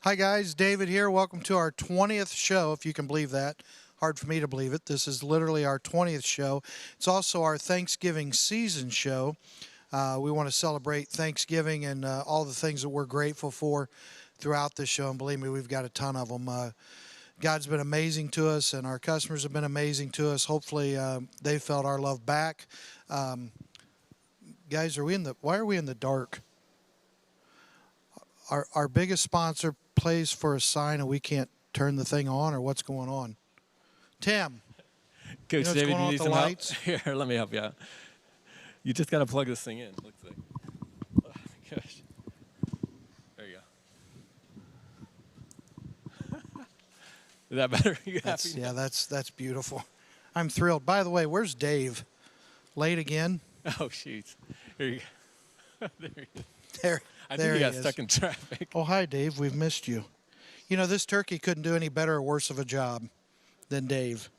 Hi guys, David here. Welcome to our 20th show, if you can believe that. Hard for me to believe it. This is literally our 20th show. It's also our Thanksgiving season show. We want to celebrate Thanksgiving and all the things that we're grateful for throughout this show. And believe me, we've got a ton of them. God's been amazing to us, and our customers have been amazing to us. Hopefully, they felt our love back. Guys, why are we in the dark? Our biggest sponsor plays for a sign and we can't turn the thing on, or what's going on? Tim, Coach David, you need some lights? help? Here, let me help you out. You just got to plug this thing in, looks like. Oh, gosh. There you go. Is that better? You happy now? Yeah, that's beautiful. I'm thrilled. By the way, where's Dave? Late again? Oh, shoot. Here you go. There he is. There. I think he got stuck in traffic. Oh, hi, Dave. We've missed you. You know, this turkey couldn't do any better or worse of a job than Dave.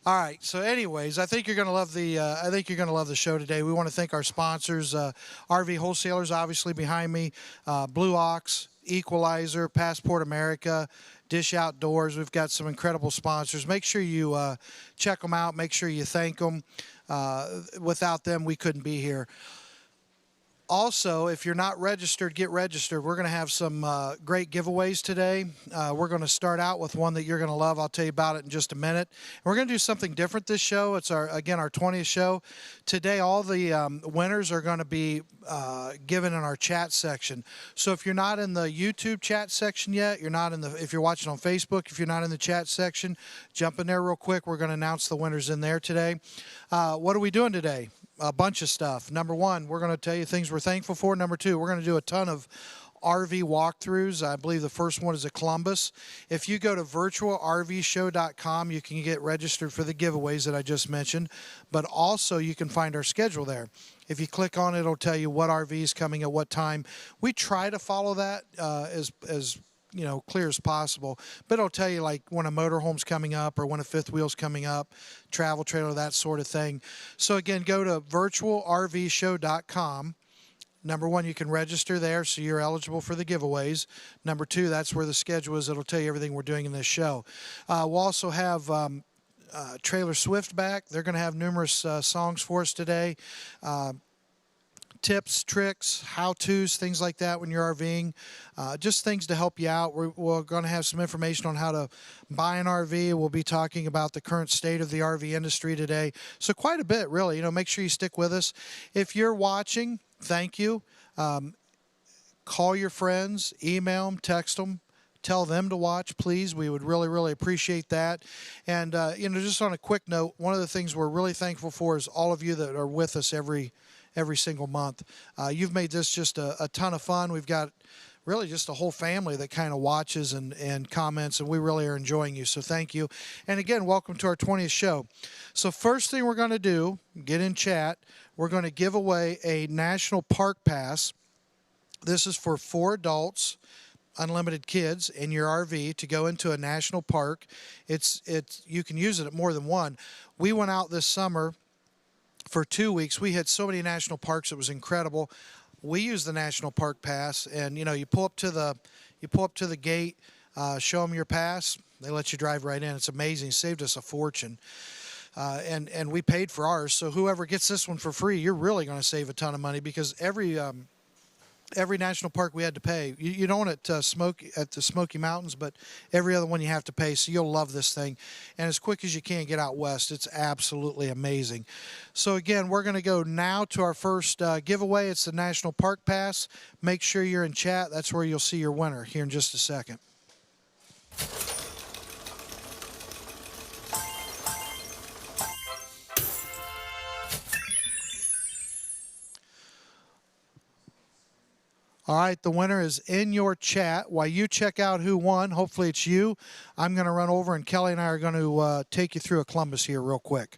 All right. So, anyways, I think you're going to love the show today. We want to thank our sponsors, RV Wholesalers, obviously behind me, Blue Ox, Equalizer, Passport America, Dish Outdoors. We've got some incredible sponsors. Make sure you check them out. Make sure you thank them. Without them, we couldn't be here. Also, if you're not registered, get registered. We're going to have some great giveaways today. We're going to start out with one that you're going to love. I'll tell you about it in just a minute. And we're going to do something different this show. It's our 20th show. Today, all the winners are going to be given in our chat section. So if you're not in the YouTube chat section yet, if you're watching on Facebook, if you're not in the chat section, jump in there real quick. We're going to announce the winners in there today. What are we doing today? A bunch of stuff. Number one, we're going to tell you things we're thankful for. Number two, we're going to do a ton of RV walkthroughs. I believe the first one is at Columbus. If you go to virtualrvshow.com, you can get registered for the giveaways that I just mentioned, but also you can find our schedule there. If you click on it, it'll tell you what RV is coming at what time. We try to follow that as clear as possible, but it'll tell you like when a motorhome's coming up or when a fifth wheel's coming up, travel trailer, that sort of thing. So again, go to virtualrvshow.com. Number one, you can register there, so you're eligible for the giveaways. Number two, that's where the schedule is. It'll tell you everything we're doing in this show. We'll also have Trailer Swift back. They're going to have numerous songs for us today. Tips, tricks, how-tos, things like that when you're RVing. Just things to help you out. We're going to have some information on how to buy an RV. We'll be talking about the current state of the RV industry today. So quite a bit, really. Make sure you stick with us. If you're watching, thank you. Call your friends, email them, text them. Tell them to watch, please. We would really, really appreciate that. And, just on a quick note, one of the things we're really thankful for is all of you that are with us every single month. You've made this just a ton of fun. We've got really just a whole family that kind of watches and comments, and we really are enjoying you. So thank you. And again, welcome to our 20th show. So first thing we're going to do, get in chat, we're going to give away a National Park Pass. This is for 4 adults, unlimited kids in your RV to go into a national park. You can use it at more than one. We went out this summer for 2 weeks. We had so many national parks, it was incredible. We use the National Park Pass, and you pull up to the gate, show them your pass, they let you drive right in. It's amazing. Saved us a fortune. And we paid for ours. So whoever gets this one for free, you're really going to save a ton of money, because every national park we had to pay. You don't at the Smoky Mountains, but every other one you have to pay. So you'll love this thing. And as quick as you can, get out west. It's absolutely amazing. So again, we're going to go now to our first giveaway. It's the National Park Pass. Make sure you're in chat. That's where you'll see your winner here in just a second. All right, the winner is in your chat. While you check out who won, hopefully it's you, I'm going to run over, and Kelly and I are going to take you through a Columbus here real quick.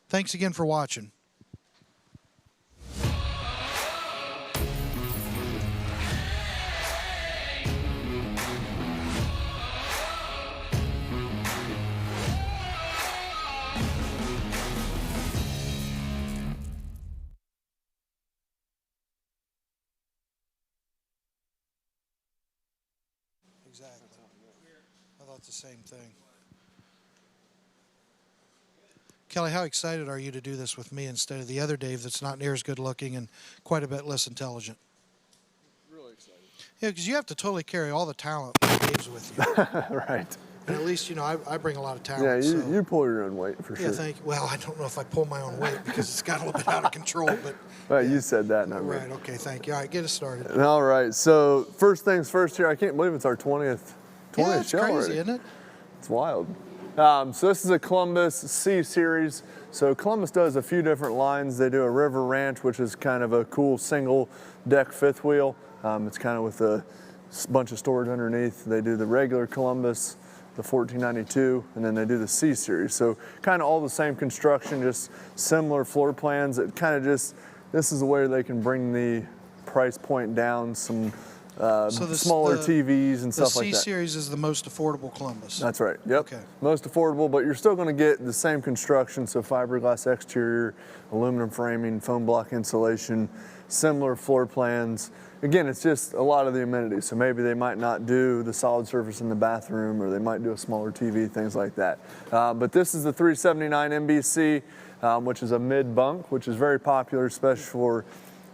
Thanks again for watching. Exactly. I thought the same thing. Kelly, how excited are you to do this with me instead of the other Dave that's not near as good looking and quite a bit less intelligent? Really excited. Yeah, because you have to totally carry all the talent when Dave's with you. Right. And at least, you know, I bring a lot of talent. Yeah, so. you pull your own weight for sure. Yeah, thank you. Well, I don't know if I pull my own weight because it's got a little bit out of control, but. Well, yeah. you said that, not me. Right, okay, thank you. All right, get us started. All right, so first things first here, I can't believe it's our 20th Yeah, it's show crazy, already. isn't it? It's wild. So this is a Columbus C series. So Columbus does a few different lines. They do a River Ranch, which is kind of a cool single deck fifth wheel. It's kind of with a bunch of storage underneath. They do the regular Columbus, the 1492, and then they do the C series. So kind of all the same construction, just similar floor plans. It kind of just, this is a way they can bring the price point down, some smaller TVs and stuff like that. The C series is the most affordable Columbus. That's right, yep. Okay. Most affordable, but you're still gonna get the same construction, so fiberglass exterior, aluminum framing, foam block insulation, similar floor plans. Again, it's just a lot of the amenities. So maybe they might not do the solid surface in the bathroom, or they might do a smaller TV, things like that. But this is the 379 MBC, which is a mid bunk, which is very popular, especially for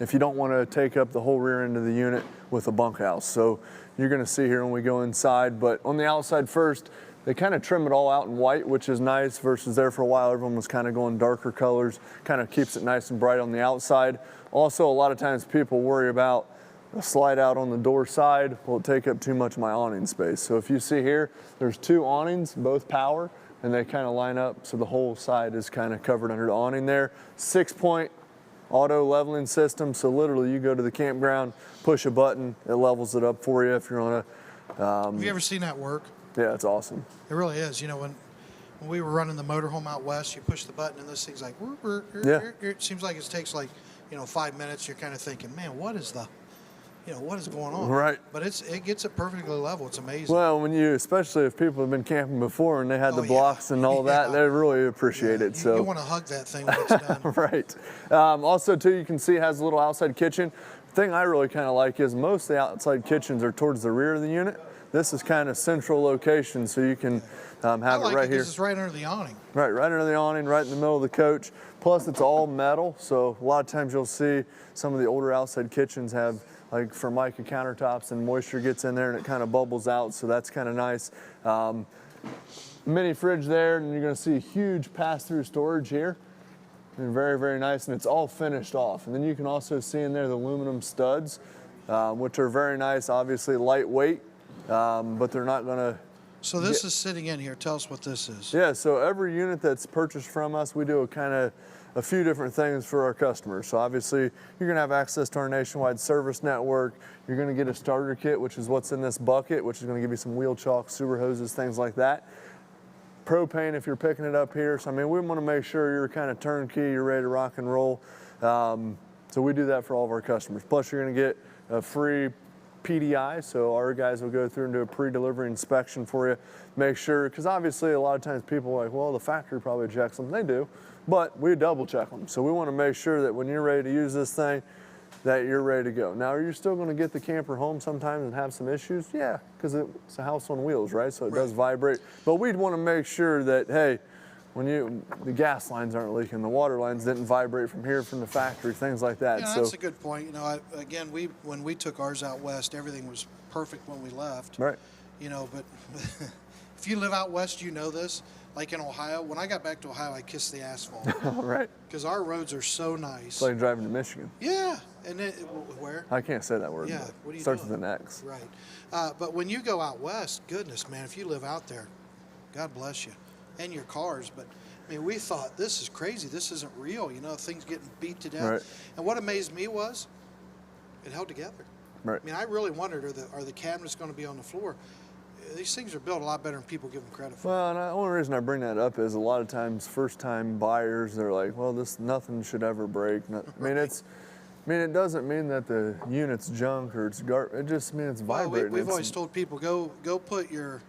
if you don't want to take up the whole rear end of the unit with a bunkhouse. So you're going to see here when we go inside, but on the outside first, they kind of trim it all out in white, which is nice, versus there for a while everyone was kind of going darker colors, kind of keeps it nice and bright on the outside. Also, a lot of times people worry about a slide out on the door side will take up too much of my awning space. So if you see here, there's two awnings, both power, and they kind of line up so the whole side is kind of covered under the awning there. 6-point auto leveling system, so literally you go to the campground, push a button, it levels it up for you if you're on a... Have you ever seen that work? Yeah, it's awesome. It really is. You know, when we were running the motorhome out west, you push the button and this thing's like, it seems like it takes like, 5 minutes. You're kind of thinking, man, what is going on? Right. But it gets it perfectly level. It's amazing. Well, especially if people have been camping before and they had the blocks and all that, they really appreciate it. So you want to hug that thing when it's done. Right. Also, too, you can see it has a little outside kitchen. The thing I really kind of like is most of the outside kitchens are towards the rear of the unit. This is kind of central location, so you can have it right here. It's right under the awning. Right under the awning, right in the middle of the coach. Plus, it's all metal, so a lot of times you'll see some of the older outside kitchens have like Formica countertops, and moisture gets in there and it kind of bubbles out, so that's kind of nice. Mini fridge there, and you're going to see huge pass-through storage here. And very, very nice, and it's all finished off. And then you can also see in there the aluminum studs, which are very nice, obviously lightweight, but they're not going to... So this is sitting in here. Tell us what this is. Yeah, so every unit that's purchased from us, we do a few different things for our customers. So obviously, you're gonna have access to our nationwide service network. You're gonna get a starter kit, which is what's in this bucket, which is gonna give you some wheel chalk, sewer hoses, things like that. Propane if you're picking it up here. So I mean, we wanna make sure you're kind of turnkey, you're ready to rock and roll. So we do that for all of our customers. Plus you're gonna get a free PDI, so our guys will go through and do a pre-delivery inspection for you. Make sure, because obviously a lot of times people are like, well, the factory probably checks them. They do, but we double check them. So we want to make sure that when you're ready to use this thing, that you're ready to go. Now, are you still going to get the camper home sometimes and have some issues? Yeah, because it's a house on wheels, right? So it does vibrate. But we'd want to make sure that, hey, when the gas lines aren't leaking, the water lines didn't vibrate from here from the factory, things like that. Yeah, that's a good point. When we took ours out west, everything was perfect when we left. Right. But if you live out west, you know this. Like in Ohio, when I got back to Ohio, I kissed the asphalt. Right. Because our roads are so nice. It's like driving to Michigan. Yeah. And where? I can't say that word. Yeah. What do you starts with an X. Right. But when you go out west, goodness, man, if you live out there, God bless you. And your cars, but I mean, we thought this is crazy. This isn't real. Things getting beat to death. Right. And what amazed me was it held together. Right. I mean, I really wondered, are the cabinets going to be on the floor? These things are built a lot better than people give them credit for. Well, and the only reason I bring that up is a lot of times first-time buyers, they're like, well, nothing should ever break. It doesn't mean that the unit's junk or it's garbage. It just means it's vibrating. We've always told people, go put your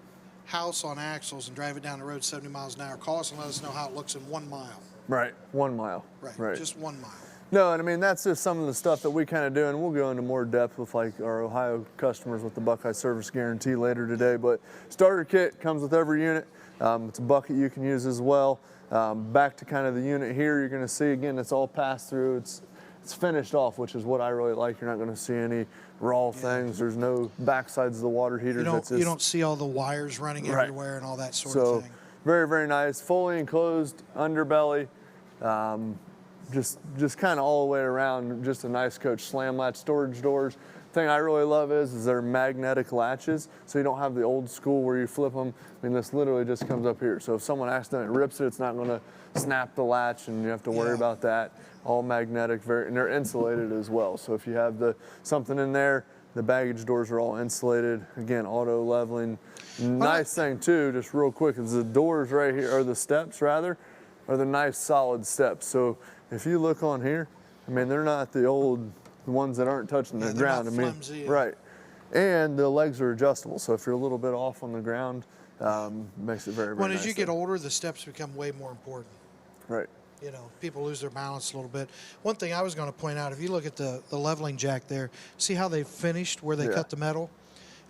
house on axles and drive it down the road 70 miles an hour. Call us and let us know how it looks in 1 mile. Right, 1 mile. Right. Just 1 mile. No, and I mean, that's just some of the stuff that we kind of do, and we'll go into more depth with like our Ohio customers with the Buckeye service guarantee later today. But starter kit comes with every unit. It's a bucket you can use as well. Back to kind of the unit here, you're going to see again, it's all passed through. It's finished off, which is what I really like. You're not going to see any raw things. There's no backsides of the water heaters. You don't see all the wires running everywhere and all that sort of thing. Very, very nice. Fully enclosed underbelly. Just kind of all the way around, just a nice coach. Slam latch storage doors. Thing I really love is they're magnetic latches, so you don't have the old school where you flip them. I mean, this literally just comes up here. So if someone accidentally rips it, it's not going to snap the latch, and you have to worry about that. All magnetic, and they're insulated as well. So if you have something in there, the baggage doors are all insulated. Again, auto leveling. Nice thing too, just real quick, is the doors right here, or the steps rather, are the nice solid steps. So if you look on here, I mean, they're not the ones that aren't touching the ground. Not flimsy, right. And the legs are adjustable. So if you're a little bit off on the ground, makes it very, very Well, nice. as you get older, the steps become way more important. Right. You know, people lose their balance a little bit. One thing I was going to point out, if you look at the leveling jack there, see how they finished where they cut the metal?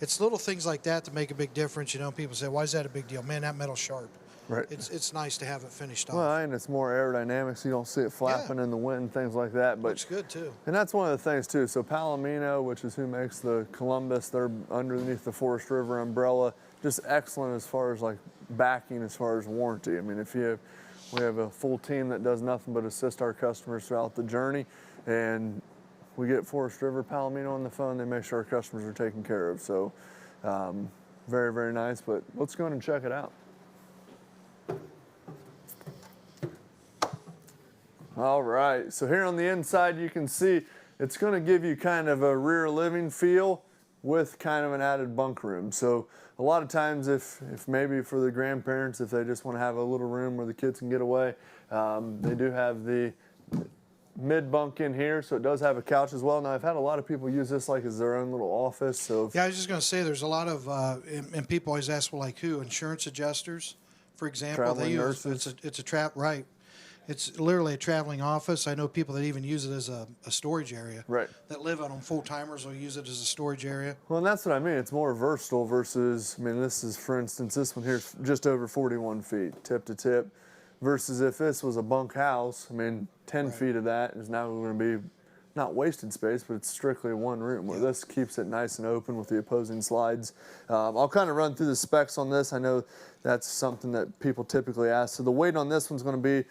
It's little things like that that make a big difference. You know, people say, why is that a big deal? Man, that metal's sharp. Right. It's nice to have it finished off. Well, and it's more aerodynamic, so you don't see it flapping in the wind, things like that. But looks good too. And that's one of the things too. So Palomino, which is who makes the Columbus, they're underneath the Forest River umbrella. Just excellent as far as like backing, as far as warranty. I mean, we have a full team that does nothing but assist our customers throughout the journey, and we get Forest River Palomino on the phone. They make sure our customers are taken care of. So very, very nice. But let's go in and check it out. All right, so here on the inside you can see it's going to give you kind of a rear living feel with kind of an added bunk room. So a lot of times if maybe for the grandparents, if they just want to have a little room where the kids can get away, they do have the mid bunk in here, so it does have a couch as well. Now I've had a lot of people use this like as their own little office. So yeah, I was just going to say there's a lot of and people always ask, well, like who? Insurance adjusters, for example. Traveling they use nurses. it's a trap, right? It's literally a traveling office. I know people that even use it as a storage area. Right. That live on them, full timers will use it as a storage area. Well, and that's what I mean. It's more versatile versus, I mean, this is, for instance, this one here is just over 41 feet, tip to tip, versus if this was a bunk house, I mean, 10 feet of that is now going to be not wasted space, but it's strictly one room, where this keeps it nice and open with the opposing slides. I'll kind of run through the specs on this. I know that's something that people typically ask. So the weight on this one's going to be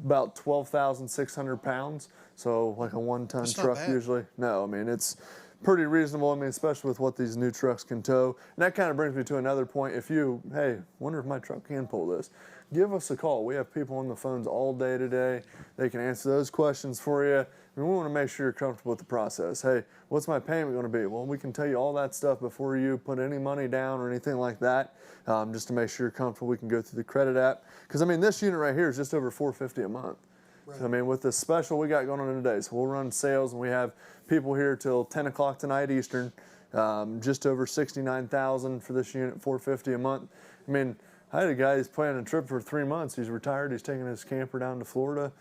about 12,600 pounds. So like a 1-ton truck usually. No, I mean, it's pretty reasonable. I mean, especially with what these new trucks can tow. And that kind of brings me to another point. If you, hey, wonder if my truck can pull this, give us a call. We have people on the phones all day today. They can answer those questions for you. And we want to make sure you're comfortable with the process. Hey, what's my payment going to be? Well, we can tell you all that stuff before you put any money down or anything like that. Just to make sure you're comfortable, we can go through the credit app. Because I mean, this unit right here is just over $450 a month. Right. So, I mean, with the special we got going on today, so we'll run sales and we have people here till 10 o'clock tonight Eastern. Just over $69,000 for this unit, $450 a month. I mean, I had a guy who's planning a trip for 3 months. He's retired. He's taking his camper down to Florida.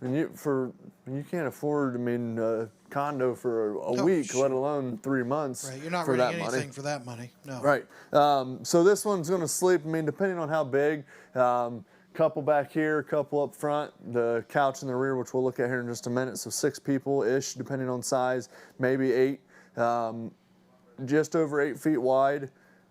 And you can't afford, I mean, a condo for a week, let alone 3 months. Right, you're not for renting that anything money. for that money. No. Right. So this one's going to sleep. I mean, depending on how big. Couple back here, couple up front, the couch in the rear, which we'll look at here in just a minute. So 6 people-ish, depending on size, maybe 8. Just over 8 feet wide,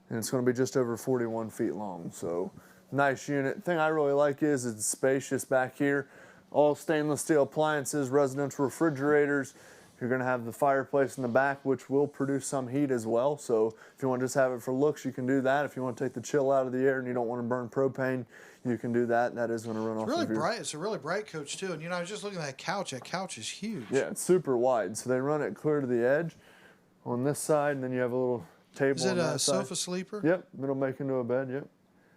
and it's going to be just over 41 feet long. So nice unit. Thing I really like is it's spacious back here. All stainless steel appliances, residential refrigerators. You're going to have the fireplace in the back, which will produce some heat as well. So if you want to just have it for looks, you can do that. If you want to take the chill out of the air and you don't want to burn propane, you can do that. That is going to run off Really of your... bright. It's a really bright coach too. And you know, I was just looking at that couch. That couch is huge. Yeah, it's super wide. So they run it clear to the edge on this side, and then you have a little table Is it on that a side. sofa sleeper? Yep, it'll make into a bed. Yep.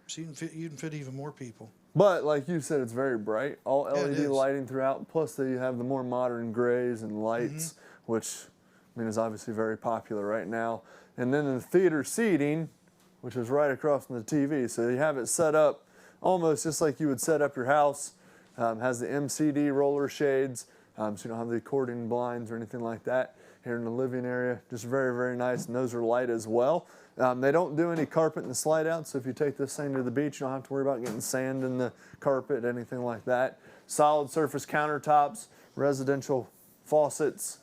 So you can fit even more people. But like you said, it's very bright. All LED is. lighting throughout. Plus, they have the more modern grays and lights, which I mean is obviously very popular right now. And then the theater seating, which is right across from the TV. So you have it set up almost just like you would set up your house. Has the MCD roller shades. so you don't have the accordion blinds or anything like that. Here in the living area, just very, very nice, and those are light as well. They don't do any carpet in the slide out, so if you take this thing to the beach, you don't have to worry about getting sand in the carpet, anything like that. Solid surface countertops, residential faucets.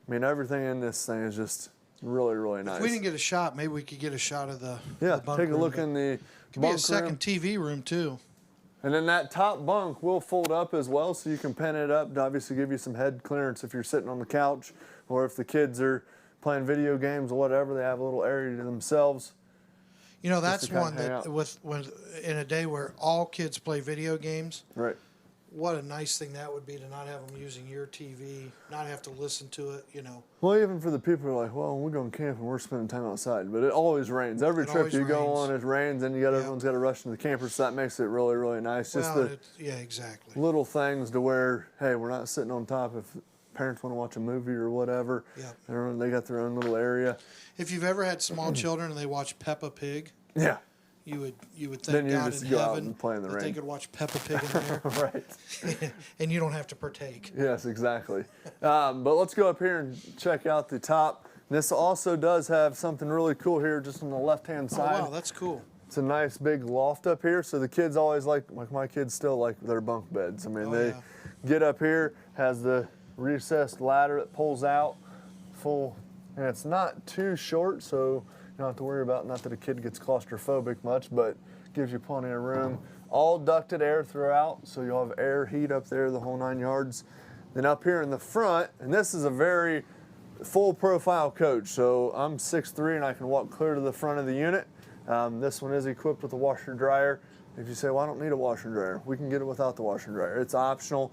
I mean, everything in this thing is just really, really nice. If we didn't get a shot, maybe we could get a shot of the bunk take a room. look in the Could be a bunk second room. TV room too. And then that top bunk will fold up as well, so you can pin it up to obviously give you some head clearance if you're sitting on the couch, or if the kids are playing video games or whatever, they have a little area to themselves. You know, that's to kinda one hang that out. in a day where all kids play video games, Right. what a nice thing that would be to not have them using your TV, not have to listen to it, you know. Well, even for the people who are like, well, we're going camping, we're spending time outside, but it always rains. Every It trip always you go rains. on, it rains, and everyone's got to rush into the camper, so that makes it really, really nice. Just Well, the yeah, exactly. little things to where, hey, we're not sitting on top if parents want to watch a movie or whatever. Yep. They got their own little area. If you've ever had small children and they watch Peppa Pig, Yeah. you would Then thank you God just in go out heaven and play in the that they rain. could watch Peppa Pig in there, Right. and you don't have to partake. Yes, exactly. But let's go up here and check out the top. This also does have something really cool here just on the left-hand Oh side. wow, that's cool. It's a nice big loft up here, so the kids always like my kids still like their bunk beds. I mean, Oh, they yeah. get up here, has the recessed ladder that pulls out full, and it's not too short, so you don't have to worry about, not that a kid gets claustrophobic much, but gives you plenty of room. All ducted air throughout, so you'll have air, heat up there, the whole 9 yards. Then up here in the front, and this is a very full profile coach, so I'm 6'3" and I can walk clear to the front of the unit. This one is equipped with a washer and dryer. If you say, well, I don't need a washer and dryer, we can get it without the washer and dryer. It's optional,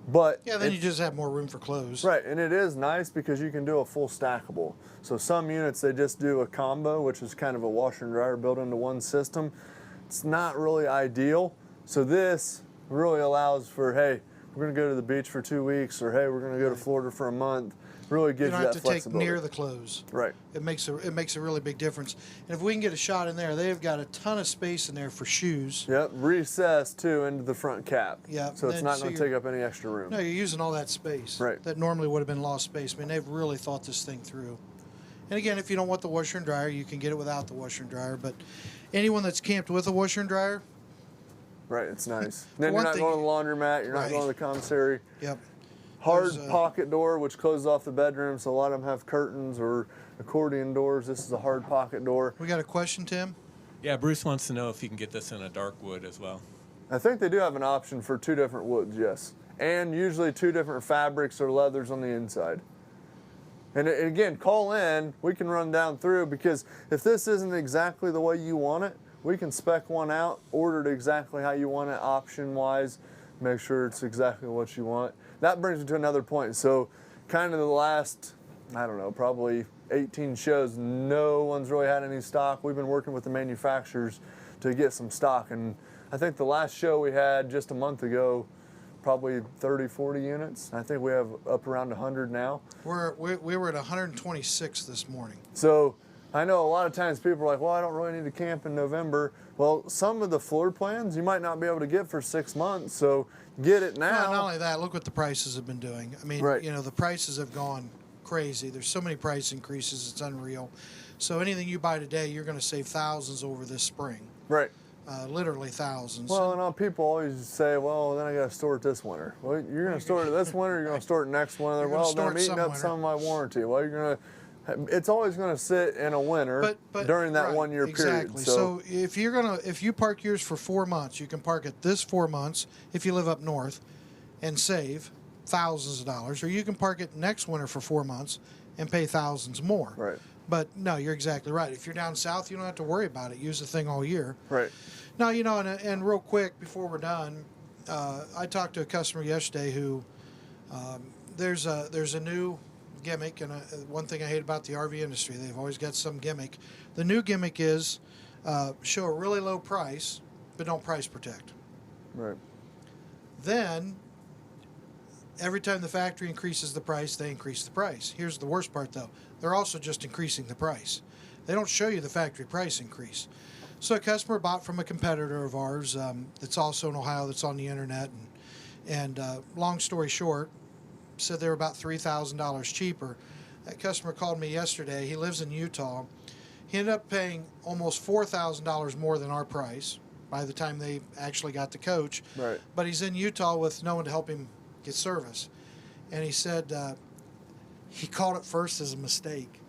but Yeah, then you just have more room for clothes. right, and it is nice because you can do a full stackable. So some units, they just do a combo, which is kind of a washer and dryer built into one system. It's not really ideal. So this really allows for, hey, we're gonna go to the beach for 2 weeks, or hey, we're gonna go to Florida for a month. Really You gives don't you have that to take flexibility. near the clothes. Right. It makes a really big difference. And if we can get a shot in there, they've got a ton of space in there for shoes. Yep, recessed too into the front cap. Yep, So it's then- not so going to you're- take up any extra room. No, you're using all that space. Right. That normally would have been lost space. I mean, they've really thought this thing through. And again, if you don't want the washer and dryer, you can get it without the washer and dryer. But anyone that's camped with a washer and dryer, Right, it's nice. Then you're one not thing- going to the laundromat, you're not Right. going to the commissary. yep. Hard There's, pocket door, which closes off the bedroom, so a lot of them have curtains or accordion doors. This is a hard pocket door. We got a question, Tim? Yeah, Bruce wants to know if you can get this in a dark wood as well. I think they do have an option for 2 different woods, yes. And usually 2 different fabrics or leathers on the inside. And again, call in, we can run down through, because if this isn't exactly the way you want it, we can spec one out, order it exactly how you want it, option-wise, make sure it's exactly what you want. That brings me to another point. So kind of the last, I don't know, probably 18 shows, no one's really had any stock. We've been working with the manufacturers to get some stock. And I think the last show we had just a month ago, probably 30, 40 units. I think we have up around 100 now. We were at 126 this morning. So I know a lot of times people are like, well, I don't really need to camp in November. Well, some of the floor plans you might not be able to get for 6 months, so get it now. Well, not only that, look what the prices have been doing. I mean, Right. you know, the prices have gone crazy. There's so many price increases, it's unreal. So anything you buy today, you're going to save thousands over this spring. Right. Literally thousands. Well, and people always say, well, then I got to store it this winter. Well, you're going to store it this winter, you're going to store it next winter. You're gonna Well, store then I'm it eating some up winter. some of my warranty. Well, you're going to, it's always going to sit in a winter But during that right, 1 year period. Exactly. So if you park yours for 4 months, you can park it this 4 months if you live up north and save thousands of dollars, or you can park it next winter for 4 months and pay thousands more. Right. But no, you're exactly right. If you're down south, you don't have to worry about it. Use the thing all year. Right. Now, you know, and real quick before we're done, I talked to a customer yesterday who there's a new gimmick, and one thing I hate about the RV industry, they've always got some gimmick. The new gimmick is show a really low price, but don't price protect. Right. Then, every time the factory increases the price, they increase the price. Here's the worst part, though. They're also just increasing the price. They don't show you the factory price increase. So a customer bought from a competitor of ours that's also in Ohio, that's on the internet. And long story short, said they were about $3,000 cheaper. That customer called me yesterday. He lives in Utah. He ended up paying almost $4,000 more than our price by the time they actually got the coach. Right. But he's in Utah with no one to help him get service. And he said he called it first as a mistake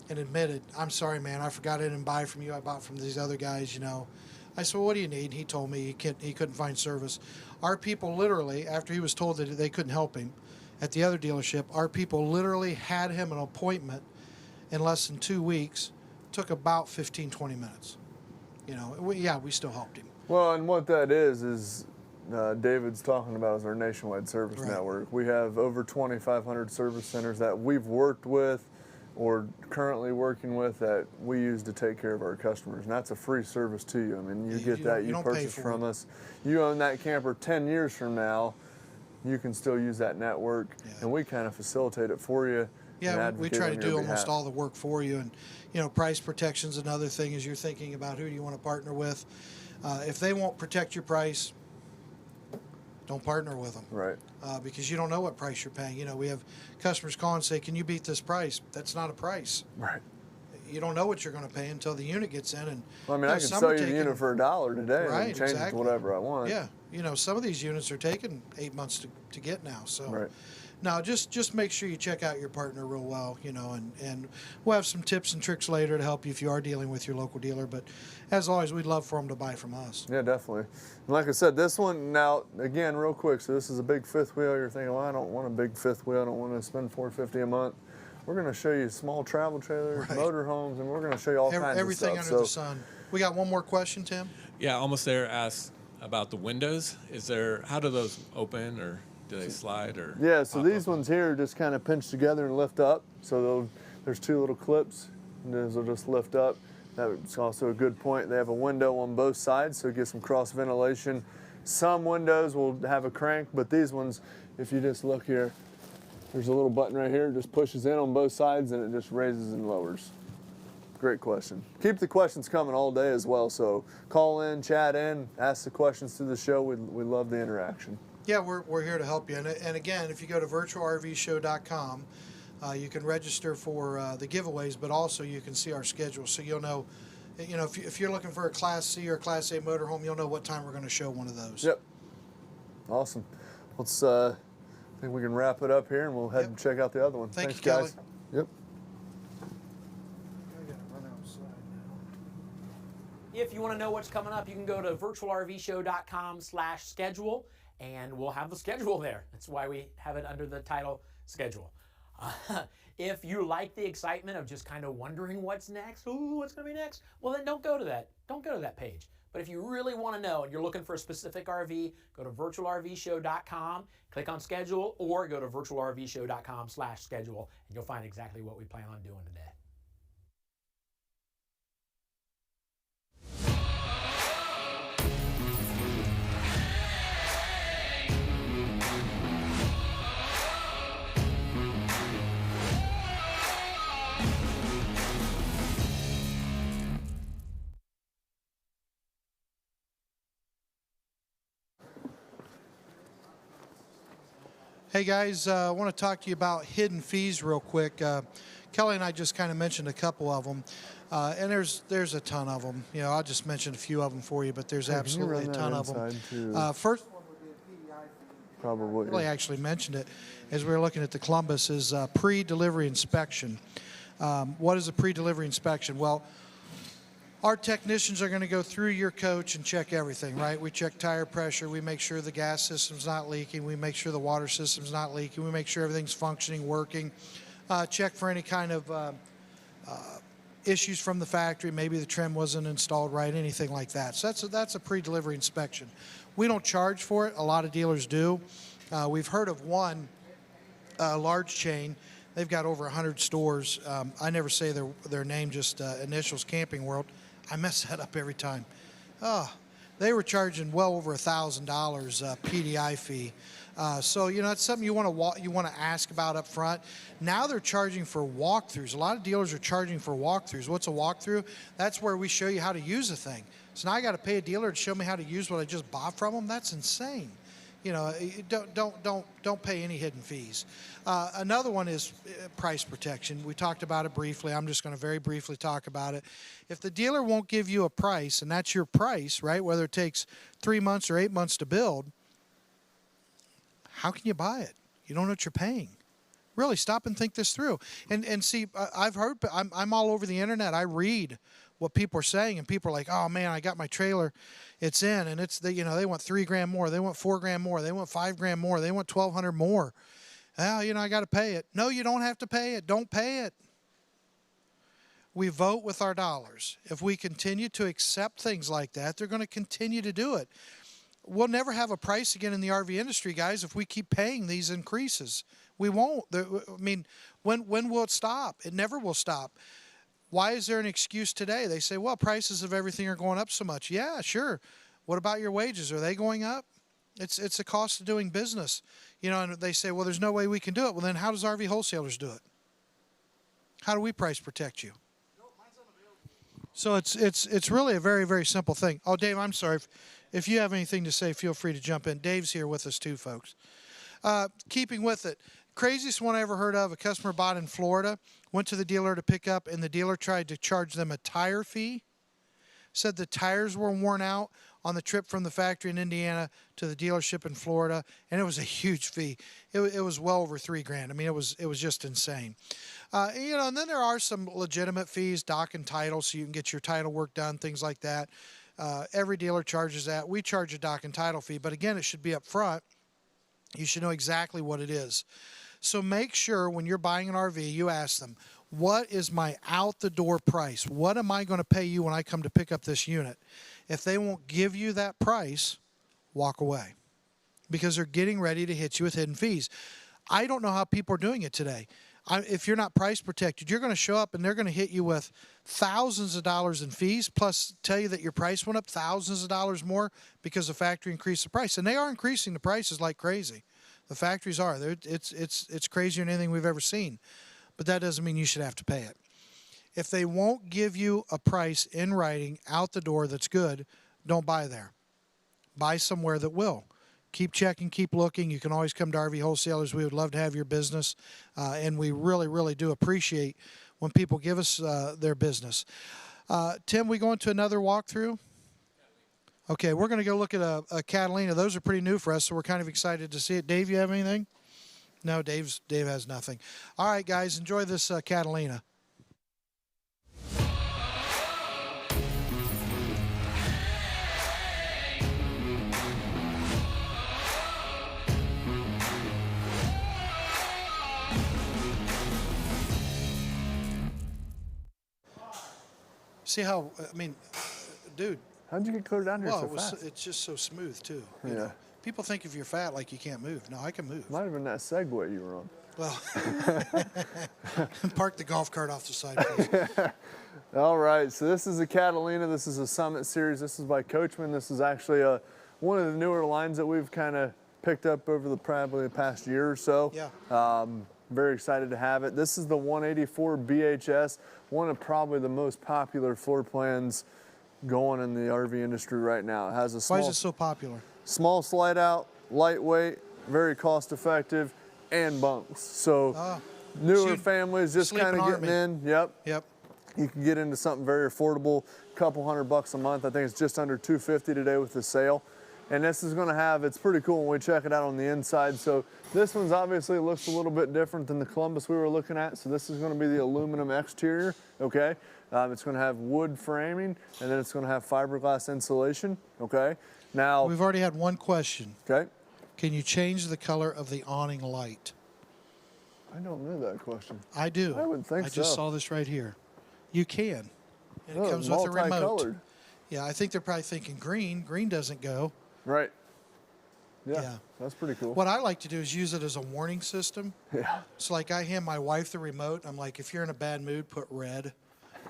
and admitted, I'm sorry, man, I forgot I didn't buy from you. I bought from these other guys, you know. I said, well, what do you need? He told me he couldn't find service. Our people literally, after he was told that they couldn't help him at the other dealership, our people literally had him an appointment in less than 2 weeks. Took about 15, 20 minutes. You know, we still helped him. Well, and what that is David's talking about is our nationwide service network. We have over 2,500 service centers that we've worked with or currently working with that we use to take care of our customers. And that's a free service to you. I mean, you get that, you purchase from us. You own that camper 10 years from now, you can still use that network, and we kind of facilitate it for you. Yeah, we try to do almost all the work for you. And, you know, price protection's another thing as you're thinking about who do you want to partner with. If they won't protect your price, don't partner with them. Right. Because you don't know what price you're paying. You know, we have customers call and say, can you beat this price? That's not a price. Right. You don't know what you're going to pay until the unit gets in. And well, I mean, I can sell you the unit for $1 today and change it to whatever I want. Yeah. You know, some of these units are taking 8 months to get now. So. Right. Now, just make sure you check out your partner real well, you know, and we'll have some tips and tricks later to help you if you are dealing with your local dealer. But as always, we'd love for them to buy from us. Yeah, definitely. And like I said, this one, now, again, real quick, so this is a big fifth wheel. You're thinking, well, I don't want a big fifth wheel. I don't want to spend $450 a month. We're going to show you small travel trailers, motorhomes, and we're going to show you all kinds of stuff. Everything under the sun. We got one more question, Tim? Yeah, almost there. Asked about the windows. How do those open, or do they slide, or? Yeah, so these ones here just kind of pinch together and lift up. So there's two little clips, and those will just lift up. That's also a good point. They have a window on both sides, so it gets some cross ventilation. Some windows will have a crank, but these ones, if you just look here, there's a little button right here. It just pushes in on both sides, and it just raises and lowers. Great question. Keep the questions coming all day as well. So call in, chat in, ask the questions to the show. We love the interaction. Yeah, we're here to help you. And again, if you go to virtualrvshow.com, you can register for the giveaways, but also you can see our schedule. So you'll know, if you're looking for a Class C or Class A motorhome, you'll know what time we're going to show one of those. Yep. Awesome. Let's, I think we can wrap it up here, and we'll head and check out the other one. Thanks, you, guys. Kelly. Yep. If you want to know what's coming up, you can go to virtualrvshow.com/schedule, and we'll have the schedule there. That's why we have it under the title schedule. If you like the excitement of just kind of wondering what's next, what's going to be next, well, then don't go to that. Don't go to that page. But if you really want to know and you're looking for a specific RV, go to virtualrvshow.com, click on schedule, or go to virtualrvshow.com/schedule, and you'll find exactly what we plan on doing today. Hey guys, I want to talk to you about hidden fees real quick. Kelly and I just kind of mentioned a couple of them, and there's a ton of them. You know, I'll just mention a few of them for you, but there's absolutely a ton of them. First one would be a PDI fee. Probably. Kelly actually mentioned it as we were looking at the Columbus, is pre-delivery inspection. What is a pre-delivery inspection? Well, our technicians are going to go through your coach and check everything, right? We check tire pressure. We make sure the gas system's not leaking. We make sure the water system's not leaking. We make sure everything's functioning, working. Check for any kind of issues from the factory. Maybe the trim wasn't installed right, anything like that. So that's a pre-delivery inspection. We don't charge for it. A lot of dealers do. We've heard of one large chain. They've got over 100 stores. I never say their name, just initials, Camping World. I mess that up every time. Oh, they were charging well over $1,000 PDI fee. So you know, it's something you want to ask about up front. Now they're charging for walkthroughs. A lot of dealers are charging for walkthroughs. What's a walkthrough? That's where we show you how to use a thing. So now I got to pay a dealer to show me how to use what I just bought from them. That's insane. You know, don't pay any hidden fees. Another one is price protection. We talked about it briefly. I'm just going to very briefly talk about it. If the dealer won't give you a price, and that's your price, right? Whether it takes 3 months or 8 months to build, how can you buy it? You don't know what you're paying. Really, stop and think this through. And see, I've heard, I'm all over the internet. I read what people are saying, and people are like, "Oh man, I got my trailer, it's in, and it's they want $3,000 more, they want $4,000 more, they want $5,000 more, they want $1,200 more. Well, I got to pay it. No, you don't have to pay it. Don't pay it. We vote with our dollars. If we continue to accept things like that, they're going to continue to do it. We'll never have a price again in the RV industry, guys, if we keep paying these increases. We won't. I mean, when will it stop? It never will stop. Why is there an excuse today? They say, well, prices of everything are going up so much. Yeah, sure. What about your wages? Are they going up? It's a cost of doing business. And they say, well, there's no way we can do it. Well, then how does RV wholesalers do it? How do we price protect you? So it's really a very, very simple thing. Oh, Dave, I'm sorry. If you have anything to say, feel free to jump in. Dave's here with us too, folks. Keeping with it, craziest one I ever heard of, a customer bought in Florida, went to the dealer to pick up, and the dealer tried to charge them a tire fee. Said the tires were worn out on the trip from the factory in Indiana to the dealership in Florida, and it was a huge fee. It was well over $3,000. I mean, it was just insane. And then there are some legitimate fees, dock and title, so you can get your title work done, things like that. Every dealer charges that. We charge a dock and title fee, but again, it should be up front. You should know exactly what it is. So make sure when you're buying an RV, you ask them, what is my out-the-door price? What am I going to pay you when I come to pick up this unit? If they won't give you that price, walk away, because they're getting ready to hit you with hidden fees. I don't know how people are doing it today. If you're not price protected, you're going to show up and they're going to hit you with thousands of dollars in fees, plus tell you that your price went up thousands of dollars more because the factory increased the price. And they are increasing the prices like crazy. The factories are. It's crazier than anything we've ever seen. But that doesn't mean you should have to pay it. If they won't give you a price in writing out the door that's good, don't buy there. Buy somewhere that will. Keep checking, keep looking. You can always come to RV Wholesalers. We would love to have your business, and we really, really do appreciate when people give us their business. Tim, we going to another walkthrough? Okay, we're going to go look at a Catalina. Those are pretty new for us, so we're kind of excited to see it. Dave, you have anything? No, Dave has nothing. All right, guys, enjoy this Catalina. See how, I mean, dude. How'd you get clear down here so fast? It's just so smooth, too. Yeah. You know? People think if you're fat, like you can't move. No, I can move. Might have been that Segway you were on. Well, park the golf cart off the side, please. All right, so this is a Catalina. This is a Summit Series. This is by Coachman. This is actually one of the newer lines that we've kind of picked up over probably the past year or so. Yeah. Very excited to have it. This is the 184 BHS, one of probably the most popular floor plans going in the RV industry right now. It has a small, why is it so popular? Small slide out, lightweight, very cost effective, and bunks. So newer families just kind of getting in. Yep. You can get into something very affordable, couple $100 a month. I think it's just under $250 today with the sale. And this is going to have, it's pretty cool when we check it out on the inside. So this one's obviously looks a little bit different than the Columbus we were looking at. So this is going to be the aluminum exterior, okay? It's going to have wood framing, and then it's going to have fiberglass insulation, okay? Now, we've already had one question. Okay. Can you change the color of the awning light? I don't know that question. I do. I would think so. I just saw this right here. You can. And it comes it's with a remote. multicolored. Yeah, I think they're probably thinking green. Green doesn't go. Right. Yeah, Yeah, that's pretty cool. What I like to do is use it as a warning system. Yeah. So like I hand my wife the remote. I'm like, if you're in a bad mood, put red.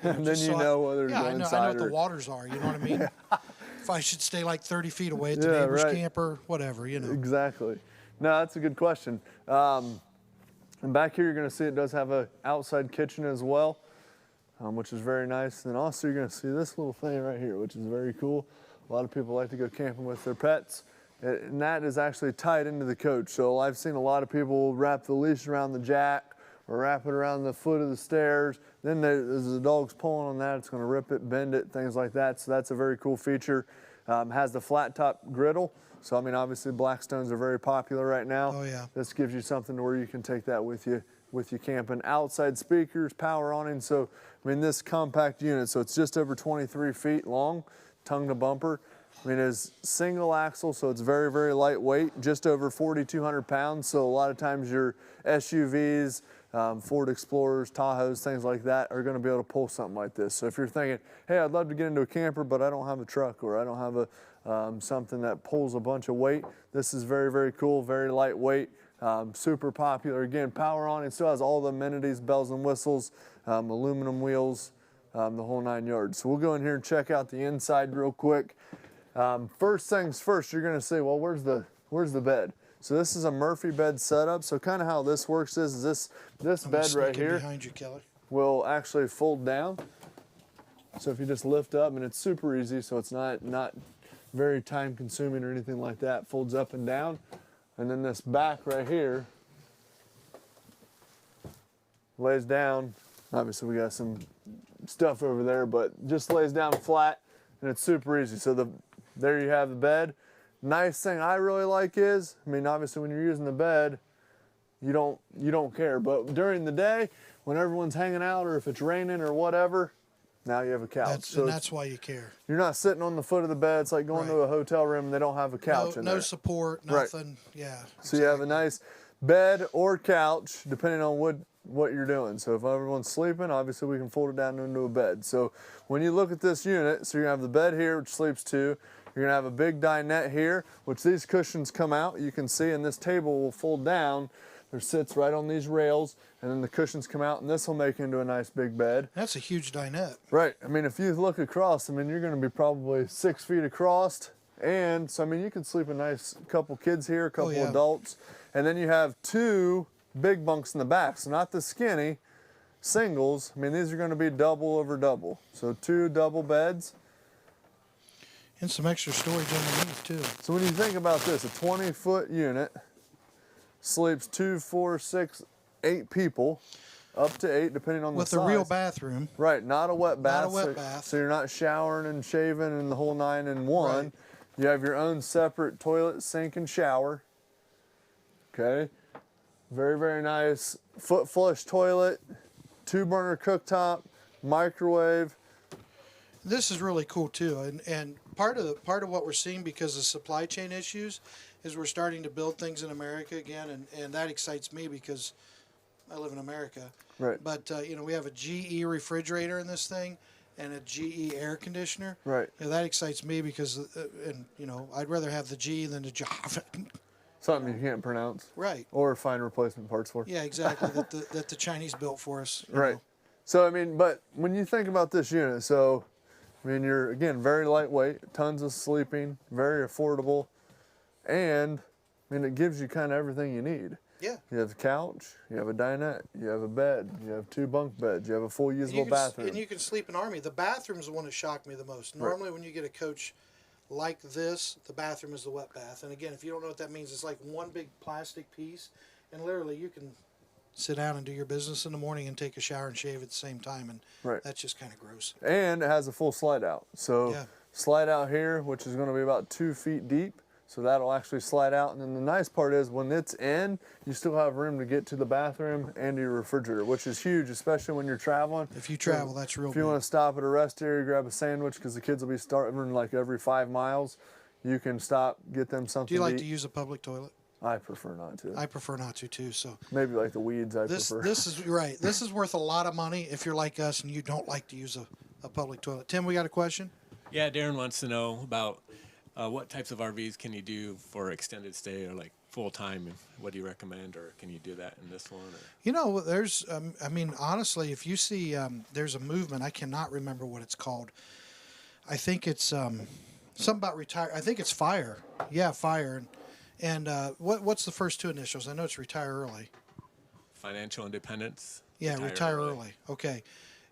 And then you know whether to go I know inside what the waters are. You know what I mean? If I should stay like 30 feet away at the neighbor's camper, whatever, you know. Exactly. No, that's a good question. And back here, you're going to see it does have an outside kitchen as well, which is very nice. And also, you're going to see this little thing right here, which is very cool. A lot of people like to go camping with their pets. and that is actually tied into the coach. So I've seen a lot of people wrap the leash around the jack or wrap it around the foot of the stairs. Then as the dog's pulling on that, it's going to rip it, bend it, things like that. So that's a very cool feature. Has the flat top griddle. So I mean, obviously Blackstones are very popular right now. Oh yeah. This gives you something to where you can take that with you camping. Outside speakers, power awning. So I mean, this compact unit, so it's just over 23 feet long, tongue to bumper. I mean, it's single axle, so it's very, very lightweight, just over 4,200 pounds. So a lot of times your SUVs, Ford Explorers, Tahoes, things like that are going to be able to pull something like this. So if you're thinking, hey, I'd love to get into a camper, but I don't have a truck or I don't have a something that pulls a bunch of weight, this is very, very cool, very lightweight, super popular. Again, power on, it still has all the amenities, bells and whistles, aluminum wheels, the whole 9 yards. So we'll go in here and check out the inside real quick. First things first, you're going to say, well, where's the bed? So this is a Murphy bed setup. So kind of how this works is this bed right here behind you, Kelly, will actually fold down. So if you just lift up, and it's super easy, so it's not very time consuming or anything like that, folds up and down. And then this back right here lays down. Obviously we got some stuff over there, but just lays down flat, and it's super easy. So there you have the bed. Nice thing I really like is, I mean, obviously when you're using the bed, you don't care. But during the day, when everyone's hanging out or if it's raining or whatever, now you have a couch. That's why you care. You're not sitting on the foot of the bed. It's like going to a hotel room and they don't have a couch in there. No support, nothing. Right. Yeah. So you have a nice bed or couch, depending on what you're doing. So if everyone's sleeping, obviously we can fold it down into a bed. So when you look at this unit, so you're gonna have the bed here, which sleeps two. You're gonna have a big dinette here, which these cushions come out. You can see, and this table will fold down. There sits right on these rails, and then the cushions come out, and this will make into a nice big bed. That's a huge dinette. Right. I mean, if you look across, I mean, you're gonna be probably 6 feet across. And so, I mean, you can sleep a nice couple kids here, a couple adults. And then you have two big bunks in the back. So not the skinny singles. I mean, these are gonna be double over double. So 2 double beds. And some extra storage underneath too. So when you think about this, a 20-foot unit sleeps 2, 4, 6, 8 people, up to 8 depending on the size. With a real bathroom. Right, not a wet bath. Not a wet bath. So you're not showering and shaving and the whole 9 in 1. Right. You have your own separate toilet, sink, and shower. Okay. Very, very nice foot flush toilet, 2-burner cooktop, microwave. This is really cool too, and part of what we're seeing because of supply chain issues is we're starting to build things in America again, and that excites me because I live in America. Right. But you know, we have a GE refrigerator in this thing and a GE air conditioner. Right. And that excites me because, and you know, I'd rather have the GE than the Java. Something you can't pronounce. Right. Or find replacement parts for. Yeah, exactly. that the Chinese built for us. Right. Know. So I mean, but when you think about this unit, so I mean, you're, again, very lightweight, tons of sleeping, very affordable, and I mean, it gives you kind of everything you need. Yeah. You have a couch, you have a dinette, you have a bed, you have 2 bunk beds, you have a full usable bathroom. And you can sleep in Army. The bathroom's the one that shocked me the most. Normally when you get a coach like this, the bathroom is the wet bath. And again, if you don't know what that means, it's like one big plastic piece, and literally you can sit down and do your business in the morning and take a shower and shave at the same time, and that's just kind of gross. And it has a full slide out. So slide out here, which is going to be about 2 feet deep. So that'll actually slide out. And then the nice part is when it's in, you still have room to get to the bathroom and your refrigerator, which is huge, especially when you're traveling. If you travel, that's real If you want to stop at a rest area, grab a sandwich, because the kids will be starting like every 5 miles. You can stop, get them something to eat. Do you like to use a public toilet? I prefer not to. I prefer not to too. So maybe like the weeds, prefer. This is right. This is worth a lot of money if you're like us and you don't like to use a public toilet. Tim, we got a question? Yeah, Darren wants to know about what types of RVs can you do for extended stay or like full time? What do you recommend, or can you do that in this one? Or? You know, there's, I mean, honestly, if you see, there's a movement. I cannot remember what it's called. I think it's something about retire. I think it's FIRE. Yeah, FIRE. And what's the first 2 initials? I know it's retire early. Financial independence. Yeah, retire early. Okay.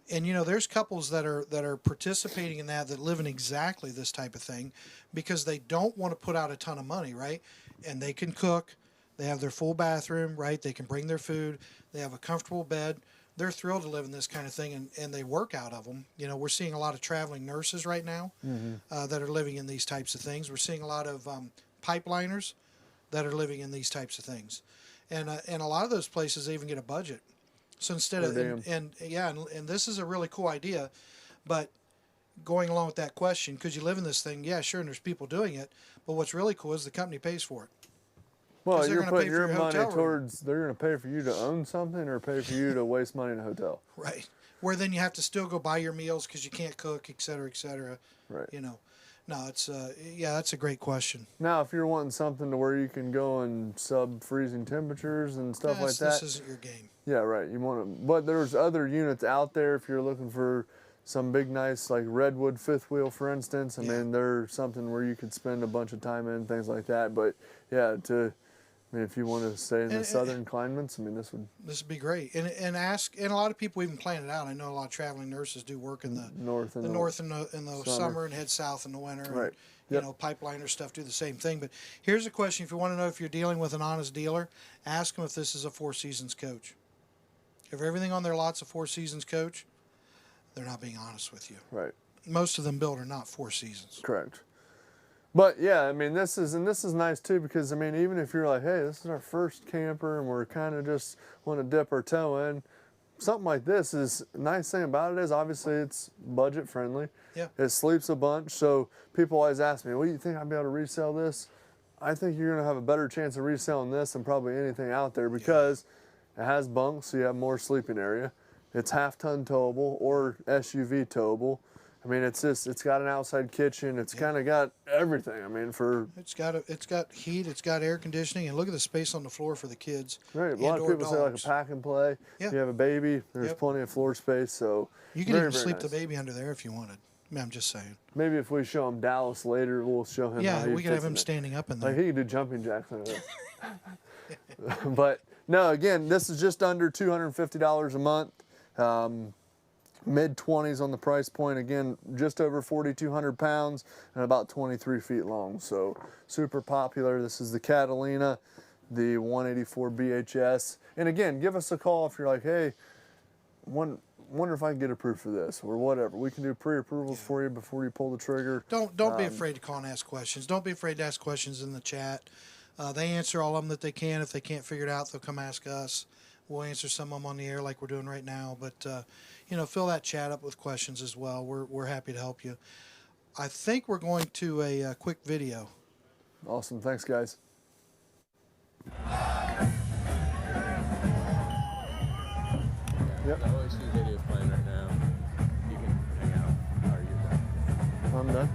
And you know, there's couples that are participating in that live in exactly this type of thing because they don't want to put out a ton of money, right? And they can cook, they have their full bathroom, right? They can bring their food, they have a comfortable bed. They're thrilled to live in this kind of thing, and they work out of them. You know, we're seeing a lot of traveling nurses right now that are living in these types of things. We're seeing a lot of pipeliners that are living in these types of things, and a lot of those places even get a budget. So instead of and this is a really cool idea, but going along with that question, could you live in this thing? Yeah, sure. And there's people doing it, but what's really cool is the company pays for it. Well, you're putting your money hotel room. towards, they're going to pay for you to own something or pay for you to waste money in a hotel. Right. Where then you have to still go buy your meals because you can't cook, et cetera, et cetera. Right. You know, no, it's, yeah, that's a great question. Now, if you're wanting something to where you can go in sub-freezing temperatures and stuff like that. This isn't your game. Yeah, right. You want to, but there's other units out there if you're looking for some big, nice, like Redwood fifth wheel, for instance. I mean, there's something where you could spend a bunch of time in, things like that. But yeah, I mean, if you want to stay in the southern climates, I mean, this would be great. And a lot of people even plan it out. I know a lot of traveling nurses do work in the north in the summer and head south in the winter. Right. And, you know, pipeliner stuff do the same thing. But here's a question: if you want to know if you're dealing with an honest dealer, ask them if this is a Four Seasons coach. If everything on their lot's a Four Seasons coach, they're not being honest with you. Right. Most of them built are not Four Seasons. Correct. But yeah, I mean, this is nice too because I mean, even if you're like, hey, this is our first camper and we're kind of just want to dip our toe in, something like this is nice thing about it is obviously it's budget friendly. Yeah. It sleeps a bunch, so people always ask me, well, do you think I'd be able to resell this? I think you're gonna have a better chance of reselling this than probably anything out there because it has bunks, so you have more sleeping area. It's half-ton towable or SUV towable. I mean, it's got an outside kitchen. It's kind of got everything. I mean, it's got heat. It's got air conditioning, and look at the space on the floor for the kids. Right. A lot of people say like a pack and play. Yeah. If you have a baby, there's plenty of floor space. So you can even sleep the baby under there if you wanted. I mean, I'm just saying. Maybe if we show him Dallas later, we'll show him. Yeah, we could have him standing up in there. Like he could do jumping jacks in it. But no, again, this is just under $250 a month. Mid-20s on the price point. Again, just over 4,200 pounds and about 23 feet long. So super popular. This is the Catalina, the 184 BHS. And again, give us a call if you're like, hey, wonder if I can get approved for this or whatever. We can do pre-approvals for you before you pull the trigger. Don't be afraid to call and ask questions. Don't be afraid to ask questions in the chat. They answer all of them that they can. If they can't figure it out, they'll come ask us. We'll answer some of them on the air like we're doing right now. But, you know, fill that chat up with questions as well. We're happy to help you. I think we're going to a quick video. Awesome. Thanks, guys. Yep. I always see video playing right now. You can hang out. Or you're done. I'm done.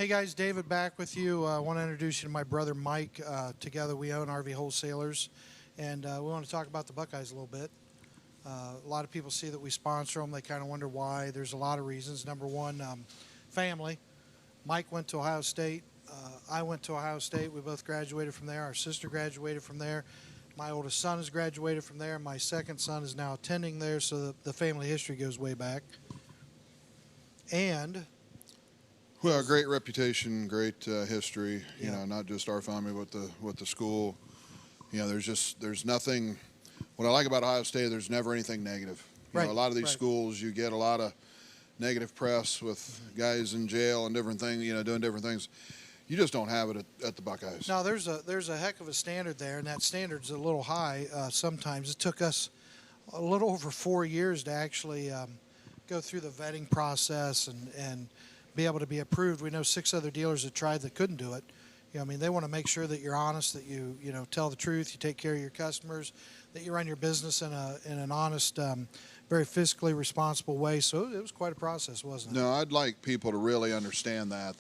Hey guys, David back with you. I want to introduce you to my brother Mike. Together we own RV Wholesalers, and we want to talk about the Buckeyes a little bit. A lot of people see that we sponsor them. They kind of wonder why. There's a lot of reasons. Number one, family. Mike went to Ohio State. I went to Ohio State. We both graduated from there. Our sister graduated from there. My oldest son has graduated from there. My second son is now attending there, so the family history goes way back. And... well, great reputation, great history. You know, not just our family, but the school. You know, there's nothing. What I like about Ohio State, there's never anything negative. You know, a lot of these schools, you get a lot of negative press with guys in jail and different things. You know, doing different things. You just don't have it at the Buckeyes. No, there's a heck of a standard there, and that standard's a little high. Sometimes it took us a little over 4 years to actually go through the vetting process and be able to be approved. We know 6 other dealers that tried that couldn't do it. You know, I mean, they want to make sure that you're honest, that you tell the truth, you take care of your customers, that you run your business in an honest, very fiscally responsible way. So it was quite a process, wasn't it? No, I'd like people to really understand that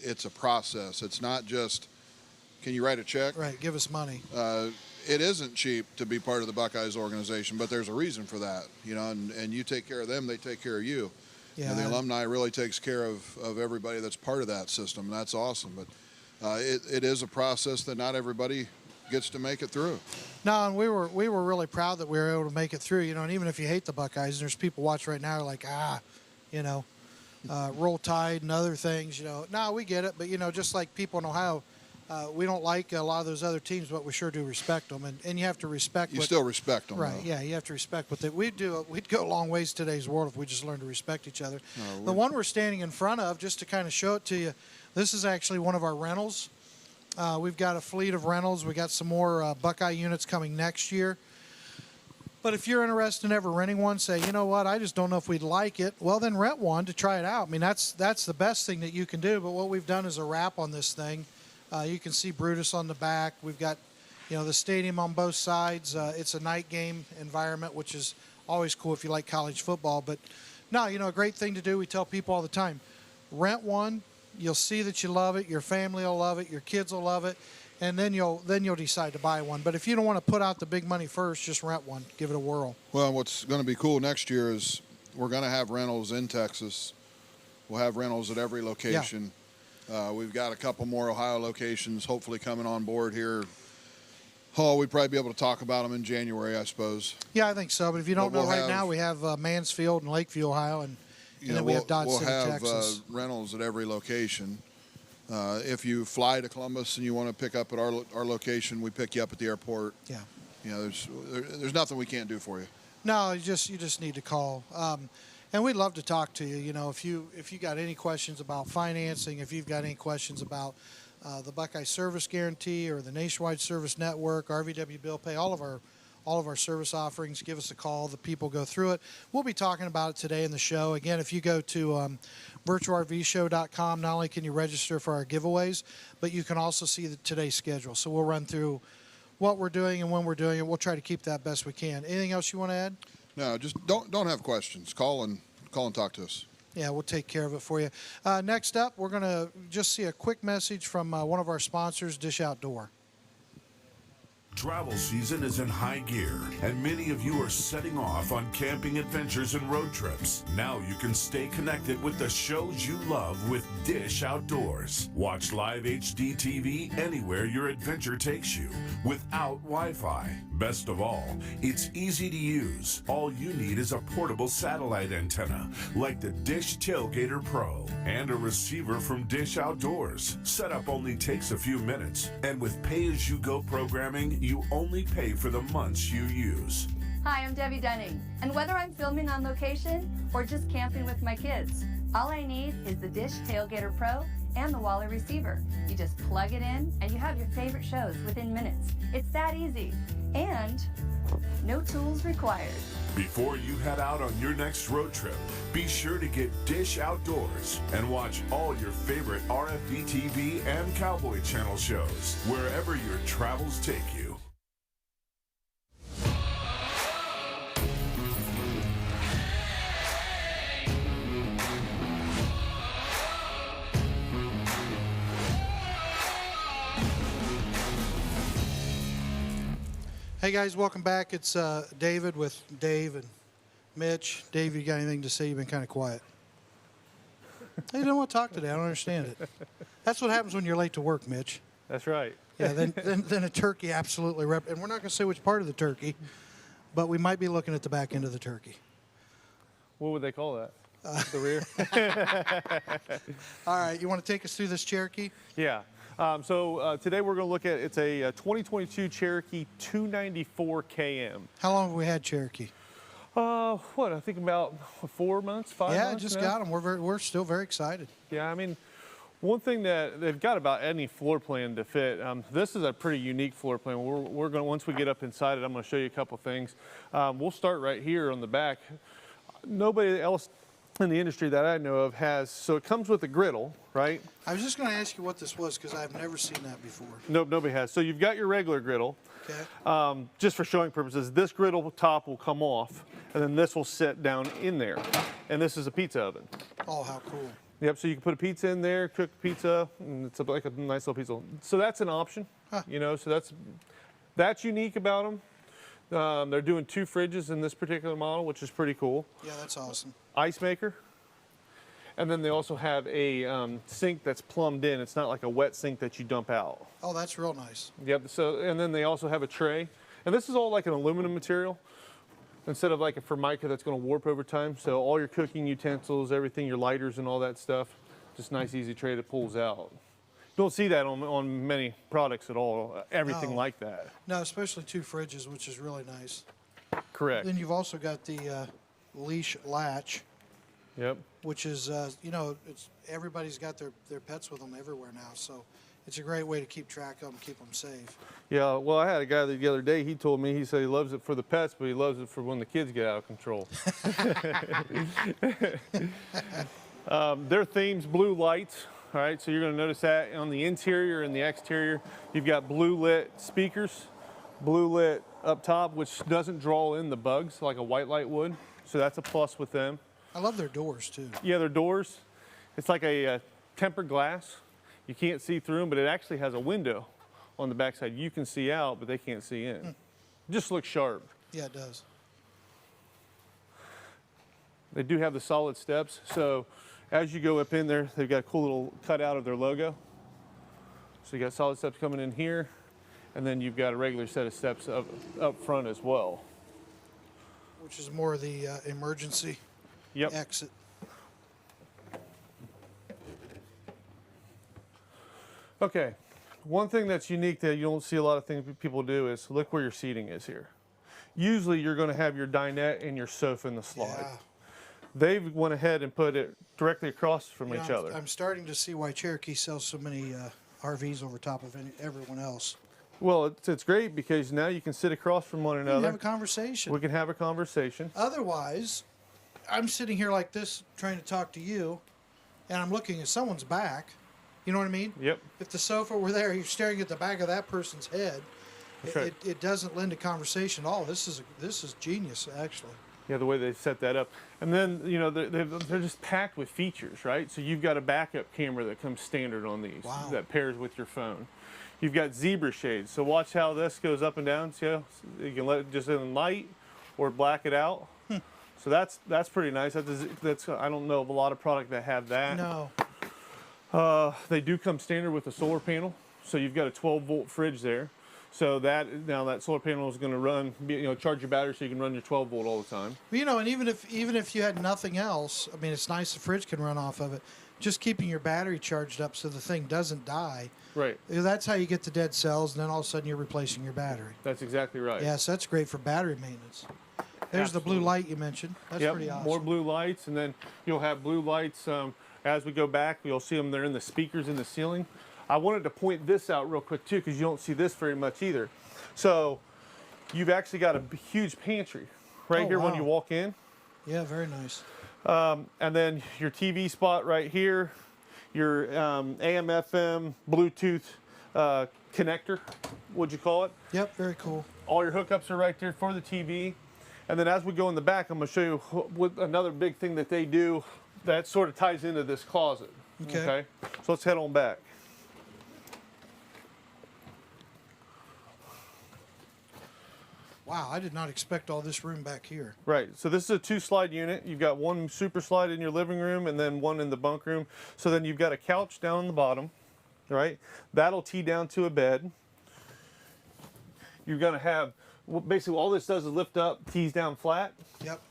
it's a process. It's not just, can you write a check? Right, give us money. It isn't cheap to be part of the Buckeyes organization, but there's a reason for that, and you take care of them, they take care of you. Yeah, And the alumni really takes care of everybody that's part of that system, and that's awesome. But it is a process that not everybody gets to make it through. No, and we were really proud that we were able to make it through, and even if you hate the Buckeyes, and there's people watching right now like, Roll Tide and other things, No, we get it, but, just like people in Ohio, we don't like a lot of those other teams, but we sure do respect them, and you have to respect. You still respect them, right? though. Yeah, you have to respect what we'd go a long ways in today's world if we just learned to respect each other. The one we're standing in front of, just to kind of show it to you, this is actually one of our rentals. We've got a fleet of rentals. We got some more Buckeye units coming next year. But if you're interested in ever renting one, say, you know what, I just don't know if we'd like it. Well, then rent one to try it out. I mean, that's the best thing that you can do. But what we've done is a wrap on this thing. You can see Brutus on the back. We've got, the stadium on both sides. It's a night game environment, which is always cool if you like college football. But no, a great thing to do. We tell people all the time, rent one. You'll see that you love it. Your family will love it. Your kids will love it. And then you'll decide to buy one. But if you don't want to put out the big money first, just rent one. Give it a whirl. Well, what's going to be cool next year is we're going to have rentals in Texas. We'll have rentals at every location. Yeah. We've got a couple more Ohio locations hopefully coming on board here. Oh, we'd probably be able to talk about them in January, I suppose. Yeah, I think so. But if you don't know right now, we have Mansfield and Lakeview, Ohio, and then we have Dodge City, Texas. We'll have rentals at every location. If you fly to Columbus and you want to pick up at our location, we pick you up at the airport. Yeah. There's nothing we can't do for you. No, you just need to call. And we'd love to talk to you. If you got any questions about financing, if you've got any questions about the Buckeye Service Guarantee or the Nationwide Service Network, RVW Bill Pay, all of our service offerings, give us a call. The people go through it. We'll be talking about it today in the show. Again, if you go to virtualrvshow.com, not only can you register for our giveaways, but you can also see today's schedule. So we'll run through what we're doing and when we're doing it. We'll try to keep that best we can. Anything else you want to add? No, just don't have questions. Call and talk to us. Yeah, we'll take care of it for you. Next up, we're going to just see a quick message from one of our sponsors, Dish Outdoor. Travel season is in high gear, and many of you are setting off on camping adventures and road trips. Now you can stay connected with the shows you love with Dish Outdoors. Watch live HD TV anywhere your adventure takes you, without Wi-Fi. Best of all, it's easy to use. All you need is a portable satellite antenna, like the Dish Tailgater Pro, and a receiver from Dish Outdoors. Setup only takes a few minutes, and with pay-as-you-go programming, you only pay for the months you use. Hi, I'm Debbie Dunning, and whether I'm filming on location or just camping with my kids, all I need is the Dish Tailgater Pro and the Wally receiver. You just plug it in and you have your favorite shows within minutes. It's that easy, and no tools required. Before you head out on your next road trip, be sure to get Dish Outdoors and watch all your favorite RFD TV and Cowboy Channel shows wherever your travels take you. Hey guys, welcome back. It's David with Dave and Mitch. Dave, you got anything to say? You've been kind of quiet. Hey, you don't want to talk today. I don't understand it. That's what happens when you're late to work, Mitch. That's right. Yeah, then a turkey absolutely and we're not going to say which part of the turkey, but we might be looking at the back end of the turkey. What would they call that? The rear? All right, you want to take us through this Cherokee? Yeah. So today we're going to look at, it's a 2022 Cherokee 294 KM. How long have we had Cherokee? I think about 4 months, 5 months. Yeah, just got them. We're still very excited. Yeah, I mean, one thing that they've got about any floor plan to fit, this is a pretty unique floor plan. We're going to, once we get up inside it, I'm going to show you a couple things. We'll start right here on the back. Nobody else in the industry that I know of has, so it comes with a griddle, right? I was just going to ask you what this was because I've never seen that before. Nope, nobody has. So you've got your regular griddle. Okay. Just for showing purposes, this griddle top will come off, and then this will sit down in there. And this is a pizza oven. Oh, how cool. Yep, so you can put a pizza in there, cook pizza, and it's like a nice little pizza. So that's an option, you know, so that's unique about them. They're doing 2 fridges in this particular model, which is pretty cool. Yeah, that's awesome. Ice maker. And then they also have a sink that's plumbed in. It's not like a wet sink that you dump out. Oh, that's real nice. Yep, so, and then they also have a tray. And this is all like an aluminum material instead of like a Formica that's going to warp over time. So all your cooking utensils, everything, your lighters and all that stuff, just nice, easy tray that pulls out. Don't see that on many products at all, everything like that. No, especially 2 fridges, which is really nice. Correct. Then you've also got the leash latch. Yep. Which is, you know, everybody's got their pets with them everywhere now, so it's a great way to keep track of them, keep them safe. Yeah, well, I had a guy the other day, he told me, he said he loves it for the pets, but he loves it for when the kids get out of control. Their theme's blue lights, all right, so you're going to notice that on the interior and the exterior. You've got blue lit speakers, blue lit up top, which doesn't draw in the bugs like a white light would, so that's a plus with them. I love their doors, too. Yeah, their doors, it's like a tempered glass. You can't see through them, but it actually has a window on the backside. You can see out, but they can't see in. It just looks sharp. Yeah, it does. They do have the solid steps, so as you go up in there, they've got a cool little cutout of their logo. So you got solid steps coming in here, and then you've got a regular set of steps up front as well. Which is more the emergency exit. Okay, one thing that's unique that you don't see a lot of things people do is look where your seating is here. Usually you're going to have your dinette and your sofa in the slide. Yeah. They've went ahead and put it directly across from each other. I'm starting to see why Cherokee sells so many RVs over top of everyone else. Well, it's great because now you can sit across from one another. We can have a conversation. We can have a conversation. Otherwise, I'm sitting here like this trying to talk to you, and I'm looking at someone's back. You know what I mean? Yep. If the sofa were there, you're staring at the back of that person's head. Right. It doesn't lend a conversation at all. This is genius, actually. Yeah, the way they set that up. And then, you know, they're just packed with features, right? So you've got a backup camera that comes standard on these that pairs with your phone. You've got zebra shades. So watch how this goes up and down. See how you can let it just in light or black it out. So that's pretty nice. That's I don't know of a lot of product that have that. No. They do come standard with a solar panel. So you've got a 12-volt fridge there. So that solar panel is going to run, charge your battery so you can run your 12-volt all the time. You know, and even if you had nothing else, I mean, it's nice the fridge can run off of it. Just keeping your battery charged up so the thing doesn't die. Right. That's how you get the dead cells, and then all of a sudden you're replacing your battery. That's exactly right. Yes, that's great for battery maintenance. There's the blue light you mentioned. That's pretty awesome. More blue lights, and then you'll have blue lights as we go back. You'll see them. They're in the speakers in the ceiling. I wanted to point this out real quick too, because you don't see this very much either. So you've actually got a huge pantry right here when you walk in. Yeah, very nice. And then your TV spot right here, your AM, FM, Bluetooth connector, what'd you call it? Yep, very cool. All your hookups are right there for the TV. And then as we go in the back, I'm going to show you what another big thing that they do that sort of ties into this closet. Okay. So let's head on back. Wow, I did not expect all this room back here. Right, so this is a 2-slide unit. You've got one super slide in your living room and then one in the bunk room. So then you've got a couch down on the bottom, right? That'll tee down to a bed. You're gonna have, basically all this does is lift up, tees down flat. Yep.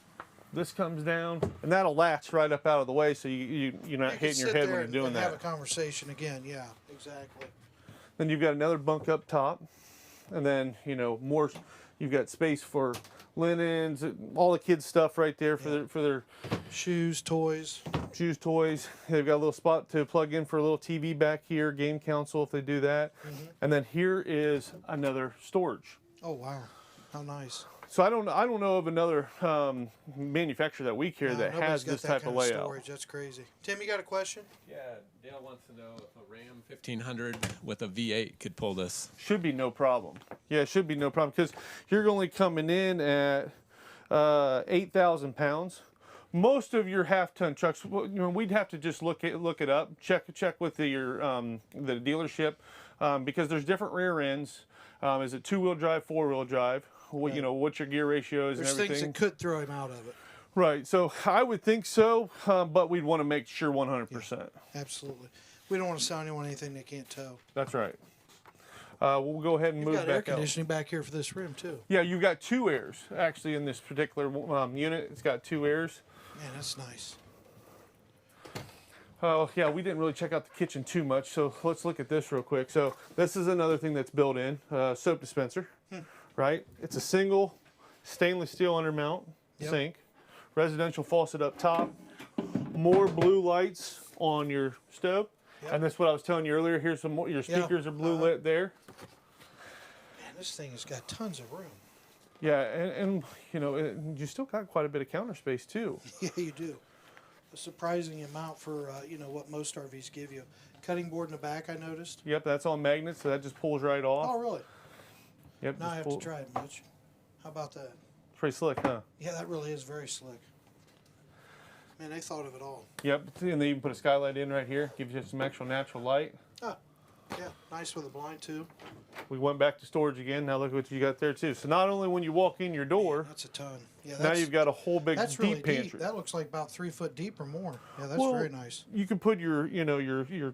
This comes down, and that'll latch right up out of the way so you're not hitting your head when you're doing that. Have a conversation again, yeah, exactly. Then you've got another bunk up top, and then, more. You've got space for linens, all the kids' stuff right there for their shoes, toys. They've got a little spot to plug in for a little TV back here, game console if they do that. And then here is another storage. Oh, wow. How nice. So I don't know of another manufacturer that we carry No, that nobody's has got this that type kind of of layout. storage. That's crazy. Tim, you got a question? Yeah, Dale wants to know if a Ram 1500 with a V8 could pull this. Should be no problem. Yeah, it should be no problem because you're only coming in at 8,000 pounds. Most of your half-ton trucks, we'd have to just look it up, check with the dealership because there's different rear ends. Is it two-wheel drive, four-wheel drive? What, what your gear ratio is There's and everything. things that could throw him out of it. Right. So I would think so, but we'd want to make sure 100%. Yeah, absolutely. We don't want to sell anyone anything they can't tow. That's right. We'll go ahead and You've move got back air out. conditioning back here for this room too. Yeah, you've got two airs actually in this particular unit. It's got two airs. Man, that's nice. Oh, yeah, we didn't really check out the kitchen too much, so let's look at this real quick. So this is another thing that's built in, soap dispenser, right? It's a single stainless steel undermount sink, residential faucet up top, more blue lights on your stove, and that's what I was telling you earlier. Here's some more, your speakers are blue lit there. Man, this thing has got tons of room. Yeah, and you still got quite a bit of counter space too. Yeah, you do. A surprising amount for what most RVs give you. Cutting board in the back, I noticed. Yep, that's on magnets, so that just pulls right off. Oh, really? Yep. Now I have to try it, Mitch. How about that? Pretty slick, huh? Yeah, that really is very slick. Man, they thought of it all. Yep, and they even put a skylight in right here, gives you some extra natural light. Ah, yeah, nice with a blind too. We went back to storage again. Now look what you got there too. So not only when you walk in your door, That's a ton. Yeah, now you've got a whole big that's deep really pantry. deep. That looks like about 3 foot deep or more. Yeah, that's Well, very nice. You could put your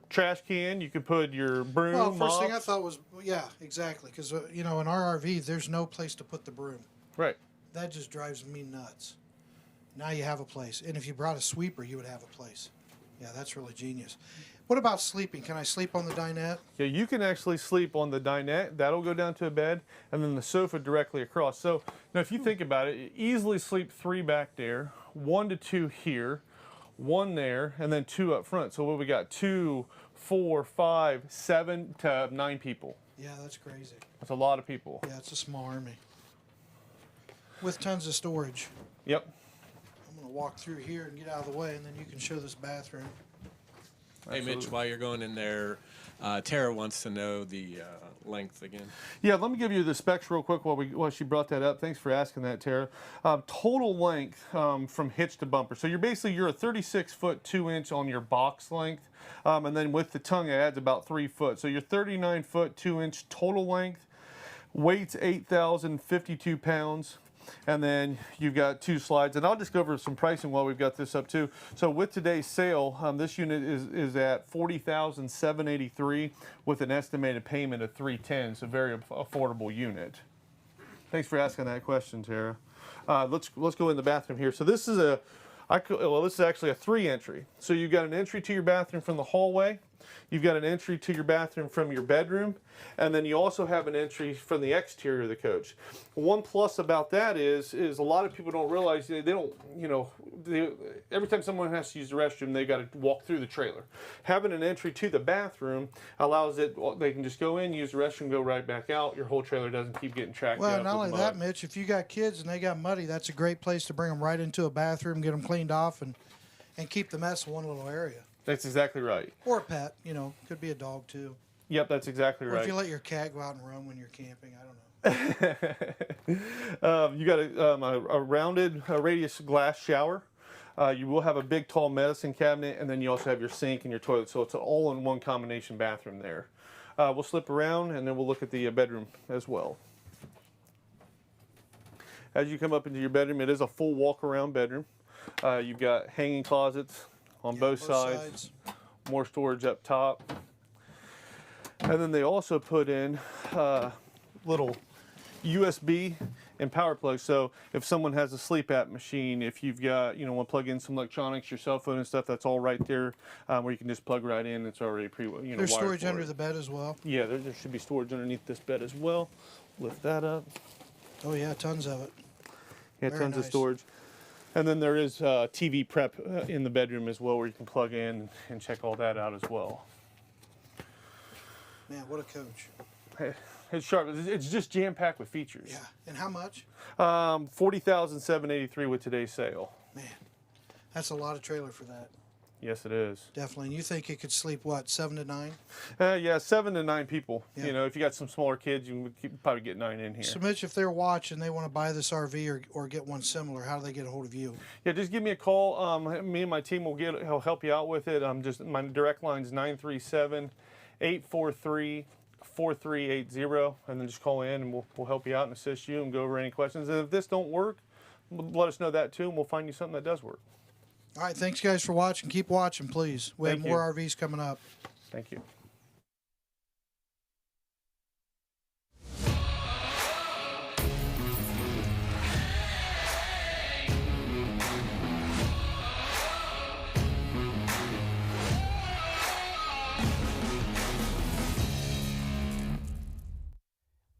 trash can. You could put your broom. Well, first thing I mops. thought was, yeah, exactly, because in our RV, there's no place to put the broom. Right. That just drives me nuts. Now you have a place, and if you brought a sweeper, you would have a place. Yeah, that's really genius. What about sleeping? Can I sleep on the dinette? Yeah, you can actually sleep on the dinette. That'll go down to a bed, and then the sofa directly across. So now, if you think about it, you easily sleep 3 back there, 1 to 2 here, 1 there, and then 2 up front. So what we got? 2, 4, 5, 7 to 9 people. Yeah, that's crazy. That's a lot of people. Yeah, it's a small army with tons of storage. Yep. I'm going to walk through here and get out of the way, and then you can show this bathroom. Hey, Mitch, while you're going in there, Tara wants to know the length again. Yeah, let me give you the specs real quick while she brought that up. Thanks for asking that, Tara. Total length from hitch to bumper. So you're a 36 foot 2 inch on your box length, and then with the tongue it adds about 3 foot. So you're 39 foot 2 inch total length. Weight's 8,052 pounds. And then you've got 2 slides, and I'll just go over some pricing while we've got this up too. So with today's sale, this unit is at $40,783 with an estimated payment of $310. So very affordable unit. Thanks for asking that question, Tara. Let's go in the bathroom here. So this is this is actually a 3 entry. So you've got an entry to your bathroom from the hallway. You've got an entry to your bathroom from your bedroom, and then you also have an entry from the exterior of the coach. One plus about that is a lot of people don't realize they don't, every time someone has to use the restroom, they've got to walk through the trailer. Having an entry to the bathroom allows they can just go in, use the restroom, go right back out. Your whole trailer doesn't keep getting tracked out. Well, not only that, Mitch, if you got kids and they got muddy, that's a great place to bring them right into a bathroom, get them cleaned off, and keep the mess in one little area. That's exactly right. Or a pet, could be a dog too. Yep, that's exactly Or right. if you let your cat go out and roam when you're camping, I don't know. You got a rounded radius glass shower. You will have a big tall medicine cabinet, and then you also have your sink and your toilet. So it's an all-in-one combination bathroom there. We'll slip around, and then we'll look at the bedroom as well. As you come up into your bedroom, it is a full walk-around bedroom. You've got hanging closets on both sides, more storage up top. And then they also put in little USB and power plugs. So if someone has a sleep app machine, if you've got, want to plug in some electronics, your cell phone and stuff, that's all right there where you can just plug right in. It's already There's storage under the bed as well. Yeah, there should be storage underneath this bed as well. Lift that up. Oh yeah, tons of it. Yeah, Very tons of nice. storage. And then there is TV prep in the bedroom as well, where you can plug in and check all that out as well. Man, what a coach. It's sharp. It's just jam-packed with features. Yeah. And how much? $40,783 with today's sale. Man, that's a lot of trailer for that. Yes, it is. Definitely. And you think it could sleep, what, 7 to 9? Yeah, 7 to 9 people. Yeah. You know, if you got some smaller kids, you can probably get 9 in here. So, Mitch, if they're watching, they want to buy this RV or get one similar, how do they get a hold of you? Yeah, just give me a call. Me and my team will help you out with it. My direct line's 937-843-4380, and then just call in and we'll help you out and assist you and go over any questions. And if this don't work, let us know that too, and we'll find you something that does work. All right, thanks, guys, for watching. Keep watching, please. We have Thank more RVs coming up. Thank you.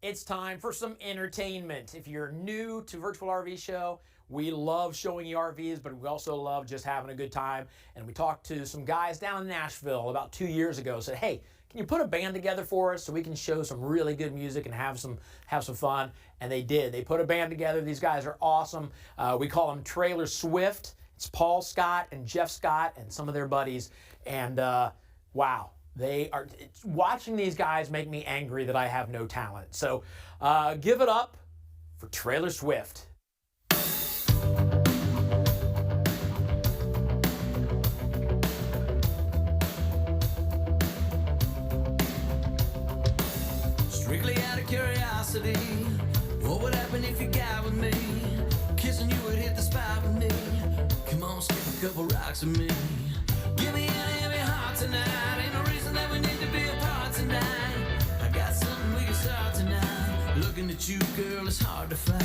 It's time for some entertainment. If you're new to Virtual RV Show, we love showing you RVs, but we also love just having a good time. And we talked to some guys down in Nashville about 2 years ago. Said, hey, can you put a band together for us so we can show some really good music and have some fun? And they did. They put a band together. These guys are awesome. We call them Trailer Swift. It's Paul Scott and Jeff Scott and some of their buddies. And wow. Watching these guys make me angry that I have no talent. So give it up for Trailer Swift. Strictly out of curiosity, what would happen if you got with me? Kissing you would hit the spot with me. Come on, skip a couple rocks with me. Give me any heavy heart tonight. Ain't no reason that we need to be apart tonight. I got something we can start tonight. Looking at you, girl, it's hard to find.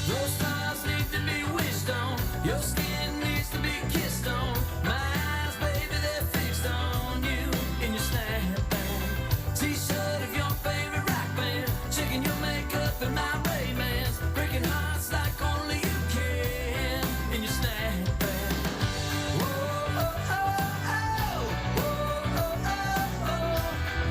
Those stars need to be wished on. Your skin needs to be kissed on. My eyes, baby, they're fixed on you in your snapback. T-shirt of your favorite rock band. Checking your makeup in my Ray-Bans. Breaking hearts like only you can in your snapback. Whoa, oh, oh, oh. Whoa, oh, oh, oh.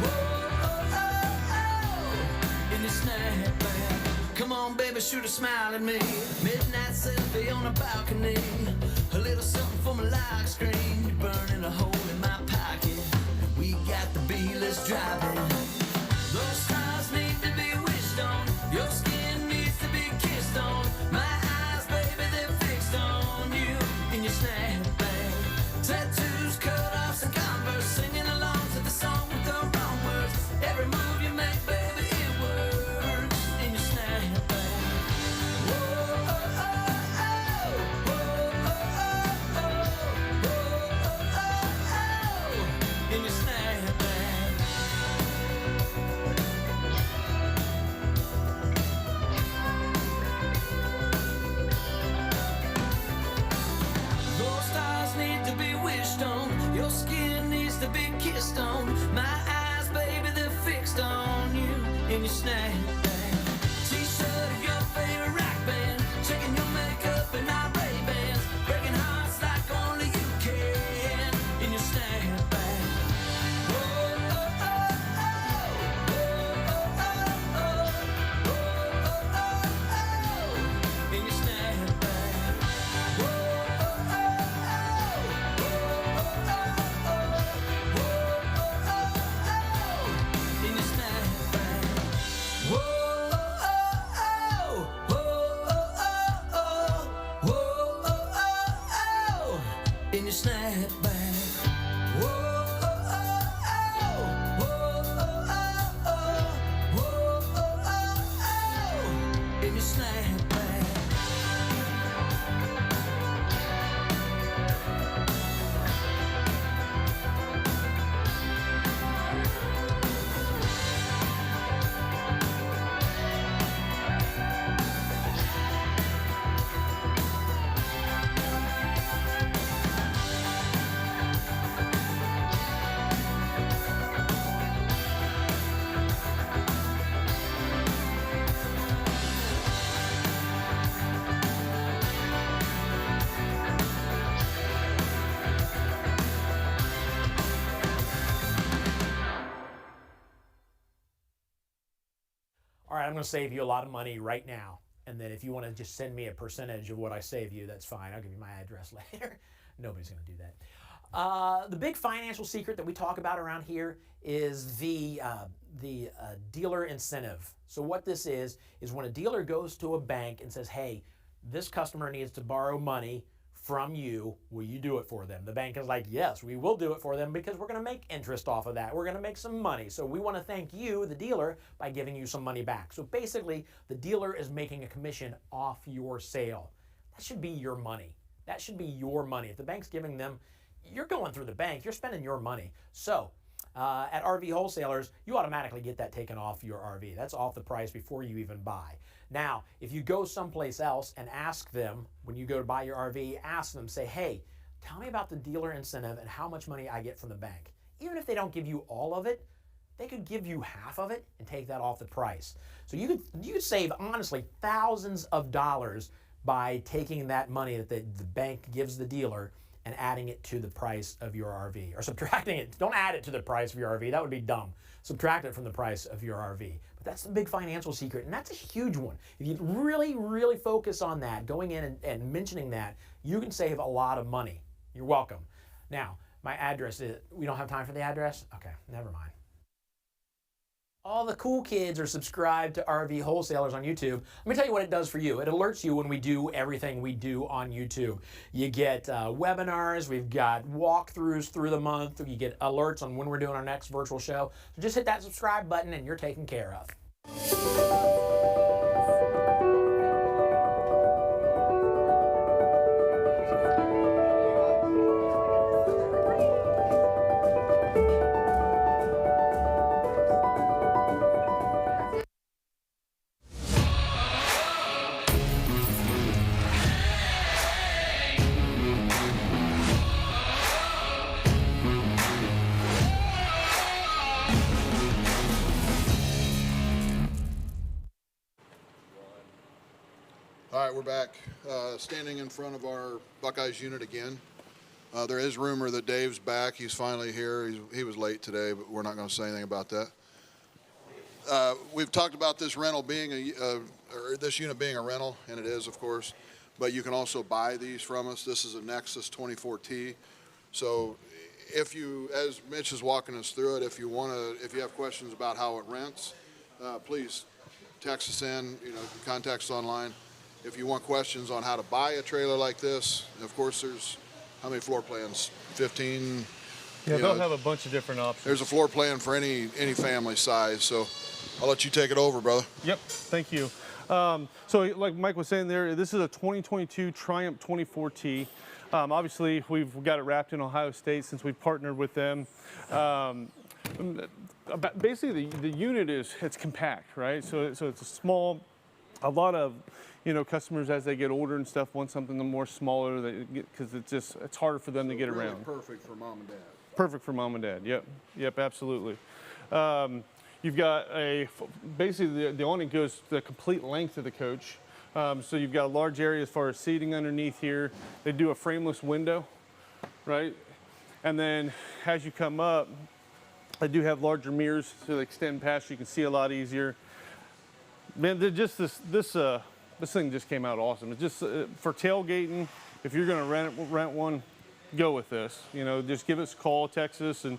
Whoa, oh, oh, oh. In your snapback. Come on, baby, shoot a smile at me. Midnight selfie on a balcony. A little something for my lock screen. You're burning a hole in my pocket. We got the B-list driving. Those stars need to be wished on. Your skin needs to be kissed on. My eyes, baby, they're fixed on you in your snapback. Tattoos, cut-offs, and Converse. Singing along to the song with the wrong words. Every move you make, baby, it works in your snapback. Whoa, oh, oh, oh. Whoa, oh, oh, oh. Whoa, oh, oh, oh. In your snapback. Those stars need to be wished on. Your skin needs to be kissed on. My eyes, baby, they're fixed on you in your snapback. T-shirt of your favorite rock band. Checking your makeup and our Ray-Bans. Breaking hearts like only you can in your snapback. Whoa, oh, oh, oh. Whoa, oh, oh, oh. Whoa, oh, oh, oh. In your snapback. Whoa, oh, oh, oh. Whoa, oh, oh, oh. Whoa, oh, oh, oh. In your snapback. Whoa, oh, oh, oh. Whoa, oh, oh, oh. Whoa, oh, oh, oh. In your snapback. Whoa, oh, oh, oh. Whoa, oh, oh, oh. Whoa, oh, oh, oh. In your snapback. all right, I'm going to save you a lot of money right now. And then if you want to just send me a percentage of what I save you, that's fine. I'll give you my address later. Nobody's going to do that. The big financial secret that we talk about around here is the dealer incentive. So what this is when a dealer goes to a bank and says, hey, this customer needs to borrow money from you, will you do it for them? The bank is like, yes, we will do it for them because we're going to make interest off of that. We're going to make some money. So we want to thank you, the dealer, by giving you some money back. So basically, the dealer is making a commission off your sale. That should be your money. That should be your money. If the bank's giving them, you're going through the bank, you're spending your money. So at RV wholesalers, you automatically get that taken off your RV. That's off the price before you even buy. Now, if you go someplace else and ask them, when you go to buy your RV, ask them, say, hey, tell me about the dealer incentive and how much money I get from the bank. Even if they don't give you all of it, they could give you half of it and take that off the price. So you could save, honestly, thousands of dollars by taking that money that the bank gives the dealer and adding it to the price of your RV, or subtracting it. Don't add it to the price of your RV. That would be dumb. Subtract it from the price of your RV. But that's the big financial secret, and that's a huge one. If you really, really focus on that, going in and mentioning that, you can save a lot of money. You're welcome. Now, my address is, we don't have time for the address? Okay, never mind. All the cool kids are subscribed to RV Wholesalers on YouTube. Let me tell you what it does for you. It alerts you when we do everything we do on YouTube. You get webinars, we've got walkthroughs through the month, you get alerts on when we're doing our next virtual show. So just hit that subscribe button and you're taken care of. All right, we're back, standing in front of our Buckeyes unit again. There is rumor that Dave's back. He's finally here. He was late today, but we're not going to say anything about that. We've talked about this rental being or this unit being a rental, and it is, of course. But you can also buy these from us. This is a Nexus 24T. So, if you, as Mitch is walking us through it, if you have questions about how it rents, please text us in. Contact us online. If you want questions on how to buy a trailer like this, of course, there's how many floor plans? 15. Yeah, they'll have a bunch of different options. There's a floor plan for any family size. So I'll let you take it over, brother. Yep, thank you. So like Mike was saying there, this is a 2022 Triumph 24T. Obviously, we've got it wrapped in Ohio State since we've partnered with them. Basically, the unit it's compact, right? So it's a small. A lot of customers as they get older and stuff want something more smaller because it's harder for them to get really around. Perfect for mom and dad. Perfect for mom and dad. Yep, absolutely. You've got basically the awning goes the complete length of the coach. So you've got a large area as far as seating underneath here. They do a frameless window, right? And then as you come up, they do have larger mirrors so they extend past. You can see a lot easier. Man, just this thing just came out awesome. It's just for tailgating. If you're going to rent one, go with this. Just give us a call, text us, and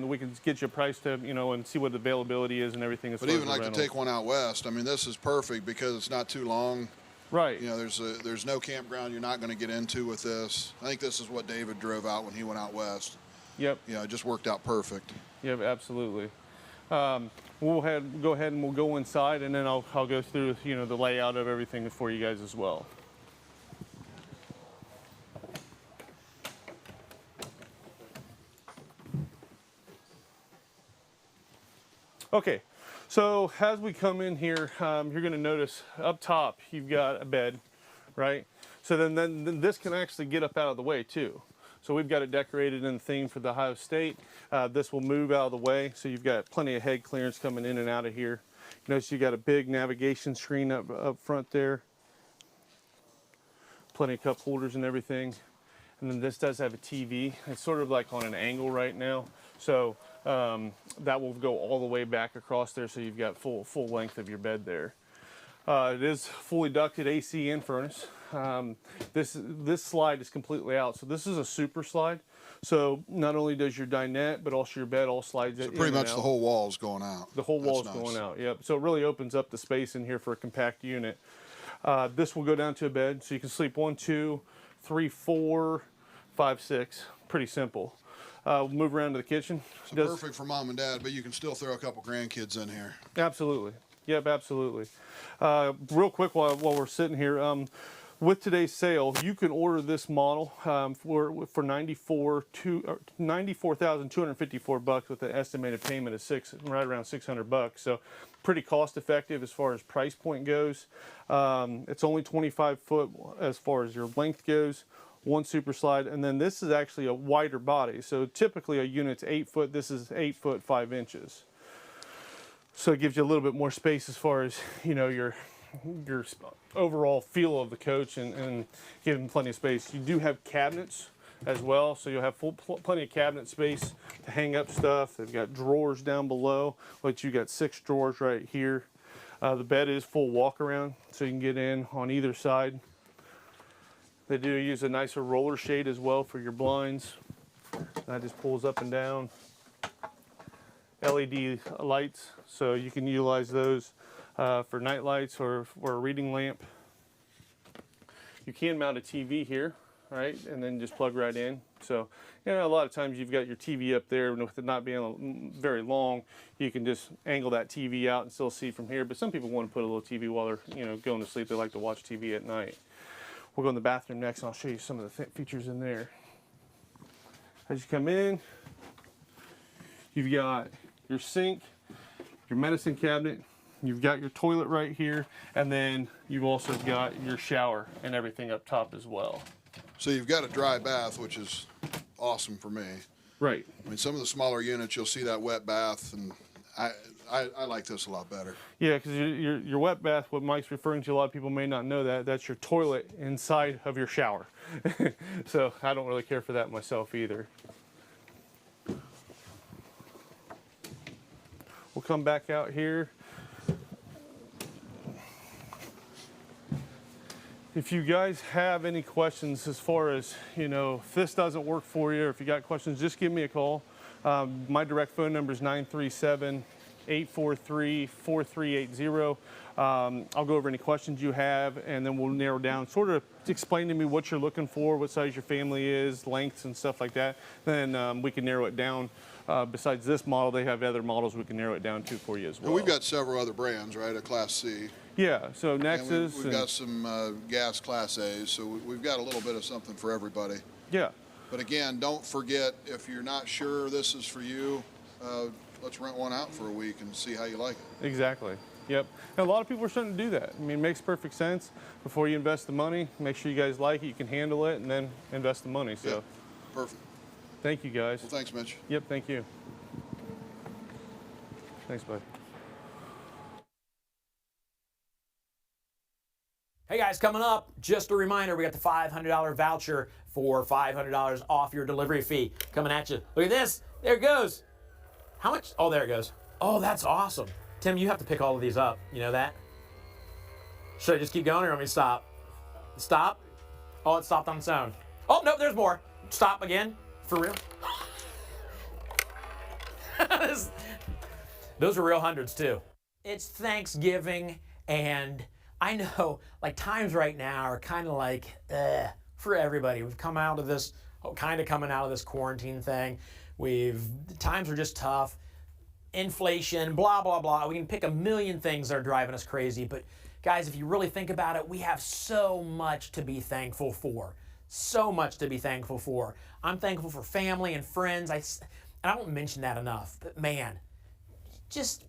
we can get you a price to and see what the availability is and everything. But even like to take one out west. I mean, this is perfect because it's not too long. Right. There's no campground you're not going to get into with this. I think this is what David drove out when he went out west. Yep. It just worked out perfect. Yep, absolutely. We'll go ahead and we'll go inside, and then I'll go through the layout of everything for you guys as well. Okay, so as we come in here, you're going to notice up top you've got a bed, right? So then this can actually get up out of the way too. So we've got it decorated in the theme for the Ohio State. This will move out of the way, so you've got plenty of head clearance coming in and out of here. Notice you got a big navigation screen up front there. Plenty of cup holders and everything. And And then this does have a TV. It's sort of like on an angle right now. So that will go all the way back across there, so you've got full length of your bed there. It is fully ducted AC and furnace. This slide is completely out. So this is a super slide. So not only does your dinette, but also your bed all slides in. So pretty much the whole wall's going out. The whole wall's going out, yep. So it really opens up the space in here for a compact unit. This will go down to a bed, so you can sleep 1, 2, 3, 4, 5, 6. Pretty simple. We'll move around to the kitchen. So perfect for mom and dad, but you can still throw a couple grandkids in here. Absolutely. Yep, absolutely. Real quick while we're sitting here, with today's sale, you can order this model for $94,254 with an estimated payment of right around $600. So pretty cost effective as far as price point goes. It's only 25 foot as far as your length goes. One super slide, and then this is actually a wider body. So typically a unit's 8 foot. This is 8 foot 5 inches. So it gives you a little bit more space as far as, you know, your overall feel of the coach, and giving plenty of space. You do have cabinets as well, so you'll have plenty of cabinet space to hang up stuff. They've got drawers down below, but you got 6 drawers right here. The bed is full walk around, so you can get in on either side. They do use a nicer roller shade as well for your blinds. That just pulls up and down. LED lights, so you can utilize those for night lights or a reading lamp. You can mount a TV here, right, and then just plug right in. So, you know, a lot of times you've got your TV up there, and with it not being very long, you can just angle that TV out and still see from here. But some people want to put a little TV while they're, you know, going to sleep. They like to watch TV at night. We'll go in the bathroom next, and I'll show you some of the features in there. As you come in, you've got your sink, your medicine cabinet, you've got your toilet right here, and then you've also got your shower and everything up top as well. So you've got a dry bath, which is awesome for me. Right. I mean, some of the smaller units, you'll see that wet bath, and I like this a lot better. Yeah, because your wet bath, what Mike's referring to, a lot of people may not know that's your toilet inside of your shower. So I don't really care for that myself either. We'll come back out here. If you guys have any questions as far as, you know, if this doesn't work for you, or if you got questions, just give me a call. My direct phone number is 937-843-4380. I'll go over any questions you have, and then we'll narrow down, sort of explain to me what you're looking for, what size your family is, lengths and stuff like that. Then we can narrow it down. Besides this model, they have other models we can narrow it down to for you as well. And we've got several other brands, right, at Class C. Yeah, so Nexus. And we've got some gas Class A's, so we've got a little bit of something for everybody. Yeah. But again, don't forget, if you're not sure this is for you, let's rent one out for a week and see how you like it. Exactly. Yep. And a lot of people are starting to do that. I mean, it makes perfect sense. Before you invest the money, make sure you guys like it, you can handle it, and then invest the money. So. Yeah, perfect. Thank you, guys. Well, thanks, Mitch. Yep, thank you. Thanks, bud. Hey guys, coming up, just a reminder, we got the $500 voucher for $500 off your delivery fee coming at you. Look at this. There it goes. How much? Oh, there it goes. Oh, that's awesome. Tim, you have to pick all of these up. You know that? Should I just keep going or want me to stop? Stop? Oh, it stopped on its own. Oh, no, there's more. Stop again. For real? Those are real hundreds too. It's Thanksgiving, and I know like times right now are kind of like for everybody. We've come out of this, kind of coming out of this quarantine thing. Times are just tough. Inflation, blah, blah, blah. We can pick a million things that are driving us crazy, but guys, if you really think about it, we have so much to be thankful for. So much to be thankful for. I'm thankful for family and friends. I don't mention that enough, but man, just,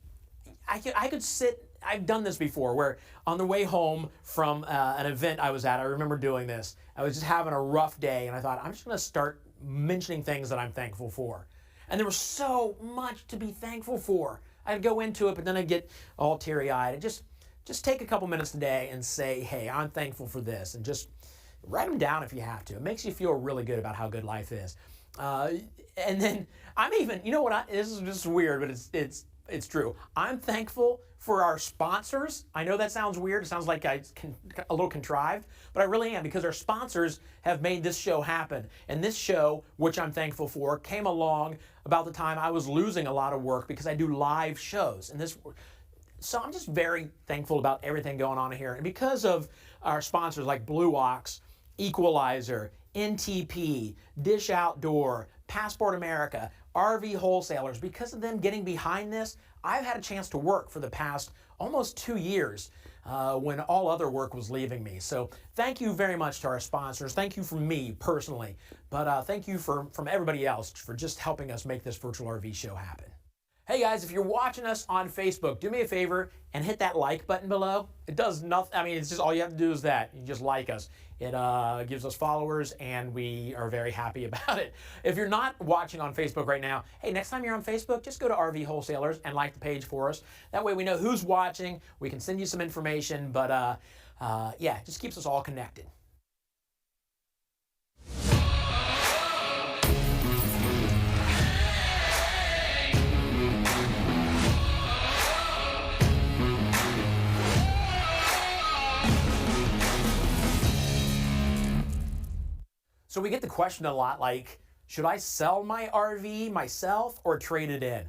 I could sit, I've done this before, where on the way home from an event I was at, I remember doing this. I was just having a rough day, and I thought, I'm just gonna start mentioning things that I'm thankful for. And there was so much to be thankful for. I'd go into it, but then I'd get all teary-eyed. And just take a couple minutes today and say, hey, I'm thankful for this. And just write them down if you have to. It makes you feel really good about how good life is. And then I'm even, you know what, this is just weird, but it's true. I'm thankful for our sponsors. I know that sounds weird. It sounds like a little contrived, but I really am, because our sponsors have made this show happen. And this show, which I'm thankful for, came along about the time I was losing a lot of work because I do live shows. So I'm just very thankful about everything going on here. And because of our sponsors like Blue Ox, Equalizer, NTP, Dish Outdoor, Passport America, RV wholesalers, because of them getting behind this, I've had a chance to work for the past almost 2 years when all other work was leaving me. So thank you very much to our sponsors. Thank you from me personally, but thank you from everybody else for just helping us make this virtual RV show happen. Hey guys, if you're watching us on Facebook, do me a favor and hit that like button below. It does nothing. I mean, it's just all you have to do is that. You just like us. It gives us followers, and we are very happy about it. If you're not watching on Facebook right now, hey, next time you're on Facebook, just go to RV Wholesalers and like the page for us. That way we know who's watching. We can send you some information, but yeah, it just keeps us all connected. So we get the question a lot, like, should I sell my RV myself or trade it in?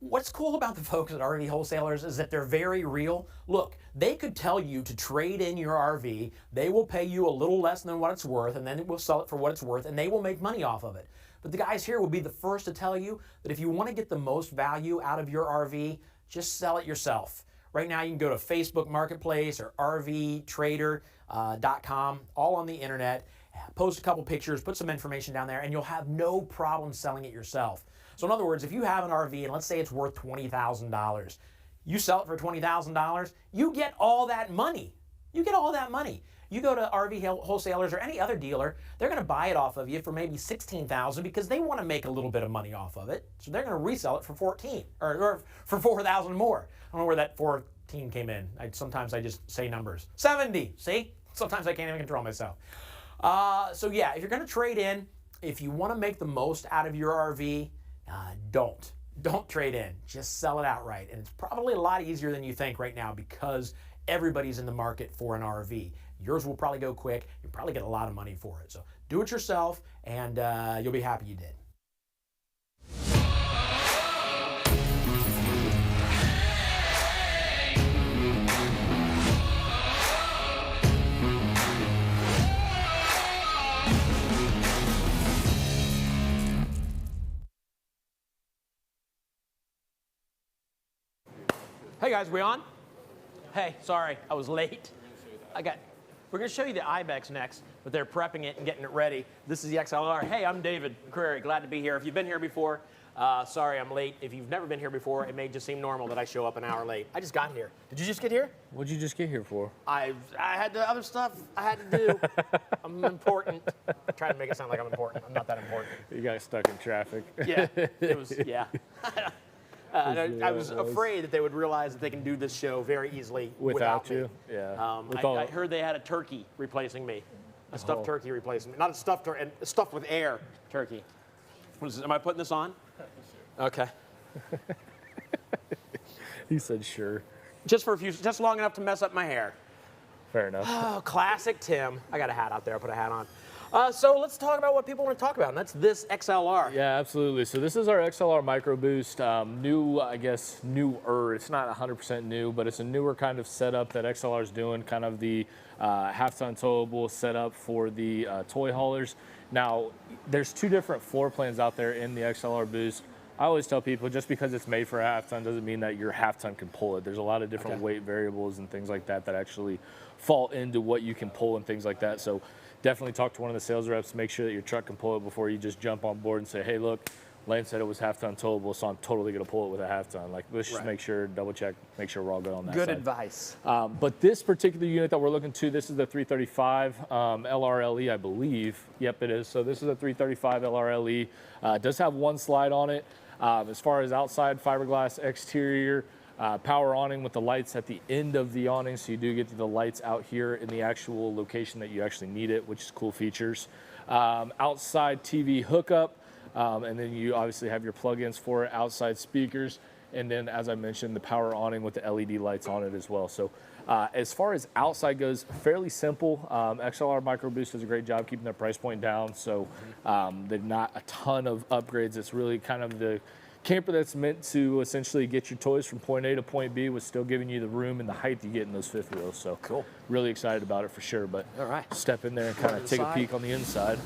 What's cool about the folks at RV Wholesalers is that they're very real. Look, they could tell you to trade in your RV. They will pay you a little less than what it's worth, and then we'll sell it for what it's worth, and they will make money off of it. But the guys here will be the first to tell you that if you want to get the most value out of your RV, just sell it yourself. Right now, you can go to Facebook Marketplace or RVTrader.com, all on the internet. Post a couple pictures, put some information down there, and you'll have no problem selling it yourself. So in other words, if you have an RV and let's say it's worth $20,000, you sell it for $20,000, you get all that money. You get all that money. You go to RV Wholesalers or any other dealer, they're going to buy it off of you for maybe $16,000 because they want to make a little bit of money off of it. So they're going to resell it for $14,000 or for $4,000 more. I don't know where that 14 came in. Sometimes I just say numbers. 70. See? Sometimes I can't even control myself. So yeah, if you're going to trade in, if you want to make the most out of your RV, don't trade in. Just sell it outright. And it's probably a lot easier than you think right now because everybody's in the market for an RV. Yours will probably go quick. You'll probably get a lot of money for it. So do it yourself, and you'll be happy you did. Hey guys, we on? Hey, sorry, I was late. We're gonna show you the Ibex next, but they're prepping it and getting it ready. This is the XLR. Hey, I'm David McCrary, glad to be here. If you've been here before, sorry I'm late. If you've never been here before, it may just seem normal that I show up an hour late. I just got here. Did you just get here? What'd you just get here for? I had the other stuff I had to do. I'm important. I try to make it sound like I'm important. I'm not that important. You got stuck in traffic. Yeah, it was, yeah. I was afraid that they would realize that they can do this show very easily without you. Me. Yeah. I heard they had a turkey replacing me, a stuffed turkey replacing me, not a stuffed turkey, stuffed with air turkey. Am I putting this on? Okay. He said sure. Just long enough to mess up my hair. Fair enough. Oh, classic Tim. I got a hat out there. I put a hat on. So let's talk about what people want to talk about, and that's this XLR. Yeah, absolutely. So this is our XLR Micro Boost, new, I guess, newer. It's not 100% new, but it's a newer kind of setup that XLR is doing, kind of the half-ton towable setup for the toy haulers. Now, there's two different floor plans out there in the XLR Boost. I always tell people just because it's made for a half-ton doesn't mean that your half-ton can pull it. There's a lot of different weight variables and things like that that actually fall into what you can pull and things like that. So definitely talk to one of the sales reps to make sure that your truck can pull it before you just jump on board and say, hey, look, Lane said it was half-ton towable, so I'm totally going to pull it with a half-ton. Like, let's just make sure, double check, make sure we're all good on that Good side. advice. But this particular unit that we're looking to, this is the 335 LRLE, I believe. Yep, it is. So this is a 335 LRLE. It does have one slide on it. As far as outside fiberglass exterior, Power awning with the lights at the end of the awning, so you do get the lights out here in the actual location that you actually need it, which is cool features. Outside TV hookup, and then you obviously have your plug-ins for it, outside speakers, and then as I mentioned, the power awning with the LED lights on it as well. So as far as outside goes, fairly simple. XLR Micro Boost does a great job keeping their price point down, so there's not a ton of upgrades. It's really kind of the camper that's meant to essentially get your toys from point A to point B with still giving you the room and the height you get in those fifth wheels. So cool. Really excited about it for sure. But all right, step in there and kind of take a peek on the inside.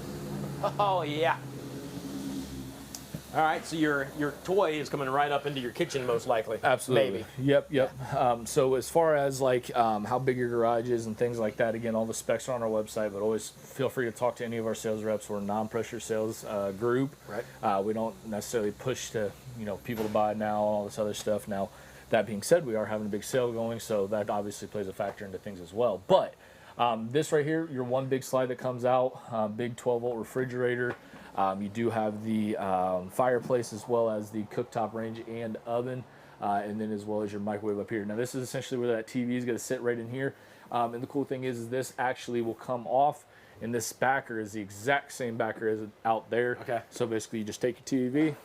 Oh yeah. All right, so your toy is coming right up into your kitchen, most likely. Absolutely. Maybe. Yep. So as far as like how big your garage is and things like that, again, all the specs are on our website, but always feel free to talk to any of our sales reps. We're a non-pressure sales group. Right. We don't necessarily push to people to buy now, all this other stuff. Now, that being said, we are having a big sale going, so that obviously plays a factor into things as well. But this right here, your one big slide that comes out, big 12-volt refrigerator. You do have the fireplace as well as the cooktop range and oven, and then as well as your microwave up here. Now this is essentially where that TV is going to sit right in here, and the cool thing is this actually will come off, and this backer is the exact same backer as out there. Okay. So basically you just take your TV,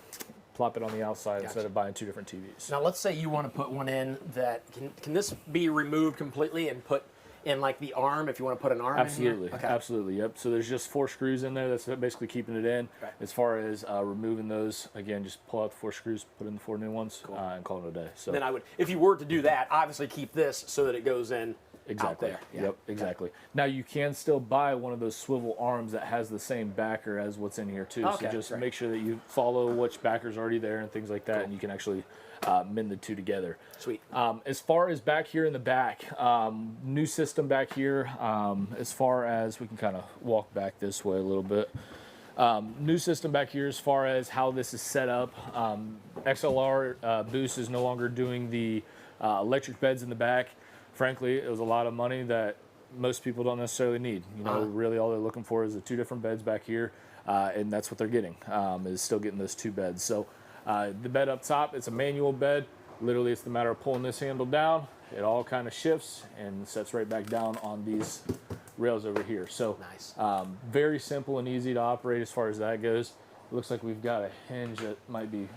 plop it on the outside instead of buying two different TVs. Now let's say you want to put one in that, can this be removed completely and put in like the arm if you want to put an arm Absolutely. in here? Okay. Absolutely, yep. So there's just 4 screws in there that's basically keeping it in. Right. As far as removing those, again, just pull out the 4 screws, put in the 4 new ones, and call it a day. So then I would, if you were to do that, obviously keep this so that it goes in exactly. out there. Yep, exactly. Now you can still buy one of those swivel arms that has the same backer as what's in here too. Okay, So just great. make sure that you follow which backer's already there and things like that, and you can actually mend the two together. Sweet. As far as back here in the back, new system back here. As far as we can kind of walk back this way a little bit. New system back here as far as how this is set up. XLR Boost is no longer doing the electric beds in the back. Frankly, it was a lot of money that most people don't necessarily need. Really all they're looking for is the 2 different beds back here, and that's what they're getting, is still getting those 2 beds. So the bed up top, it's a manual bed. Literally, it's the matter of pulling this handle down. It all kind of shifts and sets right back down on these rails over here. So nice. Very simple and easy to operate as far as that goes. It looks like we've got a hinge that might be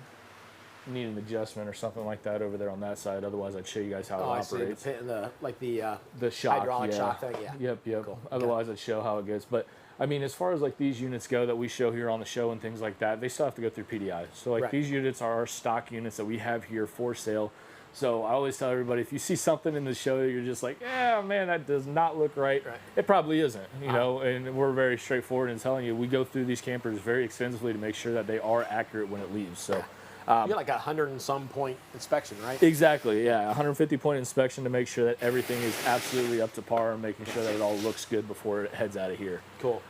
need an adjustment or something like that over there on that side. Otherwise, I'd show you guys how it operates. I see The shock, hydraulic shock thing, yeah. Yep. Cool. Otherwise, I'd show how it goes. But I mean, as far as like these units go that we show here on the show and things like that, they still have to go through PDI. So like these units are our stock units that we have here for sale. So I always tell everybody, if you see something in the show that you're just like, yeah, man, that does not look right. It probably isn't, and we're very straightforward in telling you, we go through these campers very extensively to make sure that they are accurate when it leaves. So. You get like a 100 and some point inspection, right? Exactly, yeah. 150 point inspection to make sure that everything is absolutely up to par and making sure that it all looks good before it heads out of here. Cool.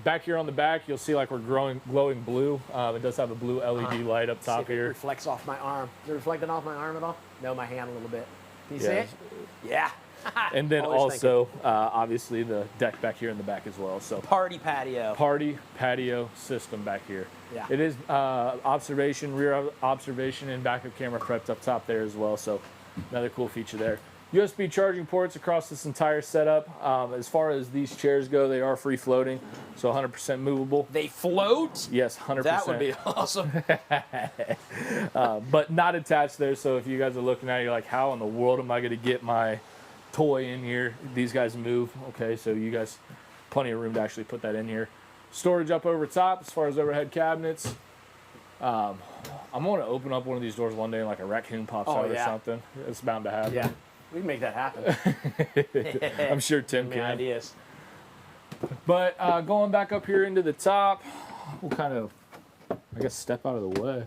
Back here on the back, you'll see like we're glowing blue. It does have a blue LED light up top see if here. It reflects off my arm. Is it reflecting off my arm at all? No, my hand a little bit. Can you see Yeah. it? Yeah. And then Always also, obviously, the deck back here in the back as well. So party patio. Party patio system back here. Yeah. It is observation, rear observation, and backup camera prepped up top there as well. So another cool feature there. USB charging ports across this entire setup. As far as these chairs go, they are free floating, so 100% movable. They float? Yes, 100%. That would be awesome. But not attached there, so if you guys are looking at it, you're like, how in the world am I going to get my toy in here? These guys move. Okay, so you guys, plenty of room to actually put that in here. Storage up over top as far as overhead cabinets. I'm going to open up one of these doors one day and like a raccoon pops out or something. It's bound to happen. Yeah, we can make that happen. I'm sure Tim can. Ideas. But going back up here into the top, we'll kind of, I guess, step out of the way.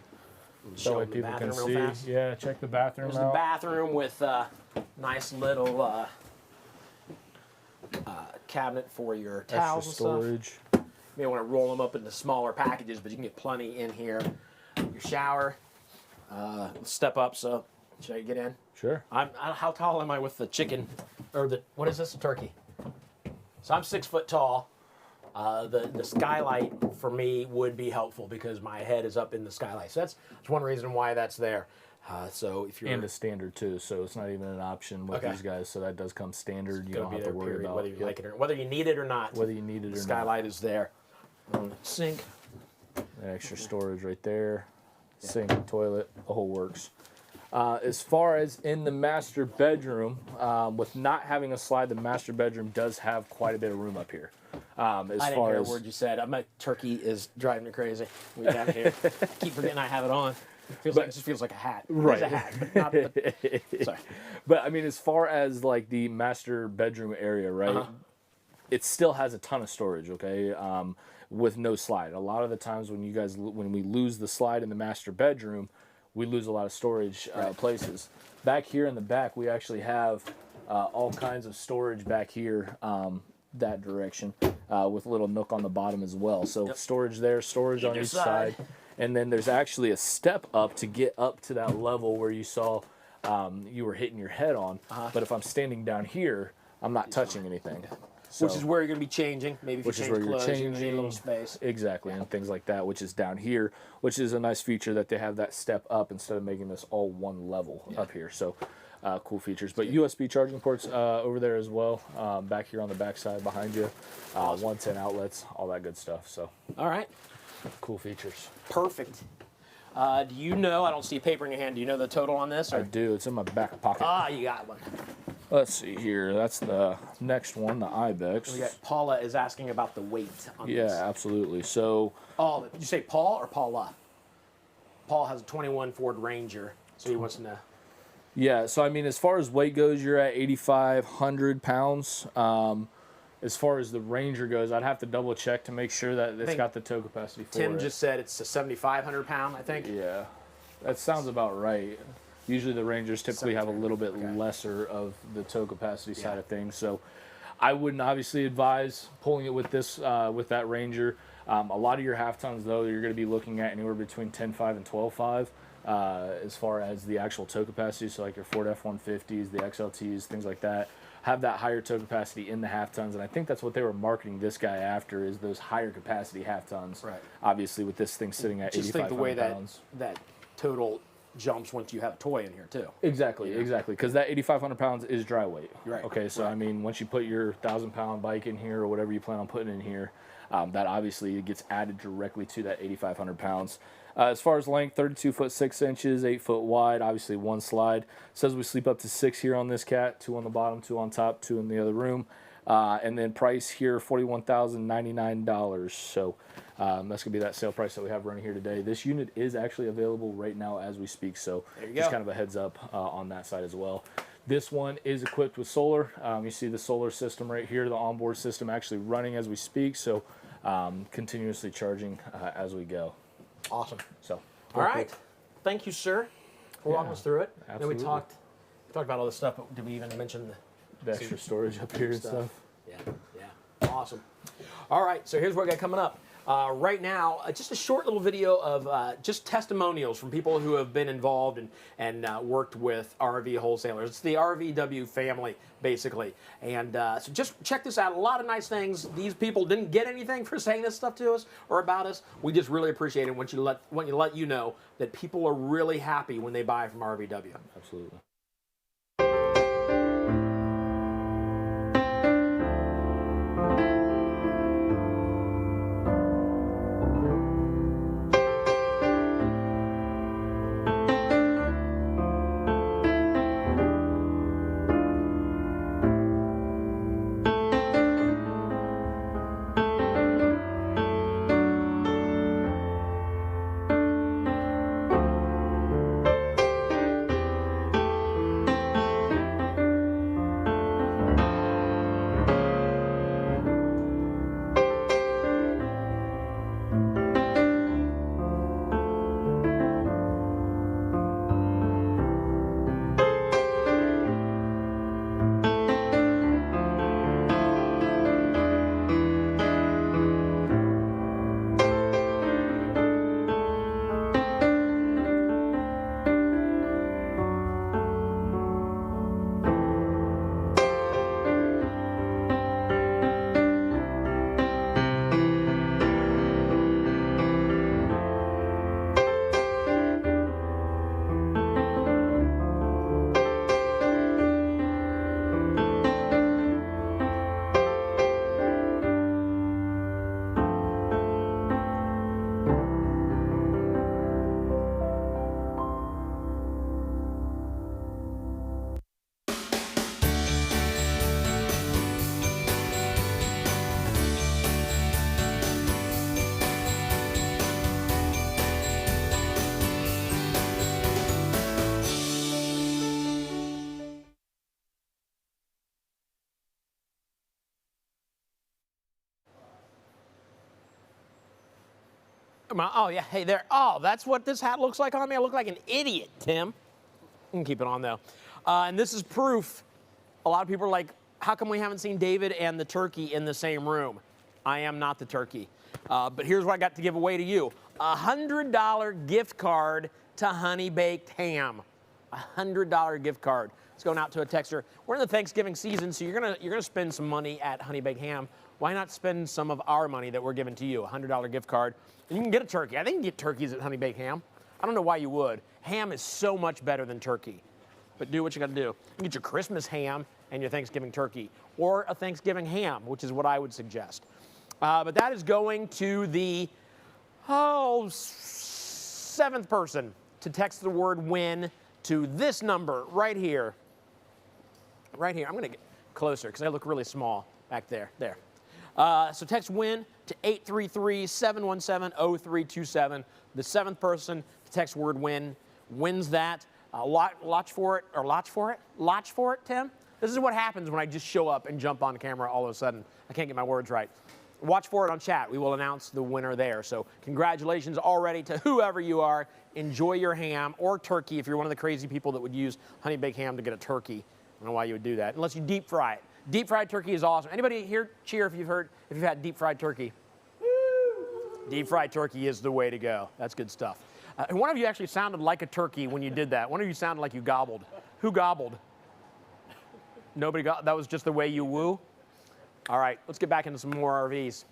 That way people can see. Yeah, check the bathroom out. There's the bathroom with a nice little cabinet for your towels and storage. Stuff. You may want to roll them up into smaller packages, but you can get plenty in here. Your shower. Step up, so should I get in? Sure. How tall am I with the chicken? Or what is this, a turkey? So I'm 6 foot tall. The skylight for me would be helpful because my head is up in the skylight. So that's one reason why that's there. So if you're and a standard too, so it's not even an option with these guys. So that does come standard. You don't have to worry about whether you like it or whether you need it or not. Whether you need it or not. The skylight is there. Sink. Extra storage right there. Sink, toilet, the whole works. As far as in the master bedroom, with not having a slide, the master bedroom does have quite a bit of room up here. I didn't hear a word you said. My turkey is driving me crazy. We down here. Keep forgetting I have it on. It just feels like a hat. Right. It's a hat, but not sorry. But I mean, as far as like the master bedroom area, right? It still has a ton of storage, okay? With no slide. A lot of the times when we lose the slide in the master bedroom, we lose a lot of storage places. Back here in the back, we actually have all kinds of storage back here, that direction, with a little nook on the bottom as well. So storage there, storage on each side. And then there's actually a step up to get up to that level where you saw you were hitting your head on. But if I'm standing down here, I'm not touching anything. So, which is where you're going to be changing. Maybe if you change clothes, you're going to need a little space. Exactly, and things like that, which is down here, which is a nice feature that they have that step up instead of making this all one level up here. So cool features. But USB charging ports over there as well, back here on the back side behind you. 110 outlets, all that good stuff. So all right. Cool features. Perfect. Do you know, I don't see paper in your hand, do you know the total on this? Or? I do, it's in my back pocket. Ah, you got one. Let's see here. That's the next one, the Ibex. Paula is asking about the weight on this. Yeah, absolutely. So. Oh, did you say Paul or Paula? Paul has a 21 Ford Ranger, so he wants to know. Yeah, so I mean, as far as weight goes, you're at 8,500 pounds. As far as the Ranger goes, I'd have to double check to make sure that it's got the tow capacity for Tim it. just said it's a 7,500 pound, I think. Yeah, that sounds about right. Usually the Rangers typically have a little bit lesser of the tow capacity side of things. So I wouldn't obviously advise pulling it with this, with that Ranger. A lot of your half tons though, you're going to be looking at anywhere between 10.5 and 12.5 as far as the actual tow capacity. So like your Ford F-150s, the XLTs, things like that, have that higher tow capacity in the half tons. And I think that's what they were marketing this guy after, is those higher capacity half tons. Right. Obviously with this thing sitting at 8,500 pounds. Just think the way that total jumps once you have a toy in here too. Exactly, exactly, because that 8,500 pounds is dry weight. Right. Okay, so I mean, once you put your 1,000-pound bike in here or whatever you plan on putting in here, that obviously gets added directly to that 8,500 pounds. As far as length, 32 foot 6 inches, 8 foot wide, obviously one slide. Says we sleep up to 6 here on this cat, 2 on the bottom, 2 on top, 2 in the other room. And then price here, $41,099. So that's going to be that sale price that we have running here today. This unit is actually available right now as we speak. So just kind of a heads up on that side as well. This one is equipped with solar. You see the solar system right here, the onboard system actually running as we speak. So continuously charging as we go. Awesome. So, all right. Thank you, sir, for walking us through it. Absolutely. Then we talked about all this stuff, but did we even mention the extra storage up here and stuff? Yeah. Awesome. All right, so here's what we got coming up. Right now, just a short little video of just testimonials from people who have been involved and worked with RV wholesalers. It's the RVW family, basically. And so just check this out. A lot of nice things. These people didn't get anything for saying this stuff to us or about us. We just really appreciate it. Want to let you know that people are really happy when they buy from RVW. Absolutely. Oh, yeah. Hey, there. Oh, that's what this hat looks like on me? I look like an idiot, Tim. You can keep it on, though. And this is proof. A lot of people are like, how come we haven't seen David and the turkey in the same room? I am not the turkey. But here's what I got to give away to you. A $100 gift card to Honey Baked Ham. A $100 gift card. It's going out to a texter. We're in the Thanksgiving season, so you're gonna spend some money at Honey Baked Ham. Why not spend some of our money that we're giving to you, a $100 gift card? And you can get a turkey. I think you can get turkeys at Honey Baked Ham. I don't know why you would. Ham is so much better than turkey. But do what you gotta do. You can get your Christmas ham and your Thanksgiving turkey, or a Thanksgiving ham, which is what I would suggest. But that is going to the, seventh person to text the word win to this number right here. Right here. I'm going to get closer because I look really small back there. There. So text win to 833-717-0327. The seventh person to text word win wins that. Watch for it, Tim? This is what happens when I just show up and jump on camera all of a sudden. I can't get my words right. Watch for it on chat. We will announce the winner there. So congratulations already to whoever you are. Enjoy your ham or turkey if you're one of the crazy people that would use Honey Baked Ham to get a turkey. I don't know why you would do that, unless you deep fry it. Deep fried turkey is awesome. Anybody here cheer if you've had deep fried turkey? Deep fried turkey is the way to go. That's good stuff. And one of you actually sounded like a turkey when you did that. One of you sounded like you gobbled. Who gobbled? Nobody got, that was just the way you woo? All right, let's get back into some more RVs.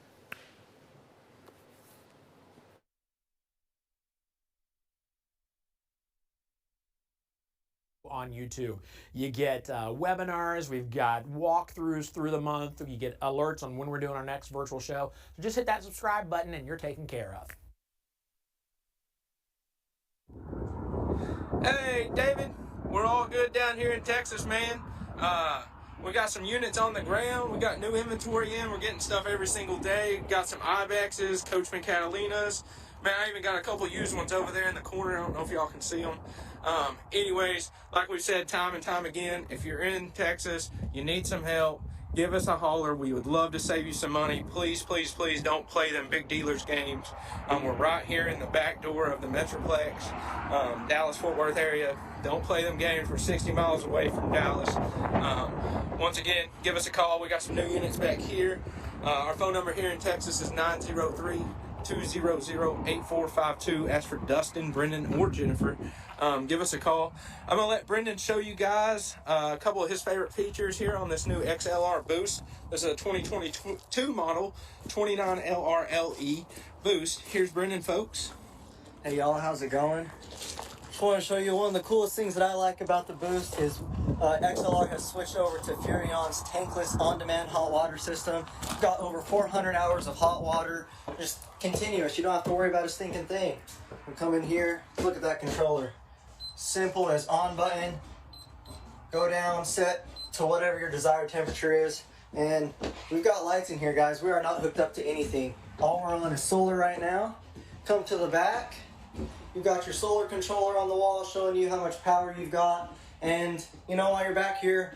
On YouTube, you get webinars, we've got walkthroughs through the month, you get alerts on when we're doing our next virtual show. So just hit that subscribe button and you're taken care of. Hey, David, we're all good down here in Texas, man. We got some units on the ground. We got new inventory in. We're getting stuff every single day. Got some Ibexes, Coachman Catalinas. Man, I even got a couple used ones over there in the corner. I don't know if y'all can see them. Anyways, like we've said time and time again, if you're in Texas, you need some help, give us a holler. We would love to save you some money. Please, please, please don't play them big dealers games. We're right here in the back door of the Metroplex, Dallas-Fort Worth area. Don't play them games. We're 60 miles away from Dallas. Once again, give us a call. We got some new units back here. Our phone number here in Texas is 903-200-8452. Ask for Dustin, Brendan, or Jennifer. Give us a call. I'm going to let Brendan show you guys a couple of his favorite features here on this new XLR Boost. This is a 2022 model, 29LRLE Boost. Here's Brendan, folks. Hey y'all, how's it going? Just want to show you one of the coolest things that I like about the Boost is XLR has switched over to Furion's tankless on-demand hot water system. We've got over 400 hours of hot water, just continuous. You don't have to worry about a stinking thing. We come in here, look at that controller. Simple as on button, go down, set to whatever your desired temperature is. And we've got lights in here, guys. We are not hooked up to anything. All we're on is solar right now. Come to the back. You've got your solar controller on the wall showing you how much power you've got. And you know, while you're back here,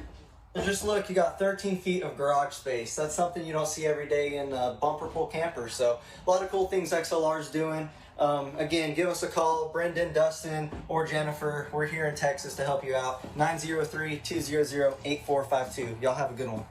just look, you got 13 feet of garage space. That's something you don't see every day in bumper pull campers. So a lot of cool things XLR's doing. Again, give us a call, Brendan, Dustin, or Jennifer. We're here in Texas to help you out. 903-200-8452. Y'all have a good one.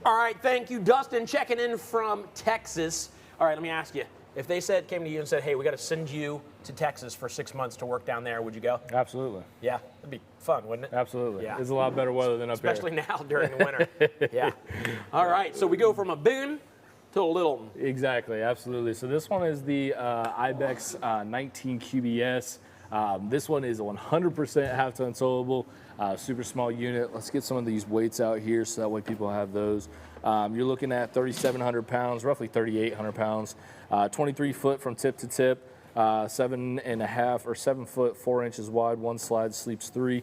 All right, thank you, Dustin, checking in from Texas. All right, let me ask you. If they came to you and said, hey, we got to send you to Texas for 6 months to work down there, would you go? Absolutely. Yeah, it'd be fun, wouldn't it? Absolutely. Yeah. It's a lot better weather than up here. Especially now during the winter. Yeah. All right, so we go from a big one to a little one. Exactly, absolutely. So this one is the Ibex 19 QBS. This one is 100% half-ton towable, super small unit. Let's get some of these weights out here so that way people have those. You're looking at 3,700 pounds, roughly 3,800 pounds, 23 foot from tip to tip, 7.5 or 7 foot 4 inches wide. One slide sleeps 3.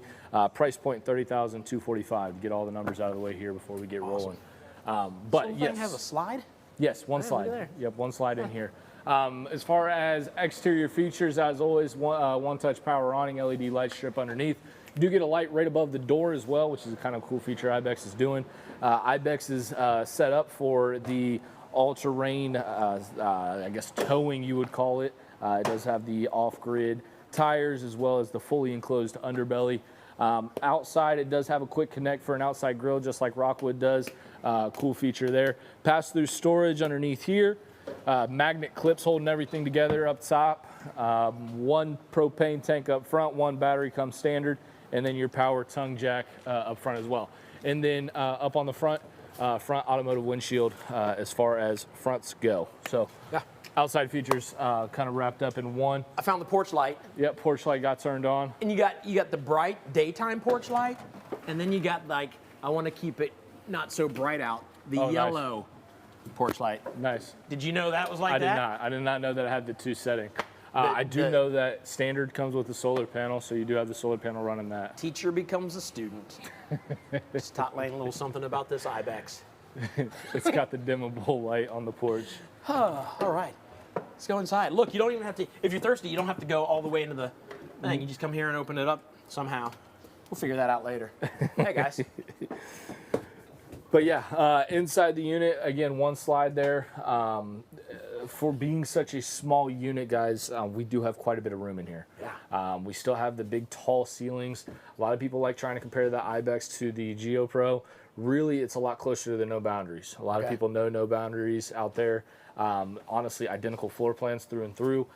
Price point $30,245. Get all the numbers out of the way here before we get rolling. But Something yes, has a slide? Yes, one Look slide. there. Yep, one slide in here. As far as exterior features, as always, one-touch power awning, LED light strip underneath. You do get a light right above the door as well, which is a kind of cool feature Ibex is doing. Ibex is set up for the all-terrain, I guess towing you would call it. It does have the off-grid tires as well as the fully enclosed underbelly. Outside, it does have a quick connect for an outside grill, just like Rockwood does. Cool feature there. Pass-through storage underneath here. Magnet clips holding everything together up top. One propane tank up front, one battery comes standard, and then your power tongue jack up front as well. And then up on the front automotive windshield as far as fronts go. So yeah. Outside features kind of wrapped up in one. I found the porch light. Yep, porch light got turned on. And you got the bright daytime porch light, and then you got like, I want to keep it not so bright out, the yellow porch light. Nice. Did you know that was like that? I did not know that it had the two setting. I do know that standard comes with the solar panel, so you do have the solar panel running that. Teacher becomes a student. Just taught Lane a little something about this Ibex. It's got the dimmable light on the porch. All right. Let's go inside. Look, you don't even have to, if you're thirsty, you don't have to go all the way into the thing. You just come here and open it up somehow. We'll figure that out later. Hey, guys. But yeah, inside the unit, again, one slide there. For being such a small unit, guys, we do have quite a bit of room in here. Yeah. We still have the big, tall ceilings. A lot of people like trying to compare the Ibex to the Geo Pro. Really, it's a lot closer to the No Boundaries. A lot of people know No Boundaries out there. Honestly, identical floor plans through and through.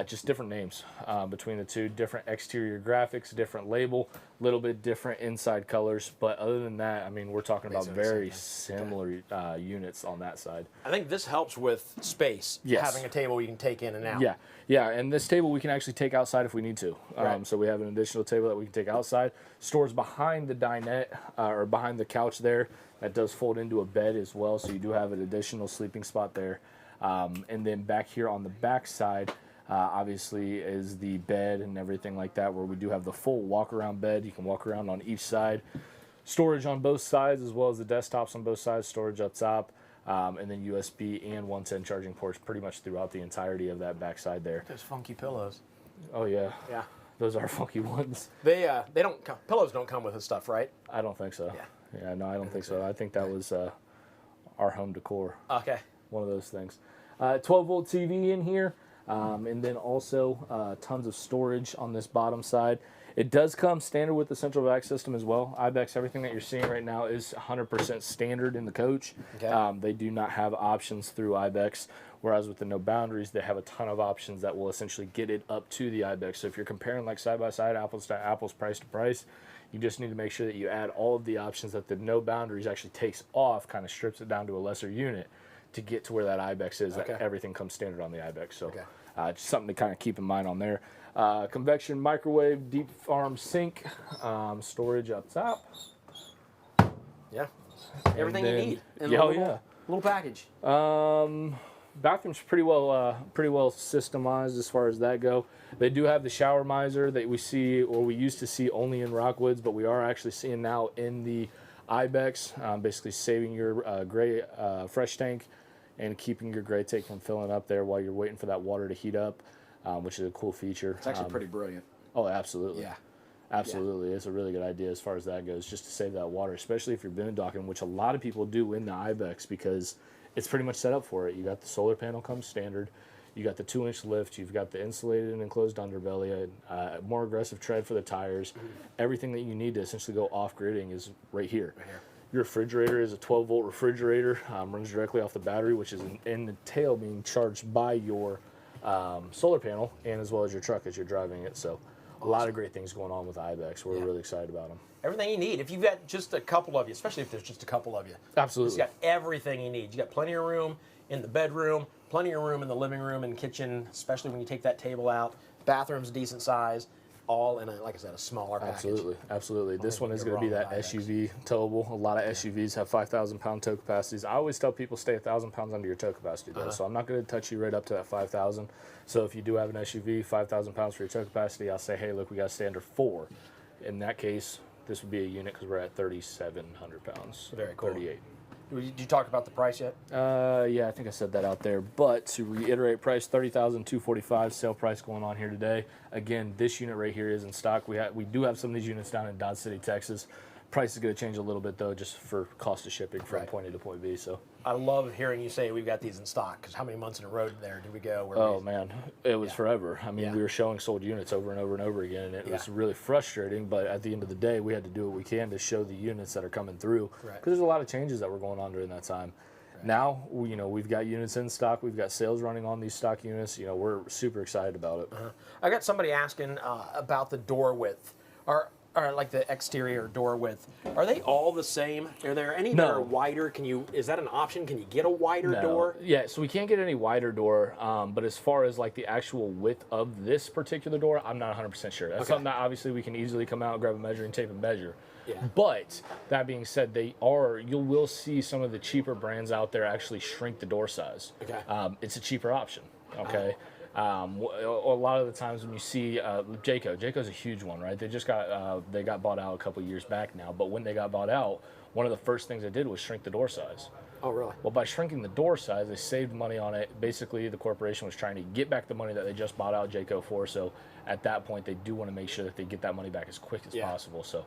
Just different names between the two, different exterior graphics, different label, little bit different inside colors. But other than that, I mean, we're talking about very similar units on that side. I think this helps with space, having a table you can take in and out. Yeah, and this table we can actually take outside if we need to. So we have an additional table that we can take outside. Stores behind the dinette or behind the couch there. That does fold into a bed as well, so you do have an additional sleeping spot there. And then back here on the back side, obviously is the bed and everything like that, where we do have the full walk-around bed. You can walk around on each side. Storage on both sides, as well as the desktops on both sides, storage up top, and then USB and 110 charging ports pretty much throughout the entirety of that back side there. Those funky pillows. Oh, yeah. Yeah. Those are funky ones. They don't come, pillows don't come with this stuff, right? I don't think so. Yeah. No, I don't think so. I think that was our home decor. Okay. One of those things. 12-volt TV in here. And then also tons of storage on this bottom side. It does come standard with the central vac system as well. Ibex, everything that you're seeing right now is 100% standard in the coach. Okay. They do not have options through Ibex, whereas with the No Boundaries, they have a ton of options that will essentially get it up to the Ibex. So if you're comparing like side-by-side, apples to apples, price to price, you just need to make sure that you add all of the options that the No Boundaries actually takes off, kind of strips it down to a lesser unit to get to where that Ibex is. That everything comes standard on the Ibex. So just something to kind of keep in mind on there. Convection microwave, deep farm sink, storage up top. Yeah. Everything you need. In little package. Bathroom's pretty well systemized as far as that go. They do have the shower miser that we see, or we used to see only in Rockwoods, but we are actually seeing now in the Ibex, basically saving your gray fresh tank and keeping your gray tank from filling up there while you're waiting for that water to heat up, which is a cool feature. It's actually pretty brilliant. Oh, absolutely. Yeah. Absolutely. It's a really good idea as far as that goes, just to save that water, especially if you're boondocking, which a lot of people do in the Ibex because it's pretty much set up for it. You got the solar panel comes standard. You got the 2-inch lift. You've got the insulated and enclosed underbelly, more aggressive tread for the tires. Everything that you need to essentially go off-gridding is right here. Your refrigerator is a 12-volt refrigerator, runs directly off the battery, which is in the tail being charged by your solar panel and as well as your truck as you're driving it. So a lot of great things going on with Ibex. We're really excited about them. Everything you need. If you've got just a couple of you, especially if there's just a couple of you. Absolutely. It's got everything you need. You got plenty of room in the bedroom, plenty of room in the living room and kitchen, especially when you take that table out. Bathroom's decent size, all in, like I said, a smaller package. Absolutely. This one is going to be that SUV towable. A lot of SUVs have 5,000-pound tow capacities. I always tell people stay 1,000 pounds under your tow capacity, though. So I'm not going to touch you right up to that 5,000. So if you do have an SUV, 5,000 pounds for your tow capacity, I'll say, hey, look, we got a standard 4. In that case, this would be a unit because we're at 3,700 pounds. Very cool. 38. Did you talk about the price yet? Yeah, I think I said that out there. But to reiterate, price $30,245, sale price going on here today. Again, this unit right here is in stock. We do have some of these units down in Dodge City, Texas. Price is going to change a little bit though, just for cost of shipping from point A to point B. So I love hearing you say we've got these in stock, because how many months in a row there did we go? Oh man, it was forever. I mean, we were showing sold units over and over and over again, and it was really frustrating. But at the end of the day, we had to do what we can to show the units that are coming through, because there's a lot of changes that were going on during that time. Now, we've got units in stock. We've got sales running on these stock units. We're super excited about it. I got somebody asking about the door width, or like the exterior door width. Are they all the same? Are there any that are wider? Is that an option? Can you get a wider door? Yeah, so we can't get any wider door, but as far as like the actual width of this particular door, I'm not 100% sure. That's something that obviously we can easily come out, grab a measuring tape and measure. Yeah. But that being said, you will see some of the cheaper brands out there actually shrink the door size. Okay. It's a cheaper option. Okay. A lot of the times when you see Jayco's a huge one, right? They just they got bought out a couple years back now, but when they got bought out, one of the first things they did was shrink the door size. Oh, really? Well, by shrinking the door size, they saved money on it. Basically, the corporation was trying to get back the money that they just bought out Jayco for. So at that point, they do want to make sure that they get that money back as quick as possible. So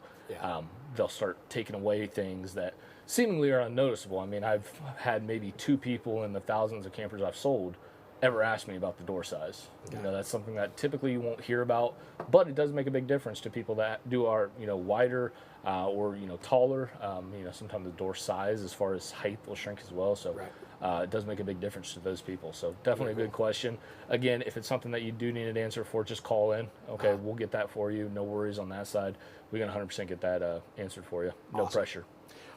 they'll start taking away things that seemingly are unnoticeable. I mean, I've had maybe 2 people in the thousands of campers I've sold ever asked me about the door size. That's something that typically you won't hear about, but it does make a big difference to people that are wider or taller. Sometimes the door size as far as height will shrink as well. So it does make a big difference to those people. So definitely a good question. Again, if it's something that you do need an answer for, just call in. Okay, we'll get that for you. No worries on that side. We're gonna 100% get that answered for you. No pressure.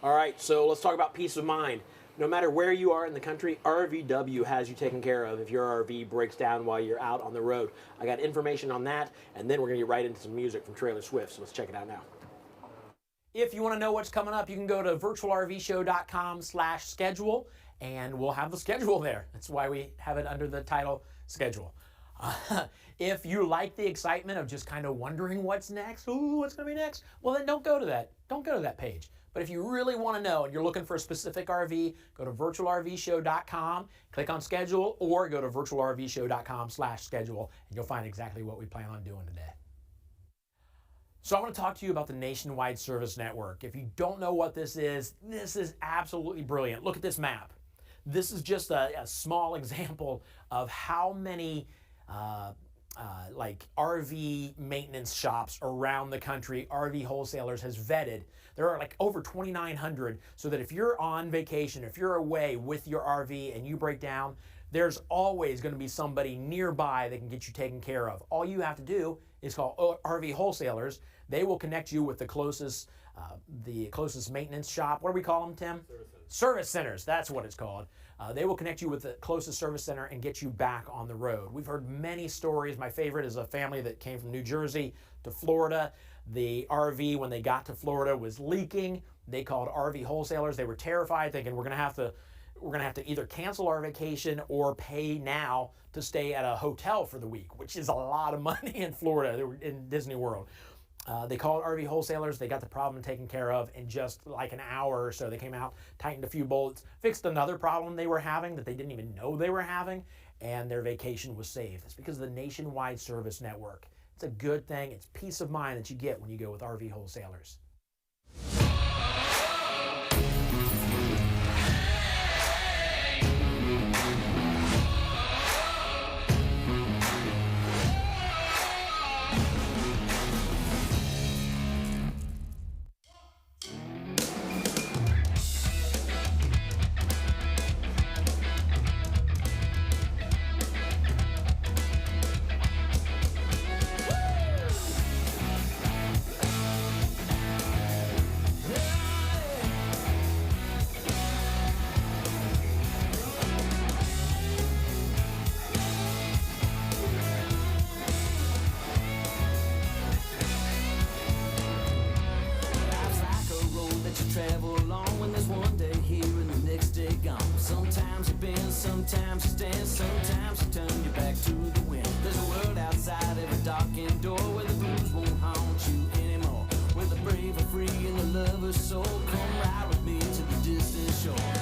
All right, so let's talk about peace of mind. No matter where you are in the country, RVW has you taken care of if your RV breaks down while you're out on the road. I got information on that, and then we're going to get right into some music from Trailer Swift, so let's check it out now. If you want to know what's coming up, you can go to virtualrvshow.com/schedule, and we'll have the schedule there. That's why we have it under the title schedule. If you like the excitement of just kind of wondering what's next, what's going to be next, well, then don't go to that. Don't go to that page. But if you really want to know and you're looking for a specific RV, go to virtualrvshow.com, click on schedule, or go to virtualrvshow.com/schedule, and you'll find exactly what we plan on doing today. So I want to talk to you about the Nationwide Service Network. If you don't know what this is absolutely brilliant. Look at this map. This is just a small example of how many like RV maintenance shops around the country RV Wholesalers has vetted. There are like over 2,900, so that if you're on vacation, if you're away with your RV and you break down, there's always going to be somebody nearby that can get you taken care of. All you have to do is call RV Wholesalers. They will connect you with the closest maintenance shop. What do we call them, Tim? Service centers. That's what it's called. They will connect you with the closest service center and get you back on the road. We've heard many stories. My favorite is a family that came from New Jersey to Florida. The RV, when they got to Florida, was leaking. They called RV Wholesalers. They were terrified, thinking we're going to have to either cancel our vacation or pay now to stay at a hotel for the week, which is a lot of money in Florida. They were in Disney World. They called RV Wholesalers. They got the problem taken care of in just like an hour or so. They came out, tightened a few bolts, fixed another problem they were having that they didn't even know they were having, and their vacation was saved. It's because of the Nationwide Service Network. It's a good thing. It's peace of mind that you get when you go with RV Wholesalers. Sometimes you stand, sometimes you turn your back to the wind. There's a world outside every darkened door where the blues won't haunt you anymore. Where the brave are free and the lover's soul. Come ride with me to the distant shore.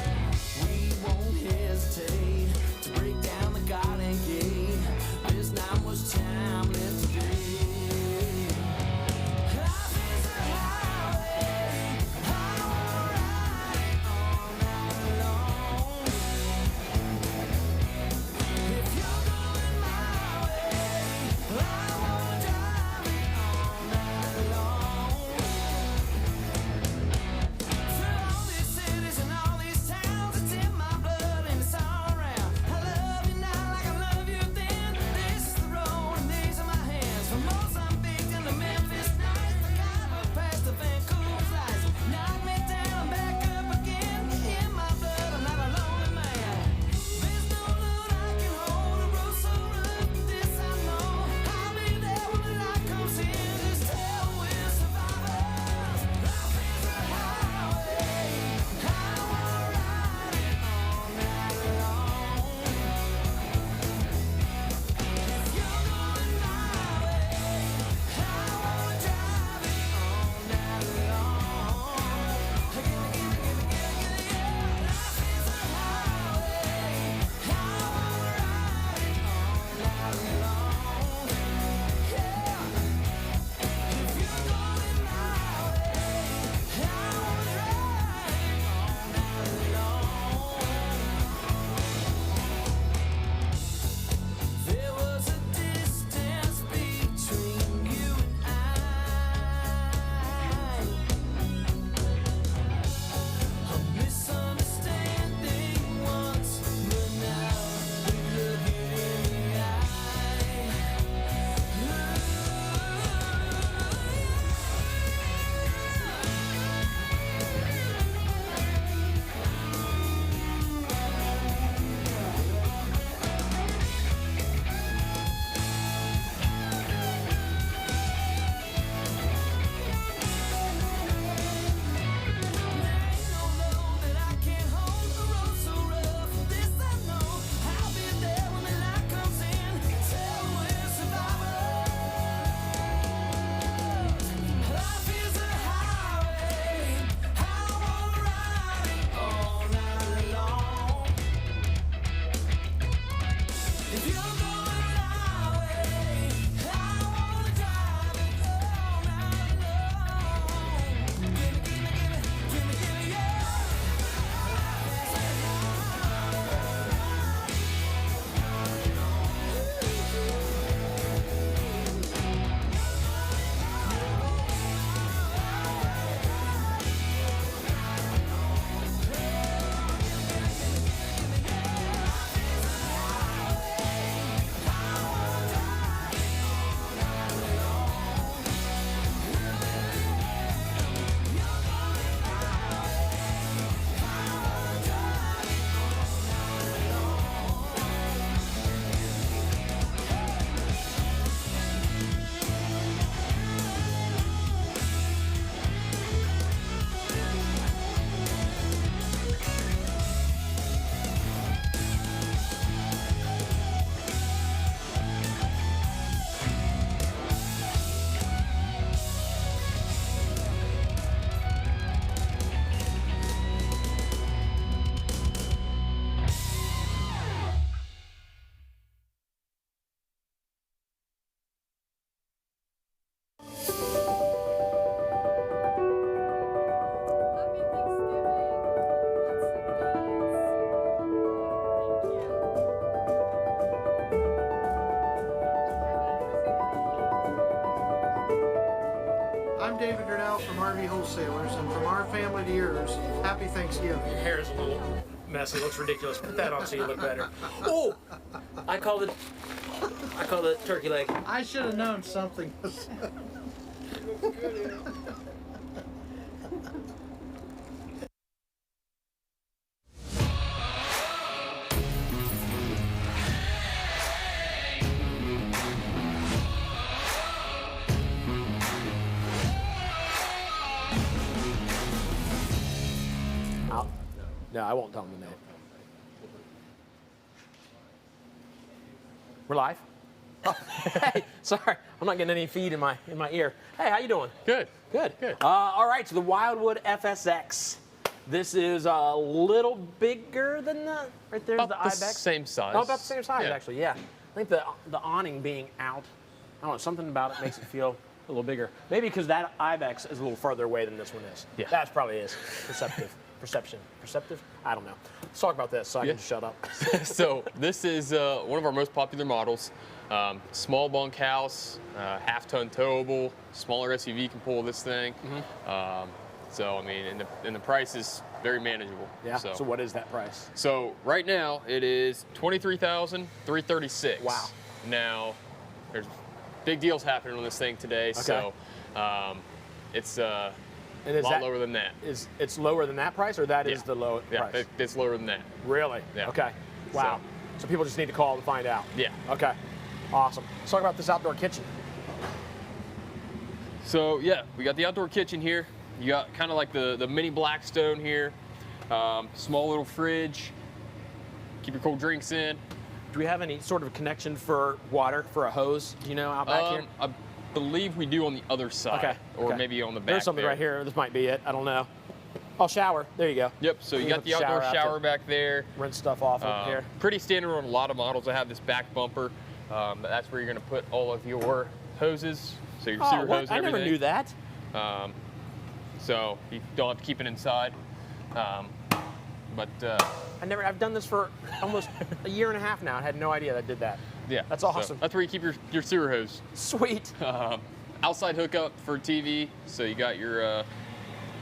David Grinnell from RV Wholesalers, and from our family to yours, happy Thanksgiving. Your hair is a little messy. Looks ridiculous. Put that on so you look better. Oh, I called it turkey leg. I should have known something was. No, I won't tell them the name. We're live. Oh, hey, sorry, I'm not getting any feed in my ear. Hey, how you doing? Good. Good. All right, so the Wildwood FSX. This is a little bigger than the right there's About the the Ibex. same size. Oh, about the same size Yeah. actually. Yeah. I think the awning being out, I don't know, something about it makes it feel a little bigger. Maybe because that Ibex is a little farther away than this one is. Yeah. That's probably is. Perceptive? I don't know. Let's talk about this so I can shut up. So this is one of our most popular models. Small bunkhouse, half-ton towable, smaller SUV can pull this thing. So I mean, and the price is very manageable. Yeah. So what is that price? So right now it is $23,336. Wow. Now there's big deals happening on this thing today. Okay. So it's a And lot lower than that. It's lower than that price, or that is the low price? Yeah, it's lower than that. Really? Yeah. Okay. Wow. So people just need to call to find out. Yeah. Okay. Awesome. Let's talk about this outdoor kitchen. So yeah, we got the outdoor kitchen here. You got kind of like the mini Blackstone here. Small little fridge. Keep your cold drinks in. Do we have any sort of connection for water, for a hose, do you know, out back here? I believe we do on the other side. Okay. Or maybe on the back. There's something there. right here. This might be it. I don't know. Oh, shower. There you go. Yep, so you can got put the outdoor out shower to back there. Rinse stuff off over here. Pretty standard on a lot of models that have this back bumper. But that's where you're going to put all of your hoses, so your sewer hose and I everything. never knew that. So you don't have to keep it inside. I've done this for almost a year and a half now. I had no idea that did that. Yeah, That's awesome. So that's where you keep your sewer hose. Sweet. Outside hookup for TV, so you got your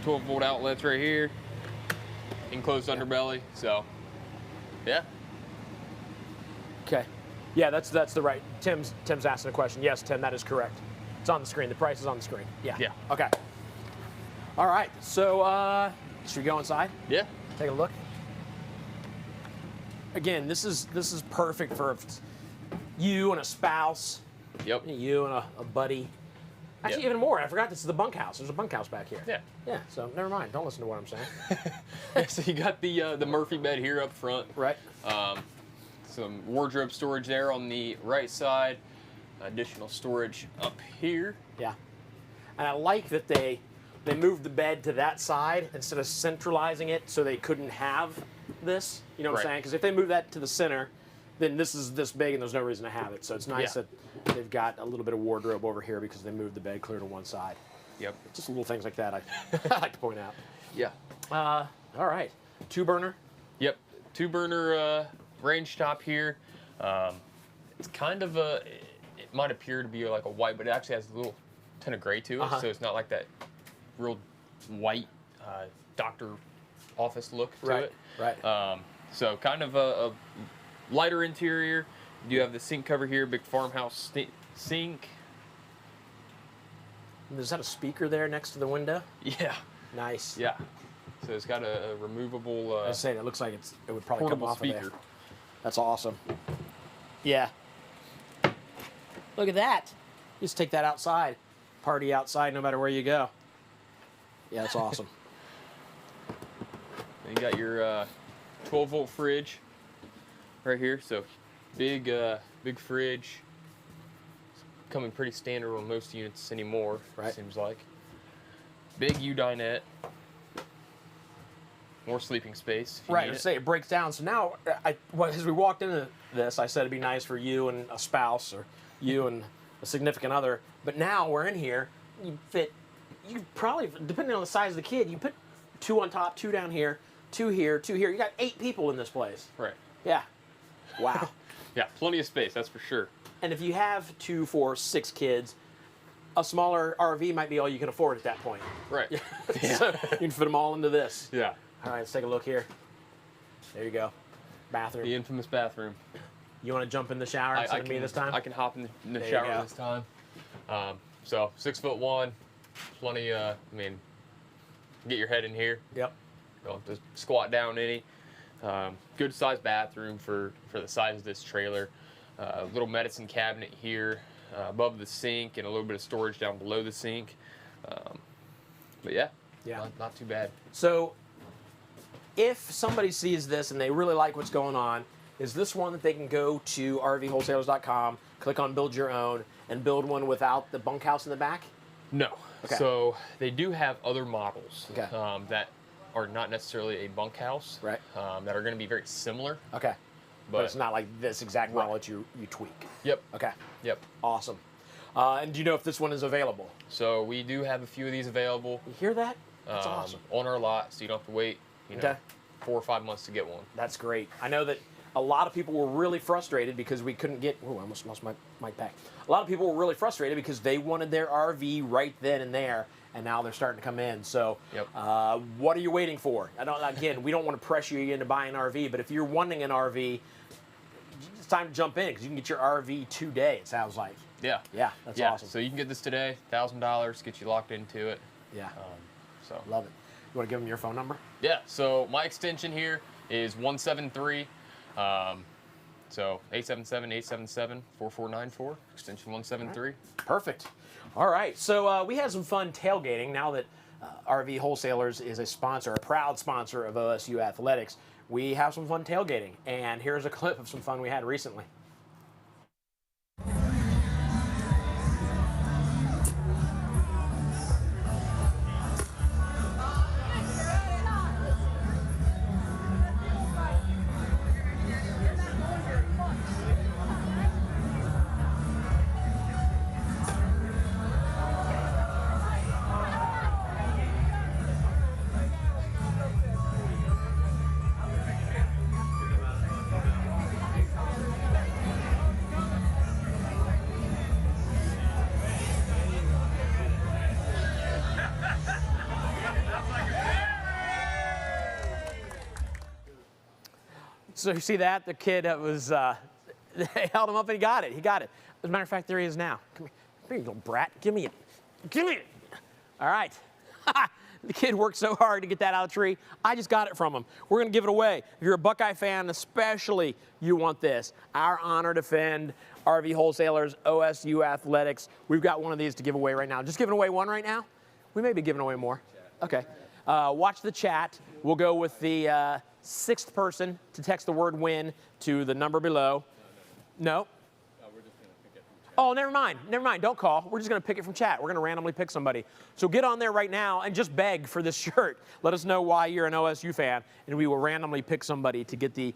12-volt outlets right here, enclosed underbelly. So, yeah. Okay. Yeah, that's the right. Tim's asking a question. Yes, Tim, that is correct. It's on the screen. The price is on the screen. Yeah. Yeah. Okay. All right. So should we go inside? Yeah. Take a look. Again, this is perfect for you and a spouse. Yep. You and a buddy. Actually, even more. I forgot this is the bunkhouse. There's a bunkhouse back here. Yeah. Yeah. So never mind. Don't listen to what I'm saying. So you got the Murphy bed here up front. Right. Some wardrobe storage there on the right side. Additional storage up here. Yeah. And I like that they moved the bed to that side instead of centralizing it so they couldn't have this. You know what I'm saying? Because if they move that to the center, then this is this big and there's no reason to have it. So it's nice that they've got a little bit of wardrobe over here because they moved the bed clear to one side. Yep. Just little things like that I like to point out. Yeah. All right. 2-burner. Yep. 2-burner range top here. It's kind of it might appear to be like a white, but it actually has a little ton of gray to it. So it's not like that real white doctor office look to it. Right. So kind of a lighter interior. You do have the sink cover here, big farmhouse sink. Is that a speaker there next to the window? Yeah. Nice. Yeah. So it's got a removable. I was saying it looks like it would probably come portable off speaker. of there. That's awesome. Yeah. Look at that. Just take that outside. Party outside no matter where you go. Yeah, that's awesome. And you got your 12-volt fridge right here. So big fridge. It's coming pretty standard on most units anymore. Right. Seems like. Big U-dinette. More sleeping space. If you Right, need I it. say it breaks down. So now, as we walked into this, I said it'd be nice for you and a spouse or you and a significant other. But now we're in here, you probably, depending on the size of the kid, you put 2 on top, 2 down here, 2 here, 2 here. You got 8 people in this place. Right. Yeah. Wow. Yeah, plenty of space, that's for sure. And if you have 2, 4, 6 kids, a smaller RV might be all you can afford at that point. Right. So you can fit them all into this. Yeah. All right, let's take a look here. There you go. Bathroom. The infamous bathroom. You want to jump in the shower instead of me this time? I can hop in the There you shower go. this time. So 6'1", plenty. I mean, get your head in here. Yep. Don't just squat down any. Good sized bathroom for the size of this trailer. Little medicine cabinet here above the sink, and a little bit of storage down below the sink. But yeah, not too bad. So if somebody sees this and they really like what's going on, is this one that they can go to rvwholesalers.com, click on build your own, and build one without the bunkhouse in the back? No. Okay. So they do have other models Okay. that are not necessarily a bunkhouse, Right. that are going to be very similar. Okay. But it's not like this exact model that you tweak. Yep. Okay. Yep. Awesome. And do you know if this one is available? So we do have a few of these available. You hear that? That's awesome. On our lot, so you don't have to wait, Okay. 4 or 5 months to get one. That's great. I know that a lot of people were really frustrated because we couldn't get. Oh, I almost lost my pack. A lot of people were really frustrated because they wanted their RV right then and there, and now they're starting to come in. So, what are you waiting for? Again, we don't want to pressure you into buying an RV, but if you're wanting an RV, it's time to jump in because you can get your RV today. It sounds like. Yeah. Yeah, that's awesome. So you can get this today, $1,000, get you locked into it. Yeah. So love it. You want to give them your phone number? Yeah. So my extension here is 173. So 877-877-4494, extension 173. Perfect. All right. So we had some fun tailgating now that RV Wholesalers is a sponsor, a proud sponsor of OSU Athletics. We have some fun tailgating, and here's a clip of some fun we had recently. So you see that? The kid that was, they held him up and he got it. He got it. As a matter of fact, there he is now. Come here, you little brat. Give me it. Give me it. All right. The kid worked so hard to get that out of the tree. I just got it from him. We're going to give it away. If you're a Buckeye fan, especially, you want this. Our honor to defend RV Wholesalers, OSU Athletics. We've got one of these to give away right now. Just giving away one right now? We may be giving away more. Okay. Watch the chat. We'll go with the sixth person to text the word win to the number below. No? Oh, never mind. Never mind. Don't call. We're just going to pick it from chat. We're going to randomly pick somebody. So get on there right now and just beg for this shirt. Let us know why you're an OSU fan, and we will randomly pick somebody to get the.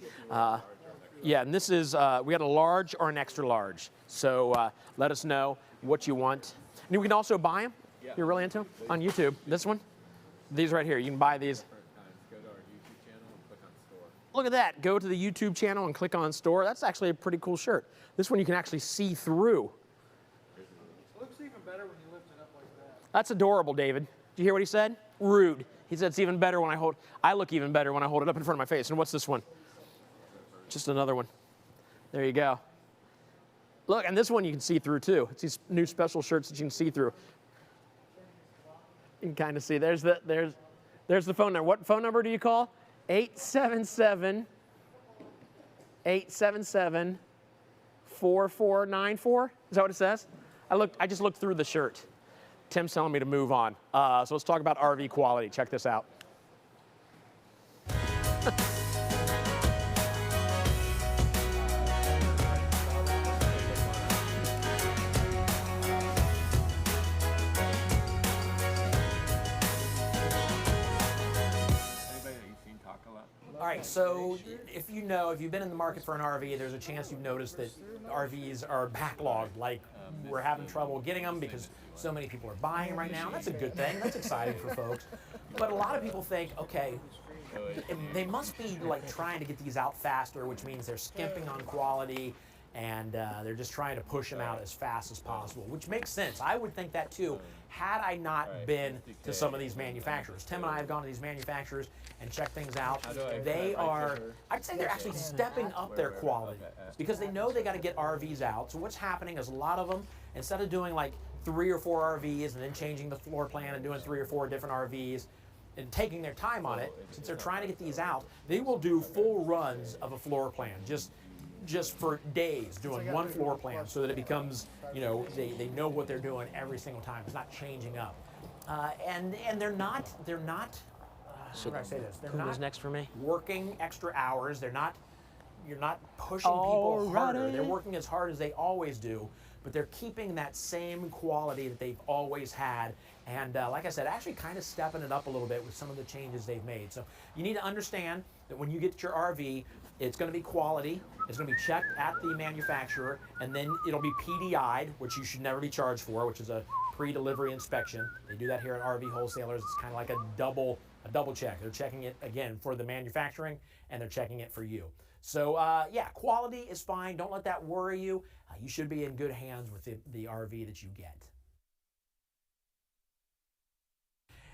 Yeah, and this is, we got a large or an extra large. So let us know what you want. And we can also buy them. You're really into them? On YouTube. This one? These right here. You can buy these. Look at that. Go to the YouTube channel and click on store. That's actually a pretty cool shirt. This one you can actually see through. It looks even better when you lift it up like that. That's adorable, David. Did you hear what he said? Rude. He said it's even better when I look even better when I hold it up in front of my face. And what's this one? Just another one. There you go. Look, and this one you can see through too. It's these new special shirts that you can see through. You can kind of see. There's the phone number. What phone number do you call? 877-4494. Is that what it says? I just looked through the shirt. Tim's telling me to move on. So let's talk about RV quality. Check this out. All right, so if you've been in the market for an RV, there's a chance you've noticed that RVs are backlogged. Like, we're having trouble getting them because so many people are buying them right now. That's a good thing. That's exciting for folks. But a lot of people think, okay, they must be like trying to get these out faster, which means they're skimping on quality. and they're just trying to push them out as fast as possible, which makes sense. I would think that too, had I not been to some of these manufacturers. Tim and I have gone to these manufacturers and checked things out. They are, I'd say they're actually stepping up their quality because they know they got to get RVs out. So what's happening is a lot of them, instead of doing like 3 or 4 RVs and then changing the floor plan and doing 3 or 4 different RVs and taking their time on it, since they're trying to get these out, they will do full runs of a floor plan, just for days, doing one floor plan so that it becomes, you know, they know what they're doing every single time. It's not changing up. And they're not how do I say this? They're not next for me. working extra hours. You're not pushing people harder. They're working as hard as they always do, but they're keeping that same quality that they've always had. And like I said, actually kind of stepping it up a little bit with some of the changes they've made. So you need to understand that when you get your RV, it's going to be quality. It's going to be checked at the manufacturer, and then it'll be PDI'd, which you should never be charged for, which is a pre-delivery inspection. They do that here at RV wholesalers. It's kind of like a double check. They're checking it again for the manufacturing, and they're checking it for you. So yeah, quality is fine. Don't let that worry you. You should be in good hands with the RV that you get.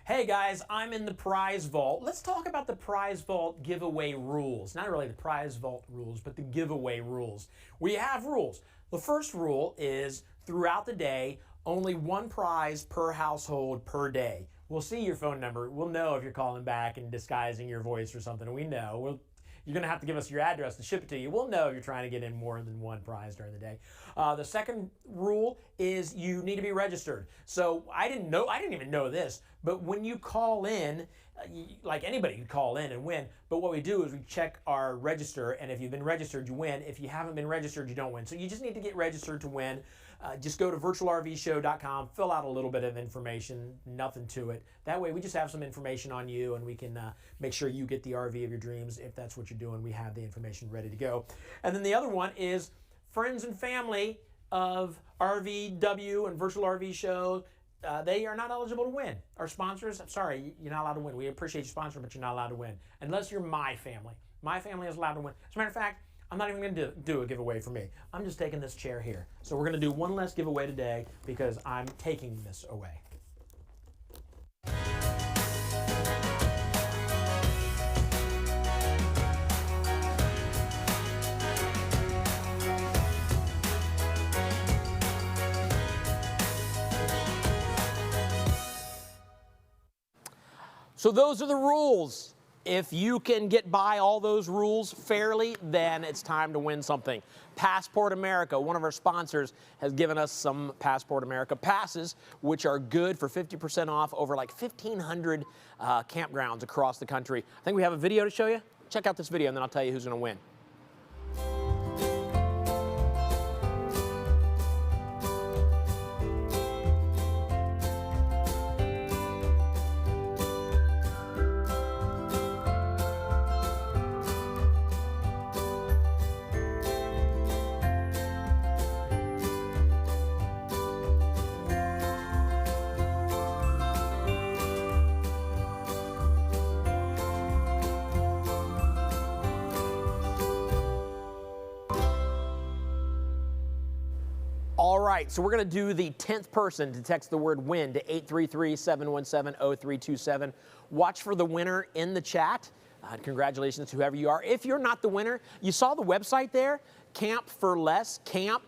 Hey guys, I'm in the prize vault. Let's talk about the prize vault giveaway rules. Not really the prize vault rules, but the giveaway rules. We have rules. The first rule is throughout the day, only 1 prize per household per day. We'll see your phone number. We'll know if you're calling back and disguising your voice or something. We know. You're going to have to give us your address to ship it to you. We'll know if you're trying to get in more than 1 prize during the day. The second rule is you need to be registered. So I didn't even know this, but when you call in, like anybody can call in and win, but what we do is we check our register, and if you've been registered, you win. If you haven't been registered, you don't win. So you just need to get registered to win. Just go to virtualrvshow.com, fill out a little bit of information, nothing to it. That way we just have some information on you, and we can make sure you get the RV of your dreams. If that's what you're doing, we have the information ready to go. And then the other one is friends and family of RVW and Virtual RV Show. They are not eligible to win. Our sponsors, I'm sorry, you're not allowed to win. We appreciate you sponsoring, but you're not allowed to win. Unless you're my family. My family is allowed to win. As a matter of fact, I'm not even going to do a giveaway for me. I'm just taking this chair here. So we're going to do one less giveaway today because I'm taking this away. So those are the rules. If you can get by all those rules fairly, then it's time to win something. Passport America, one of our sponsors, has given us some Passport America passes, which are good for 50% off over like 1,500 campgrounds across the country. I think we have a video to show you. Check out this video, and then I'll tell you who's going to win. All right, so we're going to do the 10th person to text the word WIN to 833-717-0327. Watch for the winner in the chat. Congratulations to whoever you are. If you're not the winner, you saw the website there, Camp for Less, Camp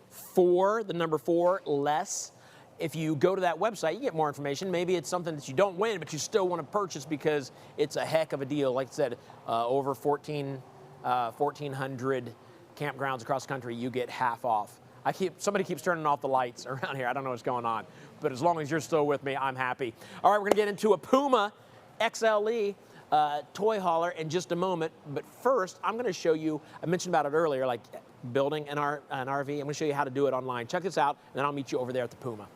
for the number 4 less. If you go to that website, you get more information. Maybe it's something that you don't win, but you still want to purchase because it's a heck of a deal. Like I said, over 1,400 campgrounds across the country, you get half off. Somebody keeps turning off the lights around here. I don't know what's going on. But as long as you're still with me, I'm happy. All right, we're going to get into a Puma XLE toy hauler in just a moment. But first, I'm going to show you, I mentioned about it earlier, like building an RV. I'm going to show you how to do it online. Check this out, and then I'll meet you over there at the Puma.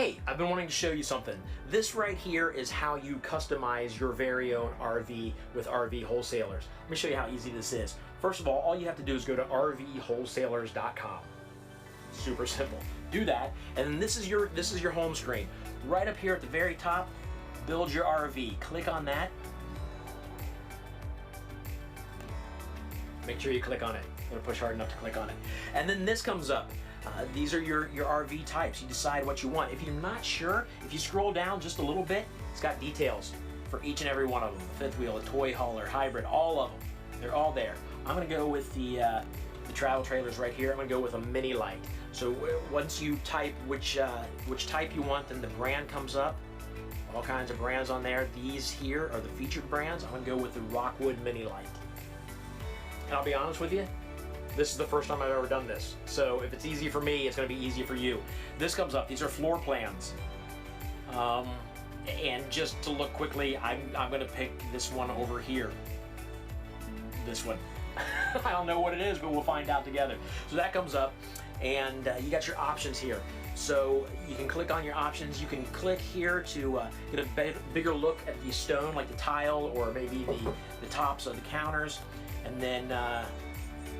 Hey, I've been wanting to show you something. This right here is how you customize your very own RV with RV wholesalers. Let me show you how easy this is. First of all you have to do is go to rvwholesalers.com. Super simple. Do that, and then this is your home screen. Right up here at the very top, build your RV. Click on that. Make sure you click on it. I'm gonna push hard enough to click on it. And then this comes up. These are your RV types. You decide what you want. If you're not sure, if you scroll down just a little bit, it's got details for each and every one of them. The fifth wheel, a toy hauler, hybrid, all of them. They're all there. I'm gonna go with the travel trailers right here. I'm gonna go with a Mini Light. So once you type which type you want, then the brand comes up. All kinds of brands on there. These here are the featured brands. I'm gonna go with the Rockwood Mini Light. And I'll be honest with you, this is the first time I've ever done this. So if it's easy for me, it's gonna be easy for you. This comes up, these are floor plans. And just to look quickly, I'm gonna pick this one over here. This one. I don't know what it is, but we'll find out together. So that comes up, and you got your options here. So you can click on your options. You can click here to get a bigger look at the stone, like the tile, or maybe the tops of the counters, and then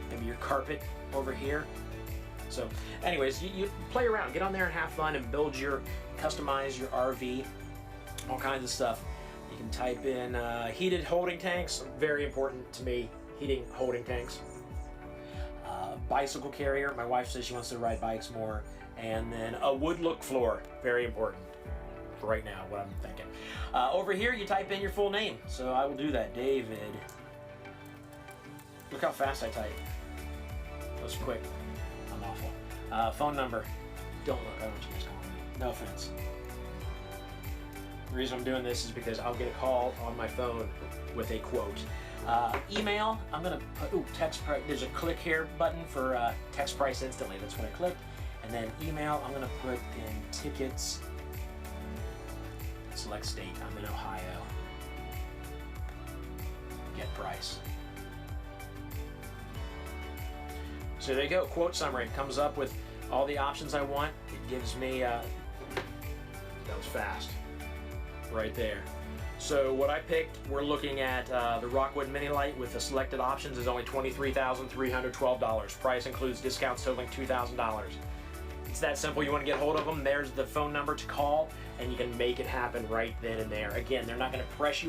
maybe your carpet over here. So anyways, you play around, get on there and have fun and customize your RV, all kinds of stuff. You can type in heated holding tanks, very important to me, heating holding tanks. Bicycle carrier, my wife says she wants to ride bikes more. And then a wood look floor, very important for right now, what I'm thinking. Over here, you type in your full name. So I will do that, David. Look how fast I type. That was quick. I'm awful. Phone number. Don't look, I don't want you guys calling me. No offense. The reason I'm doing this is because I'll get a call on my phone with a quote. Email, I'm gonna put, text price, there's a click here button for text price instantly. That's when I click. And then email, I'm gonna put in tickets, select state, I'm in Ohio. Get price. So there you go, quote summary. It comes up with all the options I want. It gives me, that was fast, right there. So what I picked, we're looking at the Rockwood Mini Light with the selected options is only $23,312. Price includes discounts totaling $2,000. It's that simple. You want to get hold of them, there's the phone number to call, and you can make it happen right then and there. Again, they're not going to pressure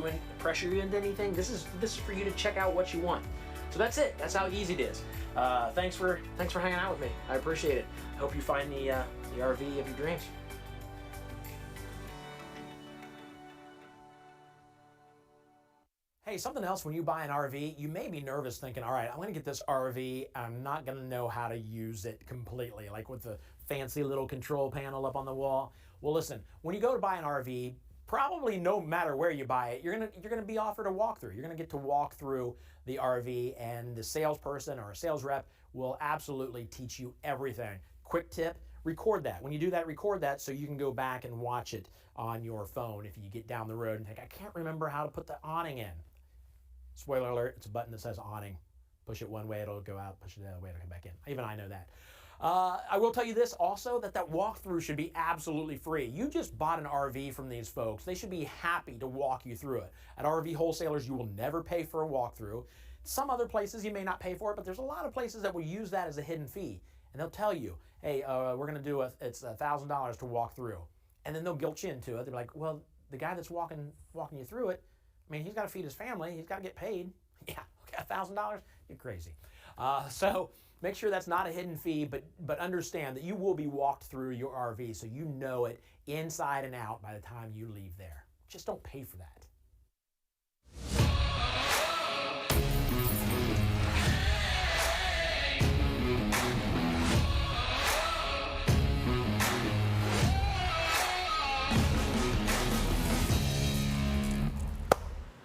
you into anything. This is for you to check out what you want. So that's it. That's how easy it is. Thanks for hanging out with me. I appreciate it. I hope you find the RV of your dreams. Hey, something else, when you buy an RV, you may be nervous thinking, all right, I'm gonna get this RV, I'm not gonna know how to use it completely, like with the fancy little control panel up on the wall. Well, listen, when you go to buy an RV, probably no matter where you buy it, you're gonna be offered a walkthrough. You're gonna get to walk through the RV, and the salesperson or a sales rep will absolutely teach you everything. Quick tip, record that. When you do that, record that so you can go back and watch it on your phone if you get down the road and think, I can't remember how to put the awning in. Spoiler alert, it's a button that says awning. Push it one way, it'll go out. Push it the other way, it'll come back in. Even I know that. I will tell you this also, that walkthrough should be absolutely free. You just bought an RV from these folks. They should be happy to walk you through it. At RV wholesalers, you will never pay for a walkthrough. Some other places you may not pay for it, but there's a lot of places that will use that as a hidden fee. And they'll tell you, hey, we're gonna do it's $1,000 to walk through. And then they'll guilt you into it. They're like, well, the guy that's walking you through it, I mean, he's got to feed his family. He's got to get paid. Yeah, okay, $1,000? You're crazy. So make sure that's not a hidden fee, but understand that you will be walked through your RV so you know it inside and out by the time you leave there. Just don't pay for that.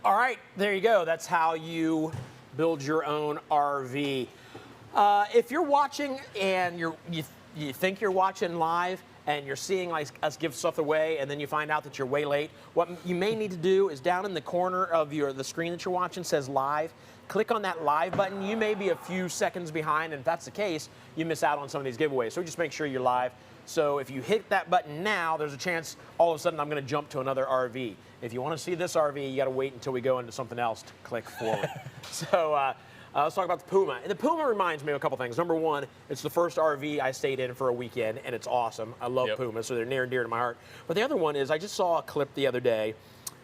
All right, there you go. That's how you build your own RV. If you're watching and you think you're watching live and you're seeing like us give stuff away, and then you find out that you're way late, what you may need to do is down in the corner of the screen that you're watching says live. Click on that live button. You may be a few seconds behind, and if that's the case, you miss out on some of these giveaways. So just make sure you're live. So if you hit that button now, there's a chance all of a sudden I'm going to jump to another RV. If you want to see this RV, you got to wait until we go into something else to click forward. So let's talk about the Puma. And the Puma reminds me of a couple things. Number one, it's the first RV I stayed in for a weekend, and it's awesome. I love Pumas, so they're near and dear to my heart. But the other one is I just saw a clip the other day,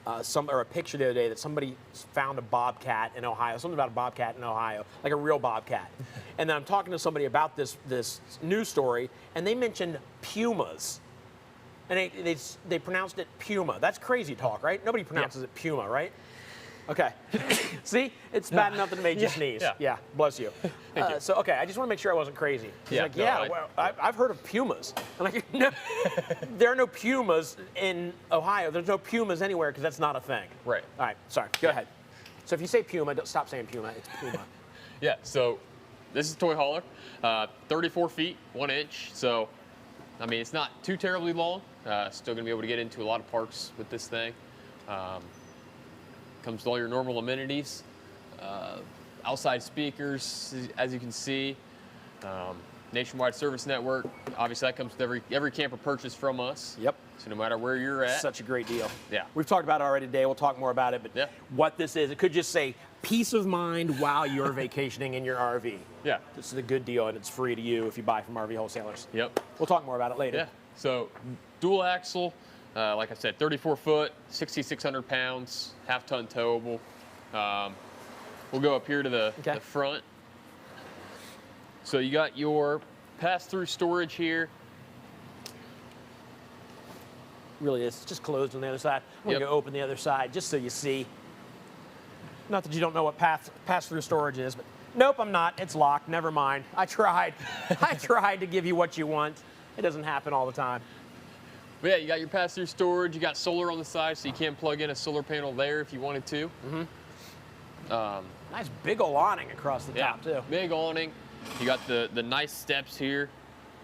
or a picture the other day that somebody found a bobcat in Ohio, something about a bobcat in Ohio, like a real bobcat. And then I'm talking to somebody about this news story, and they mentioned pumas. And they pronounced it Puma. That's crazy talk, right? Nobody pronounces it Puma, right? Okay. See? It's bad enough that it made you sneeze. Yeah, bless you. So, okay, I just want to make sure I wasn't crazy. He's like, well, I've heard of pumas. I'm like, no, there are no pumas in Ohio. There's no pumas anywhere because that's not a thing. Right. All right, sorry. Go ahead. So if you say Puma, don't stop saying Puma. It's Puma. Yeah, so this is a toy hauler, 34 feet, 1 inch. So, I mean, it's not too terribly long. Still going to be able to get into a lot of parks with this thing. Comes with all your normal amenities, outside speakers, as you can see, nationwide service network. Obviously, that comes with every camper purchase from us. Yep. So no matter where you're at. Such a great deal. Yeah. We've talked about it already today. We'll talk more about it. But what this is, it could just say peace of mind while you're vacationing in your RV. Yeah. This is a good deal, and it's free to you if you buy from RV wholesalers. Yep. We'll talk more about it later. Yeah. So dual axle. Like I said, 34 foot, 6,600 pounds, half-ton towable. We'll go up here to the front. So you got your pass-through storage here. Really is. It's just closed on the other side. I'm going to go open the other side just so you see. Not that you don't know what pass-through storage is, but nope, I'm not. It's locked. Never mind. I tried. I tried to give you what you want. It doesn't happen all the time. But yeah, you got your pass-through storage. You got solar on the side, so you can plug in a solar panel there if you wanted to. Nice big ol' awning across the top, too. Big awning. You got the nice steps here.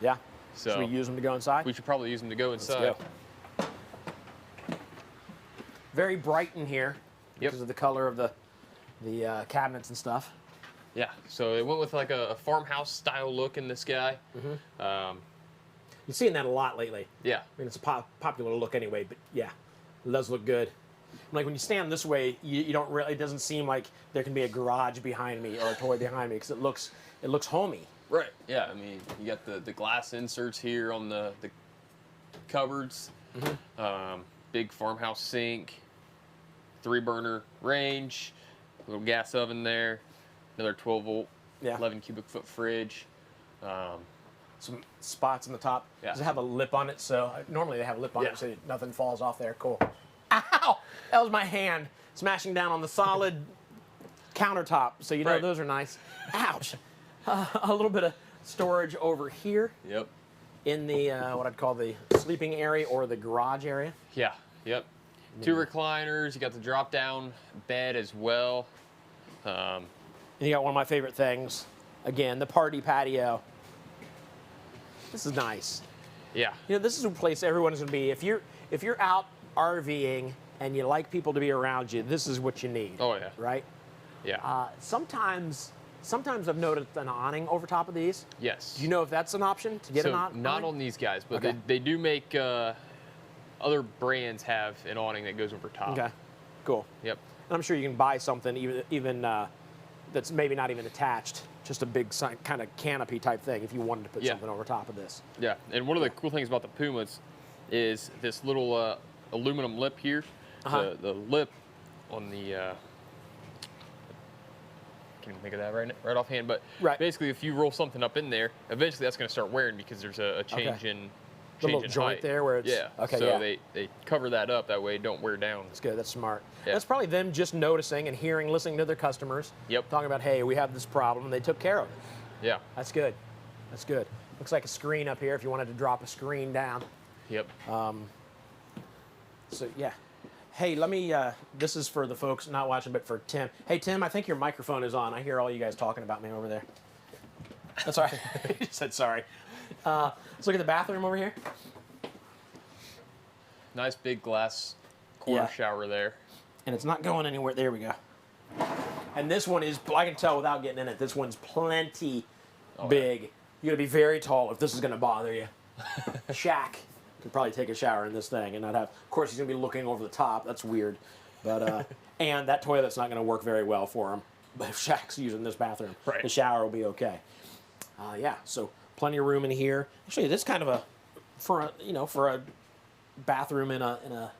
Yeah. So should we use them to go inside? We should probably use them to go inside. Let's go. Very bright in here because of the color of the cabinets and stuff. Yeah, so it went with like a farmhouse style look in this guy. You're seeing that a lot lately. Yeah. I mean, it's a popular look anyway, but yeah, it does look good. Like when you stand this way, you don't really, it doesn't seem like there can be a garage behind me or a toy behind me because it looks homey. Right, yeah, I mean, you got the glass inserts here on the cupboards, big farmhouse sink, 3-burner range, little gas oven there, another 12-volt, 11 cubic foot fridge. Some spots in the top. Yeah. Does it have a lip on it? So normally they have a lip on it so nothing falls off there. Cool. Ow! That was my hand smashing down on the solid countertop. So you know those are nice. Ouch. A little bit of storage over here. Yep. In the what I'd call the sleeping area or the garage area. Yeah. Yep. 2 recliners. You got the drop-down bed as well. And you got one of my favorite things. Again, the party patio. This is nice. Yeah. You know, this is a place everyone is going to be. If you're out RVing and you like people to be around you, this is what you need. Oh yeah. Right? Yeah. Sometimes I've noticed an awning over top of these. Yes. Do you know if that's an option to get an awning? Not on these guys, but they do make other brands have an awning that goes over top. Okay. Cool. Yep. And I'm sure you can buy something even that's maybe not even attached, just a big kind of canopy type thing if you wanted to put something over top of this. Yeah, and one of the cool things about the Pumas is this little aluminum lip here. The lip on the can't even think of that right offhand, but basically if you roll something up in there, eventually that's going to start wearing because there's a change in the little joint height. there where it's so they cover that up that way it don't wear down. That's good. That's smart. That's probably them just noticing and listening to their customers. Yep. Talking about, hey, we have this problem, and they took care of it. Yeah. That's good. That's good. Looks like a screen up here if you wanted to drop a screen down. Yep. So yeah. Hey, let me. This is for the folks not watching, but for Tim. Hey, Tim, I think your microphone is on. I hear all you guys talking about me over there. That's all right. You said sorry. Let's look at the bathroom over here. Nice big glass corner shower there. And it's not going anywhere. There we go. And this one is, I can tell without getting in it, this one's plenty big. Yeah. You gotta be very tall if this is gonna bother you. Shaq could probably take a shower in this thing and not have, of course he's gonna be looking over the top, that's weird. But, and that toilet's not gonna work very well for him. But if Shaq's using this bathroom, the shower will be okay. Yeah, so plenty of room in here. Actually, this kind of a, for a bathroom in a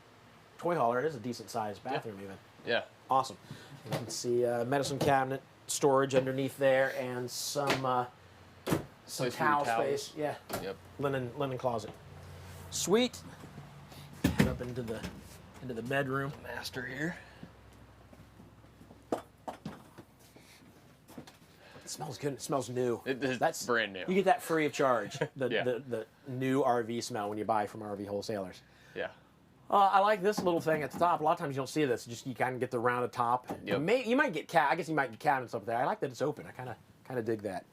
toy hauler, it is a decent sized bathroom even. Yeah. Awesome. You can see medicine cabinet storage underneath there and some towel space. Yeah. Yep. Linen closet. Sweet. Head up into the bedroom. Master here. It smells good. It smells new. That's brand new. You get that free of charge. The new RV smell when you buy from RV wholesalers. Yeah. I like this little thing at the top. A lot of times you don't see this. Just you kind of get the rounded top. Yep. You might get I guess you might get cabinets up there. I like that it's open. I kind of dig that.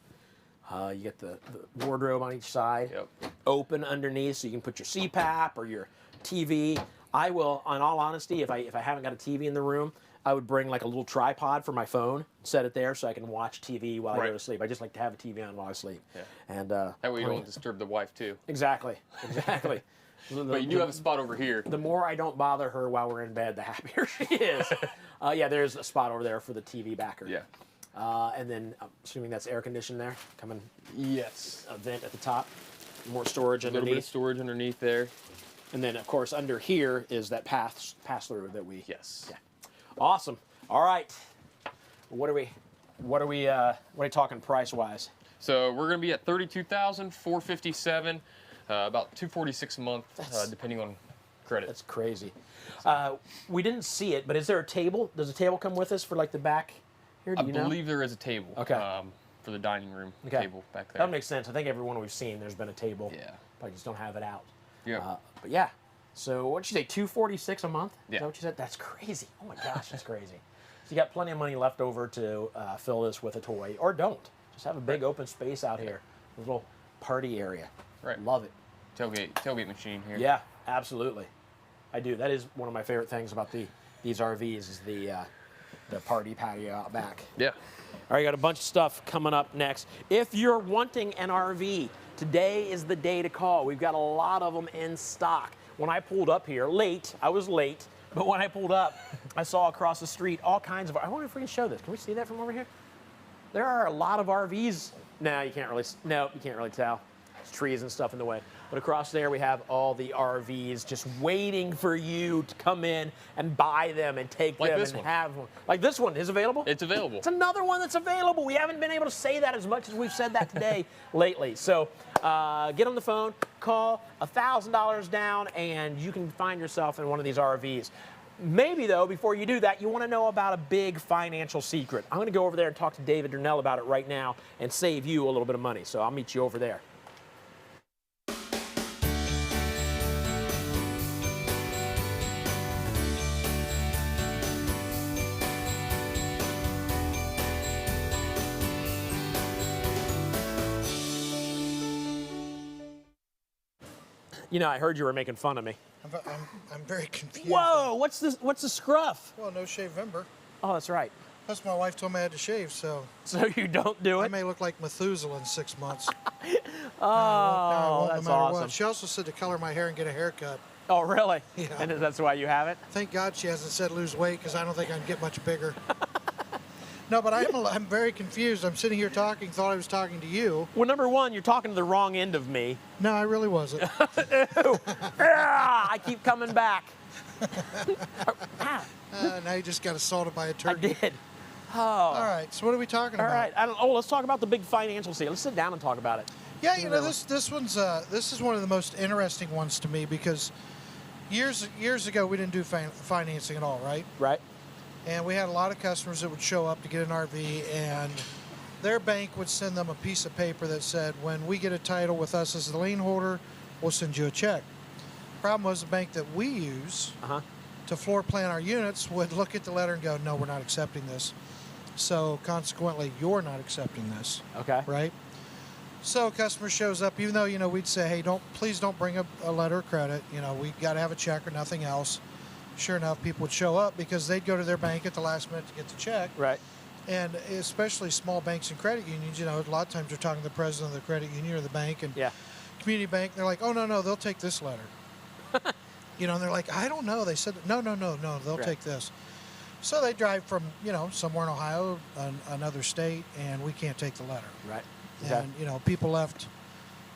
You get the wardrobe on each side. Yep. Open underneath, so you can put your CPAP or your TV. I will, in all honesty, if I haven't got a TV in the room, I would bring like a little tripod for my phone, set it there so I can watch TV while I go to sleep. I just like to have a TV on while I sleep. Yeah. And that way you don't disturb the wife too. Exactly. But you do have a spot over here. The more I don't bother her while we're in bed, the happier she is. Yeah, there's a spot over there for the TV backer. Yeah. And then I'm assuming that's air conditioned there, coming. Yes. A vent at the top. More storage underneath. A little bit of storage underneath there. And then of course under here is that pass through that we. Yes. Yeah. Awesome. All right. What are we talking price wise? So we're gonna be at $32,457. About $246 a month, depending on credit. That's crazy. We didn't see it, but is there a table? Does a table come with us for like the back here? I believe there is a table. Okay. For the dining room table back there. That makes sense. I think every one we've seen, there's been a table. Yeah. Probably just don't have it out. Yeah. But yeah. So what'd you say? $246 a month? Yeah. Is that what you said? That's crazy. Oh my gosh, that's crazy. So you got plenty of money left over to fill this with a toy, or don't. Just have a big open space out here, a little party area. Right. Love it. Tailgate machine here. Yeah, absolutely. I do. That is one of my favorite things about these RVs is the party patio out back. Yeah. All right, got a bunch of stuff coming up next. If you're wanting an RV, today is the day to call. We've got a lot of them in stock. When I pulled up here, I was late, but when I pulled up, I saw across the street all kinds of, I wonder if we can show this. Can we see that from over here? There are a lot of RVs. No, you can't really tell. There's trees and stuff in the way. But across there we have all the RVs just waiting for you to come in and buy them and take them and have one. Like this one is available? It's available. It's another one that's available. We haven't been able to say that as much as we've said that today lately. So get on the phone, call, $1,000 down, and you can find yourself in one of these RVs. Maybe, though, before you do that, you want to know about a big financial secret. I'm going to go over there and talk to David Durnell about it right now and save you a little bit of money. So I'll meet you over there. You know, I heard you were making fun of me. I'm very confused. Whoa, what's this? What's the scruff? Well, no shave-ember. Oh, that's right. Plus, my wife told me I had to shave, so. So you don't do it? I may look like Methuselah in 6 months. Oh, that's awesome. What. She also said to color my hair and get a haircut. Oh, really? Yeah. And that's why you have it? Thank God she hasn't said lose weight, because I don't think I can get much bigger. No, but I'm very confused. I'm sitting here talking, thought I was talking to you. Well, number one, you're talking to the wrong end of me. No, I really wasn't. Ew. I keep coming back. Now you just got assaulted by a turkey. I did. Oh. All right, so what are we talking about? All right, let's talk about the big financial scene. Let's sit down and talk about it. Yeah, you know, this is one of the most interesting ones to me because years ago we didn't do financing at all, right? Right. And we had a lot of customers that would show up to get an RV, and their bank would send them a piece of paper that said, when we get a title with us as the lien holder, we'll send you a check. Problem was the bank that we use to floor plan our units would look at the letter and go, no, we're not accepting this. So consequently, you're not accepting this. Okay. Right? So customer shows up, even though, we'd say, hey, please don't bring a letter of credit. We got to have a check or nothing else. Sure enough, people would show up because they'd go to their bank at the last minute to get the check. Right. And especially small banks and credit unions, a lot of times they're talking to the president of the credit union or the bank and community bank. They're like, oh, no, they'll take this letter. And they're like, I don't know. They said, no, they'll take this. So they drive from, somewhere in Ohio, another state, and we can't take the letter. Right. And, people left,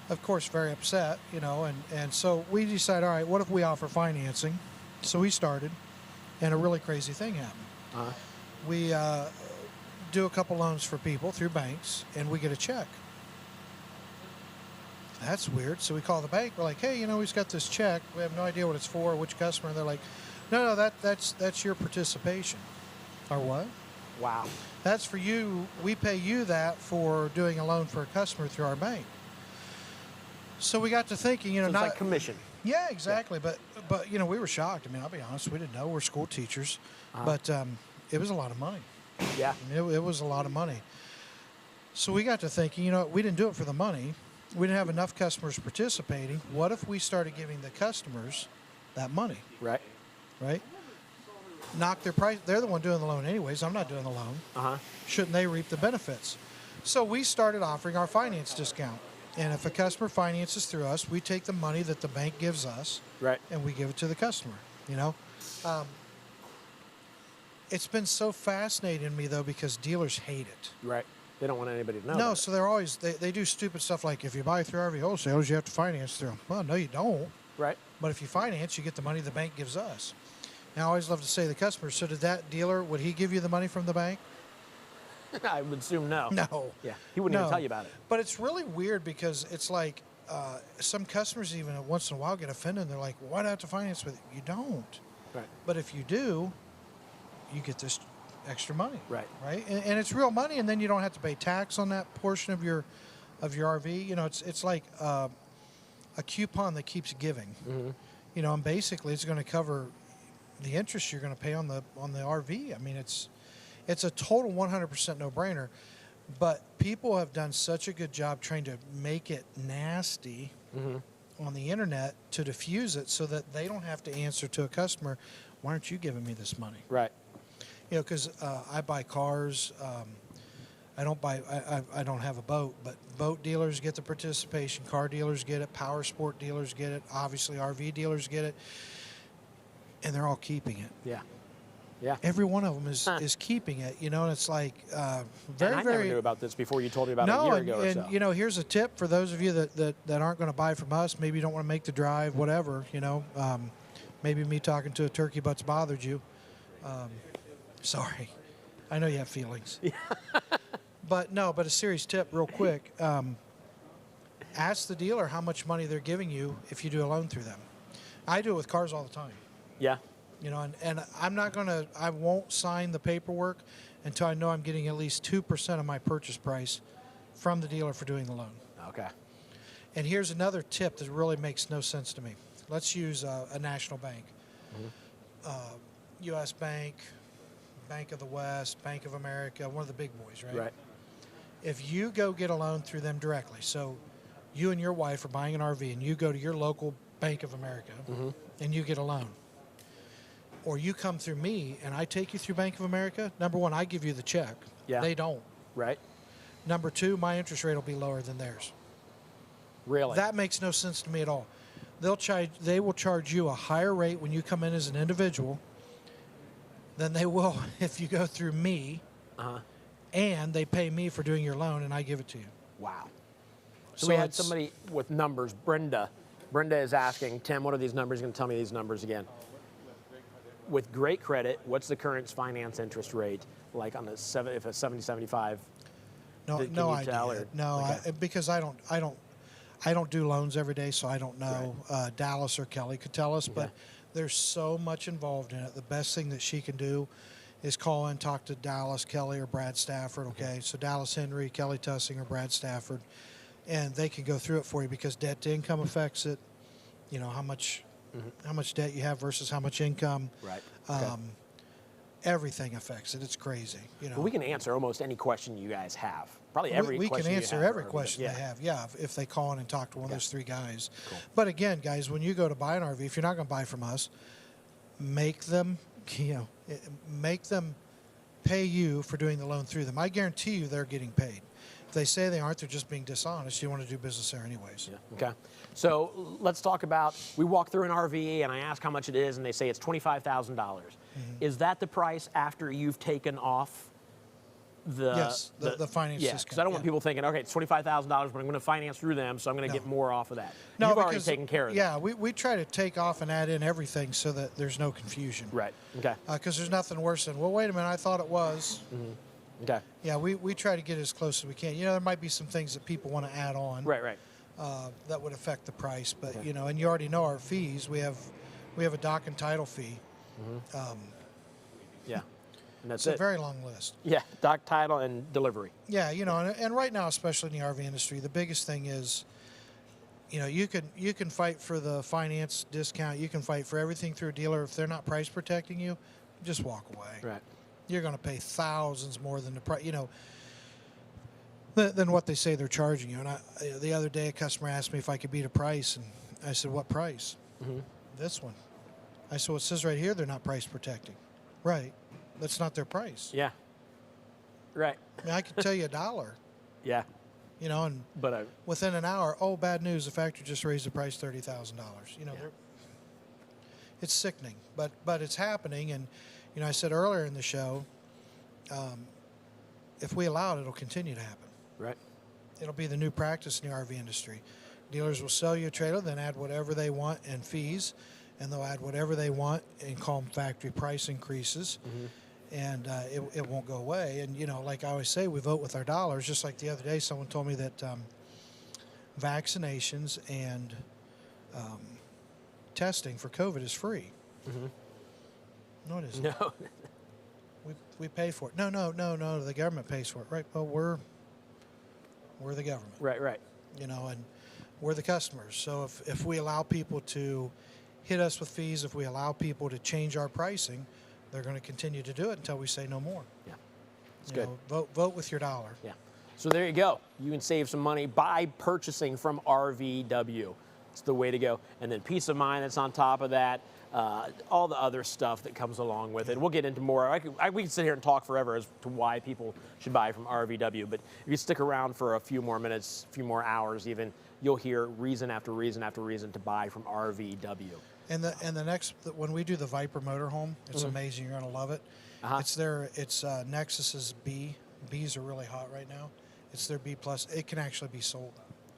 of course, very upset, and so we decided, all right, what if we offer financing? So we started, and a really crazy thing happened. We do a couple loans for people through banks, and we get a check. That's weird. So we call the bank. We're like, hey, we've got this check. We have no idea what it's for, which customer. And they're like, no, that's your participation. Or what? Wow. That's for you. We pay you that for doing a loan for a customer through our bank. So we got to thinking, so it's not like commission. Yeah, exactly. Yeah. But we were shocked. I mean, I'll be honest, we didn't know. We're school teachers, but it was a lot of money. Yeah. It was a lot of money. So we got to thinking, we didn't do it for the money. We didn't have enough customers participating. What if we started giving the customers that money? Right. Right? Knock their price. They're the one doing the loan anyways. I'm not doing the loan. Shouldn't they reap the benefits? So we started offering our finance discount. And if a customer finances through us, we take the money that the bank gives us, right, and we give it to the customer. It's been so fascinating to me though because dealers hate it. Right. They don't want anybody to know. No, so they're always they do stupid stuff like if you buy through RV wholesalers, you have to finance through them. Well, no, you don't. Right. But if you finance, you get the money the bank gives us. Now, I always love to say to the customer, so did that dealer, would he give you the money from the bank? I would assume no. No. Yeah, he wouldn't even tell you about it. But it's really weird because it's like some customers even once in a while get offended. And they're like, why do I have to finance with it? You don't. Right. But if you do, you get this extra money. Right. Right. And it's real money, and then you don't have to pay tax on that portion of your RV. It's like a coupon that keeps giving. Mm-hmm. And basically it's going to cover the interest you're going to pay on the RV. I mean, it's a total 100% no-brainer. But people have done such a good job trying to make it nasty on the internet to diffuse it so that they don't have to answer to a customer, why aren't you giving me this money? Right. Because I buy cars. I don't have a boat, but boat dealers get the participation. Car dealers get it. Power sport dealers get it. Obviously, RV dealers get it. And they're all keeping it. Yeah. Yeah. Every one of them is keeping it, and it's like very, and I very. never knew about this before you told me about it a year ago or so. And here's a tip for those of you that aren't going to buy from us. Maybe you don't want to make the drive, whatever. Maybe me talking to a turkey butt's bothered you. Sorry, I know you have feelings. But a serious tip, real quick. Ask the dealer how much money they're giving you if you do a loan through them. I do it with cars all the time. Yeah. And I won't sign the paperwork until I know I'm getting at least 2% of my purchase price from the dealer for doing the loan. Okay. And here's another tip that really makes no sense to me. Let's use a national bank. U.S. Bank, Bank of the West, Bank of America, one of the big boys, right? Right. If you go get a loan through them directly, so you and your wife are buying an RV and you go to your local Bank of America and you get a loan, or you come through me and I take you through Bank of America, number one, I give you the check. Yeah. They don't. Right. Number two, my interest rate will be lower than theirs. Really? That makes no sense to me at all. They will charge you a higher rate when you come in as an individual than they will if you go through me, and they pay me for doing your loan and I give it to you. Wow. So we had somebody with numbers. Brenda is asking, Tim, what are these numbers? You're going to tell me these numbers again. With great credit, what's the current finance interest rate like on if a 70-75? No idea. Because I don't do loans every day, so I don't know. Right. Dallas or Kelly could tell us, but there's so much involved in it. The best thing that she can do is call in, talk to Dallas, Kelly, or Brad Stafford. Okay, so Dallas Henry, Kelly Tussing, or Brad Stafford, and they can go through it for you because debt to income affects it. How much debt you have versus how much income. Right. Okay. everything affects it. It's crazy. You know, Well, we can answer almost any question you guys have. Probably every we question can you answer have every or- question yeah. they have. Yeah, if they call in and talk to one of those three guys. Cool. But again, guys, when you go to buy an RV, if you're not going to buy from us, make them pay you for doing the loan through them. I guarantee you they're getting paid. If they say they aren't, they're just being dishonest. You want to do business there anyways. Yeah. Okay. So let's talk about, we walk through an RV and I ask how much it is and they say it's $25,000. Mm-hmm. Is that the price after you've taken off the finance yeah, discount? because I don't want people thinking, okay, it's $25,000, but I'm going to finance through them, so I'm going to get more off of that. No, You've already taken care of that. Yeah, we try to take off and add in everything so that there's no confusion. Right. Okay. Because there's nothing worse than, well, wait a minute, I thought it was. Mm-hmm. Okay. Yeah, we try to get as close as we can. You know, there might be some things that people want to add on. Right. That would affect the price, but you know, and you already know our fees. We have a dock and title fee. Mm-hmm. Yeah. And that's it's a very long list. Yeah, dock, title, and delivery. Yeah, you know, and right now, especially in the RV industry, the biggest thing is, you know, you can fight for the finance discount. You can fight for everything through a dealer. If they're not price protecting you, just walk away. Right. You're going to pay thousands more than the price, you know, than what they say they're charging you. And the other day, a customer asked me if I could beat a price, and I said, "What price?" Mm-hmm. This one. I said, "Well, it says right here they're not price protecting." Right. That's not their price. Yeah. Right. I mean, I could tell you $1. Yeah. You know, and within an hour, oh, bad news, the factory just raised the price $30,000. You know, it's sickening, but it's happening. And, you know, I said earlier in the show, if we allow it, it'll continue to happen. Right. It'll be the new practice in the RV industry. Dealers will sell you a trailer, then add whatever they want in fees, and they'll add whatever they want and call them factory price increases. Mm-hmm. And it won't go away. And, you know, like I always say, we vote with our dollars. Just like the other day, someone told me that vaccinations and testing for COVID is free. Mm-hmm. No, it isn't. No. We pay for it. No, the government pays for it. Right, well, we're the government. Right. You know, and we're the customers. So if we allow people to hit us with fees, if we allow people to change our pricing, they're going to continue to do it until we say no more. Yeah, it's good. Vote with your dollar. Yeah. So there you go. You can save some money by purchasing from RVW. It's the way to go. And then peace of mind that's on top of that. All the other stuff that comes along with it. We'll get into more. We can sit here and talk forever as to why people should buy from RVW. But if you stick around for a few more minutes, a few more hours even, you'll hear reason after reason after reason to buy from RVW. And the next, when we do the Viper motorhome, it's amazing. You're going to love it. It's Nexus's B. Bs are really hot right now. It's their B+. It can actually be sold.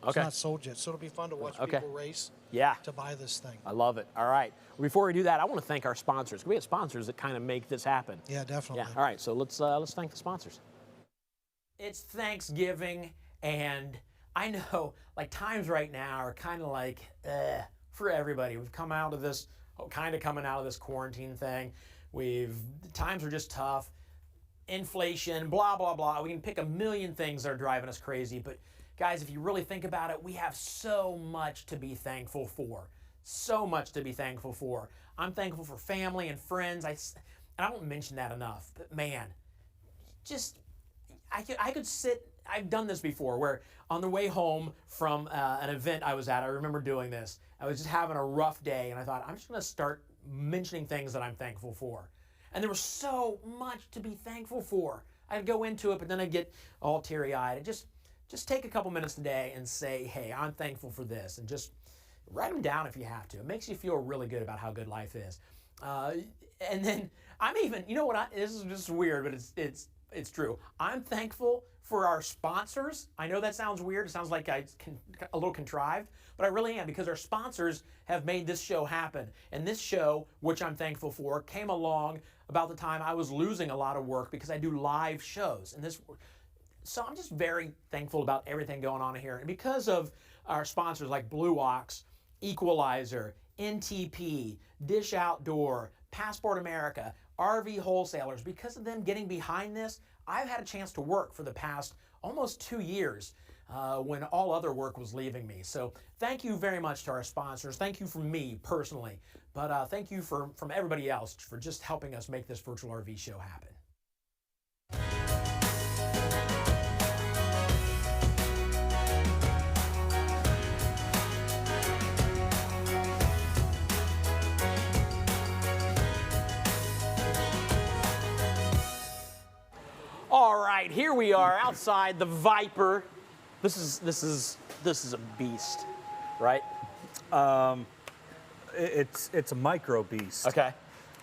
It's not sold yet, so it'll be fun to watch people race to buy this thing. I love it. All right. Before we do that, I want to thank our sponsors. We have sponsors that kind of make this happen. Yeah, definitely. Yeah. All right, so let's thank the sponsors. It's Thanksgiving, and I know, like, times right now are kind of like, for everybody. We've come out of this, coming out of this quarantine thing. Times are just tough. Inflation, blah, blah, blah. We can pick a million things that are driving us crazy, but guys, if you really think about it, we have so much to be thankful for. So much to be thankful for. I'm thankful for family and friends. I don't mention that enough, but man, I could sit, I've done this before, where on the way home from an event I was at, I remember doing this. I was just having a rough day, and I thought, I'm just going to start mentioning things that I'm thankful for. And there was so much to be thankful for. I'd go into it, but then I'd get all teary-eyed. Just take a couple minutes today and say, hey, I'm thankful for this, and just write them down if you have to. It makes you feel really good about how good life is. And then I'm even, you know what, this is just weird, but it's true. I'm thankful for our sponsors. I know that sounds weird. It sounds like a little contrived, but I really am, because our sponsors have made this show happen. And this show, which I'm thankful for, came along about the time I was losing a lot of work because I do live shows. So I'm just very thankful about everything going on here. And because of our sponsors like Blue Ox, Equalizer, NTP, Dish Outdoor, Passport America, RV Wholesalers, because of them getting behind this, I've had a chance to work for the past almost 2 years. when all other work was leaving me. So thank you very much to our sponsors. Thank you from me personally, but thank you from everybody else for just helping us make this virtual RV show happen. All right, here we are outside the Viper. This is a beast, right? It's a micro beast. Okay.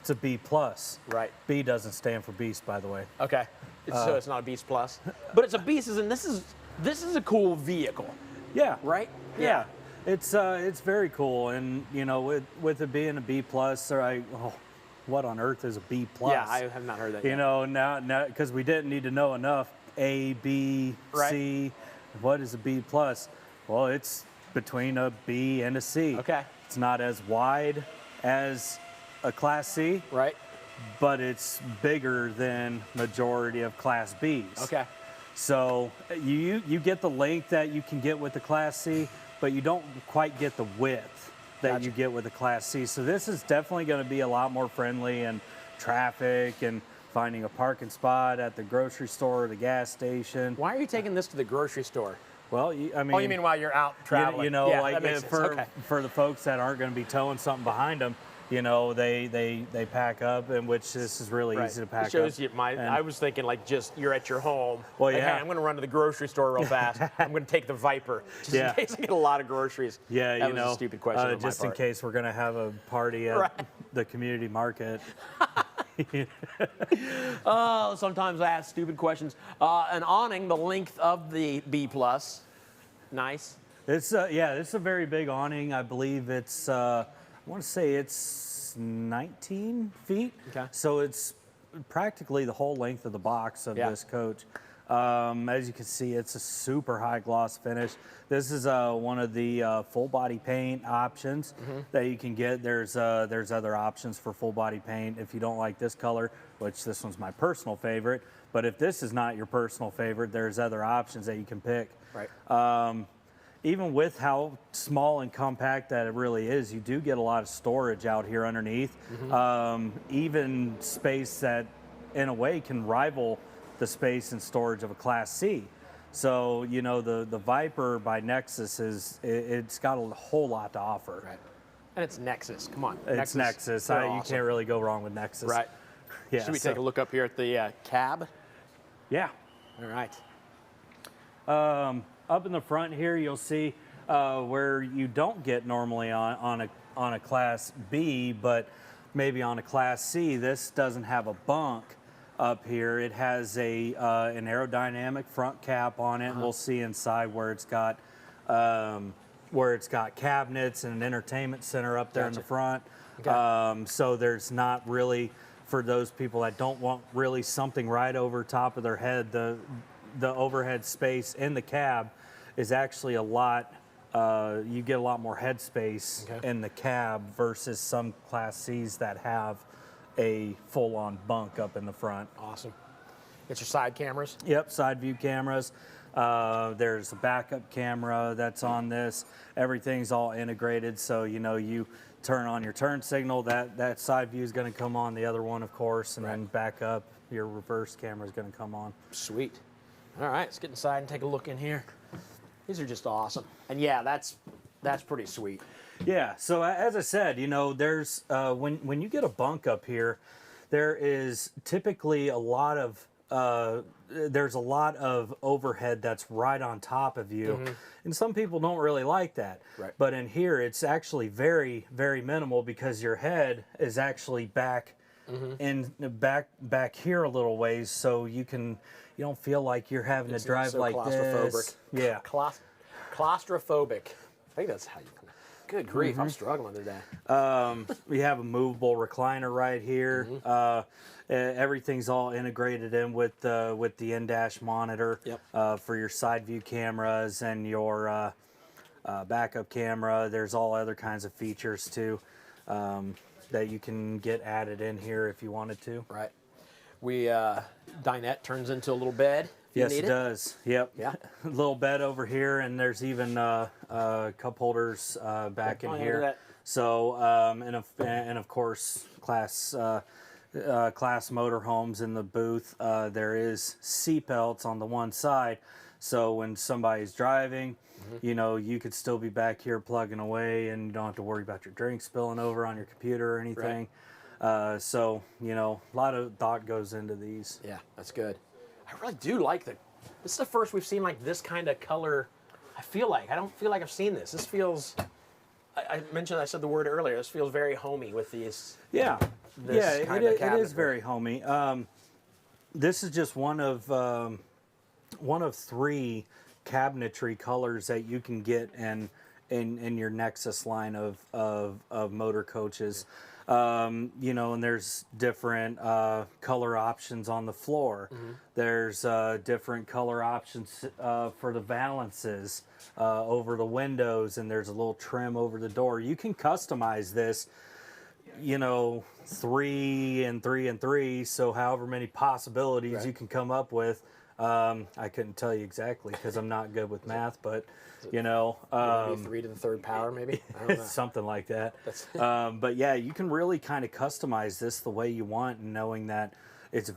It's a B plus. Right. B doesn't stand for beast, by the way. Okay. So it's not a beast plus, but it's a beast. And this is a cool vehicle. Yeah. Right. Yeah. It's very cool, and you know, with it being a B plus, what on earth is a B plus? Yeah, I have not heard that yet. You know, now because we didn't need to know enough. A, B, Right. C. What is a B plus? Well, it's between a B and a C. Okay. It's not as wide as a Class C. Right. But it's bigger than majority of Class Bs. Okay. So you get the length that you can get with the Class C, but you don't quite get the width that you get with the Class C. So this is definitely going to be a lot more friendly in traffic and finding a parking spot at the grocery store or the gas station. Why are you taking this to the grocery store? Well, I mean... Oh, you mean while you're out traveling? You know, yeah, like that makes sense. Okay. for the folks that aren't going to be towing something behind them, you know, they pack up, and which this is really easy to pack up. It shows you I was thinking like just you're at your home. Well, like, yeah. Hey, I'm going to run to the grocery store real fast. I'm going to take the Viper just in case I get a lot of groceries. Yeah, that you was know, a stupid question on just my in part. case we're going to have a party at the community market. Sometimes I ask stupid questions. An awning, the length of the B plus, nice. It's it's a very big awning. I believe it's I want to say it's 19 feet. Okay. So it's practically the whole length of the box of this coach. As you can see, it's a super high gloss finish. This is one of the full body paint options that you can get. There's other options for full body paint if you don't like this color, which this one's my personal favorite. But if this is not your personal favorite, there's other options that you can pick. Right. Even with how small and compact that it really is, you do get a lot of storage out here underneath. Even space that, in a way, can rival the space and storage of a Class C. So, you know, the Viper by Nexus it's got a whole lot to offer. Right. And it's Nexus. Come on. It's Nexus. You can't really go wrong with Nexus. Right. Yeah. Should we take a look up here at the cab? Yeah. All right. Up in the front here, you'll see where you don't get normally on a Class B, but maybe on a Class C. This doesn't have a bunk up here. It has an aerodynamic front cap on it. And we'll see inside where it's got cabinets and an entertainment center up there in the front. Okay. So there's not really, for those people that don't want really something right over top of their head, the overhead space in the cab is actually a lot, you get a lot more head space in the cab versus some Class Cs that have a full-on bunk up in the front. Awesome. Get your side cameras? Yep, side view cameras. There's a backup camera that's on this. Everything's all integrated, so you know, you turn on your turn signal, that side view is going to come on, the other one, of course, and then back up, your reverse camera is going to come on. Sweet. All right, let's get inside and take a look in here. These are just awesome. And yeah, that's pretty sweet. Yeah, so as I said, you know, there's when you get a bunk up here, there is typically a lot of overhead that's right on top of you. And some people don't really like that. Right. But in here, it's actually very, very minimal because your head is actually back back here a little ways, so you don't feel like you're having to drive so like claustrophobic. this. Yeah. Claustrophobic. I think that's how you call it. Good grief, I'm struggling today. We have a movable recliner right here. Everything's all integrated in with the in-dash monitor for your side view cameras and your backup camera. There's all other kinds of features too that you can get added in here if you wanted to. Right. Dinette turns into a little bed. Yes, need it does. Yep. Yeah. A little bed over here, and there's even cup holders back in look at here. that. So, and of course, class motorhomes in the booth. There is seat belts on the one side, so when somebody's driving, you know, you could still be back here plugging away, and you don't have to worry about your drink spilling over on your computer or anything. So, you know, a lot of thought goes into these. Yeah, that's good. I really do like this is the first we've seen like this kind of color. I don't feel like I've seen this. This feels, I said the word earlier, this feels very homey with these. Yeah. This kind of it is very homey. This is just one of 3 cabinetry colors that you can get in your Nexus line of motor coaches. You know, and there's different color options on the floor. There's different color options for the valances over the windows, and there's a little trim over the door. You can customize this, you know, 3 and 3 and 3, so however many possibilities you can come up with. I couldn't tell you exactly because I'm not good with math, but you know, maybe 3 to the 3rd power, maybe. I don't know. Something like that. But yeah, you can really kind of customize this the way you want, and knowing that it's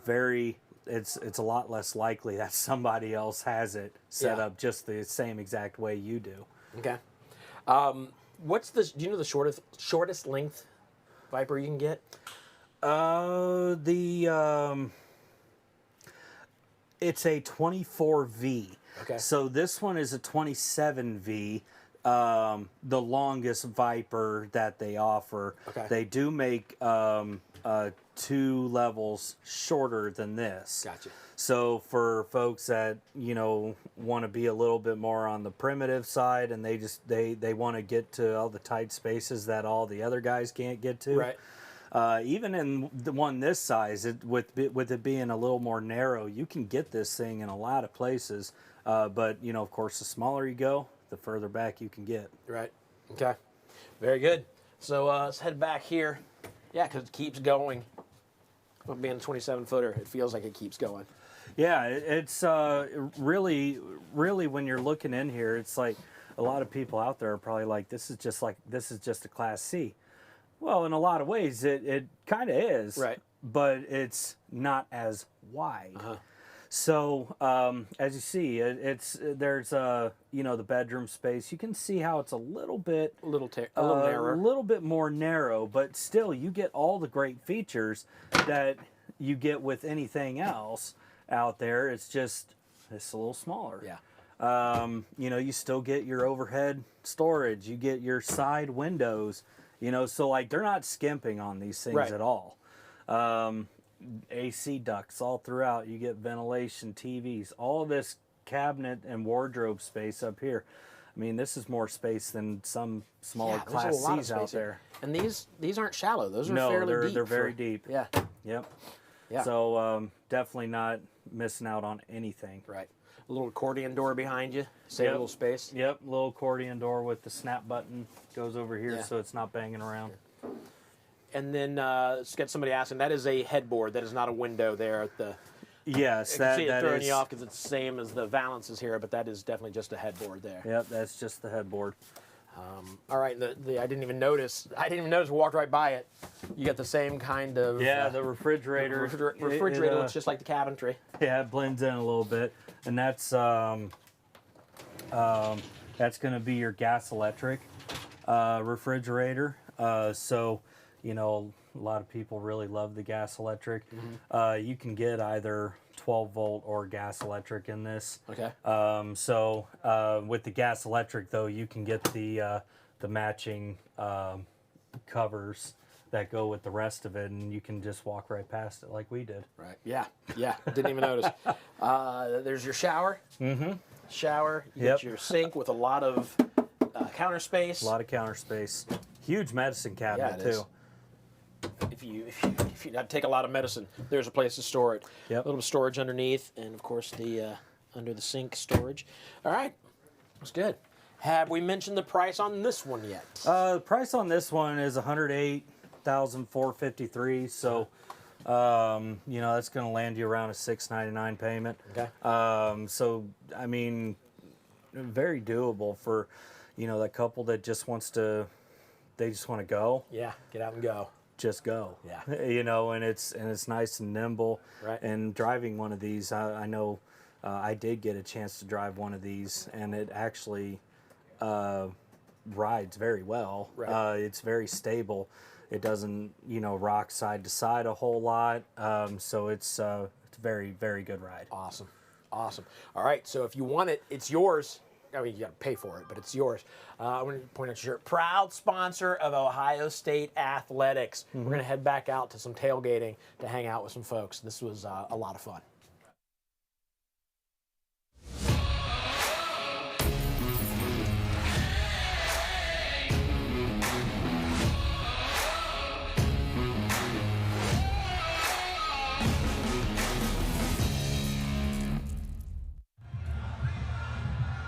a lot less likely that somebody else has it set up just the same exact way you do. Okay. What's the? Do you know the shortest length Viper you can get? It's a 24V. Okay. So this one is a 27V, the longest Viper that they offer. Okay. They do make 2 levels shorter than this. Gotcha. So for folks that, you know, want to be a little bit more on the primitive side, and they want to get to all the tight spaces that all the other guys can't get to. Right. Even in the one this size, with it being a little more narrow, you can get this thing in a lot of places. But, you know, of course, the smaller you go, the further back you can get. Right. Okay. Very good. So let's head back here. Yeah, because it keeps going. With being a 27-footer, it feels like it keeps going. Yeah, it's really when you're looking in here, it's like a lot of people out there are probably like, this is just a Class C. Well, in a lot of ways, it kind of is. Right. But it's not as wide. So as you see, there's you know, the bedroom space. You can see how it's a little bit narrower, a little bit more narrow, but still you get all the great features that you get with anything else out there. It's a little smaller. Yeah. You know, you still get your overhead storage. You get your side windows. You know, so like they're not skimping on these things at all. AC ducts all throughout. You get ventilation, TVs, all this cabinet and wardrobe space up here. I mean, this is more space than some smaller Class C's out there. And these aren't shallow. Those are fairly deep. They're very deep. Yeah. Yep. Yeah. So definitely not missing out on anything. Right. A little accordion door behind you, save a little space. Yep, little accordion door with the snap button goes over here so it's not banging around. And then let's get somebody asking, that is a headboard, that is not a window there at the... Yes, that is... throwing you off because it's the same as the valances here, but that is definitely just a headboard there. Yep, that's just the headboard. All right, I didn't even notice. We walked right by it. You got the same kind of... Yeah, the refrigerator. Refrigerator looks just like the cabinetry. Yeah, it blends in a little bit. And that's going to be your gas electric refrigerator. So, you know, a lot of people really love the gas electric. You can get either 12 volt or gas electric in this. Okay. So with the gas electric though, you can get the matching covers that go with the rest of it, and you can just walk right past it like we did. Right. Yeah. Yeah. Didn't even notice. There's your shower. Shower. You get your sink with a lot of counter space. A lot of counter space. Huge medicine cabinet too. If you take a lot of medicine, there's a place to store it. Yep. A little storage underneath, and of course the under the sink storage. All right, that's good. Have we mentioned the price on this one yet? The price on this one is $108,453. So, You know, that's going to land you around a $699 payment. Okay. So, I mean, very doable for, you know, that couple that just wants to, they just want to go. Yeah, get out and go. Just go. Yeah. You know, and it's nice and nimble. Right. And driving one of these, I know I did get a chance to drive one of these, and it actually rides very well. Right. It's very stable. It doesn't, you know, rock side to side a whole lot. So it's a very, very good ride. Awesome. Awesome. All right, so if you want it, it's yours. I mean, you got to pay for it, but it's yours. I want to point out your shirt. Proud sponsor of Ohio State Athletics. We're going to head back out to some tailgating to hang out with some folks. This was a lot of fun.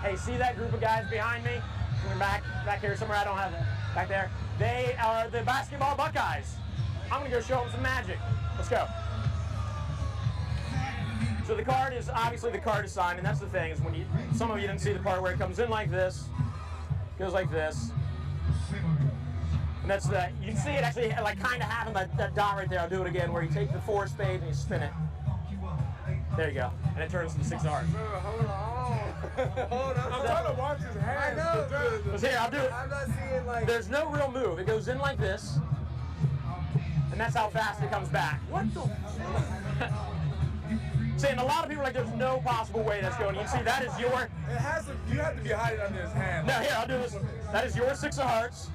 Hey, see that group of guys behind me? Coming back here somewhere. I don't have that. Back there. They are the basketball Buckeyes. I'm gonna go show them some magic. Let's go. So the card is obviously the card is signed, and that's the thing is when you, some of you didn't see the part where it comes in like this, goes like this, and that's the, you can see it actually like kind of having that dot right there. I'll do it again where you take the 4 spade and you spin it. There you go, and it turns into 6 R's. Hold on. I'm trying to watch his hands. I know. Here, I'll do it. I'm not seeing like. There's no real move. It goes in like this, and that's how fast it comes back. What the? See, and a lot of people are like, there's no possible way that's going. You can see that is your. It has to. You have to be hiding under his hand. No, here, I'll do this. That is your 6 of hearts.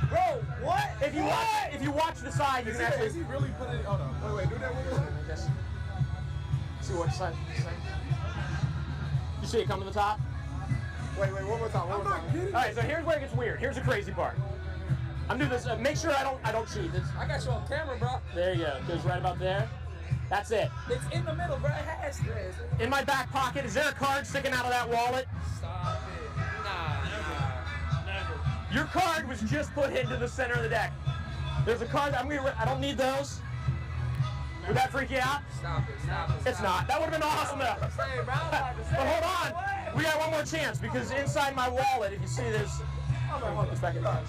Bro, what? If you watch the side, you can actually. Is he really putting it? Hold on. Wait. Do that one more time. Yes. See what side? You see it come to the top? Wait, one more time. One more time. All right, so here's where it gets weird. Here's the crazy part. I'm doing this. Make sure I don't cheat. I got you on camera, bro. There you go. It goes right about there. That's it. It's in the middle, bro. It has to. In my back pocket, is there a card sticking out of that wallet? Stop it. Nah. Never. Your card was just put into the center of the deck. There's a card. I don't need those. Would that freak you out? Stop it. It's not. That would have been awesome though. But hold on. We got one more chance because inside my wallet, if you see this,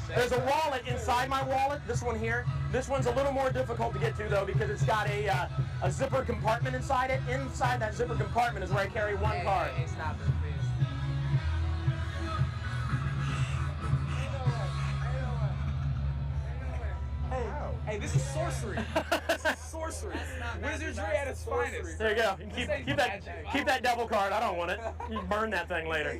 there's a wallet inside my wallet. This one here. This one's a little more difficult to get to though because it's got a zipper compartment inside it. Inside that zipper compartment is where I carry one card. Stop it. Hey, this is sorcery. This is sorcery. Wizardry at its finest. There you go. Keep that devil card. I don't want it. You burn that thing later.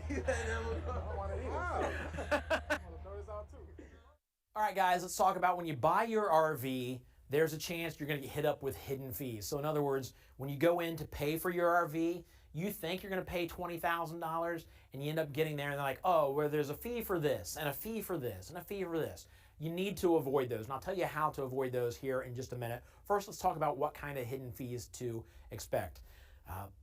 All right, guys, let's talk about when you buy your RV, there's a chance you're going to get hit up with hidden fees. So in other words, when you go in to pay for your RV, you think you're going to pay $20,000 and you end up getting there and they're like, oh, well, there's a fee for this and a fee for this and a fee for this. You need to avoid those, and I'll tell you how to avoid those here in just a minute. First, let's talk about what kind of hidden fees to expect.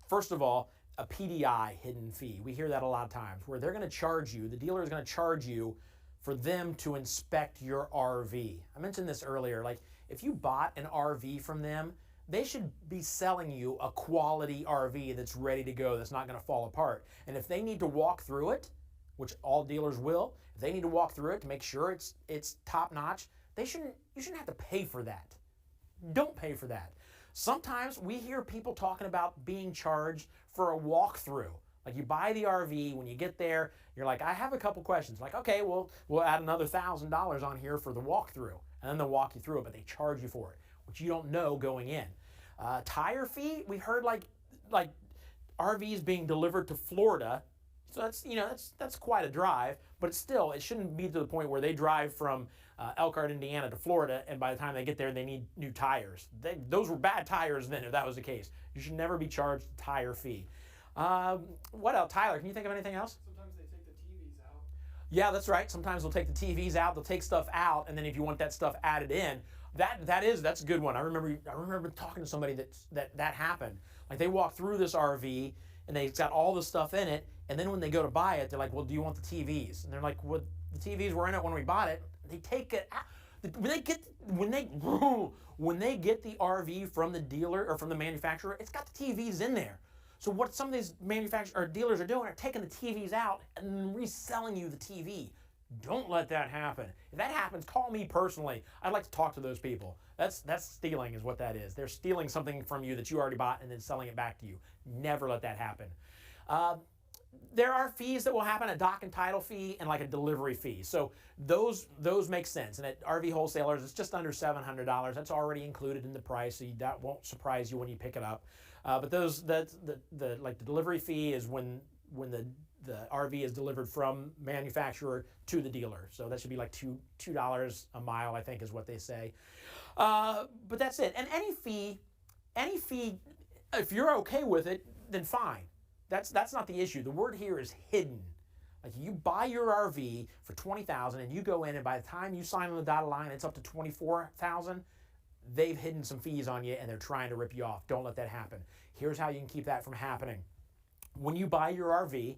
First of all, a PDI hidden fee. We hear that a lot of times, where they're going to charge you, the dealer is going to charge you for them to inspect your RV. I mentioned this earlier, like if you bought an RV from them, they should be selling you a quality RV that's ready to go, that's not going to fall apart. And if they need to walk through it, which all dealers will, if they need to walk through it to make sure it's top notch, you shouldn't have to pay for that. Don't pay for that. Sometimes we hear people talking about being charged for a walkthrough. Like you buy the RV, when you get there, you're like, I have a couple questions. Like, okay, well, we'll add another $1,000 on here for the walkthrough, and then they'll walk you through it, but they charge you for it, which you don't know going in. Tire fee, we heard like RVs being delivered to Florida. So that's quite a drive, but still, it shouldn't be to the point where they drive from Elkhart, Indiana to Florida, and by the time they get there, they need new tires. Those were bad tires then, if that was the case. You should never be charged a tire fee. What else? Tyler, can you think of anything else? Sometimes they take the TVs out. Yeah, that's right. Sometimes they'll take the TVs out, they'll take stuff out, and then if you want that stuff added in, that's a good one. I remember talking to somebody that happened. Like they walked through this RV, and they've got all the stuff in it, and then when they go to buy it, they're like, well, do you want the TVs? And they're like, well, the TVs were in it when we bought it. They take it out. When they get the RV from the dealer or from the manufacturer, it's got the TVs in there. So what some of these manufacturers or dealers are doing are taking the TVs out and reselling you the TV. Don't let that happen. If that happens, call me personally. I'd like to talk to those people. That's stealing is what that is. They're stealing something from you that you already bought and then selling it back to you. Never let that happen. There are fees that will happen, a dock and title fee and like a delivery fee. So those make sense. And at RV wholesalers, it's just under $700. That's already included in the price, so that won't surprise you when you pick it up. But the delivery fee is when the RV is delivered from manufacturer to the dealer. So that should be like $2 a mile, I think is what they say. But that's it. And any fee, if you're okay with it, then fine. That's not the issue. The word here is hidden. Like you buy your RV for $20,000 and you go in and by the time you sign on the dotted line, it's up to $24,000. They've hidden some fees on you and they're trying to rip you off. Don't let that happen. Here's how you can keep that from happening. When you buy your RV,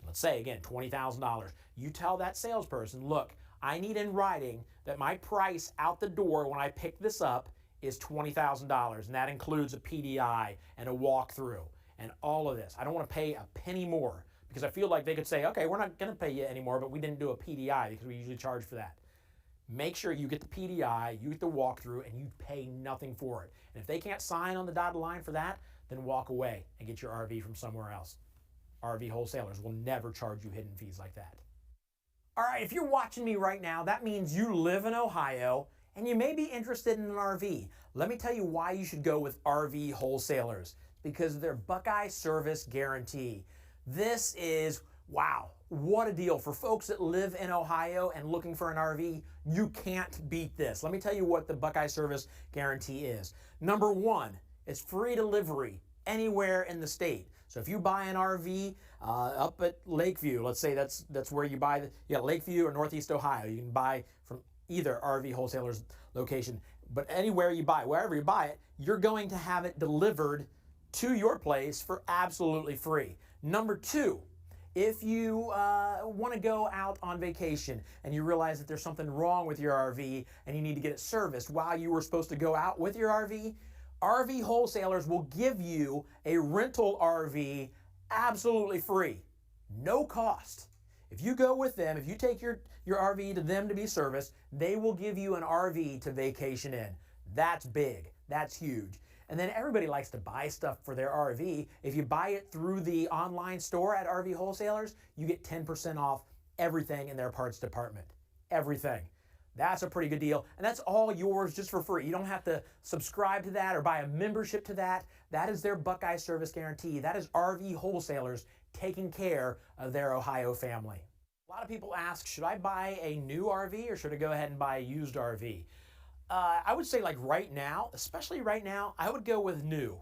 let's say again, $20,000, you tell that salesperson, look, I need in writing that my price out the door when I pick this up is $20,000, and that includes a PDI and a walkthrough and all of this. I don't want to pay a penny more because I feel like they could say, okay, we're not going to pay you anymore, but we didn't do a PDI because we usually charge for that. Make sure you get the PDI, you get the walkthrough, and you pay nothing for it. And if they can't sign on the dotted line for that, then walk away and get your RV from somewhere else. RV wholesalers will never charge you hidden fees like that. All right, if you're watching me right now, that means you live in Ohio and you may be interested in an RV. Let me tell you why you should go with RV wholesalers. Because of their Buckeye service guarantee. This is, wow, what a deal. For folks that live in Ohio and looking for an RV, you can't beat this. Let me tell you what the Buckeye service guarantee is. Number one, it's free delivery anywhere in the state. So if you buy an RV up at Lakeview, let's say that's where you buy, Lakeview or Northeast Ohio, you can buy from either RV wholesaler's location. But anywhere you buy, wherever you buy it, you're going to have it delivered to your place for absolutely free. Number two, if you want to go out on vacation and you realize that there's something wrong with your RV and you need to get it serviced while you were supposed to go out with your RV, RV wholesalers will give you a rental RV absolutely free, no cost. If you go with them, if you take your RV to them to be serviced, they will give you an RV to vacation in. That's big, that's huge. And then everybody likes to buy stuff for their RV. If you buy it through the online store at RV wholesalers, you get 10% off everything in their parts department. Everything. That's a pretty good deal. And that's all yours just for free. You don't have to subscribe to that or buy a membership to that. That is their Buckeye service guarantee. That is RV wholesalers taking care of their Ohio family. A lot of people ask, should I buy a new RV or should I go ahead and buy a used RV? I would say like right now, especially right now, I would go with new.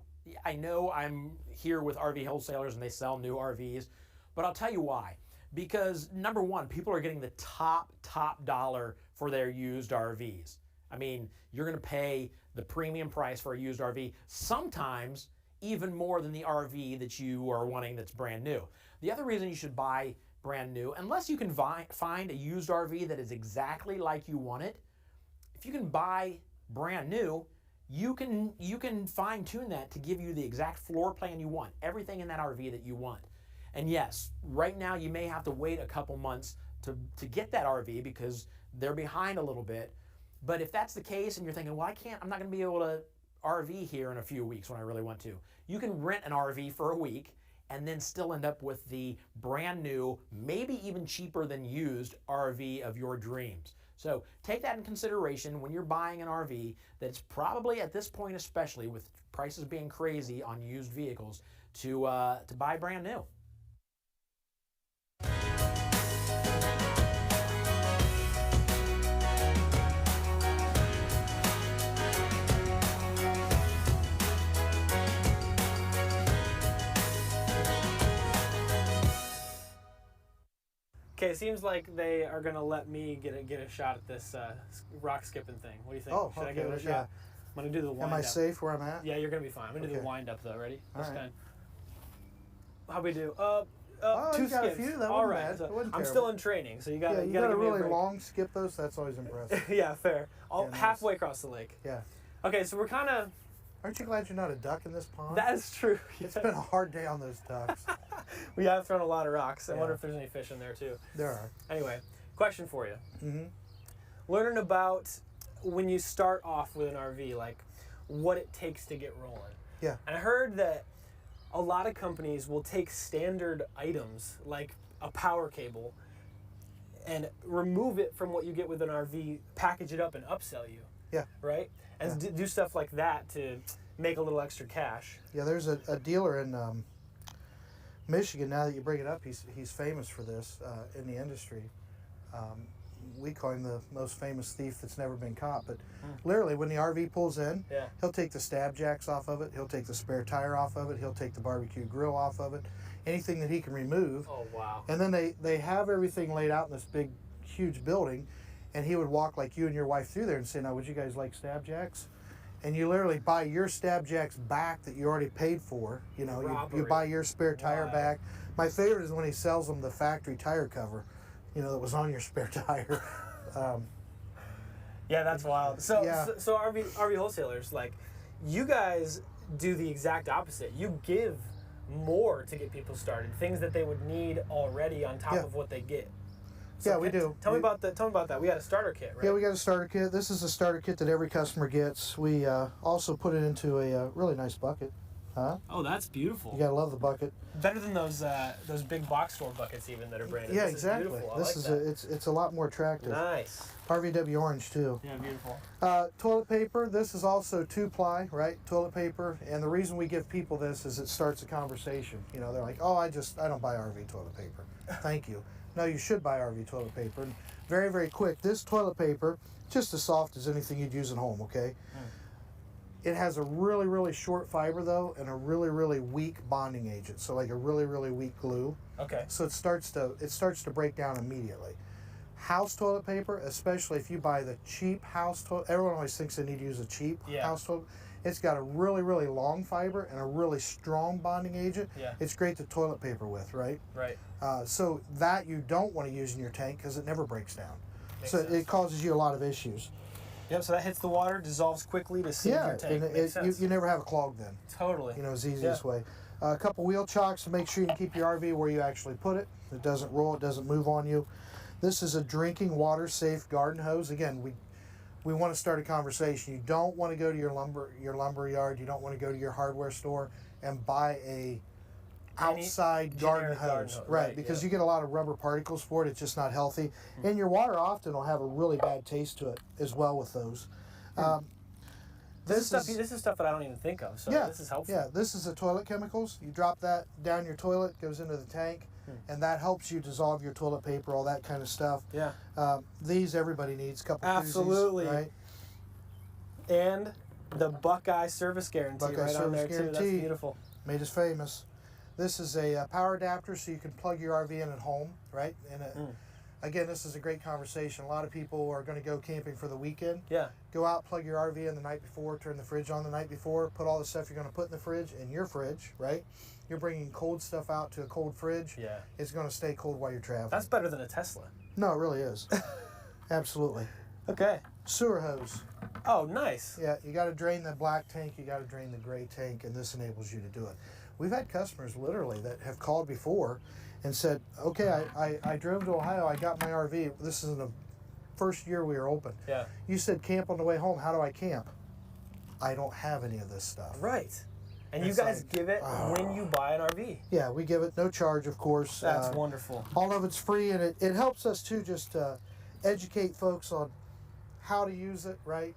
I know I'm here with RV wholesalers and they sell new RVs, but I'll tell you why. Because number one, people are getting the top dollar for their used RVs. I mean, you're gonna pay the premium price for a used RV, sometimes even more than the RV that you are wanting that's brand new. The other reason you should buy brand new, unless you can find a used RV that is exactly like you want it, if you can buy brand new, you can fine tune that to give you the exact floor plan you want, everything in that RV that you want. And yes, right now you may have to wait a couple months to get that RV because they're behind a little bit. But if that's the case and you're thinking, well, I'm not gonna be able to RV here in a few weeks when I really want to, you can rent an RV for a week and then still end up with the brand new, maybe even cheaper than used RV of your dreams. So take that in consideration when you're buying an RV that's probably at this point, especially with prices being crazy on used vehicles, to buy brand new. Okay, it seems like they are going to let me get a shot at this rock skipping thing. What do you think? Oh, Should okay, I give it a shot? yeah. I'm going to do the wind up. Am I safe where I'm at? Yeah, you're going to be fine. I'm going to do Okay. the wind up though. Ready? All This right. time. How we do? two you got a skips. few. That All wasn't right. bad. So That wasn't I'm terrible. still in training, so you got Yeah, you got got a give me a really break. long skip those. That's always impressive. Yeah, fair. Yeah, nice. Halfway across the lake. Yeah. Okay, so we're kind of. Aren't you glad you're not a duck in this pond? That is true. It's been a hard day on those ducks. We have thrown a lot of rocks. I Yeah. wonder if there's any fish in there too. There are. Anyway, question for you. Mm-hmm. Learning about when you start off with an RV, like what it takes to get rolling. Yeah. And I heard that a lot of companies will take standard items like a power cable and remove it from what you get with an RV, package it up and upsell you. Yeah. Right? And do stuff like that to make a little extra cash. Yeah, there's a dealer in Michigan. Now that you bring it up, he's famous for this in the industry. We call him the most famous thief that's never been caught. But literally, when the RV pulls in, he'll take the stab jacks off of it. He'll take the spare tire off of it. He'll take the barbecue grill off of it. Anything that he can remove. Oh, wow. And then they have everything laid out in this big, huge building. And he would walk like you and your wife through there and say, now, would you guys like stab jacks? And you literally buy your stab jacks back that you already paid for. You know, you buy your spare tire back. My favorite is when he sells them the factory tire cover, you know, that was on your spare tire. Yeah, that's wild. So RV wholesalers, like, you guys do the exact opposite. You give more to get people started, things that they would need already on top of what they get. So we do. Tell me about that. Tell me about that. We got a starter kit, right? Yeah, we got a starter kit. This is a starter kit that every customer gets. We also put it into a really nice bucket. Huh? Oh, that's beautiful. You gotta love the bucket. Better than those big box store buckets even that are branded. Yeah, This exactly. Is beautiful. I This like is that. it's a lot more attractive. Nice. RVW orange too. Yeah, beautiful. Toilet paper. This is also 2-ply, right? Toilet paper. And the reason we give people this is it starts a conversation. You know, they're like, oh, I don't buy RV toilet paper. Thank you. No, you should buy RV toilet paper. And very, very quick. This toilet paper, just as soft as anything you'd use at home, okay? It has a really, really short fiber though, and a really, really weak bonding agent. So like a really, really weak glue. Okay. So it starts to break down immediately. House toilet paper, especially if you buy the cheap house toilet, everyone always thinks they need to use a cheap house toilet. It's got a really, really long fiber and a really strong bonding agent. Yeah. It's great to toilet paper with, right? Right. So that you don't want to use in your tank because it never breaks down. Makes so sense. it causes you a lot of issues. Yep, so that hits the water, dissolves quickly to save your tank. And Makes sense. you never have a clog then. Totally. You know, it's the easiest way. A couple wheel chocks to make sure you can keep your RV where you actually put it. It doesn't roll, it doesn't move on you. This is a drinking water safe garden hose. Again, we want to start a conversation. You don't want to go to your lumber yard. You don't want to go to your hardware store and buy a outside garden hose, right? Because you get a lot of rubber particles for it. It's just not healthy, and your water often will have a really bad taste to it as well with those. This is stuff that I don't even think of. So this is helpful. Yeah, this is the toilet chemicals. You drop that down your toilet, goes into the tank, and that helps you dissolve your toilet paper, all that kind of stuff. Yeah. These everybody needs. Couple Absolutely. koozies, right? And the Buckeye service guarantee Buckeye right on service there too. That's guarantee. beautiful. Made us famous. This is a power adapter, so you can plug your RV in at home, right? And again, this is a great conversation. A lot of people are going to go camping for the weekend. Yeah. Go out, plug your RV in the night before, turn the fridge on the night before, put all the stuff you're going to put in the fridge in your fridge, right? You're bringing cold stuff out to a cold fridge. Yeah. It's going to stay cold while you're traveling. That's better than a Tesla. No, it really is. Absolutely. Okay. Sewer hose. Oh, nice. Yeah, you got to drain the black tank, you got to drain the gray tank, and this enables you to do it. We've had customers literally that have called before and said, okay, I drove to Ohio, I got my RV. This is in the first year we were open. Yeah. You said camp on the way home. How do I camp? I don't have any of this stuff. Right. And It's you guys like, give it when you buy an RV. Yeah, we give it no charge, of course. That's wonderful. All of it's free, and it helps us too just educate folks on how to use it, right?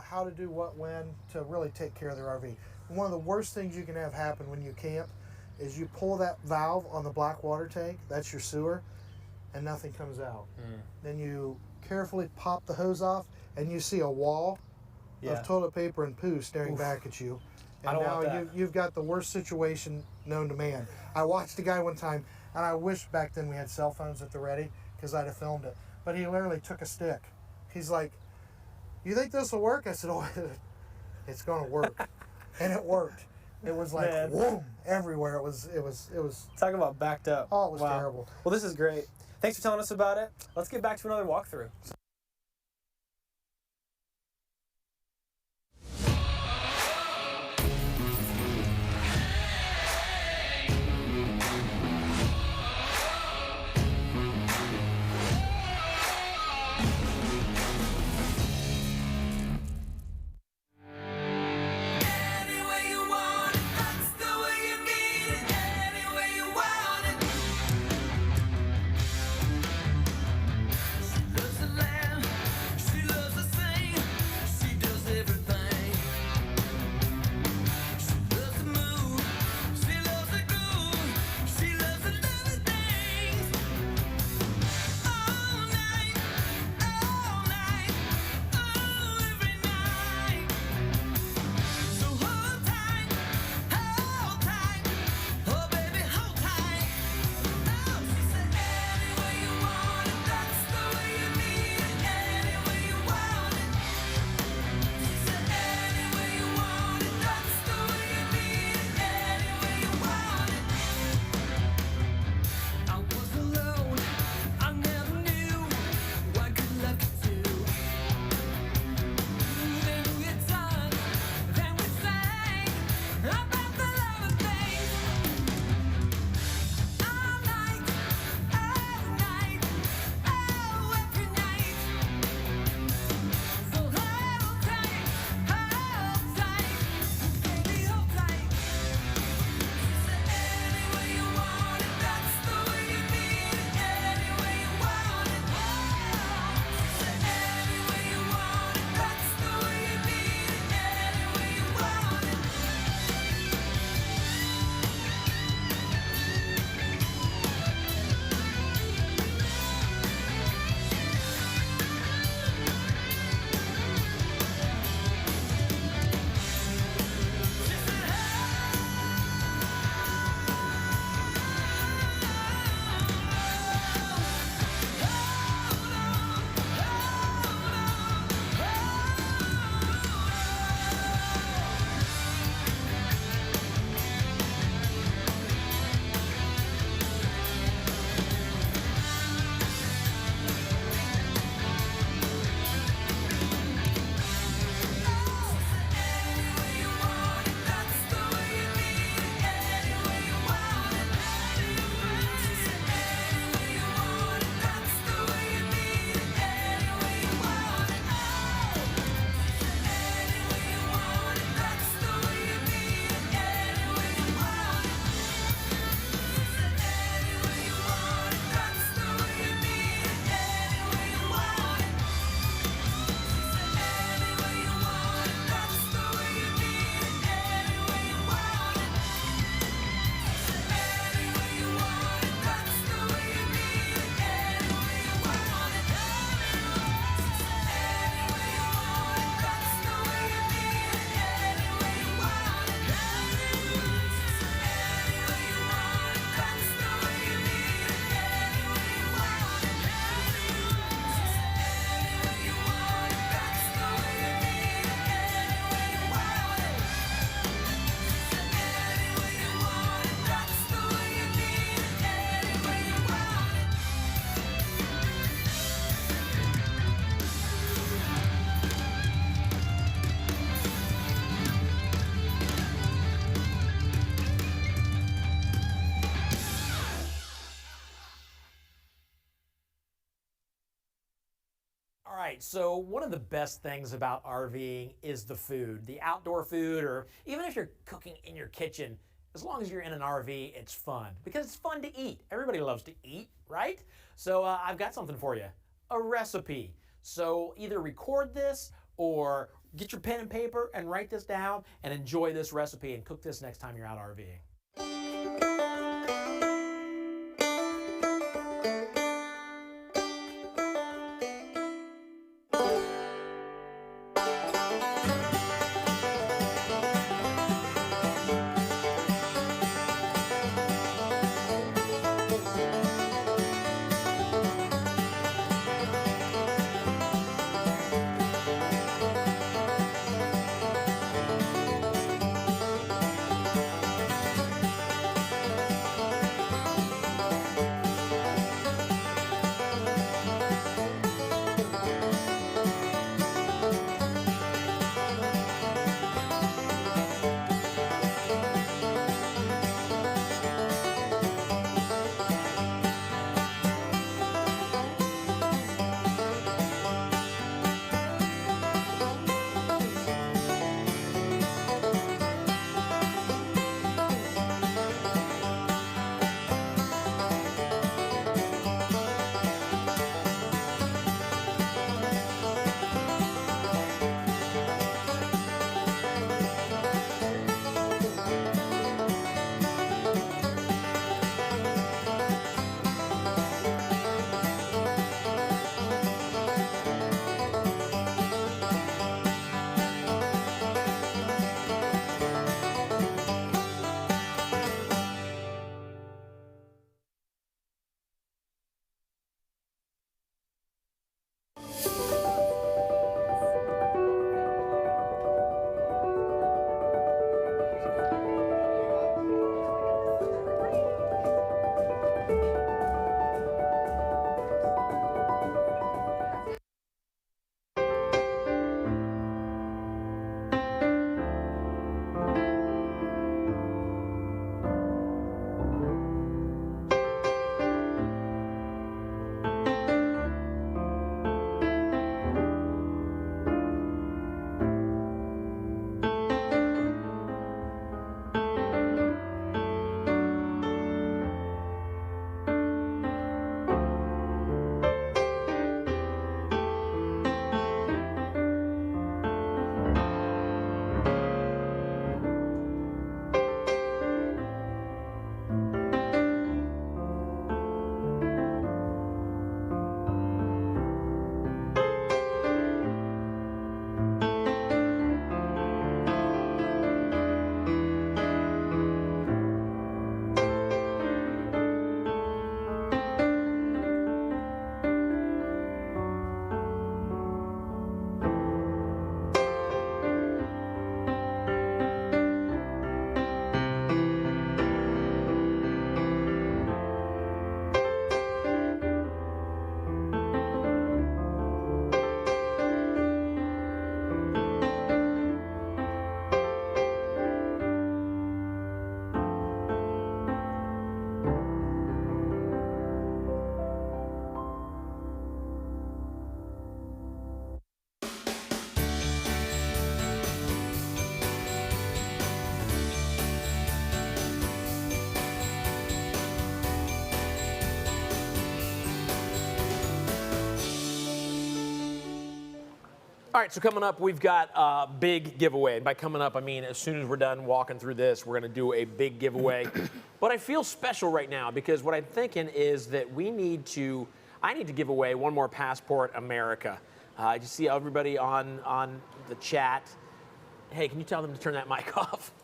How to do what when to really take care of their RV. One of the worst things you can have happen when you camp is you pull that valve on the black water tank, that's your sewer, and nothing comes out. Then you carefully pop the hose off, and you see a wall of toilet paper and poo staring back at you. And I don't now want that. you've got the worst situation known to man. I watched a guy one time, and I wish back then we had cell phones at the ready, because I'd have filmed it. But he literally took a stick. He's like, "You think this will work?" I said, "Oh, it's going to work." And it worked. It was like, Man. whoom, everywhere. It was. Talk about backed up. Oh, it was Wow. terrible. Well, this is great. Thanks for telling us about it. Let's get back to another walkthrough. right, so one of the best things about RVing is the food, the outdoor food, or even if you're cooking in your kitchen, as long as you're in an RV, it's fun because it's fun to eat. Everybody loves to eat, right? So I've got something for you, a recipe. So either record this or get your pen and paper and write this down and enjoy this recipe and cook this next time you're out RVing. All right, so coming up, we've got a big giveaway. By coming up, I mean as soon as we're done walking through this, we're going to do a big giveaway. But I feel special right now because what I'm thinking is that I need to give away one more Passport America. I just see everybody on the chat. Hey, can you tell them to turn that mic off?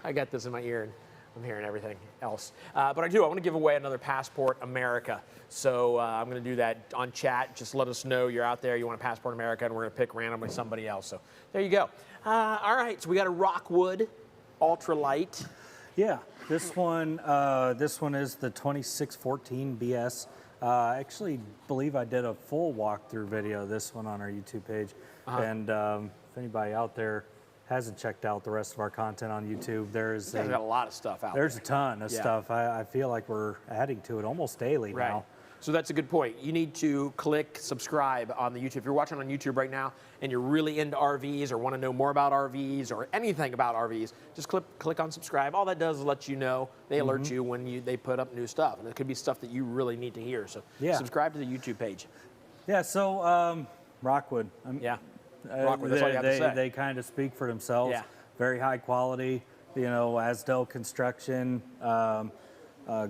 I got this in my ear and I'm hearing everything else. But I want to give away another Passport America. So I'm going to do that on chat. Just let us know you're out there, you want a Passport America, and we're going to pick randomly somebody else. So there you go. All right, so we got a Rockwood Ultralight. Yeah, this one is the 2614 BS. I actually believe I did a full walkthrough video of this one on our YouTube page. And if anybody out there hasn't checked out the rest of our content on YouTube, there's got a lot of stuff out there. There's a ton of stuff. I feel like we're adding to it almost daily now. So that's a good point. You need to click subscribe on the YouTube. If you're watching on YouTube right now and you're really into RVs or want to know more about RVs or anything about RVs, just click on subscribe. All that does is let you know. They alert you when they put up new stuff. And it could be stuff that you really need to hear. So subscribe to the YouTube page. Yeah, so Rockwood. Rockwood, that's all you have to say. They kind of speak for themselves. Yeah. Very high quality, Asdel construction,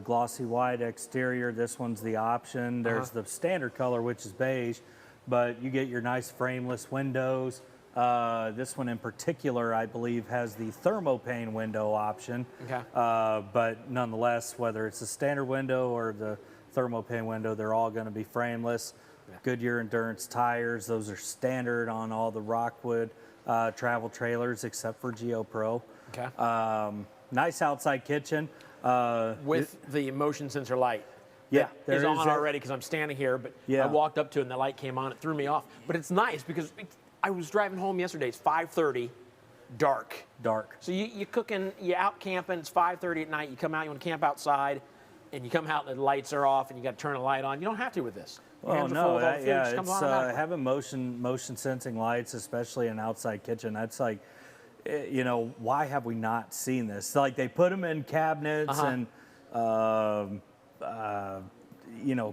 glossy white exterior. This one's the option. There's the standard color, which is beige, but you get your nice frameless windows. This one in particular, I believe, has the thermopane window option. Okay. But nonetheless, whether it's the standard window or the thermopane window, they're all going to be frameless. Goodyear Endurance tires. Those are standard on all the Rockwood travel trailers except for Geo Pro. Okay. Nice outside kitchen. With the motion sensor light. Yeah. It's on already because I'm standing here, but I walked up to it and the light came on. It threw me off. But it's nice because I was driving home yesterday. It's 5:30, dark. So you cooking, you out camping. It's 5:30 at night. You come out, you want to camp outside, and you come out and the lights are off and you got to turn the light on. You don't have to with this. Well, no, it's having motion sensing lights, especially in an outside kitchen. That's like, why have we not seen this? Like they put them in cabinets and,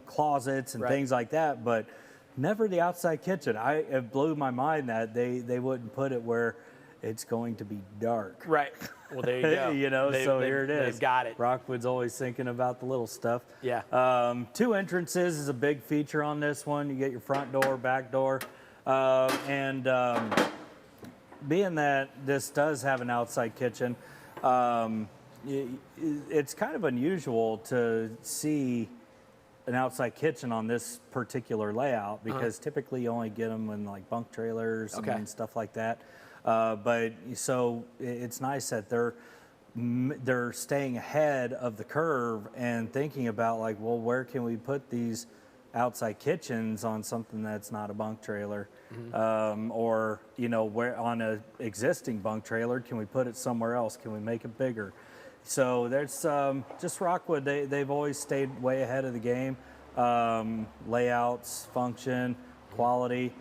closets and things like that, but never the outside kitchen. It blew my mind that they wouldn't put it where it's going to be dark. Right. Well, there you go. Here it is. They've got it. Rockwood's always thinking about the little stuff. Yeah. 2 entrances is a big feature on this one. You get your front door, back door. Being that this does have an outside kitchen, it's kind of unusual to see an outside kitchen on this particular layout because typically you only get them in like bunk trailers and stuff like that. But so it's nice that they're staying ahead of the curve and thinking about like, well, where can we put these outside kitchens on something that's not a bunk trailer, or where on a existing bunk trailer, can we put it somewhere else? Can we make it bigger? So there's just Rockwood. They've always stayed way ahead of the game. Layouts, function, quality.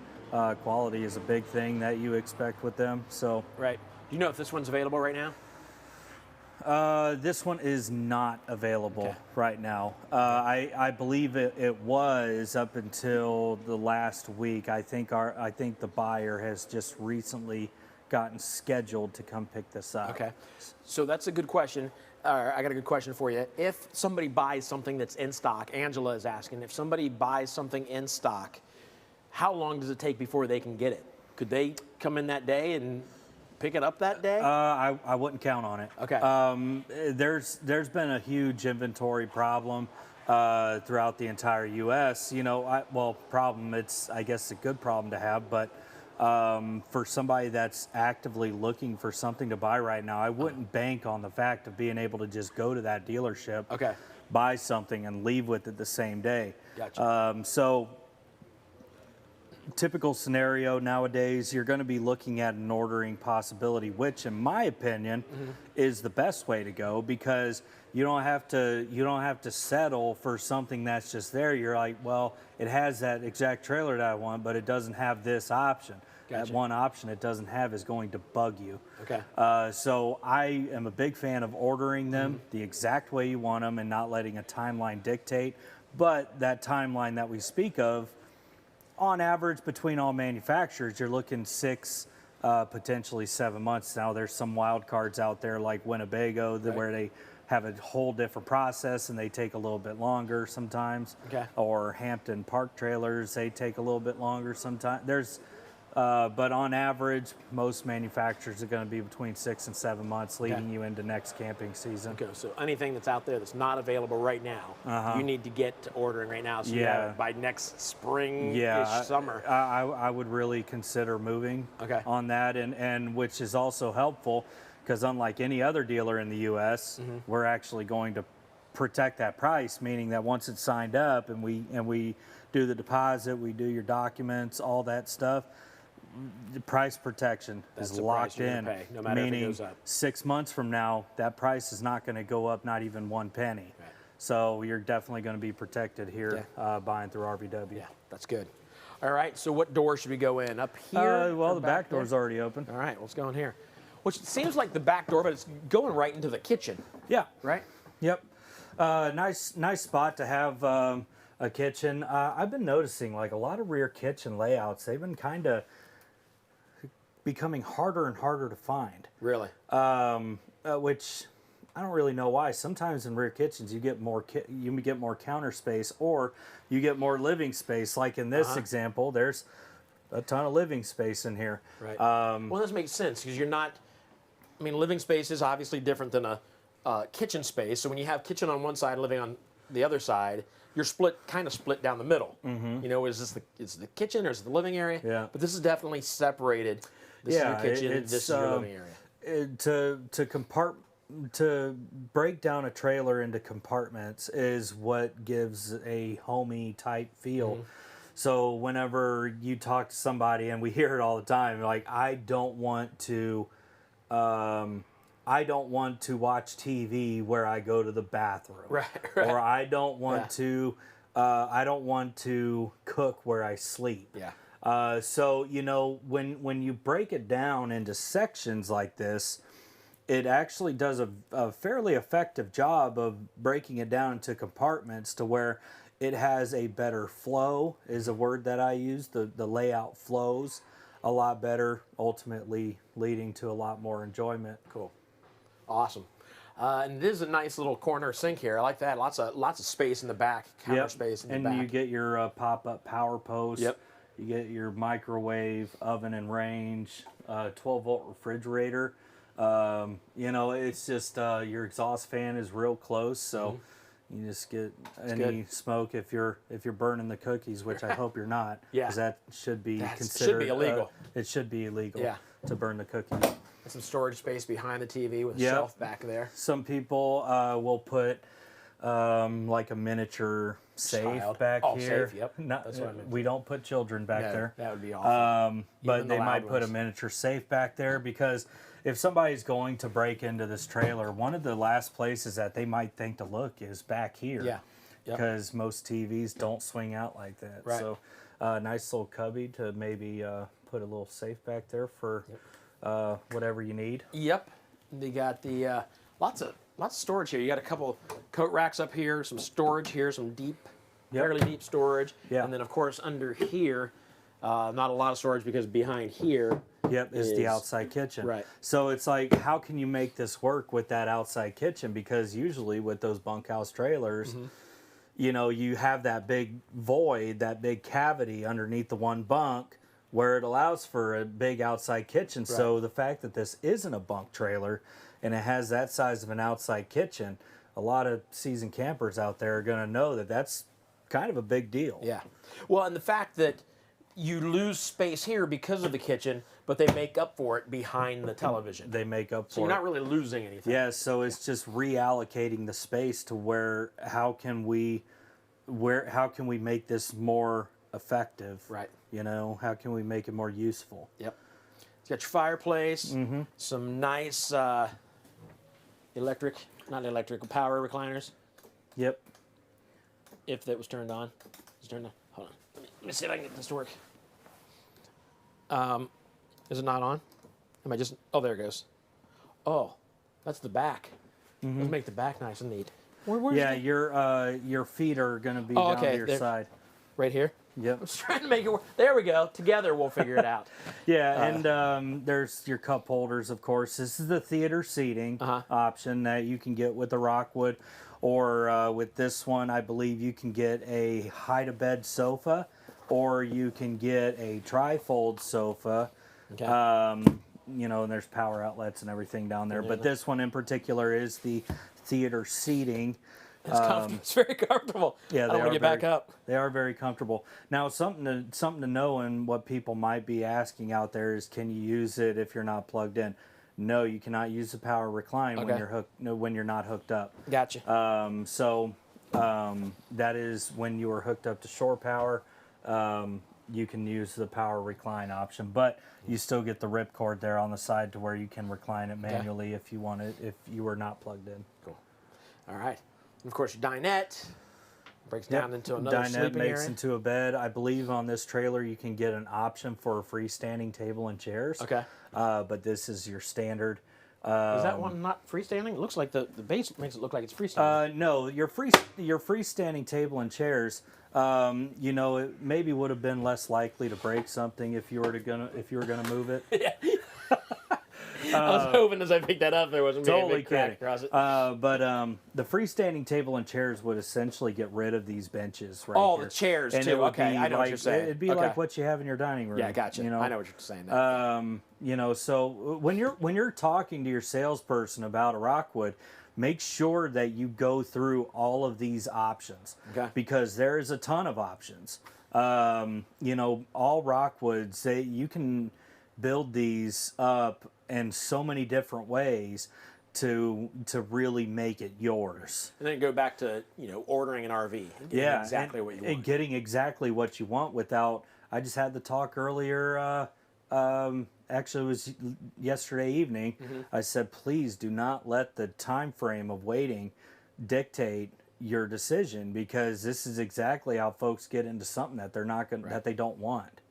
Quality is a big thing that you expect with them. So right. Do you know if this one's available right now? This one is not available right now. I believe it was up until the last week. I think the buyer has just recently gotten scheduled to come pick this up. Okay. So that's a good question. I got a good question for you. If somebody buys something that's in stock, Angela is asking, if somebody buys something in stock, how long does it take before they can get it? Could they come in that day and pick it up that day? I wouldn't count on it. Okay. There's been a huge inventory problem throughout the entire U.S. Problem. It's I guess a good problem to have, but for somebody that's actively looking for something to buy right now, I wouldn't bank on the fact of being able to just go to that dealership, buy something, and leave with it the same day. Gotcha. So typical scenario nowadays, you're going to be looking at an ordering possibility, which in my opinion is the best way to go, because you don't have to settle for something that's just there. You're like, well, it has that exact trailer that I want, but it doesn't have this option. Gotcha. That one option it doesn't have is going to bug you. Okay. So I am a big fan of ordering them the exact way you want them and not letting a timeline dictate. But that timeline that we speak of, on average, between all manufacturers, you're looking 6, potentially 7 months. Now, there's some wild cards out there like Winnebago where they have a whole different process and they take a little bit longer sometimes. Okay. Or Hampton Park trailers, they take a little bit longer sometimes. But on average, most manufacturers are going to be between 6 and 7 months, leading you into next camping season. Okay, so anything that's out there that's not available right now, you need to get to ordering right now, so you have it by next spring-ish, summer. I would really consider moving on that, and which is also helpful because unlike any other dealer in the U.S., we're actually going to protect that price, meaning that once it's signed up and we do the deposit, we do your documents, all that stuff. The price protection is locked in, pay, no matter meaning if it goes up. 6 months from now, that price is not going to go up, not even 1 penny. Right. So you're definitely going to be protected here buying through RVW. Yeah, that's good. All right, so what door should we go in? Up here? Well, the back door's already open. All right, let's go in here. Which seems like the back door, but it's going right into the kitchen. Yeah. Right? Yep. Nice spot to have a kitchen. I've been noticing like a lot of rear kitchen layouts, they've been kind of becoming harder and harder to find. Really? Which I don't really know why. Sometimes in rear kitchens you get more counter space, or you get more living space. Like in this example, there's a ton of living space in here. Right. Well, this makes sense because you're not. I mean, living space is obviously different than a kitchen space. So when you have kitchen on one side, living on the other side, you're kind of split down the middle. You know, is the kitchen or is it the living area? Yeah. But this is definitely separated. This is your kitchen. This is your living area. To break down a trailer into compartments is what gives a homey type feel. So whenever you talk to somebody, and we hear it all the time, like I don't want to watch TV where I go to the bathroom, right. Or I don't want to cook where I sleep. Yeah. So, you know, when you break it down into sections like this, it actually does a fairly effective job of breaking it down into compartments to where it has a better flow, is a word that I use. The layout flows a lot better, ultimately leading to a lot more enjoyment. Cool. Awesome. And this is a nice little corner sink here. I like that. Lots of space in the back, counter space in the back. And you get your pop-up power post. Yep. You get your microwave, oven and range, 12-volt refrigerator. You know, it's just your exhaust fan is real close, so you just get any smoke if you're burning the cookies, which I hope you're not. Because that should be considered. Should be illegal. It should be illegal to burn the cookies. And some storage space behind the TV with a shelf back there. Some people will put like a miniature safe back here. Safe, yep. That's what I meant. We don't put children back there. That would be awesome. But they might put a miniature safe back there because if somebody's going to break into this trailer, one of the last places that they might think to look is back here. Yeah. Because most TVs don't swing out like that. Right. So nice little cubby to maybe put a little safe back there for whatever you need. Yep. They got the lots of storage here. You got a couple coat racks up here, some storage here, some deep, fairly deep storage. Yeah. And then of course under here, not a lot of storage because behind here is the outside kitchen. Right. So it's like, how can you make this work with that outside kitchen? Because usually with those bunkhouse trailers, you know, you have that big void, that big cavity underneath the one bunk where it allows for a big outside kitchen. Right. So the fact that this isn't a bunk trailer and it has that size of an outside kitchen, a lot of seasoned campers out there are going to know that that's kind of a big deal. Yeah. Well, and the fact that you lose space here because of the kitchen, but they make up for it behind the television. They make up for it. So you're not really losing anything. Yeah, so it's just reallocating the space to where how can we make this more effective? Right. You know, how can we make it more useful? Yep. It's got your fireplace, some nice power recliners. Yep. If that was turned on. It's turned on. Hold on. Let me see if I can get this to work. Is it not on? Am I just... Oh, there it goes. Oh, that's the back. Let's make the back nice and neat. Yeah, your feet are going to be down to your side. Right here? Yep. I was trying to make it work. There we go. Together we'll figure it out. Yeah, and there's your cup holders, of course. This is the theater seating option that you can get with the Rockwood, or with this one, I believe you can get a hide-a-bed sofa, or you can get a tri-fold sofa. Okay. You know, and there's power outlets and everything down there. But this one in particular is the theater seating. It's comfortable. It's very comfortable. Yeah, I don't want to get back up. They are very comfortable. Now, something to know, and what people might be asking out there is, can you use it if you're not plugged in? No, you cannot use the power recline when you're not hooked up. Gotcha. That is when you are hooked up to shore power. You can use the power recline option, but you still get the ripcord there on the side to where you can recline it manually if you want it, if you were not plugged in. Cool. All right. And of course, your dinette breaks down into another dinette sleeping makes area. into a bed. I believe on this trailer you can get an option for a freestanding table and chairs. Okay. But this is your standard. Is that one not freestanding? It looks like the base makes it look like it's freestanding. No, your freestanding table and chairs. You know, it maybe would have been less likely to break something if you were gonna move it. Yeah. I was hoping as I picked that up there wasn't Totally a big crack kidding. across it. But the freestanding table and chairs would essentially get rid of these benches right Oh, here. the chairs And too. it would Okay, be I know what like, you're saying. It'd be like what you have in your dining room. Yeah, gotcha. You know? I know what you're saying. You know, so when you're talking to your salesperson about a Rockwood, make sure that you go through all of these options, because there is a ton of options. You know, all Rockwoods, you can build these up in so many different ways to really make it yours. And then go back to, you know, ordering an RV. And getting exactly what you want. And getting exactly what you want without. I just had the talk earlier. Actually, it was yesterday evening. I said, please do not let the time frame of waiting dictate your decision, because this is exactly how folks get into something that they're not that they don't want.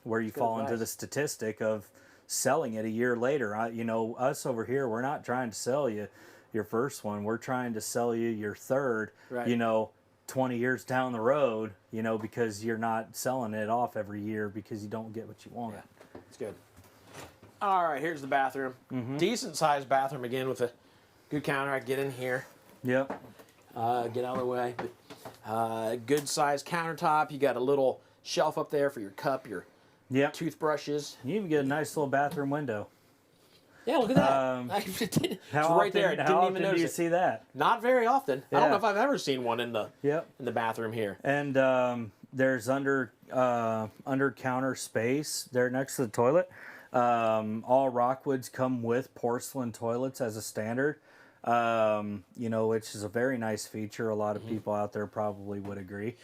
Where you fall into the statistic of selling it a year later. You know, us over here, we're not trying to sell you your first one. We're trying to sell you your third. Right. You know, 20 years down the road, you know, because you're not selling it off every year because you don't get what you want. Yeah, it's good. All right, here's the bathroom. Decent sized bathroom again with a good counter. I can get in here. Yep. Get out of the way. Good sized countertop. You got a little shelf up there for your cup, your toothbrushes. You even get a nice little bathroom window. Yeah, look at that. It's right there. I didn't How even often notice do you it. see that? Not very often. I Yeah. don't know if I've ever seen one in the bathroom here. And there's under counter space there next to the toilet. All Rockwoods come with porcelain toilets as a standard. You know, which is a very nice feature. A lot of people out there probably would agree.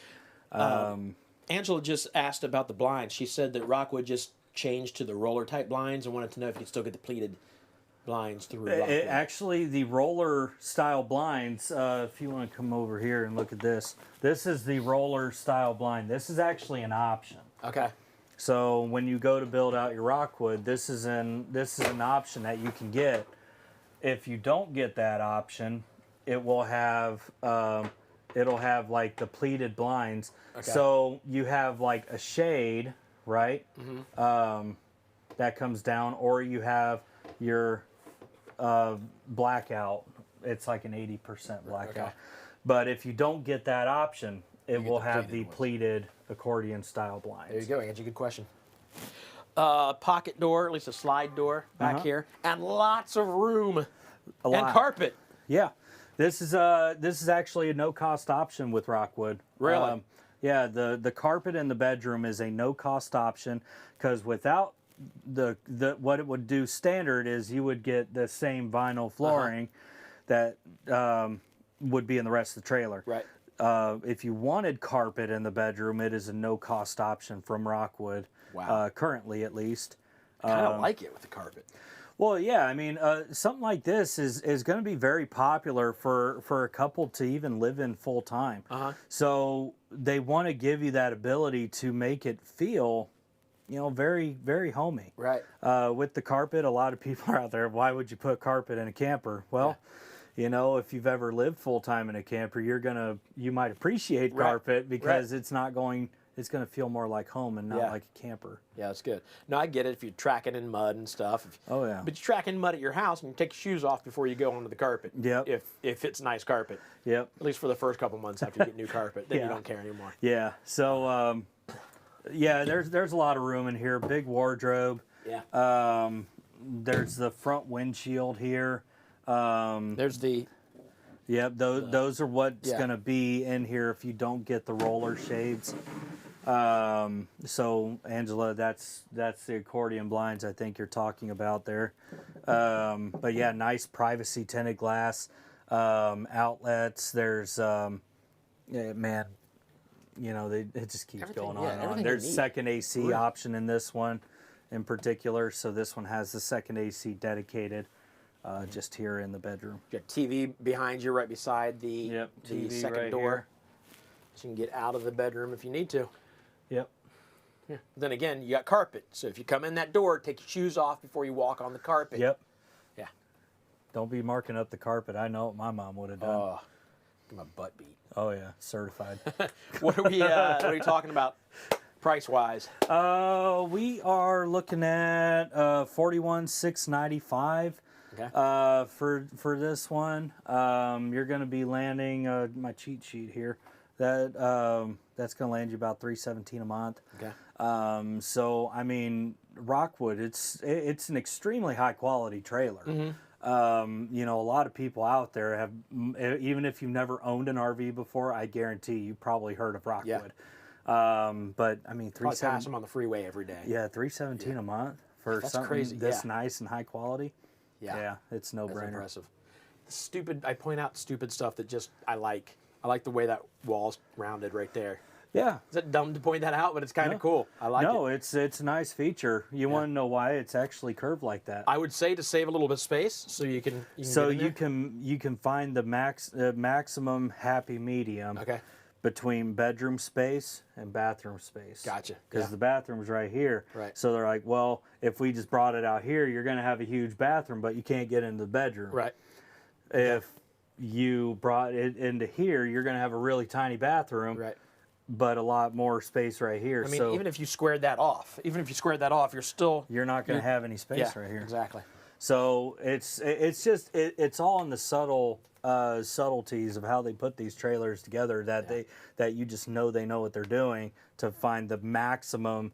Angela just asked about the blinds. She said that Rockwood just changed to the roller type blinds and wanted to know if you could still get the pleated blinds through Rockwood. Actually, the roller style blinds, if you want to come over here and look at this, this is the roller style blind. This is actually an option. Okay. So when you go to build out your Rockwood, this is an option that you can get. If you don't get that option, it will have it'll have like the pleated blinds. Okay. So you have like a shade, right? That comes down, or you have your blackout. It's like an 80% blackout. Okay. But if you don't get that option, it will have the pleated accordion style blinds. There you go. I got you a good question. Pocket door, at least a slide door back here, and lots of room and carpet. Yeah, this is actually a no-cost option with Rockwood. Really? Yeah, the carpet in the bedroom is a no-cost option, because without the what it would do standard is you would get the same vinyl flooring that would be in the rest of the trailer. Right. If you wanted carpet in the bedroom, it is a no-cost option from Rockwood. Wow. Currently, at least. I kind of like it with the carpet. Well, yeah, I mean, something like this is going to be very popular for a couple to even live in full time. So they want to give you that ability to make it feel, you know, very, very homey. Right. With the carpet, a lot of people are out there, why would you put carpet in a camper? Well, you know, if you've ever lived full time in a camper, you might appreciate carpet because it's going to feel more like home and not like a camper. Yeah, that's good. No, I get it if you're tracking in mud and stuff. Oh yeah. But you track in mud at your house and you take your shoes off before you go onto the carpet. Yep. If it's nice carpet. Yep. At least for the first couple months after you get new carpet, then you don't care anymore. Yeah. So yeah, there's a lot of room in here. Big wardrobe. Yeah. There's the front windshield here. There's the. Yep. Those are what's going to be in here if you don't get the roller shades. So Angela, that's the accordion blinds I think you're talking about there. But yeah, nice privacy tinted glass, outlets. There's, man, you know, it just keeps going on and on. There's second AC option in this one in particular. So this one has the second AC dedicated, just here in the bedroom. You got TV behind you right beside the, TV second right door. here. So you can get out of the bedroom if you need to. Yep. Yeah. Then again, you got carpet. So if you come in that door, take your shoes off before you walk on the carpet. Yep. Yeah. Don't be marking up the carpet. I know what my mom would have done. Oh, get my butt beat. Oh yeah, certified. What are we talking about price wise? We are looking at $41,695 for this one. You're going to be landing my cheat sheet here. That's going to land you about $317 a month. Okay. So I mean, Rockwood, it's an extremely high quality trailer. Mm-hmm. You know, a lot of people out there have, even if you've never owned an RV before, I guarantee you probably heard of Rockwood. Yeah. But I mean, pass them on the freeway every day. Yeah, $317 a month for something crazy. this nice and high quality. Yeah, it's no brainer. Impressive. I point out stupid stuff that just I like. I like the way that wall's rounded right there. Yeah. Is it dumb to point that out? But it's kind of cool. I like it. No, it's a nice feature. You want to know why it's actually curved like that? I would say to save a little bit of space, so you can. You can find the maximum happy medium. Okay. Between bedroom space and bathroom space. Gotcha. Because the bathroom's right here. Right. So they're like, well, if we just brought it out here, you're going to have a huge bathroom, but you can't get into the bedroom. Right. If you brought it into here, you're going to have a really tiny bathroom. Right. But a lot more space right here. I mean, even if you squared that off, you're not going to have any space right here. Exactly. So it's all in the subtleties of how they put these trailers together that you just know they know what they're doing to find the maximum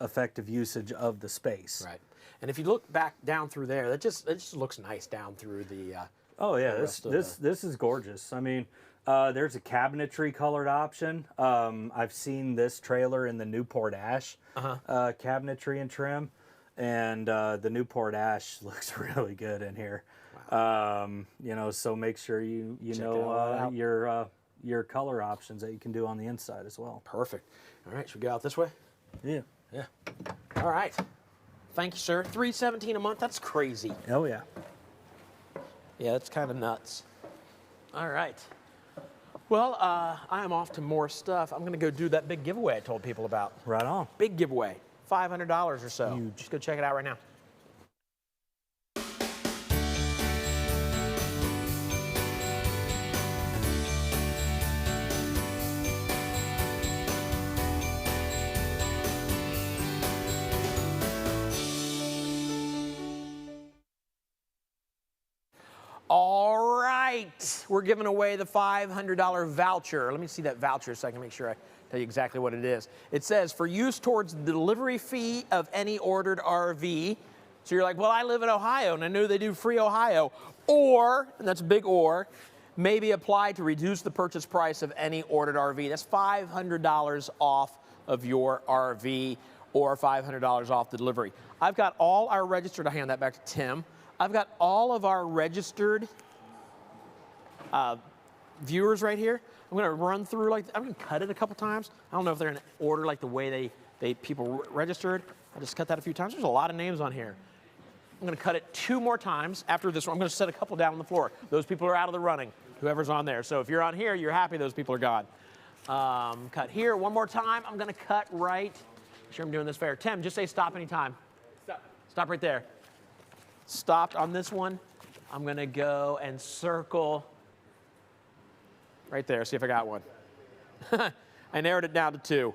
effective usage of the space. Right. And if you look back down through there, it just looks nice down through the. Oh yeah, this is gorgeous. I mean, there's a cabinetry colored option. I've seen this trailer in the Newport Ash cabinetry and trim, and the Newport Ash looks really good in here. Wow. You know, so make sure you know your color options that you can do on the inside as well. Perfect. All right, should we go out this way? Yeah. Yeah. All right. Thank you, sir. $317 a month. That's crazy. Oh yeah. Yeah, that's kind of nuts. All right. Well, I am off to more stuff. I'm going to go do that big giveaway I told people about. Right on. Big giveaway. $500 or so. Huge. Just go check it out right now. All right, we're giving away the $500 voucher. Let me see that voucher so I can make sure I tell you exactly what it is. It says, for use towards the delivery fee of any ordered RV. So you're like, well, I live in Ohio, and I know they do free Ohio. Or, and that's a big or, may be applied to reduce the purchase price of any ordered RV. That's $500 off of your RV or $500 off the delivery. I've got all our registered, I'll hand that back to Tim. I've got all of our registered viewers right here. I'm going to run through, I'm going to cut it a couple times. I don't know if they're in order like the way people registered. I just cut that a few times. There's a lot of names on here. I'm going to cut it 2 more times after this one. I'm going to set a couple down on the floor. Those people are out of the running, whoever's on there. So if you're on here, you're happy those people are gone. Cut here 1 more time. I'm going to cut right. Make sure I'm doing this fair. Tim, just say stop anytime. Stop. Stop right there. Stopped on this one. I'm going to go and circle right there, see if I got one. I narrowed it down to 2.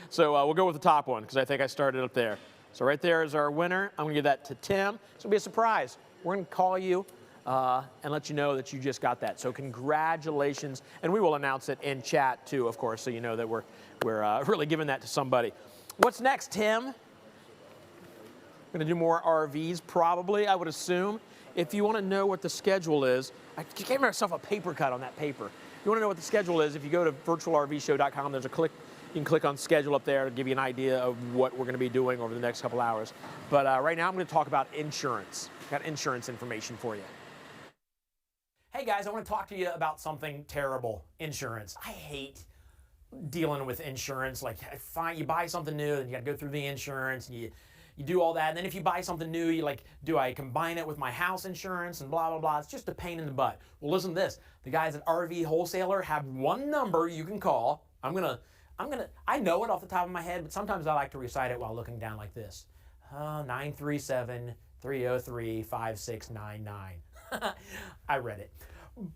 So we'll go with the top one because I think I started up there. So right there is our winner. I'm going to give that to Tim. It's going to be a surprise. We're going to call you and let you know that you just got that. So congratulations. And we will announce it in chat too, of course, so you know that we're really giving that to somebody. What's next, Tim? We're going to do more RVs probably, I would assume. If you want to know what the schedule is, I gave myself a paper cut on that paper. If you want to know what the schedule is, if you go to virtualrvshow.com, there's a click. You can click on schedule up there to give you an idea of what we're going to be doing over the next couple hours. But right now I'm going to talk about insurance. Got insurance information for you. Hey guys, I want to talk to you about something terrible, insurance. I hate dealing with insurance. Like, fine, you buy something new and you got to go through the insurance and you do all that. And then if you buy something new, you like, do I combine it with my house insurance and blah, blah, blah. It's just a pain in the butt. Well, listen to this. The guys at RV Wholesaler have one number you can call. I know it off the top of my head, but sometimes I like to recite it while looking down like this. 937-303-5699. I read it.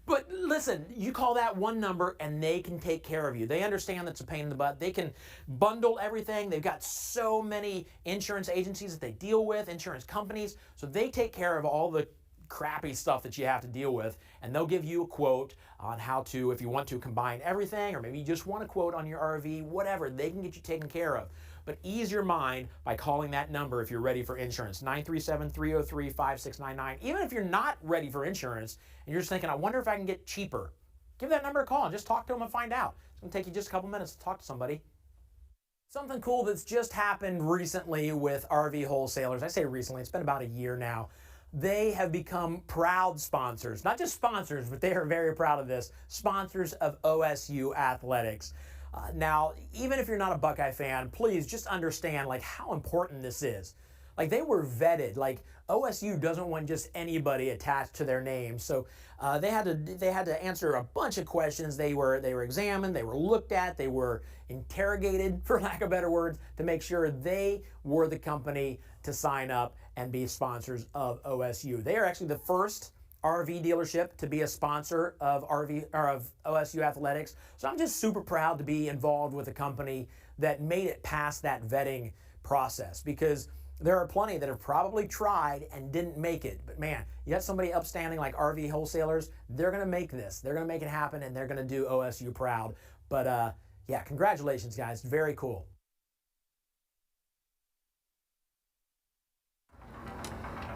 But listen, you call that one number and they can take care of you. They understand that's a pain in the butt. They can bundle everything. They've got so many insurance agencies that they deal with, insurance companies. So they take care of all the crappy stuff that you have to deal with, and they'll give you a quote on how to, if you want to combine everything, or maybe you just want a quote on your RV, whatever, they can get you taken care of. But ease your mind by calling that number if you're ready for insurance, 937-303-5699. Even if you're not ready for insurance and you're just thinking, I wonder if I can get cheaper, give that number a call and just talk to them and find out. It's going to take you just a couple minutes to talk to somebody. Something cool that's just happened recently with RV Wholesalers. I say recently, it's been about a year now. They have become proud sponsors, not just sponsors, but they are very proud of this, sponsors of OSU Athletics. Now, even if you're not a Buckeye fan, please just understand like how important this is. Like, they were vetted. Like, OSU doesn't want just anybody attached to their name. So they had to answer a bunch of questions. They were examined, they were looked at, they were interrogated, for lack of better words, to make sure they were the company to sign up and be sponsors of OSU. They are actually the first RV dealership to be a sponsor of OSU Athletics. So I'm just super proud to be involved with a company that made it past that vetting process, because there are plenty that have probably tried and didn't make it. But man, you got somebody upstanding like RV Wholesalers, they're going to make this. They're going to make it happen, and they're going to do OSU proud. But yeah, congratulations, guys. Very cool.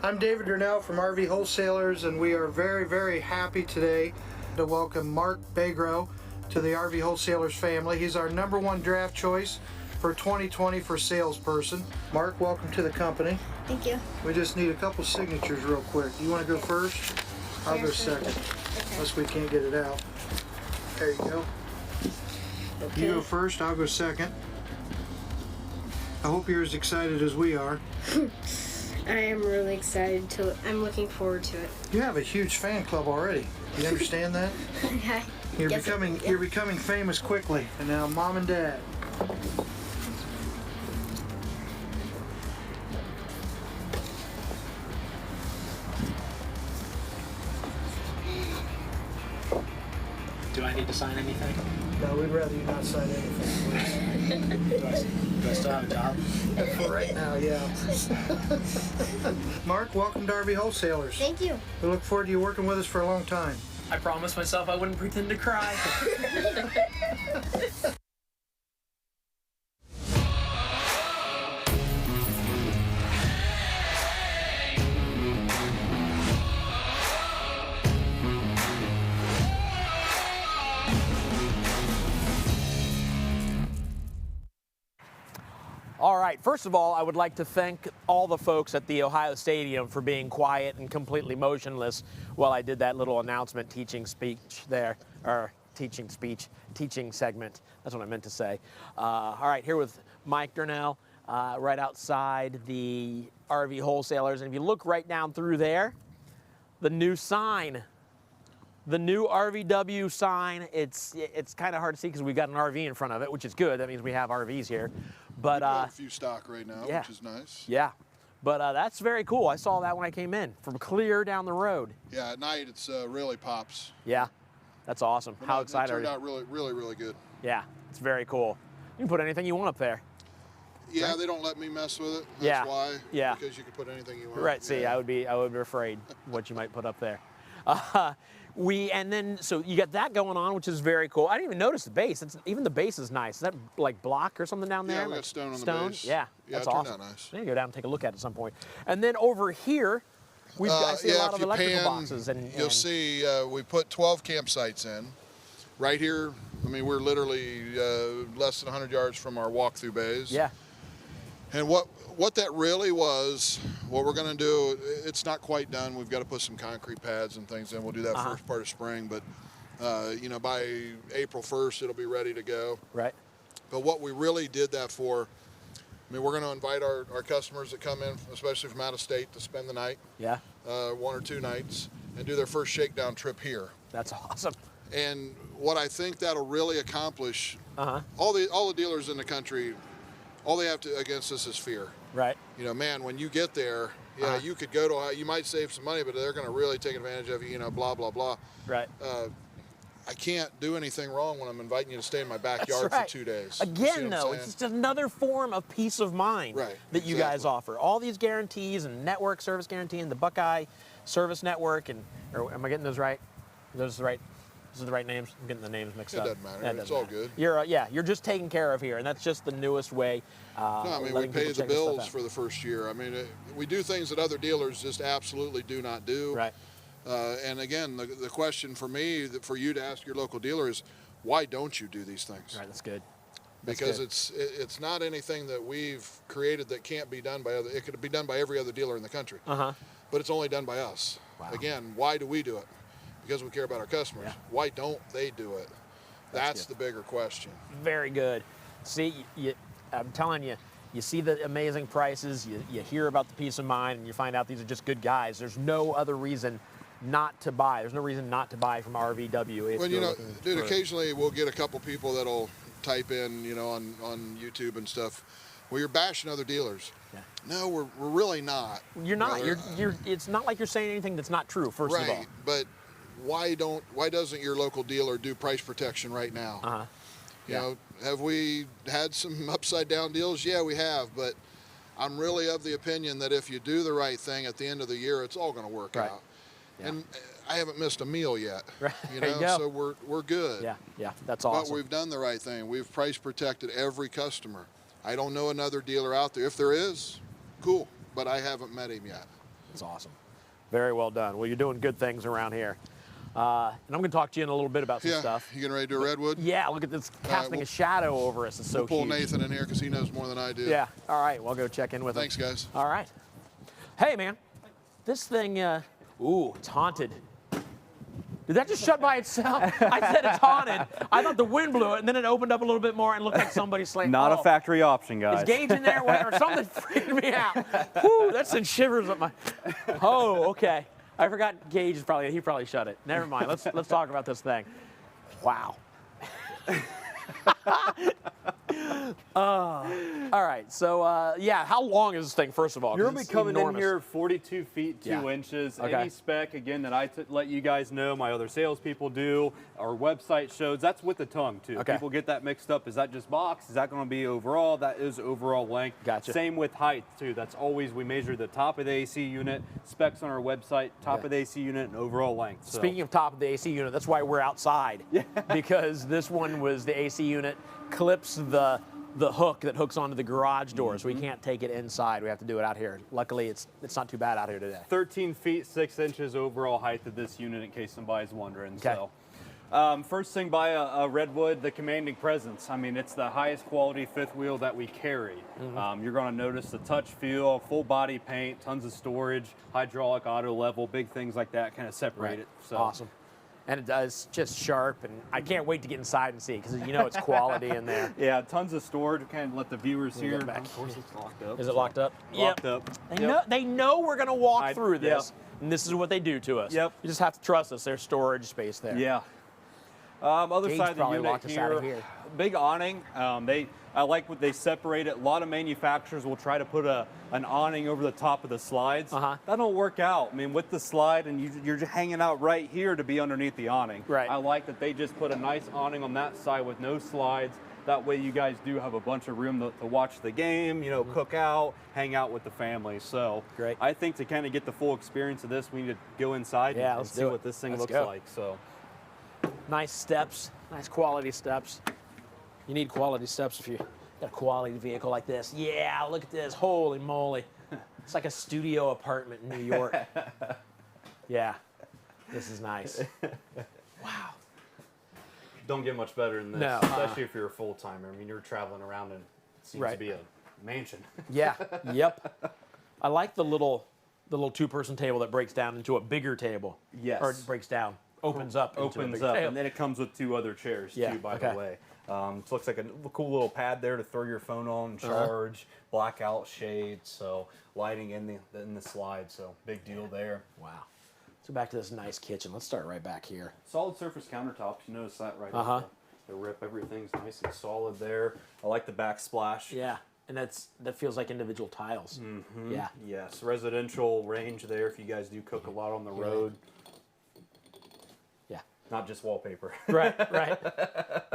I'm David Durnell from RV Wholesalers, and we are very, very happy today to welcome Mark Bagro to the RV Wholesalers family. He's our #1 draft choice for 2020 for salesperson. Mark, welcome to the company. Thank you. We just need a couple signatures real quick. You want to go first? I'll go second, unless we can't get it out. There you go. Okay. You go first, I'll go second. I hope you're as excited as we are. I am really excited I'm looking forward to it. You have a huge fan club already. You understand that? Okay. You're becoming famous quickly. And now Mom and Dad. Do I need to sign anything? No, we'd rather you not sign anything, please. Do I still have a job? For right now, yeah. Mark, welcome to RV Wholesalers. Thank you. We look forward to you working with us for a long time. I promised myself I wouldn't pretend to cry. All right, first of all, I would like to thank all the folks at the Ohio Stadium for being quiet and completely motionless while I did that little announcement teaching speech there, or teaching segment. That's what I meant to say. All right, here with Mike Durnell, right outside the RV Wholesalers. And if you look right down through there, the new sign, the new RVW sign, it's kind of hard to see because we've got an RV in front of it, which is good. That means we have RVs here. But a few stock right now, yeah, which is nice. Yeah, But that's very cool. I saw that when I came in from clear down the road. Yeah, at night it's really pops. Yeah, that's awesome. But How no, excited are It you? turned out really, really, really good. Yeah, it's very cool. You can put anything you want up there. Yeah, right? They don't let me mess with it. That's Yeah. why. Yeah. Because you can put anything you want. Right. See, yeah. I would be afraid what you might put up there. And then so you got that going on, which is very cool. I didn't even notice the base. Even the base is nice. Is that like block or something down there? Yeah, we like got stone on the base. Yeah, Yeah, that's it turned awesome. out nice. I need to go down and take a look at it at some point. And then over here, I see a lot if of you electrical pan, boxes. You'll see we put 12 campsites in. Right here, I mean, we're literally less than 100 yards from our walkthrough bays. Yeah. And what that really was, what we're going to do, it's not quite done. We've got to put some concrete pads and things in. We'll do that first part of spring, but by April 1st, it'll be ready to go. Right. But what we really did that for, I mean, we're going to invite our customers that come in, especially from out of state, to spend the night. Yeah. 1 or 2 nights, and do their first shakedown trip here. That's awesome. And what I think that'll really accomplish, all the dealers in the country, all they have to against us is fear. Right. You know, man, when you get there, you could go to, you might save some money, but they're going to really take advantage of you, you know, blah, blah, blah. Right. I can't do anything wrong when I'm inviting you to stay in my backyard That's right. for 2 days. Again, though, it's just another form of peace of mind that you guys offer. All these guarantees and network service guarantee and the Buckeye service network, and am I getting those right? Those are the right. Those are the right names. I'm getting the names mixed up. It doesn't matter. It's all good. You're just taken care of here, and that's just the newest way. No, I mean, we pay the bills for the first year. I mean, we do things that other dealers just absolutely do not do. Right. And again, the question for me, for you to ask your local dealer is, why don't you do these things? Right, that's good. Because it's not anything that we've created that can't be done by other. It could be done by every other dealer in the country. But it's only done by us. Wow. Again, why do we do it? Because we care about our customers. Yeah. Why don't they do it? That's the bigger question. Very good. See, I'm telling you, you see the amazing prices, you hear about the peace of mind, and you find out these are just good guys. There's no other reason not to buy. There's no reason not to buy from RVW. Well, you know, dude, occasionally we'll get a couple people that'll type in, you know, on YouTube and stuff, well, you're bashing other dealers. Yeah. No, we're really not. You're not. You're. It's not like you're saying anything that's not true. First of all. Right, but why doesn't your local dealer do price protection right now? You know, have we had some upside down deals? Yeah, we have, but I'm really of the opinion that if you do the right thing at the end of the year, it's all going to work out. Yeah. And I haven't missed a meal yet. Right. You know, so we're good. Yeah, that's awesome. But we've done the right thing. We've price protected every customer. I don't know another dealer out there. If there is, cool, but I haven't met him yet. That's awesome. Very well done. Well, you're doing good things around here. And I'm going to talk to you in a little bit about some stuff. You getting ready to do a Redwood? Yeah, look at this casting a shadow over us. It's so we'll pull huge. Nathan in here because he knows more than I do. Yeah, all right, we'll go check in with him. Thanks, guys. All right. Hey, man, this thing, ooh, it's haunted. Did that just shut by itself? I said it's haunted. I thought the wind blew it, and then it opened up a little bit more and looked like somebody slammed. Not a factory option, guys. Is Gage in there or something freaked me out? Whew, that sent shivers up my. Oh, okay. I forgot Gage is he probably shut it. Never mind. Let's talk about this thing. Wow. All right, so yeah, how long is this thing, first of all? You're going to be coming enormous. in here 42 feet, 2 inches. Okay. Any spec, again, that I let you guys know, my other salespeople do, our website shows, that's with the tongue, too. Okay. People get that mixed up. Is that just box? Is that going to be overall? That is overall length. Gotcha. Same with height, too. That's always, we measure the top of the AC unit, specs on our website, top of the AC unit, and overall length. So. Speaking of top of the AC unit, that's why we're outside. Yeah. Because this one was the AC unit clips the hook that hooks onto the garage door, so we can't take it inside. We have to do it out here. Luckily, it's not too bad out here today. 13 feet, 6 inches overall height of this unit, in case somebody's wondering. Okay. So, first thing, buy a Redwood, the commanding presence. I mean, it's the highest quality fifth wheel that we carry. You're going to notice the touch feel, full body paint, tons of storage, hydraulic, auto level, big things like that kind of separate it. So. Awesome. And it does just sharp, and I can't wait to get inside and see it, because you know it's quality in there. Yeah, tons of storage. Kind of let the viewers hear. Back. Of course, it's locked up. Is it locked up? Locked up. They know we're going to walk through this, and this is what they do to us. Yep. You just have to trust us. There's storage space there. Yeah. Other Gage side of the probably unit locked us out of here. big awning. I like what they separate it. A lot of manufacturers will try to put an awning over the top of the slides. That don't work out. I mean, with the slide, and you're just hanging out right here to be underneath the awning. Right. I like that they just put a nice awning on that side with no slides. That way you guys do have a bunch of room to watch the game, cook out, hang out with the family. So great. I think to kind of get the full experience of this, we need to go inside and see what this thing looks like. So nice steps, nice quality steps. You need quality steps if you got a quality vehicle like this. Yeah, look at this. Holy moly. It's like a studio apartment in New York. Yeah, this is nice. Wow. Don't get much better than this, No, especially if you're a full-timer. I mean, you're traveling around and it seems to be a mansion. Yeah, yep. I like the little two-person table that breaks down into a bigger table. Yes. Or it breaks down, opens up into a bigger table. And then it comes with 2 other chairs, Yeah, too, by okay. the way. It looks like a cool little pad there to throw your phone on, charge, blackout shades, so lighting in the slide, so big deal there. Wow. Let's go back to this nice kitchen. Let's start right back here. Solid surface countertops, you notice that right off the rip. Everything's nice and solid there. I like the backsplash. Yeah, and that feels like individual tiles. Mm-hmm. Yeah. Yes, residential range there if you guys do cook a lot on the road. Yeah. Not just wallpaper. Right.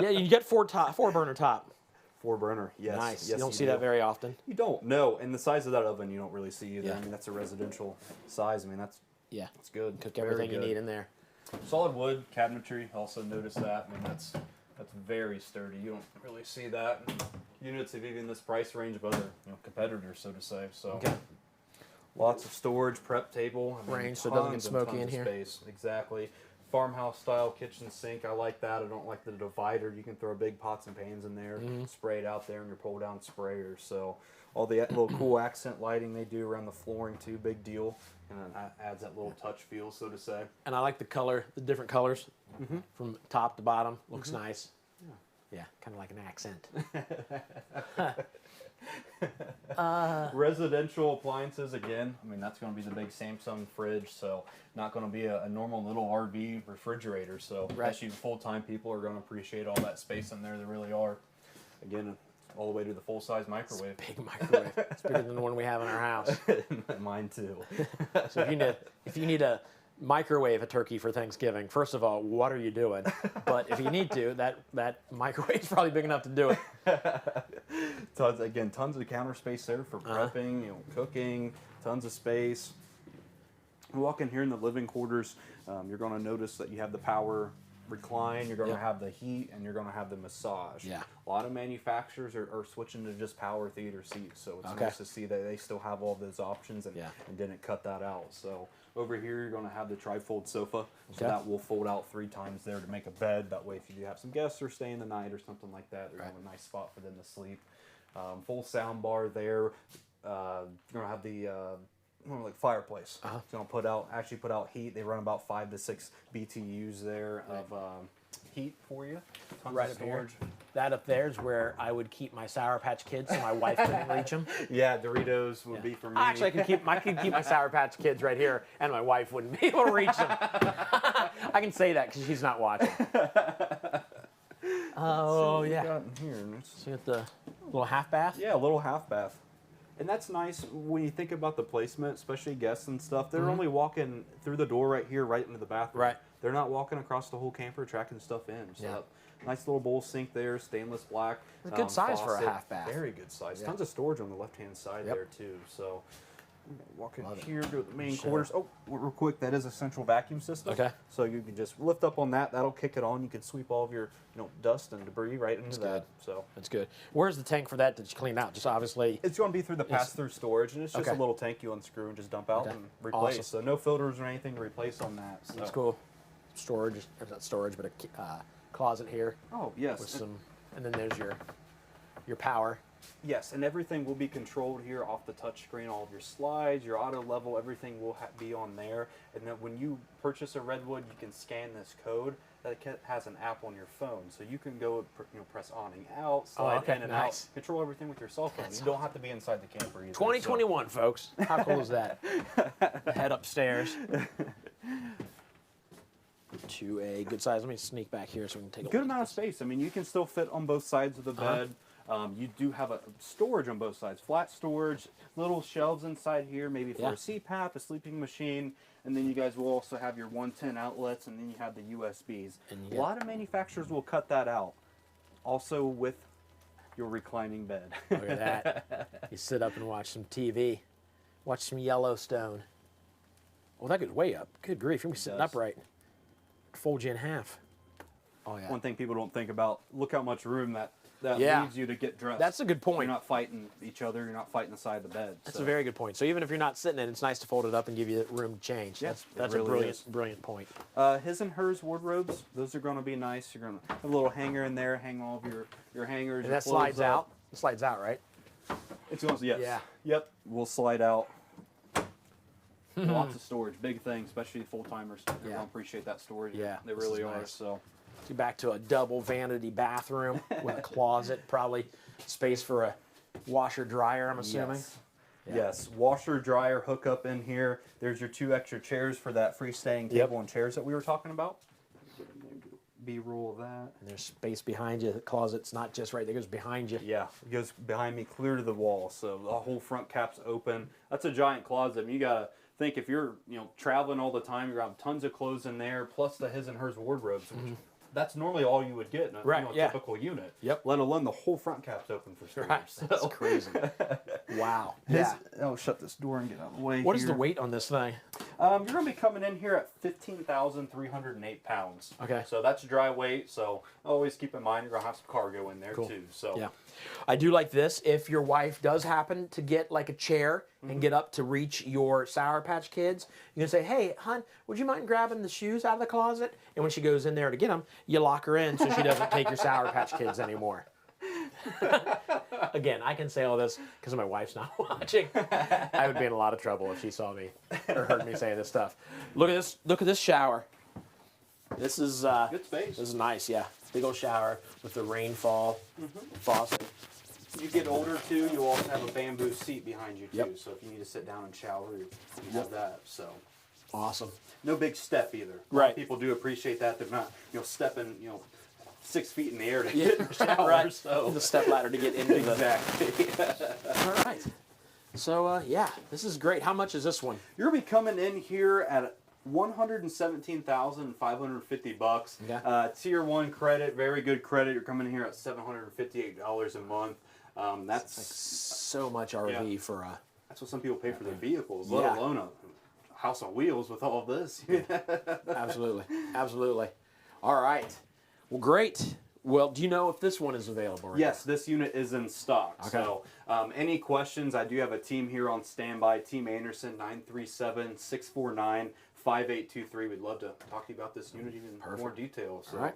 Yeah, you get 4 burner top. 4 burner, yes. Nice. Yes, you don't see that very often. You don't, no. And the size of that oven you don't really see either. Yeah. I mean, that's a residential size. I mean, that's good. Cook Very everything you good. need in there. Solid wood cabinetry. Also notice that. I mean, that's very sturdy. You don't really see that in units of even this price range of other competitors, so to say. So lots of storage, prep table. I mean, Range so it doesn't get tons and smoky tons in of here. Space. Exactly. Farmhouse style kitchen sink. I like that. I don't like the divider. You can throw big pots and pans in there, spray it out there in your pull down sprayer. So all the little cool accent lighting they do around the flooring too, big deal. And then that adds that little touch feel, so to say. And I like the different colors from top to bottom. Looks nice. Yeah, kind of like an accent. Residential appliances again. I mean, that's going to be the big Samsung fridge, so not going to be a normal little RV refrigerator. So especially full-time people are going to appreciate all that space in there. They really are. Again, all the way to the full-size microwave. It's a big microwave. It's bigger than the one we have in our house. Mine too. So if you need a microwave a turkey for Thanksgiving, first of all, what are you doing? But if you need to, that microwave's probably big enough to do it. Tons of counter space there for prepping, cooking, tons of space. We walk in here in the living quarters, you're going to notice that you have the power recline, you're going to have the heat, and you're going to have the massage. Yeah. A lot of manufacturers are switching to just power theater seats, so it's nice to see that they still have all those options and didn't cut that out. So over here, you're going to have the trifold sofa, so that will fold out 3 times there to make a bed. That way, if you do have some guests or staying the night or something like that, you're going to have a nice spot for them to sleep. Full sound bar there. You're going to have the like fireplace. It's going to actually put out heat. They run about 5 to 6 BTUs there of heat for you. Tons Right of up here. storage. That up there is where I would keep my Sour Patch Kids so my wife couldn't reach them. Yeah, Doritos would be for me. Actually, I could keep my Sour Patch Kids right here, and my wife wouldn't be able to reach them. I can say that because she's not watching. Oh, what we yeah. got in here? So you got the little half bath? Yeah, a little half bath. And that's nice when you think about the placement, especially guests and stuff. They're only walking through the door right here, right into the bathroom. Right. They're not walking across the whole camper, tracking stuff in. So nice little bowl sink there, stainless black. It's a good size for a faucet. half bath. Very good size. Yeah. Tons of storage on the left-hand side there too. So walk in Love it. here to the main Sure. quarters. Oh, real quick, that is a central vacuum system. Okay. So you can just lift up on that. That'll kick it on. You can sweep all of your dust and debris right into that. So That's good. Where's the tank for that to clean out? Just obviously. it's going to be through the pass-through storage, and it's just Okay. a little tank you unscrew and just dump out Okay. and replace. Awesome. So no filters or anything to replace on that. So. That's cool. Storage, or not storage, but a closet here. Oh yes. With some, and then there's your power. Yes, and everything will be controlled here off the touch screen. All of your slides, your auto level, everything will be on there. And then when you purchase a Redwood, you can scan this code that has an app on your phone. So you can go, press awning out, slide in and out, control everything with your cell phone. You don't have to be inside the camper either. 2021, folks. How cool is that? The head upstairs. to a good size. Let me sneak back here so we can take a Good look. amount of space. I mean, you can still fit on both sides of the bed. You do have a storage on both sides, flat storage, little shelves inside here, maybe for a CPAP, a sleeping machine, and then you guys will also have your 110 outlets, and then you have the USBs. A lot of manufacturers will cut that out, also with your reclining bed. Look at that. You sit up and watch some TV, watch some Yellowstone. Well, that goes way up. Good grief, you're sitting upright. Fold you in half. Oh, yeah. One thing people don't think about, look how much room that Yeah. leaves you to get dressed. That's a good point. You're not fighting each other. You're not fighting the side of the bed. That's a very good point. So even if you're not sitting in it, it's nice to fold it up and give you room to change. Yeah, That's it a really is. brilliant point. His and hers wardrobes, those are going to be nice. You're going to have a little hanger in there, hang all of your hangers. And your that slides clothes up. out? It slides out, right? It's going to, yes. Yeah. Yep, will slide out. Lots of storage, big thing, especially full-timers. They're going to appreciate that storage. Yeah, They this really is are. nice. So. Back to a double vanity bathroom with a closet, probably space for a washer dryer, I'm assuming. Yes. Yes, washer dryer hookup in here. There's your 2 extra chairs for that freestanding table and chairs that we were talking about. B-roll of that. And there's space behind you. The closet's not just right there, it goes behind you. Yeah, it goes behind me clear to the wall, so the whole front cap's open. That's a giant closet. I mean, you gotta think if you're traveling all the time, you're gonna have tons of clothes in there, plus the his and hers wardrobes, which that's normally all you would get in a typical unit. Yep. Let alone the whole front cap's open for storage. Right. That's crazy. Wow. I'll shut this door and get out of the way. What is the weight on this thing? You're going to be coming in here at 15,308 pounds. Okay. So that's dry weight. So always keep in mind you're going to have some cargo in there too. So yeah. I do like this. If your wife does happen to get like a chair and get up to reach your Sour Patch Kids, you can say, hey, hon, would you mind grabbing the shoes out of the closet? And when she goes in there to get them, you lock her in so she doesn't take your Sour Patch Kids anymore. Again, I can say all this because my wife's not watching. I would be in a lot of trouble if she saw me or heard me say this stuff. Look at this. Look at this shower. This is good space. This is nice. Yeah, big old shower with the rainfall faucet. you get older too, you also have a bamboo seat behind you too. So if you need to sit down and shower, you have that. So awesome. No big step either. Right. People do appreciate that. They're not stepping 6 feet in the air to get in the shower. Right. So The step ladder to get into exactly. All right. So yeah, this is great. How much is this one? You're gonna be coming in here at $117,550. Yeah. Tier 1 credit, very good credit. You're coming in here at $758 a month. That's like so much RV for a. That's what some people pay for their vehicles, let alone a house on wheels with all of this. Absolutely, absolutely. All right. Well, great. Well, do you know if this one is available right Yes, this unit is in stock. Okay. So any questions, I do have a team here on standby. Team Anderson, 937-649-5823. We'd love to talk to you about this unit in more detail. So. All right.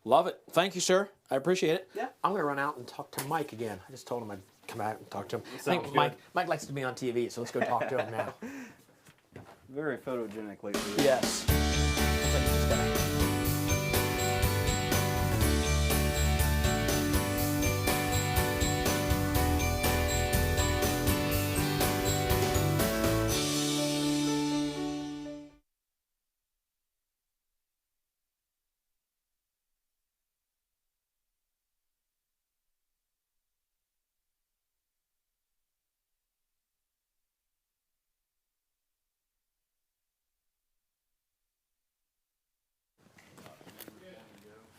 Love it. Thank you, sir. I appreciate it. Yeah. I'm going to run out and talk to Mike again. I just told him I'd come out and talk to him. I Sounds think good. Mike likes to be on TV, so let's go talk to him now. Very photogenic lately. Yes. Looks like he's just gonna-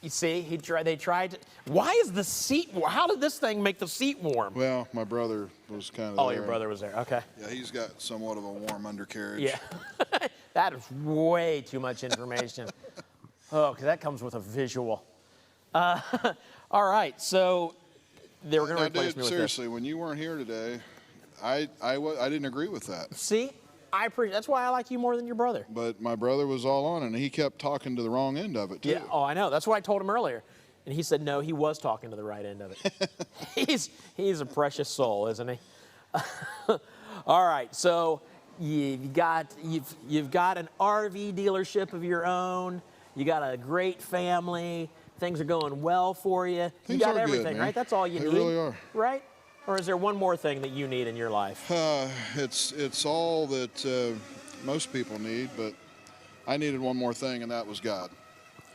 You see, they tried. Why is the seat? How did this thing make the seat warm? Well, my brother was kind of Oh, there. your brother was there. Okay. Yeah, he's got somewhat of a warm undercarriage. Yeah. That is way too much information. Oh, because that comes with a visual. All right, so they were going to replace me with seriously, when you weren't here today, I didn't agree with that. this. See, I appreciate. That's why I like you more than your brother. But my brother was all on, and he kept talking to the wrong end of it too. Yeah. Oh, I know. That's what I told him earlier, and he said no. He was talking to the right end of it. he's a precious soul, isn't he? All right, so you've got an RV dealership of your own. You got a great family. Things are going well for you. Things You got are good, everything, man. right? That's all you They need. really are. Right? Or is there one more thing that you need in your life? It's all that most people need, but I needed one more thing, and that was God.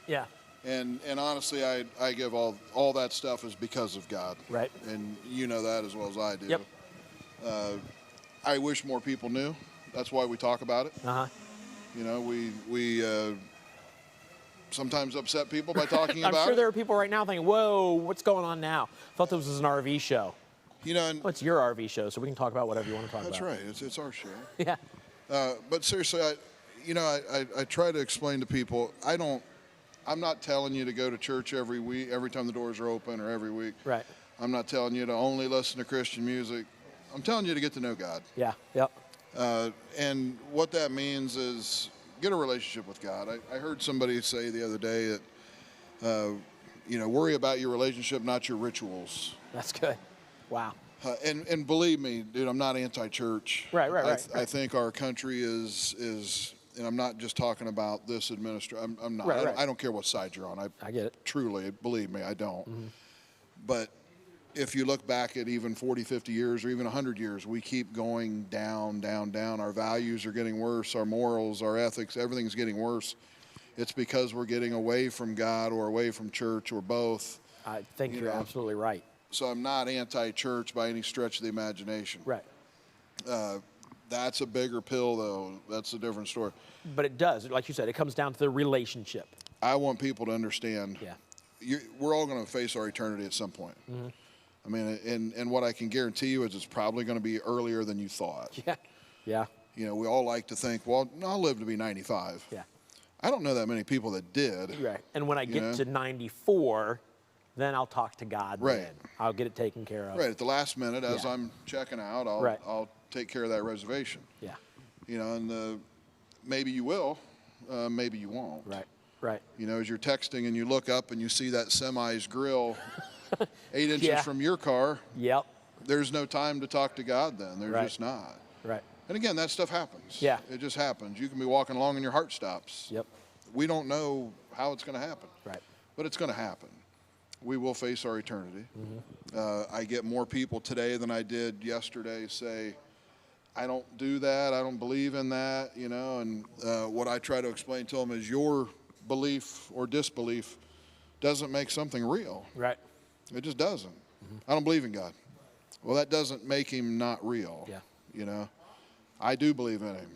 Yeah. And honestly, I give all that stuff is because of God. Right. And you know that as well as I do. Yep. I wish more people knew. That's why we talk about it. Uh-huh. You know, we sometimes upset people by talking I'm about sure it. there are people right now thinking, whoa, what's going on now? I thought this was an RV show. You know, well, it's your RV show, so we can talk about whatever you want to talk that's about. right. It's our show. Yeah. But seriously, I try to explain to people, I'm not telling you to go to church every week, every time the doors are open, or every week. Right. I'm not telling you to only listen to Christian music. I'm telling you to get to know God. Yeah. Yep. And what that means is get a relationship with God. I heard somebody say the other day that, worry about your relationship, not your rituals. That's good. Wow. And believe me, dude, I'm not anti-church. Right. I think our country is, and I'm not just talking about this administration. I'm not. Right. I don't care what side you're on. I get it. Truly, believe me, I don't. Mm-hmm. But if you look back at even 40, 50 years, or even 100 years, we keep going down, down, down. Our values are getting worse. Our morals, our ethics, everything's getting worse. It's because we're getting away from God or away from church or both. I think you're absolutely right. So I'm not anti-church by any stretch of the imagination. Right. That's a bigger pill, though. That's a different story. But it does, like you said, it comes down to the relationship. I want people to understand. Yeah. We're all going to face our eternity at some point. Mm-hmm. I mean, and what I can guarantee you is it's probably going to be earlier than you thought. Yeah. Yeah. You know, we all like to think, well, I'll live to be 95. Yeah. I don't know that many people that did. Right. And when I get to 94, then I'll talk to God. Right. Then. I'll get it taken care of. Right. At the last minute, as I'm checking out, I'll take care of that reservation. Yeah. You know, and maybe you will, maybe you won't. Right. Right. You know, as you're texting and you look up and you see that semi's grill 8 inches from your car. Yep. There's no time to talk to God then. There's just not. Right. And again, that stuff happens. Yeah. It just happens. You can be walking along and your heart stops. Yep. We don't know how it's going to happen. Right. But it's going to happen. We will face our eternity. Mm-hmm. I get more people today than I did yesterday say, I don't do that. I don't believe in that, you know. And what I try to explain to them is your belief or disbelief doesn't make something real. Right. It just doesn't. I don't believe in God. Well, that doesn't make him not real. Yeah. You know, I do believe in him.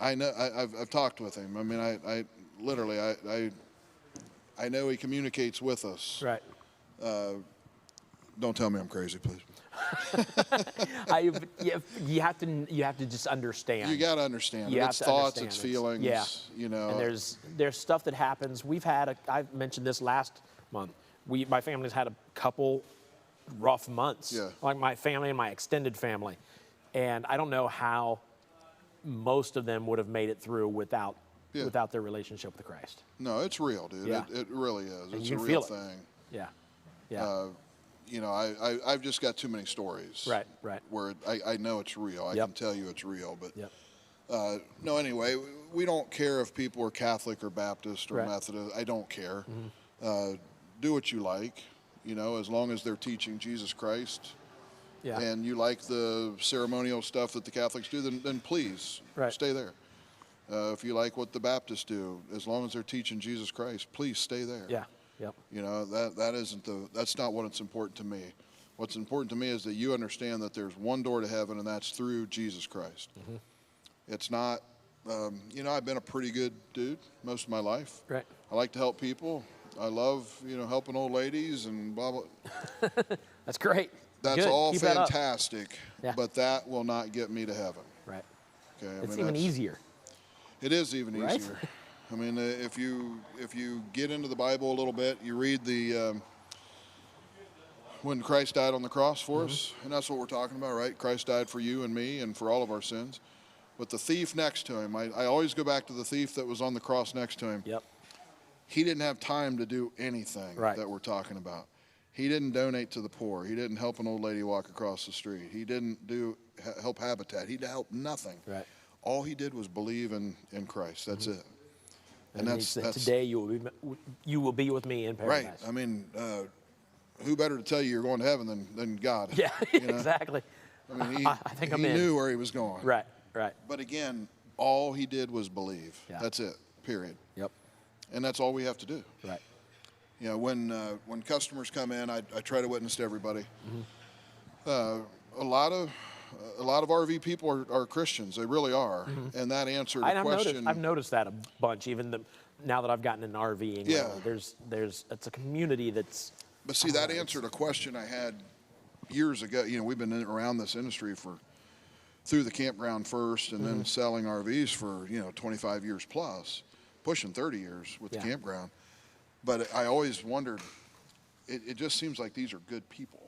I know. I've talked with him. I mean, I literally I know he communicates with us. Right. Don't tell me I'm crazy, please. You have to just understand. You got to understand. You It's have to thoughts, understand it's feelings. Yeah. You know. And there's stuff that happens. I've mentioned this last month. My family's had a couple rough months. Yeah. Like my family and my extended family, and I don't know how most of them would have made it through without their relationship with Christ. No, it's real, dude. Yeah. It really is. And It's you a can real feel it. thing. Yeah. Yeah. You know, I've just got too many stories. Right. Right. Where I know it's real. I can tell you it's real. But Yep. no, anyway, we don't care if people are Catholic or Baptist or Right. Methodist. I don't care. Mm-hmm. Do what you like, you know, as long as they're teaching Jesus Christ. Yeah. And you like the ceremonial stuff that the Catholics do, then please stay there. If you like what the Baptists do, as long as they're teaching Jesus Christ, please stay there. Yeah. Yep. You know, that's not what it's important to me. What's important to me is that you understand that there's one door to heaven, and that's through Jesus Christ. Mm-hmm. It's not, you know, I've been a pretty good dude most of my life. Right. I like to help people. I love, you know, helping old ladies and blah, blah. That's great. That's Good. all Keep that up. fantastic, Yeah. but that will not get me to heaven. Right. Okay. It's even easier. It is even Right? easier. I mean, if you get into the Bible a little bit, you read the when Christ died on the cross for us, and that's what we're talking about, right? Christ died for you and me and for all of our sins. But the thief next to him, I always go back to the thief that was on the cross next to him. Yep. He didn't have time to do anything that we're talking about. He didn't donate to the poor. He didn't help an old lady walk across the street. He didn't help Habitat. He helped nothing. Right. All he did was believe in Christ. That's it. And that's today you will be with me in paradise. Right. I mean, who better to tell you you're going to heaven than God? Yeah, you know? exactly. I mean, I think he knew where he was going. Right. Right. But again, all he did was believe. Yeah. That's it. period. Yep. And that's all we have to do. Right. You know, when customers come in, I try to witness to everybody. A lot of RV people are Christians. They really are. And that answered a question. I've noticed that a bunch, even now that I've gotten into RVing. Yeah. It's a community that's. But see, that answered a question I had years ago. You know, we've been around this industry through the campground first, and then selling RVs for 25 years plus, pushing 30 years with the campground. But I always wondered. It just seems like these are good people.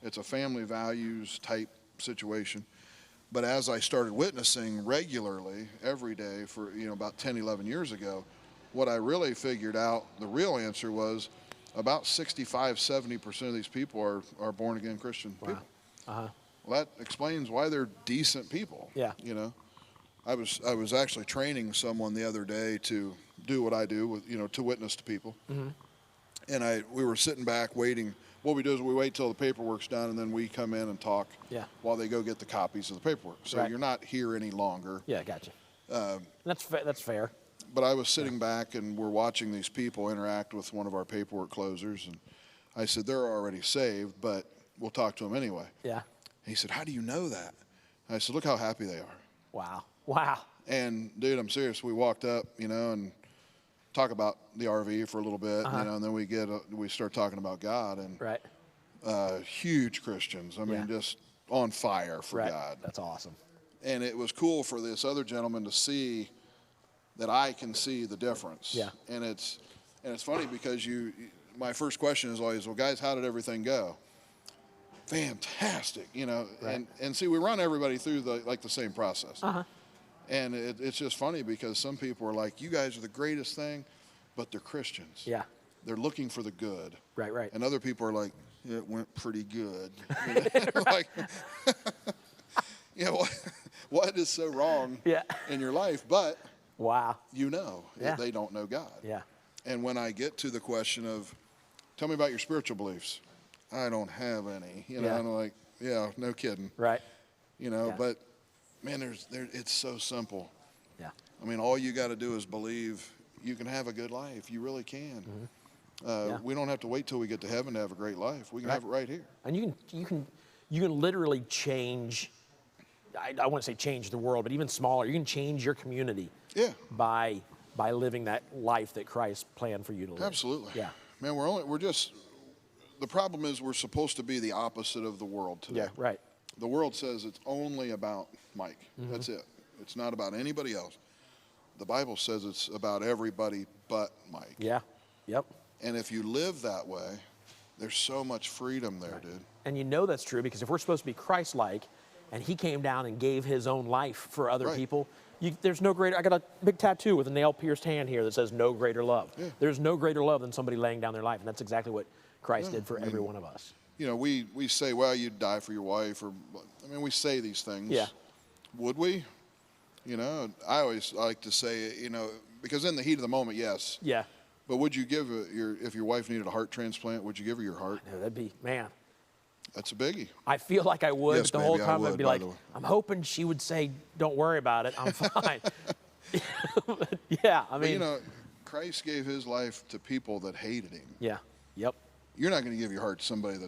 It's a family values type situation. But as I started witnessing regularly every day for about 10, 11 years ago, what I really figured out, the real answer was about 65, 70% of these people are born again Christian people. Well, that explains why they're decent people. Yeah. You know, I was actually training someone the other day to do what I do with to witness to people. And we were sitting back waiting. What we do is we wait till the paperwork's done, and then we come in and talk while they go get the copies of the paperwork. So you're not here any longer. Yeah, gotcha. That's fair. But I was sitting back, and we're watching these people interact with one of our paperwork closers, and I said, they're already saved, but we'll talk to them anyway. Yeah. He said, how do you know that? I said, look how happy they are. Wow. And, dude, I'm serious. We walked up, and talk about the RV for a little bit, and then we start talking about God, and huge Christians. I mean, just on fire for God. That's awesome. And it was cool for this other gentleman to see that I can see the difference. Yeah. And it's funny because my first question is always, well, guys, how did everything go? Fantastic, and see, we run everybody through the same process. And it's just funny because some people are like, you guys are the greatest thing, but they're Christians. Yeah. They're looking for the good. Right. And other people are like, yeah, it went pretty good. What is so wrong in your life? But they don't know God. Yeah. And when I get to the question of, tell me about your spiritual beliefs, I don't have any. And I'm like, yeah, no kidding. Right. But man, it's so simple. Yeah. I mean, all you got to do is believe you can have a good life. You really can. We don't have to wait till we get to heaven to have a great life. We can have it right here. And you can literally change. I want to say change the world, but even smaller. You can change your community. Yeah. By living that life that Christ planned for you to live. Absolutely. Yeah. Man, the problem is we're supposed to be the opposite of the world today. Yeah. Right. The world says it's only about Mike. That's it. It's not about anybody else. The Bible says it's about everybody but Mike. Yeah. Yep. And if you live that way, there's so much freedom there, dude. And that's true because if we're supposed to be Christ-like, and he came down and gave his own life for other people, there's no greater. I got a big tattoo with a nail-pierced hand here that says "No greater love." Yeah. There's no greater love than somebody laying down their life, and that's exactly what Christ did for every one of us. We say, well, you'd die for your wife, we say these things. Yeah. Would we? I always like to say, because in the heat of the moment, yes. Yeah. But would you give if your wife needed a heart transplant, would you give her your heart? No, that'd be, man. That's a biggie. I feel like I would, yes, but the whole time I'd be like, I'm hoping she would say, don't worry about it, I'm fine. Yeah, But, Christ gave his life to people that hated him. Yeah, yep. You're not going to give your heart to somebody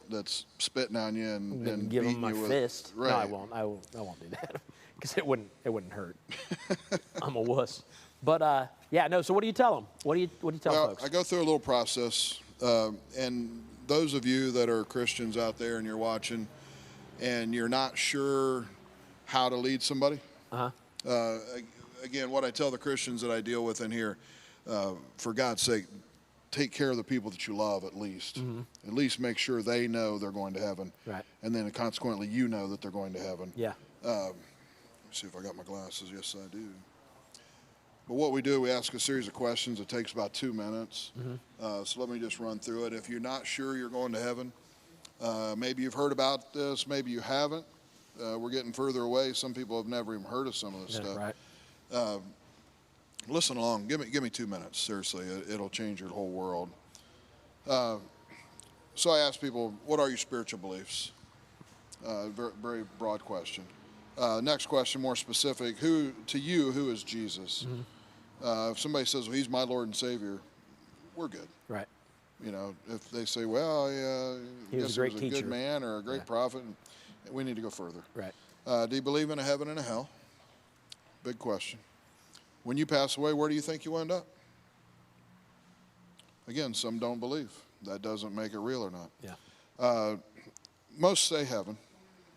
that's spitting on you and give beating them my you with fist. Right. No, I won't. I won't do that because it wouldn't hurt. I'm a wuss. But So what do you tell them? What do you tell folks? I go through a little process, and those of you that are Christians out there and you're watching, and you're not sure how to lead somebody. Again, what I tell the Christians that I deal with in here, for God's sake, take care of the people that you love at least. At least make sure they know they're going to heaven. Right. And then consequently you know that they're going to heaven. Yeah. Let me see if I got my glasses. Yes, I do. But what we do, we ask a series of questions. It takes about 2 minutes. So let me just run through it. If you're not sure you're going to heaven, maybe you've heard about this, maybe you haven't. We're getting further away. Some people have never even heard of some of this stuff. Right. Listen along. Give me 2 minutes. Seriously, it'll change your whole world. So I ask people, what are your spiritual beliefs? Very, very broad question. Next question, more specific. Who is Jesus? If somebody says, well, he's my Lord and Savior, we're good. Right. You know, if they say, well, he was a great teacher, good man or a great prophet, we need to go further. Right. Do you believe in a heaven and a hell? Big question. When you pass away, where do you think you end up? Again, some don't believe. That doesn't make it real or not. Yeah. Most say heaven,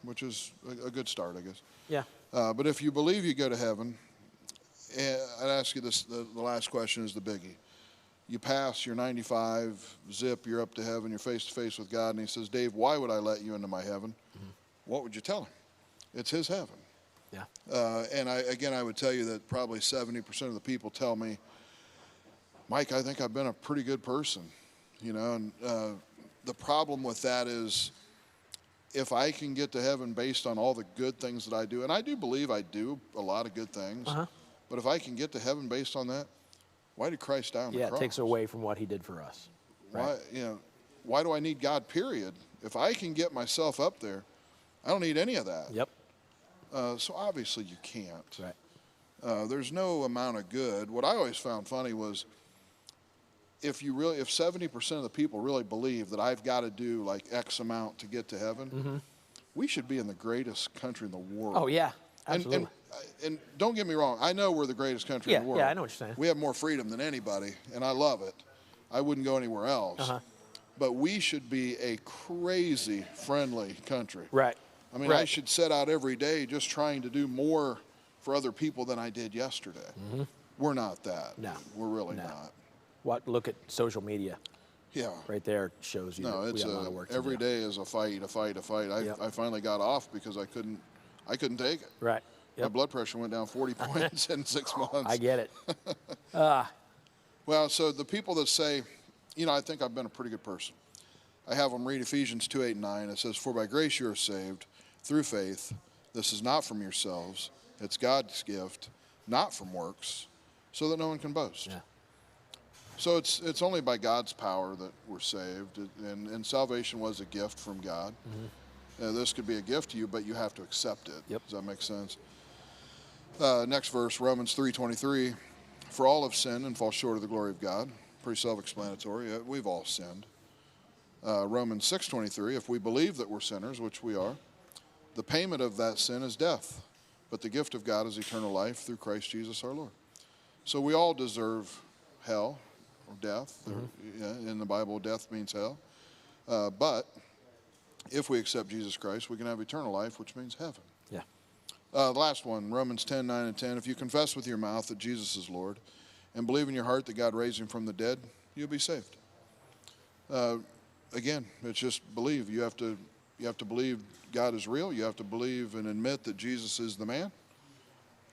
which is a good start, I guess. Yeah. But if you believe you go to heaven, I'd ask you this, the last question is the biggie. You pass, you're 95, zip, you're up to heaven, you're face to face with God, and he says, Dave, why would I let you into my heaven? What would you tell him? It's his heaven. Yeah. And I would tell you that probably 70% of the people tell me, Mike, I think I've been a pretty good person, you know, and the problem with that is if I can get to heaven based on all the good things that I do, and I do believe I do a lot of good things, but if I can get to heaven based on that, why did Christ die on the cross? Yeah, it takes away from what he did for us. Right. Why do I need God, period? If I can get myself up there, I don't need any of that. Yep. So obviously you can't. Right. There's no amount of good. What I always found funny was if 70% of the people really believe that I've got to do like X amount to get to heaven, we should be in the greatest country in the world. Oh, yeah. Absolutely. And don't get me wrong, I know we're the greatest country in the world. Yeah, I know what you're saying. We have more freedom than anybody, and I love it. I wouldn't go anywhere else. But we should be a crazy friendly country. Right. I mean, I should set out every day just trying to do more for other people than I did yesterday. We're not that. No. We're really not. Look at social media. Yeah. Right there shows you no, we it's have a lot of work to every do. day is a fight. I finally got off because I couldn't take it. Right. My blood pressure went down 40 points in 6 months. I get it. Well, so the people that say, you know, I think I've been a pretty good person, I have them read Ephesians 2:8-9. It says, for by grace you are saved through faith. This is not from yourselves. It's God's gift, not from works, so that no one can boast. Yeah. So it's only by God's power that we're saved, and salvation was a gift from God. This could be a gift to you, but you have to accept it. Yep. Does that make sense? Next verse, Romans 3:23. For all have sinned and fall short of the glory of God. Pretty self-explanatory. We've all sinned. Romans 6:23. If we believe that we're sinners, which we are, the payment of that sin is death, but the gift of God is eternal life through Christ Jesus our Lord. So we all deserve hell or death. In the Bible, death means hell. But if we accept Jesus Christ, we can have eternal life, which means heaven. Yeah. The last one, Romans 10:9-10. If you confess with your mouth that Jesus is Lord and believe in your heart that God raised him from the dead, you'll be saved. Again, it's just believe. You have to believe God is real. You have to believe and admit that Jesus is the man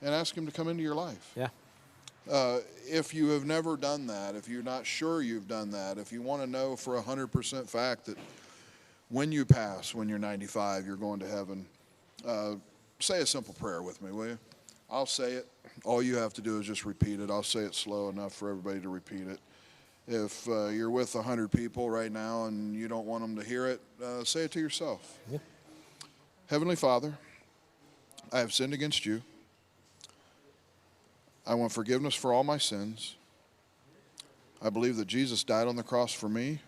and ask him to come into your life. Yeah. If you have never done that, if you're not sure you've done that, if you want to know for 100% fact that when you pass, when you're 95, you're going to heaven, say a simple prayer with me, will you? I'll say it. All you have to do is just repeat it. I'll say it slow enough for everybody to repeat it. If you're with 100 people right now and you don't want them to hear it, say it to yourself. Yeah. Heavenly Father, I have sinned against you. I want forgiveness for all my sins. I believe that Jesus died on the cross for me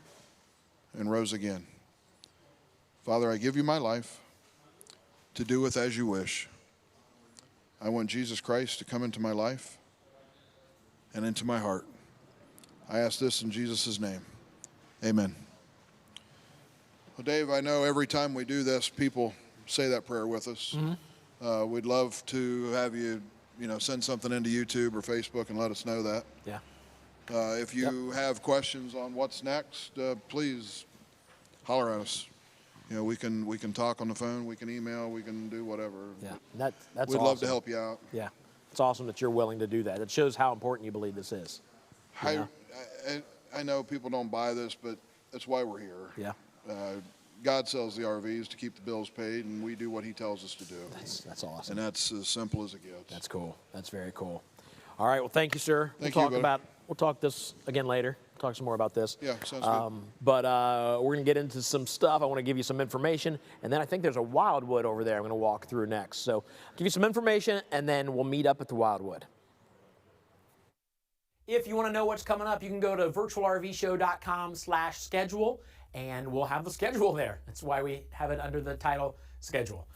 and rose again. Father, I give you my life to do with as you wish. I want Jesus Christ to come into my life and into my heart. I ask this in Jesus' name. Amen. Well, Dave, I know every time we do this, people say that prayer with us. We'd love to have you, send something into YouTube or Facebook and let us know that. Yeah. If you have questions on what's next, please holler at us. We can talk on the phone, we can email, we can do whatever. Yeah, that's We'd awesome. love to help you out. Yeah, it's awesome that you're willing to do that. It shows how important you believe this is. I know people don't buy this, but that's why we're here. Yeah. God sells the RVs to keep the bills paid, and we do what he tells us to do. That's awesome. And that's as simple as it gets. That's cool. That's very cool. All right. Well, thank you, sir. Thank we'll you, talk we'll talk this again later. Talk some more about this. Yeah, sounds good. But we're going to get into some stuff. I want to give you some information, and then I think there's a Wildwood over there I'm going to walk through next. So I'll give you some information, and then we'll meet up at the Wildwood. If you want to know what's coming up, you can go to virtualrvshow.com/schedule, and we'll have the schedule there. That's why we have it under the title schedule.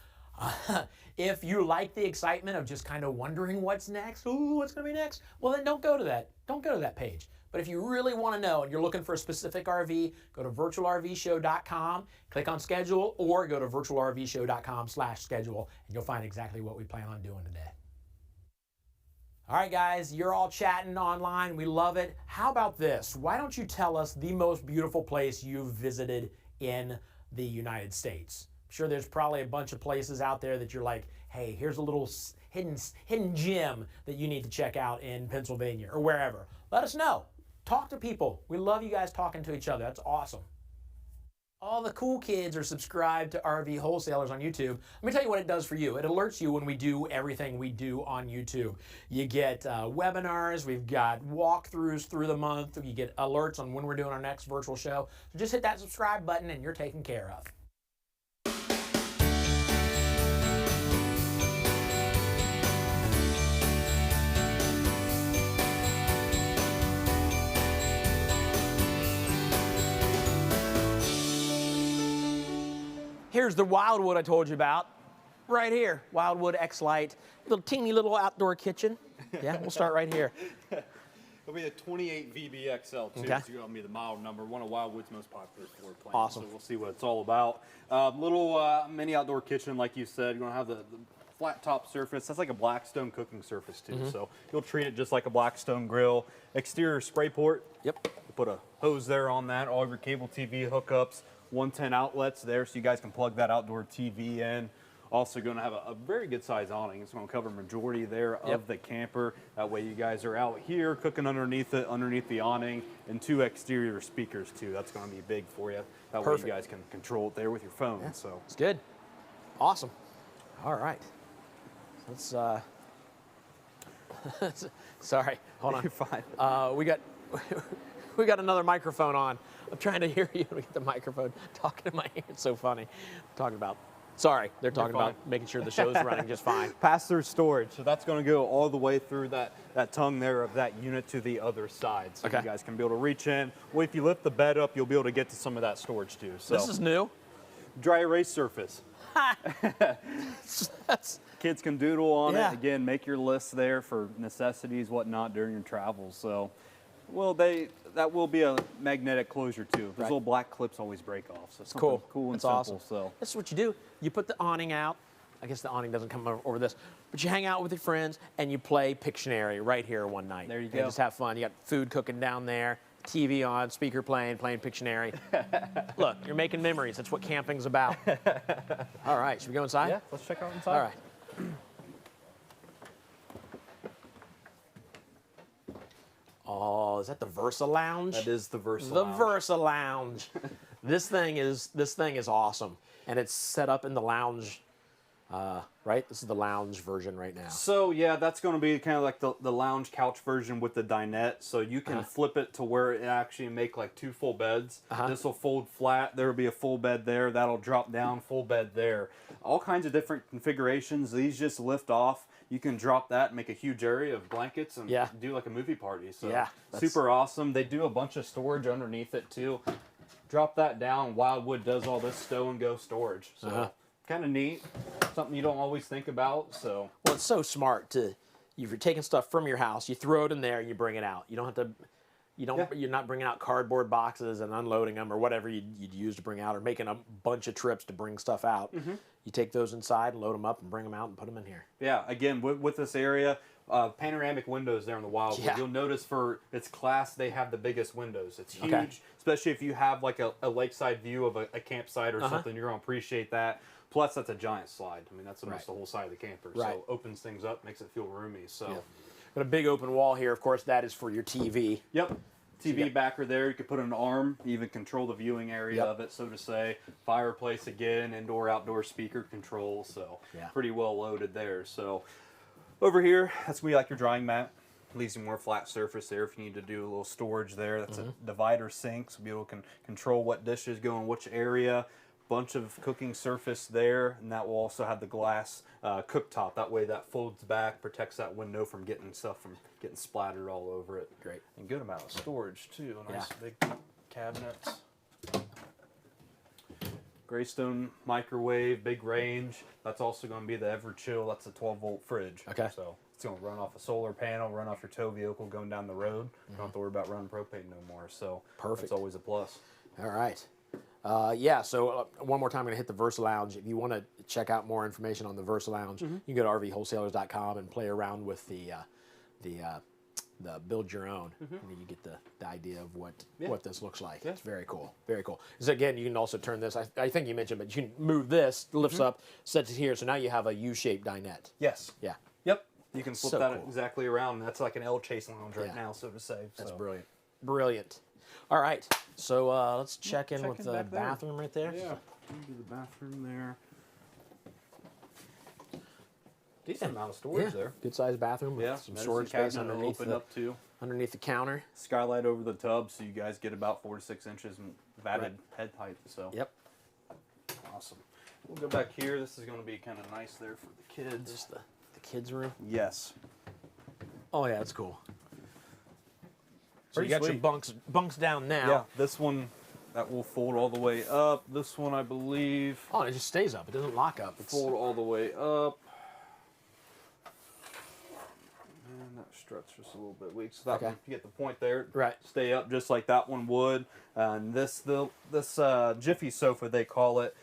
If you like the excitement of just kind of wondering what's next, ooh, what's going to be next, well, then don't go to that. Don't go to that page. But if you really want to know and you're looking for a specific RV, go to virtualrvshow.com, click on schedule, or go to virtualrvshow.com/schedule, and you'll find exactly what we plan on doing today. All right, guys, you're all chatting online. We love it. How about this? Why don't you tell us the most beautiful place you've visited in the United States? I'm sure there's probably a bunch of places out there that you're like, hey, here's a little hidden gem that you need to check out in Pennsylvania or wherever. Let us know. Talk to people. We love you guys talking to each other. That's awesome. All the cool kids are subscribed to RV Wholesalers on YouTube. Let me tell you what it does for you. It alerts you when we do everything we do on YouTube. You get webinars. We've got walkthroughs through the month. You get alerts on when we're doing our next virtual show. So just hit that subscribe button and you're taken care of. Here's the Wildwood I told you about, right here. Wildwood X Light, little teeny little outdoor kitchen. Yeah, we'll start right here. It'll be a 28 VBXL too, Okay. so you're gonna be the model number, one of Wildwood's most popular floor plans. Awesome. So we'll see what it's all about. Little mini outdoor kitchen, like you said. You're gonna have the flat top surface. That's like a Blackstone cooking surface too. Mhm. So you'll treat it just like a Blackstone grill. Exterior spray port. Yep. You put a hose there on that. All of your cable TV hookups. 110 outlets there, so you guys can plug that outdoor TV in. Also going to have a very good size awning. It's going to cover majority there of the camper. That way you guys are out here cooking underneath it, underneath the awning, and 2 exterior speakers too. That's going to be big for you. That way you guys can control it there with your phone. Yeah. So it's good. Awesome. All right. Let's sorry, hold on. You're fine. We got another microphone on. I'm trying to hear you. We get the microphone talking in my ear. It's so funny. Talking about, sorry, they're talking about making sure the show's running just fine. Pass-through storage. So that's going to go all the way through that tongue there of that unit to the other side. So you guys can be able to reach in. Well, if you lift the bed up, you'll be able to get to some of that storage too. So This is new. Dry erase surface. Kids can doodle on it. Again, make your list there for necessities, whatnot during your travels. So, well, that will be a magnetic closure too. Those little black clips always break off. So it's Cool. Cool and That's simple. awesome. So this is what you do. You put the awning out. I guess the awning doesn't come over this, but you hang out with your friends and you play Pictionary right here one night. There you go. Just have fun. You got food cooking down there, TV on, speaker playing Pictionary. Look, you're making memories. That's what camping's about. All right, should we go inside? Yeah, let's check out inside. All right. Oh, is that the Versa Lounge? That is the Versa The Lounge. Versa Lounge. This thing is awesome, and it's set up in the lounge. Right? This is the lounge version right now. So yeah, that's going to be kind of like the lounge couch version with the dinette. So you can flip it to where it actually make like 2 full beds. This will fold flat. There will be a full bed there. That'll drop down, full bed there. All kinds of different configurations. These just lift off. You can drop that and make a huge area of blankets and do like a movie party. So super awesome. They do a bunch of storage underneath it too. Drop that down. Wildwood does all this stow and go storage. So kind of neat. Something you don't always think about. So well, it's so smart to, if you're taking stuff from your house, you throw it in there and you bring it out. You don't have to, you're not bringing out cardboard boxes and unloading them or whatever you'd use to bring out, or making a bunch of trips to bring stuff out. You take those inside and load them up and bring them out and put them in here. Yeah, again, with this area, panoramic windows there in the Wildwood. You'll notice for its class, they have the biggest windows. It's huge, especially if you have like a lakeside view of a campsite or something. You're going to appreciate that. Plus, that's a giant slide. I mean, that's almost the whole side of the camper. So opens things up, makes it feel roomy. So got a big open wall here. Of course, that is for your TV. Yep. TV backer there. You could put an arm, even control the viewing area of it, so to say. Fireplace again, indoor, outdoor speaker control. So pretty well loaded there. So over here, that's going to be like your drying mat. Leaves you more flat surface there if you need to do a little storage there. That's a divider sink, so you'll be able to control what dishes go in which area. Bunch of cooking surface there, and that will also have the glass cooktop. That way that folds back, protects that window from getting stuff from getting splattered all over it. Great. And good amount of storage too. Nice big cabinets. Greystone microwave, big range. That's also going to be the EverChill. That's a 12-volt fridge. Okay. So it's going to run off a solar panel, run off your tow vehicle going down the road. You don't have to worry about running propane no more. So perfect. That's always a plus. All right. So one more time, I'm going to hit the Versa Lounge. If you want to check out more information on the Versa Lounge, you can go to rvwholesalers.com and play around with the build your own, and then you get the idea of what this looks like. It's very cool, very cool. So again, you can also turn this. I think you mentioned, but you can move this, lifts up, sets it here. So now you have a U-shaped dinette. Yes. Yeah. Yep. You can flip So that cool. exactly around. That's like an L chase lounge right now, so to say. That's So. brilliant. Brilliant. All right. So let's check in with the back there. bathroom right there. Yeah. Do the bathroom there. Decent amount of storage there. Good sized bathroom with some medicine storage space cabinet will underneath open up too. Underneath the counter. Skylight over the tub, so you guys get about 4 to 6 inches of added head height. So. Yep. Awesome. We'll go back here. This is going to be kind of nice there for the kids. Just the kids' room. Yes. Oh yeah, that's cool. So Pretty you got sweet. your bunks down now. Yeah, this one that will fold all the way up. This one, I believe. Oh, it just stays up. It doesn't lock up. It's Fold all the way up. And that struts just a little bit weak. So that one, you get the point there. Right. Stay up just like that one would. And this Jiffy sofa, they call it.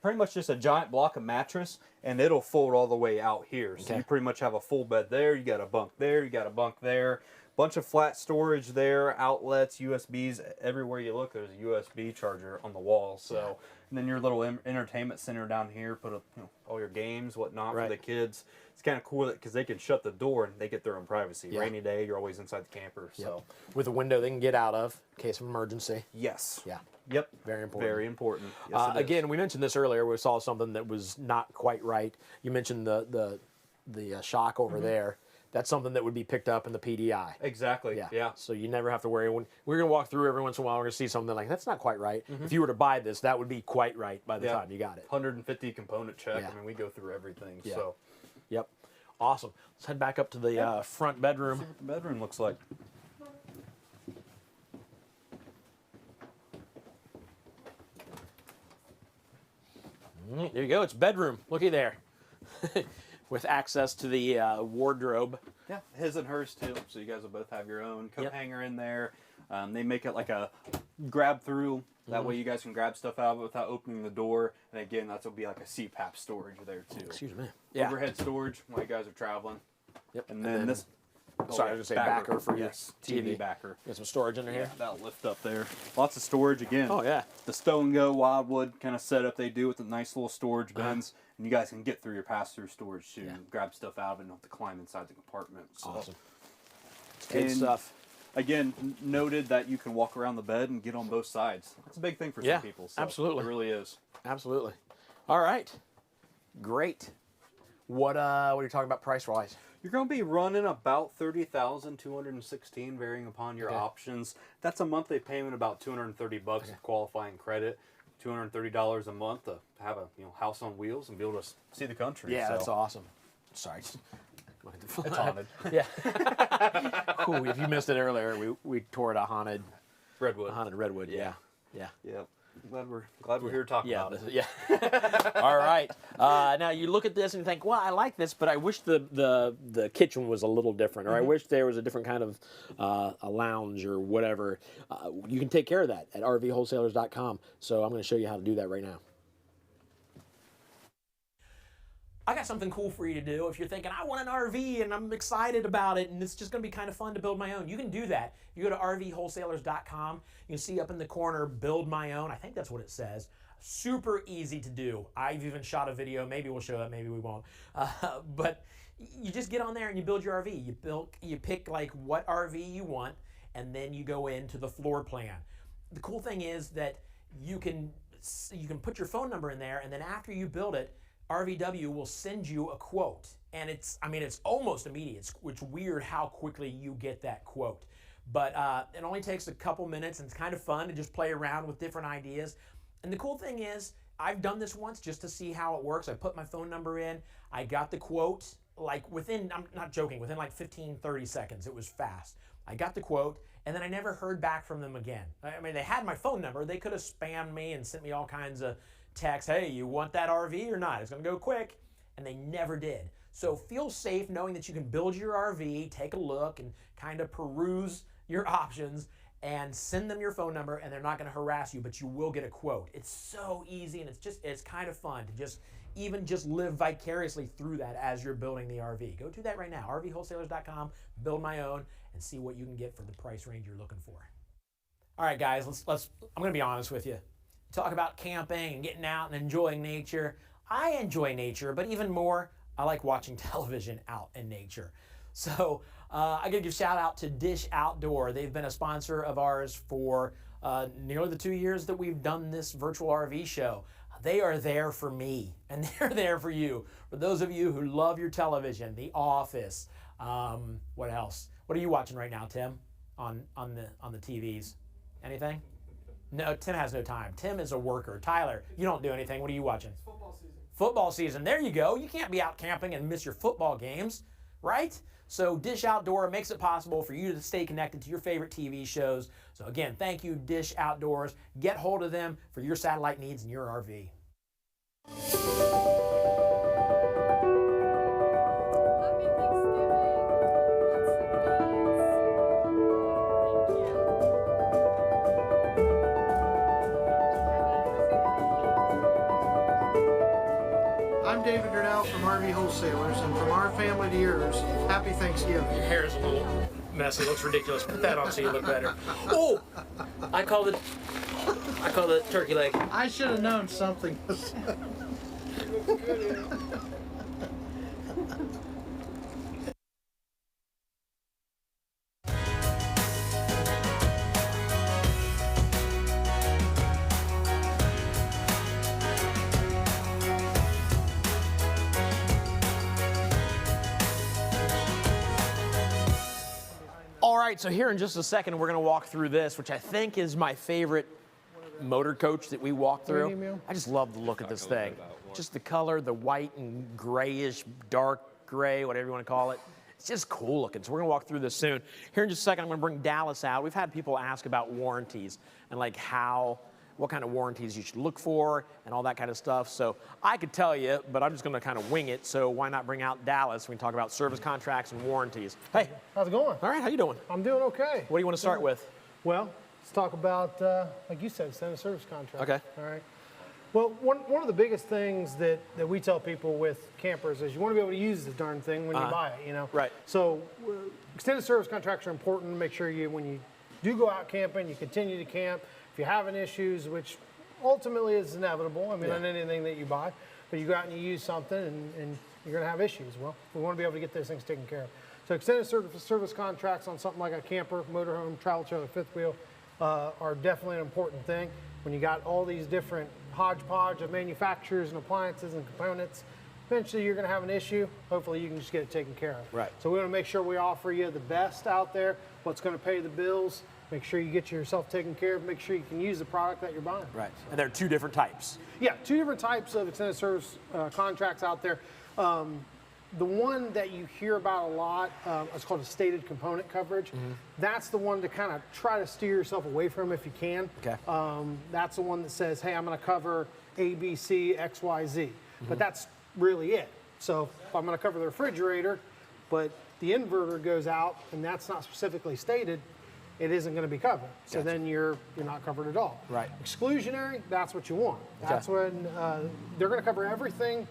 Pretty much just a giant block of mattress, and it'll fold all the way out here. So you pretty much have a full bed there. You got a bunk there. You got a bunk there. Bunch of flat storage there, outlets, USBs. Everywhere you look, there's a USB charger on the wall. So, and then your little entertainment center down here. Put all your games, whatnot for the kids. It's kind of cool because they can shut the door and they get their own privacy. Yeah. Rainy day, you're always inside the camper. So, with a window they can get out of in case of emergency. yes. Yeah. Yep. Very important. Very important. Yes, it is. Again, we mentioned this earlier. We saw something that was not quite right. You mentioned the shock over there. That's something that would be picked up in the PDI. Exactly. Yeah. So you never have to worry. When we're going to walk through every once in a while, we're going to see something like that's not quite right. If you were to buy this, that would be quite right by the time you got it. 150 component check. Yeah. I mean, we go through everything. Yeah. So. Yep. Awesome. Let's head back up to the front bedroom. See what the bedroom looks like. There you go. It's bedroom. Looky there. With access to the wardrobe. Yeah, his and hers too. So you guys will both have your own coat hanger in there. They make it like a grab through. That way you guys can grab stuff out of it without opening the door. And again, that's will be like a CPAP storage there too. Excuse me. Yeah. Overhead storage while you guys are traveling. Yep. And then this. Sorry, I was going to say backer for your TV backer. Get some storage under here. That'll lift up there. Lots of storage again. Oh yeah. The Stow and Go Wildwood kind of setup they do with the nice little storage bins, and you guys can get through your pass-through storage too. Grab stuff out of it and not have to climb inside the compartment. So. Awesome. Good stuff. Again, noted that you can walk around the bed and get on both sides. That's a big thing for some people. So absolutely. It really is. Absolutely. All right. Great. What are you talking about price-wise? You're going to be running about $30,216, varying upon your options. That's a monthly payment, about $230 of qualifying credit, $230 a month to have a house on wheels and be able to see the country. Yeah, so. that's awesome. Sorry. It's haunted. Yeah. Cool. If you missed it earlier, we toured a haunted Redwood. A haunted Redwood. Yeah. Yeah. Yep. Glad we're here talking about it. Yeah. All right. Now you look at this and you think, well, I like this, but I wish the kitchen was a little different, or I wish there was a different kind of a lounge or whatever. You can take care of that at rvwholesalers.com. So I'm going to show you how to do that right now. I got something cool for you to do. If you're thinking, I want an RV and I'm excited about it and it's just going to be kind of fun to build my own, you can do that. You go to rvwholesalers.com. You can see up in the corner, build my own. I think that's what it says. Super easy to do. I've even shot a video. Maybe we'll show it, maybe we won't. But you just get on there and you build your RV. You pick like what RV you want, and then you go into the floor plan. The cool thing is that you can put your phone number in there, and then after you build it, RVW will send you a quote, and it's almost immediate. It's weird how quickly you get that quote, but it only takes a couple minutes, and it's kind of fun to just play around with different ideas. And the cool thing is, I've done this once just to see how it works. I put my phone number in. I got the quote like within, I'm not joking, within like 15, 30 seconds. It was fast. I got the quote, and then I never heard back from them again. I mean, they had my phone number. They could have spammed me and sent me all kinds of texts. Hey, you want that RV or not? It's going to go quick. And they never did. So feel safe knowing that you can build your RV, take a look, and kind of peruse your options, and send them your phone number, and they're not going to harass you, but you will get a quote. It's so easy, and it's kind of fun to just live vicariously through that as you're building the RV. Go do that right now, rvwholesalers.com, build my own, and see what you can get for the price range you're looking for. All right, guys, I'm going to be honest with you. Talk about camping and getting out and enjoying nature. I enjoy nature, but even more, I like watching television out in nature. So I got to give a shout out to Dish Outdoor. They've been a sponsor of ours for nearly the 2 years that we've done this virtual RV show. They are there for me, and they're there for you. For those of you who love your television, The Office. What else? What are you watching right now, Tim, on the TVs? Anything? No, Tim has no time. Tim is a worker. Tyler, you don't do anything. What are you watching? It's football season. Football season. There you go. You can't be out camping and miss your football games, right? So Dish Outdoor makes it possible for you to stay connected to your favorite TV shows. So again, thank you, Dish Outdoors. Get hold of them for your satellite needs in your RV. I'm David Durnell from RV Wholesalers, and from our family to yours, happy Thanksgiving. Your hair is a little messy. Looks ridiculous. Put that on so you look better. Oh, I called it turkey leg. I should have known something was. All right, so here in just a second, we're going to walk through this, which I think is my favorite motor coach that we walk through. I just love the look of this thing. Just the color, the white and grayish, dark gray, whatever you want to call it. It's just cool looking. So we're going to walk through this soon. Here in just a second, I'm going to bring Dallas out. We've had people ask about warranties and like what kind of warranties you should look for and all that kind of stuff. So I could tell you, but I'm just going to kind of wing it. So why not bring out Dallas when we talk about service contracts and warranties? Hey. How's it going? All right, how you doing? I'm doing okay. What do you want to start with? Well, let's talk about, like you said, extended service contract. Okay. All right. Well, one of the biggest things that we tell people with campers is you want to be able to use the darn thing when you buy it, you know? Right. So extended service contracts are important to make sure when you do go out camping, you continue to camp. If you're having issues, which ultimately is inevitable, I mean, on anything that you buy, but you go out and you use something and you're going to have issues. Well, we want to be able to get those things taken care of. So extended service contracts on something like a camper, motorhome, travel trailer, fifth wheel are definitely an important thing. When you got all these different hodgepodge of manufacturers and appliances and components, eventually you're going to have an issue. Hopefully you can just get it taken care of. Right. So we want to make sure we offer you the best out there, what's going to pay the bills. Make sure you get yourself taken care of. Make sure you can use the product that you're buying. Right. And there are two different types. Yeah, two different types of extended service contracts out there. The one that you hear about a lot is called a stated component coverage. Mm-hmm. That's the one to kind of try to steer yourself away from if you can. Okay. That's the one that says, hey, I'm going to cover A, B, C, X, Y, Z. Mm-hmm. But that's really it. So if I'm going to cover the refrigerator, but the inverter goes out and that's not specifically stated, it isn't going to be covered. So Gotcha. Then you're not covered at all. Right. Exclusionary, that's what you want. That's when they're going to cover everything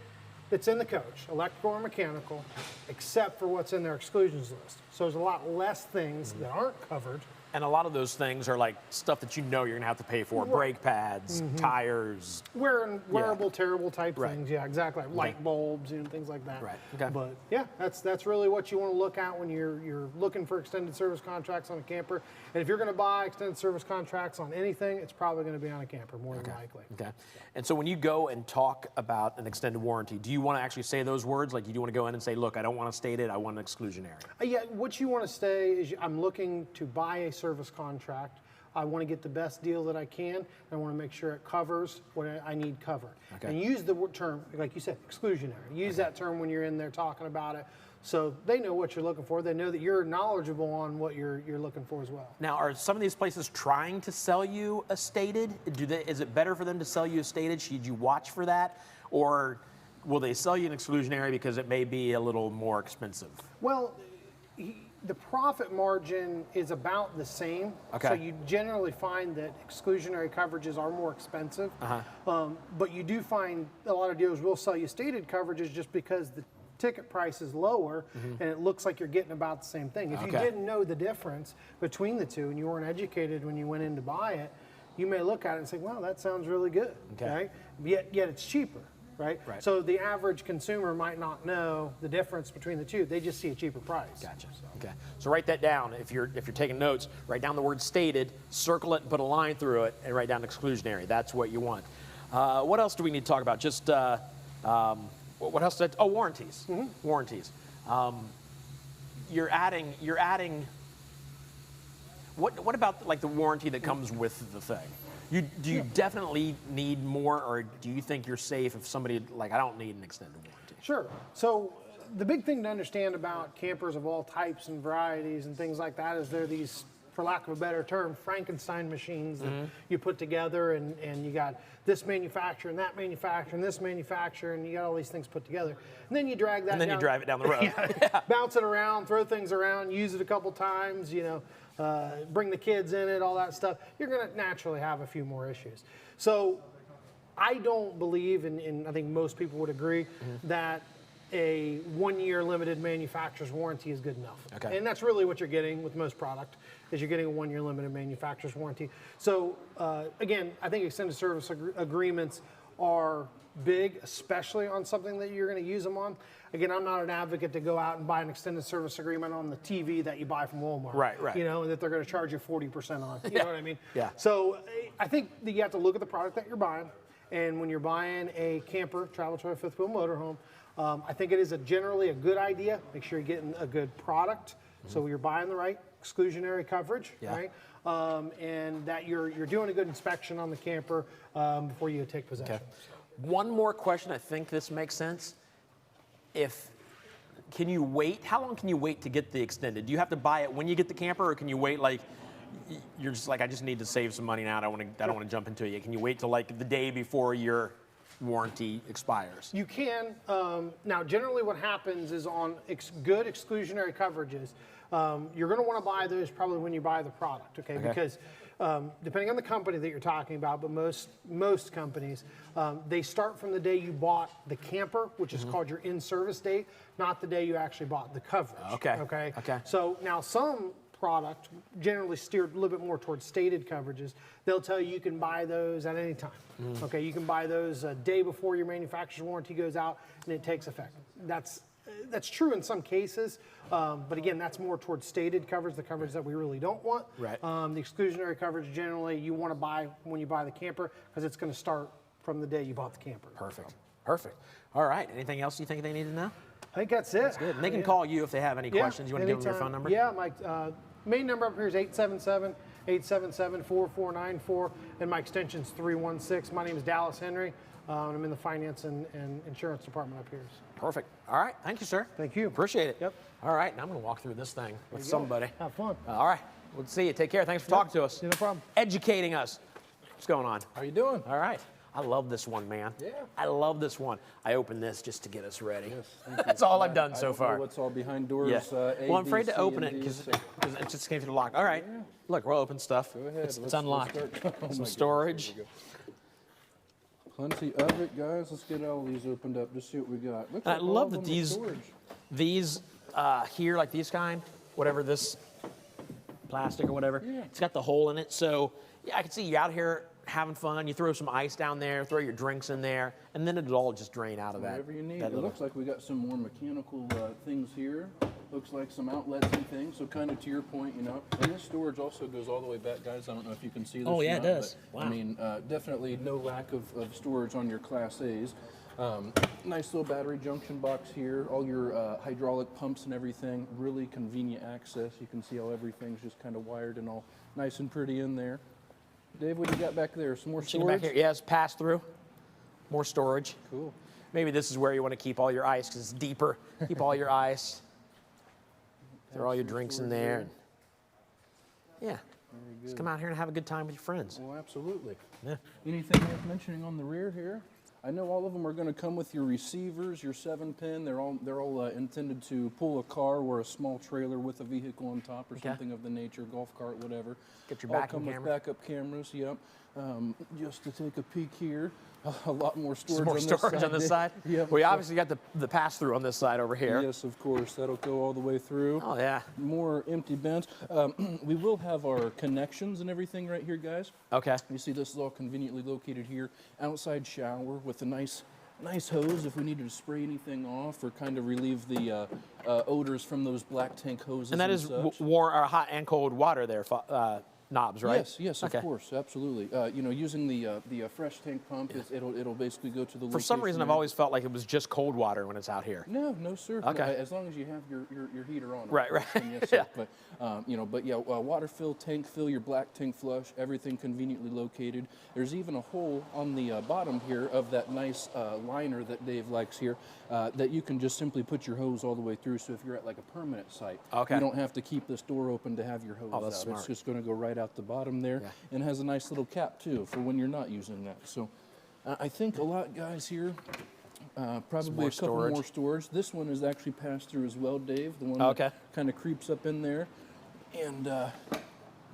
that's in the coach, electrical or mechanical, except for what's in their exclusions list. So there's a lot less things that aren't covered. And a lot of those things are like stuff that you know you're going to have to pay for. Right. Brake pads, tires. Wearable, terrible type things. Yeah, exactly. Light bulbs, things like that. Right. Okay. But yeah, that's really what you want to look at when you're looking for extended service contracts on a camper. And if you're going to buy extended service contracts on anything, it's probably going to be on a camper more than likely. Okay. And so when you go and talk about an extended warranty, do you want to actually say those words? Like, do you want to go in and say, look, I don't want to state it, I want an exclusionary? Yeah, what you want to say is I'm looking to buy a service contract I want to get the best deal that I can. I want to make sure it covers what I need covered. Okay. And use the term, like you said, exclusionary. Use that term when you're in there talking about it, so they know what you're looking for. They know that you're knowledgeable on what you're looking for as well. Now, are some of these places trying to sell you a stated? Is it better for them to sell you a stated? Should you watch for that? Or will they sell you an exclusionary because it may be a little more expensive? Well, the profit margin is about the same. Okay. So you generally find that exclusionary coverages are more expensive. But you do find a lot of dealers will sell you stated coverages just because the ticket price is lower and it looks like you're getting about the same thing. If you didn't know the difference between the two and you weren't educated when you went in to buy it, you may look at it and say, well, that sounds really good. Right? Yet it's cheaper. Right? So the average consumer might not know the difference between the two. They just see a cheaper price. Gotcha. Okay. So write that down. If you're taking notes, write down the word stated, circle it, and put a line through it, and write down exclusionary. That's what you want. What else do we need to talk about? Just what else? Warranties. Warranties. You're adding. What about like the warranty that comes with the thing? Do you definitely need more, or do you think you're safe if somebody, like, I don't need an extended warranty? Sure. So the big thing to understand about campers of all types and varieties and things like that is they're these, for lack of a better term, Frankenstein machines that you put together, and you got this manufacturer and that manufacturer and this manufacturer, and you got all these things put together. And then you drag that and then down, you drive it down the road. Bounce it around, throw things around, use it a couple times, bring the kids in it, all that stuff. You're going to naturally have a few more issues. So I don't believe, and I think most people would agree, that a 1-year limited manufacturer's warranty is good enough. Okay. And that's really what you're getting with most product, is you're getting a 1-year limited manufacturer's warranty. So again, I think extended service agreements are big, especially on something that you're going to use them on. Again, I'm not an advocate to go out and buy an extended service agreement on the TV that you buy from Walmart. Right. And that they're going to charge you 40% on. You know what I mean? Yeah. So I think that you have to look at the product that you're buying. And when you're buying a camper, travel trailer, fifth wheel motorhome, I think it is generally a good idea. Make sure you're getting a good product. So you're buying the right exclusionary coverage, right? And that you're doing a good inspection on the camper before you take possession. Okay. One more question. I think this makes sense. Can you wait? How long can you wait to get the extended? Do you have to buy it when you get the camper, or can you wait like you're just like, I just need to save some money now. I don't want to jump into it yet. Can you wait till like the day before your warranty expires? You can. Now, generally what happens is on good exclusionary coverages, you're going to want to buy those probably when you buy the product, okay? Because depending on the company that you're talking about, but most companies, they start from the day you bought the camper, which is called your in-service date, not the day you actually bought the coverage. Okay. So now some product generally steered a little bit more towards stated coverages. They'll tell you can buy those at any time. Okay, you can buy those a day before your manufacturer's warranty goes out and it takes effect. That's true in some cases, but again, that's more towards stated coverage, the coverage that we really don't want. Right. The exclusionary coverage generally you want to buy when you buy the camper because it's going to start from the day you bought the camper. Perfect. All right. Anything else you think they need to know? I think that's it. That's good. And they can call you if they have any questions. You want to give them your phone number? Yeah, my main number up here is 877-877-4494, and my extension is 316. My name is Dallas Henry. I'm in the finance and insurance department up here. Perfect. All right. Thank you, sir. Thank you. Appreciate it. Yep. All right. Now I'm going to walk through this thing with somebody. Have fun. All right. We'll see you. Take care. Thanks for talking to us. No problem. Educating us. What's going on? How you doing? All right. I love this one, man. Yeah. I love this one. I opened this just to get us ready. Yes, That's all I've done so I don't far. know what's all behind doors. Yeah. Well, I'm afraid B, to C, open and it D, because so- it just came through the lock. All right. Yeah. Look, we'll open stuff. Go ahead. It's Let's unlocked. start. Oh my Some goodness, storage. here we go. Plenty of it, guys. Let's get all these opened up. Just see what we got. Looks I like all love of that them are storage. these here, like these kind, whatever this plastic or whatever, it's got the hole in it. So yeah, I can see you out here having fun. You throw some ice down there, throw your drinks in there, and then it'll all just drain out of that. Whatever you need. that It little- looks like we got some more mechanical things here. looks like some outlets and things. So kind of to your point, you know, and this storage also goes all the way back, guys. I don't know if you can see this. Oh, yeah, or it not, does. but, Wow. I mean, definitely no lack of storage on your Class A's. Nice little battery junction box here, all your hydraulic pumps and everything, really convenient access. You can see how everything's just kind of wired and all nice and pretty in there. Dave, what do you got back there? Some more storage? Back here. Yes, pass through. More storage. Cool. Maybe this is where you want to keep all your ice because it's deeper. Keep all your ice. Throw all your drinks in there. Yeah. Just come out here and have a good time with your friends. Well, absolutely. Yeah. Anything worth mentioning on the rear here? I know all of them are going to come with your receivers, your 7-pin. They're all intended to pull a car or a small trailer with a vehicle on top or something of the nature, golf cart, whatever. Get your all backup come camera. with backup cameras. Yep. Just to take a peek here, a lot more storage. Some more on storage this side. on this side? Yep. We obviously got the pass through on this side over here. Yes, of course. That'll go all the way through. Oh, yeah. More empty bins. We will have our connections and everything right here, guys. Okay. You see this is all conveniently located here. Outside shower with a nice hose if we needed to spray anything off or kind of relieve the odors from those black tank hoses. And that is hot and cold water there, knobs, right? Yes, of course, absolutely. You know, using the fresh tank pump, it'll basically go to the. For some reason, I've always felt like it was just cold water when it's out here. No, sir. Okay. No, as long as you have your heater on. Right. Yes, sir. But you know, water fill, tank fill, your black tank flush, everything conveniently located. There's even a hole on the bottom here of that nice liner that Dave likes here that you can just simply put your hose all the way through. So if you're at like a permanent site, you don't have to keep this door open to have your hose out. Smart. It's just going to go right out the bottom there, and has a nice little cap too for when you're not using that. So I think a lot, guys, here. Probably a couple more storage. This one is actually passed through as well, Dave. The one that kind of creeps up in there. And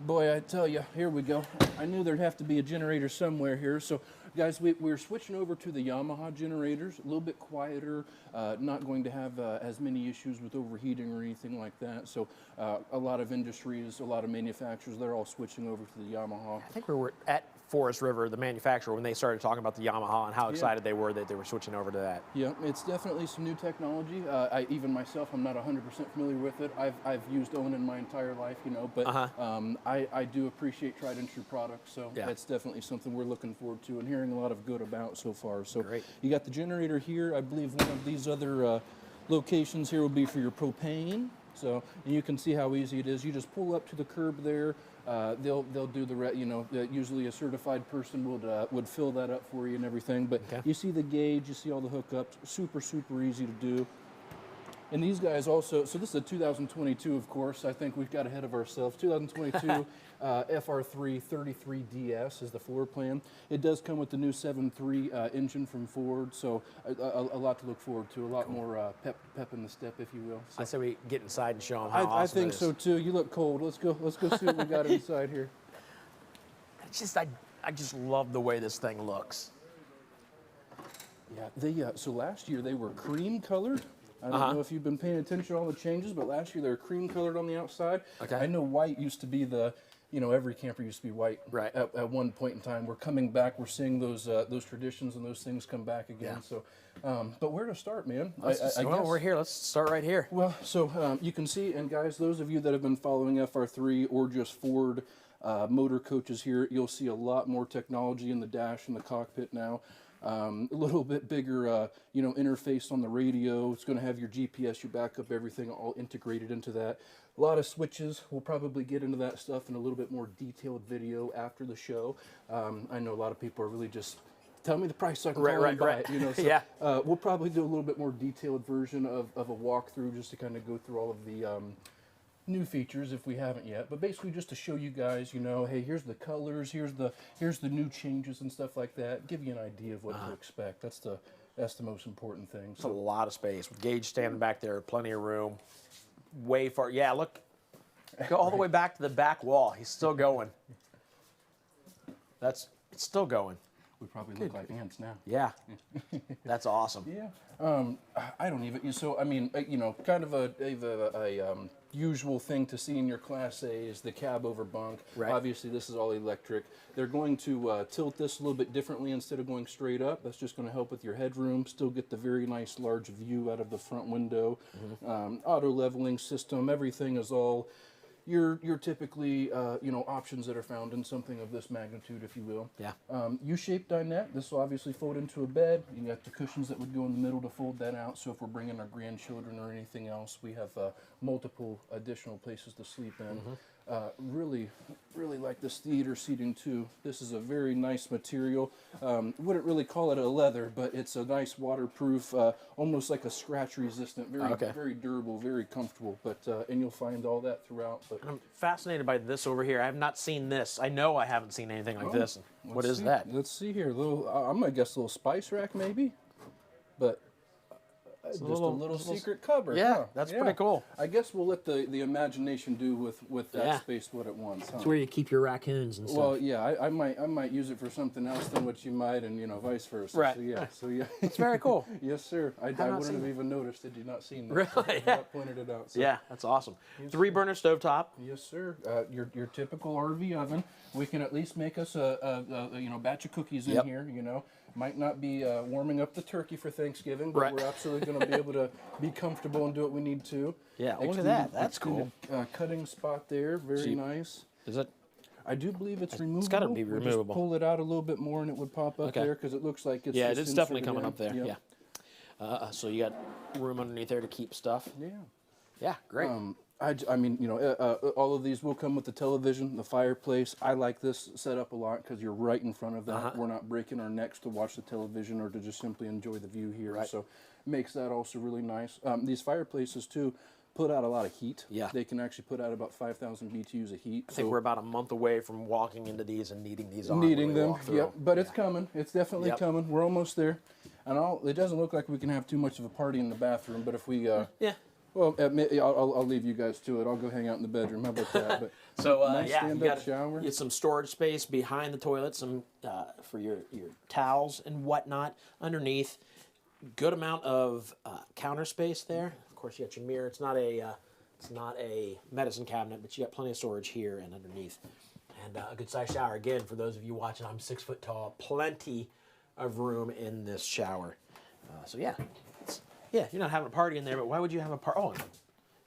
boy, I tell you, here we go. I knew there'd have to be a generator somewhere here. So guys, we're switching over to the Yamaha generators, a little bit quieter, not going to have as many issues with overheating or anything like that. So a lot of industries, a lot of manufacturers, they're all switching over to the Yamaha. I think we were at Forest River, the manufacturer, when they started talking about the Yamaha and how excited they were that they were switching over to that. Yeah, it's definitely some new technology. Even myself, I'm not 100% familiar with it. I've used Owen in my entire life, you know, but I do appreciate tried and true products, so that's definitely something we're looking forward to and hearing a lot of good about so far. So you got the generator here. I believe one of these other locations here will be for your propane. So you can see how easy it is. You just pull up to the curb there. They'll do the you know, usually a certified person would fill that up for you and everything. But you see the gauge, you see all the hookups. Super easy to do. And these guys also, so this is a 2022, of course. I think we've got ahead of ourselves. 2022 FR3 33DS is the floor plan. It does come with the new 7.3 engine from Ford, so a lot to look forward to. A lot more pep in the step, if you will. So I say we get inside and show them how awesome I think it is. so too. You look cold. Let's go see what we got inside here. It's just I just love the way this thing looks. Yeah, so last year they were cream colored. I don't know if you've been paying attention to all the changes, but last year they were cream colored on the outside. I know white used to be every camper used to be white at one point in time. We're coming back. We're seeing those traditions and those things come back again. So, but where to start, man? I guess we're here. Let's start right here. Well, so you can see, and guys, those of you that have been following FR3 or just Ford motor coaches here, you'll see a lot more technology in the dash and the cockpit now. A little bit bigger, interface on the radio. It's going to have your GPS, your backup, everything all integrated into that. A lot of switches. We'll probably get into that stuff in a little bit more detailed video after the show. I know a lot of people are really just, tell me the price so I can call and buy it. So, we'll probably do a little bit more detailed version of a walkthrough just to kind of go through all of the new features if we haven't yet, but basically just to show you guys, hey, here's the colors, here's the new changes and stuff like that. Give you an idea of what to expect. That's the most important thing. It's a lot of space with Gage standing back there, plenty of room, way far. Yeah, look, go all the way back to the back wall. He's still going. It's still going. we probably look like ants now. Yeah, that's awesome. Yeah, I don't even. So I mean, you know, kind of a usual thing to see in your Class A is the cab over bunk. Right. Obviously, this is all electric. They're going to tilt this a little bit differently instead of going straight up. That's just going to help with your headroom. Still get the very nice large view out of the front window. Auto leveling system. Everything is all your typically you know, options that are found in something of this magnitude, if you will. Yeah. U-shaped dinette. This will obviously fold into a bed. You got the cushions that would go in the middle to fold that out. So if we're bringing our grandchildren or anything else, we have multiple additional places to sleep in. Really like this theater seating too. This is a very nice material. Wouldn't really call it a leather, but it's a nice waterproof, almost like a scratch resistant, very durable, very comfortable. But and you'll find all that throughout. But I'm fascinated by this over here. I have not seen this. I know I haven't seen anything like this. What is that? Let's see here. Little, I'm gonna guess a little spice rack maybe, but. Just a little secret cupboard. Yeah, huh? that's pretty cool. I guess we'll let the imagination do with that space what it wants. Huh? It's where you keep your raccoons and stuff. Well, yeah, I might use it for something else than what you might, and you know, vice versa. Right. So yeah. It's very cool. Yes, sir. I wouldn't have even noticed had you not seen that. Really? Yeah. Pointed it out. So. Yeah, that's awesome. 3-burner stovetop. Yes, sir. Your typical RV oven. We can at least make us a you know, batch of cookies in here. You know. Might not be warming up the turkey for Thanksgiving, but we're absolutely going to be able to be comfortable and do what we need to. Yeah, look at that. That's cool. Cutting spot there, very nice. Is it? I do believe it's removable. It's got to be We'll removable. just pull it out a little bit more and it would pop up there because it looks like it's it's definitely inserted coming in. up there. Yep. Yeah. So you got room underneath there to keep stuff. Yeah. Yeah, great. I mean, you know, all of these will come with the television, the fireplace. I like this setup a lot because you're right in front of that. We're not breaking our necks to watch the television or to just simply enjoy the view here. So makes that also really nice. These fireplaces, too, put out a lot of heat. Yeah. They can actually put out about 5,000 BTUs of heat. I think we're about a month away from walking into these and needing these on. Needing them, yep. But it's coming. It's definitely coming. We're almost there. And it doesn't look like we can have too much of a party in the bathroom, but if we... Well, I'll leave you guys to it. I'll go hang out in the bedroom. How about that? But so nice stand-up shower. You got some storage space behind the toilet, some for your towels and whatnot underneath. Good amount of counter space there. Of course, you got your mirror. It's not a medicine cabinet, but you got plenty of storage here and underneath. And a good sized shower. Again, for those of you watching, I'm 6 foot tall. Plenty of room in this shower. So yeah. Yeah, you're not having a party in there, but why would you have a party? Oh,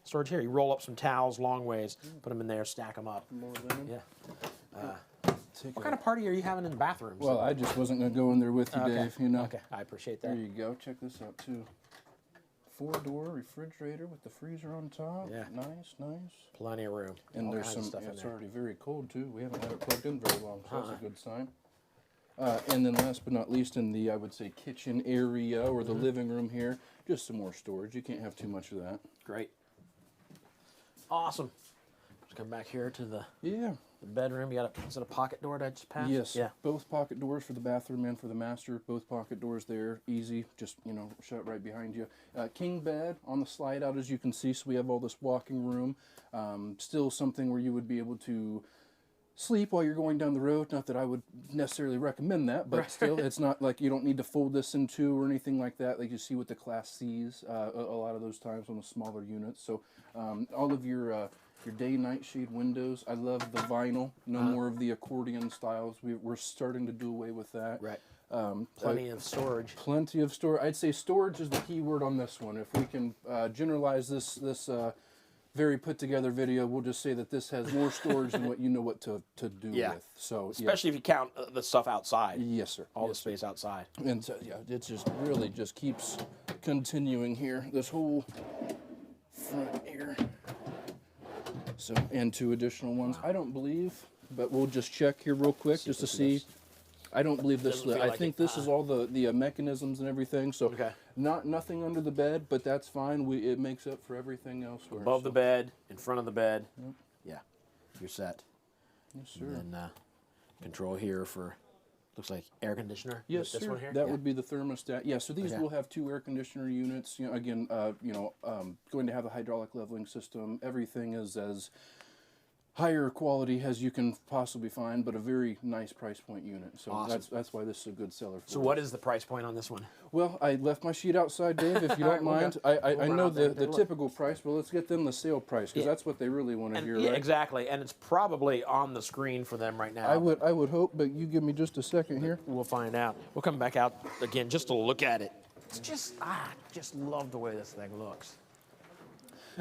storage here. You roll up some towels long ways, put them in there, stack them up. More linen. Yeah. What kind of party are you having in the bathroom? Well, I just wasn't going to go in there with you, Dave. You know. Okay, I appreciate that. There you go. Check this out, too. 4-door refrigerator with the freezer on top. Yeah. Nice. Plenty of room. And there's some stuff in there. It's already very cold, too. We haven't had it plugged in very long, so that's a good sign. And then last but not least, in the, I would say, kitchen area or the living room here, just some more storage. You can't have too much of that. Great. Awesome. Let's come back here to the bedroom. You got is it a pocket door that I just passed? Yes. Yeah. Both pocket doors for the bathroom and for the master. Both pocket doors there. Easy. Just, you know, shut right behind you. King bed on the slide out, as you can see. So we have all this walking room. Still something where you would be able to sleep while you're going down the road. Not that I would necessarily recommend that, but still, it's not like you don't need to fold this in two or anything like that, like you see with the Class Cs a lot of those times on the smaller units. So all of your day-night shade windows. I love the vinyl. No more of the accordion styles. We're starting to do away with that. Right. Plenty of storage. Plenty of storage. I'd say storage is the key word on this one. If we can generalize this very put together video, we'll just say that this has more storage than what you know what to do with. So especially if you count the stuff outside. Yes, sir. All the space outside. And so it just really just keeps continuing here. This whole front here. So and 2 additional ones. I don't believe, but we'll just check here real quick just to see. I don't believe this. I think this is all the mechanisms and everything. So nothing under the bed, but that's fine. It makes up for everything elsewhere. Above the bed, in front of the bed. Yep. Yeah, you're set. Yes, sir. And then control here for looks like air conditioner. Yes, this sir. one here? That would be the thermostat. Yeah. So these will have 2 air conditioner units. You know, again, going to have a hydraulic leveling system. Everything is as higher quality as you can possibly find, but a very nice price point unit. So Awesome. that's why this is a good seller for So us. what is the price point on this one? Well, I left my sheet outside, Dave, if you don't mind. I know the typical price, but let's get them the sale price, because that's what they really want to hear, Yeah, right? exactly, and it's probably on the screen for them right now. I would hope, but you give me just a second here. We'll find out. We'll come back out again just to look at it. It's just, just love the way this thing looks.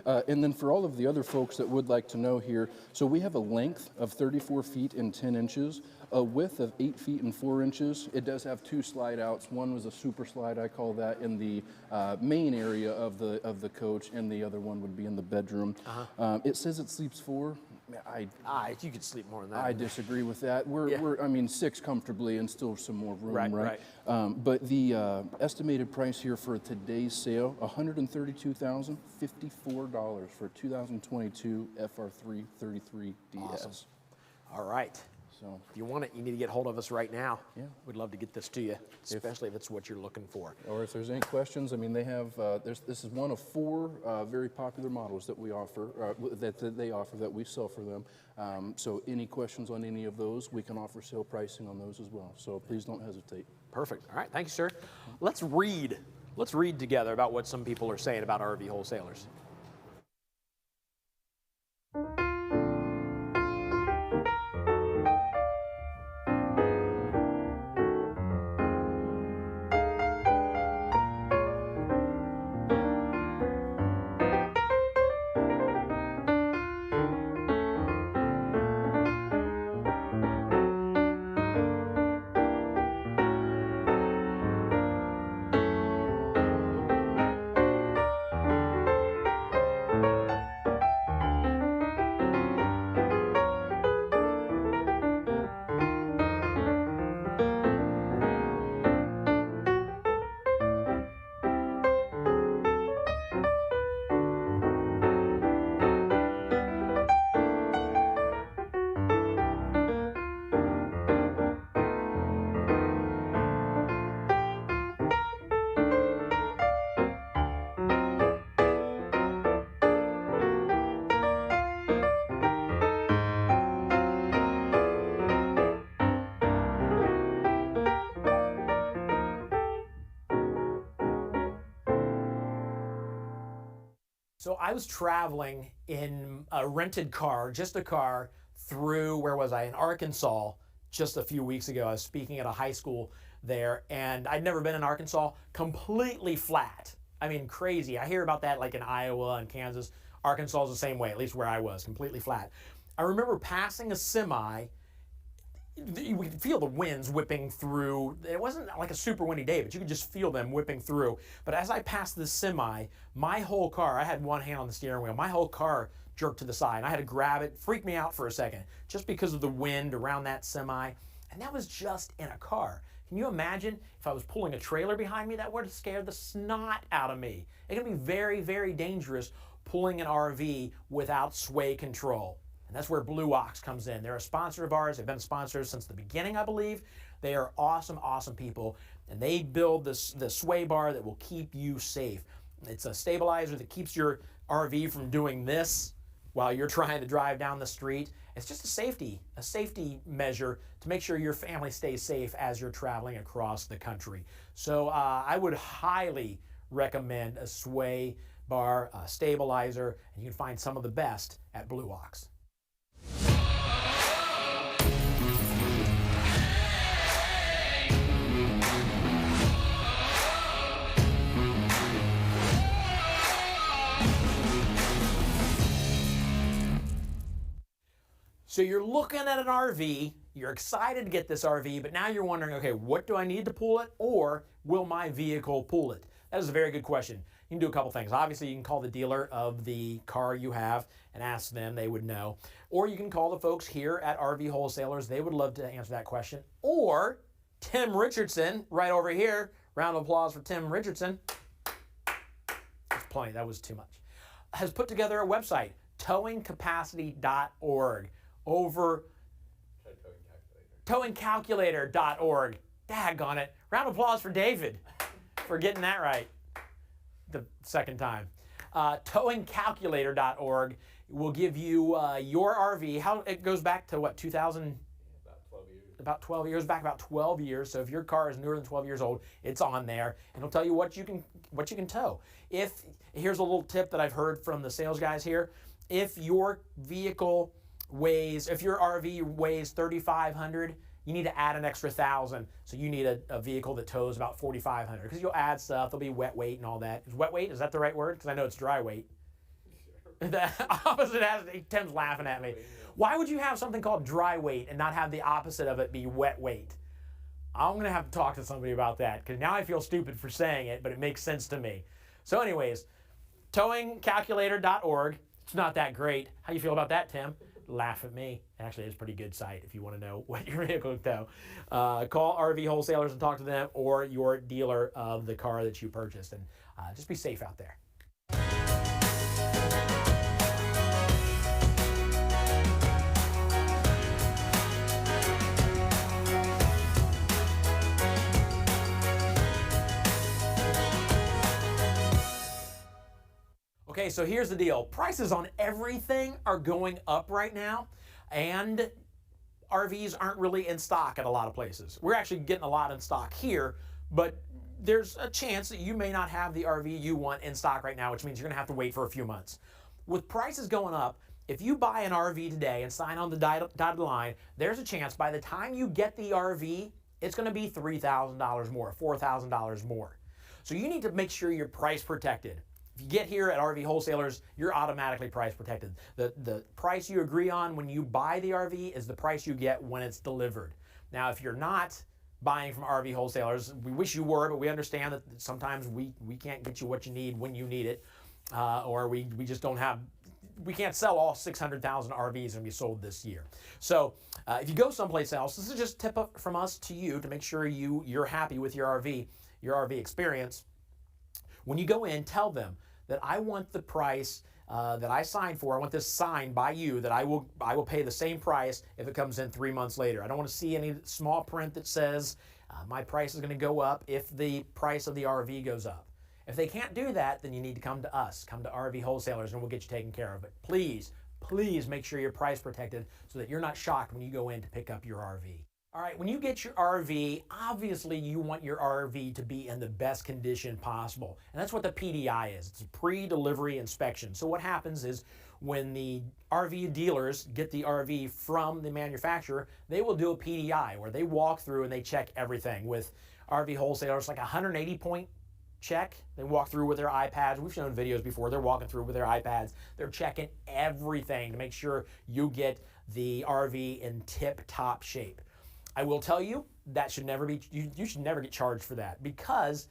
And then for all of the other folks that would like to know here, so we have a length of 34 feet and 10 inches, a width of 8 feet and 4 inches. It does have 2 slide outs. One was a super slide, I call that, in the main area of the coach, and the other one would be in the bedroom. It says it sleeps 4. You could sleep more than that. I disagree with that. I mean, 6 comfortably and still some more room, Right. But the estimated price here for today's sale, $132,054 for 2022 FR3 33 DS. Awesome. All right. So if you want it, you need to get hold of us right now. Yeah. We'd love to get this to you, especially if it's what you're looking for. Or if there's any questions, I mean, they have, this is one of 4 very popular models that we offer, that they offer, that we sell for them. So any questions on any of those, we can offer sale pricing on those as well. So please don't hesitate. Perfect. All right. Thank you, sir. Let's read. Let's read together about what some people are saying about RV wholesalers. So I was traveling in a rented car, just a car, through, where was I? In Arkansas just a few weeks ago. I was speaking at a high school there, and I'd never been in Arkansas. Completely flat. I mean, crazy. I hear about that like in Iowa and Kansas. Arkansas is the same way, at least where I was, completely flat. I remember passing a semi. We could feel the winds whipping through. It wasn't like a super windy day, but you could just feel them whipping through. But as I passed this semi, my whole car, I had one hand on the steering wheel, my whole car jerked to the side. And I had to grab it, freaked me out for a second, just because of the wind around that semi. And that was just in a car. Can you imagine if I was pulling a trailer behind me? That would have scared the snot out of me. It can be very, very dangerous pulling an RV without sway control. And that's where Blue Ox comes in. They're a sponsor of ours. They've been sponsors since the beginning, I believe. They are awesome, awesome people. And they build the sway bar that will keep you safe. It's a stabilizer that keeps your RV from doing this while you're trying to drive down the street. It's just a safety measure to make sure your family stays safe as you're traveling across the country. So I would highly recommend a sway bar, a stabilizer, and you can find some of the best at Blue Ox. So you're looking at an RV, you're excited to get this RV, but now you're wondering, okay, what do I need to pull it, or will my vehicle pull it? That is a very good question. You can do a couple things. Obviously, you can call the dealer of the car you have and ask them, they would know. Or you can call the folks here at RV Wholesalers. They would love to answer that question. Or Tim Richardson, right over here. Round of applause for Tim Richardson. That's plenty, that was too much. Has put together a website, towingcapacity.org. Over towingcalculator.org. Daggone it. Round of applause for David for getting that right the second time. Towingcalculator.org will give you your RV. How it goes back to what, 2000? About 12 years, back about 12 years. So if your car is newer than 12 years old, it's on there, and it'll tell you what you can tow. Here's a little tip that I've heard from the sales guys here. If your RV weighs 3,500, you need to add an extra 1,000. So you need a vehicle that tows about 4,500, because you'll add stuff. There'll be wet weight and all that. Is wet weight, is that the right word? Because I know it's dry weight. The opposite Tim's laughing at me. Why would you have something called dry weight and not have the opposite of it be wet weight? I'm going to have to talk to somebody about that, because now I feel stupid for saying it, but it makes sense to me. So anyways, towingcalculator.org. It's not that great. How you feel about that, Tim? Laugh at me. Actually, it's a pretty good site if you want to know what your vehicle can tow. Call RV wholesalers and talk to them, or your dealer of the car that you purchased, and just be safe out there. Okay, so here's the deal. Prices on everything are going up right now, and RVs aren't really in stock at a lot of places. We're actually getting a lot in stock here, but there's a chance that you may not have the RV you want in stock right now, which means you're gonna have to wait for a few months. With prices going up, if you buy an RV today and sign on the dotted line, there's a chance by the time you get the RV, it's gonna be $3,000 more, $4,000 more. So you need to make sure you're price protected. If you get here at RV wholesalers, you're automatically price protected. The price you agree on when you buy the RV is the price you get when it's delivered. Now, if you're not buying from RV wholesalers, we wish you were, but we understand that sometimes we can't get you what you need when you need it, or we just don't have, we can't sell all 600,000 RVs and be sold this year. So if you go someplace else, this is just a tip up from us to you to make sure you're happy with your RV experience. When you go in, tell them that I want the price that I signed for. I want this signed by you that I will pay the same price if it comes in 3 months later. I don't want to see any small print that says my price is going to go up if the price of the RV goes up. If they can't do that, then you need to come to us, come to RV wholesalers, and we'll get you taken care of. But please, please make sure you're price protected so that you're not shocked when you go in to pick up your RV. All right, when you get your RV, obviously you want your RV to be in the best condition possible. And that's what the PDI is. It's a pre-delivery inspection. So what happens is when the RV dealers get the RV from the manufacturer, they will do a PDI where they walk through and they check everything. With RV wholesalers, like a 180-point check. They walk through with their iPads. We've shown videos before. They're walking through with their iPads. They're checking everything to make sure you get the RV in tip-top shape. I will tell you that should never be, you should never get charged for that, because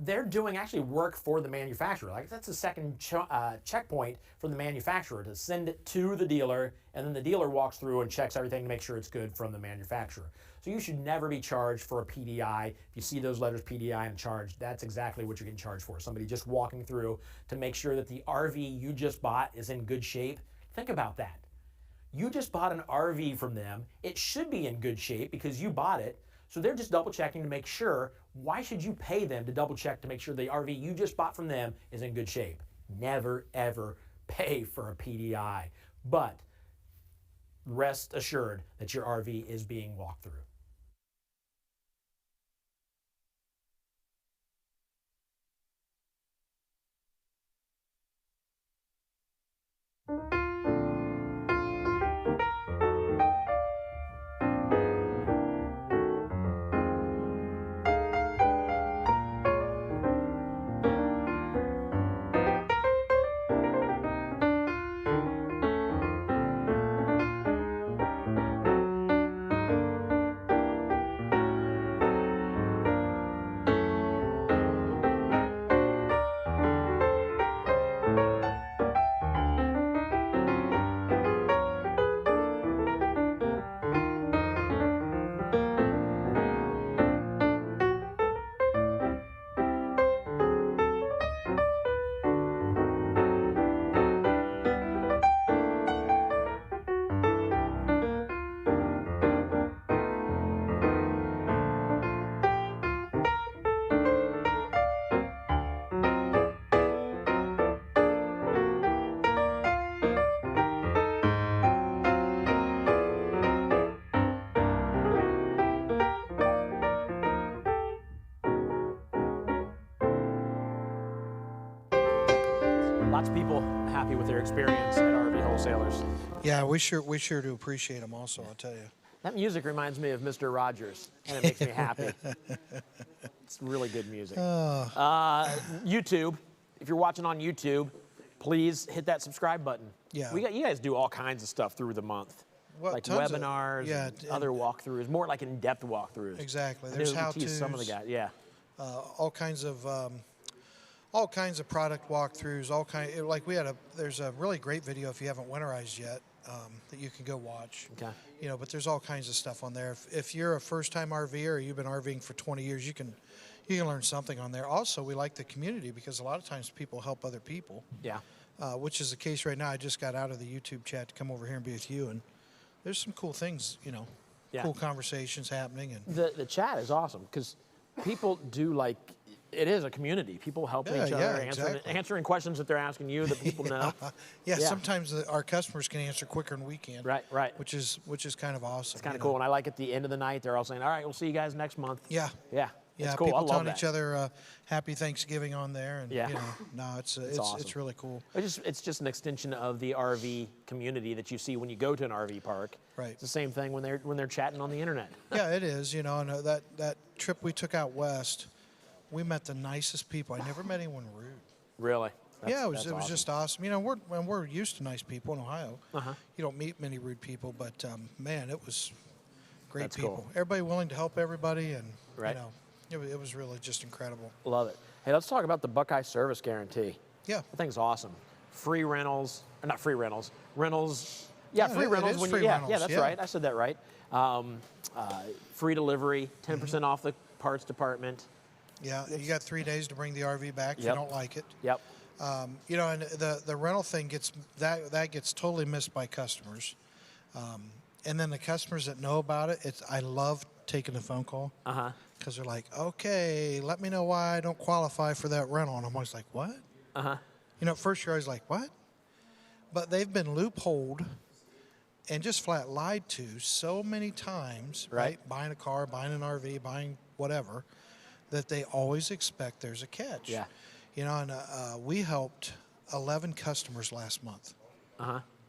they're doing actually work for the manufacturer. Like, that's the second checkpoint for the manufacturer to send it to the dealer, and then the dealer walks through and checks everything to make sure it's good from the manufacturer. So you should never be charged for a PDI. If you see those letters PDI and charge, that's exactly what you're getting charged for. Somebody just walking through to make sure that the RV you just bought is in good shape. Think about that. You just bought an RV from them. It should be in good shape because you bought it. So they're just double checking to make sure. Why should you pay them to double check to make sure the RV you just bought from them is in good shape? Never, ever pay for a PDI. But rest assured that your RV is being walked through. Lots of people happy with their experience at RV wholesalers. Yeah, we sure do appreciate them also, I'll tell you. That music reminds me of Mr. Rogers, and it makes me happy. It's really good music. YouTube, if you're watching on YouTube, please hit that subscribe button. Yeah. You guys do all kinds of stuff through the month. Well, like tons of- webinars, yeah, and other walkthroughs, more like in-depth walkthroughs. Exactly. I There's know we tease how-tos. some of the guys, yeah. All kinds of product walkthroughs. There's a really great video if you haven't winterized yet that you can go watch. Okay. You know, but there's all kinds of stuff on there. If you're a first-time RVer or you've been RVing for 20 years, you can learn something on there. Also, we like the community because a lot of times people help other people. Yeah. Which is the case right now. I just got out of the YouTube chat to come over here and be with you, and there's some cool things, Yeah. cool conversations happening. And The chat is awesome because people do it is a community. People helping each other, answering questions that they're asking you that people know. Yeah, sometimes our customers can answer quicker than we can. Right. Which is kind of awesome. It's kind of cool. And I like at the end of the night, they're all saying, all right, we'll see you guys next month. Yeah. Yeah. Yeah, It's cool. people I love telling that. each other Happy Thanksgiving on there, and Yeah. it's awesome. it's really cool. It's just an extension of the RV community that you see when you go to an RV park. Right. It's the same thing when they're chatting on the internet. Yeah, it is. And that trip we took out west, we met the nicest people. I never met anyone rude. Really? Yeah, it was awesome. just awesome. We're used to nice people in Ohio. You don't meet many rude people, but man, it was great That's people. cool. Everybody willing to help everybody, and Right. it was really just incredible. Love it. Hey, let's talk about the Buckeye service guarantee. Yeah. That thing's awesome. Free rentals, or not free rentals, rentals. Yeah, Yeah, free it rentals. is When free you, rentals, yeah, that's yeah. right. I said that right. Free delivery, 10% off the parts department. Yeah, you got 3 days to bring the RV back if you Yep. don't like it. Yep. And the rental thing gets totally missed by customers, and then the customers that know about it, I love taking the phone call because they're like, okay, let me know why I don't qualify for that rental, and I'm always like, what? At first you're always like, what? But they've been loopholed and just flat lied to so many times, right? Buying a car, buying an RV, buying whatever, that they always expect there's a catch. Yeah. And we helped 11 customers last month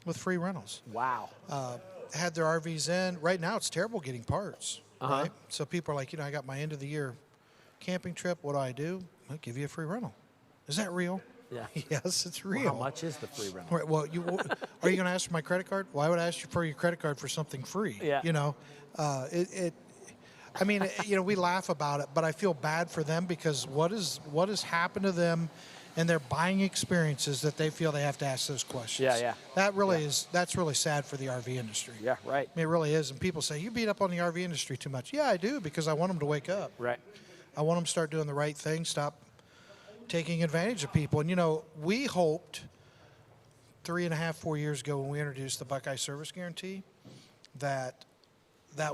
with free rentals. Wow. Had their RVs in. Right now, it's terrible getting parts. Right? So people are like, I got my end of the year camping trip. What do? I'll give you a free rental. Is that real? Yeah. Yes, it's real. Well, how much is the free rental? Right, well, are you going to ask for my credit card? Why would I ask you for your credit card for something free? Yeah. We laugh about it, but I feel bad for them because what has happened to them and their buying experiences that they feel they have to ask those questions. Yeah. That's really sad for the RV industry. Yeah, right. I mean, it really is. And people say, you beat up on the RV industry too much. Yeah, I do, because I want them to wake up. Right. I want them to start doing the right thing, stop taking advantage of people. And, we hoped 3.5, 4 years ago when we introduced the Buckeye Service Guarantee that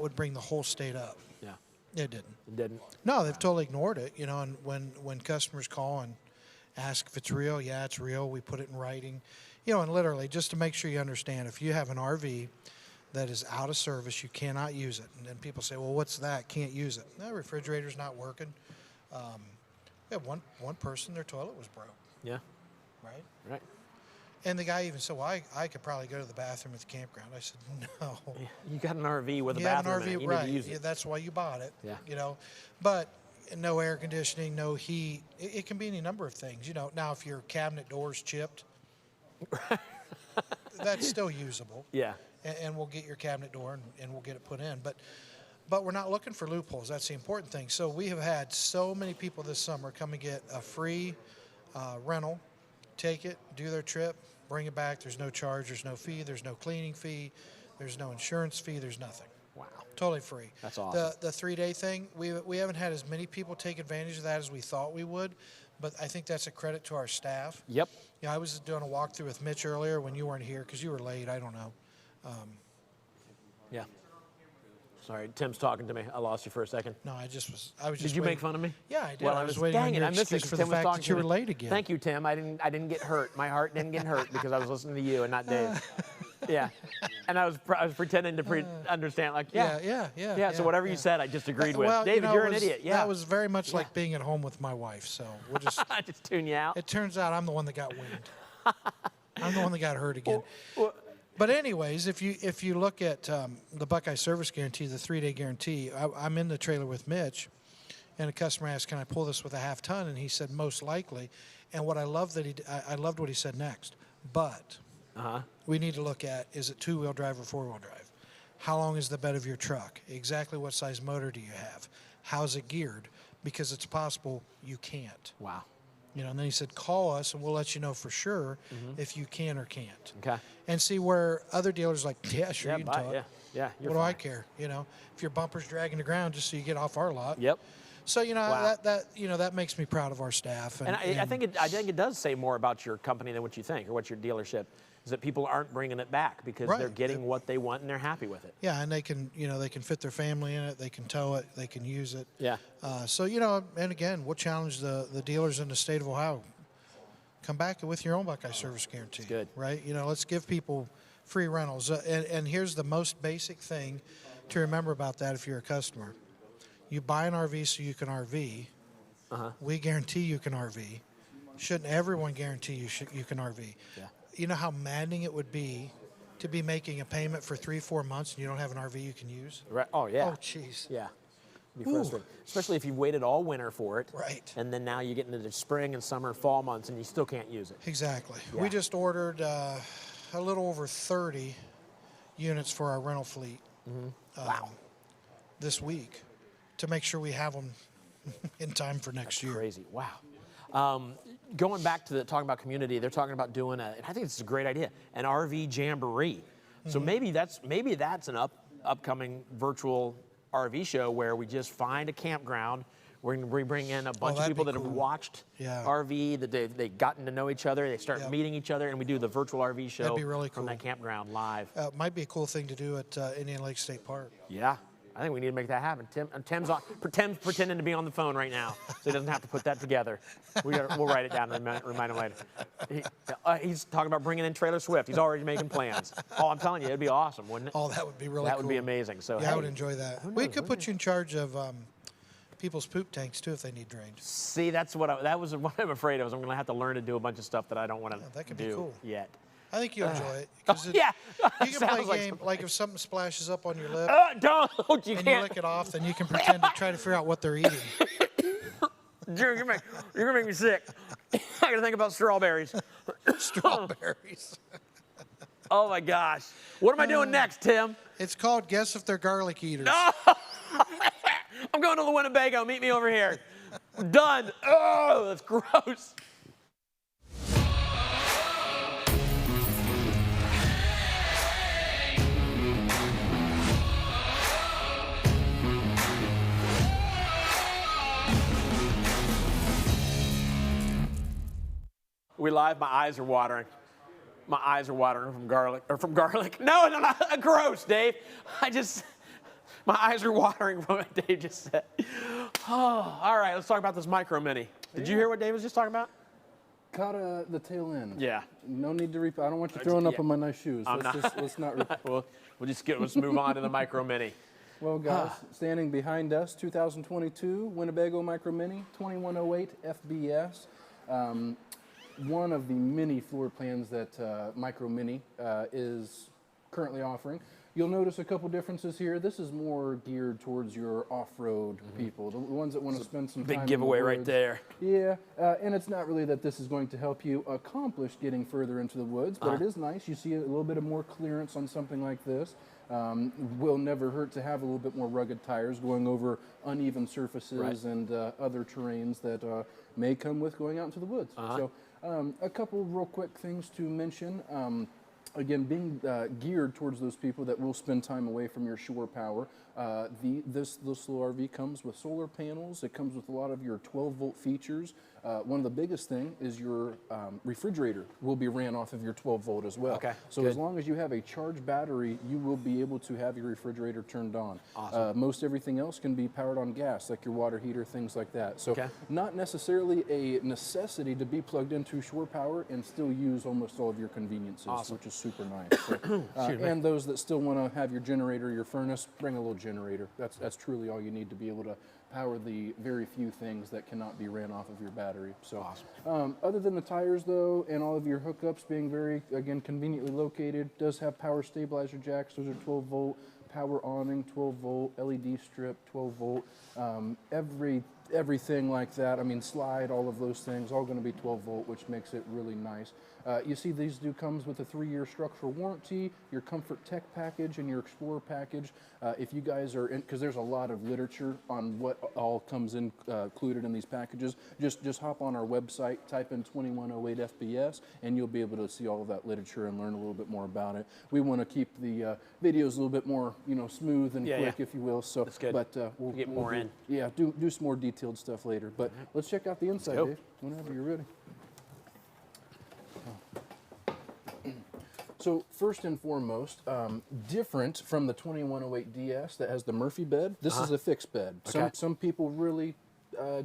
would bring the whole state up. Yeah. It didn't. It didn't. No, they've totally ignored it, and when customers call and ask if it's real, yeah, it's real. We put it in writing. And literally, just to make sure you understand, if you have an RV that is out of service, you cannot use it. And then people say, well, what's that? Can't use it. The refrigerator's not working. We had one person, their toilet was broke. Yeah. Right? And the guy even said, well, I could probably go to the bathroom at the campground. I said, no. Yeah. You got an RV with a You have bathroom an in RV, it. You right. need to use it. Yeah, that's why you bought it. Yeah. But no air conditioning, no heat. It can be any number of things. Now if your cabinet door's chipped, that's still usable. Yeah. And we'll get your cabinet door and we'll get it put in. But we're not looking for loopholes. That's the important thing. So we have had so many people this summer come and get a free rental, take it, do their trip, bring it back. There's no charge. There's no fee. There's no cleaning fee. There's no insurance fee. There's nothing. Wow. Totally free. That's awesome. The 3-day thing, we haven't had as many people take advantage of that as we thought we would, but I think that's a credit to our staff. Yep. I was doing a walkthrough with Mitch earlier when you weren't here because you were late. I don't know. Yeah. Sorry, Tim's talking to me. I lost you for a second. No, I was just Did you waiting. make fun of me? Yeah, I did. Well, I was waiting dang on it, your I missed it excuse 'cause for the Tim was fact talking that you to were me. late again. Thank you, Tim. I didn't get hurt. My heart didn't get hurt because I was listening to you and not Dave. Yeah. And I was pretending to understand, like, yeah. So whatever you said, I just agreed with. Well, David, you're an idiot. Yeah. That was very much like being at home with my wife. So we'll just just tune you out. It turns out I'm the one that got winged. I'm the one that got hurt again. But anyways, if you look at the Buckeye service guarantee, the 3-day guarantee, I'm in the trailer with Mitch, and a customer asked, "Can I pull this with a half ton?" And he said, "Most likely." And what I love that I loved what he said next. But we need to look at, is it 2-wheel drive or 4-wheel drive? How long is the bed of your truck? Exactly what size motor do you have? How's it geared? Because it's possible you can't. Wow. You know, and then he said, call us and we'll let you know for sure if you can or can't. Okay. And see where other dealers like, yeah, sure, you can talk. Yeah, what do I care? You know, if your bumper's dragging the ground just so you get off our lot. Yep. So, you know, that makes me proud of our staff. And I think it does say more about your company than what you think, or what your dealership is, that people aren't bringing it back because they're getting what they want and they're happy with it. Yeah, and they can fit their family in it, they can tow it, they can use it. Yeah. So, you know, and again, we'll challenge the dealers in the state of Ohio. Come back with your own Buckeye service guarantee. That's good. Right? You know, let's give people free rentals. And here's the most basic thing to remember about that if you're a customer. You buy an RV so you can RV. We guarantee you can RV. Shouldn't everyone guarantee you can RV? Yeah. You know how maddening it would be to be making a payment for 3-4 months and you don't have an RV you can use? Right. Oh, yeah. Oh, jeez. Yeah. It'd be frustrating. Especially if you've waited all winter for it. Right. And then now you get into the spring and summer, fall months, and you still can't use it. Exactly. Yeah. We just ordered a little over 30 units for our rental fleet this week to make sure we have them in time for next year. Crazy. Wow. Going back to talking about community, they're talking about doing and I think this is a great idea, an RV jamboree. So maybe that's an upcoming virtual RV show where we just find a campground. We bring in a bunch of people that have watched RV, that they've gotten to know each other, they start meeting each other, and we do the virtual RV show. That'd be really cool. From that campground live. Might be a cool thing to do at Indian Lake State Park. Yeah. I think we need to make that happen. Tim's pretending to be on the phone right now, so he doesn't have to put that together. We'll write it down and remind him later. He's talking about bringing in Trailer Swift. He's already making plans. Oh, I'm telling you, it'd be awesome, wouldn't it? Oh, that would be really cool. That would be amazing. So yeah, I would enjoy that. We could put you in charge of people's poop tanks too if they need drained. See, that was what I'm afraid of. I'm going to have to learn to do a bunch of stuff that I don't want to do yet. I think you'll enjoy it. Yeah. You can play a game like if something splashes up on your lip don't, you and can't. you lick it off, then you can pretend to try to figure out what they're eating. You're gonna make me sick. I gotta think about strawberries. Strawberries. Oh my gosh. What am I doing next, Tim? It's called Guess If They're Garlic Eaters. I'm going to the Winnebago. Meet me over here. Done. Oh, that's gross. We live. My eyes are watering. My eyes are watering from garlic. No, not gross, Dave. My eyes are watering from what Dave just said. Oh, all right, let's talk about this Micro Mini. Did you hear what Dave was just talking about? Caught the tail end. Yeah. No need to I don't want you throwing up on my nice shoes. Let's not. Let's move on to the Micro Mini. Well, guys, standing behind us, 2022 Winnebago Micro Mini, 2108 FBS. One of the many floor plans that Micro Mini is currently offering. You'll notice a couple differences here. This is more geared towards your off-road people, the ones that want to spend some time big giveaway in the right woods. there. Yeah, and it's not really that this is going to help you accomplish getting further into the woods, but it is nice. You see a little bit of more clearance on something like this. Will never hurt to have a little bit more rugged tires going over uneven surfaces and other terrains that may come with going out into the woods. So a couple real quick things to mention. Again, being geared towards those people that will spend time away from your shore power. This little RV comes with solar panels. It comes with a lot of your 12-volt features. One of the biggest thing is your refrigerator will be ran off of your 12-volt as well. Okay, so good. as long as you have a charged battery, you will be able to have your refrigerator turned on. Awesome. Most everything else can be powered on gas, like your water heater, things like that. So not necessarily a necessity to be plugged into shore power and still use almost all of your conveniences, which is super nice. So, and those that still want to have your generator, your furnace, bring a little generator. That's truly all you need to be able to power the very few things that cannot be ran off of your battery. So awesome. Other than the tires though, and all of your hookups being very, again, conveniently located, does have power stabilizer jacks. Those are 12 volt, power awning, 12 volt, LED strip, 12 volt, everything like that. I mean, slide, all of those things, all going to be 12 volt, which makes it really nice. You see these do comes with a 3-year structural warranty, your Comfort Tech package, and your Explorer package. If you guys are in, because there's a lot of literature on what all comes in included in these packages, just hop on our website, type in 2108 FBS, and you'll be able to see all of that literature and learn a little bit more about it. We want to keep the videos a little bit more, smooth and quick, if you will. So that's good. But we'll get more in. Yeah, do some more detailed stuff later. But let's check out the inside, Dave, whenever you're ready. So first and foremost, different from the 2108 DS that has the Murphy bed, this is a fixed bed. Some people really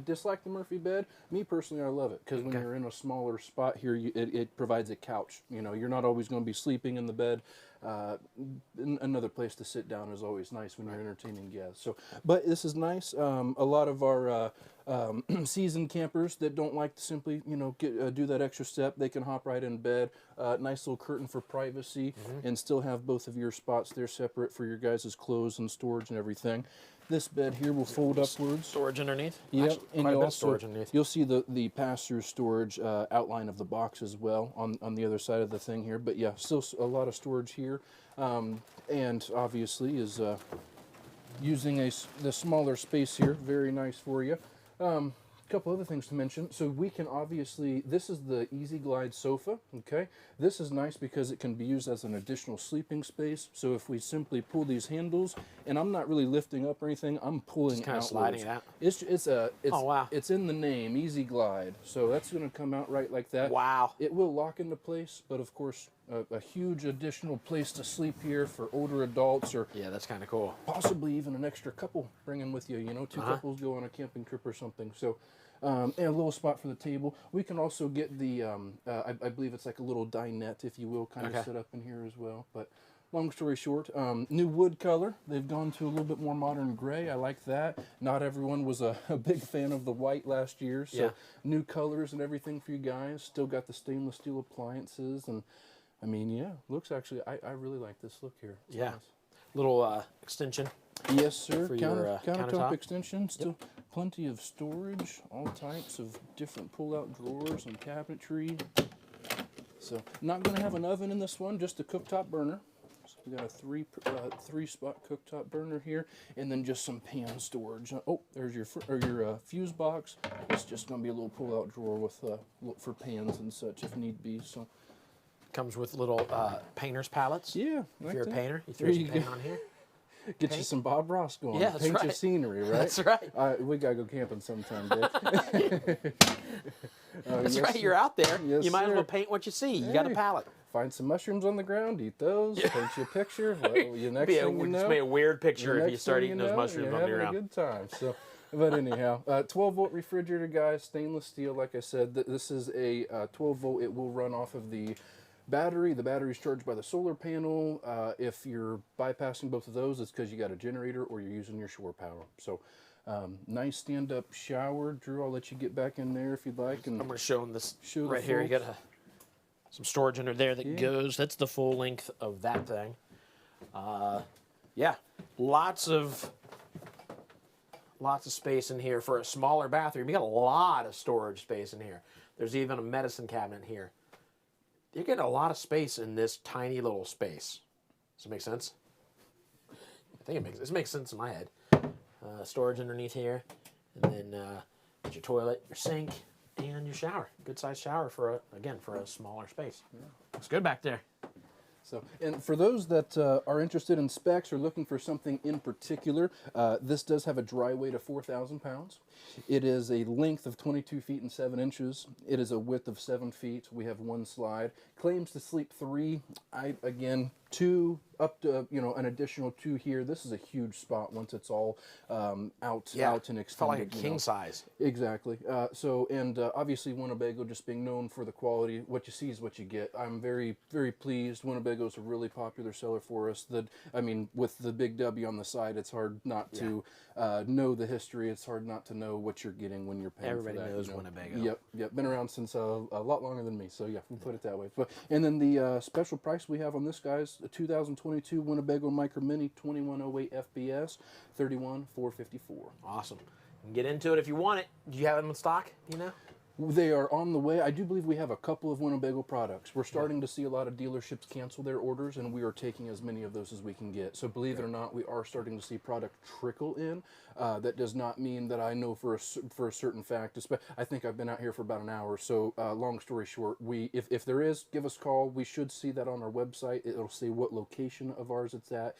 dislike the Murphy bed. Me personally, I love it because when you're in a smaller spot here, it provides a couch. You're not always going to be sleeping in the bed. Another place to sit down is always nice when you're entertaining guests. So, but this is nice. A lot of our seasoned campers that don't like to simply, do that extra step, they can hop right in bed. Nice little curtain for privacy, and still have both of your spots there separate for your guys' clothes and storage and everything. This bed here will fold upwards. Storage underneath? Yep, and you'll see the pass-through storage outline of the box as well on the other side of the thing here. But yeah, still a lot of storage here, and obviously is using the smaller space here. Very nice for you. Couple other things to mention. So we can obviously, this is the Easy Glide sofa, okay? This is nice because it can be used as an additional sleeping space. So if we simply pull these handles, and I'm not really lifting up or anything, I'm pulling just kind of outwards. sliding it out. Oh, wow. It's in the name, Easy Glide. So that's going to come out right like that. Wow. It will lock into place, but of course, a huge additional place to sleep here for older adults, or that's kind of cool. Possibly even an extra couple bringing with you. Two couples go on a camping trip or something. So, and a little spot for the table. We can also get the, I believe it's like a little dinette, if you will, kind of set up in here as well. But long story short, new wood color. They've gone to a little bit more modern gray. I like that. Not everyone was a big fan of the white last year. So new colors and everything for you guys. Still got the stainless steel appliances, and I mean, looks actually, I really like this look here. It's nice. Little extension. Yes, sir. For your countertop extension. Still plenty of storage, all types of different pull-out drawers and cabinetry. So not going to have an oven in this one, just a cooktop burner. So we got a three-spot cooktop burner here, and then just some pan storage. Oh, there's your fuse box. It's just going to be a little pull-out drawer with for pans and such if need be. So. Comes with little painter's palettes. Yeah. If you're a painter, you throw some paint on here. Get you some Bob Ross going. Yeah, that's Paint your scenery, right? That's right. We gotta go camping sometime, Dave. That's right. You're out there. Yes, you might sir. as well paint what you see. You got a palette. Find some mushrooms on the ground, eat those. Paint you a picture. Next thing you know, just make a weird picture if you start eating those mushrooms on the ground. Having a good time. So. But anyhow, 12-volt refrigerator, guys, stainless steel. Like I said, this is a 12-volt. It will run off of the battery. The battery is charged by the solar panel. If you're bypassing both of those, it's because you got a generator or you're using your shore power. So nice stand-up shower. Drew, I'll let you get back in there if you'd like. And I'm going to show them this show right here. You got some storage under there that goes. That's the full length of that thing. Lots of space in here for a smaller bathroom. You got a lot of storage space in here. There's even a medicine cabinet here. You're getting a lot of space in this tiny little space. Does it make sense? I think this makes sense in my head. Storage underneath here, and then your toilet, your sink, and your shower. Good sized shower for a smaller space. Looks good back there. So, and for those that are interested in specs or looking for something in particular, this does have a dry weight of 4,000 pounds. It is a length of 22 feet and 7 inches. It is a width of 7 feet. We have one slide. Claims to sleep 3. I, again, 2 up to an additional 2 here. This is a huge spot once it's all out and extended. Felt like a king size. Exactly. Obviously Winnebago just being known for the quality, what you see is what you get. I'm very, very pleased. Winnebago's a really popular seller for us. With the big W on the side, it's hard not to know the history. It's hard not to know what you're getting when you're paying Everybody for that. knows Winnebago. Yep. Been around since a lot longer than me. So yeah, we'll put it that way. And then the special price we have on this, guys, a 2022 Winnebago Micro Mini 2108 FBS, $31,454. Awesome. You can get into it if you want it. Do you have them in stock? Do you know? They are on the way. I do believe we have a couple of Winnebago products. We're starting to see a lot of dealerships cancel their orders, and we are taking as many of those as we can get. So believe it or not, we are starting to see product trickle in. That does not mean that I know for a certain fact. I think I've been out here for about an hour. So long story short, if there is, give us a call. We should see that on our website. It'll say what location of ours it's at,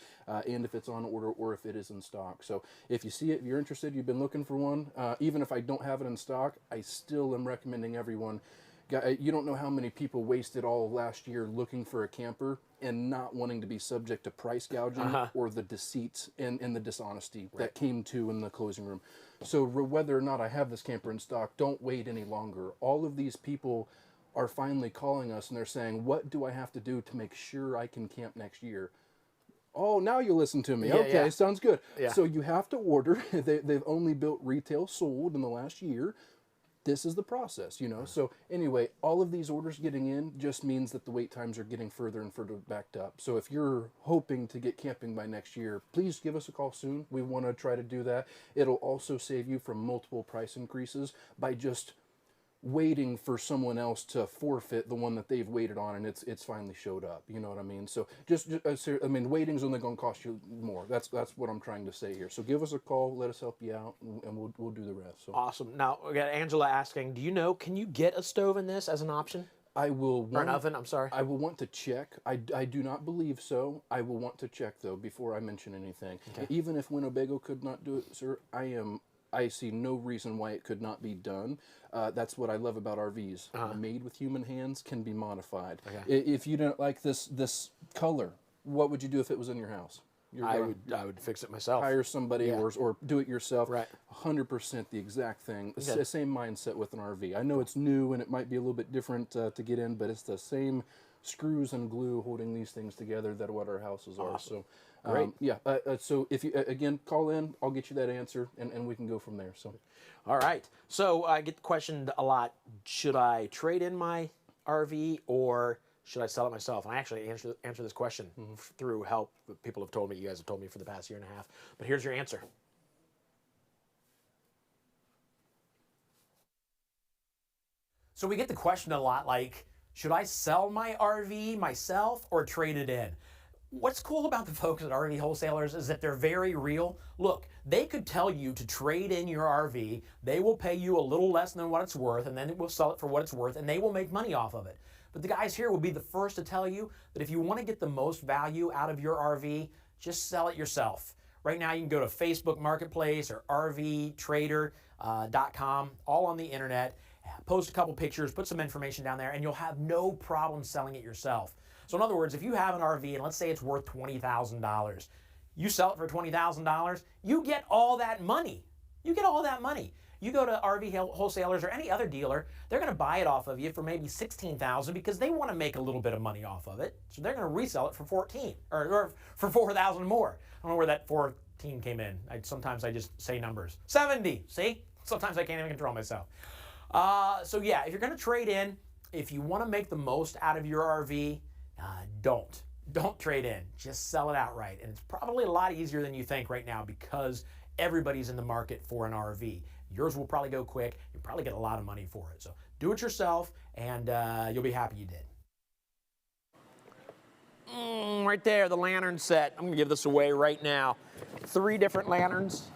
and if it's on order or if it is in stock. So if you see it, if you're interested, you've been looking for one, even if I don't have it in stock, I still am recommending everyone. You don't know how many people wasted all of last year looking for a camper and not wanting to be subject to price gouging or the deceits and the dishonesty that came to in the closing room. So whether or not I have this camper in stock, don't wait any longer. All of these people are finally calling us and they're saying, what do I have to do to make sure I can camp next year? Oh, now you listen to me. Okay, sounds good. Yeah. So you have to order. They've only built retail sold in the last year. This is the process, So anyway, all of these orders getting in just means that the wait times are getting further and further backed up. So if you're hoping to get camping by next year, please give us a call soon. We want to try to do that. It'll also save you from multiple price increases by just waiting for someone else to forfeit the one that they've waited on and it's finally showed up. You know what I mean? So waiting's only going to cost you more. That's what I'm trying to say here. So give us a call, let us help you out, and we'll do the rest. So awesome. Now we got Angela asking, do you know, can you get a stove in this as an option? I will or an oven, I'm sorry. I will want to check. I do not believe so. I will want to check though before I mention anything. Okay. Even if Winnebago could not do it, sir, I see no reason why it could not be done. That's what I love about RVs. Made with human hands, can be modified. Okay. If you don't like this color, what would you do if it was in your house? I would fix it myself. Hire somebody or do it yourself. Right. 100% the exact thing. Okay. The same mindset with an RV. I know it's new and it might be a little bit different to get in, but it's the same screws and glue holding these things together that what our houses are. So. Great. So if you, again, call in, I'll get you that answer, and we can go from there. So, all right. So I get questioned a lot, should I trade in my RV or should I sell it myself? And I actually answer this question through help that people have told me, you guys have told me for the past year and a half. But here's your answer. So we get the question a lot like, should I sell my RV myself or trade it in? What's cool about the folks at RV Wholesalers is that they're very real. Look, they could tell you to trade in your RV, they will pay you a little less than what it's worth, and then we'll sell it for what it's worth, and they will make money off of it. But the guys here will be the first to tell you that if you want to get the most value out of your RV, just sell it yourself. Right now you can go to Facebook Marketplace or RVTrader.com, all on the internet, post a couple pictures, put some information down there, and you'll have no problem selling it yourself. So in other words, if you have an RV and let's say it's worth $20,000, you sell it for $20,000, you get all that money. You get all that money. You go to RV Wholesalers or any other dealer, they're going to buy it off of you for maybe $16,000 because they want to make a little bit of money off of it. So they're going to resell it for $14,000 or for $4,000 more. I don't know where that 14 came in. Sometimes I just say numbers. 70. See? Sometimes I can't even control myself. So yeah, if you're going to trade in, if you want to make the most out of your RV, don't trade in. Just sell it outright. And it's probably a lot easier than you think right now because everybody's in the market for an RV. Yours will probably go quick. You'll probably get a lot of money for it. So do it yourself, and you'll be happy you did. Right there, the lantern set. I'm going to give this away right now. 3 different lanterns,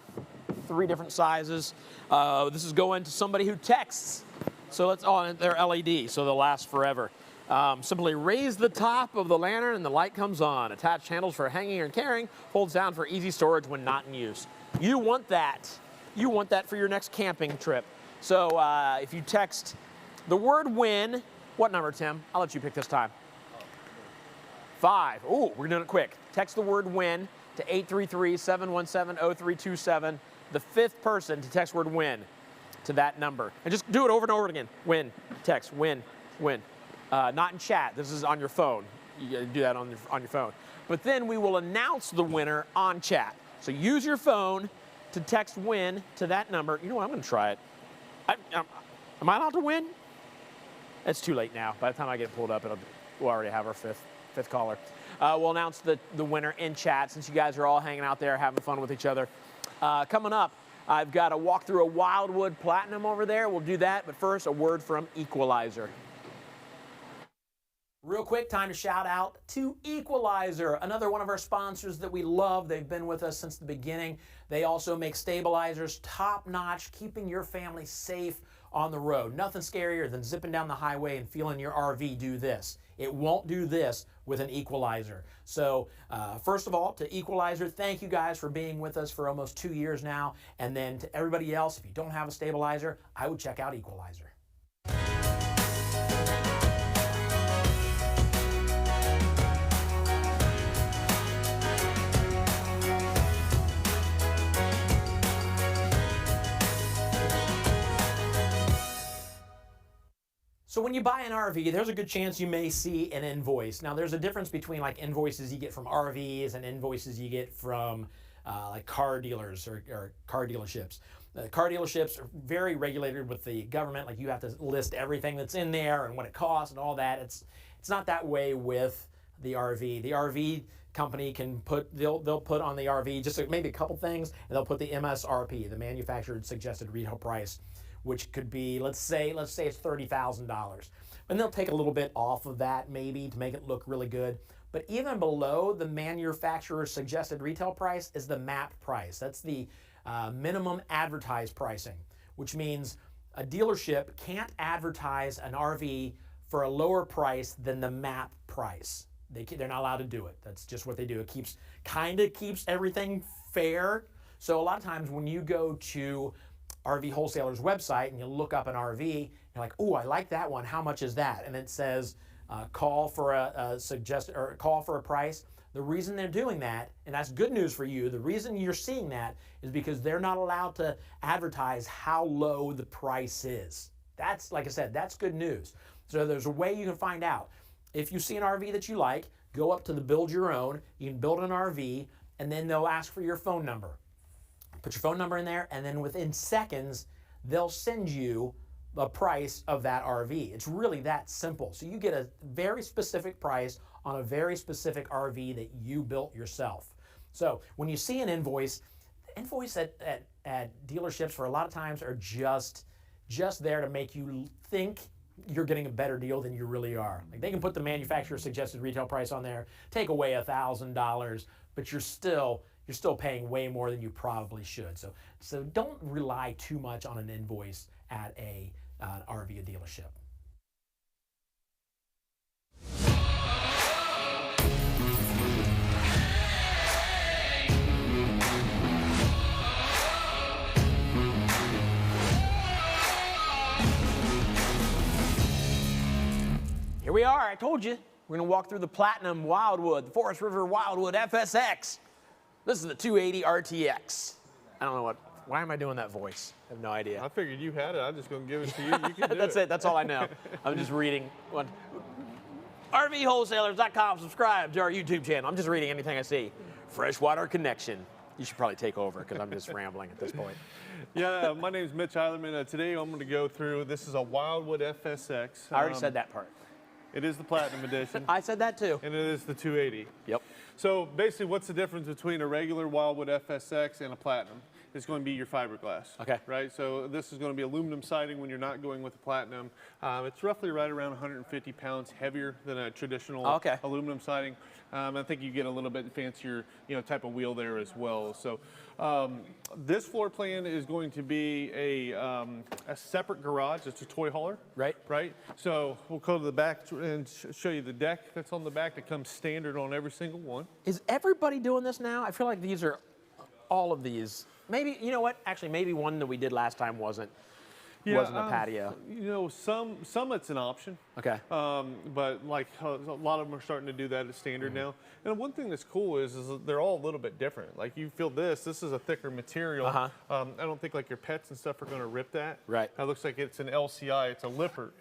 3 different sizes. This is going to somebody who texts. So they're LED, so they'll last forever. Simply raise the top of the lantern and the light comes on. Attached handles for hanging and carrying, holds down for easy storage when not in use. You want that. You want that for your next camping trip. So if you text the word WIN, what number, Tim? I'll let you pick this time. 5. Ooh, we're doing it quick. Text the word WIN to 833-717-0327. The 5th person to text word WIN to that number. And just do it over and over again. WIN, text, WIN, WIN. Not in chat. This is on your phone. You gotta do that on your phone. But then we will announce the winner on chat. So use your phone to text WIN to that number. You know what? I'm going to try it. Am I allowed to win? It's too late now. By the time I get pulled up, we'll already have our fifth caller. We'll announce the winner in chat since you guys are all hanging out there having fun with each other. Coming up, I've got a walk through a Wildwood Platinum over there. We'll do that, but first, a word from Equalizer. Real quick, time to shout out to Equalizer, another one of our sponsors that we love. They've been with us since the beginning. They also make stabilizers top-notch, keeping your family safe on the road. Nothing scarier than zipping down the highway and feeling your RV do this. It won't do this with an Equalizer. So first of all, to Equalizer, thank you guys for being with us for almost 2 years now. And then to everybody else, if you don't have a stabilizer, I would check out Equalizer. So when you buy an RV, there's a good chance you may see an invoice. Now, there's a difference between like invoices you get from RVs and invoices you get from like car dealers or car dealerships. Car dealerships are very regulated with the government. Like you have to list everything that's in there and what it costs and all that. It's not that way with the RV. The RV company can they'll put on the RV just maybe a couple things, and they'll put the MSRP, the manufactured suggested retail price, which could be, let's say it's $30,000. And they'll take a little bit off of that maybe to make it look really good. But even below the manufacturer's suggested retail price is the MAP price. That's the minimum advertised pricing, which means a dealership can't advertise an RV for a lower price than the MAP price. They're not allowed to do it. That's just what they do. It kind of keeps everything fair. So a lot of times when you go to RV wholesaler's website and you look up an RV, you're like, oh, I like that one. How much is that? And it says call for a price. The reason they're doing that, and that's good news for you, the reason you're seeing that is because they're not allowed to advertise how low the price is. That's, like I said, that's good news. So there's a way you can find out. If you see an RV that you like, go up to the build your own. You can build an RV, and then they'll ask for your phone number. Put your phone number in there, and then within seconds, they'll send you the price of that RV. It's really that simple. So you get a very specific price on a very specific RV that you built yourself. So when you see an invoice at dealerships for a lot of times are just there to make you think you're getting a better deal than you really are. Like they can put the manufacturer suggested retail price on there, take away $1,000, but you're still paying way more than you probably should. So don't rely too much on an invoice at an RV dealership. Here we are, I told you. We're gonna walk through the Platinum Wildwood, the Forest River Wildwood FSX. This is the 280 RTX. I don't know why am I doing that voice? I have no idea. I figured you had it. I'm just going to give it to you. You can do That's it. That's all I know. I'm just reading one. RVwholesalers.com. Subscribe to our YouTube channel. I'm just reading anything I see. Freshwater Connection. You should probably take over because I'm just rambling at this point. Yeah, my name is Mitch Eilerman. Today I'm going to go through, this is a Wildwood FSX. I already said that part. It is the Platinum Edition. I said that too. And it is the 280. Yep. So basically what's the difference between a regular Wildwood FSX and a Platinum? It's going to be your fiberglass. Okay. Right, so this is going to be aluminum siding when you're not going with the Platinum. It's roughly right around 150 pounds heavier than a traditional aluminum siding. I think you get a little bit fancier, type of wheel there as well. So this floor plan is going to be a separate garage. It's a toy hauler. Right. Right. So we'll go to the back and show you the deck that's on the back that comes standard on every single one. Is everybody doing this now? I feel like all of these. Maybe, you know what? Actually, maybe one that we did last time wasn't. Yeah, wasn't a patio. You know, some it's an option. Okay. But like a lot of them are starting to do that as standard now. And one thing that's cool is they're all a little bit different. Like you feel this is a thicker material. I don't think like your pets and stuff are going to rip that. Right. It looks like it's an LCI. It's a Lippert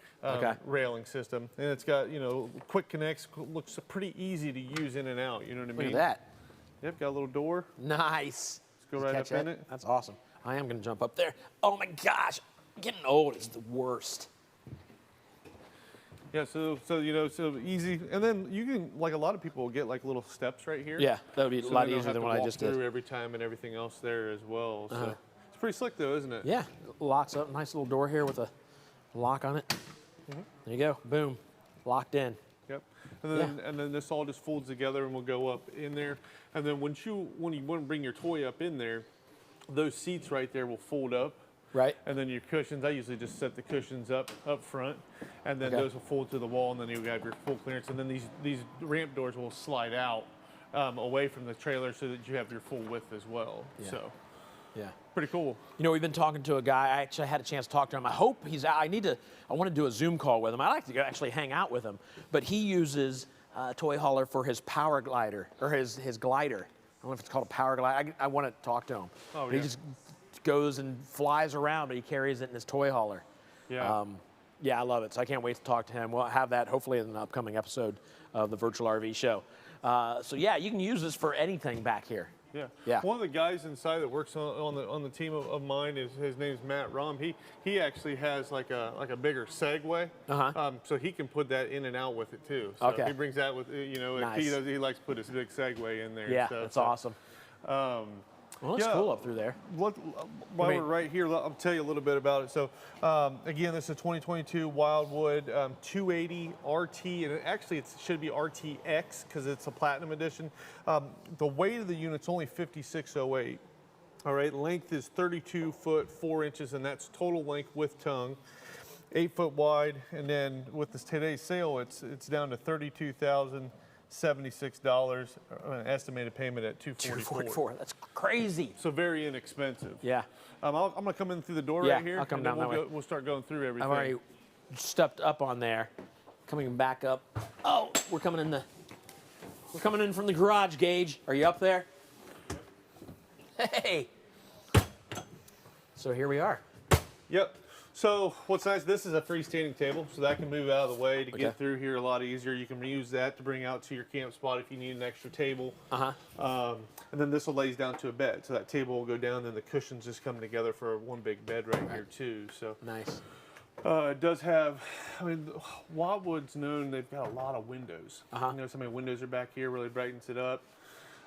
railing system, and it's got quick connects. Looks pretty easy to use in and out. You know what I mean? Look at that. Yep, got a little door. Nice. Let's go right up in it. That's awesome. I am going to jump up there. Oh my gosh, getting old is the worst. Yeah, so easy, and then you can, like a lot of people will get like little steps right here. Yeah, that would be a lot easier than what I just did. Every time and everything else there as well. So it's pretty slick though, isn't it? Yeah, locks up. Nice little door here with a lock on it. There you go. Boom, locked in. Yep. And then this all just folds together and will go up in there. And then when you want to bring your toy up in there, those seats right there will fold up. Right. And then your cushions, I usually just set the cushions up front, and then those will fold to the wall, and then you have your full clearance. And then these ramp doors will slide out away from the trailer so that you have your full width as well. Yeah. So, yeah, pretty cool. You know, we've been talking to a guy. I actually had a chance to talk to him. I hope he's out. I want to do a Zoom call with him. I like to actually hang out with him. But he uses a toy hauler for his power glider, or his glider. I don't know if it's called a power glider. I want to talk to him. Oh, He just goes and flies around, but he carries it in his toy hauler. Yeah. Yeah, I love it. So I can't wait to talk to him. We'll have that hopefully in an upcoming episode of the Virtual RV Show. So yeah, you can use this for anything back here. Yeah. Yeah. One of the guys inside that works on the team of mine his name's Matt Rom. He actually has like a bigger Segway. So he can put that in and out with it too. So he brings that with Nice. he likes to put his big Segway in there. Yeah, and that's awesome. Well, it's cool up through there. While we're right here, I'll tell you a little bit about it. So, again, this is a 2022 Wildwood 280 RT, and it should be RTX because it's a Platinum Edition. The weight of the unit's only 5608. All right, length is 32 foot 4 inches, and that's total length with tongue. 8 foot wide, and then with today's sale, it's down to $32,076, an estimated payment at $244. That's crazy. So very inexpensive. Yeah. I'm going to come in through the door right here. I'll come and down then that way. We'll start going through everything. I've already stepped up on there. Coming back up. Oh, we're coming in from the garage, Gage. Are you up there? Hey. So here we are. Yep. So what's nice, this is a freestanding table, so that can move out of the way to get through here a lot easier. You can use that to bring out to your camp spot if you need an extra table. And then this will lays down to a bed, so that table will go down, and the cushions just come together for one big bed right here too. So nice. It does have, Wildwood's known, they've got a lot of windows. You know, so many windows are back here, really brightens it up.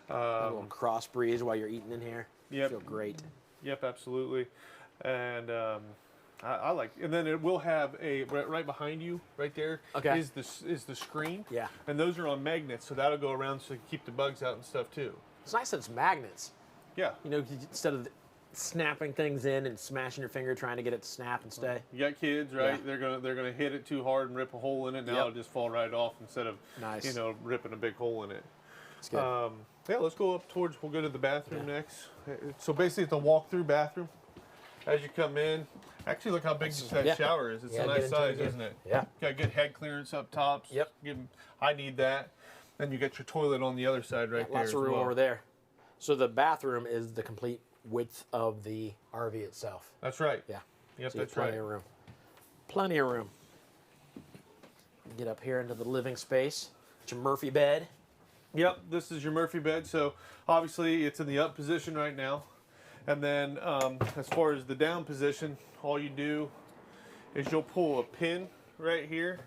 A little cross breeze while you're eating in here. Yep. Feel great. Yep, absolutely. And I like, and then it will have a right behind you, right there is the screen. Yeah. And those are on magnets, so that'll go around so you keep the bugs out and stuff too. It's nice that it's magnets. Yeah. You know, instead of snapping things in and smashing your finger trying to get it to snap and stay. You got kids, right? Yeah. They're gonna hit it too hard and rip a hole in it. Now it'll just fall right off instead of ripping a big hole in it. It's good. Yeah, let's go up towards. We'll go to the bathroom next. So basically, it's a walk-through bathroom. As you come in, actually look how big that shower is. It's a nice size, isn't it? Yeah. Got good head clearance up top. Yep. I need that. Then you got your toilet on the other side right there. Lots of room over there. So the bathroom is the complete width of the RV itself. That's right. Yeah. Yep, so that's plenty right. of room. Plenty of room. Get up here into the living space. It's your Murphy bed. Yep, this is your Murphy bed. So obviously it's in the up position right now. And then as far as the down position, all you do is you'll pull a pin right here,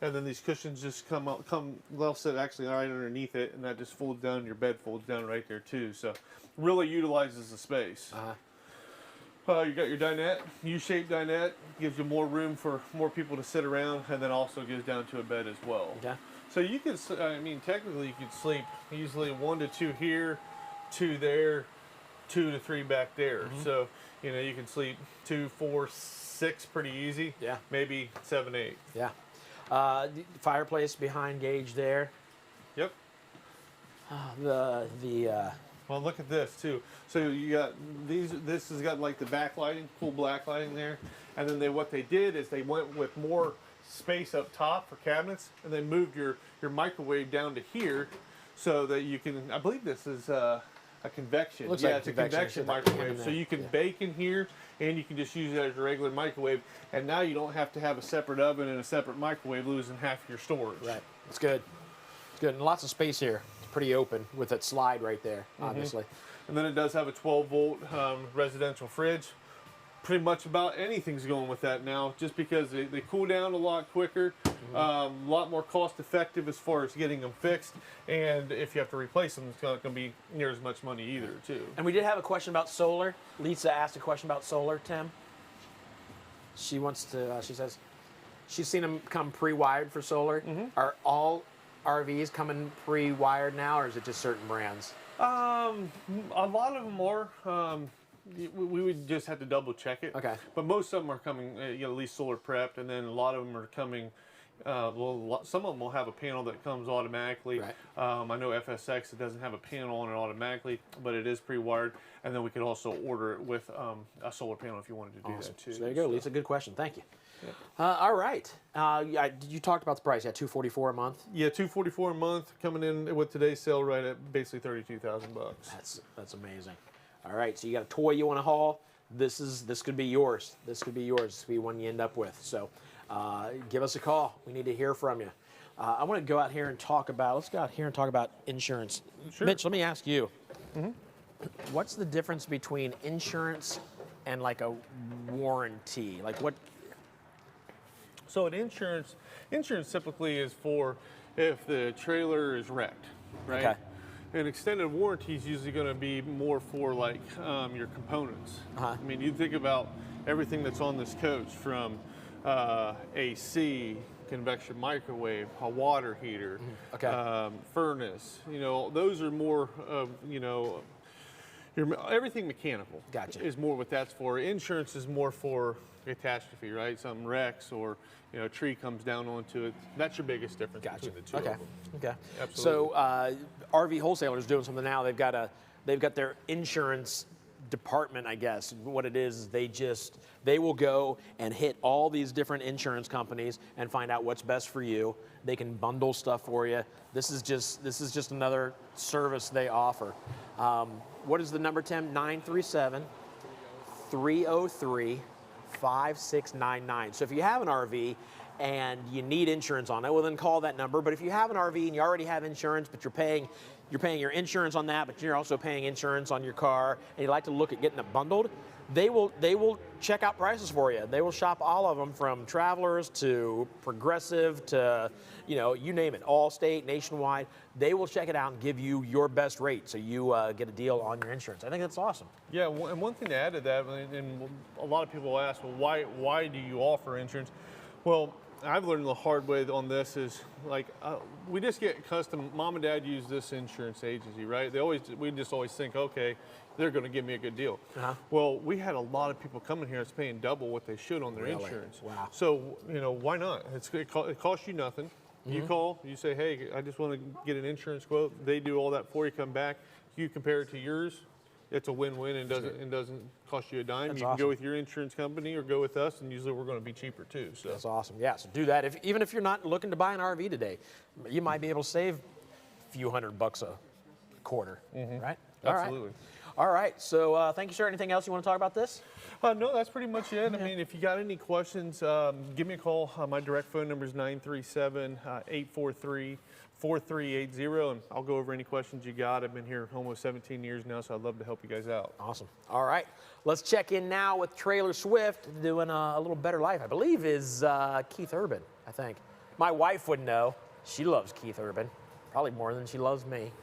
and then these cushions just they'll sit actually right underneath it, and that just folds down, your bed folds down right there too. So really utilizes the space. You got your dinette, U-shaped dinette, gives you more room for more people to sit around, and then also goes down to a bed as well. Okay. So you could, technically you could sleep easily 1 to 2 here, 2 there, 2 to 3 back there. So, you can sleep 2, 4, 6 pretty easy. Yeah. Maybe 7, 8. Yeah. The fireplace behind Gage there. Yep. Well, look at this too. So you got this has got like the backlighting, full black lighting there, And then what they did is they went with more space up top for cabinets, and they moved your microwave down to here so that you can, I believe this is a convection. Looks yeah, like it's a convection microwave. So you can bake in here, and you can just use it as a regular microwave. And now you don't have to have a separate oven and a separate microwave, losing half your storage. Right. It's good. It's good. And lots of space here. It's pretty open with that slide right there, obviously. And then it does have a 12-volt residential fridge. Pretty much about anything's going with that now, just because they cool down a lot quicker, a lot more cost effective as far as getting them fixed, and if you have to replace them, it's not going to be near as much money either, too. And we did have a question about solar. Lisa asked a question about solar, Tim. She wants to, she says, she's seen them come pre-wired for solar. Are all RVs coming pre-wired now, or is it just certain brands? A lot of them are. We would just have to double check it. Okay. But most of them are coming, at least solar prepped, and then a lot of them are coming. Some of them will have a panel that comes automatically. Right. I know FSX, it doesn't have a panel on it automatically, but it is pre-wired. And then we could also order it with a solar panel if you wanted to do that too. So there you go, Lisa. Good question. Thank you. All right. You talked about the price. Yeah, $244 a month. Yeah, $244 a month, coming in with today's sale right at basically $32,000. That's amazing. All right, so you got a toy you want to haul. This could be yours. This could be yours. This could be one you end up with. So give us a call. We need to hear from you. I want to go out here and talk about. Let's go out here and talk about insurance. Sure. Mitch, let me ask you. What's the difference between insurance and like a warranty? Like what? So an insurance typically is for if the trailer is wrecked, right? Okay. An extended warranty is usually going to be more for like your components. I mean, you think about everything that's on this coach, from AC, convection microwave, a water heater, furnace. You know, those are more of, everything mechanical. Gotcha. Is more what that's for. Insurance is more for catastrophe, right? Something wrecks, or a tree comes down onto it. That's your biggest difference between the two of them. Okay. Absolutely. So RV wholesalers doing something now. They've got their insurance department, I guess. What it is they will go and hit all these different insurance companies and find out what's best for you. They can bundle stuff for you. This is just another service they offer. What is the number, Tim? 937-303-5699. So if you have an RV and you need insurance on it, well then call that number. But if you have an RV and you already have insurance, but you're paying your insurance on that, but you're also paying insurance on your car, and you'd like to look at getting it bundled, they will check out prices for you. They will shop all of them, from Travelers to Progressive to, you name it, Allstate, Nationwide. They will check it out and give you your best rate, so you get a deal on your insurance. I think that's awesome. Yeah, and one thing to add to that, and a lot of people ask, well, why do you offer insurance? Well, I've learned the hard way on this is, like, we just get custom. Mom and Dad use this insurance agency, right? We just always think, okay, they're going to give me a good deal. Well, we had a lot of people coming here that's paying double what they should on their insurance. Wow. So, why not? It costs you nothing. You call, you say, hey, I just want to get an insurance quote. They do all that for you. Come back, you compare it to yours. It's a win-win, and doesn't cost you a dime. That's you can awesome. go with your insurance company or go with us, and usually we're going to be cheaper too. So that's awesome. Yeah, so do that. Even if you're not looking to buy an RV today, you might be able to save a few $100 a quarter, right? Absolutely. All right. So thank you, sir. Anything else you want to talk about this? No, that's pretty much it. I mean, if you got any questions, give me a call. My direct phone number is 937-843-4380, and I'll go over any questions you got. I've been here almost 17 years now, so I'd love to help you guys out. Awesome. All right. Let's check in now with Trailer Swift, doing a little better life. I believe is Keith Urban, I think. My wife would know. She loves Keith Urban, probably more than she loves me.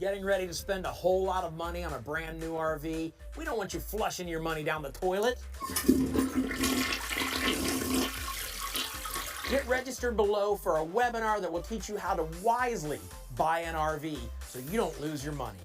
Getting ready to spend a whole lot of money on a brand new RV? We don't want you flushing your money down the toilet. Get registered below for a webinar that will teach you how to wisely buy an RV so you don't lose your money.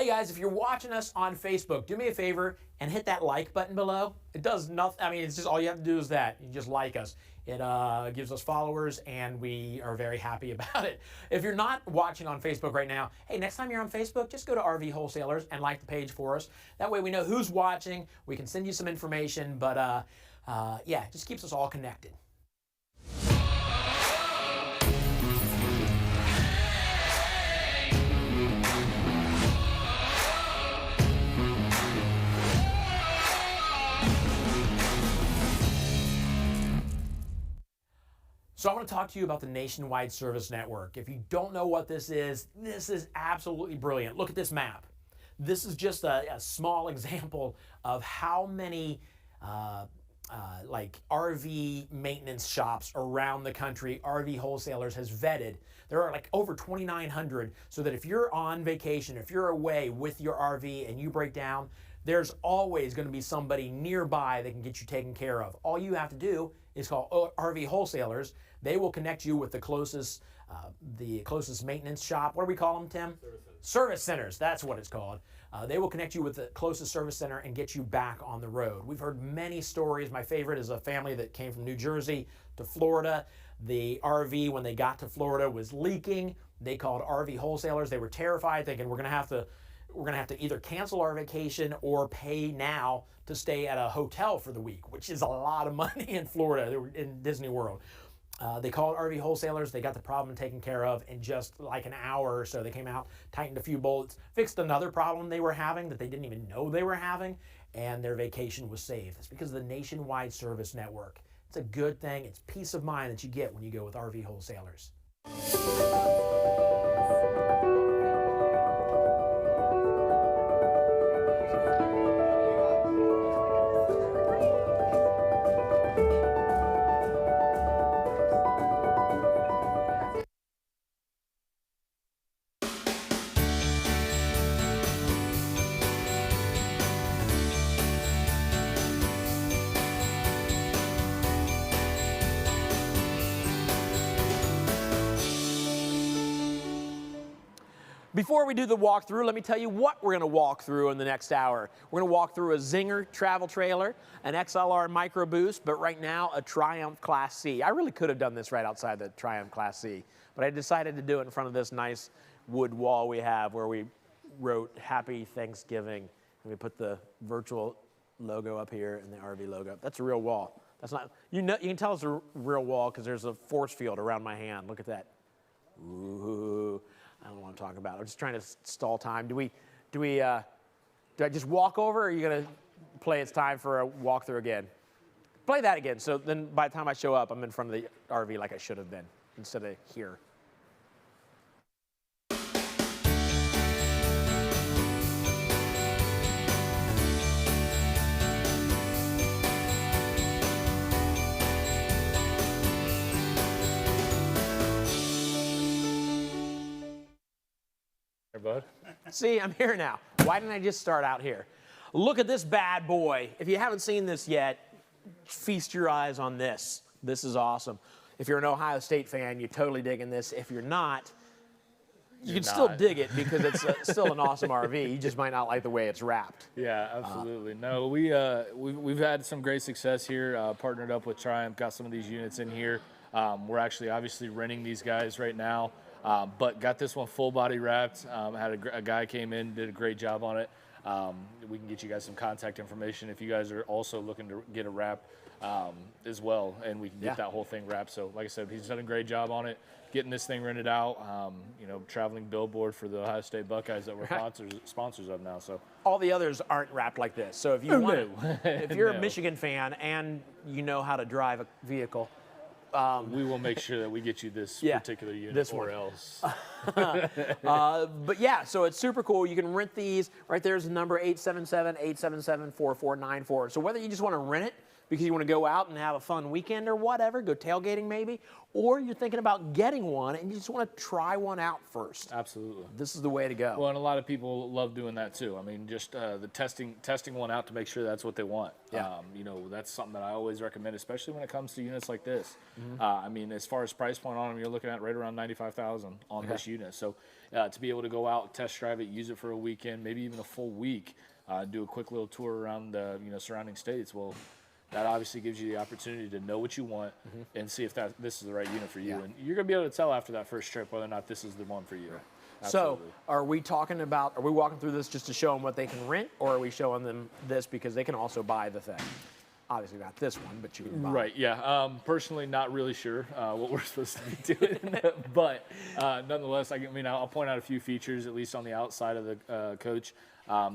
Hey guys, if you're watching us on Facebook, do me a favor and hit that like button below. It does nothing. I mean, it's just all you have to do is that. You just like us. It gives us followers, and we are very happy about it. If you're not watching on Facebook right now, hey, next time you're on Facebook, just go to RV Wholesalers and like the page for us. That way we know who's watching. We can send you some information, but yeah, it just keeps us all connected. So I want to talk to you about the Nationwide Service Network. If you don't know what this is absolutely brilliant. Look at this map. This is just a small example of how many like RV maintenance shops around the country RV Wholesalers has vetted. There are like over 2,900, so that if you're on vacation, if you're away with your RV and you break down, there's always going to be somebody nearby that can get you taken care of. All you have to do is call RV Wholesalers. They will connect you with the closest maintenance shop. What do we call them, Tim? Service centers. That's what it's called. They will connect you with the closest service center and get you back on the road. We've heard many stories. My favorite is a family that came from New Jersey to Florida. The RV, when they got to Florida, was leaking. They called RV Wholesalers. They were terrified, thinking we're going to have to either cancel our vacation or pay now to stay at a hotel for the week, which is a lot of money in Florida. They were in Disney World. They called RV Wholesalers. They got the problem taken care of in just like an hour or so. They came out, tightened a few bolts, fixed another problem they were having that they didn't even know they were having, and their vacation was saved. It's because of the Nationwide Service Network. It's a good thing. It's peace of mind that you get when you go with RV Wholesalers. Before we do the walkthrough, let me tell you what we're going to walk through in the next hour. We're going to walk through a Zinger travel trailer, an XLR Micro Boost, but right now a Triumph Class C. I really could have done this right outside the Triumph Class C, but I decided to do it in front of this nice wood wall we have where we wrote Happy Thanksgiving, and we put the virtual logo up here and the RV logo up. That's a real wall. That's not, you can tell it's a real wall because there's a force field around my hand. Look at that. Ooh. I don't want to talk about it. I'm just trying to stall time. Do I just walk over, or are you going to play It's Time for a Walkthrough again? Play that again, so then by the time I show up, I'm in front of the RV like I should have been, instead of here. Bud. See, I'm here now. Why didn't I just start out here? Look at this bad boy. If you haven't seen this yet, feast your eyes on this. This is awesome. If you're an Ohio State fan, you're totally digging this. If you're not, you can still dig it because it's still an awesome RV. You just might not like the way it's wrapped. Yeah, absolutely. No, we've had some great success here. Partnered up with Triumph, got some of these units in here. We're actually obviously renting these guys right now. But got this one full body wrapped. Had a guy came in, did a great job on it. We can get you guys some contact information if you guys are also looking to get a wrap as well, and we can get that whole thing wrapped. So like I said, he's done a great job on it, getting this thing rented out. Traveling billboard for the Ohio State Buckeyes that we're sponsors of now. So all the others aren't wrapped like this. So if you if you're a Michigan fan and you know how to drive a vehicle, we will make sure that we get you this particular unit else. But yeah, so it's super cool. You can rent these. Right there's the number 877-877-4494. So whether you just want to rent it because you want to go out and have a fun weekend or whatever, go tailgating maybe, or you're thinking about getting one and you just want to try one out first. Absolutely. This is the way to go. Well, and a lot of people love doing that too. I mean, just the testing one out to make sure that's what they want. Yeah. That's something that I always recommend, especially when it comes to units like this. I mean, as far as price point on them, you're looking at right around $95,000 on this unit. So to be able to go out, test drive it, use it for a weekend, maybe even a full week, do a quick little tour around the surrounding states, well, that obviously gives you the opportunity to know what you want and see if this is the right unit for you. And you're going to be able to tell after that first trip whether or not this is the one for you. So are we walking through this just to show them what they can rent, or are we showing them this because they can also buy the thing? Obviously not this one, but you can buy Right, yeah. Personally, not really sure what we're supposed to be doing. But nonetheless, I'll point out a few features, at least on the outside of the coach.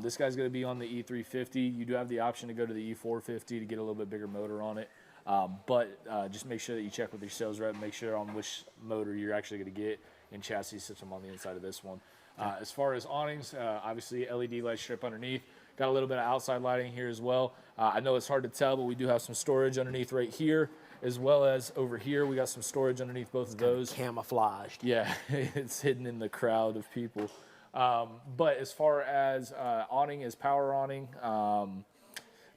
This guy's going to be on the E350. You do have the option to go to the E450 to get a little bit bigger motor on it. But just make sure that you check with your sales rep, make sure on which motor you're actually going to get and chassis system on the inside of this one. As far as awnings, obviously LED light strip underneath. Got a little bit of outside lighting here as well. I know it's hard to tell, but we do have some storage underneath right here, as well as over here. We got some storage underneath both of those. Camouflaged. Yeah, it's hidden in the crowd of people. But as far as awning is power awning,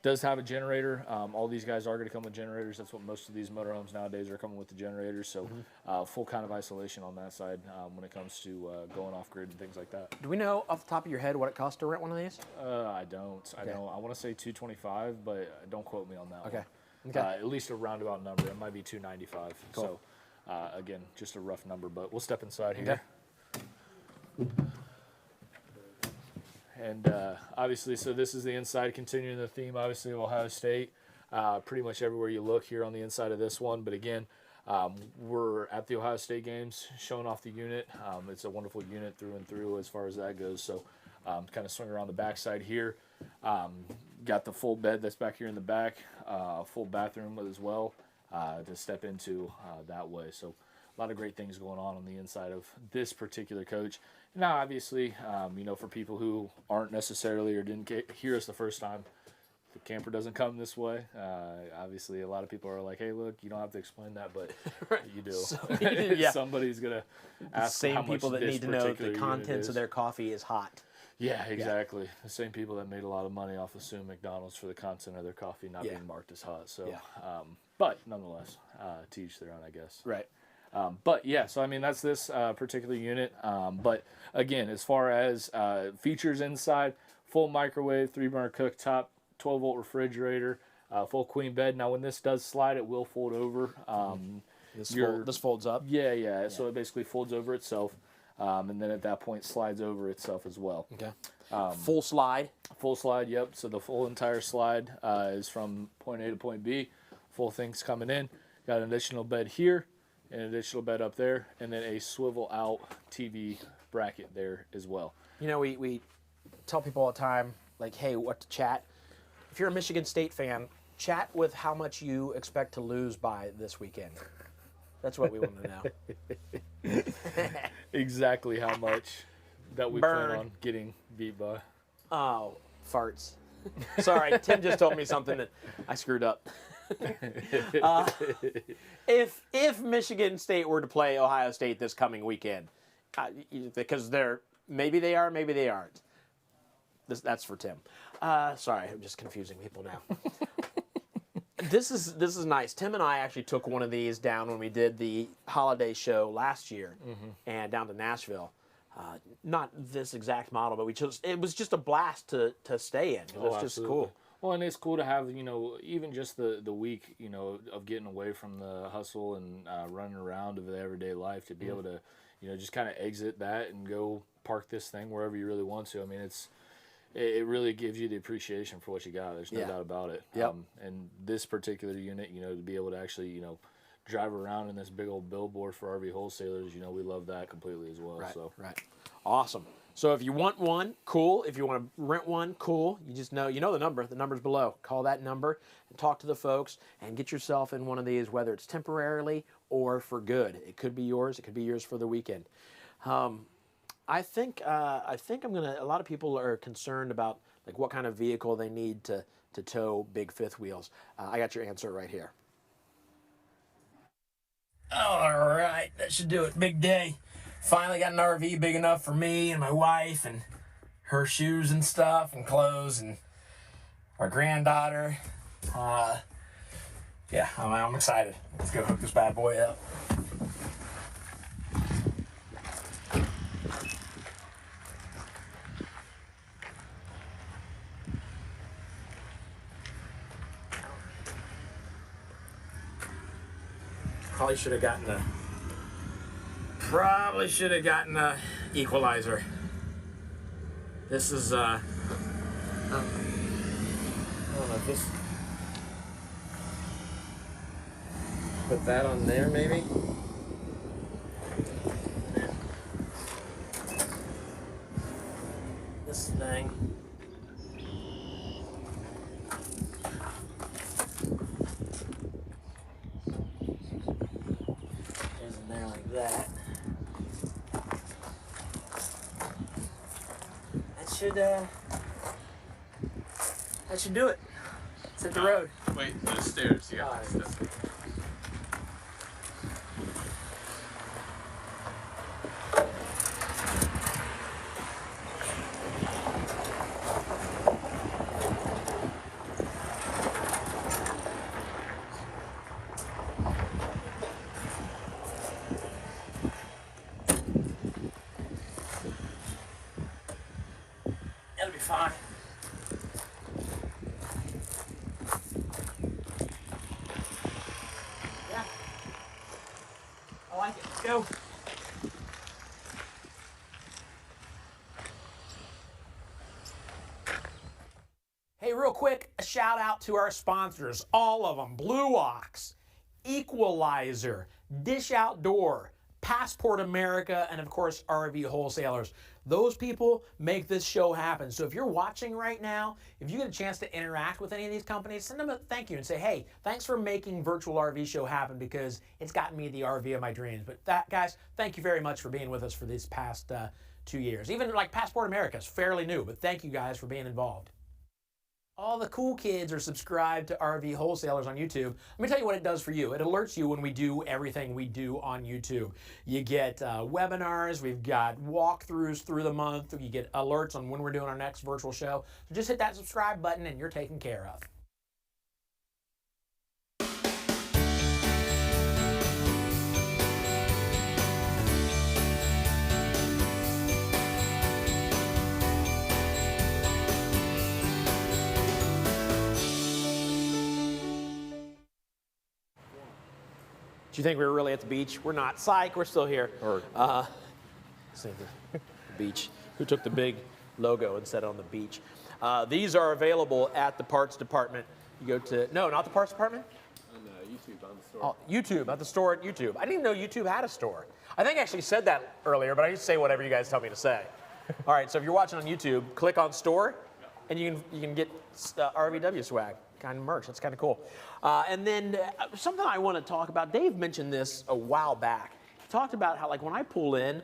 does have a generator. All these guys are going to come with generators. That's what most of these motorhomes nowadays are coming with, the generators. So full kind of isolation on that side when it comes to going off grid and things like that. Do we know off the top of your head what it costs to rent one of these? I don't. I don't. I want to say $225, but don't quote me on that Okay. one. Okay. At least a roundabout number. It might be $295. Cool. So again, just a rough number, but we'll step inside here. And obviously, so this is the inside, continuing the theme, obviously, of Ohio State. Pretty much everywhere you look here on the inside of this one. But again, we're at the Ohio State games showing off the unit. It's a wonderful unit through and through as far as that goes. So kind of swing around the back side here. Got the full bed that's back here in the back, full bathroom as well to step into that way. So a lot of great things going on the inside of this particular coach. Now, obviously, for people who aren't necessarily or didn't hear us the first time, the camper doesn't come this way. Obviously, a lot of people are like, hey, look, you don't have to explain that, but you do. Somebody's going to ask the how same much people that this need to know the particular contents unit is. of their coffee is hot. Yeah, exactly. The same people that made a lot of money off of suing McDonald's for the content of their coffee not being marked as hot. So, but nonetheless, to each their own, I guess. Right. But yeah, so I mean, that's this particular unit. But again, as far as features inside, full microwave, 3-burner cooktop, 12-volt refrigerator, full queen bed. Now, when this does slide, it will fold over. This folds up? Yeah. So it basically folds over itself. And then at that point, slides over itself as well. Okay. Full slide? Full slide, yep. So the full entire slide is from point A to point B. Full thing's coming in. Got an additional bed here. An additional bed up there, and then a swivel out TV bracket there as well. We tell people all the time, like, hey, what to chat. If you're a Michigan State fan, chat with how much you expect to lose by this weekend. That's what we want to know. Exactly how much that we plan on getting beat by. Oh, farts. Sorry, Tim just told me something that I screwed up. If Michigan State were to play Ohio State this coming weekend, because maybe they are, maybe they aren't. That's for Tim. Sorry, I'm just confusing people now. This is nice. Tim and I actually took one of these down when we did the holiday show last year, and down to Nashville. Not this exact model, but it was just a blast to stay in. It was just cool. Well, and it's cool to have, even just the week, of getting away from the hustle and running around of the everyday life to be able to, just kind of exit that and go park this thing wherever you really want to. I mean, it really gives you the appreciation for what you got. There's no doubt about it. Yep. And this particular unit, to be able to actually, drive around in this big old billboard for RV wholesalers, we love that completely as well. Right. Awesome. So if you want one, cool. If you want to rent one, cool. You just know, the number. The number's below. Call that number and talk to the folks and get yourself in one of these, whether it's temporarily or for good. It could be yours. It could be yours for the weekend. I think I'm gonna. A lot of people are concerned about like what kind of vehicle they need to tow big fifth wheels. I got your answer right here. All right, that should do it. Big day. Finally got an RV big enough for me and my wife and her shoes and stuff and clothes and our granddaughter. Yeah, I'm excited. Let's go hook this bad boy up. Probably should have gotten a equalizer. This is I don't know if this. Put that on there, maybe. This thing. Is in there like that. That should do it. Let's hit the road. Wait, the stairs. Yeah. It'll be fine. Yeah. I like it. Let's go. Hey, real quick, a shout out to our sponsors, all of them. Blue Ox, Equalizer, Dish Outdoor, Passport America, and of course, RV Wholesalers. Those people make this show happen. So if you're watching right now, if you get a chance to interact with any of these companies, send them a thank you and say, hey, thanks for making Virtual RV Show happen because it's gotten me the RV of my dreams. But that, guys, thank you very much for being with us for these past 2 years. Even like Passport America is fairly new, but thank you guys for being involved. All the cool kids are subscribed to RV Wholesalers on YouTube. Let me tell you what it does for you. It alerts you when we do everything we do on YouTube. You get webinars, we've got walkthroughs through the month, you get alerts on when we're doing our next virtual show. So just hit that subscribe button and you're taken care of. Do you think we were really at the beach? We're not. Psych, we're still here. Same thing. Beach. Who took the big logo and set it on the beach? These are available at the parts department. You go to, no, not the parts department? On YouTube, on the store. Oh, YouTube, at the store at YouTube. I didn't even know YouTube had a store. I think I actually said that earlier, but I just say whatever you guys tell me to say. All right, so if you're watching on YouTube, click on store, and you can get RVW swag. Kind of merch. That's kind of cool. And then something I want to talk about, Dave mentioned this a while back. He talked about how, like, when I pull in,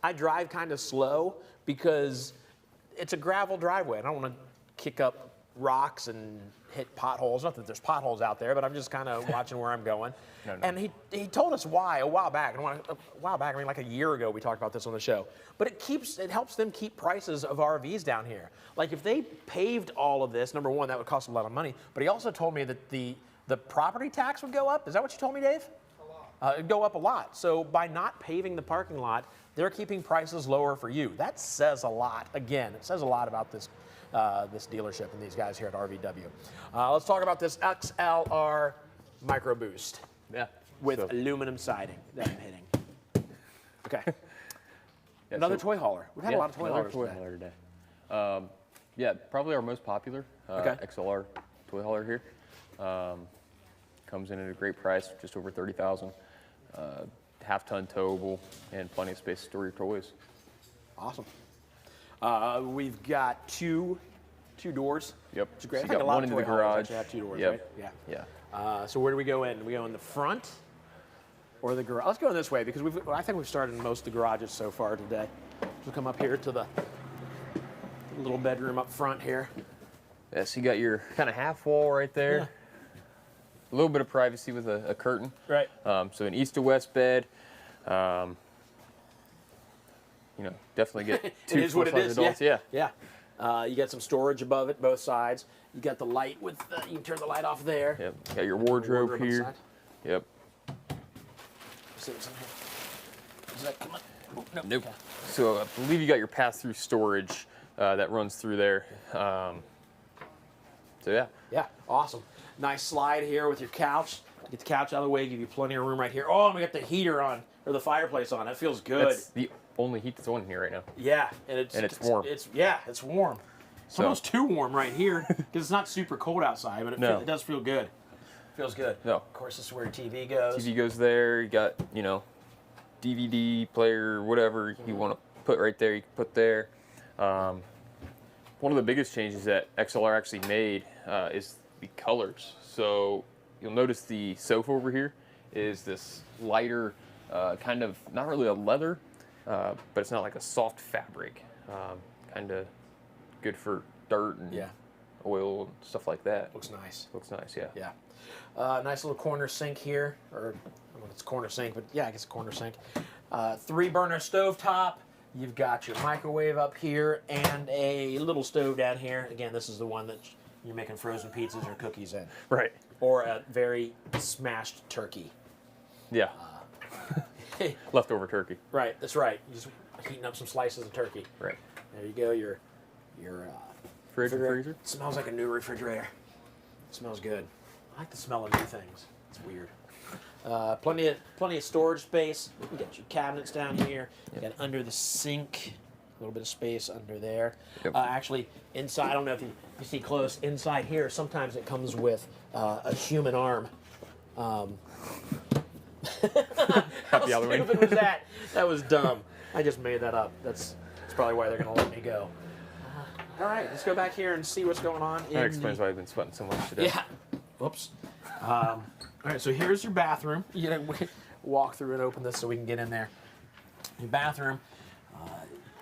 I drive kind of slow because it's a gravel driveway. I don't want to kick up rocks and hit potholes. Not that there's potholes out there, but I'm just kind of watching where I'm going. No. And he told us why a while back. I mean, like a year ago, we talked about this on the show. But it helps them keep prices of RVs down here. Like if they paved all of this, number one, that would cost a lot of money. But he also told me that the property tax would go up. Is that what you told me, Dave? A lot. It'd go up a lot. So by not paving the parking lot, they're keeping prices lower for you. That says a lot. Again, it says a lot about this this dealership and these guys here at RVW. Let's talk about this XLR Micro Boost. Yeah. With aluminum siding that I'm hitting. Okay. Yeah, another toy hauler. We've had a lot of toy haulers today. Yeah, probably our most popular XLR toy hauler here. Comes in at a great price, just over $30,000. Half-ton towable and plenty of space to store your toys. Awesome. We've got two doors. Yep. Which is great. So I think you a got lot one of in toy the haulers garage. actually have two doors, Yep. right? Yeah. Yeah. So where do we go in? Do we go in the front or the garage? Let's go in this way because I think we've started in most of the garages so far today. We'll come up here to the little bedroom up front here. Yeah, so you got your kind of half wall right there. Yeah. A little bit of privacy with a curtain. Right. So an east to west bed. Definitely get two it is what it full-size is. adults. Yeah. You got some storage above it, both sides. You got the light with, you can turn the light off there. Yep. You got your wardrobe on the here. side. Yep. See what's in here. Does that come up? Oh, no. Nope. Okay. So I believe you got your pass-through storage that runs through there. So yeah. Yeah, awesome. Nice slide here with your couch. Get the couch out of the way, give you plenty of room right here. Oh, and we got the heater on, or the fireplace on. That feels good. That's the only heat that's on in here right now. Yeah, and it's warm. It's warm. It's So- almost too warm right here because it's not super cold outside, but it does feel good. Feels good. No. Of course, this is where your TV goes. TV goes there. You got, DVD player, whatever you want to put right there, you can put there. One of the biggest changes that XLR actually made is the colors. So you'll notice the sofa over here is this lighter, kind of, not really a leather, but it's not like a soft fabric. Kind of good for dirt and oil and stuff like that. Looks nice. Looks nice, yeah. Yeah. Nice little corner sink here, or I don't know if it's a corner sink, but yeah, I guess a corner sink. 3-burner stovetop. You've got your microwave up here and a little stove down here. Again, this is the one that you're making frozen pizzas or cookies in. Right. Or a very smashed turkey. Yeah. Leftover turkey. Right, that's right. You're just heating up some slices of turkey. Right. There you go, your Fridge and refrigerator. freezer? It smells like a new refrigerator. It smells good. I like the smell of new things. It's weird. Plenty of storage space. You got your cabinets down here. You got under the sink, a little bit of space under there. Yep. Actually, inside, I don't know if you see close, inside here, sometimes it comes with a human arm. How stupid was that? That was dumb. I just made that up. That's probably why they're going to let me go. All right, let's go back here and see what's going on. That explains why I've been sweating so much today. Yeah. Whoops. All right, so here's your bathroom. We walk through and open this so we can get in there. Your bathroom.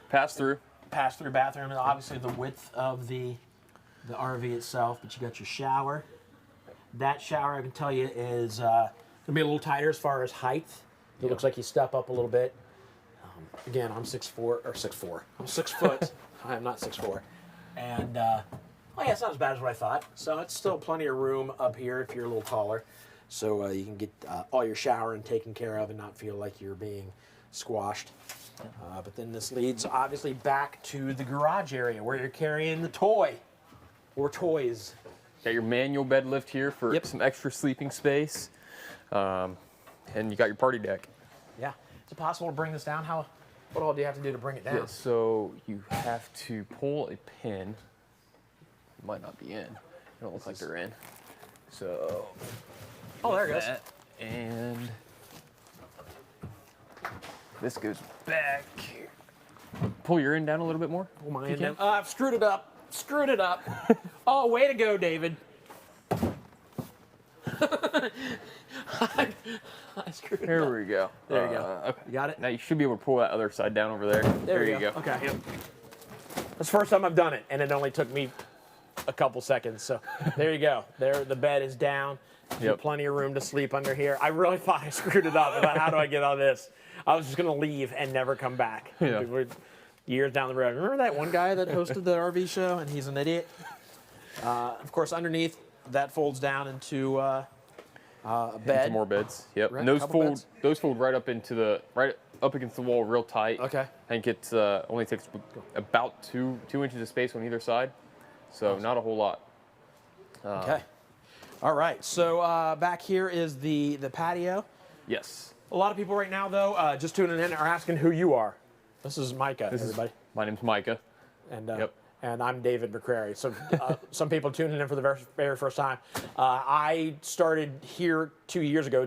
Pass-through bathroom, and obviously the width of the RV itself, but you got your shower. That shower, I can tell you, is going to be a little tighter as far as height. It looks like you step up a little bit. Again, I'm 6'4". I'm 6 foot. I am not 6'4". And, it's not as bad as what I thought. So it's still plenty of room up here if you're a little taller. So you can get all your showering taken care of and not feel like you're being squashed. But then this leads, obviously, back to the garage area where you're carrying the toy or toys. Got your manual bed lift here for some extra sleeping space. And you got your party deck. Yeah. Is it possible to bring this down? What all do you have to do to bring it down? Yeah, so you have to pull a pin. Might not be in. They don't look like they're in. So. Oh, there it goes. And this goes back. Pull your end down a little bit more. Pull my if you end down. can. I've screwed it up. Oh, way to go, David. I screwed it There up. we go. There you go. Okay. You got it? Now you should be able to pull that other side down over there. There you go. Okay. Yep. That's the first time I've done it, and it only took me a couple seconds. So there you go. There, the bed is down. Yep. Plenty of room to sleep under here. I really thought I screwed it up. About how do I get out of this? I was just going to leave and never come back. Yeah. We're years down the road. Remember that one guy that hosted the RV show, and he's an idiot? Of course, underneath, that folds down into a bed. Into more beds. Yep. Right, And those couple fold. beds. Those fold right up into right up against the wall, real tight. Okay. I think it only takes about two inches of space on either side, so not a whole lot. Okay. All right. So back here is the patio. Yes. A lot of people right now, though, just tuning in, are asking who you are. This is Micah, everybody. My name's Micah. And and I'm David McCrary. So some people tuning in for the very first time. I started here 2 years ago,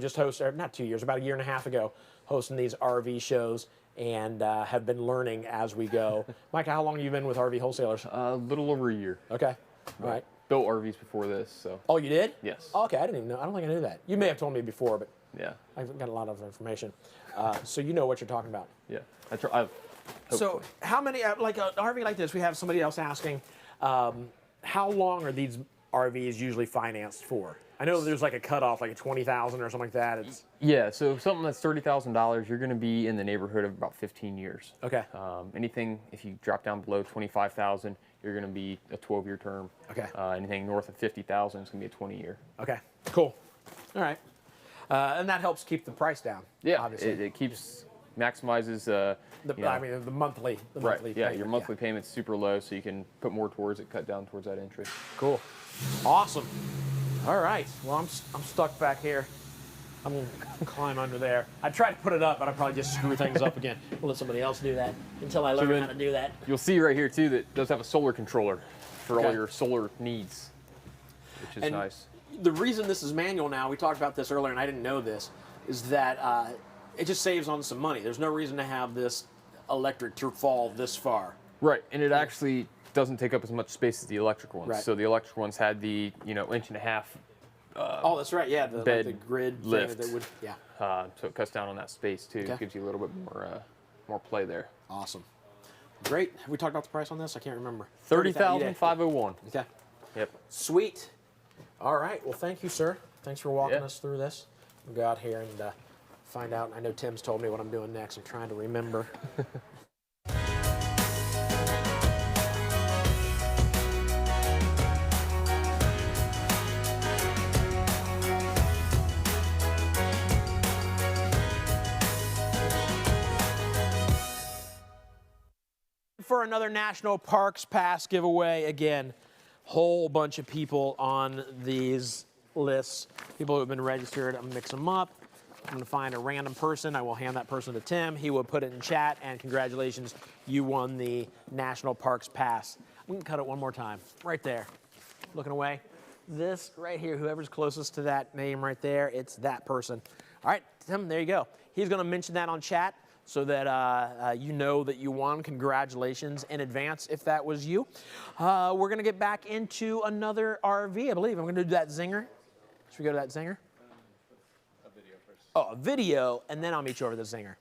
not 2 years, about a year and a half ago, hosting these RV shows, and have been learning as we go. Micah, how long have you been with RV Wholesalers? A little over a year. Okay. All right. Built RVs before this, so. Oh, you did? Yes. Oh, okay, I didn't even know. I don't think I knew that. You may have told me before, but yeah, I've got a lot of information. So you know what you're talking about. Yeah. So how many, like an RV like this, we have somebody else asking, how long are these RVs usually financed for? I know there's like a cutoff, like a $20,000 or something like that. Yeah, so something that's $30,000, you're going to be in the neighborhood of about 15 years. Okay. Anything, if you drop down below 25,000, you're going to be a 12-year term. Okay. Anything north of 50,000 is going to be a 20-year. Okay, cool. All right. And that helps keep the price down. Yeah, obviously. it maximizes the monthly. Right. Yeah, payment, your monthly payment's super low, so you can put more towards it, cut down towards that interest. Cool. Awesome. All right. Well, I'm stuck back here. I'm going to climb under there. I tried to put it up, but I probably just screw things up again. We'll let somebody else do that until I learn how to do that. You'll see right here, too, that it does have a solar controller for all your solar needs, which is nice. The reason this is manual now, we talked about this earlier, and I didn't know this, is that it just saves on some money. There's no reason to have this electric to fall this far. Right, and it actually doesn't take up as much space as the electric ones. Right. So the electric ones had the 1.5 inch. Oh, that's right. Yeah, bed like the grid lift. thing that would. Yeah. So it cuts down on that space too. Okay. It gives you a little bit more play there. Awesome. Great. Have we talked about the price on this? I can't remember. $30,501. Okay. Yep. Sweet. All right. Well, thank you, sir. Thanks for walking us through this. We'll go out here and find out. I know Tim's told me what I'm doing next. I'm trying to remember. For another National Parks Pass giveaway. Again, whole bunch of people on these lists. People who have been registered. I'm gonna mix them up. I'm gonna find a random person. I will hand that person to Tim. He will put it in chat, and congratulations, you won the National Parks Pass. We can cut it one more time. Right there, looking away. This right here, whoever's closest to that name right there, it's that person. All right, Tim, there you go. He's gonna mention that on chat, so that you know that you won. Congratulations in advance if that was you. We're going to get back into another RV, I believe. I'm going to do that Zinger. Should we go to that Zinger? A video first. Oh, a video, and then I'll meet you over the Zinger.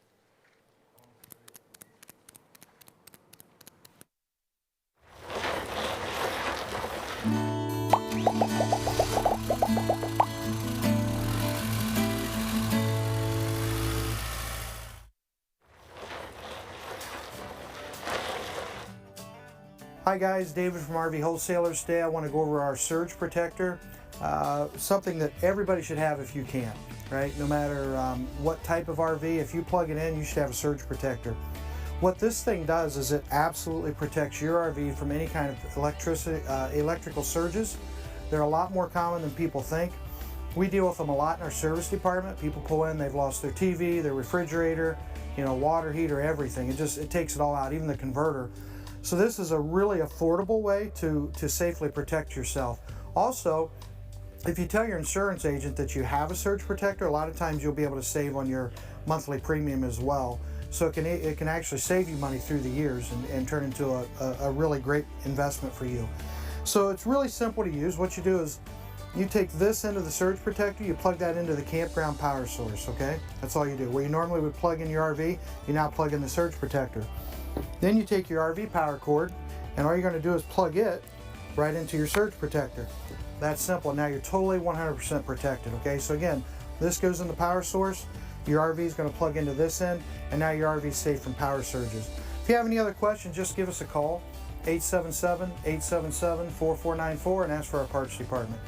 Hi guys, David from RV Wholesalers. Today I want to go over our surge protector, something that everybody should have if you can, right? No matter what type of RV, if you plug it in, you should have a surge protector. What this thing does is it absolutely protects your RV from any kind of electrical surges. They're a lot more common than people think. We deal with them a lot in our service department. People pull in, they've lost their TV, their refrigerator, water heater, everything. It takes it all out, even the converter. So this is a really affordable way to safely protect yourself. Also, if you tell your insurance agent that you have a surge protector, a lot of times you'll be able to save on your monthly premium as well. So it can actually save you money through the years and turn into a really great investment for you. So it's really simple to use. What you do is you take this end of the surge protector, you plug that into the campground power source, okay? That's all you do. Where you normally would plug in your RV, you now plug in the surge protector. Then you take your RV power cord, and all you're going to do is plug it right into your surge protector. That's simple. Now you're totally 100% protected, okay? So again, this goes in the power source, your RV is going to plug into this end, and now your RV is safe from power surges. If you have any other questions, just give us a call, 877-877-4494, and ask for our parts department.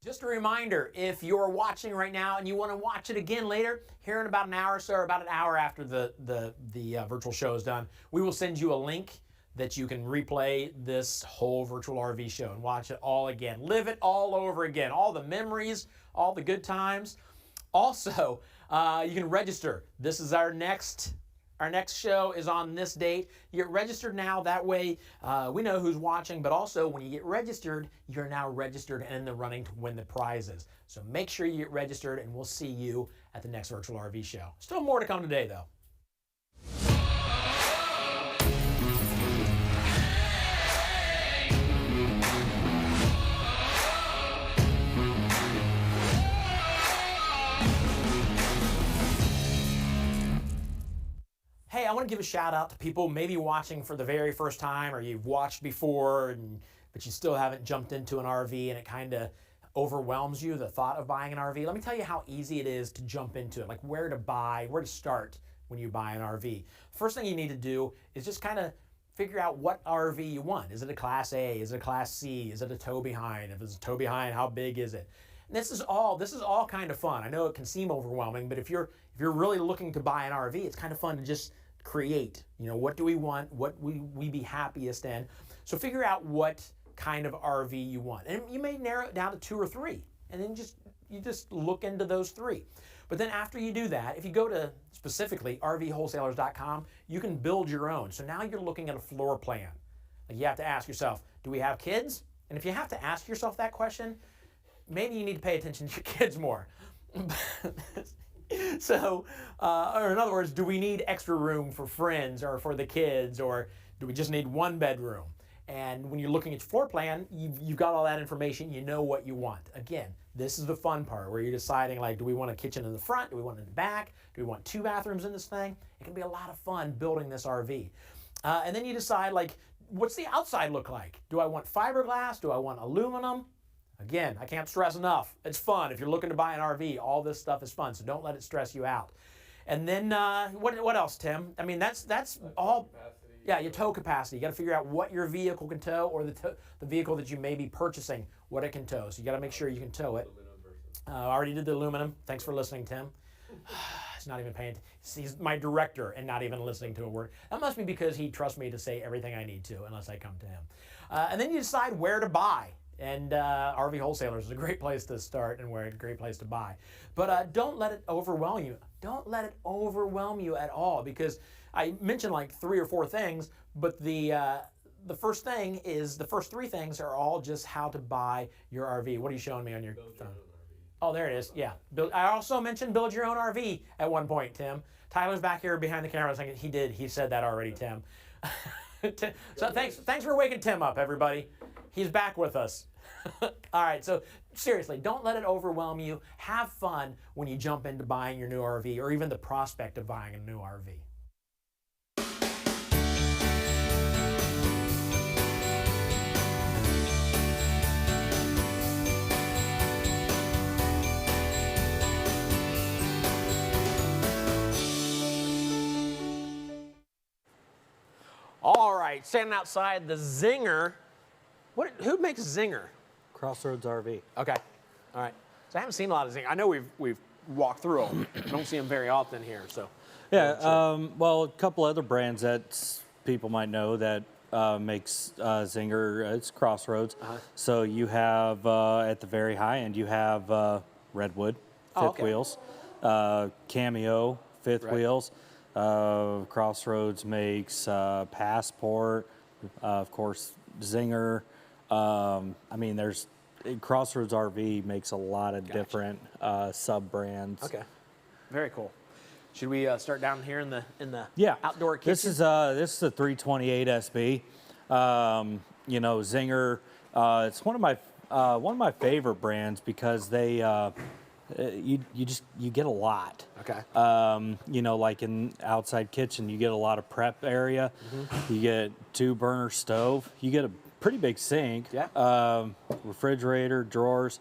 Just a reminder, if you're watching right now and you want to watch it again later, here in about an hour or so, or about an hour after the virtual show is done, we will send you a link that you can replay this whole virtual RV show and watch it all again. Live it all over again. All the memories, all the good times. Also, you can register. This is our next Our next show is on this date. You get registered now. That way we know who's watching, but also when you get registered, you're now registered and in the running to win the prizes. So make sure you get registered, and we'll see you at the next virtual RV show. Still more to come today, though. Hey, I want to give a shout out to people maybe watching for the very first time, or you've watched before, but you still haven't jumped into an RV and it kind of overwhelms you, the thought of buying an RV. Let me tell you how easy it is to jump into it, like where to start when you buy an RV. First thing you need to do is just kind of figure out what RV you want. Is it a Class A? Is it a Class C? Is it a tow behind? If it's a tow behind, how big is it? And this is all kind of fun. I know it can seem overwhelming, but if you're really looking to buy an RV, it's kind of fun to just create. What do we want? What we be happiest in? So figure out what kind of RV you want, and you may narrow it down to 2 or 3, and then you just look into those 3. But then after you do that, if you go to specifically rvwholesalers.com, you can build your own. So now you're looking at a floor plan. Like you have to ask yourself, do we have kids? And if you have to ask yourself that question, maybe you need to pay attention to your kids more. So, or in other words, do we need extra room for friends or for the kids, or do we just need 1 bedroom? And when you're looking at your floor plan, you've got all that information, you know what you want. Again, this is the fun part where you're deciding, like, do we want a kitchen in the front? Do we want it in the back? Do we want 2 bathrooms in this thing? It can be a lot of fun building this RV. And then you decide, like, what's the outside look like? Do I want fiberglass? Do I want aluminum? Again, I can't stress enough. It's fun. If you're looking to buy an RV, all this stuff is fun, so don't let it stress you out. And then, what else, Tim? I mean, that's all. Yeah, your tow capacity. You got to figure out what your vehicle can tow, or the vehicle that you may be purchasing, what it can tow. So you got to make sure you can tow it. I already did the aluminum. Thanks for listening, Tim. He's not even paying. He's my director and not even listening to a word. That must be because he trusts me to say everything I need to, unless I come to him. And then you decide where to buy. And RV Wholesalers is a great place to start and a great place to buy. But don't let it overwhelm you. Don't let it overwhelm you at all, because I mentioned like 3 or 4 things, but the first thing is, the first 3 things are all just how to buy your RV. What are you showing me on your phone? Oh, there it is. Yeah. I also mentioned build your own RV at one point, Tim. Tyler's back here behind the camera saying he said that already, Tim. So thanks for waking Tim up, everybody. He's back with us. All right, so seriously, don't let it overwhelm you. Have fun when you jump into buying your new RV, or even the prospect of buying a new RV. All right, standing outside the Zinger. Who makes Zinger? Crossroads RV. Okay, all right. So I haven't seen a lot of Zinger. I know we've walked through them. I don't see them very often here. So yeah, well, a couple other brands that people might know that makes Zinger. It's Crossroads. So you have at the very high end, you have Redwood fifth wheels, Cameo fifth wheels. Crossroads makes Passport, of course, Zinger. I mean, Crossroads RV makes a lot of different sub-brands. Okay, very cool. Should we start down here in the outdoor kitchen? This is the 328 SB. You know, Zinger. It's one of my favorite brands because they you get a lot. Okay. You know, like in outside kitchen, you get a lot of prep area. You get 2-burner stove. You get a pretty big sink. Yeah. Refrigerator, drawers.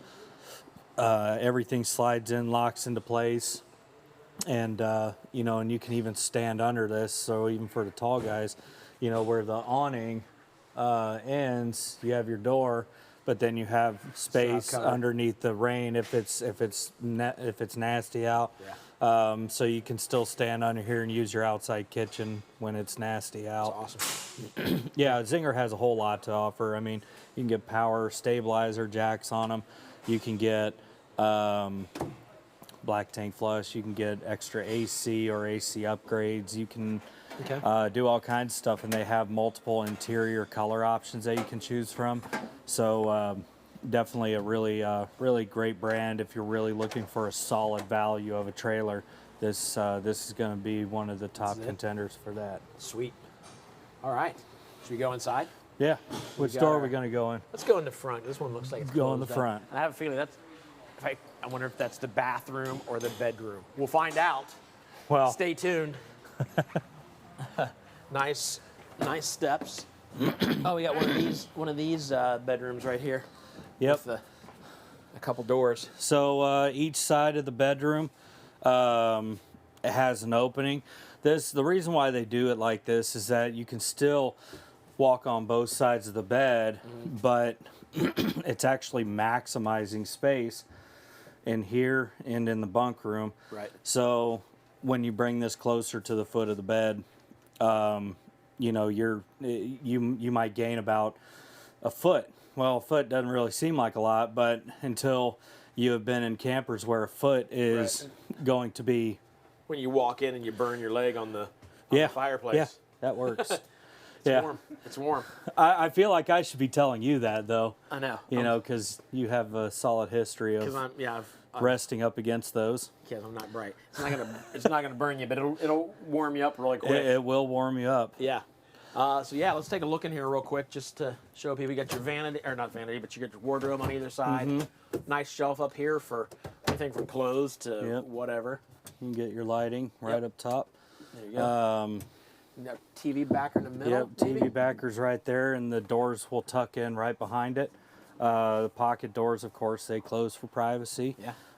Everything slides in, locks into place. And, you know, and you can even stand under this. So even for the tall guys, you know, where the awning ends, you have your door, but then you have space underneath the rain if it's nasty out. Yeah. So you can still stand under here and use your outside kitchen when it's nasty out. That's awesome. Yeah, Zinger has a whole lot to offer. I mean, you can get power stabilizer jacks on them. You can get black tank flush. You can get extra AC or AC upgrades. You can Okay. do all kinds of stuff, and they have multiple interior color options that you can choose from. So definitely a really great brand if you're really looking for a solid value of a trailer. This is going to be one of the top contenders for that. Sweet. All right. Should we go inside? Yeah. Which door are we going to go in? Let's go in the front. This one looks like it's Go in the closed up. front. And I have a feeling that's. I wonder if that's the bathroom or the bedroom. We'll find out. Well, stay tuned. Nice steps. Oh, we got one of these bedrooms right here. Yep. With a couple doors. So each side of the bedroom it has an opening. The reason why they do it like this is that you can still walk on both sides of the bed, but it's actually maximizing space in here and in the bunk room. Right. So when you bring this closer to the foot of the bed, you know, you might gain about a foot. Well, a foot doesn't really seem like a lot, but until you have been in campers where a foot is going to be. When you walk in and you burn your leg on the fireplace. Yeah, that works. It's warm. It's warm. I feel like I should be telling you that, though. I know. You know, because you have a solid history of resting up against those. Because I'm not bright. It's not gonna burn you, but it'll warm you up really quick. It will warm you up. Yeah. So yeah, let's take a look in here real quick just to show people. You got your vanity, or not vanity, but you got your wardrobe on either side. Nice shelf up here for anything from clothes to whatever. You can get your lighting right up top. There you go. You got TV backer in the middle. Yep, TV backer's right there, and the doors will tuck in right behind it. The pocket doors, of course, they close for privacy.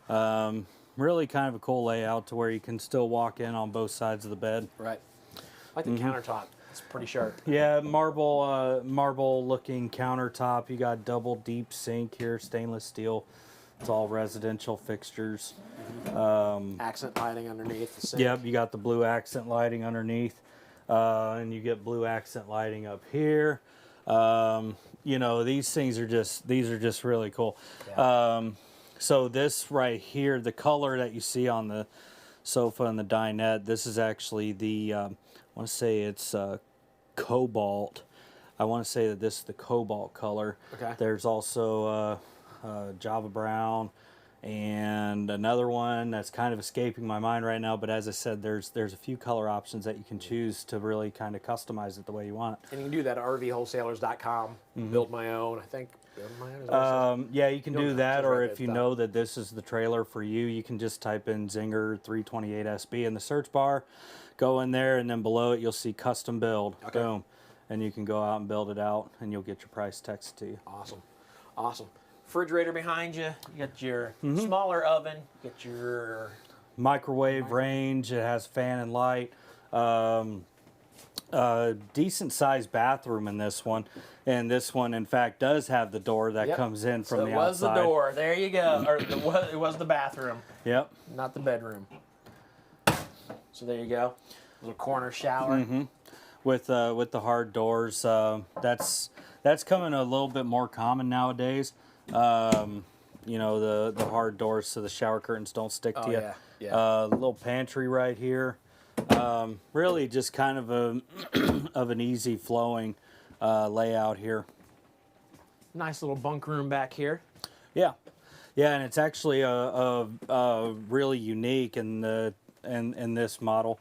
Yeah. Really kind of a cool layout to where you can still walk in on both sides of the bed. Right. I like the countertop. It's pretty sharp. Yeah, marble-looking countertop. You got double deep sink here, stainless steel. It's all residential fixtures. Accent lighting underneath the sink. Yep, you got the blue accent lighting underneath, and you get blue accent lighting up here. You know, these are just really cool. Yeah. So this right here, the color that you see on the sofa and the dinette, this is actually the, I want to say it's cobalt. I want to say that this is the cobalt color. Okay. There's also Java brown and another one that's kind of escaping my mind right now, but as I said, there's a few color options that you can choose to really kind of customize it the way you want. And you can do that at rvwholesalers.com. Build my own, I think. Build my own. Yeah, you can do that, or if you know that this is the trailer for you, you can just type in Zinger 328 SB in the search bar, go in there, and then below it you'll see custom build. Okay. Boom. And you can go out and build it out, and you'll get your price texted to you. Awesome. Awesome. Refrigerator behind you. You got your smaller oven. You got your microwave range. It has fan and light. Decent sized bathroom in this one, and this one in fact does have the door that comes in from the outside. It was the door. There you go. Or it was the bathroom. Yep. Not the bedroom. So there you go. Little corner shower. With the hard doors, that's coming a little bit more common nowadays. You know, the hard doors so the shower curtains don't stick to you. Yeah. Little pantry right here. Really just kind of an easy flowing layout here. Nice little bunk room back here. Yeah, and it's actually a really unique in this model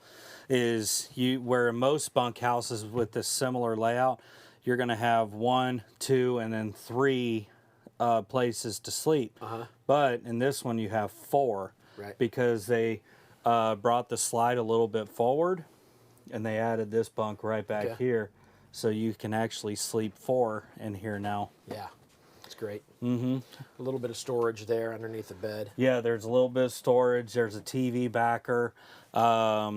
is where in most bunk houses with this similar layout, you're going to have 1, 2, and then 3 places to sleep. But in this one you have 4, right? Because they brought the slide a little bit forward, and they added this bunk right back here, so you can actually sleep 4 in here now. Yeah, it's great. A little bit of storage there underneath the bed. Yeah, there's a little bit of storage. There's a TV backer.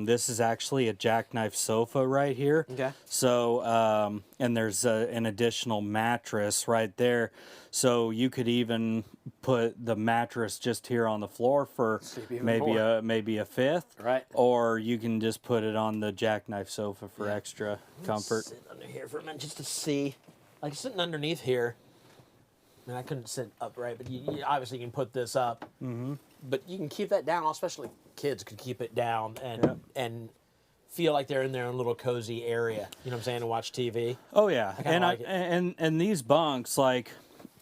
This is actually a jackknife sofa right here. Okay. So, and there's an additional mattress right there. So you could even put the mattress just here on the floor for maybe a fifth. Right. Or you can just put it on the jackknife sofa for extra comfort. Sit under here for a minute just to see. Like sitting underneath here. I mean, I couldn't sit upright, but you obviously can put this up. but you can keep that down. Especially kids could keep it down and feel like they're in their own little cozy area. You know what I'm saying? To watch TV. Oh yeah, and and these bunks, like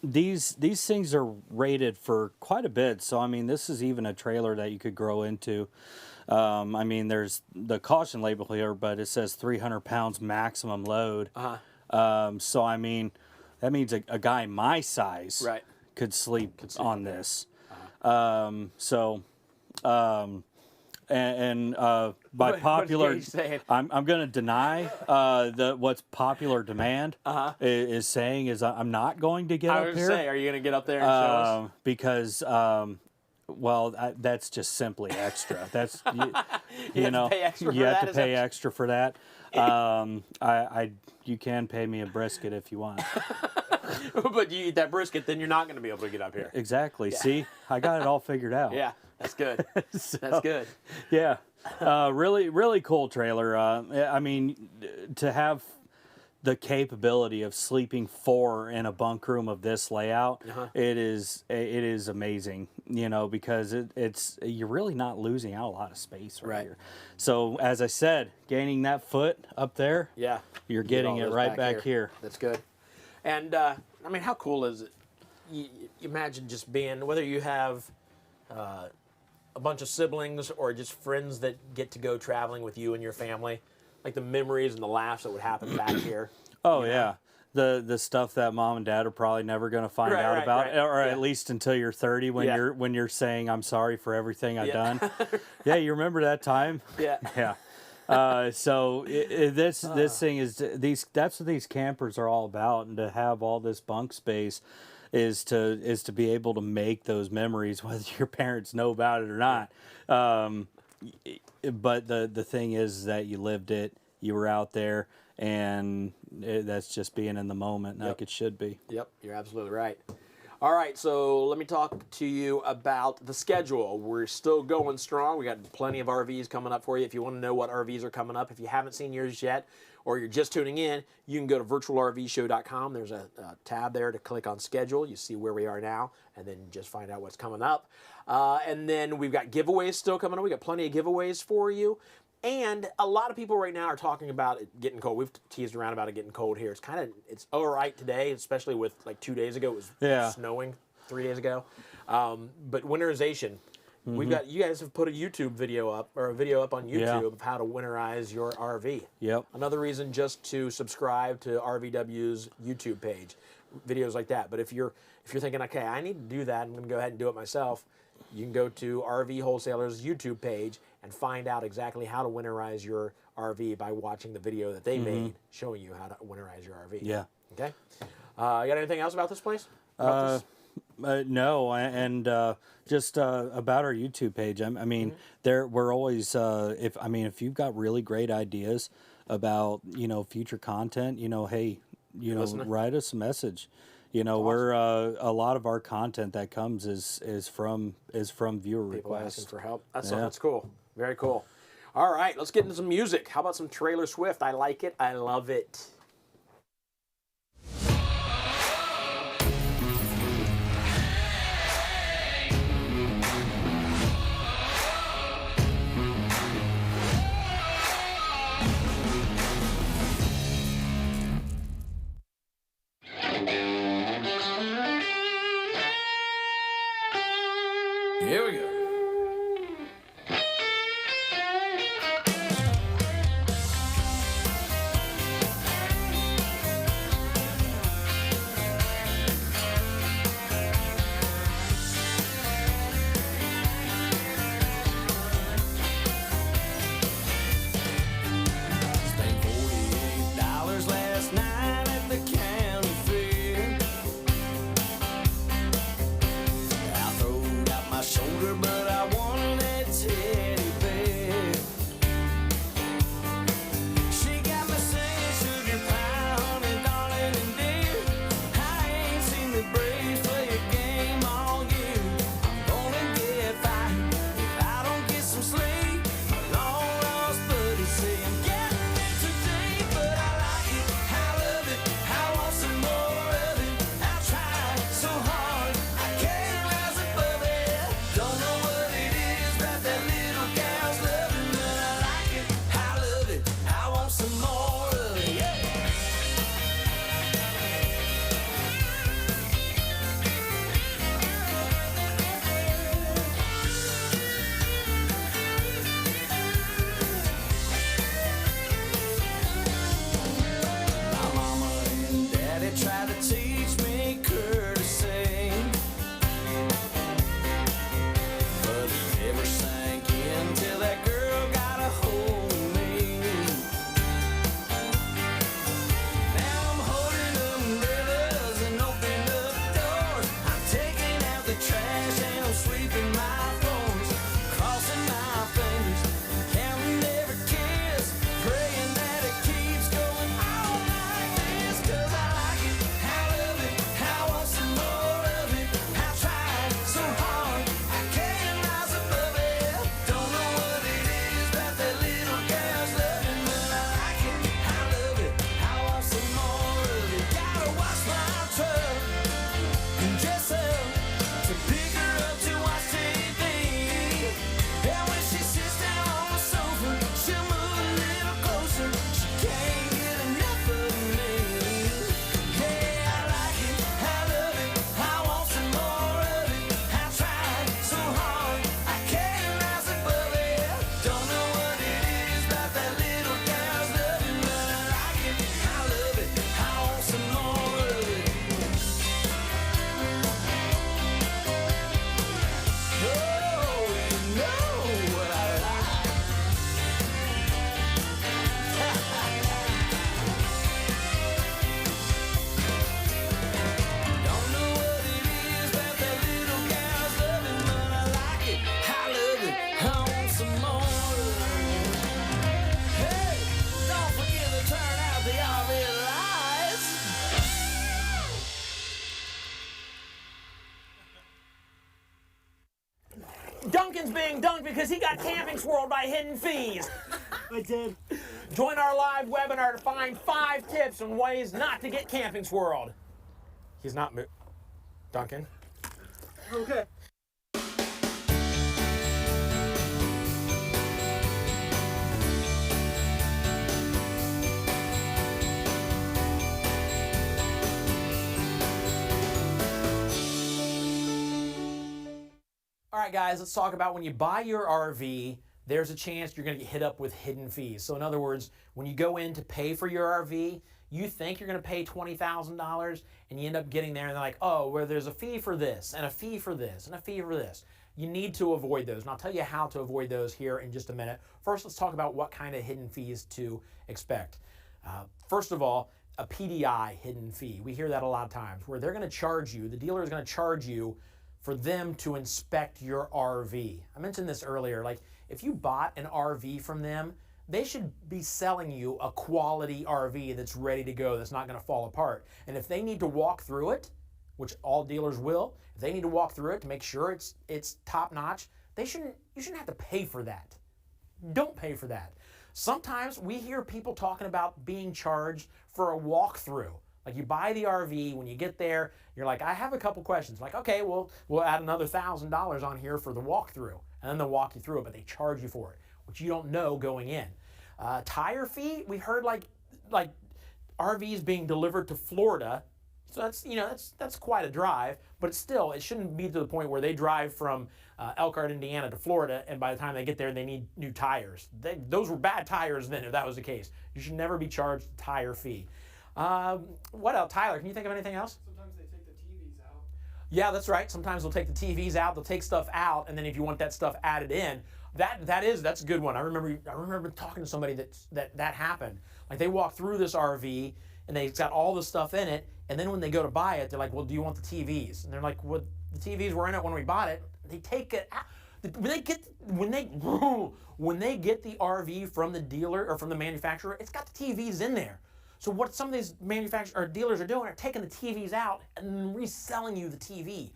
these things are rated for quite a bit. So I mean, this is even a trailer that you could grow into. I mean, there's the caution label here, but it says 300 pounds maximum load. So I mean, that means a guy my size could sleep on this. By popular, I'm going to deny what's popular demand is saying is I'm not going to get up here. I was say, are you going to get up there and show us? Because well, that's just simply extra. That's you know, you have to pay extra for that. You can pay me a brisket if you want. But you eat that brisket, then you're not going to be able to get up here. Exactly. Yeah. See, I got it all figured out. Yeah, that's good. That's good. Yeah, really cool trailer. I mean, to have the capability of sleeping 4 in a bunk room of this layout, it is amazing. You know, because it's you're really not losing out a lot of space right here. So as I said, gaining that foot up there, you're getting it right back here. That's good. And I mean, how cool is it? You imagine just being, whether you have a bunch of siblings or just friends that get to go traveling with you and your family, like the memories and the laughs that would happen back here. Oh yeah, the stuff that mom and dad are probably never going to find out about, or at least until you're 30 when you're saying I'm sorry for everything I've done. Yeah, you remember that time? Yeah. So this thing is that's what these campers are all about, and to have all this bunk space is to be able to make those memories whether your parents know about it or not. But the thing is that you lived it, you were out there, and that's just being in the moment like it should be. Yep, you're absolutely right. All right, so let me talk to you about the schedule. We're still going strong. We got plenty of RVs coming up for you. If you want to know what RVs are coming up, if you haven't seen yours yet, or you're just tuning in, you can go to virtualrvshow.com. There's a tab there to click on schedule. You see where we are now, and then just find out what's coming up. And then we've got giveaways still coming up. We got plenty of giveaways for you. And a lot of people right now are talking about it getting cold. We've teased around about it getting cold here. It's all right today, especially with like 2 days ago. It was snowing 3 days ago. But winterization, we've got, you guys have put a YouTube video up, or a video up on YouTube of how to winterize your RV. Yep. Another reason just to subscribe to RVW's YouTube page, videos like that. But if you're thinking, okay, I need to do that, I'm going to go ahead and do it myself, you can go to RV Wholesalers' YouTube page and find out exactly how to winterize your RV by watching the video that they made showing you how to winterize your RV. Yeah. Okay. You got anything else about this place? No, and just about our YouTube page. I mean, we're always if you've got really great ideas about future content, hey, write us a message. We're a lot of our content that comes is from viewer People requests. asking for help. That's cool. Very cool. All right, let's get into some music. How about some Trailer Swift? I like it. I love it. Here we go. dunked because he got camping swirled by hidden fees. I did. Join our live webinar to find 5 tips on ways not to get camping swirled. He's not Duncan. Okay. All right, guys, let's talk about when you buy your RV, there's a chance you're going to get hit up with hidden fees. So in other words, when you go in to pay for your RV, you think you're going to pay $20,000 and you end up getting there and they're like, oh, well, there's a fee for this and a fee for this and a fee for this. You need to avoid those, and I'll tell you how to avoid those here in just a minute. First, let's talk about what kind of hidden fees to expect. First of all, a PDI hidden fee. We hear that a lot of times where they're going to charge you, the dealer is going to charge you for them to inspect your RV. I mentioned this earlier, like if you bought an RV from them, they should be selling you a quality RV that's ready to go, that's not gonna fall apart. And if they need to walk through it, which all dealers will, if they need to walk through it to make sure it's top notch, you shouldn't have to pay for that. Don't pay for that. Sometimes we hear people talking about being charged for a walkthrough. Like you buy the RV, when you get there, you're like, I have a couple questions. Like, okay, well, we'll add another $1,000 on here for the walkthrough. And then they'll walk you through it, but they charge you for it, which you don't know going in. Tire fee, we heard like RVs being delivered to Florida. So that's quite a drive, but it shouldn't be to the point where they drive from Elkhart, Indiana to Florida, and by the time they get there, they need new tires. Those were bad tires then, if that was the case. You should never be charged a tire fee. What else? Tyler, can you think of anything else? Sometimes they take the TVs out. Yeah, that's right. Sometimes they'll take the TVs out, they'll take stuff out, and then if you want that stuff added in, that's a good one. I remember talking to somebody that happened. Like they walked through this RV and they got all the stuff in it, and then when they go to buy it, they're like, well, do you want the TVs? And they're like, well, the TVs were in it when we bought it. They take it out. When they get the RV from the dealer or from the manufacturer, it's got the TVs in there. So what some of these dealers are doing are taking the TVs out and reselling you the TV.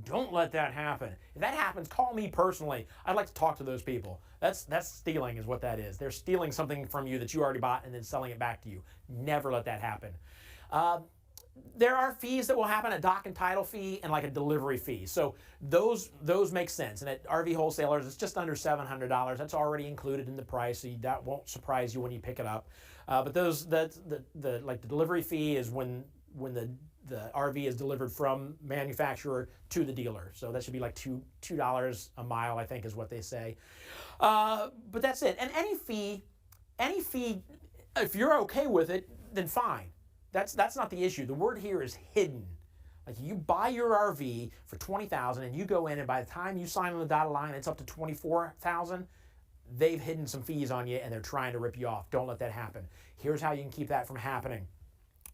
Don't let that happen. If that happens, call me personally. I'd like to talk to those people. That's stealing is what that is. They're stealing something from you that you already bought and then selling it back to you. Never let that happen. There are fees that will happen, a dock and title fee and like a delivery fee. So those make sense. And at RV wholesalers, it's just under $700. That's already included in the price, so that won't surprise you when you pick it up. But the delivery fee is when the RV is delivered from manufacturer to the dealer. So that should be like $2 a mile, I think is what they say. But that's it. And any fee, if you're okay with it, then fine. That's not the issue. The word here is hidden. Like you buy your RV for $20,000 and you go in and by the time you sign on the dotted line, it's up to $24,000. They've hidden some fees on you and they're trying to rip you off. Don't let that happen. Here's how you can keep that from happening.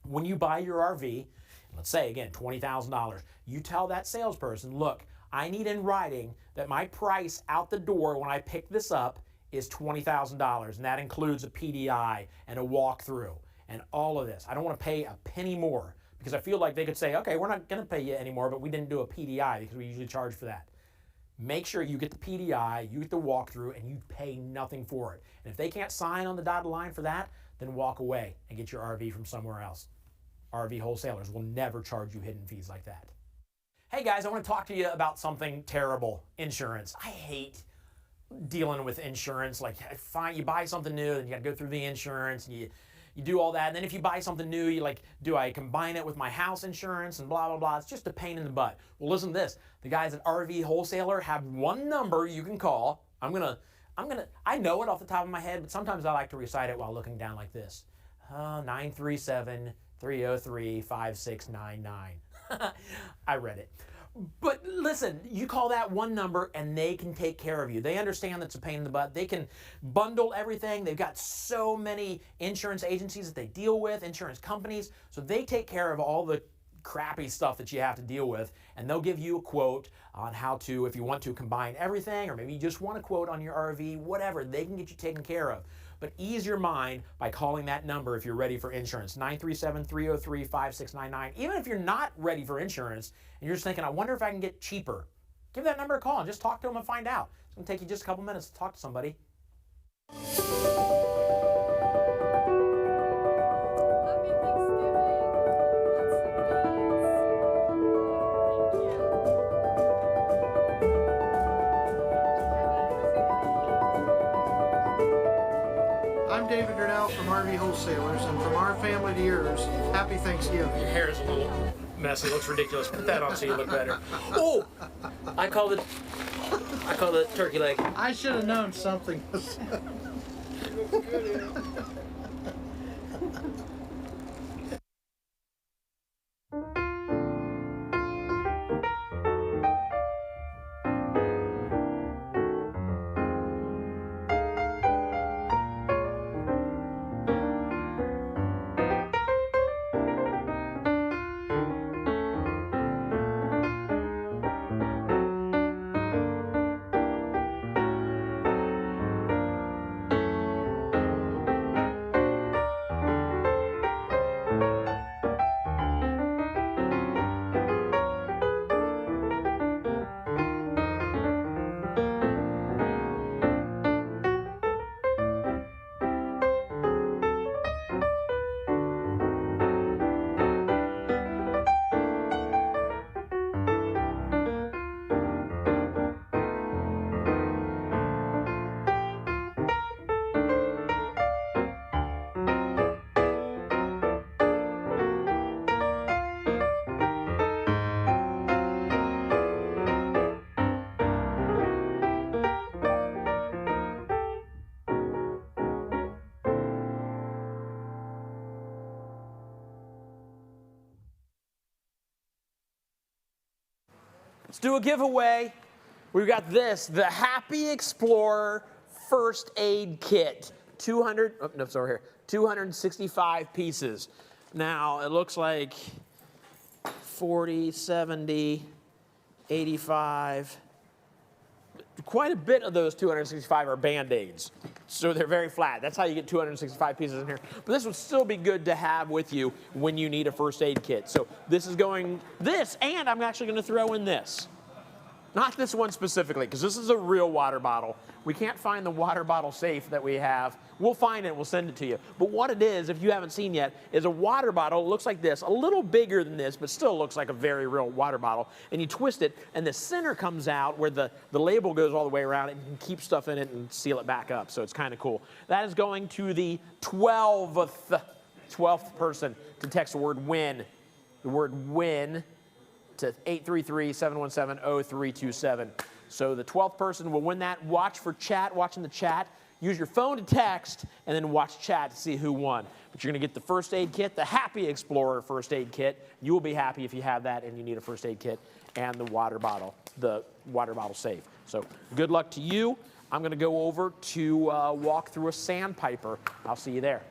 When you buy your RV, let's say again, $20,000, you tell that salesperson, look, I need in writing that my price out the door when I pick this up is $20,000, and that includes a PDI and a walkthrough and all of this. I don't want to pay a penny more because I feel like they could say, okay, we're not going to pay you anymore, but we didn't do a PDI because we usually charge for that. Make sure you get the PDI, you get the walkthrough, and you pay nothing for it. And if they can't sign on the dotted line for that, then walk away and get your RV from somewhere else. RV wholesalers will never charge you hidden fees like that. Hey guys, I want to talk to you about something terrible, insurance. I hate dealing with insurance. Like, fine, you buy something new, and you got to go through the insurance, and you do all that. And then if you buy something new, you like, do I combine it with my house insurance and blah, blah, blah. It's just a pain in the butt. Well, listen to this. The guys at RV Wholesaler have one number you can call. I know it off the top of my head, but sometimes I like to recite it while looking down like this. 937-303-5699. I read it. But listen, you call that one number and they can take care of you. They understand that's a pain in the butt. They can bundle everything. They've got so many insurance agencies that they deal with, insurance companies. So they take care of all the crappy stuff that you have to deal with, and they'll give you a quote on how to, if you want to combine everything, or maybe you just want a quote on your RV, whatever, they can get you taken care of. But ease your mind by calling that number if you're ready for insurance, 937-303-5699. Even if you're not ready for insurance and you're just thinking, I wonder if I can get cheaper, give that number a call and just talk to them and find out. It's going to take you just a couple minutes to talk to somebody. I'm David Durnell from RV Wholesalers, and from our family to yours, happy Thanksgiving. Your hair is a little messy. It looks ridiculous. Put that on so you look better. Oh, I called it turkey leg. I should have known something was. Let's do a giveaway. We've got this, the Happy Explorer First Aid Kit. 265 pieces. Now, it looks like 40, 70, 85. Quite a bit of those 265 are Band-Aids. So they're very flat. That's how you get 265 pieces in here. But this would still be good to have with you when you need a first aid kit. So this is going this, and I'm actually going to throw in this. Not this one specifically, because this is a real water bottle. We can't find the water bottle safe that we have. We'll find it, we'll send it to you. But what it is, if you haven't seen yet, is a water bottle. It looks like this, a little bigger than this, but still looks like a very real water bottle. And you twist it, and the center comes out where the label goes all the way around, and you can keep stuff in it and seal it back up. So it's kind of cool. That is going to the 12th person to text the word WIN. The word WIN to 833-717-0327. So the 12th person will win that. Watch for chat, watching the chat. Use your phone to text, and then watch chat to see who won. But you're going to get the first aid kit, the Happy Explorer first aid kit. You will be happy if you have that and you need a first aid kit, and the water bottle safe. So good luck to you. I'm going to go over to walk through a sandpiper. I'll see you there.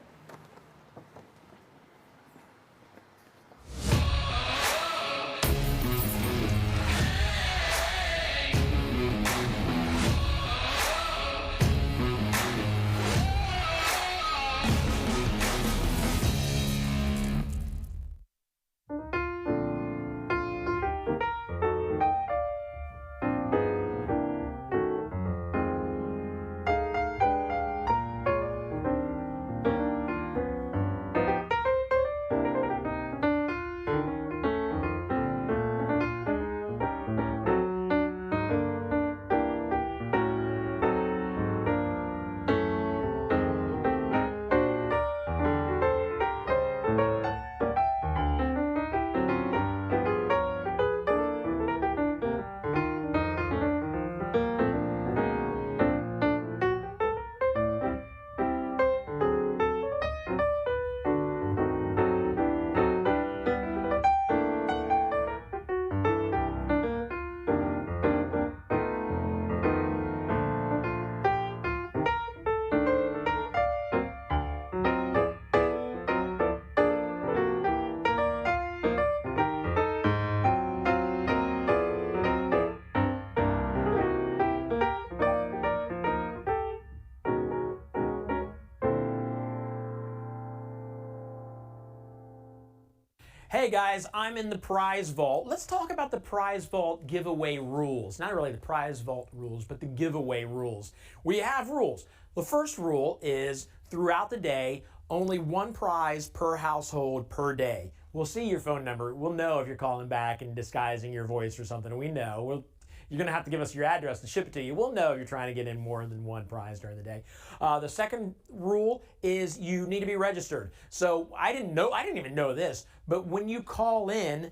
Hey guys, I'm in the prize vault. Let's talk about the prize vault giveaway rules. Not really the prize vault rules, but the giveaway rules. We have rules. The first rule is throughout the day, only one prize per household per day. We'll see your phone number. We'll know if you're calling back and disguising your voice or something. We know. You're going to have to give us your address to ship it to you. We'll know if you're trying to get in more than one prize during the day. The second rule is you need to be registered. So I didn't even know this, but when you call in,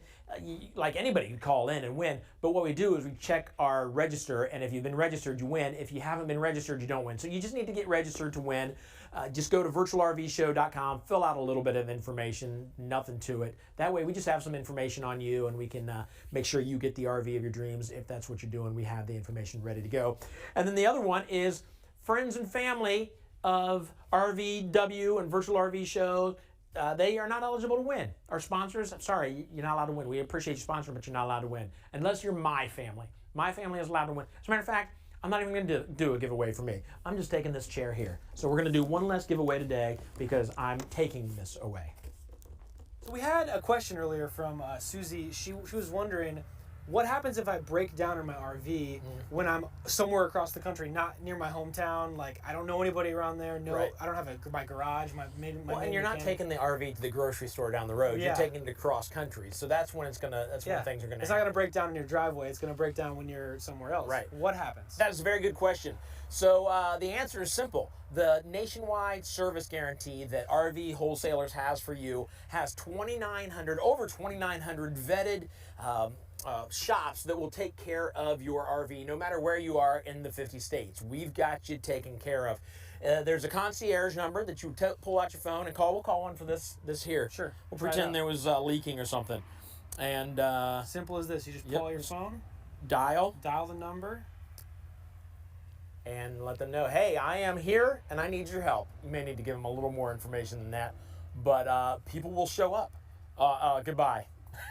like anybody can call in and win, but what we do is we check our register, and if you've been registered, you win. If you haven't been registered, you don't win. So you just need to get registered to win. Just go to virtualrvshow.com, fill out a little bit of information, nothing to it. That way we just have some information on you, and we can make sure you get the RV of your dreams. If that's what you're doing, we have the information ready to go. And then the other one is friends and family of RVW and Virtual RV Show. They are not eligible to win. Our sponsors, I'm sorry, you're not allowed to win. We appreciate you sponsoring, but you're not allowed to win. Unless you're my family. My family is allowed to win. As a matter of fact, I'm not even going to do a giveaway for me. I'm just taking this chair here. So we're going to do one less giveaway today because I'm taking this away. So we had a question earlier from Susie. She was wondering, what happens if I break down in my RV when I'm somewhere across the country, not near my hometown? Like, I don't know anybody around there. No, right. I don't have my garage. And you're not taking the RV to the grocery store down the road. You're taking it across country. So that's when when things are going to It's not going to break down in your driveway. It's going to break down when you're somewhere else. Right. What happens? That is a very good question. So the answer is simple. The nationwide service guarantee that RV Wholesalers has for you has over 2,900 vetted shops that will take care of your RV no matter where you are in the 50 states. We've got you taken care of. There's a concierge number that you pull out your phone and call. We'll call one for this here. Sure. We'll pretend there was leaking or something. And simple as this. You just pull out your phone, dial the number, and let them know, hey, I am here and I need your help. You may need to give them a little more information than that, but people will show up. Goodbye.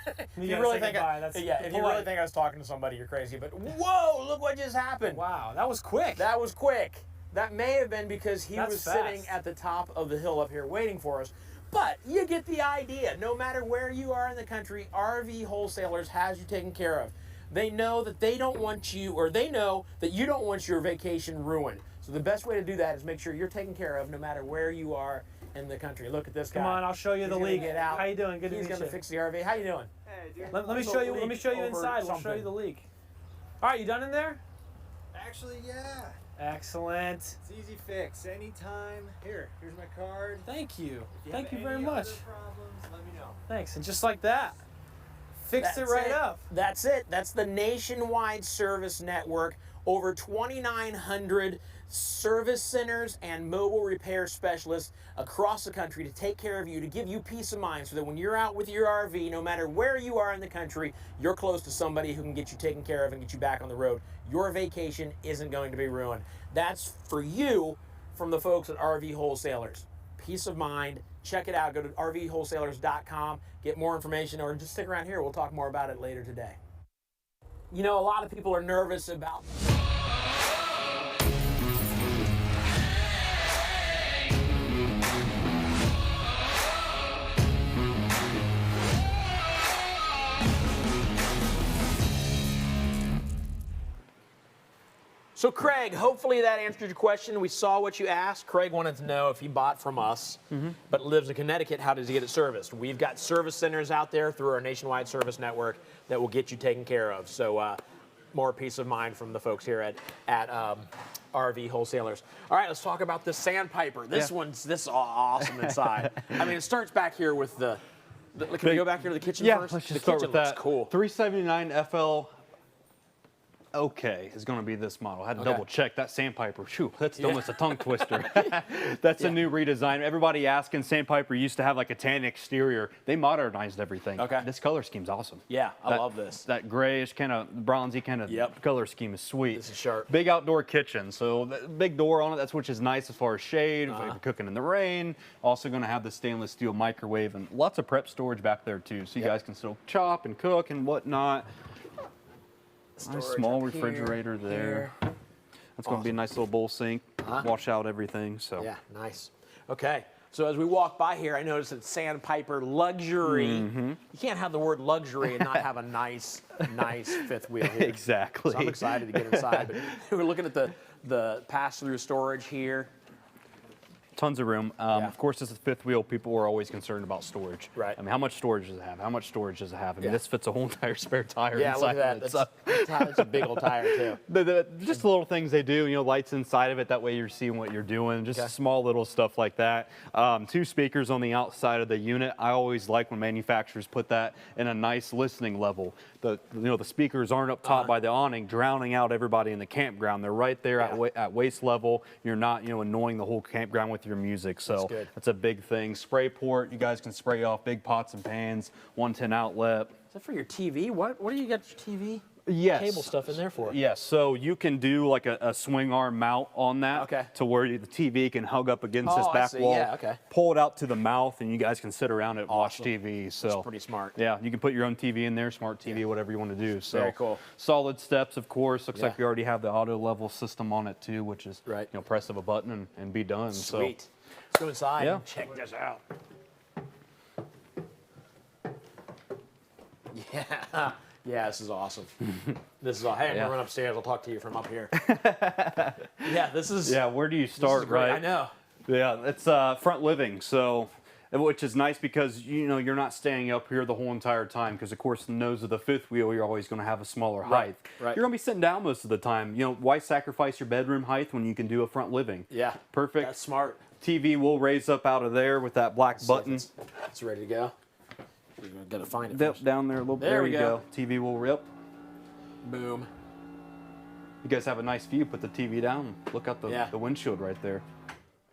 If you really think I was talking to somebody, you're crazy. But whoa, look what just happened. Wow, that was quick. That was quick. That may have been because he was sitting at the top of the hill up here waiting for us. But you get the idea. No matter where you are in the country, RV Wholesalers has you taken care of. They know that they don't want you, or they know that you don't want your vacation ruined. So the best way to do that is make sure you're taken care of no matter where you are in the country. Look at this guy. Come on, I'll show you the leak. Get out. How you doing? Good to meet you. He's going to fix the RV. How you doing? Hey, dude. Let me show you. Let me show you inside. We'll show you the leak. All right, you done in there? Actually, yeah. Excellent. It's easy fix. Anytime. Here's my card. Thank you. Thank you very much. Other problems, let me know. Thanks. And just like that, fixed it right up. That's it. That's the nationwide service network. Over 2,900 service centers and mobile repair specialists across the country to take care of you, to give you peace of mind so that when you're out with your RV, no matter where you are in the country, you're close to somebody who can get you taken care of and get you back on the road. Your vacation isn't going to be ruined. That's for you from the folks at RV Wholesalers. Peace of mind. Check it out. Go to rvwholesalers.com, get more information, or just stick around here. We'll talk more about it later today. You know, a lot of people are nervous about So Craig, hopefully that answered your question. We saw what you asked. Craig wanted to know if he bought from us, but lives in Connecticut, how does he get it serviced? We've got service centers out there through our nationwide service network that will get you taken care of. So more peace of mind from the folks here at RV Wholesalers. All right, let's talk about the Sandpiper. This is awesome inside. I mean, it starts back here with the can we go back here to the kitchen first? Let's just the start kitchen with looks that. Cool. 379 FL. Okay, is going to be this model. I had to double check that Sandpiper. Phew, that's almost a tongue twister. That's a new redesign. Everybody asking, Sandpiper used to have like a tan exterior. They modernized everything. Okay. This color scheme's awesome. Yeah, I love this. That grayish kind of bronzy kind of color scheme is sweet. This is sharp. Big outdoor kitchen, so big door on it. Which is nice as far as shade. If you're cooking in the rain. Also going to have the stainless steel microwave and lots of prep storage back there too, so you guys can still chop and cook and whatnot. Nice small refrigerator there. That's going to be a nice little bowl sink. Wash out everything. So yeah, nice. Okay. So as we walk by here, I noticed that Sandpiper Luxury. Mm-hmm. You can't have the word luxury and not have a nice fifth wheel here. Exactly. So I'm excited to get inside. But we're looking at the pass-through storage here. Tons of room. Of course, this is fifth wheel. People are always concerned about storage. Right. I mean, how much storage does it have? How much storage does it have? I mean, this fits a whole entire spare tire Yeah, look inside at that. of it. That's a big old tire, too. Just the little things they do, lights inside of it. That way you're seeing what you're doing. Just small little stuff like that. 2 speakers on the outside of the unit. I always like when manufacturers put that in a nice listening level. The speakers aren't up top by the awning, drowning out everybody in the campground. They're right there at waist level. You're not, annoying the whole campground with your music. So that's a big thing. Spray port. You guys can spray off big pots and pans. 110 outlet. Is that for your TV? What do you got your TV? Yes. Cable stuff in there for? Yes, so you can do like a swing arm mount on that to where the TV can hug up against this back wall. Yeah, okay. Pull it out to the mouth, and you guys can sit around it and watch TV. So that's pretty smart. Yeah, you can put your own TV in there, smart TV, whatever you want to do. So very cool. Solid steps, of course. Looks like we already have the auto level system on it too, which is press of a button and be done. Sweet. So, let's go inside and check this out. Yeah. Yeah, this is awesome. This is all. Hey, I'm gonna run upstairs. I'll talk to you from up here. Yeah, this is. Yeah, where do you start, right? I know. Yeah, it's front living, so which is nice because you're not staying up here the whole entire time because of course the nose of the fifth wheel you're always going to have a smaller height. Right. You're going to be sitting down most of the time. Why sacrifice your bedroom height when you can do a front living? Yeah. Perfect. That's smart. TV will raise up out of there with that black button. It's ready to go. We're gonna find it. Yep, down there a little bit. There you go. TV will rip. Boom. You guys have a nice view. Put the TV down. Look out the windshield right there.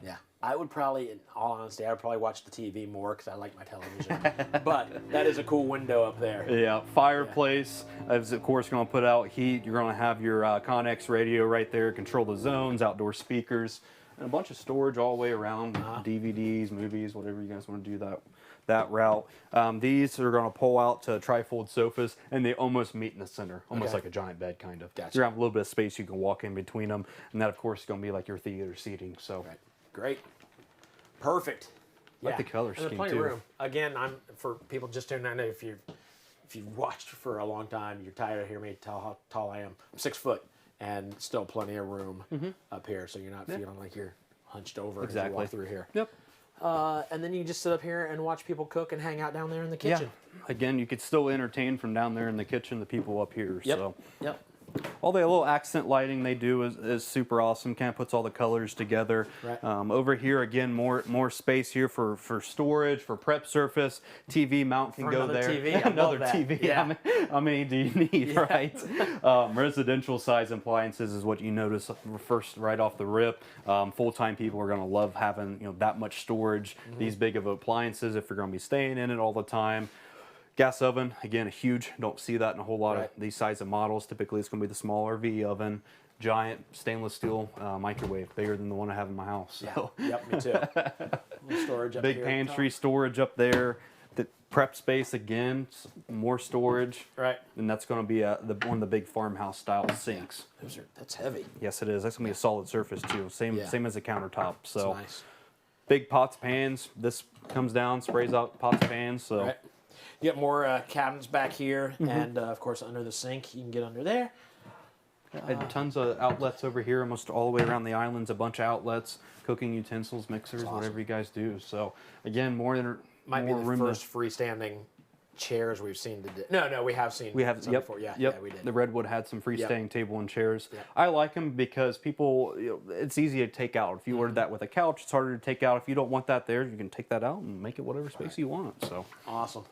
Yeah. I would probably, in all honesty, I would probably watch the TV more because I like my television. But that is a cool window up there. Yeah, fireplace. Is of course going to put out heat. You're going to have your Connex radio right there, control the zones, outdoor speakers, and a bunch of storage all the way around. DVDs, movies, whatever you guys want to do that route. These are going to pull out to trifold sofas, and they almost meet in the center, almost like a giant bed, kind of. Gotcha. You're going to have a little bit of space you can walk in between them, and that, of course, is going to be like your theater seating. So. Great. Perfect. I like the color and scheme, plenty too. of room. Again, for people just tuning in, if you've watched for a long time, you're tired of hearing me tell how tall I am. I'm 6 foot, and still plenty of room up here, so you're not feeling like you're hunched over as you walk through here. Yep. And then you just sit up here and watch people cook and hang out down there in the kitchen. Yeah. Again, you could still entertain from down there in the kitchen, the people up here. Yep. So. Yep. All the little accent lighting they do is super awesome. Kind of puts all the colors together. Right. Over here, again, more space here for storage, for prep surface. TV mount can go there. TV. I Another love that. TV. Yeah. How many do you need, right? Residential size appliances is what you notice first right off the rip. Full-time people are going to love having that much storage, these big of appliances if you're going to be staying in it all the time. Gas oven, again, huge. Don't see that in a whole lot of these size of models. Typically, it's going to be the small RV oven. Giant stainless steel microwave, bigger than the one I have in my house. So. Yeah. Yep, me too. Storage up big here. pantry storage up there. The prep space again, more storage. Right. And that's going to be one of the big farmhouse style sinks. That's heavy. Yes, it is. That's going to be a solid surface too. Same as a countertop. So that's nice. Big pots, pans. This comes down, sprays out pots, pans. So. Right. You get more cabinets back here, and of course under the sink, you can get under there. And tons of outlets over here, almost all the way around the islands. A bunch of outlets, cooking utensils, mixers, whatever you guys do. So again, more might be the room first freestanding chairs we've seen today. No, we have seen. We have some before. Yeah, we did. The Redwood had some freestanding table and chairs. Yep. I like them because people, it's easy to take out. If you ordered that with a couch, it's harder to take out. If you don't want that there, you can take that out and make it whatever space you want. So awesome.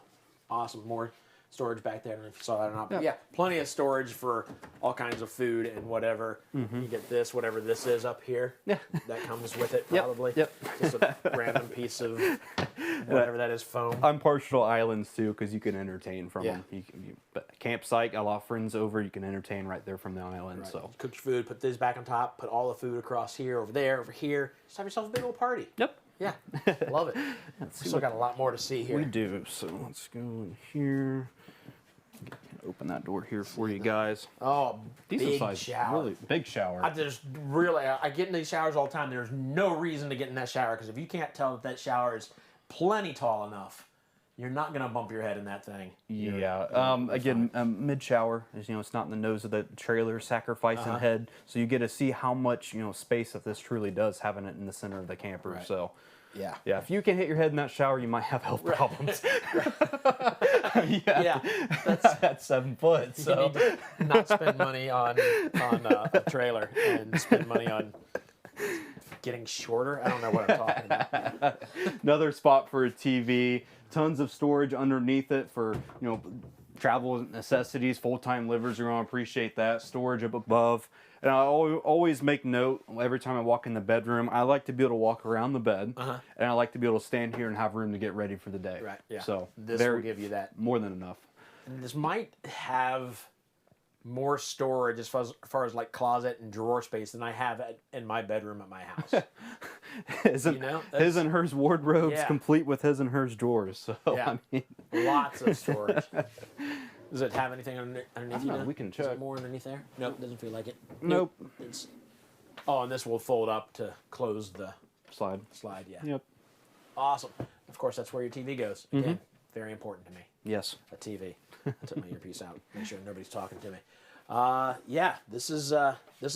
More storage back there. I don't know if you saw that or not. But yeah, plenty of storage for all kinds of food and whatever. You get this, whatever this is up here. Yeah. That comes with it probably. Yep. Just a random piece of whatever that is, foam. I'm partial to islands too because you can entertain from them. But campsite, got a lot of friends over. You can entertain right there from the island. Right. So cook your food, put this back on top, put all the food across here, over there, over here. Just have yourself a big old party. Yep. Yeah, love it. We still got a lot more to see here. We do. So let's go in here. Open that door here for you guys. Oh, decent big size, shower. really big shower. I get in these showers all the time. There's no reason to get in that shower because if you can't tell that shower is plenty tall enough, you're not going to bump your head in that thing. Yeah. Again, mid shower is, it's not in the nose of the trailer, sacrificing head, so you get to see how much space that this truly does, having it in the center of the camper. Right. So. Yeah. Yeah. If you can hit your head in that shower, you might have health problems. That's 7 foot. So you need to not spend money on a trailer and spend money on getting shorter. I don't know what I'm talking about. Another spot for a TV. Tons of storage underneath it for travel necessities. Full-time livers are going to appreciate that. Storage up above. And I always make note every time I walk in the bedroom, I like to be able to walk around the bed, and I like to be able to stand here and have room to get ready for the day. Right, yeah. So this will give you that. More than enough. And this might have more storage as far as like closet and drawer space than I have in my bedroom at my house. His and hers wardrobes complete with his and hers drawers. So, yeah, lots of storage. Does it have anything underneath you now? We can check. Is it more underneath there? Nope, doesn't feel like it. Nope. And this will fold up to close the slide. Yeah. Yep. Awesome. Of course, that's where your TV goes. Again, very important to me. Yes. A TV. I took my earpiece out. Make sure nobody's talking to me. Yeah, this is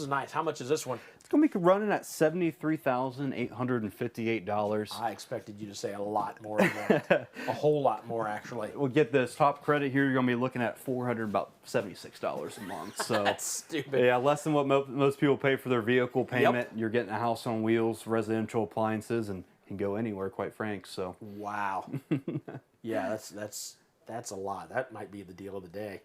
nice. How much is this one? It's gonna be running at $73,858. I expected you to say a lot more than that. A whole lot more, actually. Well, get this top credit here. You're gonna be looking at $476 a month. So that's stupid. Yeah, less than what most people pay for their vehicle payment. Yep. You're getting a house on wheels, residential appliances, and can go anywhere. Quite frank. So. Wow. Yeah, that's a lot. That might be the deal of the day.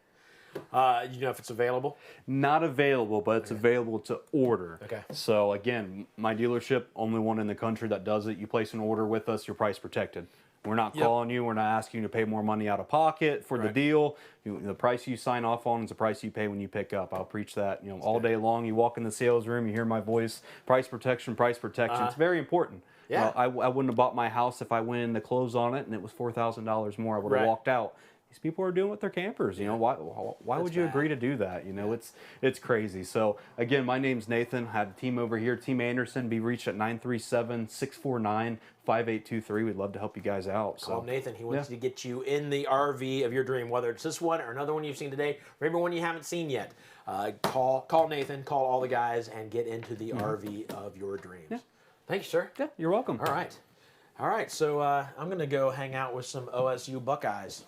You know if it's available? Not available, but it's available to order. Okay. So again, my dealership, only one in the country that does it. You place an order with us, you're price protected. We're not calling you. We're not asking you to pay more money out of pocket for the deal. The price you sign off on is the price you pay when you pick up. I'll preach that all day long. You walk in the sales room, you hear my voice. Price protection, price protection. It's very important. Yeah. I wouldn't have bought my house if I went in to close on it and it was $4,000 more. I would have walked out. These people are doing with their campers. Why would you agree to do that? It's crazy. So again, my name's Nathan. I have the team over here. Team Anderson. Be reached at 937-649-5823. We'd love to help you guys out. Call Nathan. He wants to get you in the RV of your dream, whether it's this one or another one you've seen today, or maybe one you haven't seen yet. Call Nathan. Call all the guys and get into the RV of your dreams. Yeah. Thank you, sir. Yeah, you're welcome. All right. So I'm gonna go hang out with some OSU Buckeyes.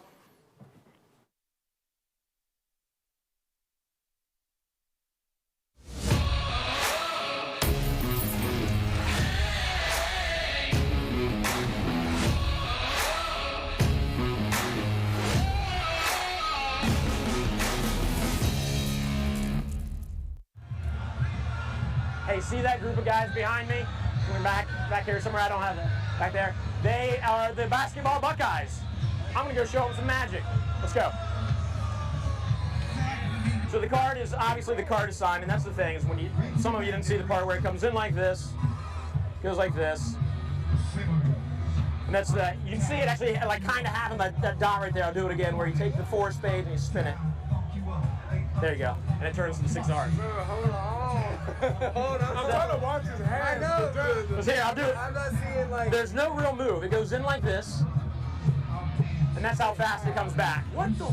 Hey, see that group of guys behind me? Coming back here somewhere. I don't have it. Back there. They are the basketball Buckeyes. I'm gonna go show them some magic. Let's go. So the card is obviously signed, and that's the thing is when some of you didn't see the part where it comes in like this, goes like this, and that's the you can see it actually like kind of having that dot right there. I'll do it again where you take the 4 spades and you spin it. There you go, and it turns into 6 R's. Hold on. I'm trying to watch his hands. I know. Here, I'll do it. I'm not seeing like. There's no real move. It goes in like this, and that's how fast it comes back. What the?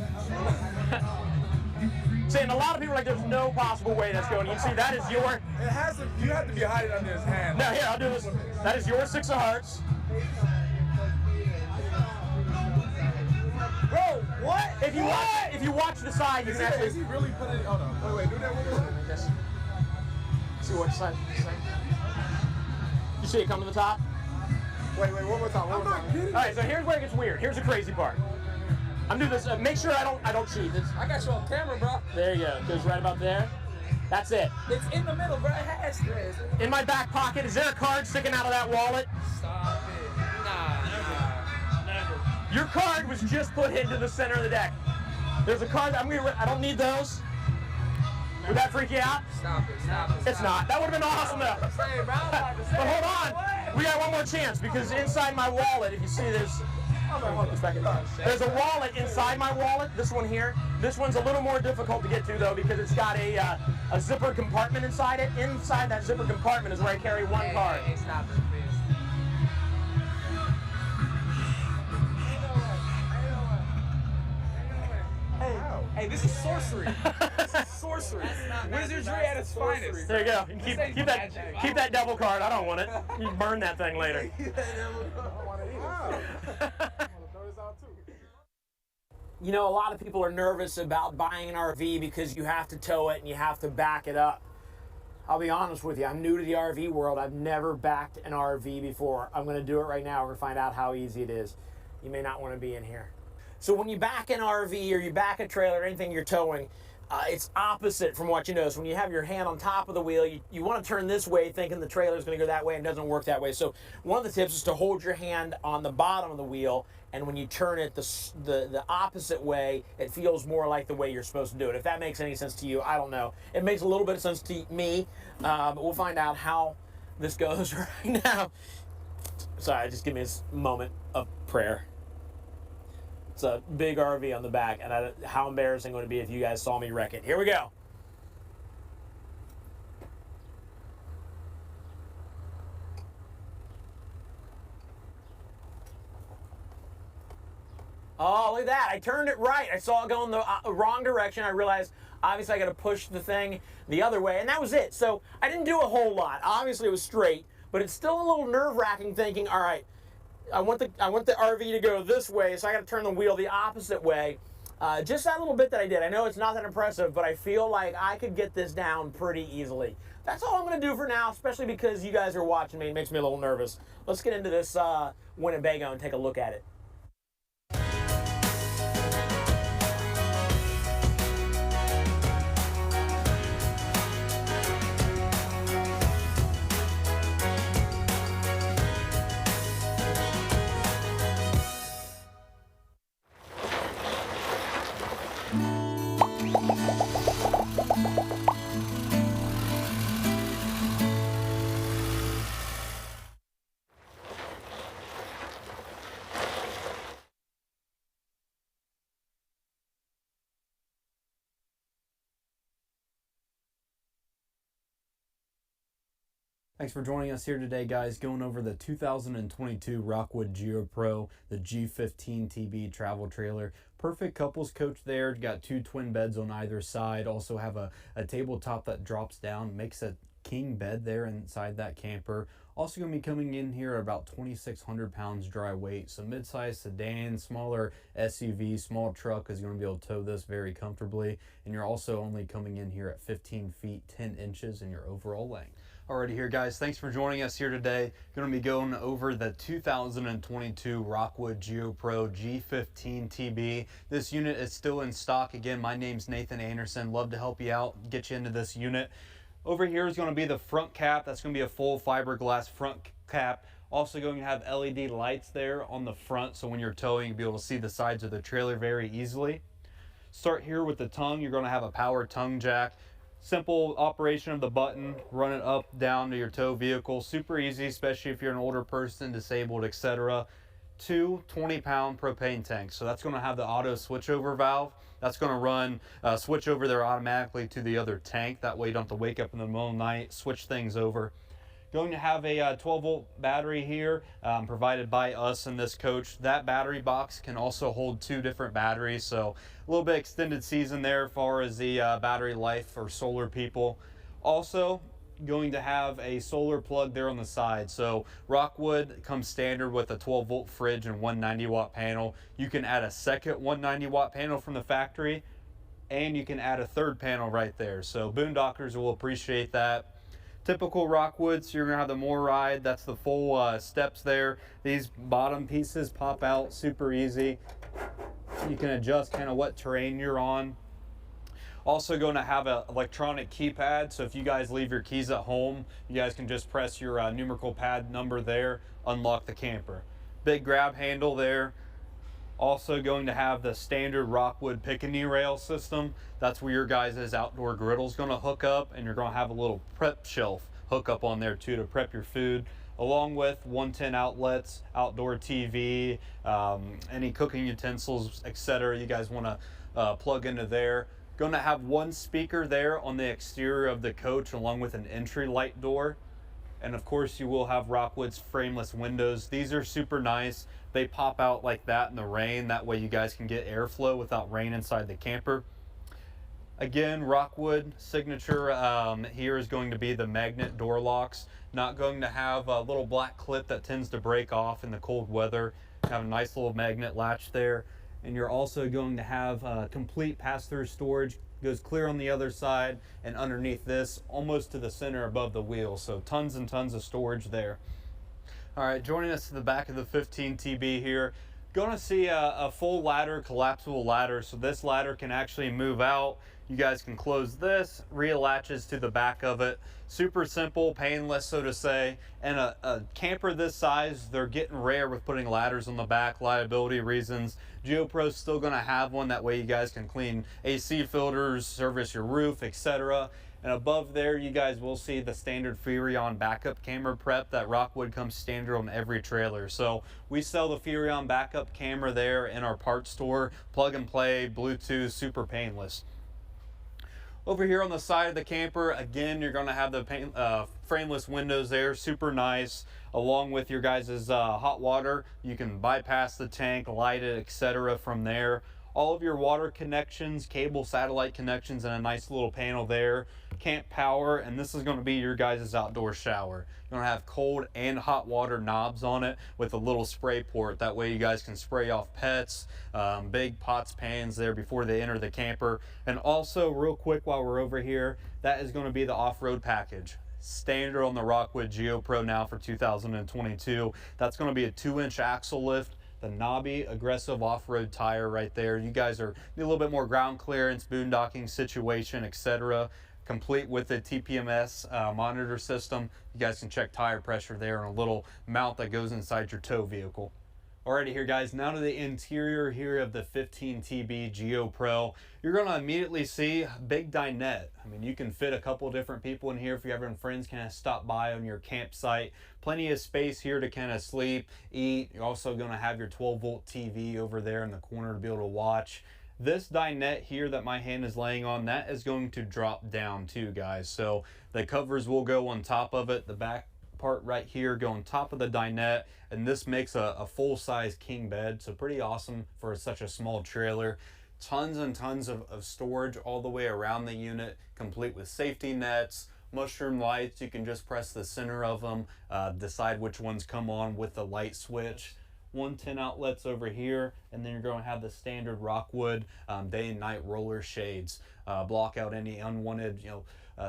See, and a lot of people are like, there's no possible way that's going. You see, that is your. It has to. You have to be hiding under his hand. No, here, I'll do this. That is your 6 of hearts. Bro, what? If you watch the side, you can actually. Is he really putting it? Hold on. Wait, do that one more. See what side? You see it come to the top? Wait, one more time. I'm not kidding. All right, so here's where it gets weird. Here's the crazy part. I'm doing this. Make sure I don't cheat. I got you on camera, bro. There you go. It goes right about there. That's it. It's in the middle, bro. It has to. In my back pocket, is there a card sticking out of that wallet? Stop it. Nah. Never. Your card was just put into the center of the deck. There's a card. I don't need those. Would that freak you out? Stop it. It's not. That would have been awesome though. But hold on. We got one more chance because inside my wallet, if you see this, Hold on a second. There's a wallet inside my wallet, this one here. This one's a little more difficult to get to, though, because it's got a zipper compartment inside it. Inside that zipper compartment is where I carry one card. Hey, stop it, please. Hey, this is sorcery. This is sorcery. Wizardry at its finest. There you go. Keep that double card. I don't want it. You burn that thing later. You know, a lot of people are nervous about buying an RV because you have to tow it and you have to back it up. I'll be honest with you, I'm new to the RV world. I've never backed an RV before. I'm going to do it right now. We're going to find out how easy it is. You may not want to be in here. So when you back an RV or you back a trailer or anything you're towing, it's opposite from what you know. So when you have your hand on top of the wheel, you want to turn this way thinking the trailer is going to go that way, and it doesn't work that way. So one of the tips is to hold your hand on the bottom of the wheel, and when you turn it the opposite way, it feels more like the way you're supposed to do it. If that makes any sense to you, I don't know. It makes a little bit of sense to me, but we'll find out how this goes right now. Sorry, just give me a moment of prayer. It's a big RV on the back, and how embarrassing would it be if you guys saw me wreck it? Here we go. Oh, look at that. I turned it right. I saw it go in the wrong direction. I realized, obviously, I got to push the thing the other way, and that was it. So I didn't do a whole lot. Obviously, it was straight, but it's still a little nerve-wracking thinking, all right, I want the RV to go this way, so I got to turn the wheel the opposite way. Just that little bit that I did. I know it's not that impressive, but I feel like I could get this down pretty easily. That's all I'm going to do for now, especially because you guys are watching me. It makes me a little nervous. Let's get into this Winnebago and take a look at it. Thanks for joining us here today, guys. Going over the 2022 Rockwood Geo Pro, the G15 TB travel trailer. Perfect couples coach there. Got two twin beds on either side. Also have a tabletop that drops down, makes a king bed there inside that camper. Also going to be coming in here at about 2,600 pounds dry weight. So mid-size sedan, smaller SUV, small truck is going to be able to tow this very comfortably. And you're also only coming in here at 15 feet 10 inches in your overall length. Alrighty here, guys, thanks for joining us here today. Going to be going over the 2022 Rockwood Geo Pro G15 TB. This unit is still in stock. Again, my name's Nathan Anderson. Love to help you out, get you into this unit. Over here is going to be the front cap. That's going to be a full fiberglass front cap. Also going to have LED lights there on the front, so when you're towing, you'll be able to see the sides of the trailer very easily. Start here with the tongue. You're going to have a power tongue jack. Simple operation of the button, run it up, down to your tow vehicle. Super easy, especially if you're an older person, disabled, etc. Two 20-pound propane tanks. So that's going to have the auto switchover valve. That's going to run, switch over there automatically to the other tank. That way you don't have to wake up in the middle of the night, switch things over. Going to have a 12-volt battery here, provided by us in this coach. That battery box can also hold two different batteries, so a little bit extended season there as far as the battery life for solar people. Also, going to have a solar plug there on the side. So Rockwood comes standard with a 12-volt fridge and 190-watt panel. You can add a second 190-watt panel from the factory, and you can add a third panel right there. So boondockers will appreciate that. Typical Rockwoods, you're gonna have the more ride. That's the full steps there. These bottom pieces pop out super easy. You can adjust kind of what terrain you're on. Also going to have an electronic keypad, so if you guys leave your keys at home, you guys can just press your numerical pad number there, unlock the camper. Big grab handle there. Also going to have the standard Rockwood pick-a-knee rail system. That's where your guys' outdoor griddle is going to hook up, and you're going to have a little prep shelf hookup on there too to prep your food, along with 110 outlets, outdoor TV, any cooking utensils, etc. you guys want to plug into there. Going to have one speaker there on the exterior of the coach, along with an entry light door. And of course you will have Rockwood's frameless windows. These are super nice. They pop out like that in the rain. That way you guys can get airflow without rain inside the camper. Again, Rockwood signature here is going to be the magnet door locks. Not going to have a little black clip that tends to break off in the cold weather. Have a nice little magnet latch there. And you're also going to have complete pass-through storage. Goes clear on the other side and underneath this, almost to the center above the wheel. So tons and tons of storage there. All right, joining us to the back of the 15 TB here. Going to see a full ladder, collapsible ladder. So this ladder can actually move out. You guys can close this, reattaches to the back of it. Super simple, painless, so to say. And a camper this size, they're getting rare with putting ladders on the back, liability reasons. GeoPro's still gonna have one, that way you guys can clean AC filters, service your roof, etc. And above there, you guys will see the standard Furrion backup camera prep that Rockwood comes standard on every trailer. So we sell the Furrion backup camera there in our parts store, plug and play, Bluetooth, super painless. Over here on the side of the camper, again, you're going to have the frameless windows there, super nice, along with your guys' hot water. You can bypass the tank, light it, etc. from there. All of your water connections, cable, satellite connections, and a nice little panel there. Camp power, and this is going to be your guys' outdoor shower. You're going to have cold and hot water knobs on it with a little spray port. That way you guys can spray off pets, big pots, pans there before they enter the camper. And also, real quick while we're over here, that is going to be the off-road package. Standard on the Rockwood GeoPro now for 2022. That's going to be a 2-inch axle lift, the knobby aggressive off-road tire right there. You guys need a little bit more ground clearance, boondocking situation, etc. Complete with the TPMS monitor system. You guys can check tire pressure there and a little mount that goes inside your tow vehicle. Alrighty here guys, now to the interior here of the 15 TB GeoPro. You're gonna immediately see a big dinette. I mean, you can fit a couple different people in here if you're having friends kind of stop by on your campsite. Plenty of space here to kind of sleep, eat. You're also gonna have your 12-volt TV over there in the corner to be able to watch. This dinette here that my hand is laying on, that is going to drop down too, guys. So the covers will go on top of it. The back part right here go on top of the dinette, and this makes a full-size king bed, so pretty awesome for such a small trailer. Tons and tons of storage all the way around the unit, complete with safety nets, mushroom lights. You can just press the center of them, decide which ones come on with the light switch. 110 outlets over here, and then you're going to have the standard Rockwood day and night roller shades. Block out any unwanted,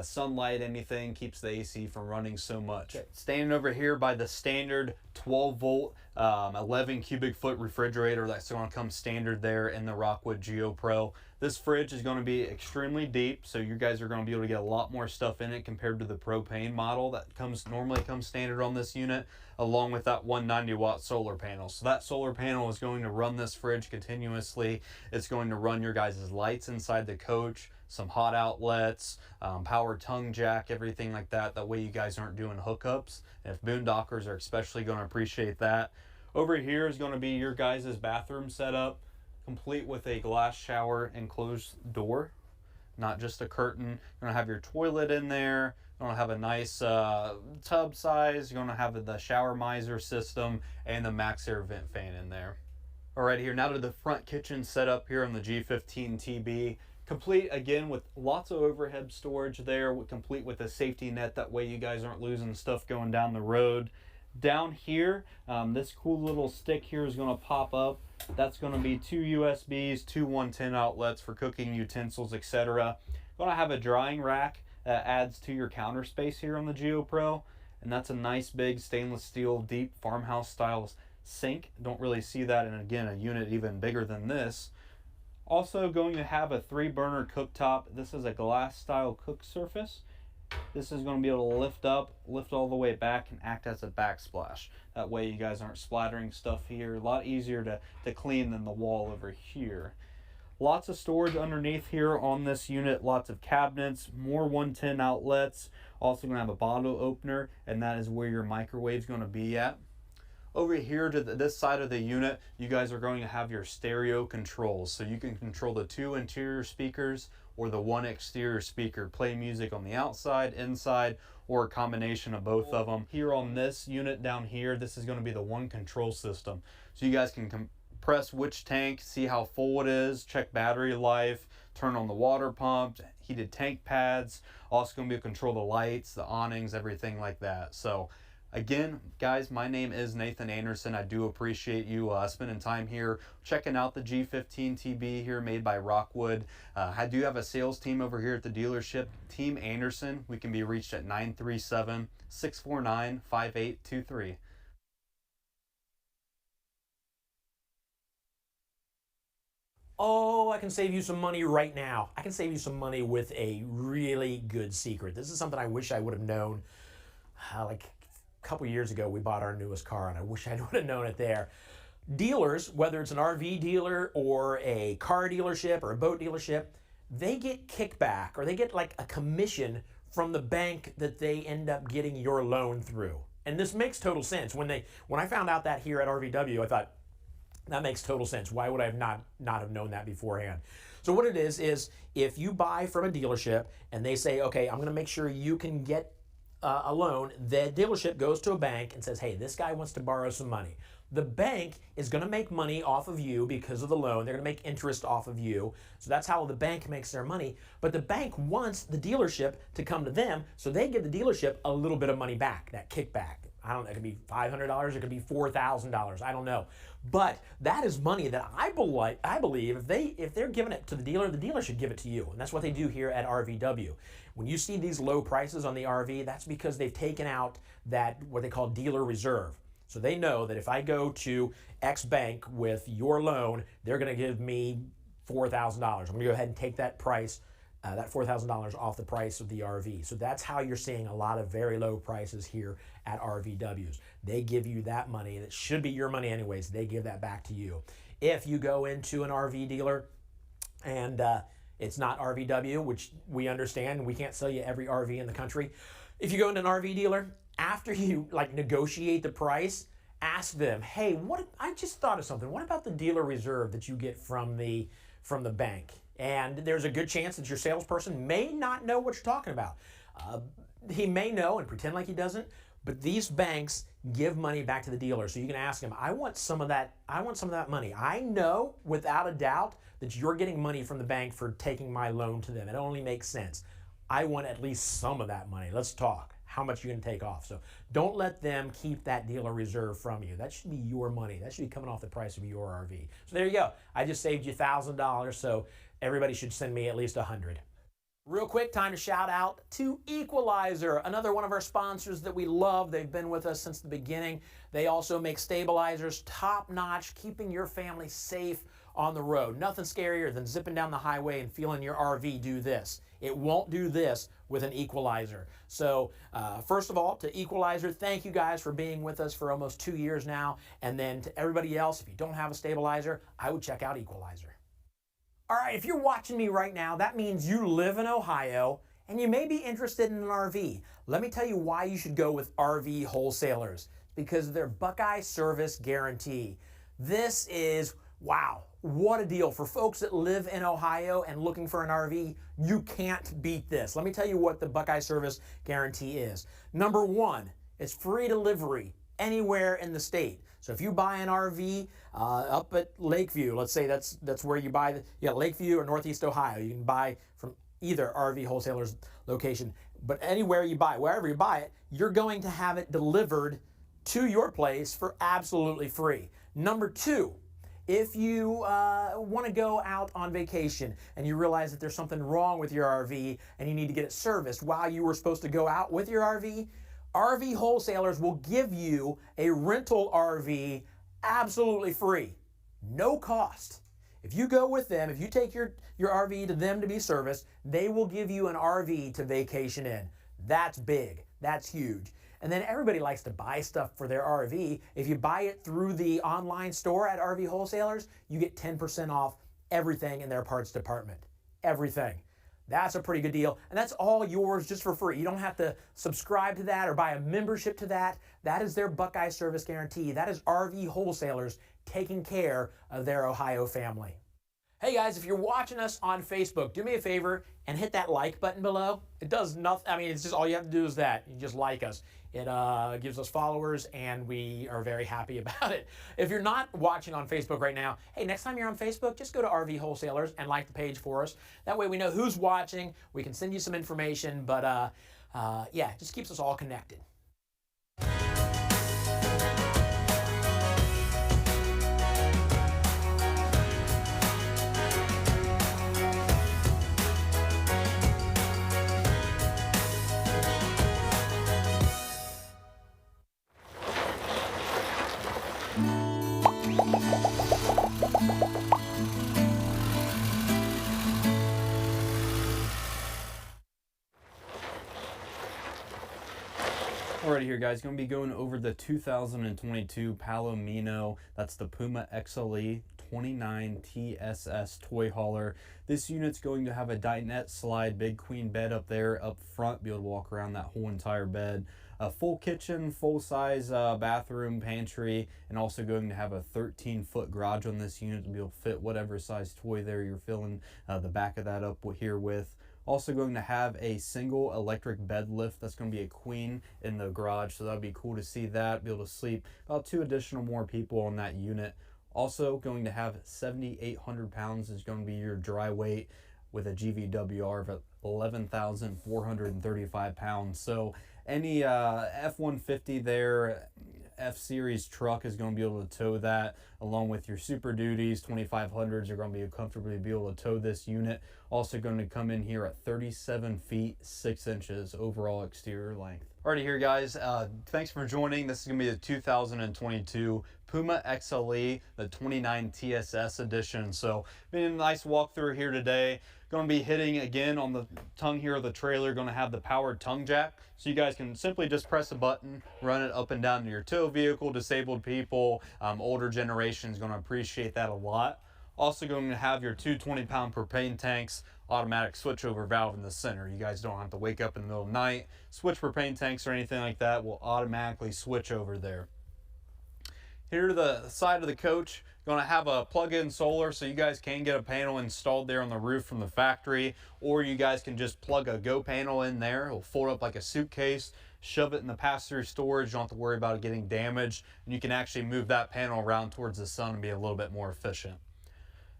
sunlight, anything, keeps the AC from running so much. Okay. Standing over here by the standard 12-volt, 11 cubic foot refrigerator that's going to come standard there in the Rockwood GeoPro. This fridge is going to be extremely deep, so you guys are going to be able to get a lot more stuff in it compared to the propane model that normally comes standard on this unit, along with that 190-watt solar panel. So that solar panel is going to run this fridge continuously. It's going to run your guys' lights inside the coach, some hot outlets, power tongue jack, everything like that. That way you guys aren't doing hookups. And if boondockers are especially going to appreciate that. Over here is going to be your guys' bathroom setup, complete with a glass shower enclosed door, not just a curtain. You're going to have your toilet in there. You're going to have a nice tub size. You're going to have the shower miser system and the max air vent fan in there. Alright, here now to the front kitchen setup here on the G15 TB. Complete again with lots of overhead storage there, complete with a safety net. That way you guys aren't losing stuff going down the road. Down here, this cool little stick here is going to pop up. That's going to be 2 USBs, 2 110 outlets for cooking utensils, etc. Going to have a drying rack that adds to your counter space here on the GeoPro, and that's a nice big stainless steel deep farmhouse style sink. Don't really see that in, again, a unit even bigger than this. Also going to have a 3-burner cooktop. This is a glass style cook surface. This is going to be able to lift up, lift all the way back, and act as a backsplash. That way you guys aren't splattering stuff here. A lot easier to clean than the wall over here. Lots of storage underneath here on this unit. Lots of cabinets, more 110 outlets. Also going to have a bottle opener, and that is where your microwave's going to be at. Over here to this side of the unit, you guys are going to have your stereo controls. So you can control the 2 interior speakers or the 1 exterior speaker. Play music on the outside, inside, or a combination of both of them. Here on this unit down here, this is going to be the 1 control system. So you guys can press which tank, see how full it is, check battery life, turn on the water pump, heated tank pads. Also going to be able to control the lights, the awnings, everything like that. So again, guys, my name is Nathan Anderson. I do appreciate you spending time here, checking out the G15 TB here made by Rockwood. I do have a sales team over here at the dealership, Team Anderson. We can be reached at 937-649-5823. Oh, I can save you some money right now. I can save you some money with a really good secret. This is something I wish I would have known like a couple years ago. We bought our newest car, and I wish I would have known it there. Dealers, whether it's an RV dealer or a car dealership or a boat dealership, they get kickback, or they get like a commission from the bank that they end up getting your loan through. And this makes total sense. When I found out that here at RVW, I thought, that makes total sense. Why would I have not have known that beforehand? So what it is if you buy from a dealership and they say, okay, I'm going to make sure you can get a loan, the dealership goes to a bank and says, hey, this guy wants to borrow some money. The bank is going to make money off of you because of the loan. They're going to make interest off of you. So that's how the bank makes their money. But the bank wants the dealership to come to them, so they give the dealership a little bit of money back, that kickback. I don't know, it could be $500, it could be $4,000, I don't know. But that is money that I believe if they're giving it to the dealer should give it to you. And that's what they do here at RVW. When you see these low prices on the RV, that's because they've taken out that, what they call dealer reserve. So they know that if I go to X bank with your loan, they're gonna give me $4,000. I'm gonna go ahead and take that price, that $4,000 off the price of the RV. So that's how you're seeing a lot of very low prices here at RVWs. They give you that money, and it should be your money anyways. They give that back to you. If you go into an RV dealer and it's not RVW, which we understand, we can't sell you every RV in the country. If you go into an RV dealer, after you negotiate the price, ask them, hey, I just thought of something. What about the dealer reserve that you get from the bank? And there's a good chance that your salesperson may not know what you're talking about. He may know and pretend like he doesn't, but these banks give money back to the dealer. So you can ask him, I want some of that money. I know without a doubt that you're getting money from the bank for taking my loan to them. It only makes sense. I want at least some of that money. Let's talk. How much you're going to take off. So don't let them keep that dealer reserve from you. That should be your money. That should be coming off the price of your RV. So there you go. I just saved you $1,000, so everybody should send me at least $100. Real quick, time to shout out to Equalizer, another one of our sponsors that we love. They've been with us since the beginning. They also make stabilizers, top notch, keeping your family safe on the road. Nothing scarier than zipping down the highway and feeling your RV do this. It won't do this with an Equalizer. So first of all, to Equalizer, thank you guys for being with us for almost 2 years now. And then to everybody else, if you don't have a stabilizer, I would check out Equalizer. All right, if you're watching me right now, that means you live in Ohio and you may be interested in an RV. Let me tell you why you should go with RV wholesalers. Because of their Buckeye service guarantee. This is, wow, what a deal. For folks that live in Ohio and looking for an RV, you can't beat this. Let me tell you what the Buckeye service guarantee is. Number one, it's free delivery anywhere in the state. So if you buy an RV up at Lakeview, let's say that's where you buy, Lakeview or Northeast Ohio, you can buy from either RV wholesaler's location. But anywhere you buy, wherever you buy it, you're going to have it delivered to your place for absolutely free. Number two, if you want to go out on vacation and you realize that there's something wrong with your RV and you need to get it serviced while you were supposed to go out with your RV, RV wholesalers will give you a rental RV absolutely free, no cost. If you go with them, if you take your RV to them to be serviced, they will give you an RV to vacation in. That's big, that's huge. And then everybody likes to buy stuff for their RV. If you buy it through the online store at RV wholesalers, you get 10% off everything in their parts department. Everything. That's a pretty good deal. And that's all yours just for free. You don't have to subscribe to that or buy a membership to that. That is their Buckeye service guarantee. That is RV wholesalers taking care of their Ohio family. Hey guys, if you're watching us on Facebook, do me a favor and hit that like button below. It does nothing. I mean, it's just all you have to do is that. You just like us. It gives us followers, and we are very happy about it. If you're not watching on Facebook right now, hey, next time you're on Facebook, just go to RV Wholesalers and like the page for us. That way we know who's watching. We can send you some information, but yeah, it just keeps us all connected. Alrighty here guys, going to be going over the 2022 Palomino. That's the Puma XLE 29 TSS toy hauler. This unit's going to have a dinette slide big queen bed up there up front, be able to walk around that whole entire bed. A full kitchen, full size bathroom, pantry, and also going to have a 13-foot garage on this unit to be able to fit whatever size toy there you're filling the back of that up here with. Also going to have a single electric bed lift that's going to be a queen in the garage, so that'll be cool to see that. Be able to sleep about 2 additional more people on that unit. Also going to have 7,800 pounds is going to be your dry weight with a GVWR of 11,435 pounds. So any F-150 there, F-Series truck is going to be able to tow that, along with your Super Duties, 2500s are going to be comfortably be able to tow this unit. Also going to come in here at 37 feet 6 inches overall exterior length. Alrighty here guys, thanks for joining. This is going to be the 2022 Puma XLE, the 29 TSS edition. So been a nice walkthrough here today. Going to be hitting again on the tongue here of the trailer, going to have the powered tongue jack. So you guys can simply just press a button, run it up and down to your tow vehicle. Disabled people, older generations going to appreciate that a lot. Also going to have your 220-pound propane tanks, automatic switchover valve in the center. You guys don't have to wake up in the middle of the night, switch propane tanks or anything like that. Will automatically switch over there. Here to the side of the coach, going to have a plug-in solar, so you guys can get a panel installed there on the roof from the factory, or you guys can just plug a Go panel in there. It'll fold up like a suitcase, shove it in the pass-through storage. You don't have to worry about it getting damaged, and you can actually move that panel around towards the sun and be a little bit more efficient.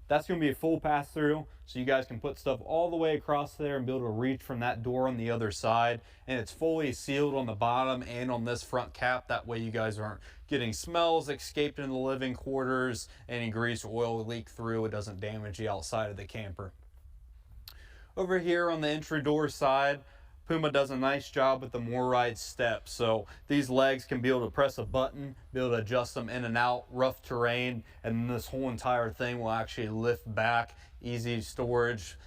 That's going to be a full pass-through, so you guys can put stuff all the way across there and be able to reach from that door on the other side. And it's fully sealed on the bottom and on this front cap. That way you guys aren't getting smells escaping in the living quarters, any grease or oil leak through. It doesn't damage the outside of the camper. Over here on the entry door side, Puma does a nice job with the MORride steps. So these legs can be able to press a button, be able to adjust them in and out, rough terrain, and this whole entire thing will actually lift back. Easy storage,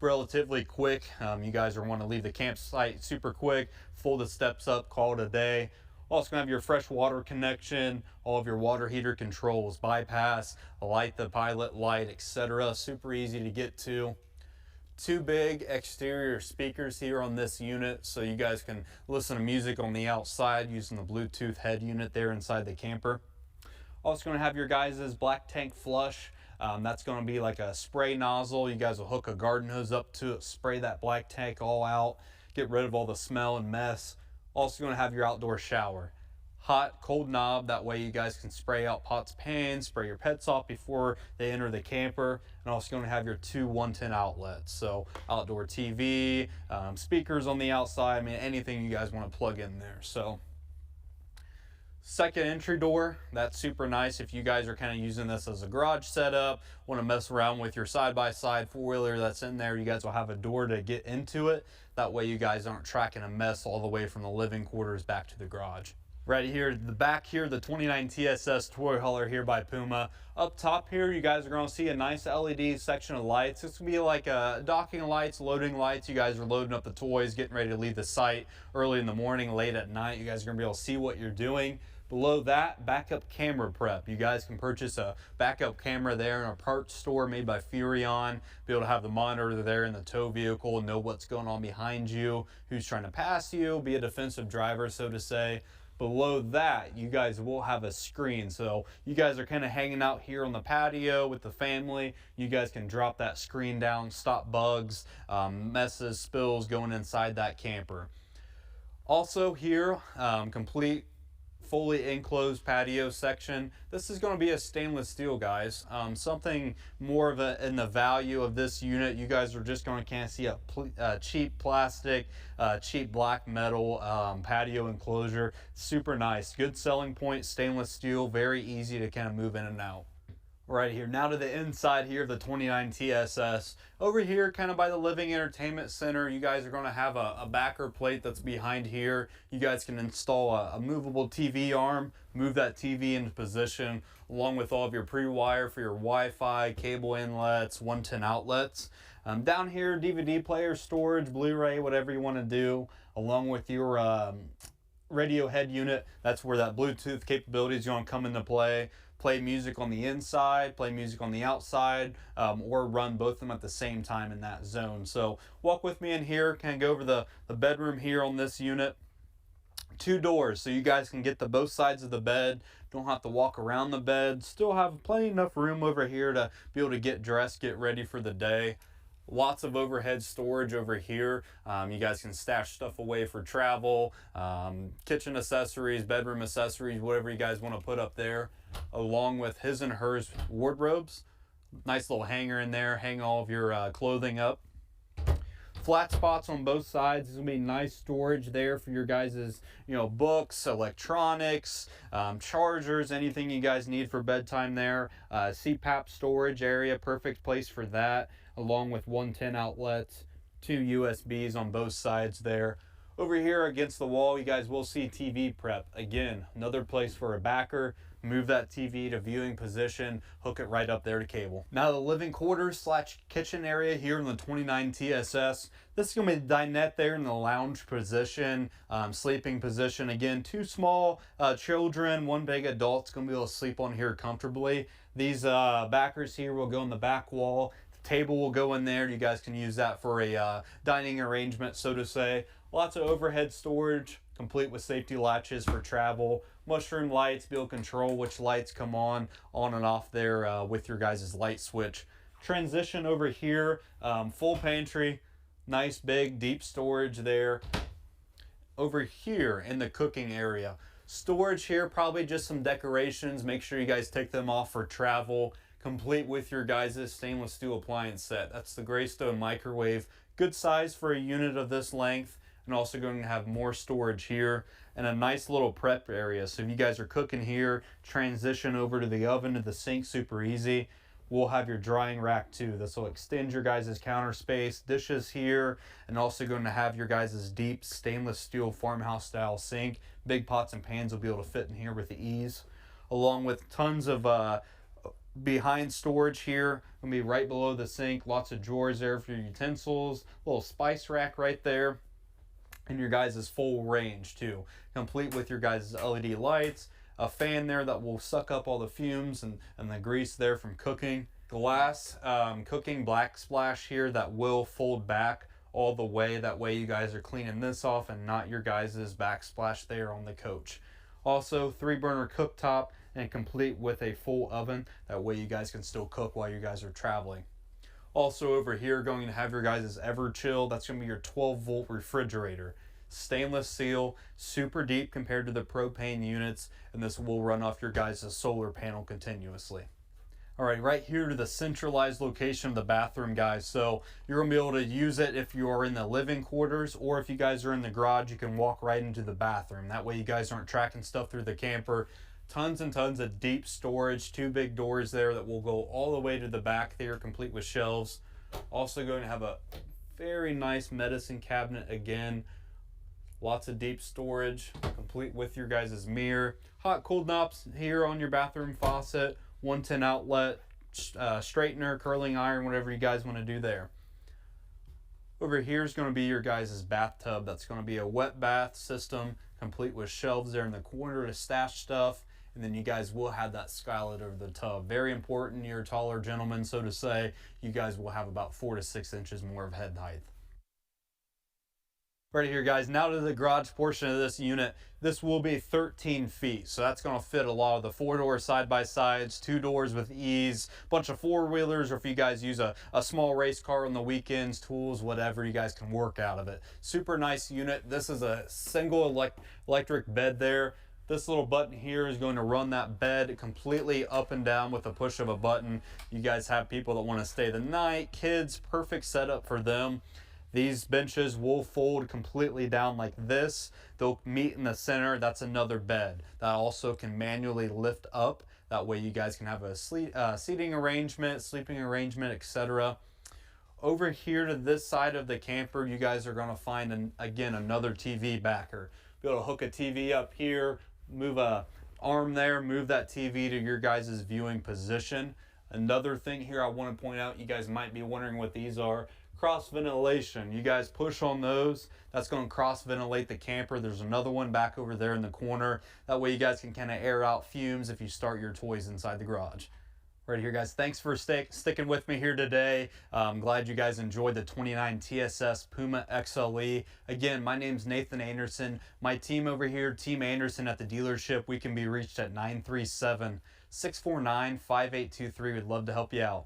relatively quick. You guys are want to leave the campsite super quick, fold the steps up, call it a day. Also gonna have your fresh water connection, all of your water heater controls, bypass, light the pilot light, etc. Super easy to get to. 2 big exterior speakers here on this unit, so you guys can listen to music on the outside using the Bluetooth head unit there inside the camper. Also going to have your guys' black tank flush. That's going to be like a spray nozzle. You guys will hook a garden hose up to it, spray that black tank all out, get rid of all the smell and mess. Also going to have your outdoor shower. Hot, cold knob, that way you guys can spray out pots, pans, spray your pets off before they enter the camper. And also going to have your 2 110 outlets, so outdoor TV, speakers on the outside, I mean anything you guys want to plug in there. So second entry door, that's super nice if you guys are kind of using this as a garage setup, want to mess around with your side-by-side four-wheeler that's in there. You guys will have a door to get into it. That way you guys aren't tracking a mess all the way from the living quarters back to the garage. Right here, the back here, the 29 TSS toy hauler here by Puma. Up top here, you guys are going to see a nice LED section of lights. This will be like docking lights, loading lights. You guys are loading up the toys, getting ready to leave the site early in the morning, late at night. You guys are going to be able to see what you're doing. Below that, backup camera prep. You guys can purchase a backup camera there in a parts store made by Furrion. Be able to have the monitor there in the tow vehicle and know what's going on behind you, who's trying to pass you, be a defensive driver, so to say. Below that, you guys will have a screen. So you guys are kind of hanging out here on the patio with the family. You guys can drop that screen down, stop bugs, messes, spills going inside that camper. Also here, complete fully enclosed patio section. This is going to be a stainless steel, guys. Something more of in the value of this unit. You guys are just going to kind of see a cheap plastic, cheap black metal patio enclosure. Super nice. Good selling point, stainless steel, very easy to kind of move in and out. Right here, now to the inside here of the 29 TSS. Over here, kind of by the living entertainment center, you guys are going to have a backer plate that's behind here. You guys can install a movable TV arm, move that TV into position, along with all of your pre-wire for your Wi-Fi, cable inlets, 110 outlets. Down here, DVD player, storage, Blu-ray, whatever you want to do, along with your radio head unit. That's where that Bluetooth capability is going to come into play. Play music on the inside, play music on the outside, or run both of them at the same time in that zone. So walk with me in here, kind of go over the bedroom here on this unit. 2 doors, so you guys can get to both sides of the bed, don't have to walk around the bed, still have plenty enough room over here to be able to get dressed, get ready for the day. Lots of overhead storage over here. You guys can stash stuff away for travel, kitchen accessories, bedroom accessories, whatever you guys want to put up there, along with his and hers wardrobes. Nice little hanger in there, hang all of your clothing up. Flat spots on both sides. There's gonna be nice storage there for your guys' books, electronics, chargers, anything you guys need for bedtime there. CPAP storage area, perfect place for that, along with 110 outlets, 2 USBs on both sides there. Over here against the wall, you guys will see TV prep. Again, another place for a backer. Move that TV to viewing position, hook it right up there to cable. Now the living quarters / kitchen area here in the 29 TSS. This is gonna be the dinette there in the lounge position, sleeping position. Again, 2 small children, 1 big adult's gonna be able to sleep on here comfortably. These backers here will go in the back wall. The table will go in there. You guys can use that for a dining arrangement, so to say. Lots of overhead storage, complete with safety latches for travel. Mushroom lights, be able to control which lights come on and off there with your guys' light switch. Transition over here, full pantry, nice big deep storage there. Over here in the cooking area, storage here, probably just some decorations. Make sure you guys take them off for travel, complete with your guys' stainless steel appliance set. That's the Greystone microwave, good size for a unit of this length. And also going to have more storage here and a nice little prep area. So if you guys are cooking here, transition over to the oven, to the sink, super easy. We'll have your drying rack too. This will extend your guys' counter space, dishes here, and also going to have your guys' deep stainless steel farmhouse style sink. Big pots and pans will be able to fit in here with ease, along with tons of behind storage here. Gonna be right below the sink. Lots of drawers there for your utensils. Little spice rack right there. And your guys' full range too, complete with your guys' LED lights, a fan there that will suck up all the fumes and the grease there from cooking. Glass cooking backsplash here that will fold back all the way. That way you guys are cleaning this off and not your guys' backsplash there on the coach. Also 3-burner cooktop and complete with a full oven. That way you guys can still cook while you guys are traveling. Also over here, going to have your guys' Everchill. That's going to be your 12-volt refrigerator. Stainless steel, super deep compared to the propane units, and this will run off your guys' solar panel continuously. Alright, right here to the centralized location of the bathroom, guys. So you're going to be able to use it if you are in the living quarters, or if you guys are in the garage, you can walk right into the bathroom. That way you guys aren't tracking stuff through the camper. Tons and tons of deep storage, 2 big doors there that will go all the way to the back there, complete with shelves. Also going to have a very nice medicine cabinet again. Lots of deep storage, complete with your guys' mirror. Hot cold knobs here on your bathroom faucet, 110 outlet, straightener, curling iron, whatever you guys want to do there. Over here is going to be your guys' bathtub. That's going to be a wet bath system, complete with shelves there in the corner to stash stuff. And then you guys will have that skylight over the tub. Very important, you're a taller gentleman, so to say, you guys will have about 4 to 6 inches more of head height. Right here, guys, now to the garage portion of this unit. This will be 13 feet, so that's going to fit a lot of the 4-door side-by-sides, 2 doors with ease, bunch of 4-wheelers, or if you guys use a small race car on the weekends, tools, whatever, you guys can work out of it. Super nice unit. This is a single electric bed there. This little button here is going to run that bed completely up and down with a push of a button. You guys have people that want to stay the night, kids, perfect setup for them. These benches will fold completely down like this. They'll meet in the center. That's another bed that also can manually lift up. That way you guys can have a seating arrangement, sleeping arrangement, etc. Over here to this side of the camper, you guys are going to find, again, another TV backer. Be able to hook a TV up here, move a arm there, move that TV to your guys' viewing position. Another thing here I want to point out, you guys might be wondering what these are. Cross ventilation. You guys push on those, that's going to cross ventilate the camper. There's another one back over there in the corner. That way you guys can kind of air out fumes if you start your toys inside the garage. Right here, guys, thanks for sticking with me here today. I'm glad you guys enjoyed the 29 TSS Puma XLE. Again, my name's Nathan Anderson. My team over here, Team Anderson at the dealership, we can be reached at 937-649-5823. We'd love to help you out.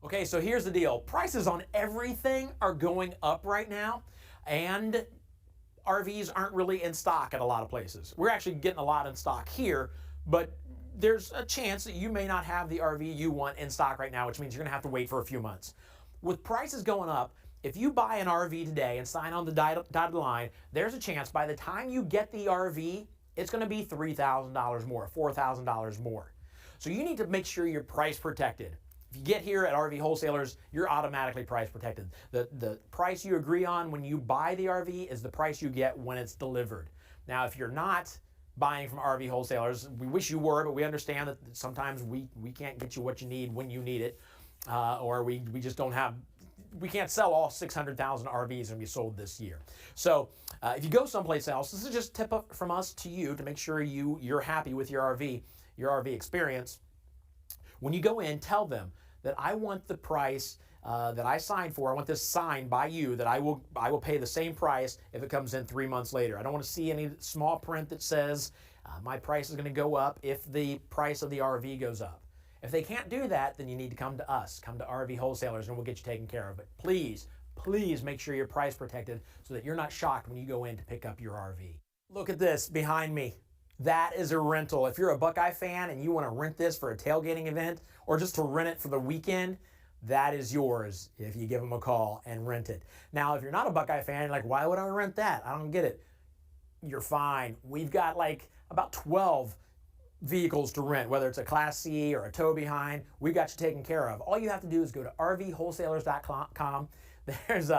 Okay, so here's the deal. Prices on everything are going up right now, and RVs aren't really in stock at a lot of places. We're actually getting a lot in stock here, but there's a chance that you may not have the RV you want in stock right now, which means you're gonna have to wait for a few months. With prices going up, if you buy an RV today and sign on the dotted line, there's a chance by the time you get the RV, it's gonna be $3,000 more, $4,000 more. So you need to make sure you're price protected. If you get here at RV Wholesalers, you're automatically price protected. The price you agree on when you buy the RV is the price you get when it's delivered. Now, if you're not buying from RV Wholesalers, we wish you were, but we understand that sometimes we can't get you what you need when you need it, or we just don't have, we can't sell all 600,000 RVs and be sold this year. So if you go someplace else, this is just a tip up from us to you to make sure you're happy with your RV experience. When you go in, tell them that I want the price that I signed for. I want this signed by you that I will pay the same price if it comes in 3 months later. I don't want to see any small print that says my price is going to go up if the price of the RV goes up. If they can't do that, then you need to come to us, come to RV Wholesalers, and we'll get you taken care of. But please, please make sure you're price protected so that you're not shocked when you go in to pick up your RV. Look at this behind me. That is a rental. If you're a Buckeye fan and you want to rent this for a tailgating event or just to rent it for the weekend, that is yours if you give them a call and rent it. Now, if you're not a Buckeye fan, you're like, why would I rent that? I don't get it. You're fine. We've got like about 12 vehicles to rent, whether it's a Class C or a tow behind. We got you taken care of. All you have to do is go to rvwholesalers.com. There's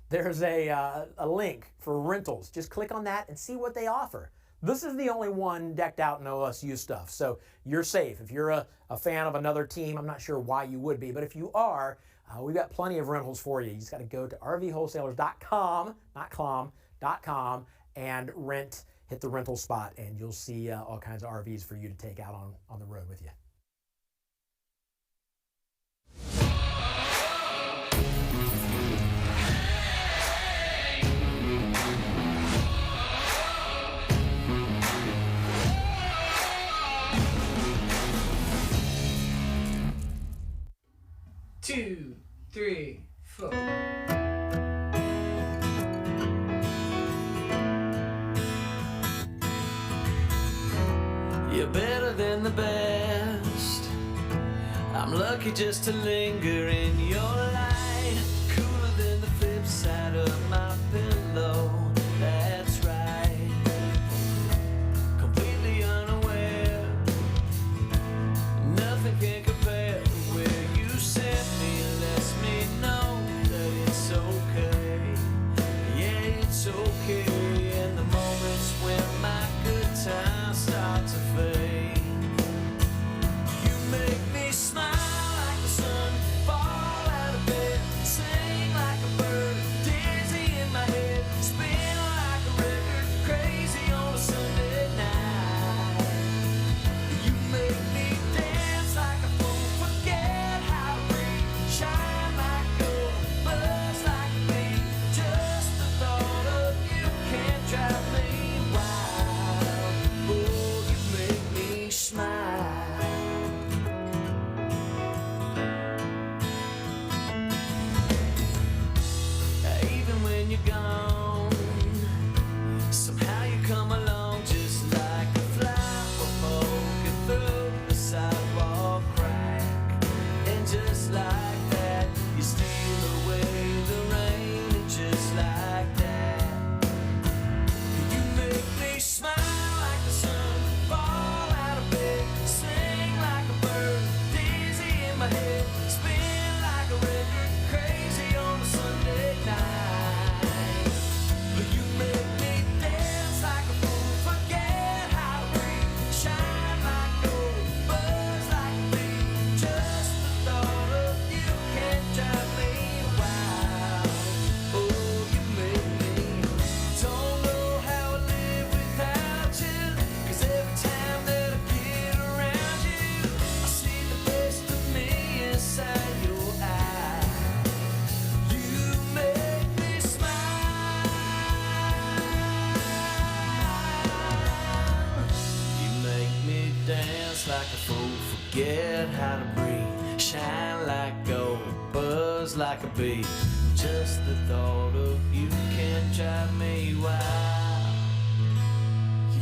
There's a link for rentals. Just click on that and see what they offer. This is the only one decked out in OSU stuff, so you're safe. If you're a fan of another team, I'm not sure why you would be, but if you are, we've got plenty of rentals for you. You just got to go to rvwholesalers.com, not .com, and hit the rental spot, and you'll see all kinds of RVs for you to take out on the road with you. Two, three, four. You're better than the best. I'm lucky just to linger in your light. Cooler than the flip side of my pillow. That's right. Completely unaware. Nothing can compare to where you sent me. Lets me know that it's okay. Yeah, it's okay. In the moments when my good times start to fade, you make me smile like the sun, fall out of bed, sing like a bird, dizzy in my head. dance like a fool, forget how to breathe, shine like gold, buzz like a bee. Just the thought of you can drive me wild.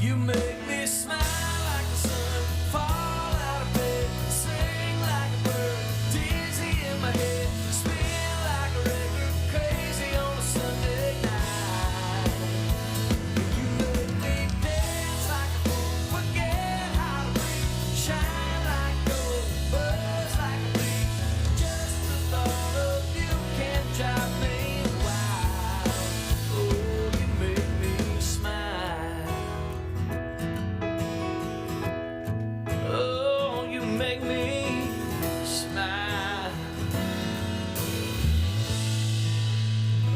You make me smile like the sun, fall out of bed, sing like a bird, dizzy in my head, spin like a record, crazy on a Sunday night. You make me dance like a fool, forget how to breathe, shine like gold, buzz like a bee. Just the thought of you can drive me wild. Oh, you make me smile. Oh, you make me smile.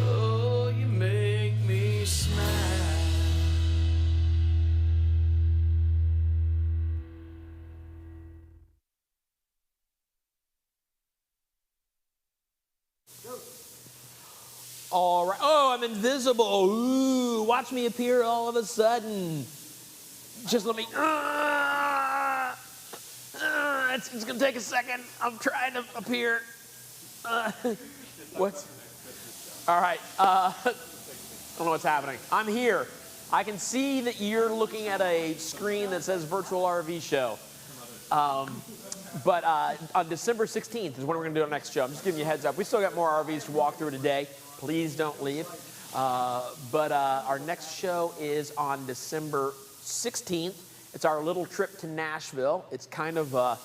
Oh, you make me smile. All right. Oh, I'm invisible. Ooh, watch me appear all of a sudden. Just let me. It's gonna take a second. I'm trying to appear. What's? All right. I don't know what's happening. I'm here. I can see that you're looking at a screen that says Virtual RV Show. But on December 16th is when we're going to do our next show. I'm just giving you a heads up. We still got more RVs to walk through today. Please don't leave. But our next show is on December 16th. It's our little trip to Nashville. It's kind of a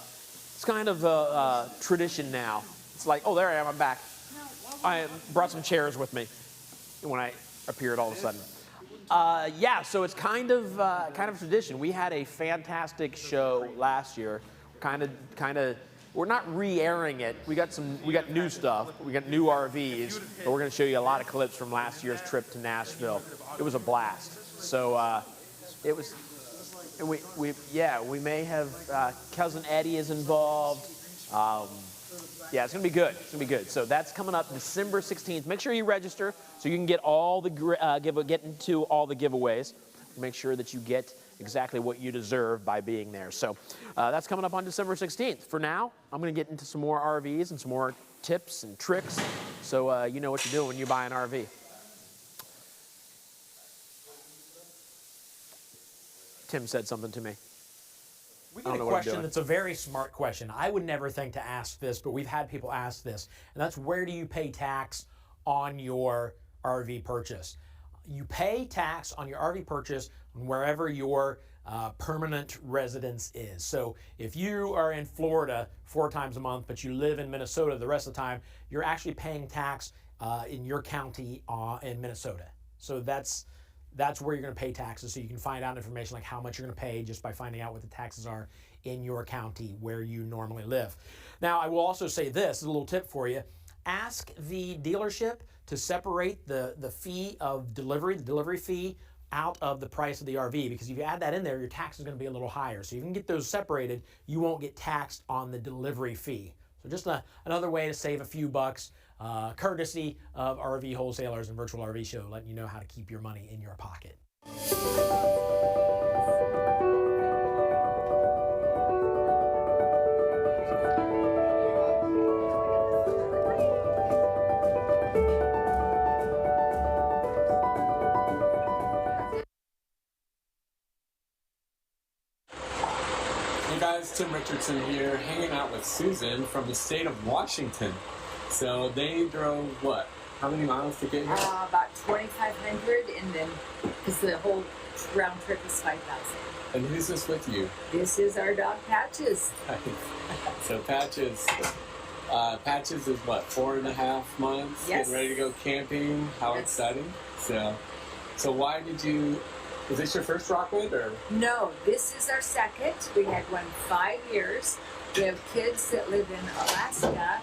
tradition now. It's like, oh, there I am. I'm back. I brought some chairs with me when I appeared all of a sudden. Yeah, so it's kind of tradition. We had a fantastic show last year. We're not re-airing it. We got new stuff. We got new RVs, but we're going to show you a lot of clips from last year's trip to Nashville. It was a blast. So it was. And we may have cousin Eddie is involved. Yeah, it's gonna be good. It's gonna be good. So that's coming up December 16th. Make sure you register so you can get all the get into all the giveaways. Make sure that you get exactly what you deserve by being there. So that's coming up on December 16th. For now, I'm gonna get into some more RVs and some more tips and tricks, so you know what to do when you buy an RV. Tim said something to me. We get a question that's a very smart question. I would never think to ask this, but we've had people ask this, and that's where do you pay tax on your RV purchase? You pay tax on your RV purchase wherever your permanent residence is. So if you are in Florida 4 times a month, but you live in Minnesota the rest of the time, you're actually paying tax in your county in Minnesota. So that's where you're going to pay taxes. So you can find out information like how much you're going to pay just by finding out what the taxes are in your county where you normally live. Now, I will also say this is a little tip for you. Ask the dealership to separate the fee of delivery, the delivery fee, out of the price of the RV, because if you add that in there, your tax is going to be a little higher. So if you can get those separated, you won't get taxed on the delivery fee. So just another way to save a few bucks, courtesy of RV wholesalers and Virtual RV Show, letting you know how to keep your money in your pocket. Hey guys, Tim Richardson here, hanging out with Susan from the state of Washington. So they drove what? How many miles to get here? About 2,500, and then because the whole round trip is 5,000. And who's this with you? This is our dog Patches. So Patches is what, 4.5 months? Yes. Getting ready to go camping. How exciting! So why did you? Was this your first Rockwood or? No, this is our second. We had one 5 years. We have kids that live in Alaska,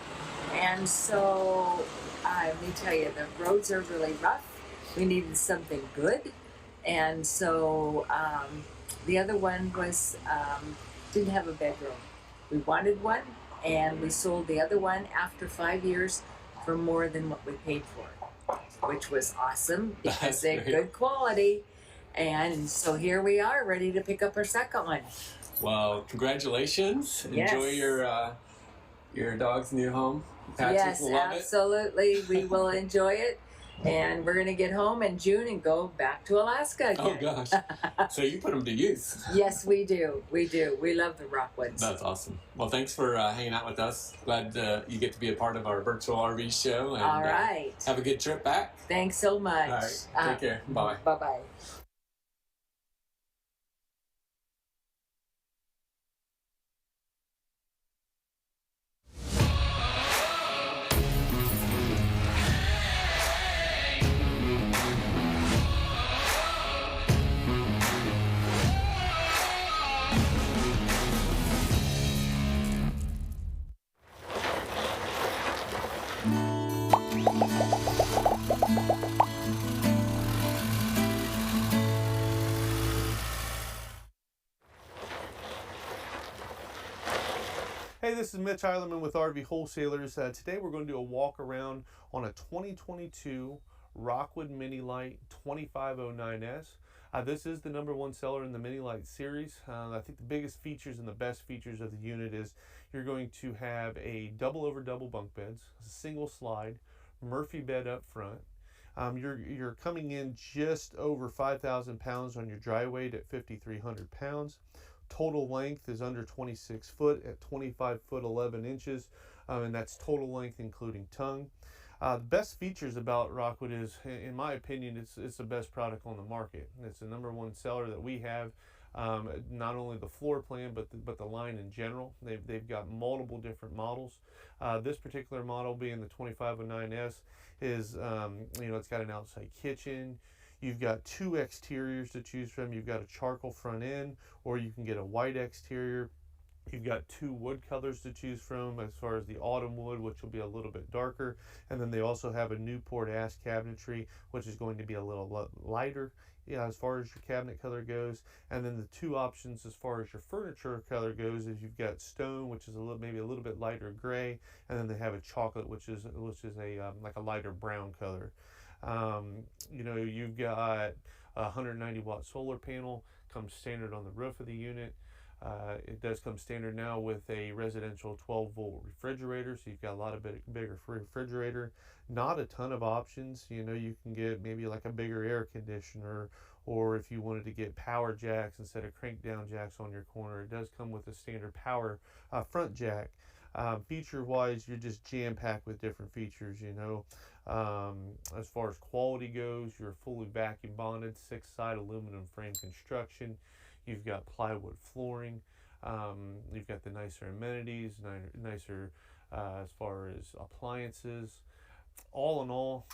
and so let me tell you, the roads are really rough. We needed something good, and so the other one was didn't have a bedroom. We wanted one, and we sold the other one after 5 years for more than what we paid for, which was awesome because they're good quality. And so here we are, ready to pick up our second one. Well, congratulations. Yes. Enjoy your dog's new home. Patrick Yes, will love absolutely. We will enjoy it. And we're going to get home in June and go back to Alaska again. Oh, gosh. So you put them to use. Yes, we do. We do. We love the Rockwoods. That's awesome. Well, thanks for hanging out with us. Glad you get to be a part of our virtual RV show. And, all right. Have a good trip back. Thanks so much. All right. Take care. Bye. Bye-bye. Hey, this is Mitch Eilerman with RV Wholesalers. Today we're going to do a walk around on a 2022 Rockwood Mini Light 2509S. This is the #1 seller in the Mini Light series. I think the biggest features and the best features of the unit is you're going to have a double over double bunk beds, a single slide, Murphy bed up front. You're coming in just over 5,000 pounds on your dry weight at 5,300 pounds. Total length is under 26 foot at 25 foot 11 inches, and that's total length including tongue. The best features about Rockwood is, in my opinion, it's the best product on the market. It's the #1 seller that we have. Not only the floor plan, but the line in general. They've got multiple different models. This particular model, being the 2509S, is it's got an outside kitchen. You've got 2 exteriors to choose from. You've got a charcoal front end, or you can get a white exterior. You've got 2 wood colors to choose from, as far as the autumn wood, which will be a little bit darker. And then they also have a Newport ash cabinetry, which is going to be a little lighter as far as your cabinet color goes. And then the 2 options as far as your furniture color goes is you've got stone, which is maybe a little bit lighter gray, and then they have a chocolate, which is a like a lighter brown color. You've got a 190 watt solar panel, comes standard on the roof of the unit. It does come standard now with a residential 12 volt refrigerator, so you've got a lot of bigger refrigerator. Not a ton of options. You can get maybe like a bigger air conditioner, or if you wanted to get power jacks instead of crank down jacks on your corner, it does come with a standard power front jack. Feature wise, you're just jam packed with different features. As far as quality goes, you're fully vacuum bonded 6-side aluminum frame construction. You've got plywood flooring. You've got the nicer amenities, nicer as far as appliances. All in all,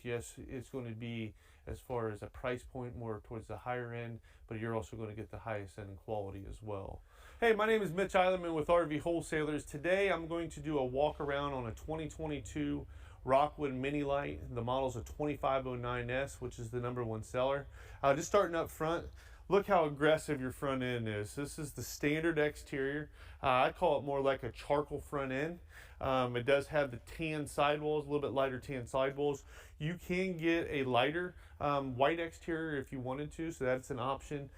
yes, it's going to be, as far as a price point, more towards the higher end, but you're also going to get the highest end in quality as well. Hey, my name is Mitch Eilerman with RV Wholesalers. Today I'm going to do a walk around on a 2022 Rockwood Mini Light. The model's a 2509S, which is the #1 seller. Just starting up front, look how aggressive your front end is. This is the standard exterior. I call it more like a charcoal front end. It does have the tan sidewalls, a little bit lighter tan sidewalls. You can get a lighter white exterior if you wanted to, so that's an option.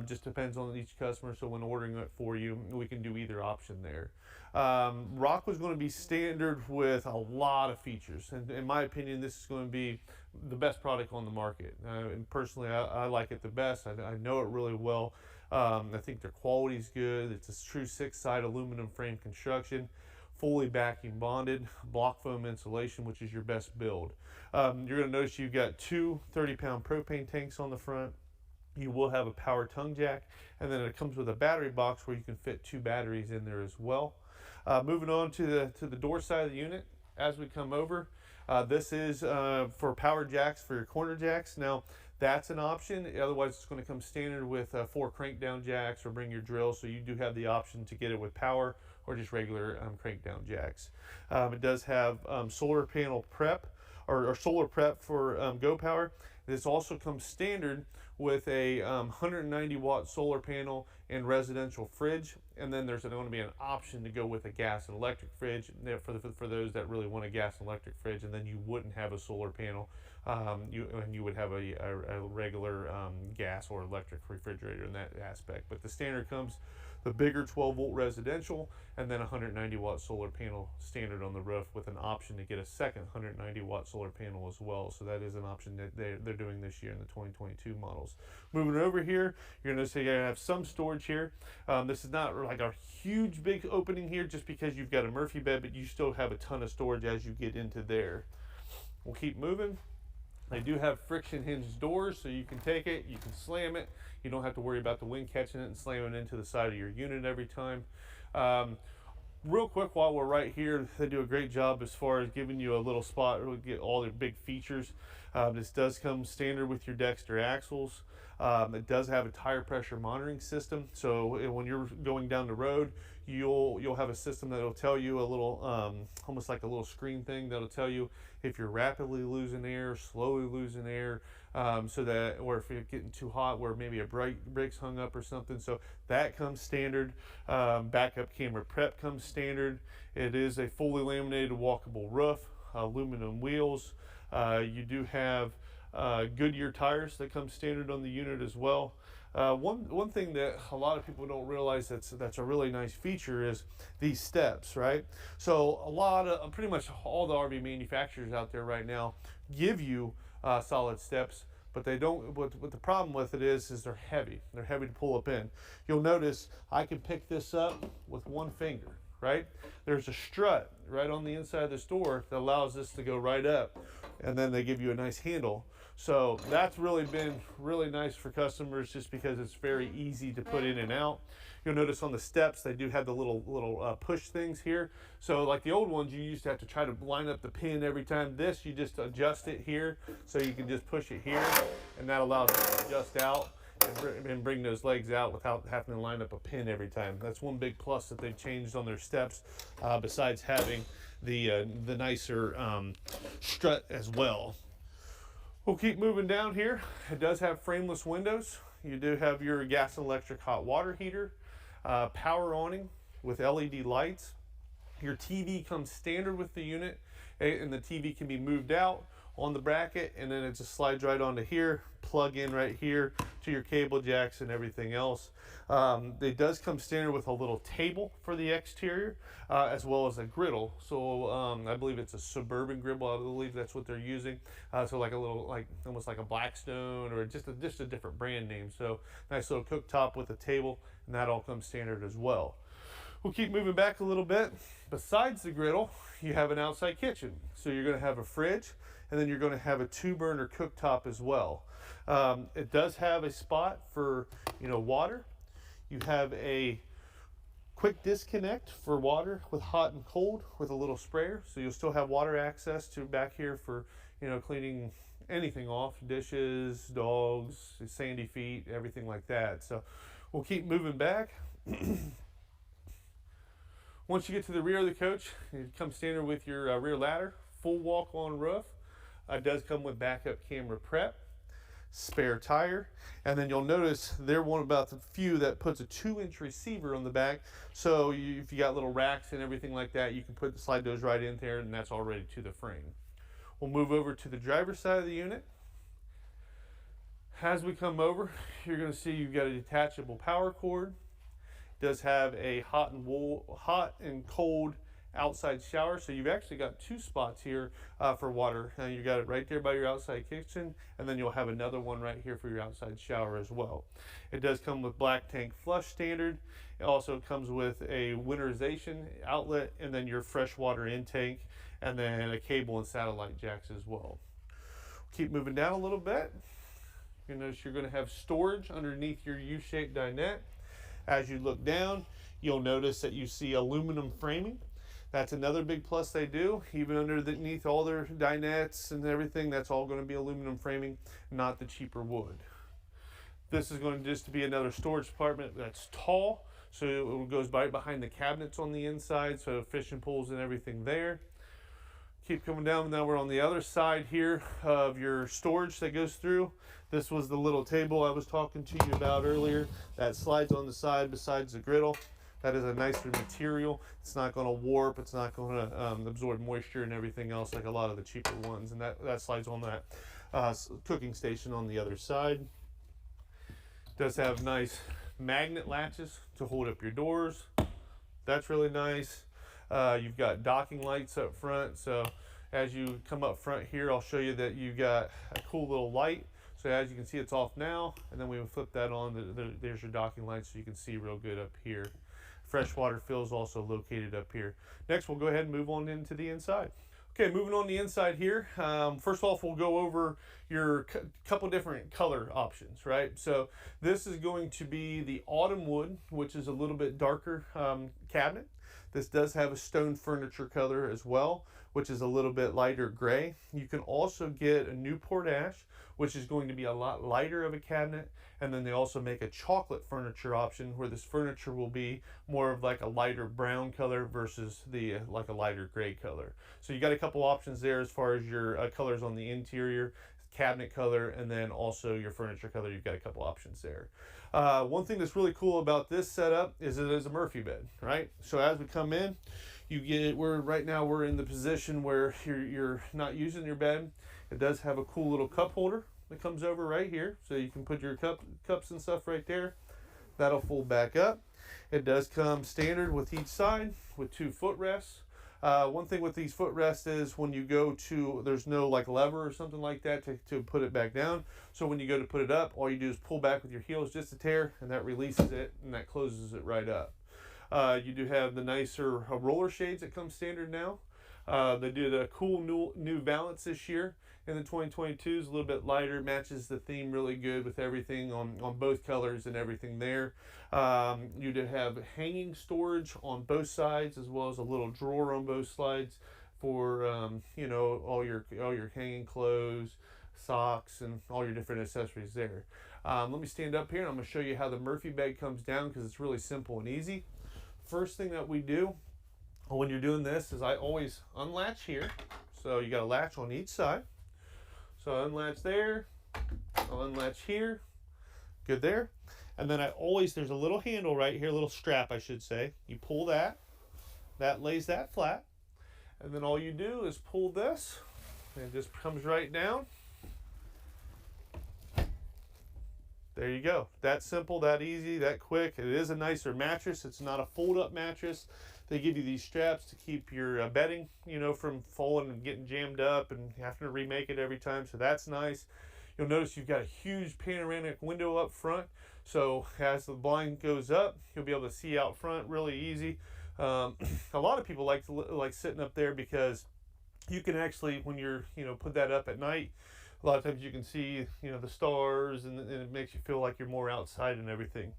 Just depends on each customer, so when ordering it for you, we can do either option there. Rockwood's going to be standard with a lot of features, and in my opinion, this is going to be the best product on the market. And personally, I like it the best. I know it really well. I think their quality is good. It's a true 6-side aluminum frame construction, fully vacuum bonded, block foam insulation, which is your best build. You're going to notice you've got 2 30-pound propane tanks on the front. You will have a power tongue jack, and then it comes with a battery box where you can fit 2 batteries in there as well. Moving on to the door side of the unit, as we come over, this is for power jacks for your corner jacks. Now, that's an option. Otherwise, it's going to come standard with 4 crank down jacks, or bring your drill, so you do have the option to get it with power or just regular crank down jacks. It does have solar panel prep, or solar prep for Go Power. This also comes standard with a 190 watt solar panel and residential fridge, and then there's going to be an option to go with a gas and electric fridge for those that really want a gas and electric fridge, and then you wouldn't have a solar panel you would have a regular gas or electric refrigerator in that aspect. But the standard comes the bigger 12-volt residential, and then a 190-watt solar panel standard on the roof, with an option to get a second 190-watt solar panel as well. So that is an option that they're doing this year in the 2022 models. Moving over here, you're going to see I have some storage here. This is not like a huge big opening here just because you've got a Murphy bed, but you still have a ton of storage as you get into there. We'll keep moving. They do have friction hinged doors, so you can take it, you can slam it. You don't have to worry about the wind catching it and slamming it into the side of your unit every time. Real quick, while we're right here, they do a great job as far as giving you a little spot to get all their big features. This does come standard with your Dexter axles. It does have a tire pressure monitoring system, so when you're going down the road, you'll have a system that'll tell you a little, almost like a little screen thing that'll tell you if you're rapidly losing air, slowly losing air, so that, or if you're getting too hot where maybe a brake's hung up or something. So that comes standard. Backup camera prep comes standard. It is a fully laminated walkable roof, aluminum wheels. You do have Goodyear tires that come standard on the unit as well. One thing that a lot of people don't realize that's a really nice feature is these steps, right? So pretty much all the RV manufacturers out there right now give you solid steps, but they don't. What the problem with it is they're heavy. They're heavy to pull up in. You'll notice I can pick this up with one finger, right? There's a strut right on the inside of this door that allows this to go right up, and then they give you a nice handle. So that's really been really nice for customers just because it's very easy to put in and out. You'll notice on the steps they do have the little push things here. So like the old ones, you used to have to try to line up the pin every time. This, you just adjust it here, so you can just push it here, and that allows it to adjust out and bring those legs out without having to line up a pin every time. That's one big plus that they've changed on their steps, besides having the nicer strut as well. We'll keep moving down here. It does have frameless windows. You do have your gas and electric hot water heater, power awning with LED lights. Your TV comes standard with the unit, and the TV can be moved out on the bracket, and then it just slides right onto here, plug in right here to your cable jacks and everything else. It does come standard with a little table for the exterior, as well as a griddle. So I believe it's a Suburban griddle. I believe that's what they're using. So like a little, almost like a Blackstone, or just a different brand name. So nice little cooktop with a table, and that all comes standard as well. We'll keep moving back a little bit. Besides the griddle, you have an outside kitchen. So you're going to have a fridge, and then you're going to have a 2-burner cooktop as well. It does have a spot for water. You have a quick disconnect for water with hot and cold with a little sprayer, so you'll still have water access to back here for cleaning anything off, dishes, dogs, sandy feet, everything like that. So we'll keep moving back. Once you get to the rear of the coach, it comes standard with your rear ladder, full walk-on roof. It does come with backup camera prep, spare tire, and then you'll notice they're one about the few that puts a 2-inch receiver on the back. So if you got little racks and everything like that, you can slide those right in there, and that's already to the frame. We'll move over to the driver's side of the unit. As we come over, you're going to see you've got a detachable power cord. It does have a hot and cold outside shower, so you've actually got 2 spots here for water. Now you got it right there by your outside kitchen, and then you'll have another one right here for your outside shower as well. It does come with black tank flush standard. It also comes with a winterization outlet, and then your freshwater intake, and then a cable and satellite jacks as well. Keep moving down a little bit. You notice you're going to have storage underneath your U-shaped dinette. As you look down, you'll notice that you see aluminum framing. That's another big plus they do. Even underneath all their dinettes and everything, that's all going to be aluminum framing, not the cheaper wood. This is going to just be another storage compartment that's tall, so it goes right behind the cabinets on the inside, so fishing poles and everything there. Keep coming down. Now we're on the other side here of your storage that goes through. This was the little table I was talking to you about earlier that slides on the side besides the griddle. That is a nicer material. It's not going to warp. It's not going to absorb moisture and everything else like a lot of the cheaper ones, and that slides on that. cooking station on the other side. Does have nice magnet latches to hold up your doors. That's really nice. You've got docking lights up front, so as you come up front here, I'll show you that you got a cool little light. So as you can see, it's off now, and then we will flip that on. There's your docking lights, so you can see real good up here. Freshwater fill is also located up here. Next, we'll go ahead and move on into the inside. Okay, moving on the inside here. First off, we'll go over your couple different color options, right? So this is going to be the autumn wood, which is a little bit darker cabinet. This does have a stone furniture color as well, which is a little bit lighter gray. You can also get a Newport ash, which is going to be a lot lighter of a cabinet. And then they also make a chocolate furniture option where this furniture will be more of like a lighter brown color versus the like a lighter gray color. So you got a couple options there as far as your colors on the interior, cabinet color, and then also your furniture color. You've got a couple options there. One thing that's really cool about this setup is it is a Murphy bed, right? So as we come in, right now we're in the position where you're not using your bed. It does have a cool little cup holder that comes over right here, so you can put your cups and stuff right there. That'll fold back up. It does come standard with each side with 2 footrests. One thing with these footrests is when you go to, there's no like lever or something like that to put it back down. So when you go to put it up, all you do is pull back with your heels just a tear, and that releases it, and that closes it right up. You do have the nicer roller shades that come standard now. They did a cool new balance this year in the 2022s, a little bit lighter, matches the theme really good with everything on both colors and everything there. You do have hanging storage on both sides, as well as a little drawer on both sides for you know, all your hanging clothes, socks, and all your different accessories there. Let me stand up here and I'm going to show you how the Murphy bed comes down, because it's really simple and easy. First thing that we do when you're doing this is I always unlatch here. So you got a latch on each side. So I unlatch there, I'll unlatch here, good there. And then there's a little handle right here, a little strap I should say. You pull that lays that flat. And then all you do is pull this, and it just comes right down. There you go. That simple, that easy, that quick. It is a nicer mattress. It's not a fold-up mattress. They give you these straps to keep your bedding, you know, from falling and getting jammed up and having to remake it every time. So that's nice. You'll notice you've got a huge panoramic window up front. So as the blind goes up, you'll be able to see out front really easy. A lot of people like sitting up there because you can actually, when you're, you know, put that up at night, a lot of times you can see, you know, the stars, and it makes you feel like you're more outside and everything.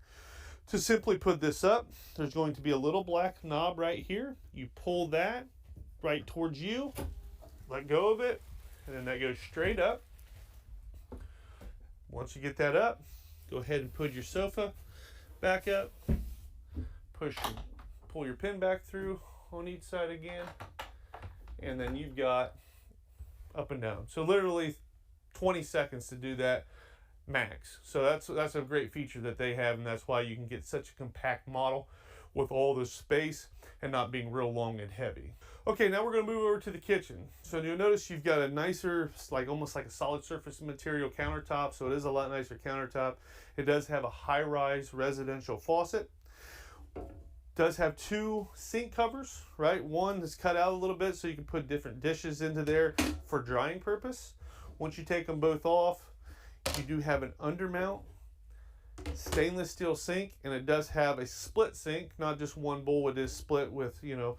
To simply put this up, there's going to be a little black knob right here. You pull that right towards you, let go of it, and then that goes straight up. Once you get that up, go ahead and put your sofa back up, pull your pin back through on each side again, and then you've got up and down. So literally 20 seconds to do that max. So that's a great feature that they have, and that's why you can get such a compact model with all this space and not being real long and heavy. Okay, now we're going to move over to the kitchen. So you'll notice you've got a nicer, almost like a solid surface material countertop, so it is a lot nicer countertop. It does have a high-rise residential faucet. Does have 2 sink covers, right? One is cut out a little bit so you can put different dishes into there for drying purpose. Once you take them both off, you do have an undermount stainless steel sink, and it does have a split sink, not just one bowl. It is split with, you know,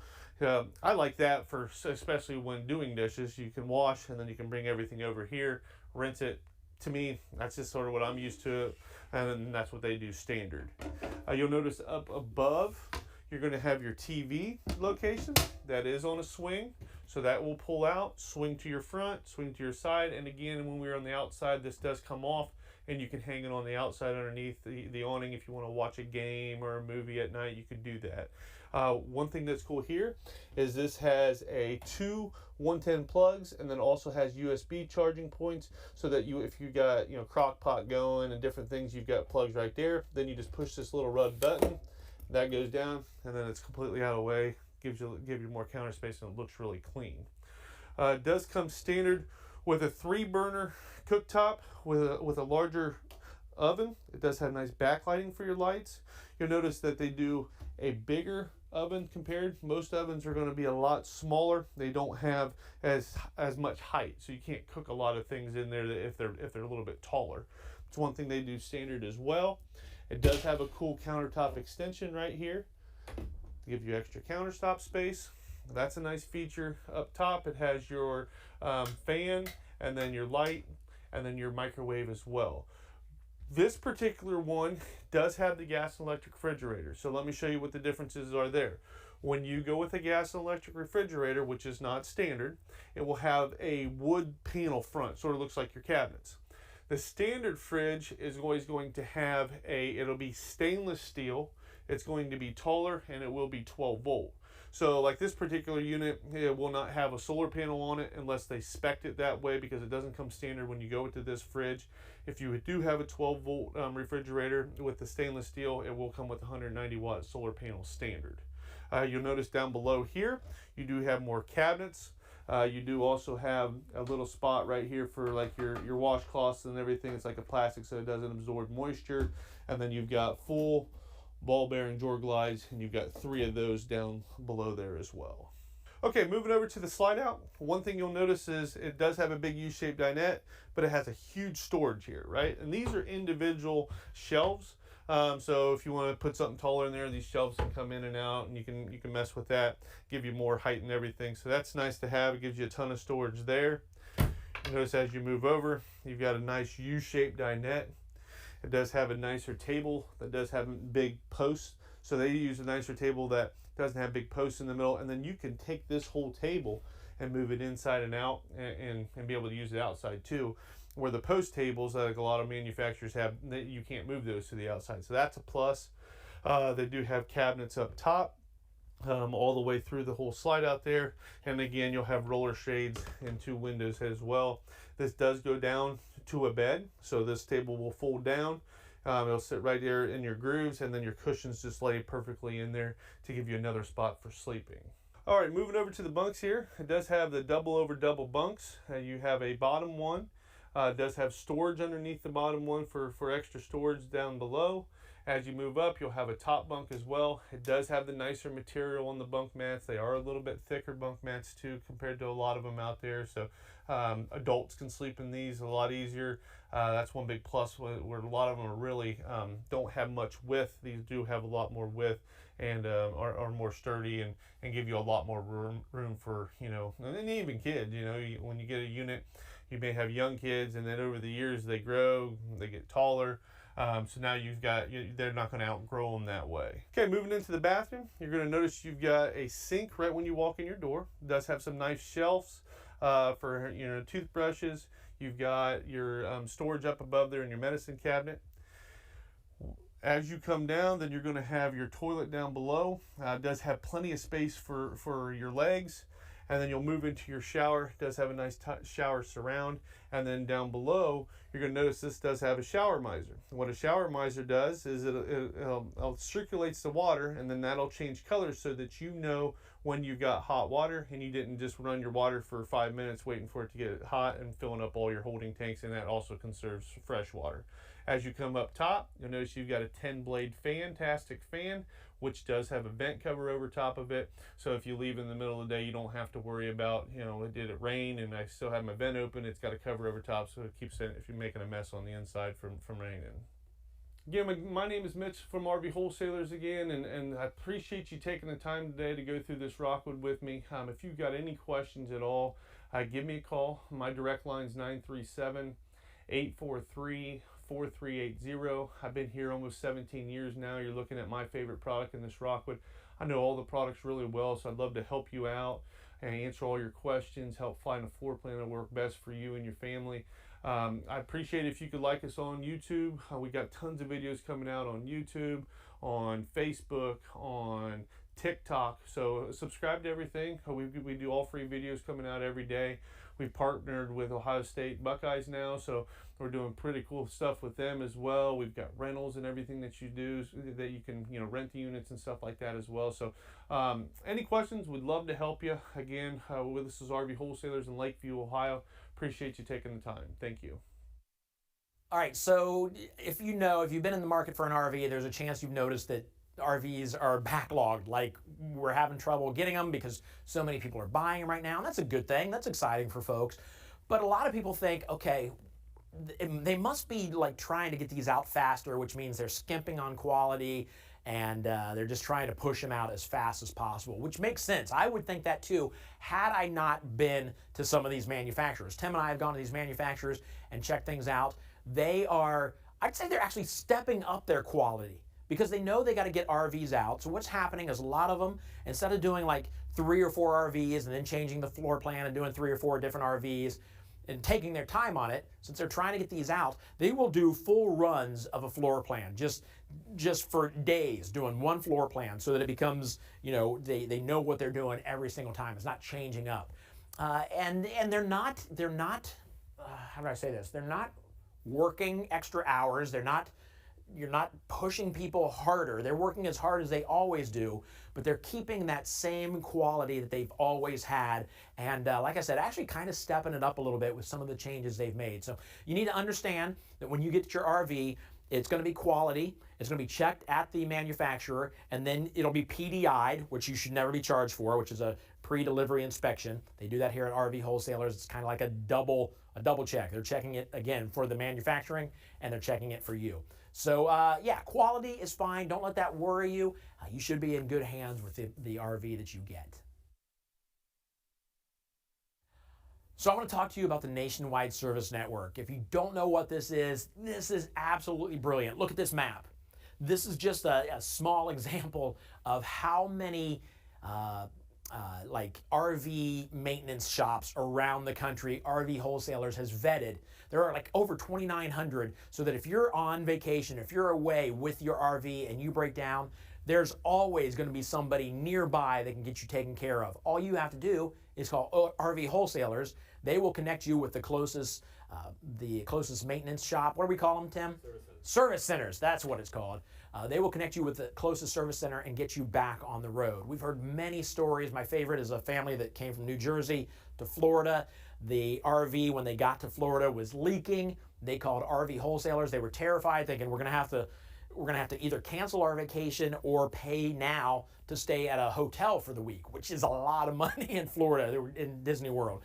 I like that for especially when doing dishes. You can wash and then you can bring everything over here, rinse it. To me, that's just sort of what I'm used to, and that's what they do standard. You'll notice up above, you're going to have your TV location. That is on a swing, so that will pull out, swing to your front, swing to your side, and again, when we're on the outside, this does come off, and you can hang it on the outside underneath the awning. If you want to watch a game or a movie at night, you can do that. One thing that's cool here is this has 2 110 plugs, and then also has USB charging points, so that if you got, you know, crock pot going and different things, you've got plugs right there. Then you just push this little red button, that goes down, and then it's completely out of the way. Give you more counter space, and it looks really clean. It does come standard with a 3-burner cooktop with a larger oven. It does have nice backlighting for your lights. You'll notice that they do a bigger oven compared. Most ovens are going to be a lot smaller. They don't have as much height, so you can't cook a lot of things in there if they're a little bit taller. It's one thing they do standard as well. It does have a cool countertop extension right here to give you extra countertop space. That's a nice feature. Up top, it has your fan, and then your light, and then your microwave as well. This particular one does have the gas and electric refrigerator. So let me show you what the differences are there. When you go with a gas and electric refrigerator, which is not standard, it will have a wood panel front, sort of looks like your cabinets. The standard fridge is always going to have it'll be stainless steel, it's going to be taller, and it will be 12 volt. So like this particular unit, it will not have a solar panel on it unless they spec'd it that way, because it doesn't come standard when you go into this fridge. If you do have a 12 volt refrigerator with the stainless steel, it will come with 190 watt solar panel standard. You'll notice down below here, you do have more cabinets. You do also have a little spot right here for like your washcloths and everything. It's like a plastic, so it doesn't absorb moisture. And then you've got full ball bearing drawer glides, and you've got 3 of those down below there as well. Okay, moving over to the slide out. One thing you'll notice is it does have a big U-shaped dinette, but it has a huge storage here, right? And these are individual shelves. So if you want to put something taller in there, these shelves can come in and out, and you can mess with that, give you more height and everything. So that's nice to have. It gives you a ton of storage there. Notice as you move over, you've got a nice U-shaped dinette. It does have a nicer table that does have big posts. So they use a nicer table that doesn't have big posts in the middle. And then you can take this whole table and move it inside and out and be able to use it outside too. Where the post tables, like a lot of manufacturers have, you can't move those to the outside. So that's a plus. They do have cabinets up top all the way through the whole slide out there. And again, you'll have roller shades and 2 windows as well. This does go down to a bed, so this table will fold down. It'll sit right there in your grooves, and then your cushions just lay perfectly in there to give you another spot for sleeping. All right, moving over to the bunks here. It does have the double over double bunks. You have a bottom one. It does have storage underneath the bottom one for extra storage down below. As you move up, you'll have a top bunk as well. It does have the nicer material on the bunk mats. They are a little bit thicker bunk mats too compared to a lot of them out there. So adults can sleep in these a lot easier. That's one big plus where a lot of them are really don't have much width. These do have a lot more width and are more sturdy and give you a lot more room for, and even kids. When you get a unit, you may have young kids, and then over the years they grow, they get taller. So now they're not going to outgrow them that way. Okay, moving into the bathroom, you're going to notice you've got a sink right when you walk in your door. It does have some nice shelves for toothbrushes. You've got your storage up above there in your medicine cabinet. As you come down, then you're going to have your toilet down below. It does have plenty of space for your legs. And then you'll move into your shower. It does have a nice shower surround. And then down below, you're going to notice this does have a shower miser. What a shower miser does is it circulates the water, and then that'll change colors so that you know when you got hot water and you didn't just run your water for 5 minutes waiting for it to get hot and filling up all your holding tanks, and that also conserves fresh water. As you come up top, you'll notice you've got a 10-blade fantastic fan, which does have a vent cover over top of it. So if you leave in the middle of the day, you don't have to worry about, did it rain and I still have my vent open. It's got a cover over top, so it keeps it if you're making a mess on the inside from raining. Again, my name is Mitch from RV Wholesalers again, and I appreciate you taking the time today to go through this Rockwood with me. If you've got any questions at all, give me a call. My direct line is 937-843-4380. I've been here almost 17 years now. You're looking at my favorite product in this Rockwood. I know all the products really well, so I'd love to help you out and answer all your questions, help find a floor plan that works best for you and your family. I appreciate it if you could like us on YouTube. We got tons of videos coming out on YouTube, on Facebook, on TikTok. So subscribe to everything. We do all free videos coming out every day. We've partnered with Ohio State Buckeyes now, so we're doing pretty cool stuff with them as well. We've got rentals and everything that you do that you can rent the units and stuff like that as well. So any questions, we'd love to help you. Again, this is RV Wholesalers in Lakeview, Ohio. Appreciate you taking the time. Thank you. All right, so if you've been in the market for an RV, there's a chance you've noticed that RVs are backlogged. Like, we're having trouble getting them because so many people are buying them right now, and that's a good thing. That's exciting for folks. But a lot of people think, okay, they must be like trying to get these out faster, which means they're skimping on quality, and they're just trying to push them out as fast as possible, which makes sense. I would think that too, had I not been to some of these manufacturers. Tim and I have gone to these manufacturers and checked things out. I'd say they're actually stepping up their quality because they know they got to get RVs out. So what's happening is a lot of them, instead of doing like 3 or 4 RVs and then changing the floor plan and doing 3 or 4 different RVs and taking their time on it, since they're trying to get these out, they will do full runs of a floor plan just for days, doing one floor plan so that it becomes, they know what they're doing every single time. It's not changing up. And they're not, how do I say this? They're not working extra hours. You're not pushing people harder. They're working as hard as they always do, but they're keeping that same quality that they've always had. And like I said, actually kind of stepping it up a little bit with some of the changes they've made. So you need to understand that when you get your RV, it's going to be quality. It's going to be checked at the manufacturer, and then it'll be PDI'd, which you should never be charged for, which is a pre-delivery inspection. They do that here at RV Wholesalers. It's kind of like a double check. They're checking it again for the manufacturing, and they're checking it for you. So yeah, quality is fine. Don't let that worry you. You should be in good hands with the RV that you get. So I want to talk to you about the Nationwide Service Network. If you don't know what this is absolutely brilliant. Look at this map. This is just a small example of how many like RV maintenance shops around the country RV Wholesalers has vetted. There are like over 2,900, so that if you're on vacation, if you're away with your RV and you break down, there's always going to be somebody nearby that can get you taken care of. All you have to do is call RV Wholesalers. They will connect you with the closest maintenance shop. What do we call them, Tim? Service centers, that's what it's called. They will connect you with the closest service center and get you back on the road. We've heard many stories. My favorite is a family that came from New Jersey to Florida. The RV, when they got to Florida, was leaking. They called RV Wholesalers. They were terrified, thinking we're gonna have to either cancel our vacation or pay now to stay at a hotel for the week, which is a lot of money in Florida. They were in Disney World.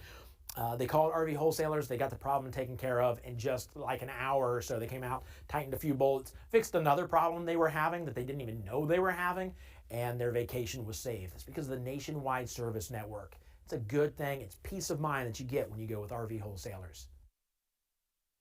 They called RV Wholesalers. They got the problem taken care of in just like an hour or so. They came out, tightened a few bolts, fixed another problem they were having that they didn't even know they were having, and their vacation was saved. It's because of the Nationwide Service Network. It's a good thing. It's peace of mind that you get when you go with RV Wholesalers.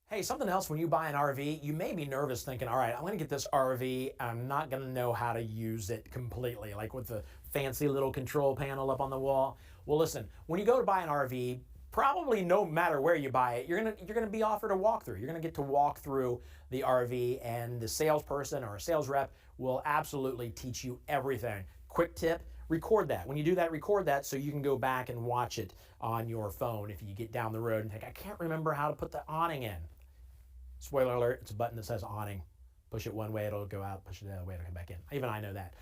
Hey, something else, when you buy an RV, you may be nervous thinking, all right, I'm going to get this RV, and I'm not going to know how to use it completely, like with the fancy little control panel up on the wall. Well, listen, when you go to buy an RV, probably no matter where you buy it, you're gonna be offered a walkthrough. You're gonna get to walk through the RV, and the salesperson or a sales rep will absolutely teach you everything. Quick tip, record that. When you do that, record that so you can go back and watch it on your phone if you get down the road and think, I can't remember how to put the awning in. Spoiler alert, it's a button that says awning. Push it one way, it'll go out. Push it the other way, it'll come back in. Even I know that.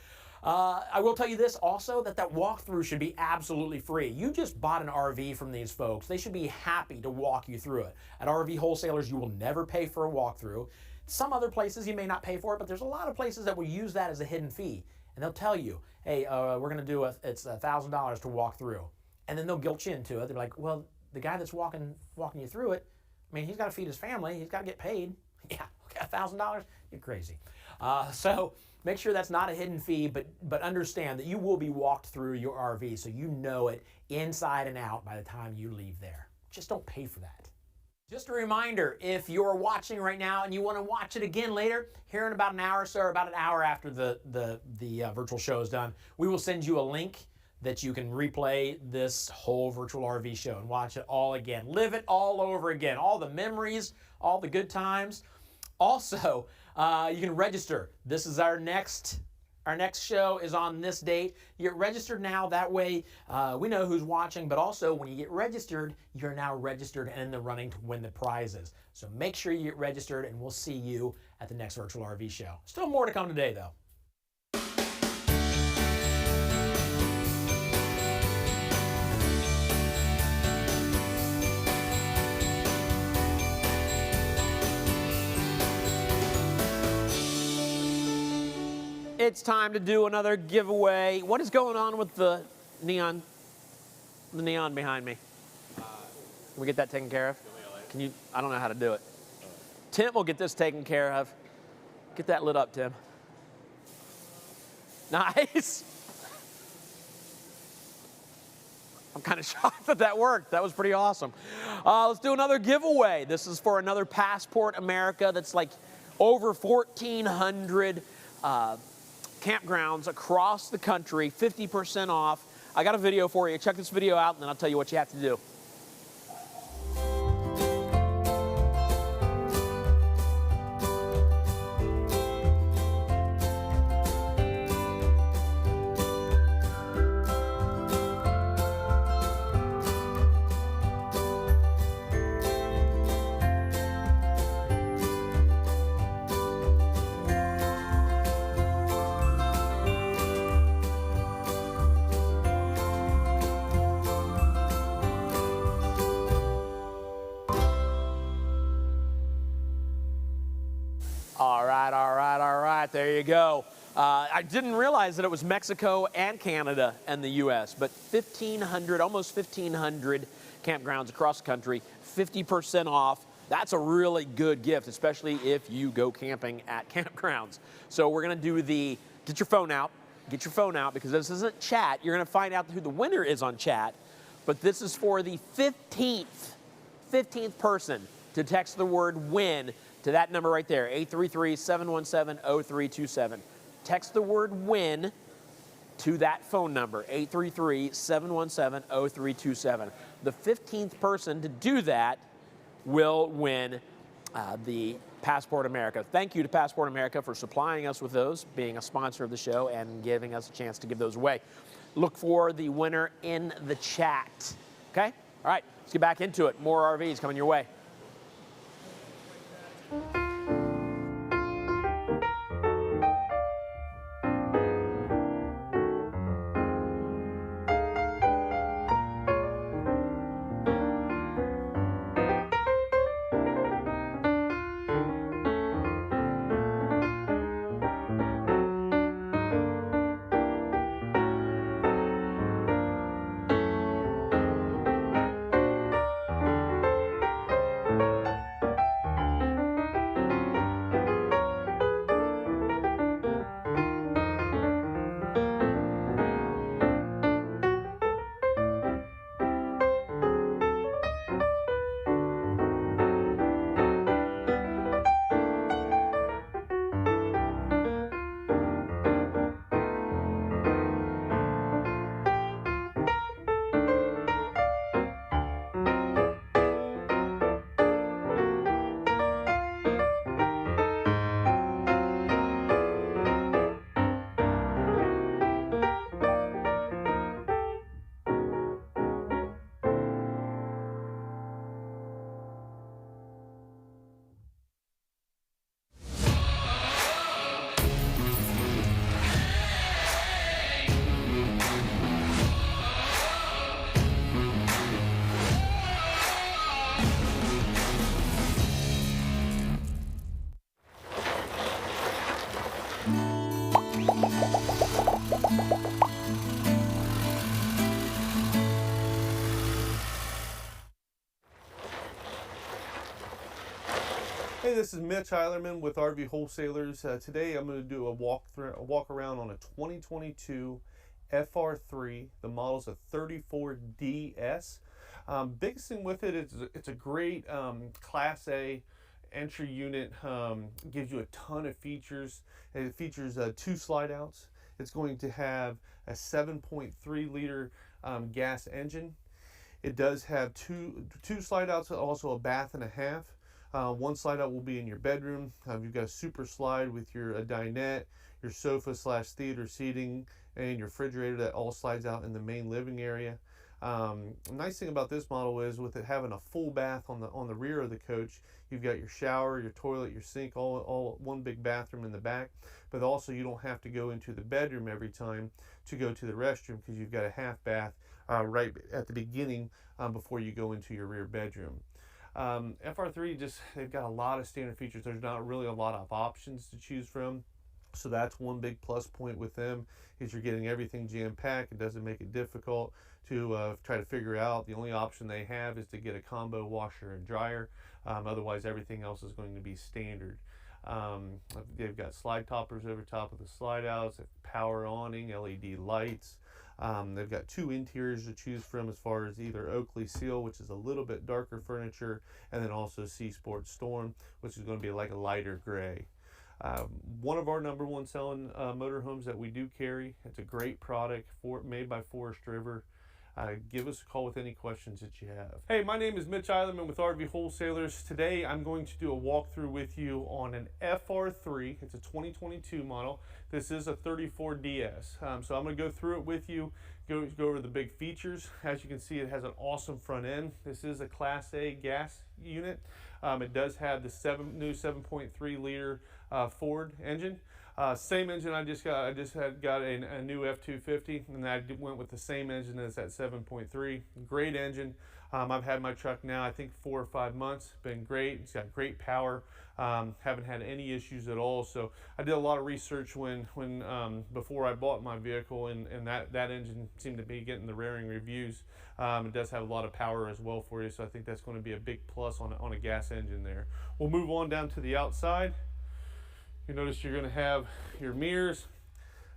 I will tell you this also, that walkthrough should be absolutely free. You just bought an RV from these folks. They should be happy to walk you through it. At RV Wholesalers, you will never pay for a walkthrough. Some other places you may not pay for it, but there's a lot of places that will use that as a hidden fee. And they'll tell you, hey, we're going to do it's $1,000 to walk through. And then they'll guilt you into it. They're like, well, the guy that's walking you through it, I mean, he's got to feed his family. He's got to get paid. Yeah, okay, $1,000? You're crazy. So make sure that's not a hidden fee, but understand that you will be walked through your RV so you know it inside and out by the time you leave there. Just don't pay for that. Just a reminder, if you're watching right now and you want to watch it again later, here in about an hour or so, or about an hour after the virtual show is done, we will send you a link that you can replay this whole virtual RV show and watch it all again. Live it all over again. All the memories, all the good times. Also, you can register. This is our next show is on this date. You get registered now. That way we know who's watching, but also when you get registered, you're now registered and in the running to win the prizes. So make sure you get registered, and we'll see you at the next virtual RV show. Still more to come today, though. it's time to do another giveaway. What is going on with the neon behind me? Can we get that taken care of? Can you? I don't know how to do it. Tim will get this taken care of. Get that lit up, Tim. Nice. I'm kind of shocked that that worked. That was pretty awesome. Let's do another giveaway. This is for another Passport America. That's like over 1,400 campgrounds across the country, 50% off. I got a video for you. Check this video out, and then I'll tell you what you have to do. All right, there you go. I didn't realize that it was Mexico and Canada and the U.S., but 1,500, almost 1,500 campgrounds across the country, 50% off. That's a really good gift, especially if you go camping at campgrounds. So we're going to do the, get your phone out, because this isn't chat. You're going to find out who the winner is on chat, but this is for the 15th person to text the word WIN to that number right there, 833-717-0327. Text the word WIN to that phone number, 833-717-0327. The 15th person to do that will win the Passport America. Thank you to Passport America for supplying us with those, being a sponsor of the show, and giving us a chance to give those away. Look for the winner in the chat. Okay? All right, let's get back into it. More RVs coming your way. Hey, this is Mitch Eilerman with RV Wholesalers. Today I'm going to do a walk around on a 2022 FR3. The model's a 34DS. Biggest thing with it is it's a great Class A entry unit. Gives you a ton of features. It features 2 slide outs. It's going to have a 7.3 liter gas engine. It does have two slide outs, also a bath and a half. One slide out will be in your bedroom. You've got a super slide with your dinette, your sofa / theater seating, and your refrigerator that all slides out in the main living area. Nice thing about this model is with it having a full bath on the rear of the coach, you've got your shower, your toilet, your sink, all one big bathroom in the back. But also you don't have to go into the bedroom every time to go to the restroom because you've got a half bath right at the beginning before you go into your rear bedroom. FR3 they've got a lot of standard features. There's not really a lot of options to choose from. So that's one big plus point with them, is you're getting everything jam-packed. It doesn't make it difficult to try to figure out. The only option they have is to get a combo washer and dryer. Otherwise, everything else is going to be standard. They've got slide toppers over top of the slide outs, power awning, LED lights. They've got 2 interiors to choose from, as far as either Oakley Seal, which is a little bit darker furniture, and then also Sea Sport Storm, which is going to be like a lighter gray. One of our #1 selling motorhomes that we do carry. It's a great product made by Forest River. Give us a call with any questions that you have. Hey, my name is Mitch Eilerman with RV Wholesalers. Today I'm going to do a walkthrough with you on an FR3. It's a 2022 model. This is a 34DS. So I'm going to go through it with you, go over the big features. As you can see, it has an awesome front end. This is a Class A gas unit. It does have the new 7.3 liter Ford engine. Same engine I just got. I just got a new F250, and I went with the same engine as that 7.3. Great engine. I've had my truck now, I think 4 or 5 months. Been great. It's got great power. Haven't had any issues at all. So I did a lot of research before I bought my vehicle, and that engine seemed to be getting the raring reviews. It does have a lot of power as well for you, so I think that's going to be a big plus on a gas engine there. We'll move on down to the outside. You notice you're going to have your mirrors,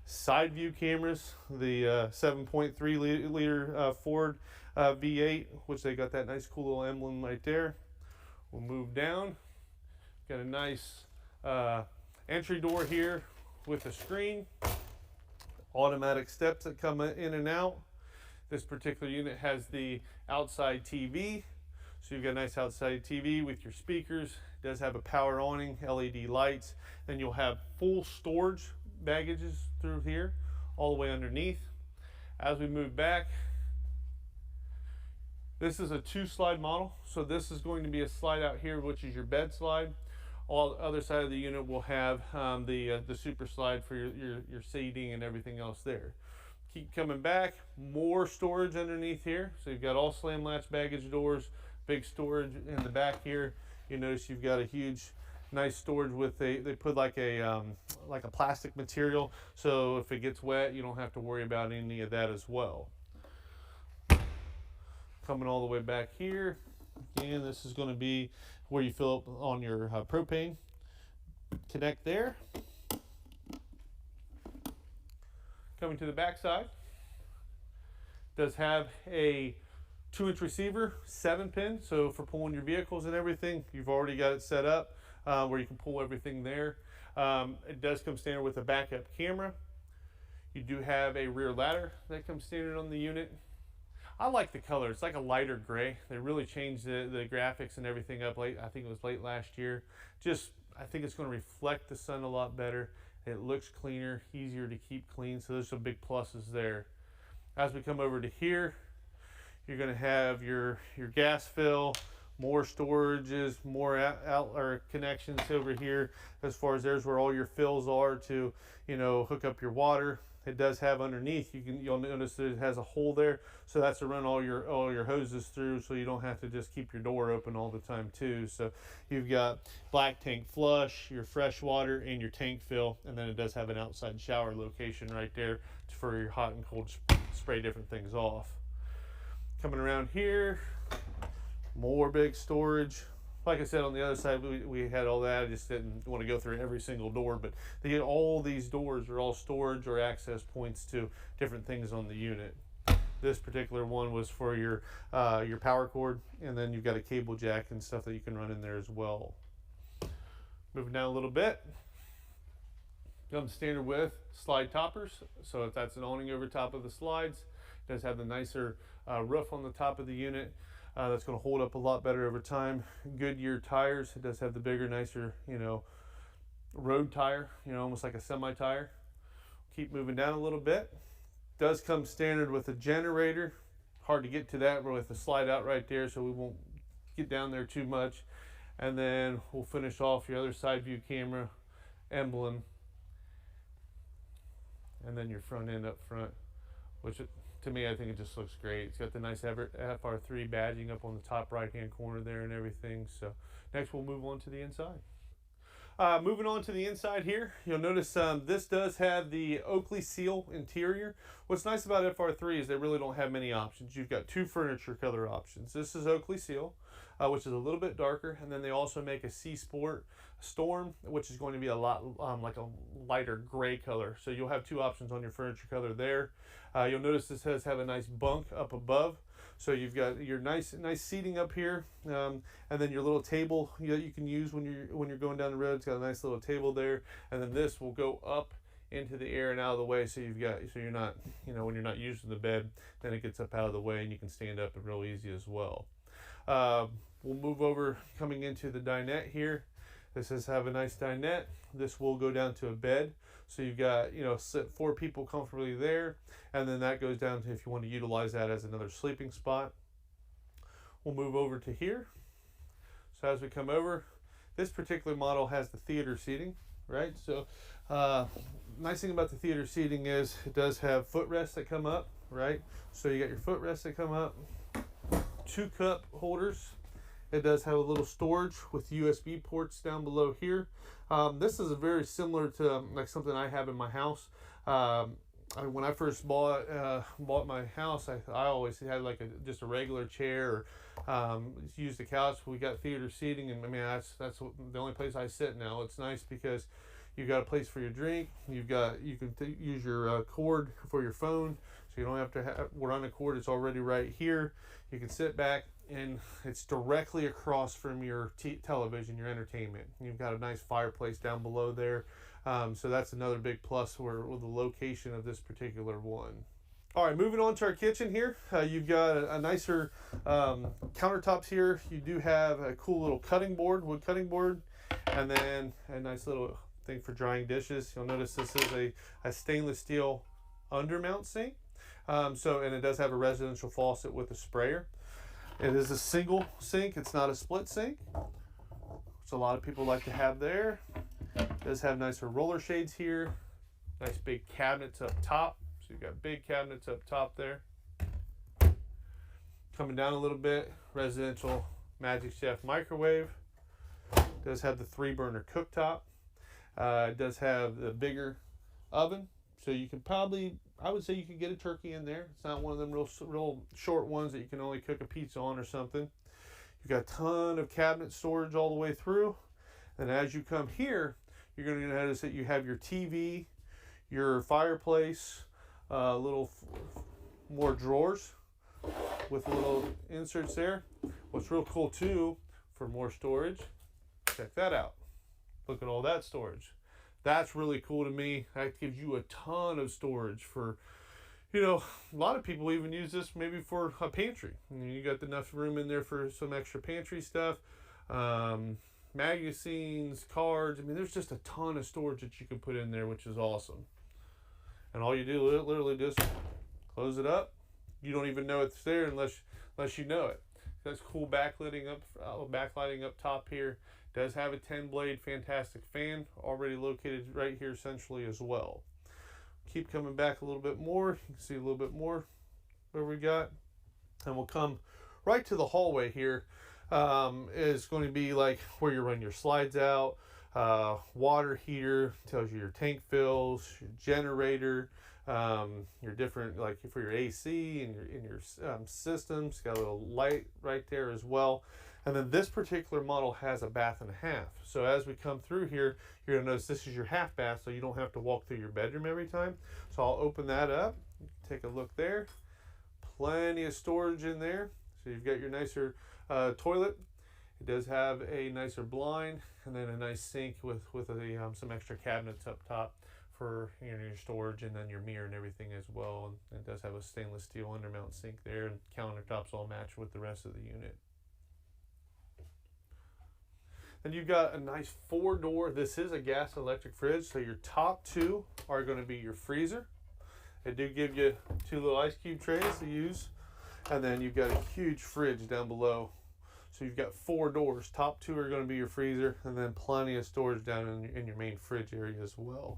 side view cameras, the 7.3 liter Ford V8, which they got that nice cool little emblem right there. We'll move down. Got a nice entry door here with a screen, automatic steps that come in and out. This particular unit has the outside TV. So you've got a nice outside TV with your speakers. It does have a power awning, LED lights. Then you'll have full storage baggages through here, all the way underneath. As we move back, this is a 2-slide model. So this is going to be a slide out here, which is your bed slide. All the other side of the unit will have the super slide for your seating and everything else there. Keep coming back, more storage underneath here. So you've got all slam latch baggage doors, big storage in the back here. You notice you've got a huge, nice storage with they put like a plastic material, so if it gets wet, you don't have to worry about any of that as well. Coming all the way back here, again, this is going to be where you fill up on your propane. Connect there. Coming to the back side, does have a 2-inch receiver, 7-pin, so for pulling your vehicles and everything, you've already got it set up where you can pull everything there. It does come standard with a backup camera. You do have a rear ladder that comes standard on the unit. I like the color. It's like a lighter gray. They really changed the graphics and everything up late. I think it was late last year. I think it's going to reflect the sun a lot better. It looks cleaner, easier to keep clean, so there's some big pluses there. As we come over to here, you're going to have your gas fill, more storages, more outlet connections over here. As far as there's where all your fills are to, hook up your water. It does have underneath. You'll notice that it has a hole there, so that's to run all your hoses through, so you don't have to just keep your door open all the time too. So you've got black tank flush, your fresh water, and your tank fill, and then it does have an outside shower location right there for your hot and cold spray different things off. Coming around here, more big storage. Like I said, on the other side, we had all that. I just didn't want to go through every single door, but all these doors are all storage or access points to different things on the unit. This particular one was for your power cord, and then you've got a cable jack and stuff that you can run in there as well. Moving down a little bit, comes standard with slide toppers. So if that's an awning over top of the slides, it does have the nicer roof on the top of the unit. That's going to hold up a lot better over time. Goodyear tires. It does have the bigger, nicer, road tire, almost like a semi-tire. Keep moving down a little bit. Does come standard with a generator. Hard to get to that with the slide out right there, so we won't get down there too much. And then we'll finish off your other side view camera, emblem, and then your front end up front, which to me, I think it just looks great. It's got the nice FR3 badging up on the top right-hand corner there and everything. So next we'll move on to the inside. Moving on to the inside here, you'll notice this does have the Oakley seal interior. What's nice about FR3 is they really don't have many options. You've got 2 furniture color options. This is Oakley seal, which is a little bit darker, and then they also make a Sea Sport Storm, which is going to be a lot like a lighter gray color. So you'll have 2 options on your furniture color there. You'll notice this does have a nice bunk up above. So you've got your nice seating up here, and then your little table you can use when you're going down the road. It's got a nice little table there, and then this will go up into the air and out of the way. So you're not, when you're not using the bed, then it gets up out of the way, and you can stand up and real easy as well. We'll move over coming into the dinette here. This does have a nice dinette. This will go down to a bed. So you've got, sit 4 people comfortably there. And then that goes down to if you want to utilize that as another sleeping spot. We'll move over to here. So as we come over, this particular model has the theater seating, right? So nice thing about the theater seating is it does have footrests that come up, right? So you got your footrests that come up, 2 cup holders. It does have a little storage with USB ports down below here. This is very similar to like something I have in my house. When I first bought my house, I always had like just a regular chair, or used the couch. We got theater seating, and I mean that's the only place I sit now. It's nice because you've got a place for your drink. You can use your cord for your phone, so you don't have to run a cord. It's already right here. You can sit back, and it's directly across from your television, your entertainment. You've got a nice fireplace down below there. So that's another big plus with the location of this particular one. All right, moving on to our kitchen here. You've got a nicer countertops here. You do have a cool little wood cutting board, and then a nice little thing for drying dishes. You'll notice this is a stainless steel undermount sink. And it does have a residential faucet with a sprayer. It is a single sink. It's not a split sink, which a lot of people like to have there. It does have nicer roller shades here. Nice big cabinets up top. So you've got big cabinets up top there. Coming down a little bit, residential Magic Chef microwave. It does have the 3-burner cooktop. It does have the bigger oven. So you can I would say you can get a turkey in there. It's not one of them real short ones that you can only cook a pizza on or something. You've got a ton of cabinet storage all the way through. And as you come here, you're going to notice that you have your TV, your fireplace, little more drawers with little inserts there. What's real cool too, for more storage, check that out. Look at all that storage. That's really cool to me. That gives you a ton of storage for, a lot of people even use this maybe for a pantry. You got enough room in there for some extra pantry stuff, magazines, cards. I mean, there's just a ton of storage that you can put in there, which is awesome. And all you do literally just close it up. You don't even know it's there unless you know it. That's cool backlighting up top here. Does have a 10-blade fantastic fan already located right here centrally as well. Keep coming back a little bit more. You can see a little bit more where we got. And we'll come right to the hallway here. Is going to be like where you run your slides out, water heater, tells you your tank fills, your generator, your different, like for your AC and your systems. Got a little light right there as well. And then this particular model has a bath and a half. So as we come through here, you're gonna notice this is your half bath, so you don't have to walk through your bedroom every time. So I'll open that up, take a look there. Plenty of storage in there. So you've got your nicer toilet. It does have a nicer blind, and then a nice sink with some extra cabinets up top for your storage, and then your mirror and everything as well. And it does have a stainless steel undermount sink there, and countertops all match with the rest of the unit. Then you've got a nice 4-door. This is a gas electric fridge, so your top 2 are going to be your freezer. They do give you 2 little ice cube trays to use, and then you've got a huge fridge down below. So you've got 4 doors. Top 2 are going to be your freezer, and then plenty of storage down in your main fridge area as well.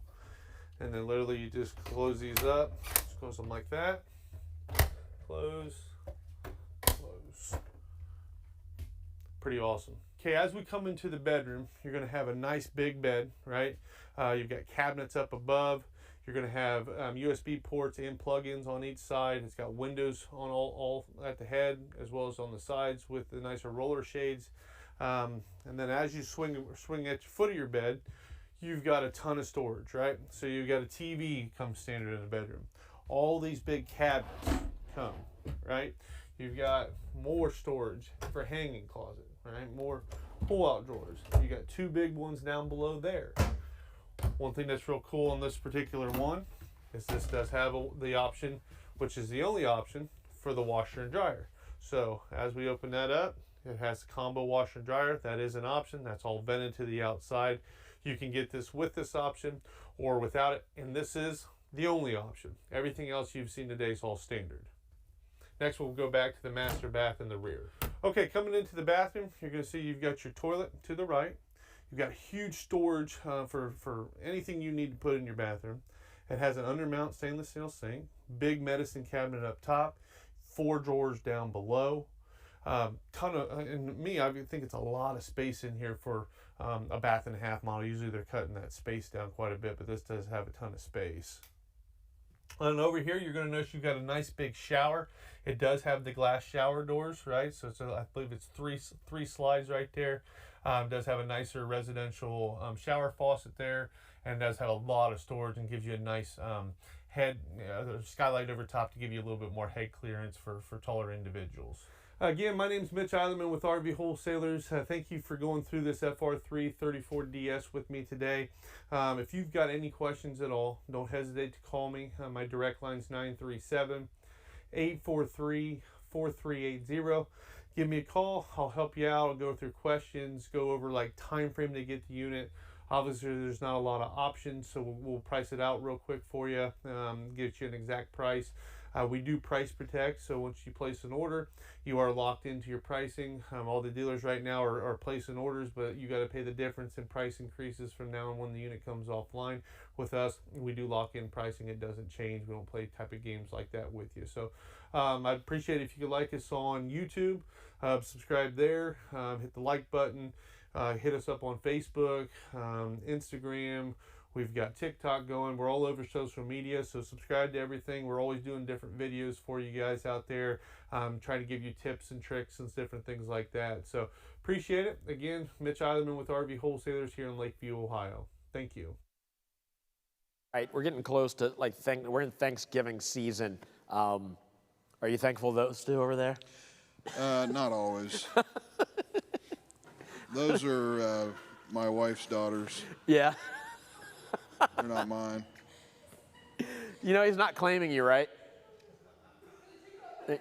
And then literally you just close these up. Just close them like that. Close. Close. Pretty awesome. Okay, as we come into the bedroom, you're going to have a nice big bed, right? You've got cabinets up above. You're going to have USB ports and plug-ins on each side. It's got windows on all at the head as well as on the sides with the nicer roller shades. And then as you swing at your foot of your bed, you've got a ton of storage, right? So you've got a TV comes standard in the bedroom. All these big cabinets come, right? You've got more storage for hanging closet, right? More pull-out drawers. You got 2 big ones down below there. One thing that's real cool on this particular one is this does have the option, which is the only option, for the washer and dryer. So as we open that up, it has a combo washer and dryer. That is an option. That's all vented to the outside. You can get this with this option or without it, and this is the only option. Everything else you've seen today is all standard. Next, we'll go back to the master bath in the rear. Okay, coming into the bathroom, you're going to see you've got your toilet to the right. You've got huge storage for anything you need to put in your bathroom. It has an undermount stainless steel sink, big medicine cabinet up top, 4 drawers down below. And me, I think it's a lot of space in here for a bath and a half model. Usually they're cutting that space down quite a bit, but this does have a ton of space. And over here, you're going to notice you've got a nice big shower. It does have the glass shower doors, right? So I believe it's three slides right there. Does have a nicer residential shower faucet there, and does have a lot of storage and gives you a nice head skylight over top to give you a little bit more head clearance for taller individuals. Again, my name is Mitch Eilerman with RV Wholesalers. Thank you for going through this FR3 34DS with me today. If you've got any questions at all, don't hesitate to call me. My direct line is 937-843-4380. Give me a call. I'll help you out. I'll go through questions, go over like time frame to get the unit. Obviously, there's not a lot of options, so we'll price it out real quick for you, get you an exact price. We do price protect, so once you place an order, you are locked into your pricing. All the dealers right now are placing orders, but you got to pay the difference in price increases from now on when the unit comes offline. With us, we do lock in pricing. It doesn't change. We don't play type of games like that with you. So I'd appreciate it if you could like us on YouTube, subscribe there, hit the like button, hit us up on Facebook, Instagram. We've got TikTok going. We're all over social media, so subscribe to everything. We're always doing different videos for you guys out there, trying to give you tips and tricks and different things like that. So appreciate it. Again, Mitch Eilerman with RV Wholesalers here in Lakeview, Ohio. Thank you. All right, we're getting close to we're in Thanksgiving season. Are you thankful those two over there? Not always. Those are my wife's daughters. Yeah. They're not mine. You know, he's not claiming you, right? They're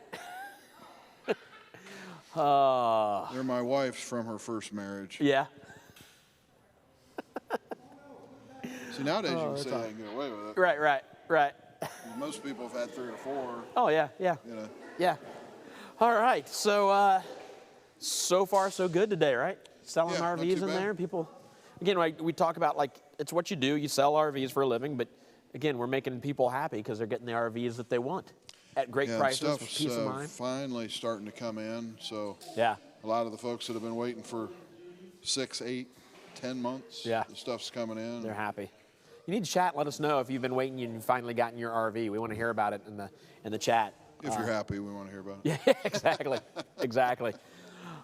my wife's from her first marriage. Yeah. See, nowadays you can say that and get away with it. Right. Most people have had 3 or 4. Oh, yeah. You know. Yeah. All right, so so far so good today, right? Selling RVs in there, people. Again, we talk about like it's what you do. You sell RVs for a living, but again, we're making people happy because they're getting the RVs that they want at great prices, with peace of mind. Finally starting to come in. So yeah, a lot of the folks that have been waiting for 6, 8, 10 months, the stuff's coming in. They're happy. You need to chat. Let us know if you've been waiting and you've finally gotten your RV. We want to hear about it in the chat. If you're happy, we want to hear about it. Yeah, exactly.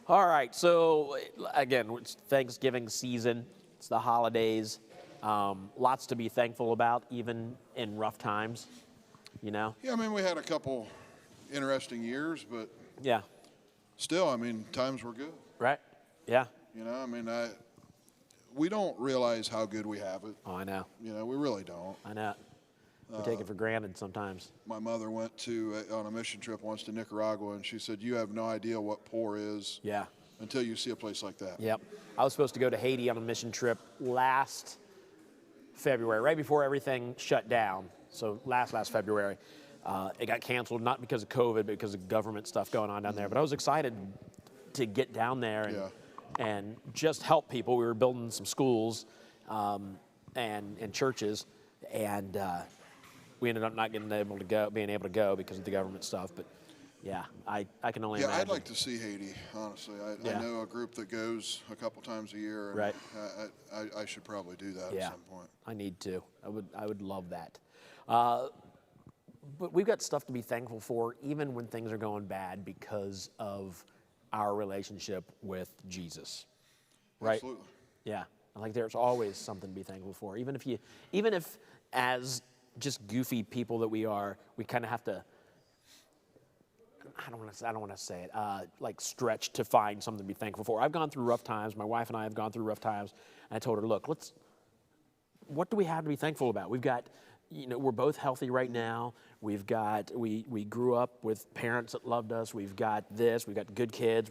All right, so again, it's Thanksgiving season. It's the holidays. Lots to be thankful about, even in rough times, you know? Yeah, I mean, we had a couple interesting years, but yeah, still, I mean, times were good. Right, yeah. You know, I mean, we don't realize how good we have it. Oh, I know. You know, we really don't. I know. We take it for granted sometimes. My mother went on a mission trip once to Nicaragua, and she said, you have no idea what poor is until you see a place like that. Yep. I was supposed to go to Haiti on a mission trip last February, right before everything shut down. So last February. It got canceled, not because of COVID, but because of government stuff going on down there. But I was excited to get down there and just help people. We were building some schools and churches, and we ended up not being able to go because of the government stuff. But Yeah, I can only imagine. I'd like to see Haiti, honestly. I know a group that goes a couple times a year. And right. I should probably do that at some point. I need to. I would love that. But we've got stuff to be thankful for, even when things are going bad, because of our relationship with Jesus. Right? Absolutely. Yeah. Like there's always something to be thankful for. Even if as just goofy people that we are, we kind of have to, I don't want to say it, like stretch to find something to be thankful for. I've gone through rough times. My wife and I have gone through rough times. And I told her, look, what do we have to be thankful about? We've got, we're both healthy right now. We've got, we grew up with parents that loved us. We've got this, we've got good kids.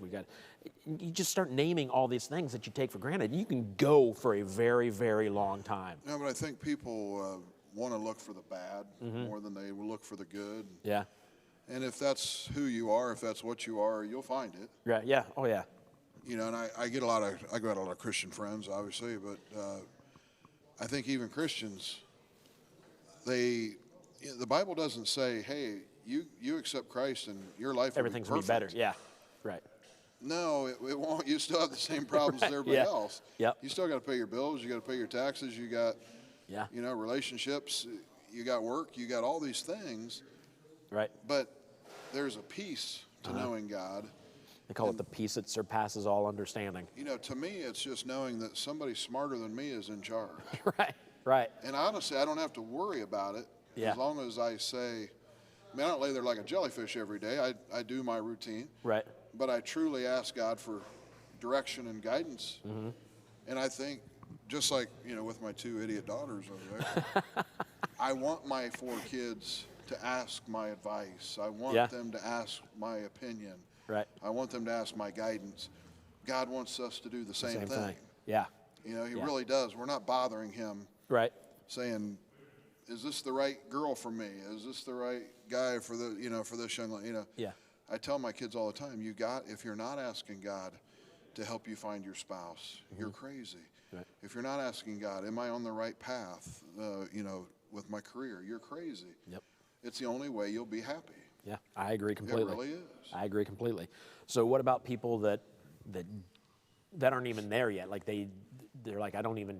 You just start naming all these things that you take for granted. You can go for a very, very long time. No, but I think people want to look for the bad more than they will look for the good. Yeah. And if that's who you are, if that's what you are, you'll find it. Right. Yeah. Oh, yeah. And I get a lot of Christian friends, obviously, but I think even Christians, the Bible doesn't say, hey, you accept Christ and your life everything's will be going to perfect. be better. Yeah. Right. No, it won't. You still have the same problems as everybody else. Yep. You still got to pay your bills. You got to pay your taxes. You got, relationships. You got work. You got all these things. Right. But there's a peace to knowing God. They call it the peace that surpasses all understanding. To me, it's just knowing that somebody smarter than me is in charge. Right. Right. And honestly, I don't have to worry about it as long as I say, I don't lay there like a jellyfish every day. I do my routine. Right. But I truly ask God for direction and guidance. Mm-hmm. And I think, just like, with my 2 idiot daughters over there, I want my 4 kids to ask my advice. I want them to ask my opinion. Right. I want them to ask my guidance. God wants us to do the same thing. Yeah. He really does. We're not bothering him. Right. Saying, is this the right girl for me? Is this the right guy for for this young lady? Yeah. I tell my kids all the time, if you're not asking God to help you find your spouse, you're crazy. Right. If you're not asking God, am I on the right path, with my career, you're crazy. Yep. It's the only way you'll be happy. Yeah, I agree completely. It really is. I agree completely. So what about people that aren't even there yet? Like they're like, I don't even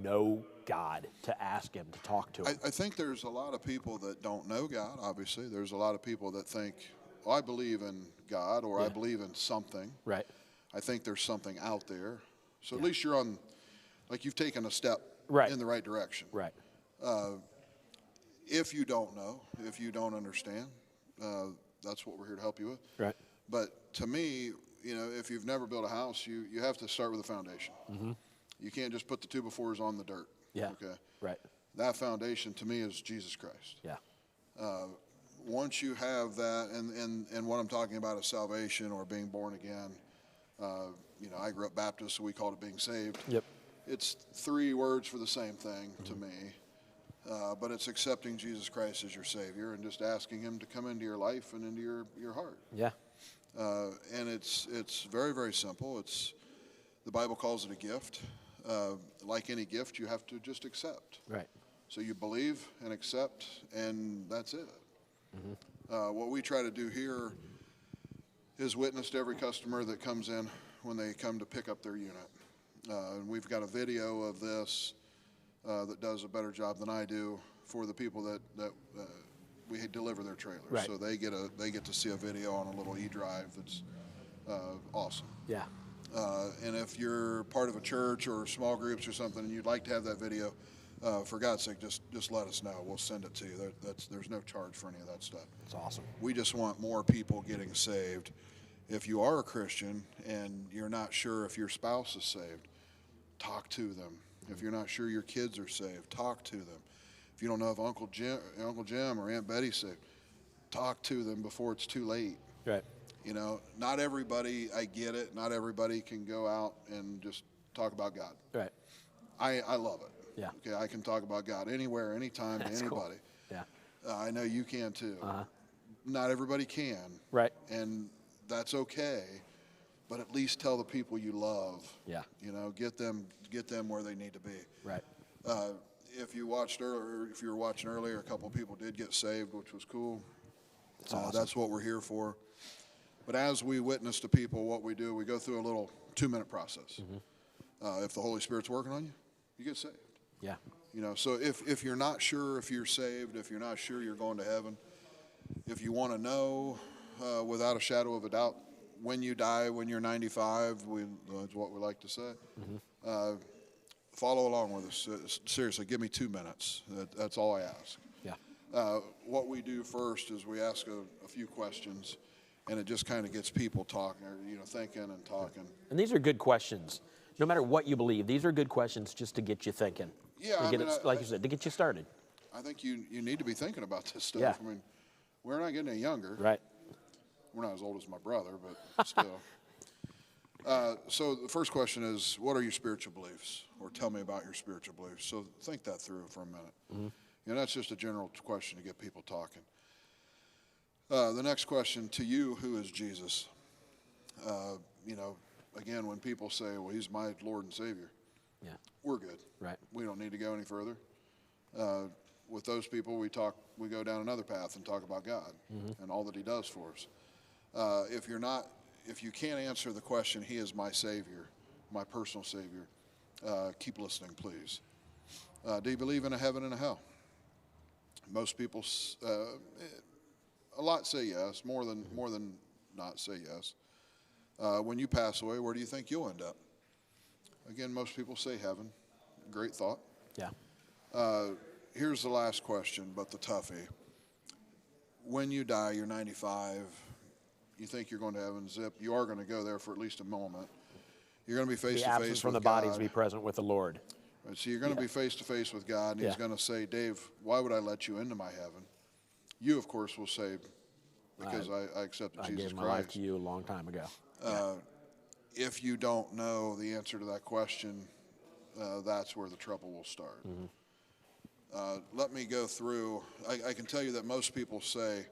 know God to ask him, to talk to him. I think there's a lot of people that don't know God, obviously. There's a lot of people that think, I believe in God, or I believe in something. Right. I think there's something out there. So at least you're you've taken a step in the right direction. Right. If you don't know, if you don't understand, that's what we're here to help you with. Right. But to me, if you've never built a house, you have to start with a foundation. Mm-hmm. You can't just put the 2x4s on the dirt. Yeah. Okay. Right. That foundation to me is Jesus Christ. Yeah. Once you have that, and what I'm talking about is salvation or being born again. I grew up Baptist, so we called it being saved. Yep. It's 3 words for the same thing to me, but it's accepting Jesus Christ as your Savior and just asking him to come into your life and into your heart. Yeah. And it's very, very simple. The Bible calls it a gift. Like any gift, you have to just accept. Right. So you believe and accept, and that's it. Mm-hmm. What we try to do here is witness to every customer that comes in when they come to pick up their unit. And we've got a video of this that does a better job than I do for the people that we deliver their trailers. Right. So they get to see a video on a little e-drive that's awesome. Yeah. And if you're part of a church or small groups or something and you'd like to have that video, for God's sake, just let us know. We'll send it to you. There's no charge for any of that stuff. That's awesome. We just want more people getting saved. If you are a Christian and you're not sure if your spouse is saved, talk to them. If you're not sure your kids are saved, talk to them. If you don't know if Uncle Jim or Aunt Betty's saved, talk to them before it's too late. Right. Not everybody, I get it, not everybody can go out and just talk about God. Right. I love it. Yeah. Okay, I can talk about God anywhere, anytime, to anybody. Cool. Yeah. I know you can too. Uh-huh. Not everybody can. Right. And that's okay, but at least tell the people you love. Yeah. Get them where they need to be. Right. If you were watching earlier, a couple of people did get saved, which was cool. That's what we're here for. But as we witness to people, what we do, we go through a little 2-minute process. If the Holy Spirit's working on you, you get saved. Yeah. You know, so if you're not sure if you're saved, if you're not sure you're going to heaven, if you want to know without a shadow of a doubt when you die, when you're 95, that's what we like to say. Follow along with us. Seriously, give me 2 minutes. That's all I ask. Yeah. What we do first is we ask a few questions, and it just kind of gets people talking, or, you know, thinking and talking. And these are good questions. No matter what you believe, these are good questions just to get you thinking. Yeah, to get like you said, to get you started. I think you need to be thinking about this stuff. Yeah. I mean, we're not getting any younger. Right. We're not as old as my brother, but still. So the first question is, what are your spiritual beliefs? Or tell me about your spiritual beliefs. So think that through for a minute. You know, that's just a general question to get people talking. The next question, to you, who is Jesus? You know, again, when people say, well, he's my Lord and Savior, we're good. Right. We don't need to go any further. With those people, we go down another path and talk about God and all that he does for us. If you can't answer the question, he is my Savior, my personal Savior, keep listening, please. Do you believe in a heaven and a hell? Most people, a lot say yes, more than not say yes. When you pass away, where do you think you'll end up? Again, most people say heaven. Great thought. Yeah. Here's the last question, but the toughie. When you die, you're 95. You think you're going to heaven, zip. You are going to go there for at least a moment. You're going to be face to face with God. The absence from the body to be present with the Lord. Right, so you're going to be face to face with God, and he's going to say, Dave, why would I let you into my heaven? You, of course, will say, because I accepted Jesus Christ. I gave my life to you a long time ago. If you don't know the answer to that question, that's where the trouble will start. Let me go through. I can tell you that most people say,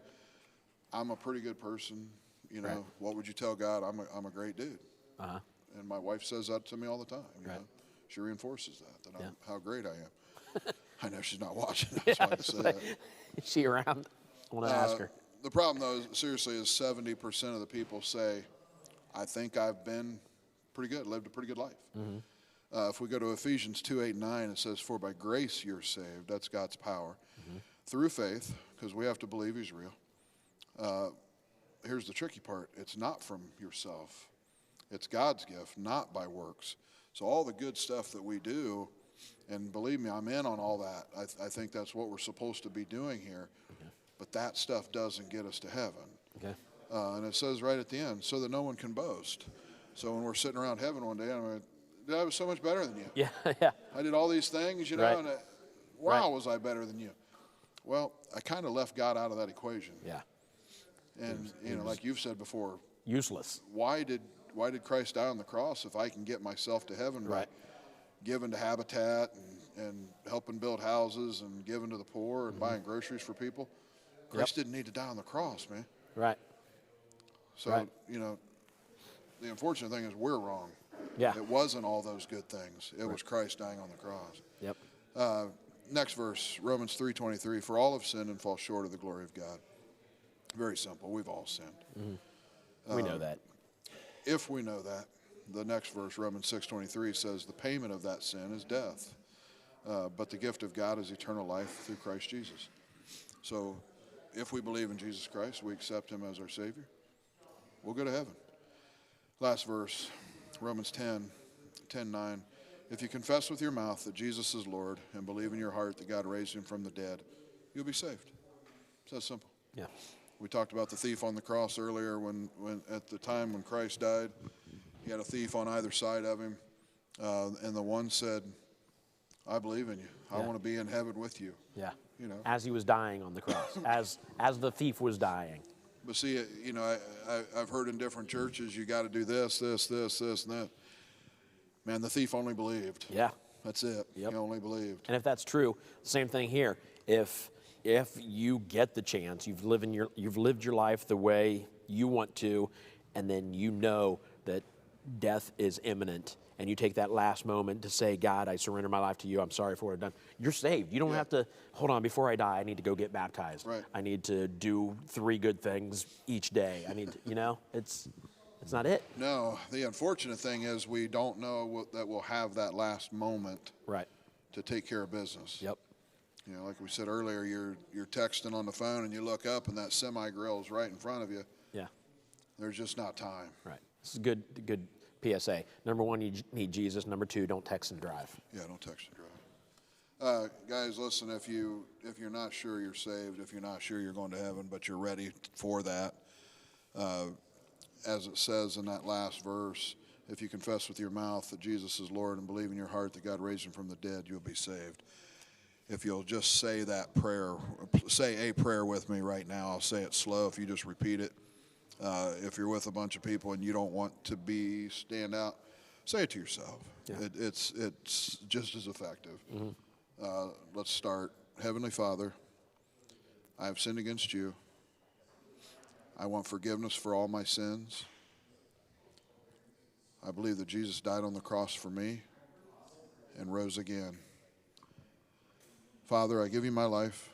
I'm a pretty good person. You know, what would you tell God? I'm a great dude. And my wife says that to me all the time. You know? She reinforces that I'm, how great I am. I know she's not watching. That's why I say that. Is she around? I want to ask her. The problem, though, seriously, is 70% of the people say, I think I've been pretty good, lived a pretty good life. If we go to Ephesians 2:8-9, it says, for by grace you're saved. That's God's power. Through faith, because we have to believe he's real. Here's the tricky part. It's not from yourself. It's God's gift, not by works. So all the good stuff that we do, and believe me, I'm in on all that. I think that's what we're supposed to be doing here. But that stuff doesn't get us to heaven. And it says right at the end, so that no one can boast. So when we're sitting around heaven one day, I'm like, I was so much better than you. Yeah. I did all these things, you know, and wow, was I better than you. Well, I kind of left God out of that equation. Yeah. And, you know, like you've said before. Useless. Why did Christ die on the cross if I can get myself to heaven by giving to Habitat and helping build houses and giving to the poor and buying groceries for people? Christ didn't need to die on the cross, man. Right. So, you know, the unfortunate thing is we're wrong. Yeah. It wasn't all those good things. It was Christ dying on the cross. Yep. Next verse, Romans 3:23, for all have sinned and fall short of the glory of God. Very simple. We've all sinned. We know that. If we know that, the next verse, Romans 6:23, says the payment of that sin is death. But the gift of God is eternal life through Christ Jesus. So if we believe in Jesus Christ, we accept him as our Savior, we'll go to heaven. Last verse, Romans 10:9. If you confess with your mouth that Jesus is Lord and believe in your heart that God raised him from the dead, you'll be saved. It's that simple. Yeah. We talked about the thief on the cross earlier when at the time when Christ died, he had a thief on either side of him. And the one said, I believe in you. I want to be in heaven with you. Yeah. You know. As he was dying on the cross, as the thief was dying. But see, you know, I've heard in different churches, you got to do this, and that. Man, the thief only believed. Yeah. That's it. He only believed. And if that's true, same thing here. If you get the chance, you've lived your life the way you want to, and then you know that death is imminent, and you take that last moment to say, God, I surrender my life to you. I'm sorry for what I've done. You're saved. You don't have to, hold on, before I die, I need to go get baptized. Right. I need to do 3 good things each day. I need to, you know, it's not it. No, the unfortunate thing is we don't know that we'll have that last moment to take care of business. Yep. You know, like we said earlier, you're texting on the phone and you look up and that semi-grill is right in front of you. Yeah. There's just not time. Right. This is good PSA. Number 1, you need Jesus. Number 2, don't text and drive. Yeah, don't text and drive. Guys, listen, if you're not sure you're saved, if you're not sure you're going to heaven, but you're ready for that, as it says in that last verse, if you confess with your mouth that Jesus is Lord and believe in your heart that God raised him from the dead, you'll be saved. If you'll just say that prayer, say a prayer with me right now. I'll say it slow if you just repeat it. If you're with a bunch of people and you don't want to stand out, say it to yourself. Yeah. It's just as effective. Mm-hmm. Let's start. Heavenly Father, I have sinned against you. I want forgiveness for all my sins. I believe that Jesus died on the cross for me and rose again. Father, I give you my life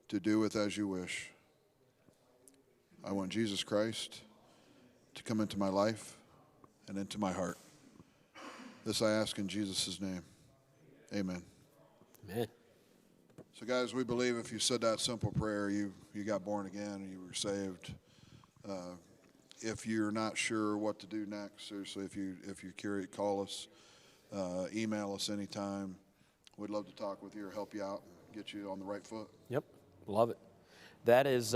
to do with as you wish. I want Jesus Christ to come into my life and into my heart. This I ask in Jesus' name. Amen. Amen. So guys, we believe if you said that simple prayer, you got born again and you were saved. If you're not sure what to do next, seriously, if you're curious, call us, email us anytime. We'd love to talk with you or help you out and get you on the right foot. Yep, love it. That is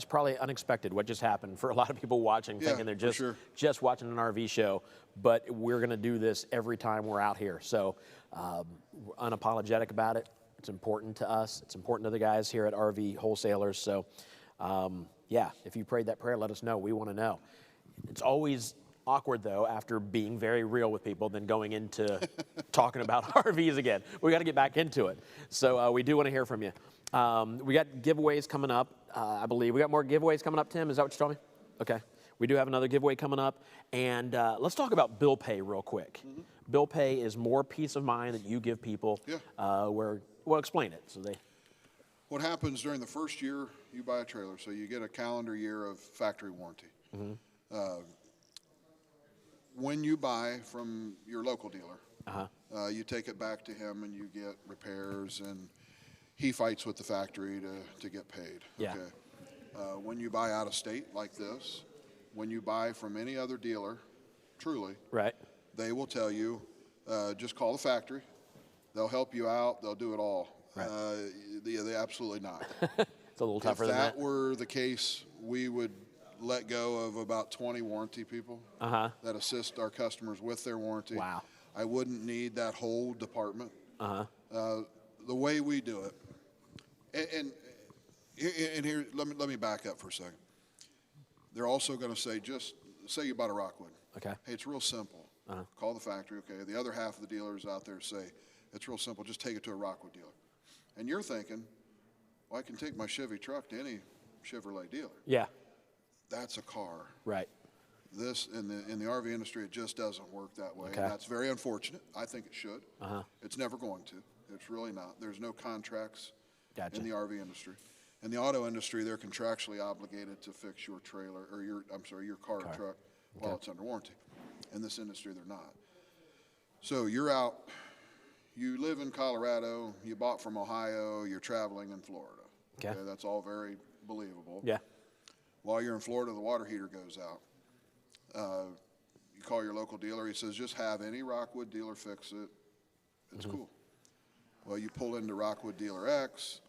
probably unexpected what just happened for a lot of people watching, thinking they're just watching an RV show. But we're going to do this every time we're out here. So we're unapologetic about it. It's important to us. It's important to the guys here at RV Wholesalers. So yeah, if you prayed that prayer, let us know. We want to know. It's always awkward, though, after being very real with people, then going into talking about RVs again. We got to get back into it. So we do want to hear from you. We got giveaways coming up, I believe. We got more giveaways coming up, Tim? Is that what you told me? Okay. We do have another giveaway coming up. And let's talk about bill pay real quick. Mm-hmm. Bill pay is more peace of mind that you give people. Yeah. Well, explain it. What happens during the first year you buy a trailer, so you get a calendar year of factory warranty. Mm-hmm. When you buy from your local dealer, you take it back to him and you get repairs, and he fights with the factory to get paid. Yeah. Okay. When you buy out of state like this, when you buy from any other dealer, truly, right, they will tell you, just call the factory. They'll help you out. They'll do it all. Right. They absolutely not. It's a little tougher than that. If that were the case, we would let go of about 20 warranty people that assist our customers with their warranty. Wow. I wouldn't need that whole department. The way we do it, and here, let me back up for a second. They're also going to say, just say you bought a Rockwood. Okay. Hey, it's real simple. Call the factory. Okay. The other half of the dealers out there say, it's real simple. Just take it to a Rockwood dealer. And you're thinking, well, I can take my Chevy truck to any Chevrolet dealer. Yeah. That's a car. Right. This in the RV industry, it just doesn't work that way. Okay. And that's very unfortunate. I think it should. It's never going to. It's really not. There's no contracts in the RV industry. In the auto industry, they're contractually obligated to fix your trailer or your car or truck while it's under warranty. In this industry, they're not. So you're out. You live in Colorado. You bought from Ohio. You're traveling in Florida. Okay. That's all very believable. Yeah. While you're in Florida, the water heater goes out. You call your local dealer. He says, just have any Rockwood dealer fix it. It's cool. Well, you pull into Rockwood Dealer X,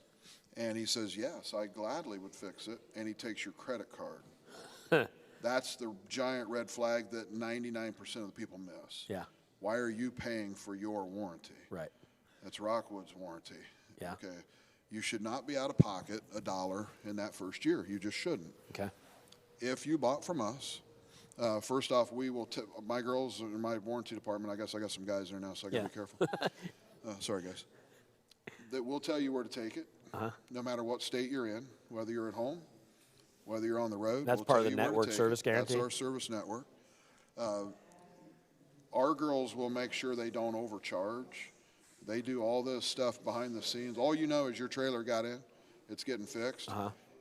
and he says, yes, I gladly would fix it, and he takes your credit card. That's the giant red flag that 99% of the people miss. Yeah. Why are you paying for your warranty? Right. That's Rockwood's warranty. Yeah. Okay. You should not be out of pocket $1 in that first year. You just shouldn't. Okay. If you bought from us, first off, we will my girls in my warranty department, I guess I got some guys there now, so I got to be careful. Sorry, guys. That we'll tell you where to take it, no matter what state you're in, whether you're at home, whether you're on the road. That's part of the network service guarantee? That's our service network. Our girls will make sure they don't overcharge. They do all this stuff behind the scenes. All you know is your trailer got in, it's getting fixed,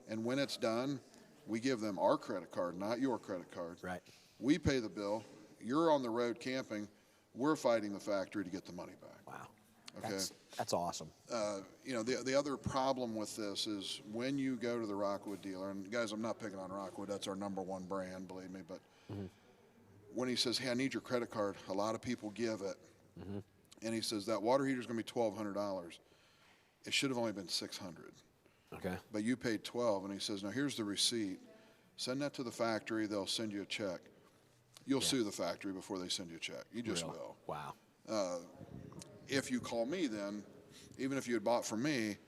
and when it's done, we give them our credit card, not your credit card. Right. We pay the bill. You're on the road camping. We're fighting the factory to get the money back. Wow. Okay. That's awesome. You know, the other problem with this is when you go to the Rockwood dealer, and guys, I'm not picking on Rockwood. That's our #1 brand, believe me. But when he says, "Hey, I need your credit card," a lot of people give it. And he says that water heater is going to be $1,200. It should have only been $600. Okay. But you paid $12, and he says, "Now here's the receipt. Send that to the factory. They'll send you a check." You'll sue the factory before they send you a check. You just will. Wow. If you call me, then even if you had bought from me,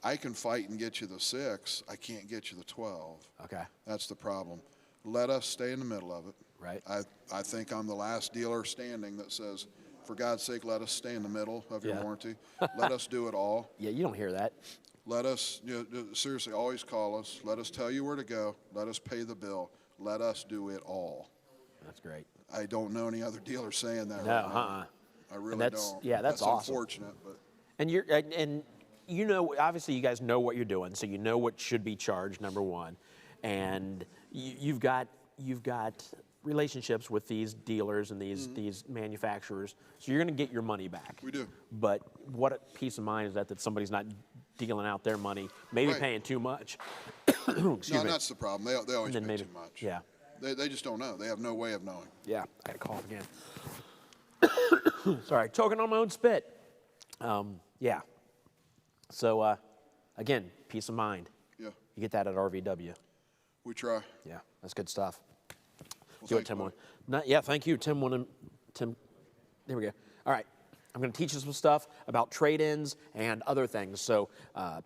I can fight and get you the 6. I can't get you the 12. Okay. That's the problem. Let us stay in the middle of it. Right. I think I'm the last dealer standing that says, for God's sake, let us stay in the middle of your warranty. Let us do it all. Yeah, you don't hear that. Let us, seriously, always call us. Let us tell you where to go. Let us pay the bill. Let us do it all. That's great. I don't know any other dealer saying that No, right now. I really don't. Yeah, that's awesome. Unfortunate, but. And you know, obviously you guys know what you're doing, so you know what should be charged, #1, and you've got relationships with these dealers and these manufacturers, so you're going to get your money back. We do. But what a peace of mind is that somebody's not dealing out their money, maybe paying too much. Excuse me. That's the problem. They always pay too much. Yeah. They just don't know. They have no way of knowing. Yeah, I got to cough again. Sorry, choking on my own spit. Yeah. So, again, peace of mind. Yeah. You get that at RVW. We try. Yeah, that's good stuff. Well, See what Tim wanted. Yeah, thank you. Tim wanted. Tim, there we go. All right. I'm going to teach you some stuff about trade-ins and other things. So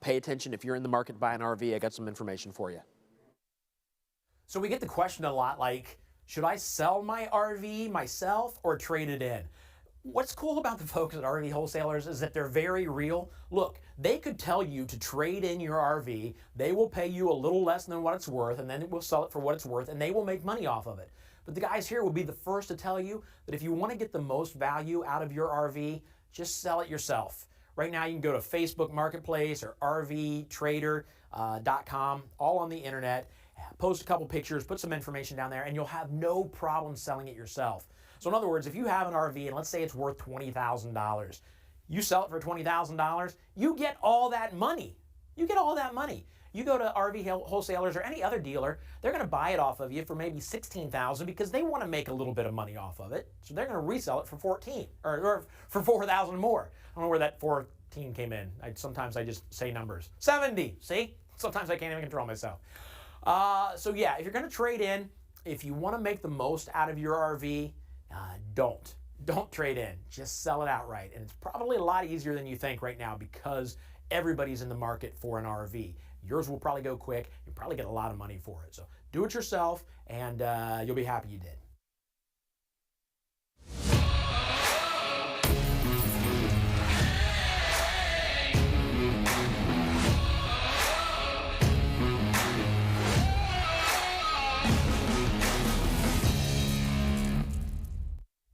pay attention. If you're in the market to buy an RV, I got some information for you. So we get the question a lot like, should I sell my RV myself or trade it in? What's cool about the folks at RV Wholesalers is that they're very real. Look, they could tell you to trade in your RV. They will pay you a little less than what it's worth, and then we'll sell it for what it's worth, and they will make money off of it. But the guys here will be the first to tell you that if you want to get the most value out of your RV, just sell it yourself. Right now, you can go to Facebook Marketplace or RVTrader.com, all on the internet. Post a couple pictures, put some information down there, and you'll have no problem selling it yourself. So in other words, if you have an RV and let's say it's worth $20,000, you sell it for $20,000, you get all that money. You get all that money. You go to RV Wholesalers or any other dealer, they're going to buy it off of you for maybe $16,000 because they want to make a little bit of money off of it. So they're going to resell it for $14,000 or for $4,000 more. I don't know where that 14 came in. Sometimes I just say numbers. 70. See? Sometimes I can't even control myself. So yeah, if you're going to trade in, if you want to make the most out of your RV, don't trade in. Just sell it outright. And it's probably a lot easier than you think right now because everybody's in the market for an RV. Yours will probably go quick. You'll probably get a lot of money for it. So do it yourself, and you'll be happy you did.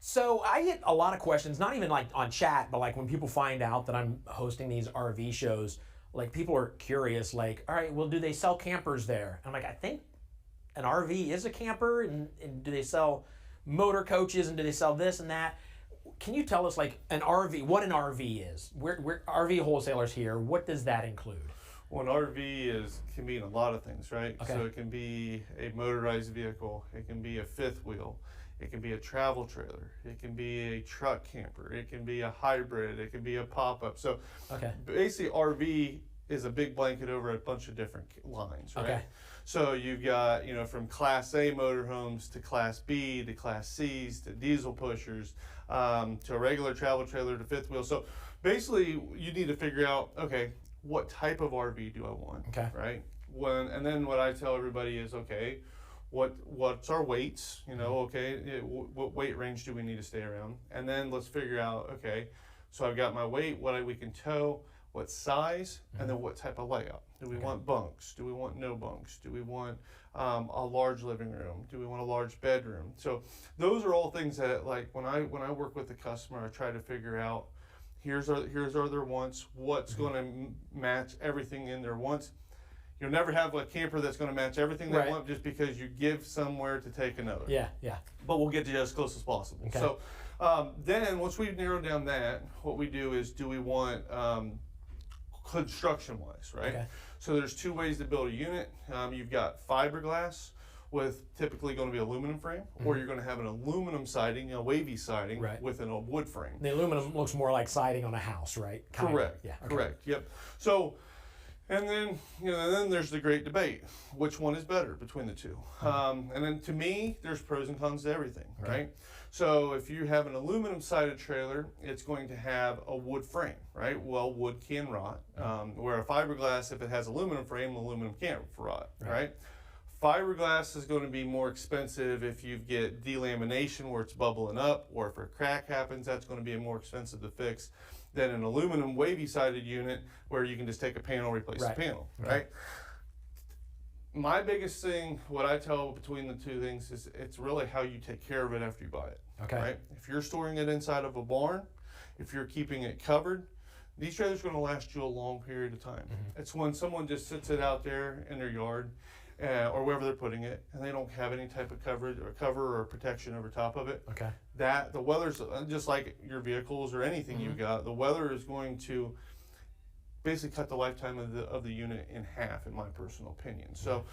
So I get a lot of questions, not even like on chat, but like when people find out that I'm hosting these RV shows, like people are curious, like, all right, well, do they sell campers there? I'm like, I think an RV is a camper, and do they sell motor coaches, and do they sell this and that? Can you tell us like an RV, what an RV is? We're RV Wholesalers here. What does that include? Well, an RV can mean a lot of things, right? Okay. So it can be a motorized vehicle. It can be a fifth wheel. It can be a travel trailer. It can be a truck camper. It can be a hybrid. It can be a pop-up. So basically RV is a big blanket over a bunch of different lines, right? Okay. So you've got, from Class A motorhomes to Class B to Class C's to diesel pushers to a regular travel trailer to fifth wheel. So basically you need to figure out, okay, what type of RV do I want, right? And then what I tell everybody is, okay, what's our weights, what weight range do we need to stay around? And then let's figure out, okay, so I've got my weight, what we can tow, what size, and then what type of layout. Do we want bunks? Do we want no bunks? Do we want a large living room? Do we want a large bedroom? So those are all things that, like, when I work with the customer, I try to figure out, here's are their wants, what's going to match everything in their wants. You'll never have a camper that's going to match everything they want just because you give somewhere to take another. Yeah, yeah. But we'll get you as close as possible. Okay. So then once we've narrowed down that, what we do is, do we want construction-wise, right? Okay. So there's two ways to build a unit. You've got fiberglass with typically going to be aluminum frame, or you're going to have an aluminum siding, a wavy siding, with a wood frame. The aluminum looks more like siding on a house, right? Kinda. Correct. Yeah. Okay. Correct. Yep. So, and then then there's the great debate: which one is better between the two? And then to me, there's pros and cons to everything, right? So if you have an aluminum sided trailer, it's going to have a wood frame, right? Well, wood can rot. Where a fiberglass, if it has aluminum frame, aluminum can't rot, right? Fiberglass is going to be more expensive if you get delamination where it's bubbling up, or if a crack happens, that's going to be more expensive to fix than an aluminum wavy sided unit where you can just take a panel, replace the panel, right? My biggest thing, what I tell between the two things, is it's really how you take care of it after you buy it. Okay. Right? If you're storing it inside of a barn, if you're keeping it covered, these trailers are going to last you a long period of time. It's when someone just sits it out there in their yard or wherever they're putting it, and they don't have any type of cover or protection over top of it. Okay. That the weather's just like your vehicles or anything you've got. The weather is going to basically cut the lifetime of the unit in half, in my personal opinion. So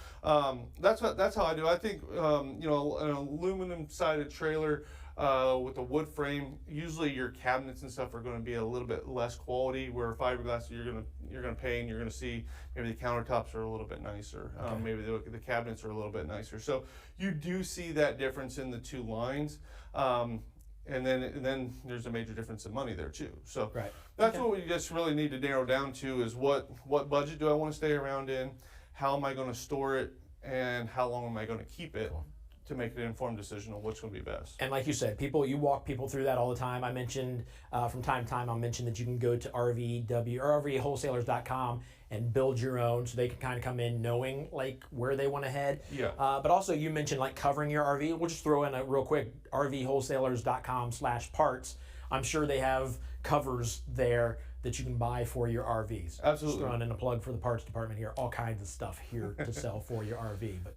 that's how I do. I think an aluminum sided trailer with a wood frame, usually your cabinets and stuff are going to be a little bit less quality. Where fiberglass, you're gonna pay, and you're gonna see maybe the countertops are a little bit nicer. Maybe the cabinets are a little bit nicer. So you do see that difference in the two lines. And then there's a major difference in money there too. So that's what we just really need to narrow down to, is what budget do I want to stay around in, how am I going to store it, and how long am I going to keep it to make an informed decision on what's going to be best. And like you said, you walk people through that all the time. I mentioned from time to time, I'll mention that you can go to RVwholesalers.com and build your own, so they can kind of come in knowing like where they want to head. Yeah. But also you mentioned like covering your RV. We'll just throw in a real quick RVwholesalers.com/parts. I'm sure they have covers there that you can buy for your RVs. Absolutely. Just throwing in a plug for the parts department here. All kinds of stuff here to sell for your RV. But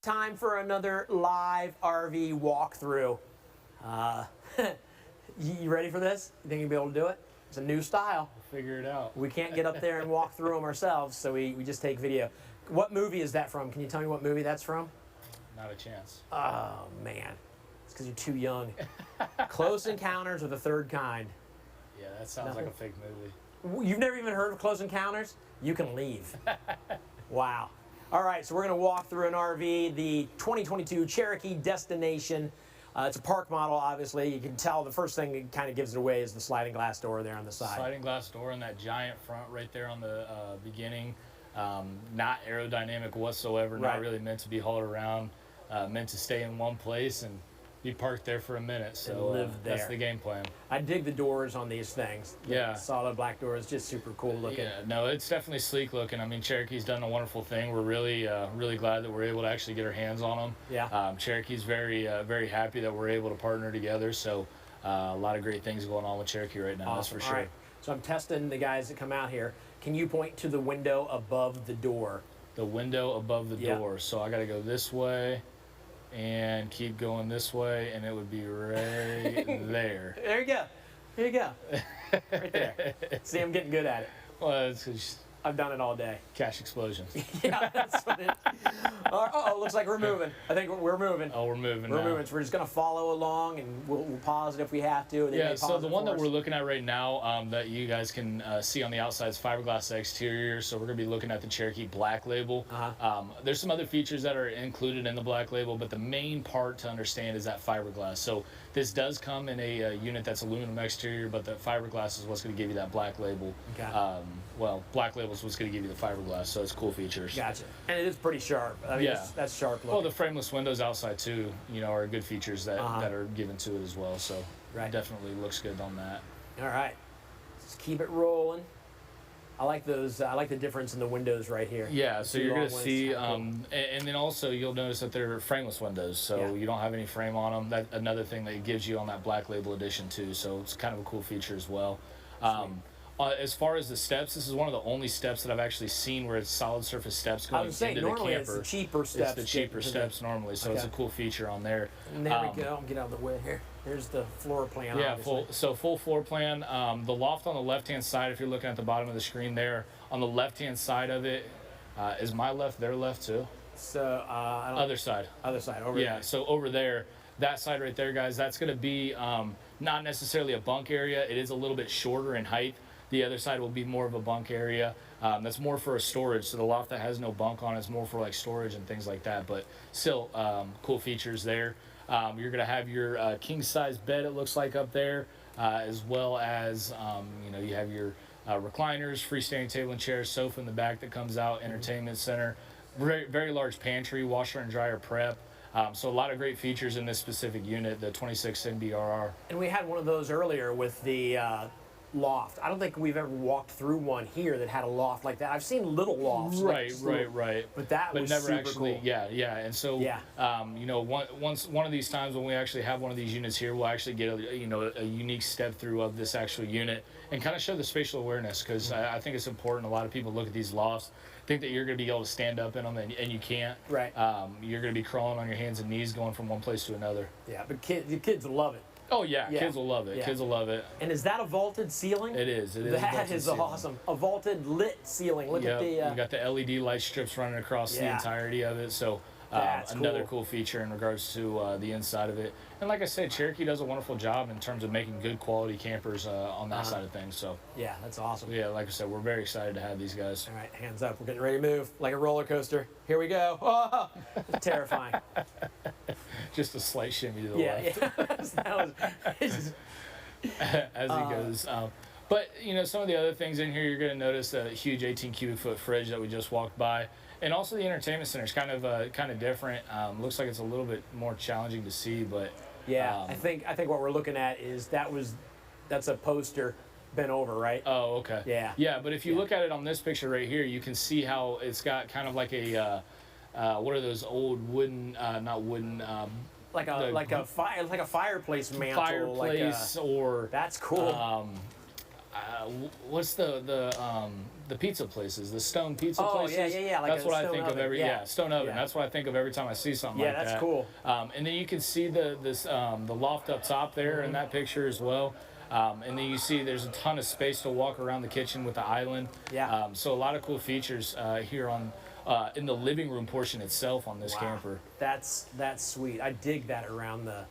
time for another live RV walkthrough. You ready for this? You think you'll be able to do it? It's a new style. We'll figure it out. We can't get up there and walk through them ourselves, so we just take video. What movie is that from? Can you tell me what movie that's from? Not a chance. Oh, man. It's because you're too young. Close Encounters of the Third Kind. Yeah, that sounds like a fake movie. You've never even heard of Close Encounters? You can leave. Wow. All right, so we're going to walk through an RV, the 2022 Cherokee Destination. It's a park model, obviously. You can tell the first thing that kind of gives it away is the sliding glass door there on the side. Sliding glass door and that giant front right there on the beginning. Not aerodynamic whatsoever, not really meant to be hauled around, meant to stay in one place and be parked there for a minute. So live there. That's the game plan. I dig the doors on these things. Yeah. The solid black doors, just super cool looking. Yeah, no, it's definitely sleek looking. I mean, Cherokee's done a wonderful thing. We're really glad that we're able to actually get our hands on them. Yeah. Cherokee's very happy that we're able to partner together. So a lot of great things going on with Cherokee right now, Awesome. that's for sure. All right. So I'm testing the guys that come out here. Can you point to the window above the door? The window above the door. So I got to go this way and keep going this way, and it would be right there. There you go. There you go. Right there. See, I'm getting good at it. Well, it's I've done it all day. Cash explosion. Yeah, that's what it. Looks like we're moving. I think we're moving. Oh, we're moving. We're now. moving. So we're just gonna follow along, and we'll pause it if we have to. Yeah. So the one that we're looking at right now, that you guys can see on the outside is fiberglass exterior. So we're gonna be looking at the Cherokee Black Label. There's some other features that are included in the Black Label, but the main part to understand is that fiberglass. So this does come in a unit that's aluminum exterior, but the fiberglass is what's going to give you that Black Label. Okay. Well, Black Label is what's going to give you the fiberglass, so it's cool features. Gotcha. And it is pretty sharp. I mean, Yeah. that's sharp looking. Well, the frameless windows outside too, are good features that are given to it as well. So Right. definitely looks good on that. All right. Let's keep it rolling. I like those. I like the difference in the windows right here. Yeah, so you're going to long see, ones. and then also you'll notice that they're frameless windows, so you don't have any frame on them. That's another thing that it gives you on that Black Label edition too, so it's kind of a cool feature as well. As far as the steps, this is one of the only steps that I've actually seen where it's solid surface steps going into the camper. Normally it's the cheaper steps. It's the cheaper steps normally, so it's a cool feature on there. And there we go. Get out of the way here. There's the floor plan. Yeah, obviously. full floor plan. The loft on the left-hand side, if you're looking at the bottom of the screen there, on the left-hand side of it, is my left their left too? So other side. Other side over Yeah, there. so over there, that side right there, guys, that's going to be not necessarily a bunk area. It is a little bit shorter in height. The other side will be more of a bunk area. That's more for a storage. So the loft that has no bunk on it is more for like storage and things like that. But still, cool features there. You're going to have your king size bed, it looks like, up there, as well as you have your recliners, freestanding table and chairs, sofa in the back that comes out, entertainment center, very, very large pantry, washer and dryer prep. So a lot of great features in this specific unit, the 26 NBRR. And we had one of those earlier with the loft. I don't think we've ever walked through one here that had a loft like that. I've seen little lofts. Right. But that was never super actually, cool. yeah. And so, one of these times when we actually have one of these units here, we'll actually get a unique step through of this actual unit and kind of show the spatial awareness, because I think it's important. A lot of people look at these lofts, think that you're going to be able to stand up in them, and you can't. Right. You're going to be crawling on your hands and knees going from one place to another. Yeah, but the kids love it. Oh yeah, kids will love it. Yeah. Kids will love it. And is that a vaulted ceiling? It is. That is awesome. A vaulted lit ceiling. Look at the. You got the LED light strips running across the entirety of it. So another cool feature in regards to the inside of it. And like I said, Cherokee does a wonderful job in terms of making good quality campers on that side of things. So yeah, that's awesome. Yeah, like I said, we're very excited to have these guys. All right, hands up. We're getting ready to move like a roller coaster. Here we go. Oh, terrifying. Just a slight shimmy to the left. Yeah. As he goes. But some of the other things in here, you're going to notice a huge 18 cubic foot fridge that we just walked by, and also the entertainment center is kind of different. Looks like it's a little bit more challenging to see, but yeah, I think what we're looking at is that's a poster bent over, right? Oh, okay. Yeah. Yeah, but if you look at it on this picture right here, you can see how it's got kind of like a what are those old wooden, not wooden. Like a fireplace mantle. Fireplace or that's cool. What's the pizza places? The stone pizza places. Yeah. That's what I think oven. of every stone oven. That's what I think of every time I see something like that. Yeah, that's cool. And then you can see the loft up top there in that picture as well. And then you see there's a ton of space to walk around the kitchen with the island. Yeah. So a lot of cool features here on. In the living room portion itself on this camper. That's sweet. I dig that around the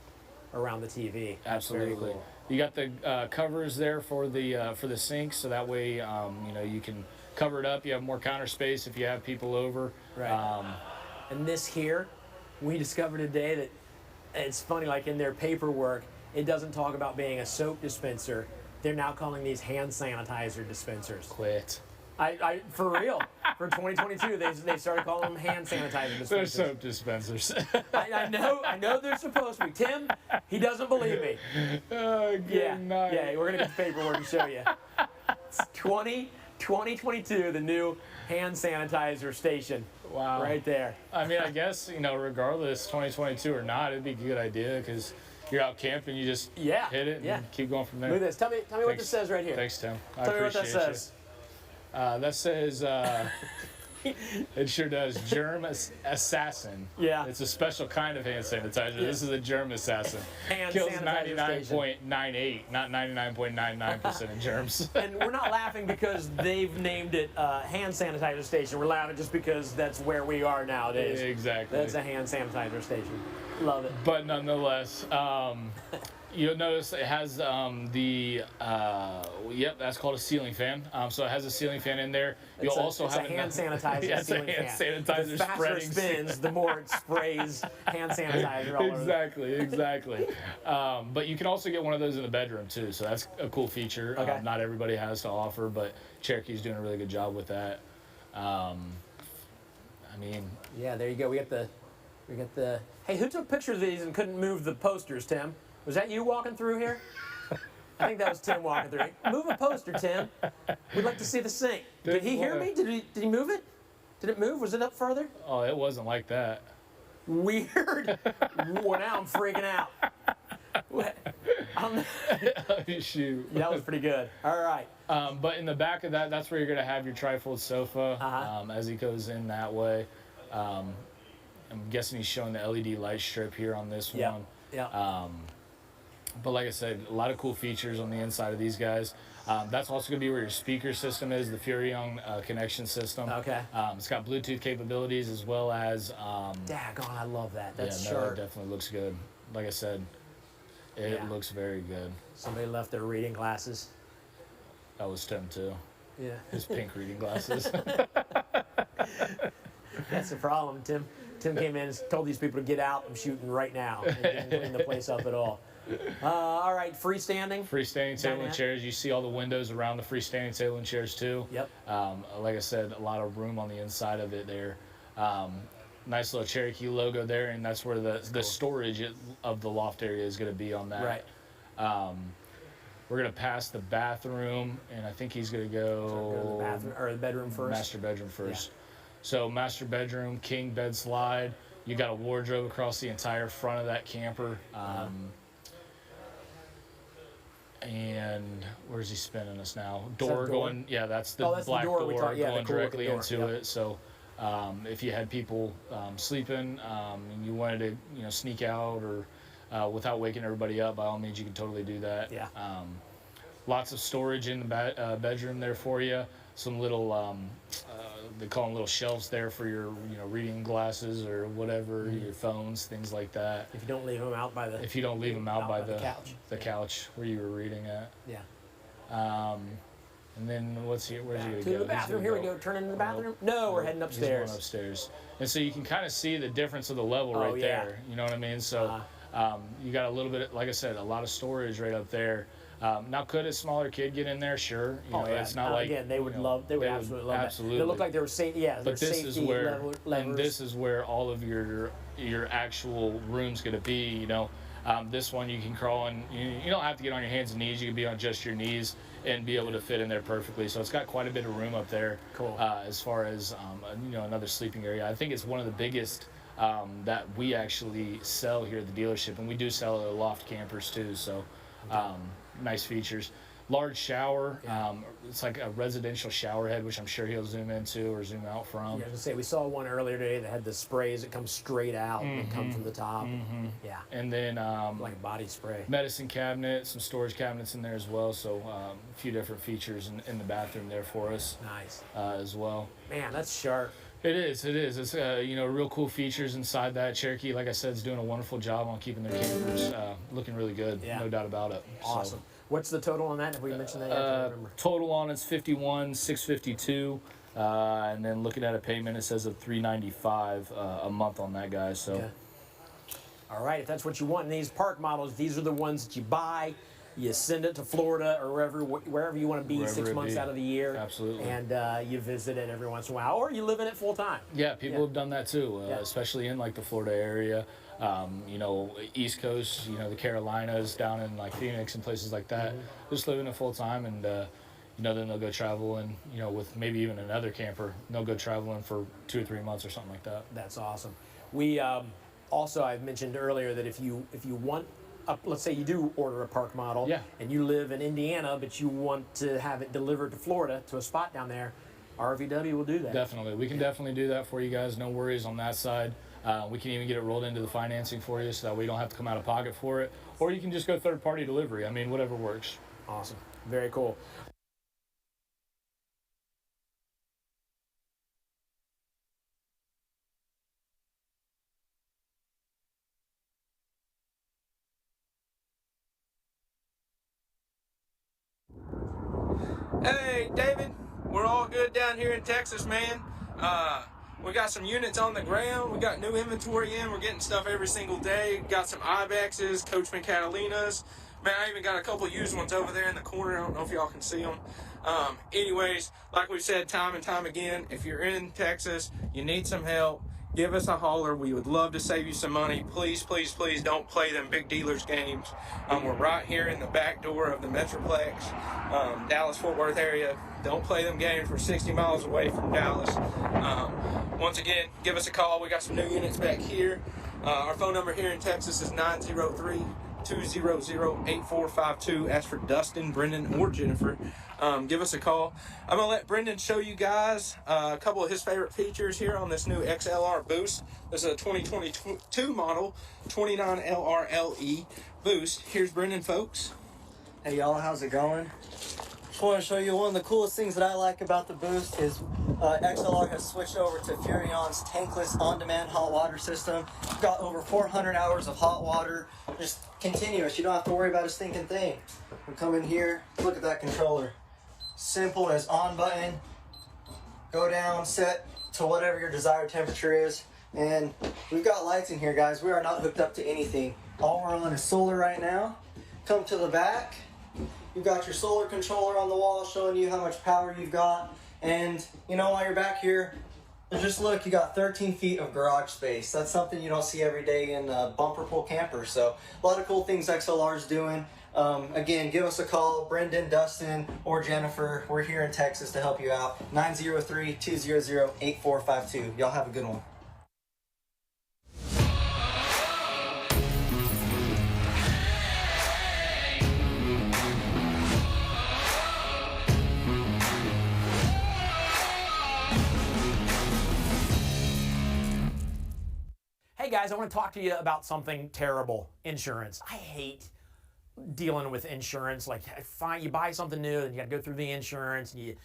TV. Absolutely. Very cool. You got the covers there for the sink, so that way you can cover it up. You have more counter space if you have people over. Right. And this here, we discovered today that it's funny. Like in their paperwork, it doesn't talk about being a soap dispenser. They're now calling these hand sanitizer dispensers. Quit. I for real. For 2022, they started calling them hand sanitizer dispensers. They're soap dispensers. I know they're supposed to be. Tim, he doesn't believe me. Oh, good night. Yeah, we're gonna get the paperwork and show you. It's 2022, the new hand sanitizer station. Wow. Right there. I mean, I guess regardless, 2022 or not, it'd be a good idea because you're out camping, you just hit it and keep going from there. Look at this. Tell me what this says right here. Thanks, Tim. Tell me what that says. That says It sure does. Germ Assassin. Yeah. It's a special kind of hand sanitizer. Yeah. This is a Germ Assassin. Hand Kills sanitizer 99.98, not 99.99% of germs. And we're not laughing because they've named it hand sanitizer station. We're laughing just because that's where we are nowadays. Exactly. That's a hand sanitizer station. Love it. But nonetheless, you'll notice it has yep, that's called a ceiling fan. So it has a ceiling fan in there. You'll also have a hand sanitizer yeah, it's a ceiling hand fan. sanitizer The faster it spreading spins, the more it sprays hand sanitizer all over. Exactly. But you can also get one of those in the bedroom too. So that's a cool feature. Okay. Not everybody has to offer, but Cherokee's doing a really good job with that. I mean, yeah, there you go. We got the. Hey, who took pictures of these and couldn't move the posters, Tim? Was that you walking through here? I think that was Tim walking through. Move a poster, Tim. We'd like to see the sink. Did he hear me? Did he move it? Did it move? Was it up further? Oh, it wasn't like that. Weird. Well, now I'm freaking out. Oh, shoot. That was pretty good. All right. But in the back of that, that's where you're going to have your trifold sofa as he goes in that way. I'm guessing he's showing the LED light strip here on this one. Yeah. But like I said, a lot of cool features on the inside of these guys. That's also going to be where your speaker system is, the Furrion connection system. Okay. It's got Bluetooth capabilities as well as... Daggone, I love that. That's yeah, sharp. It definitely looks good. Like I said, it looks very good. Somebody left their reading glasses. That was Tim, too. Yeah. His pink reading glasses. That's the problem, Tim. Tim came in and told these people to get out. I'm shooting right now. And didn't clean the place up at all. All right, freestanding. Freestanding table and chairs. You see all the windows around the freestanding table and chairs too. Yep. Like I said, a lot of room on the inside of it there. Nice little Cherokee logo there, and that's where the storage of the loft area is going to be on that. Right. We're going to pass the bathroom, and I think he's going to go the bathroom or the bedroom first. Master bedroom first. Yeah. So master bedroom, king bed slide. You got a wardrobe across the entire front of that camper. And where's he spinning us now? Door going, yeah, that's the black door going directly into it. So if you had people sleeping and you wanted to, sneak out or without waking everybody up, by all means, you can totally do that. Yeah. Lots of storage in the bedroom there for you. Some little, they call them little shelves there for your, reading glasses or whatever, your phones, things like that. If you don't leave them out by the. If you don't leave them out by the couch. The couch where you were reading at. Yeah. And then where's he going to go? To the bathroom. Here we go. Turn into the bathroom. No, we're heading upstairs. He's going upstairs. And so you can kind of see the difference of the level right there. You know what I mean? So you got a little bit, like I said, a lot of storage right up there. Now, could a smaller kid get in there? Sure. It's not like again. They would love. They would absolutely love absolutely. That. They look like they were safety. Yeah, but this safety is where, levers. and this is where all of your actual room's going to be. This one you can crawl in. You don't have to get on your hands and knees. You can be on just your knees and be able to fit in there perfectly. So it's got quite a bit of room up there. Cool. As far as another sleeping area, I think it's one of the biggest that we actually sell here at the dealership, and we do sell loft campers too. So nice features. Large shower. It's like a residential shower head, which I'm sure he'll zoom into or zoom out from. Yeah, I was gonna say we saw one earlier today that had the sprays that come straight out and come from the top. Yeah. And then like a body spray. Medicine cabinet, some storage cabinets in there as well. So a few different features in the bathroom there for us. Nice. As well. Man, that's sharp. It is. It's real cool features inside that. Cherokee, like I said, is doing a wonderful job on keeping their campers looking really good. Yeah. No doubt about it. Awesome. So, what's the total on that? Have we mentioned that yet? I don't remember. Total on it's $51,652, and then looking at a payment, it says of $395 a month on that, guy. So. Okay. All right, if that's what you want in these park models, these are the ones that you buy. You send it to Florida or wherever you want to be 6 months out of the year. Absolutely. And you visit it every once in a while, or you live in it full time. Yeah, people have done that too, especially in like the Florida area. East Coast, the Carolinas, down in like Phoenix and places like that. Just living it full time, and then they'll go traveling, with maybe even another camper. They'll go traveling for 2 or 3 months or something like that. That's awesome. We also, I've mentioned earlier that if you want, let's say you do order a park model, and you live in Indiana, but you want to have it delivered to Florida to a spot down there, RVW will do that. Definitely. We can definitely do that for you guys. No worries on that side. We can even get it rolled into the financing for you so that we don't have to come out of pocket for it. Or you can just go third-party delivery. I mean, whatever works. Awesome. Very cool. Hey, David, we're all good down here in Texas, man. We got some units on the ground. We got new inventory in. We're getting stuff every single day. Got some Ibexes, Coachman Catalinas. Man, I even got a couple used ones over there in the corner. I don't know if y'all can see them. Anyways, like we've said time and time again, if you're in Texas, you need some help, give us a holler. We would love to save you some money. Please, please, please don't play them big dealers games. We're right here in the back door of the Metroplex, Dallas-Fort Worth area. Don't play them games. We're 60 miles away from Dallas. Once again, give us a call. We got some new units back here. Our phone number here in Texas is 903-200-8452. Ask for Dustin, Brendan, or Jennifer. Give us a call. I'm going to let Brendan show you guys a couple of his favorite features here on this new XLR Boost. This is a 2022 model, 29LRLE Boost. Here's Brendan, folks. Hey y'all, how's it going? Just want to show you one of the coolest things that I like about the Boost is XLR has switched over to Furion's tankless on-demand hot water system. Got over 400 hours of hot water, just continuous. You don't have to worry about a stinking thing. We come in here, look at that controller. Simple as on button, go down, set to whatever your desired temperature is. And we've got lights in here, guys. We are not hooked up to anything. All we're on is solar right now. Come to the back. You've got your solar controller on the wall showing you how much power you've got. And, you know, while you're back here, just look, you got 13 feet of garage space. That's something you don't see every day in bumper pull campers. So a lot of cool things XLR's doing. Again, give us a call, Brendan, Dustin, or Jennifer. We're here in Texas to help you out. 903-200-8452. Y'all have a good one. Hey guys, I want to talk to you about something terrible. Insurance. I hate dealing with insurance. Like, fine, you buy something new and you got to go through the insurance and you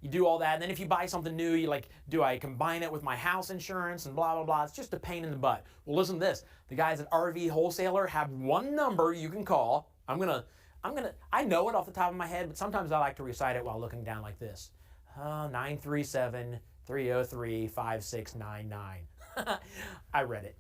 do all that. And then if you buy something new, you like, do I combine it with my house insurance and blah, blah, blah. It's just a pain in the butt. Well, listen to this. The guys at RV Wholesaler have one number you can call. I know it off the top of my head, but sometimes I like to recite it while looking down like this. 937-303-5699. I read it.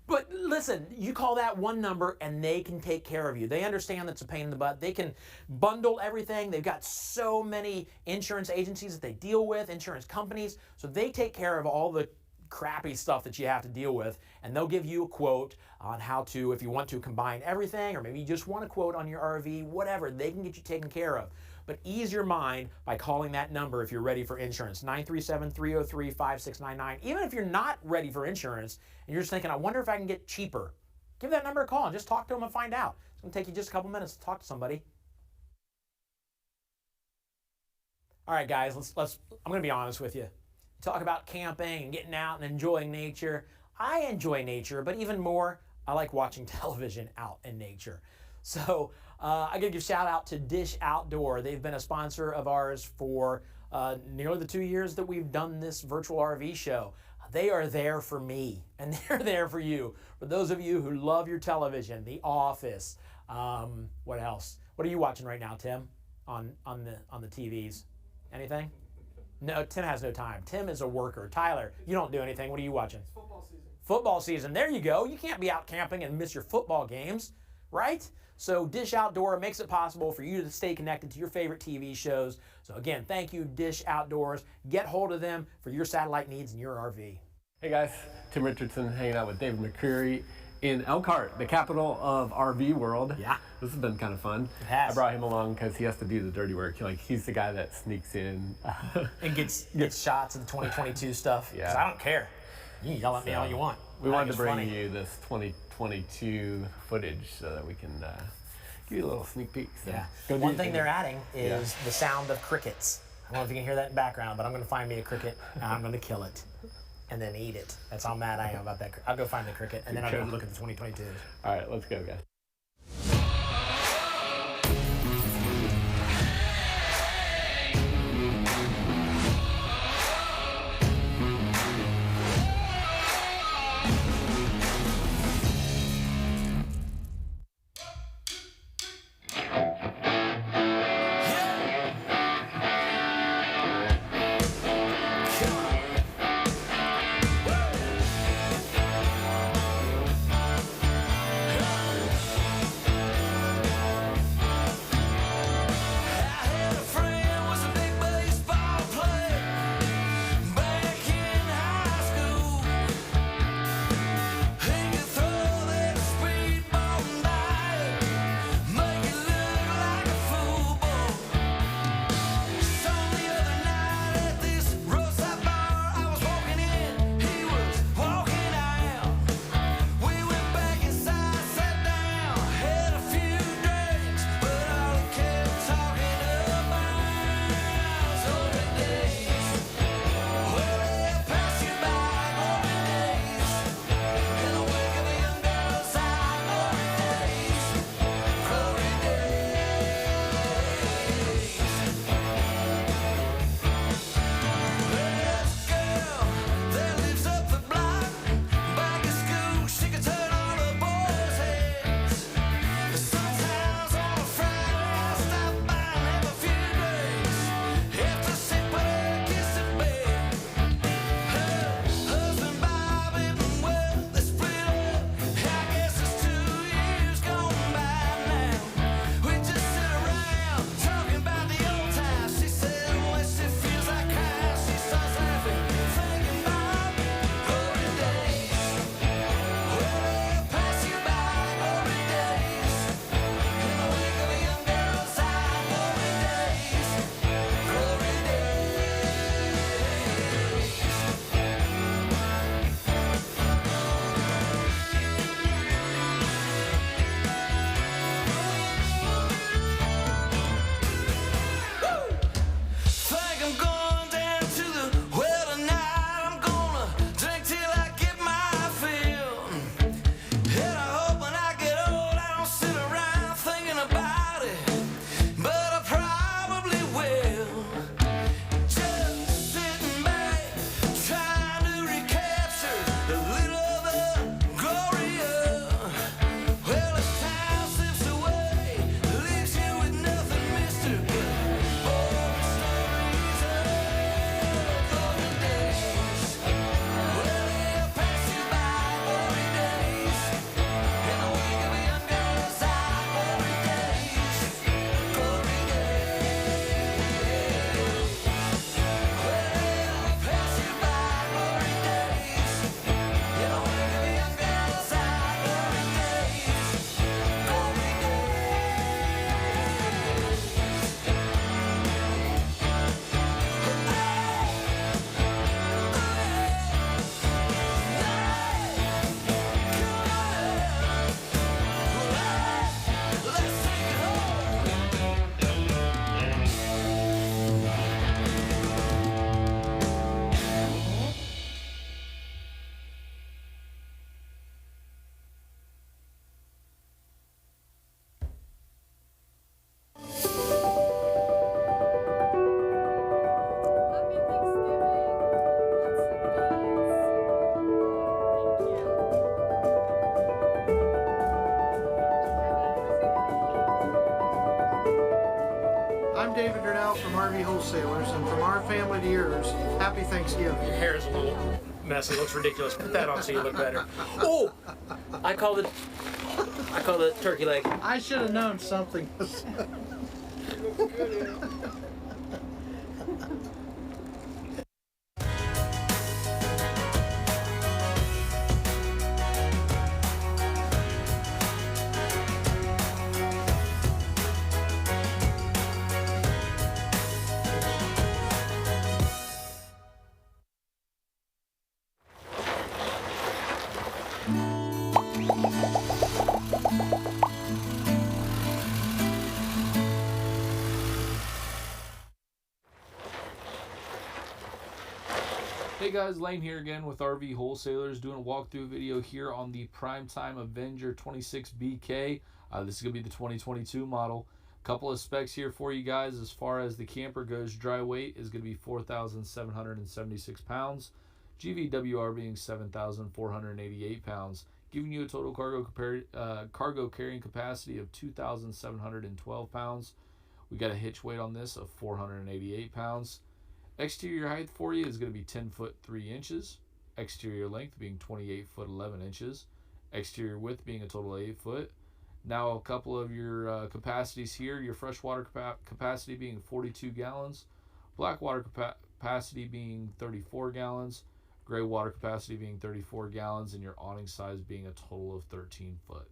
But listen, you call that one number and they can take care of you. They understand that's a pain in the butt. They can bundle everything. They've got so many insurance agencies that they deal with, insurance companies. So they take care of all the crappy stuff that you have to deal with. And they'll give you a quote on how to, if you want to combine everything, or maybe you just want a quote on your RV, whatever, they can get you taken care of. But ease your mind by calling that number if you're ready for insurance, 937-303-5699. Even if you're not ready for insurance and you're just thinking, I wonder if I can get cheaper, give that number a call and just talk to them and find out. It's going to take you just a couple minutes to talk to somebody. All right, guys, I'm going to be honest with you. Talk about camping and getting out and enjoying nature. I enjoy nature, but even more, I like watching television out in nature. So I got to give a shout out to Dish Outdoor. They've been a sponsor of ours for nearly the 2 years that we've done this virtual RV show. They are there for me, and they're there for you. For those of you who love your television, The Office, what else? What are you watching right now, Tim, on the TVs? Anything? No, Tim has no time. Tim is a worker. Tyler, you don't do anything. What are you watching? It's football season. Football season. There you go. You can't be out camping and miss your football games, right? So Dish Outdoor makes it possible for you to stay connected to your favorite TV shows. So again, thank you, Dish Outdoors. Get hold of them for your satellite needs in your RV. Hey guys, Tim Richardson hanging out with David McCreary in Elkhart, the capital of RV world. Yeah. This has been kind of fun. It has. I brought him along because he has to do the dirty work. Like, he's the guy that sneaks in. And gets shots of the 2022 stuff. Yeah. 'Cause I don't care. You can yell at me all you want. We wanted to bring you this 2022 footage so that we can give you a little sneak peek. So yeah. go One thing they're adding is yeah. the sound of crickets. I don't know if you can hear that in the background, but I'm going to find me a cricket, and I'm going to kill it, and then eat it. That's how mad I am about that. I'll go find the cricket, and then I'll go look at the 2022s. All right, let's go, guys. David Durnell from RV Wholesalers, and from our family to yours, happy Thanksgiving. Your hair is a little messy. It looks ridiculous. Put that on so you look better. Oh, I called it turkey leg. I should have known something. Hey guys, Lane here again with RV Wholesalers, doing a walkthrough video here on the Primetime Avenger 26BK. This is going to be the 2022 model. Couple of specs here for you guys. As far as the camper goes, dry weight is going to be 4,776 pounds. GVWR being 7,488 pounds, giving you a total cargo carrying capacity of 2,712 pounds. We got a hitch weight on this of 488 pounds. Exterior height for you is going to be 10 foot 3 inches. Exterior length being 28 foot 11 inches. Exterior width being a total of 8 foot. Now a couple of your capacities here. Your freshwater capacity being 42 gallons. Black water capacity being 34 gallons. Gray water capacity being 34 gallons. And your awning size being a total of 13 foot.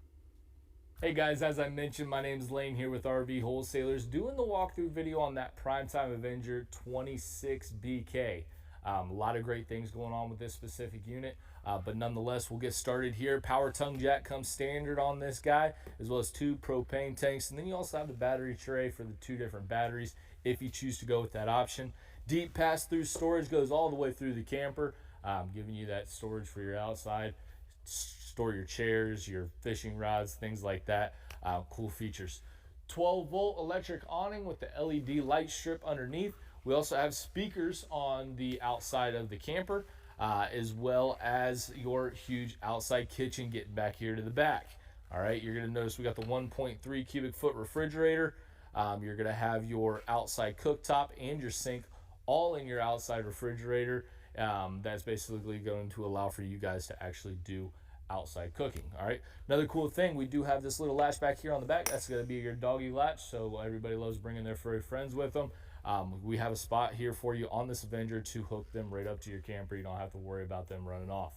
Hey guys, as I mentioned, my name is Lane here with RV Wholesalers, doing the walkthrough video on that Primetime Avenger 26BK. A lot of great things going on with this specific unit, but nonetheless, we'll get started here. Power tongue jack comes standard on this guy, as well as 2 propane tanks, and then you also have the battery tray for the 2 different batteries if you choose to go with that option. Deep pass-through storage goes all the way through the camper, giving you that storage for your outside. Store your chairs, your fishing rods, things like that. Cool features. 12-volt electric awning with the LED light strip underneath. We also have speakers on the outside of the camper, as well as your huge outside kitchen getting back here to the back. All right, you're going to notice we got the 1.3 cubic foot refrigerator. You're going to have your outside cooktop and your sink all in your outside refrigerator. That's basically going to allow for you guys to actually do outside cooking. All right, another cool thing, we do have this little latch back here on the back. That's going to be your doggy latch, so everybody loves bringing their furry friends with them. We have a spot here for you on this Avenger to hook them right up to your camper. You don't have to worry about them running off.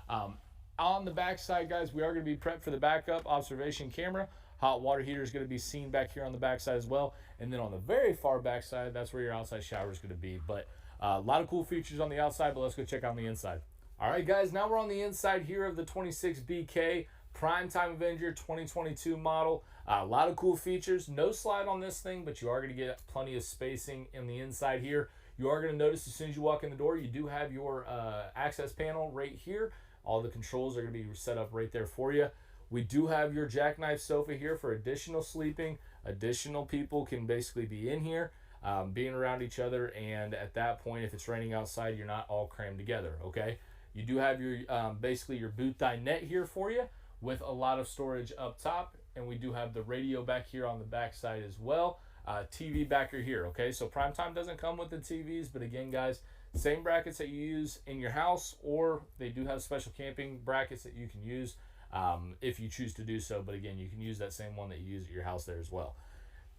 On the back side, guys, we are going to be prepped for the backup observation camera. Hot water heater is going to be seen back here on the back side as well, and then on the very far back side, that's where your outside shower is going to be. But a lot of cool features on the outside, but let's go check out the inside. All right, guys, now we're on the inside here of the 26BK Primetime Avenger 2022 model. A lot of cool features. No slide on this thing, but you are going to get plenty of spacing in the inside here. You are going to notice as soon as you walk in the door, you do have your access panel right here. All the controls are going to be set up right there for you. We do have your jackknife sofa here for additional sleeping. Additional people can basically be in here, being around each other, and at that point, if it's raining outside, you're not all crammed together, okay? You do have your basically your boot thigh net here for you with a lot of storage up top, and we do have the radio back here on the back side as well. TV backer here, okay? So Primetime doesn't come with the TVs, but again, guys, same brackets that you use in your house, or they do have special camping brackets that you can use if you choose to do so. But again, you can use that same one that you use at your house there as well.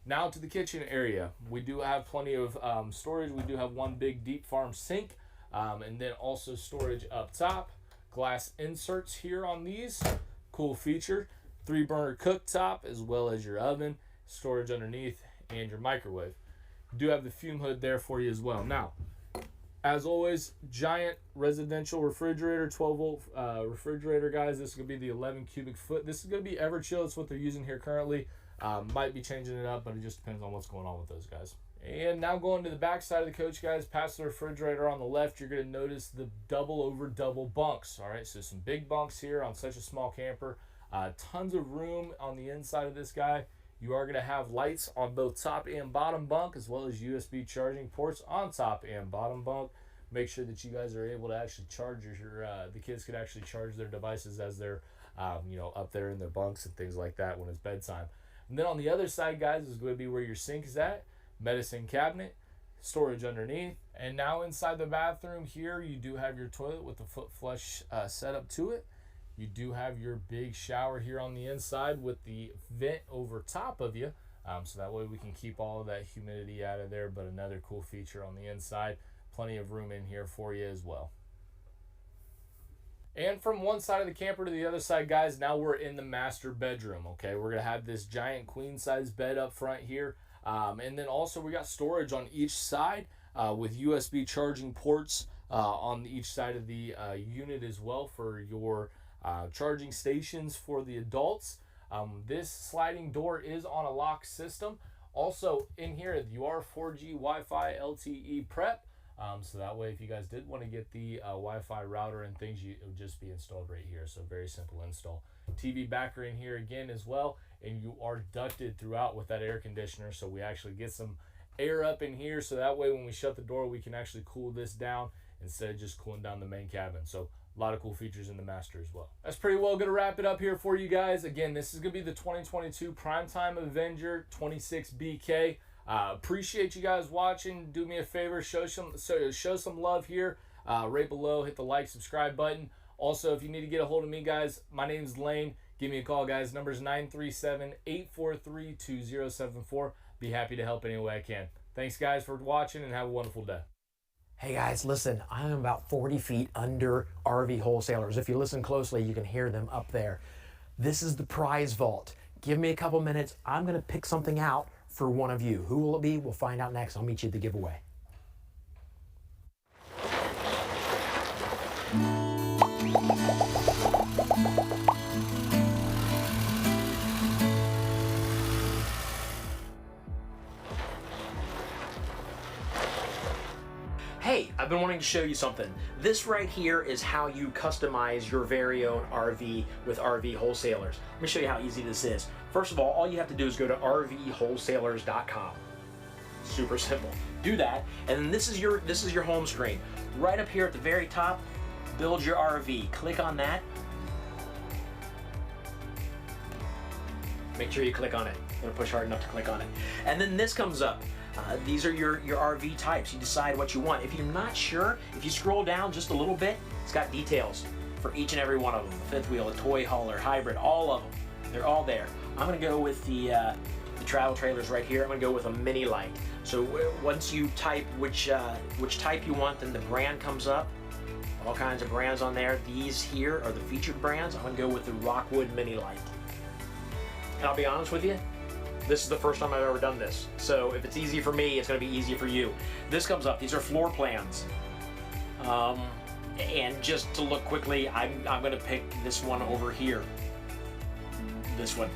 Now to the kitchen area. We do have plenty of storage. We do have one big deep farm sink. And then also storage up top, glass inserts here on these, cool feature, 3-burner cooktop as well as your oven, storage underneath, and your microwave. You do have the fume hood there for you as well. Now, as always, giant residential refrigerator, 12-volt refrigerator, guys. This is going to be the 11 cubic foot. This is going to be Everchill. It's what they're using here currently. Might be changing it up, but it just depends on what's going on with those guys. And now going to the back side of the coach, guys, past the refrigerator on the left, you're going to notice the double over double bunks. All right, so some big bunks here on such a small camper. Tons of room on the inside of this guy. You are going to have lights on both top and bottom bunk, as well as USB charging ports on top and bottom bunk. Make sure that you guys are able to actually charge the kids can actually charge their devices as they're up there in their bunks and things like that when it's bedtime. And then on the other side, guys, is going to be where your sink is at. Medicine cabinet, storage underneath, and now inside the bathroom here you do have your toilet with the foot flush setup to it. You do have your big shower here on the inside with the vent over top of you, so that way we can keep all of that humidity out of there. But another cool feature on the inside, plenty of room in here for you as well. And from one side of the camper to the other side, guys, now we're in the master bedroom. Okay, we're gonna have this giant queen size bed up front here. And then also we got storage on each side with USB charging ports on each side of the unit as well for your charging stations for the adults. This sliding door is on a lock system. Also in here, you are 4G Wi-Fi LTE prep. So that way, if you guys did want to get the Wi-Fi router and things, it would just be installed right here. So very simple install. TV backer in here again as well, and you are ducted throughout with that air conditioner. So we actually get some air up in here, so that way when we shut the door, we can actually cool this down instead of just cooling down the main cabin. So a lot of cool features in the Master as well. That's pretty well going to wrap it up here for you guys. Again, this is going to be the 2022 Primetime Avenger 26BK. Appreciate you guys watching. Do me a favor, show some love here. Right below, hit the like, subscribe button. Also, if you need to get a hold of me, guys, my name's Lane. Give me a call, guys. Number's 937-843-2074. Be happy to help any way I can. Thanks, guys, for watching, and have a wonderful day. Hey guys, listen, I'm about 40 feet under RV wholesalers. If you listen closely, you can hear them up there. This is the prize vault. Give me a couple minutes. I'm going to pick something out for one of you. Who will it be? We'll find out next. I'll meet you at the giveaway. Hey, I've been wanting to show you something. This right here is how you customize your very own RV with RV wholesalers. Let me show you how easy this is. First of all you have to do is go to rvwholesalers.com. Super simple. Do that, and then this is your home screen. Right up here at the very top, build your RV. Click on that. Make sure you click on it. I'm gonna push hard enough to click on it. And then this comes up. These are your RV types. You decide what you want. If you're not sure, if you scroll down just a little bit, it's got details for each and every one of them. The fifth wheel, a toy hauler, hybrid, all of them. They're all there. I'm gonna go with the travel trailers right here. I'm gonna go with a Mini Light. So once you type which type you want, then the brand comes up. All kinds of brands on there. These here are the featured brands. I'm gonna go with the Rockwood Mini Light. And I'll be honest with you, this is the first time I've ever done this. So if it's easy for me, it's gonna be easy for you. This comes up, these are floor plans. And just to look quickly, I'm gonna pick this one over here. This one.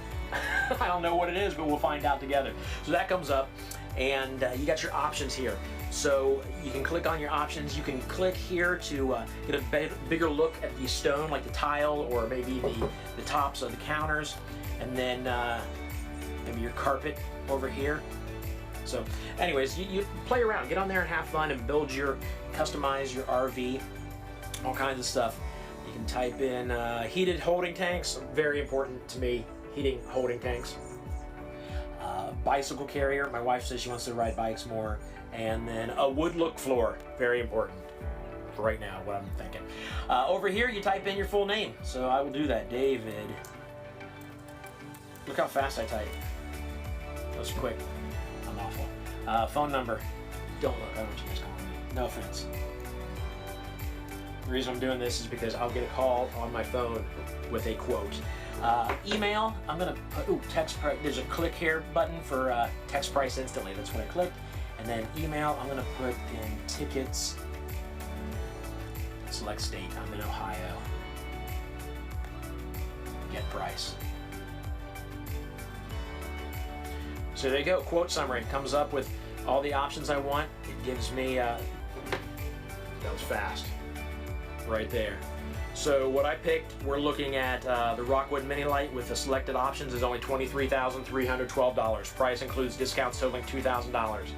I don't know what it is, but we'll find out together. So that comes up, and you got your options here. So you can click on your options. You can click here to get a bigger look at the stone, like the tile, or maybe the tops of the counters, and then maybe your carpet over here. So anyways, you play around, get on there and have fun and customize your RV, all kinds of stuff. You can type in heated holding tanks, very important to me, heating holding tanks. Bicycle carrier, my wife says she wants to ride bikes more. And then a wood look floor, very important for right now, what I'm thinking. Over here, you type in your full name. So I will do that, David. Look how fast I type. That was quick. I'm awful. Phone number. Don't look, I want you guys calling me. No offense. The reason I'm doing this is because I'll get a call on my phone with a quote. Email, I'm gonna put, text price, there's a click here button for text price instantly. That's what I clicked. And then email, I'm gonna put in tickets, select state, I'm in Ohio. Get price. So there you go, quote summary. Comes up with all the options I want. It gives me, that was fast, right there. So what I picked, we're looking at the Rockwood Mini Light with the selected options is only $23,312. Price includes discounts totaling $2,000.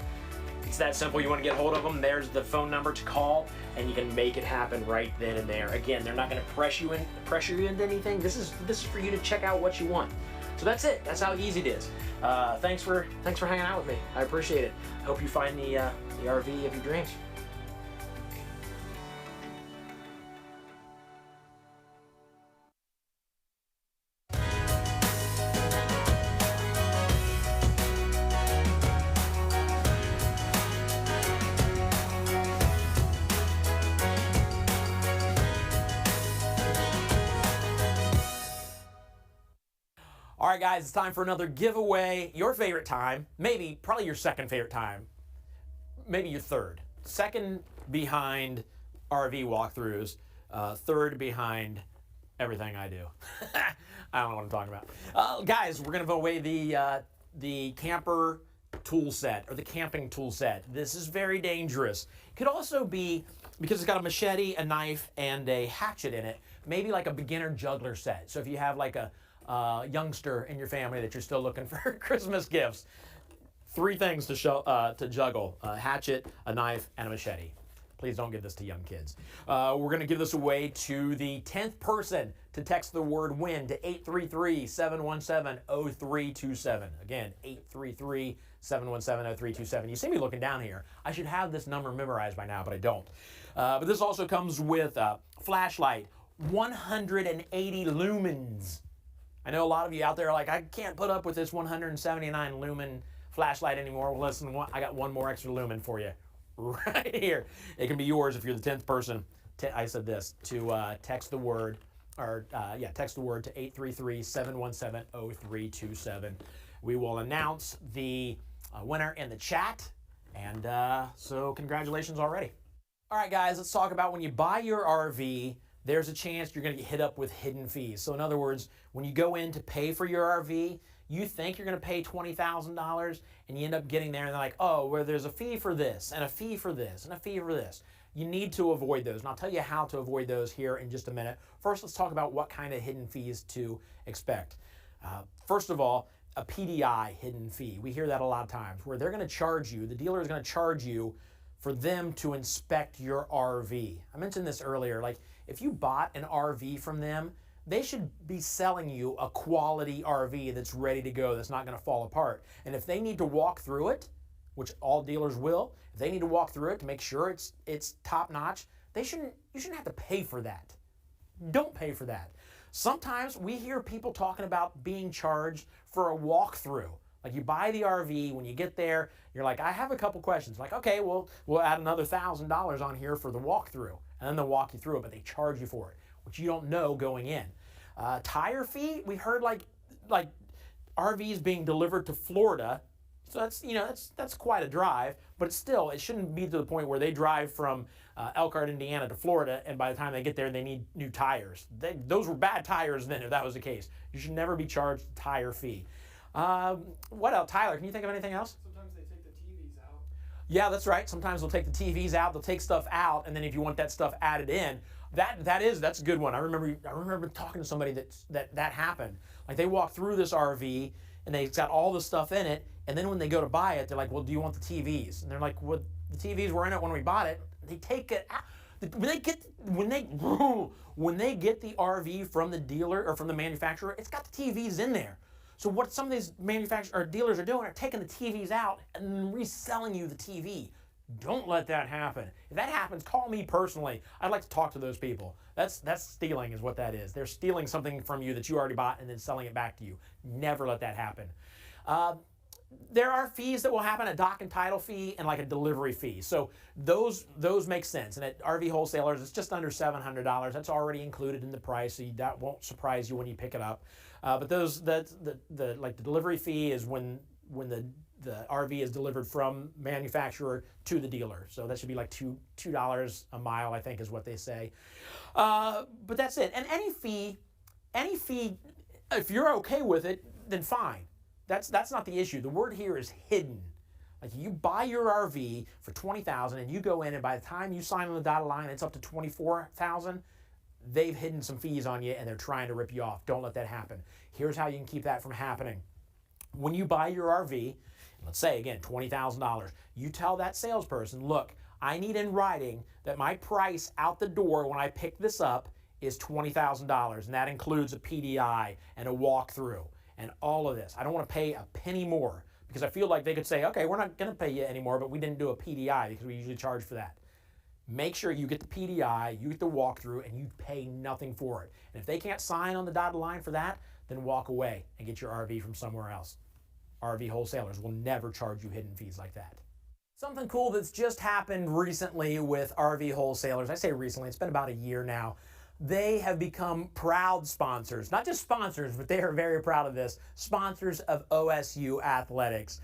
It's that simple. You want to get hold of them, there's the phone number to call, and you can make it happen right then and there. Again, they're not going to pressure you into anything. This is for you to check out what you want. So that's it. That's how easy it is. Thanks for hanging out with me. I appreciate it. I hope you find the RV of your dreams. All right, guys, it's time for another giveaway. Your favorite time, probably your second favorite time, maybe your third. Second behind RV walkthroughs, third behind everything I do. I don't know what I'm talking about. Guys, we're gonna give away the camper tool set or the camping tool set. This is very dangerous. Could also be, because it's got a machete, a knife, and a hatchet in it, maybe like a beginner juggler set. So if you have like a youngster in your family that you're still looking for Christmas gifts, 3 things to juggle: a hatchet, a knife, and a machete. Please don't give this to young kids. We're going to give this away to the 10th person to text the word WIN to 833-717-0327. Again, 833-717-0327. You see me looking down here. I should have this number memorized by now, but I don't. But this also comes with a flashlight, 180 lumens. I know a lot of you out there are like, I can't put up with this 179 lumen flashlight anymore. Well, listen, I got one more extra lumen for you right here. It can be yours if you're the 10th person. I said this to text the word, text the word to 833-717-0327. We will announce the winner in the chat, and so congratulations already. All right, guys, let's talk about when you buy your RV, there's a chance you're going to get hit up with hidden fees. So in other words, when you go in to pay for your RV, you think you're going to pay $20,000, and you end up getting there, and they're like, oh, well, there's a fee for this, and a fee for this, and a fee for this. You need to avoid those, and I'll tell you how to avoid those here in just a minute. First, let's talk about what kind of hidden fees to expect. First of all, a PDI hidden fee. We hear that a lot of times, where they're going to charge you, the dealer is going to charge you for them to inspect your RV. I mentioned this earlier, like if you bought an RV from them, they should be selling you a quality RV that's ready to go, that's not going to fall apart. And if they need to walk through it, which all dealers will, if they need to walk through it to make sure it's top notch, you shouldn't have to pay for that. Don't pay for that. Sometimes we hear people talking about being charged for a walkthrough. Like you buy the RV, when you get there, you're like, I have a couple questions. Like, okay, well, we'll add another $1,000 on here for the walkthrough. And then they'll walk you through it, but they charge you for it, which you don't know going in. Tire fee, we heard like RVs being delivered to Florida. So that's quite a drive, but still, it shouldn't be to the point where they drive from Elkhart, Indiana to Florida, and by the time they get there, they need new tires. Those were bad tires then, if that was the case. You should never be charged a tire fee. What else? Tyler, can you think of anything else? Sometimes they take the TVs out. Yeah, that's right. Sometimes they'll take the TVs out, they'll take stuff out, and then if you want that stuff added in, that's a good one. I remember talking to somebody that happened. Like they walked through this RV and they've got all the stuff in it, and then when they go to buy it, they're like, well, do you want the TVs? And they're like, well, the TVs were in it when we bought it. They take it out. When they get the RV from the dealer or from the manufacturer, it's got the TVs in there. So what some of these dealers are doing are taking the TVs out and reselling you the TV. Don't let that happen. If that happens, call me personally. I'd like to talk to those people. That's stealing is what that is. They're stealing something from you that you already bought and then selling it back to you. Never let that happen. There are fees that will happen, a dock and title fee and like a delivery fee. So those make sense. And at RV wholesalers, it's just under $700. That's already included in the price, so that won't surprise you when you pick it up. But the delivery fee is when the RV is delivered from manufacturer to the dealer. So that should be like $2 a mile, I think is what they say. But that's it. And any fee, if you're okay with it, then fine. That's not the issue. The word here is hidden. Like you buy your RV for $20,000 and you go in, and by the time you sign on the dotted line, it's up to $24,000. They've hidden some fees on you and they're trying to rip you off. Don't let that happen. Here's how you can keep that from happening. When you buy your RV, let's say again, $20,000, you tell that salesperson, look, I need in writing that my price out the door when I pick this up is $20,000, and that includes a PDI and a walkthrough and all of this. I don't want to pay a penny more, because I feel like they could say, okay, we're not going to pay you anymore, but we didn't do a PDI because we usually charge for that. Make sure you get the PDI, you get the walkthrough, and you pay nothing for it. And if they can't sign on the dotted line for that, then walk away and get your RV from somewhere else. RV wholesalers will never charge you hidden fees like that. Something cool that's just happened recently with RV wholesalers, I say recently, it's been about a year now. They have become proud sponsors, not just sponsors, but they are very proud of this, sponsors of OSU athletics.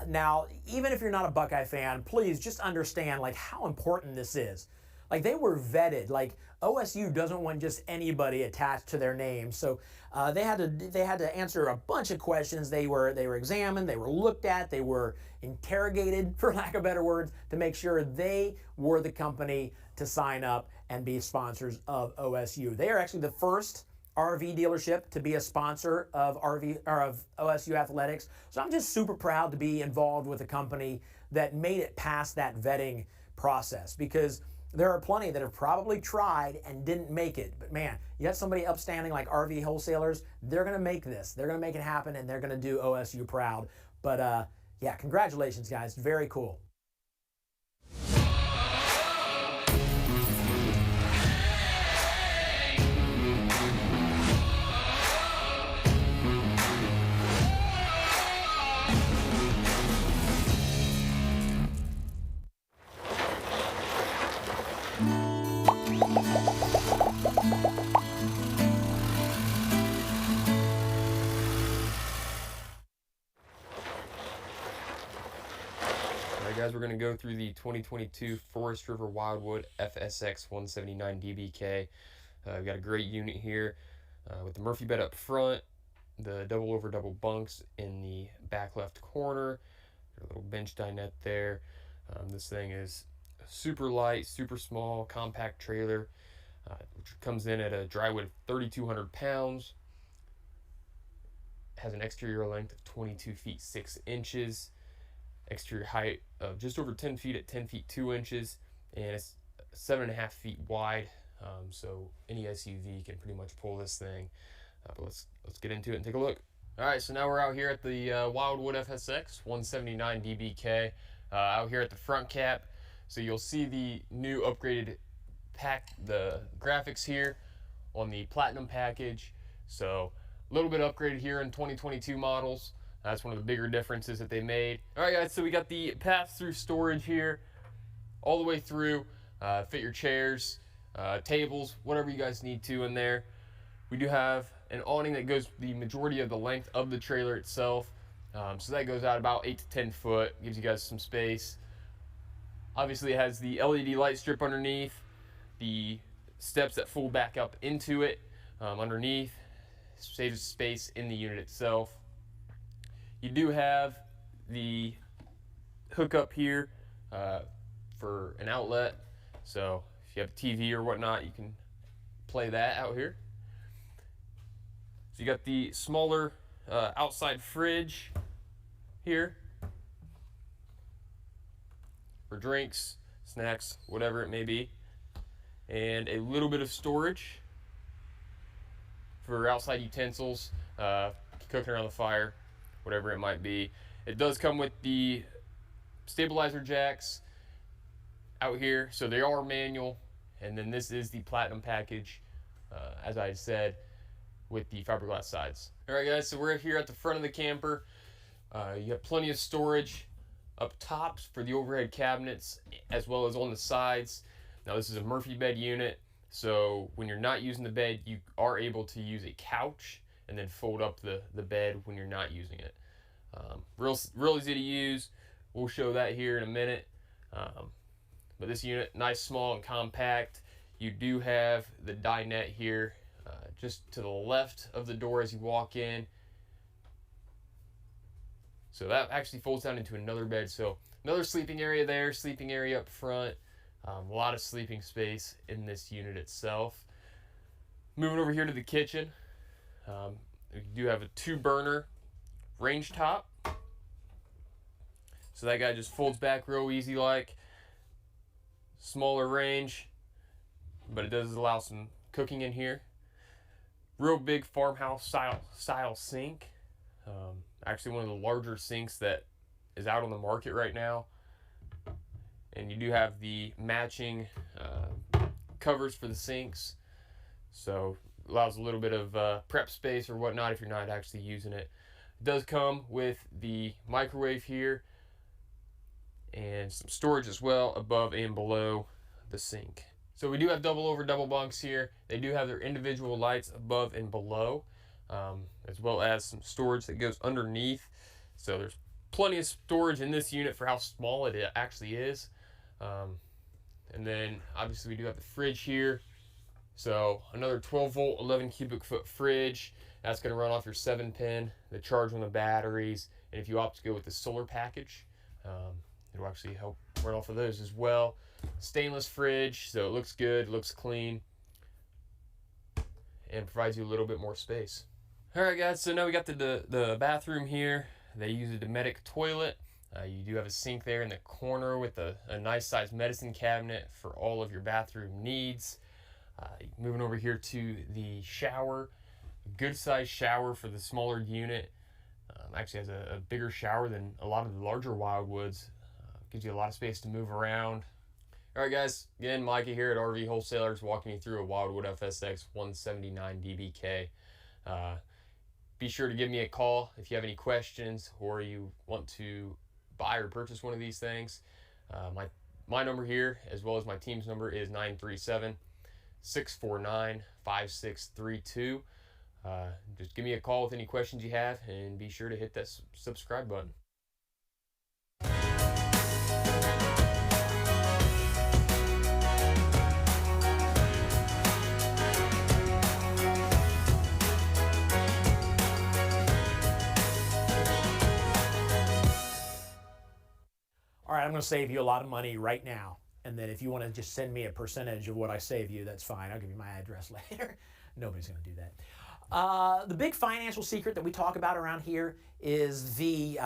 Now, even if you're not a Buckeye fan, please just understand like how important this is. Like, they were vetted. Like, OSU doesn't want just anybody attached to their name. So they had to answer a bunch of questions. They were examined, they were looked at, they were interrogated, for lack of better words, to make sure they were the company to sign up and be sponsors of OSU. They are actually the first RV dealership to be a sponsor of OSU athletics. So I'm just super proud to be involved with a company that made it past that vetting process, because there are plenty that have probably tried and didn't make it. But man, you got somebody upstanding like RV Wholesalers, they're gonna make this. They're gonna make it happen, and they're gonna do OSU proud. But yeah, congratulations, guys. Very cool. Guys, we're going to go through the 2022 Forest River Wildwood FSX 179 DBK. We've got a great unit here with the Murphy bed up front, the double over double bunks in the back left corner, a little bench dinette there. This thing is super light, super small, compact trailer, which comes in at a dry weight of 3,200 pounds. Has an exterior length of 22 feet 6 inches. Exterior height of just over 10 feet at 10 feet 2 inches, and it's 7.5 feet wide, so any SUV can pretty much pull this thing. But let's get into it and take a look. All right, so now we're out here at the Wildwood FSX 179 DBK, out here at the front cap. So you'll see the new upgraded pack, the graphics here on the Platinum package. So a little bit upgraded here in 2022 models. That's one of the bigger differences that they made. All right, guys, so we got the pass-through storage here all the way through. Fit your chairs, tables, whatever you guys need to in there. We do have an awning that goes the majority of the length of the trailer itself. So that goes out about 8 to 10 foot, gives you guys some space. Obviously, it has the LED light strip underneath, the steps that fold back up into it underneath, saves space in the unit itself. You do have the hookup here for an outlet, so if you have a TV or whatnot, you can play that out here. So you got the smaller outside fridge here for drinks, snacks, whatever it may be, and a little bit of storage for outside utensils, cooking around the fire, whatever it might be. It does come with the stabilizer jacks out here, so they are manual, and then this is the Platinum package, as I said, with the fiberglass sides. All right, guys, so we're here at the front of the camper. You have plenty of storage up top for the overhead cabinets, as well as on the sides. Now, this is a Murphy bed unit, so when you're not using the bed, you are able to use a couch and then fold up the bed when you're not using it. Real easy to use. We'll show that here in a minute. But this unit, nice, small, and compact. You do have the dinette here just to the left of the door as you walk in. So that actually folds down into another bed. So another sleeping area there, sleeping area up front. A lot of sleeping space in this unit itself. Moving over here to the kitchen. We do have a 2-burner range top. So that guy just folds back real easy like. Smaller range, but it does allow some cooking in here. Real big farmhouse style sink. Actually one of the larger sinks that is out on the market right now. And you do have the matching covers for the sinks. So allows a little bit of prep space or whatnot if you're not actually using it. It does come with the microwave here and some storage as well above and below the sink. So we do have double over double bunks here. They do have their individual lights above and below, as well as some storage that goes underneath. So there's plenty of storage in this unit for how small it actually is. And then obviously we do have the fridge here. So another 12 volt, 11 cubic foot fridge. That's going to run off your 7-pin, the charge on the batteries, and if you opt to go with the solar package, it'll actually help run off of those as well. Stainless fridge, so it looks good, looks clean, and provides you a little bit more space. All right, guys, so now we got the bathroom here. They use a Dometic toilet. You do have a sink there in the corner with a nice sized medicine cabinet for all of your bathroom needs. Moving over here to the shower. Good sized shower for the smaller unit. Actually has a bigger shower than a lot of the larger Wildwoods. Gives you a lot of space to move around. All right, guys, again, Mikey here at RV Wholesalers, walking you through a Wildwood FSX 179 DBK. Be sure to give me a call if you have any questions or you want to buy or purchase one of these things. My number here, as well as my team's number, is 937-649-5632. Just give me a call with any questions you have, and be sure to hit that subscribe button. All right, I'm going to save you a lot of money right now. And then if you want to just send me a percentage of what I save you, that's fine. I'll give you my address later. Nobody's going to do that. The big financial secret that we talk about around here is the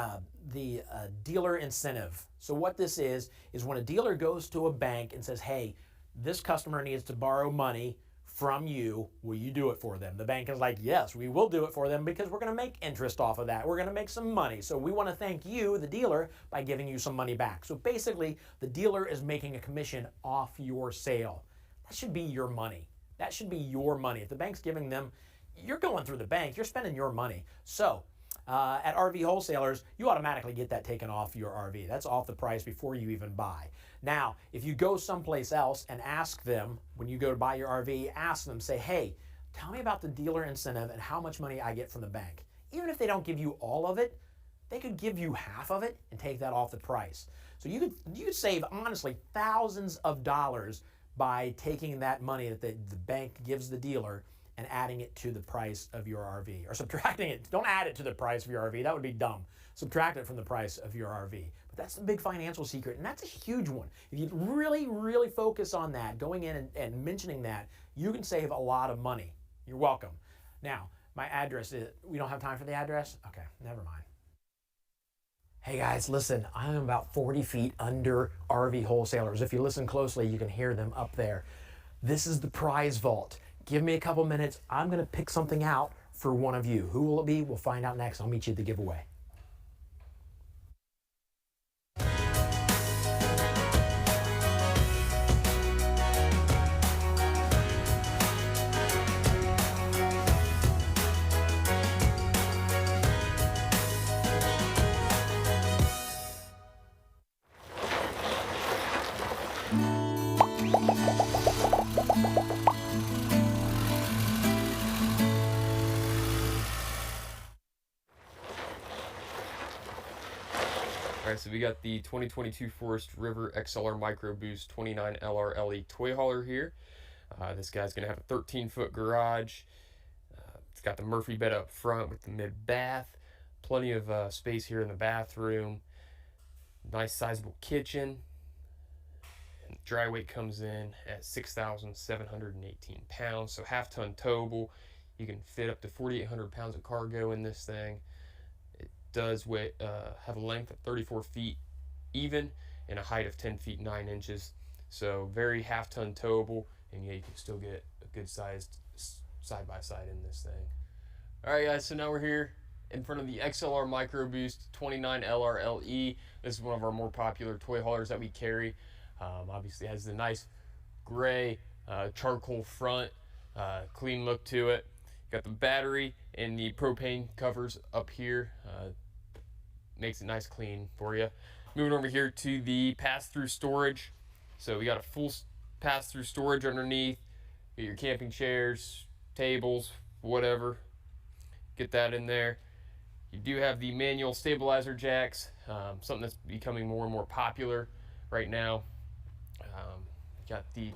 dealer incentive. So what this is when a dealer goes to a bank and says, hey, this customer needs to borrow money from you, will you do it for them? The bank is like, yes, we will do it for them because we're going to make interest off of that. We're going to make some money. So we want to thank you, the dealer, by giving you some money back. So basically, the dealer is making a commission off your sale. That should be your money. That should be your money. If the bank's giving them, you're going through the bank, you're spending your money. So at RV Wholesalers, you automatically get that taken off your RV. That's off the price before you even buy. Now, if you go someplace else and ask them, when you go to buy your RV, ask them, say, hey, tell me about the dealer incentive and how much money I get from the bank. Even if they don't give you all of it, they could give you half of it and take that off the price. So you could save, honestly, thousands of dollars by taking that money that the bank gives the dealer and adding it to the price of your RV, or subtracting it. Don't add it to the price of your RV. That would be dumb. Subtract it from the price of your RV. But that's the big financial secret, and that's a huge one. If you really, really focus on that, going in and mentioning that, you can save a lot of money. You're welcome. Now, my address is, we don't have time for the address? Okay, never mind. Hey guys, listen, I'm about 40 feet under RV Wholesalers. If you listen closely, you can hear them up there. This is the prize vault. Give me a couple minutes. I'm going to pick something out for one of you. Who will it be? We'll find out next. I'll meet you at the giveaway. All right, so we got the 2022 Forest River XLR Micro Boost 29 LRLE toy hauler here. This guy's gonna have a 13-foot garage. It's got the Murphy bed up front with the mid bath. Plenty of space here in the bathroom. Nice sizable kitchen. And dry weight comes in at 6,718 pounds, so half-ton towable. You can fit up to 4,800 pounds of cargo in this thing. Does weigh, have a length of 34 feet even and a height of 10 feet 9 inches. So very half-ton towable, and yeah, you can still get a good sized side-by-side in this thing. All right, guys, so now we're here in front of the XLR Micro Boost 29 LRLE. This is one of our more popular toy haulers that we carry. Obviously has the nice gray charcoal front, clean look to it. Got the battery and the propane covers up here. Makes it nice clean for you. Moving over here to the pass-through storage. So we got a full pass-through storage underneath. Get your camping chairs, tables, whatever. Get that in there. You do have the manual stabilizer jacks, something that's becoming more and more popular right now. Got the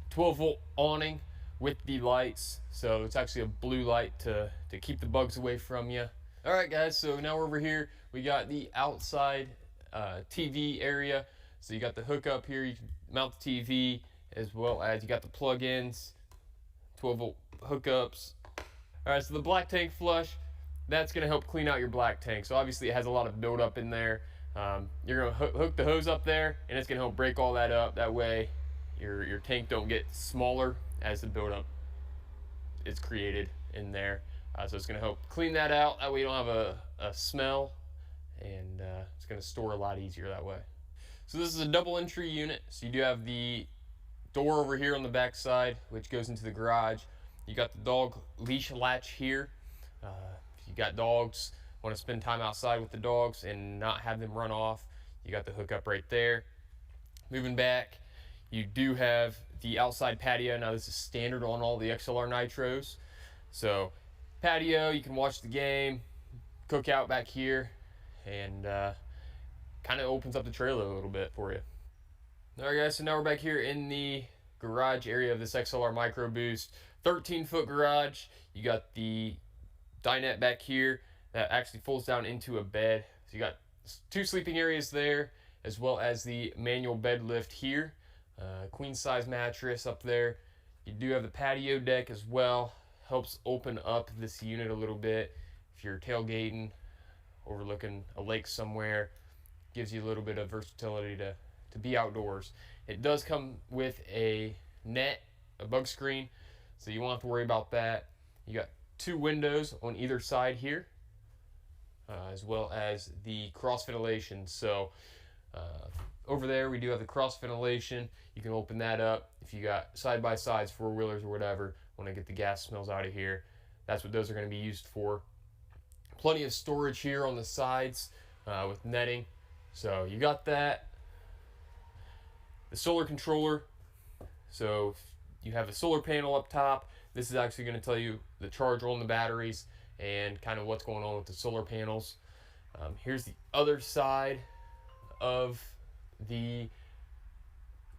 12-volt awning with the lights, so it's actually a blue light to keep the bugs away from you. All right, guys, so now we're over here. We got the outside TV area. So you got the hookup here. You can mount the TV, as well as you got the plug-ins, 12-volt hookups. All right, so the black tank flush, that's going to help clean out your black tank. So obviously it has a lot of buildup in there. You're going to hook the hose up there, and it's going to help break all that up. That way your tank don't get smaller as the buildup is created in there. So it's going to help clean that out. That way you don't have a smell, and it's going to store a lot easier that way. So this is a double entry unit. So you do have the door over here on the back side, which goes into the garage. You got the dog leash latch here. If you got dogs, want to spend time outside with the dogs and not have them run off, you got the hookup right there. Moving back, you do have the outside patio. Now this is standard on all the XLR Nitros. So patio, you can watch the game, cook out back here, and kind of opens up the trailer a little bit for you. All right, guys, so now we're back here in the garage area of this XLR Micro Boost. 13-foot garage. You got the dinette back here that actually folds down into a bed. So you got 2 sleeping areas there, as well as the manual bed lift here. Queen size mattress up there. You do have the patio deck as well. Helps open up this unit a little bit. If you're tailgating, overlooking a lake somewhere, gives you a little bit of versatility to be outdoors. It does come with a net, a bug screen, so you won't have to worry about that. You got 2 windows on either side here, as well as the cross ventilation. So over there we do have the cross ventilation. You can open that up if you got side-by-sides, 4-wheelers or whatever, want to get the gas smells out of here. That's what those are going to be used for. Plenty of storage here on the sides with netting. So you got that. The solar controller. So you have a solar panel up top. This is actually going to tell you the charge on the batteries and kind of what's going on with the solar panels. Here's the other side of the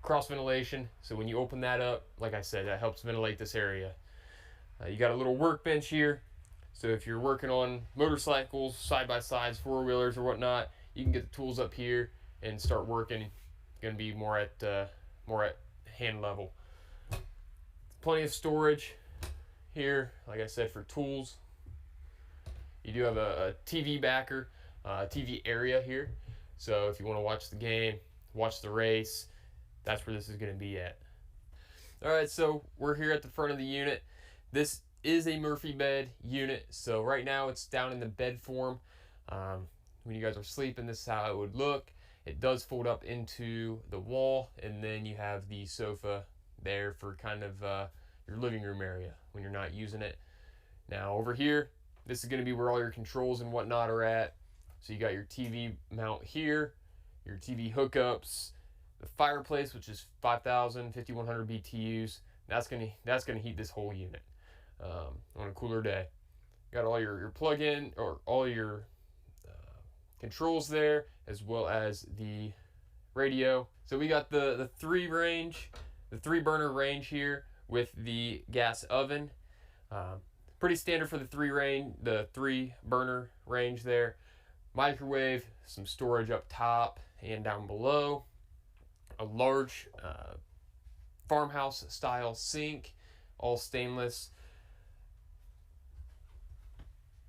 cross ventilation. So when you open that up, like I said, that helps ventilate this area. You got a little workbench here. So if you're working on motorcycles, side-by-sides, 4-wheelers or whatnot, you can get the tools up here and start working. Going to be more at hand level. Plenty of storage here, like I said, for tools. You do have a TV backer, TV area here. So if you want to watch the game, watch the race, that's where this is going to be at. All right, so we're here at the front of the unit. This is a Murphy bed unit. So right now it's down in the bed form. When you guys are sleeping, this is how it would look. It does fold up into the wall, and then you have the sofa there for kind of your living room area when you're not using it. Now over here, this is going to be where all your controls and whatnot are at. So you got your TV mount here, your TV hookups, the fireplace, which is 5100 BTUs. That's gonna heat this whole unit on a cooler day. You got all your plug-in or all your controls there, as well as the radio. So we got the 3-burner range here with the gas oven. Pretty standard for the 3-burner range there. Microwave, some storage up top and down below. A large farmhouse style sink, all stainless.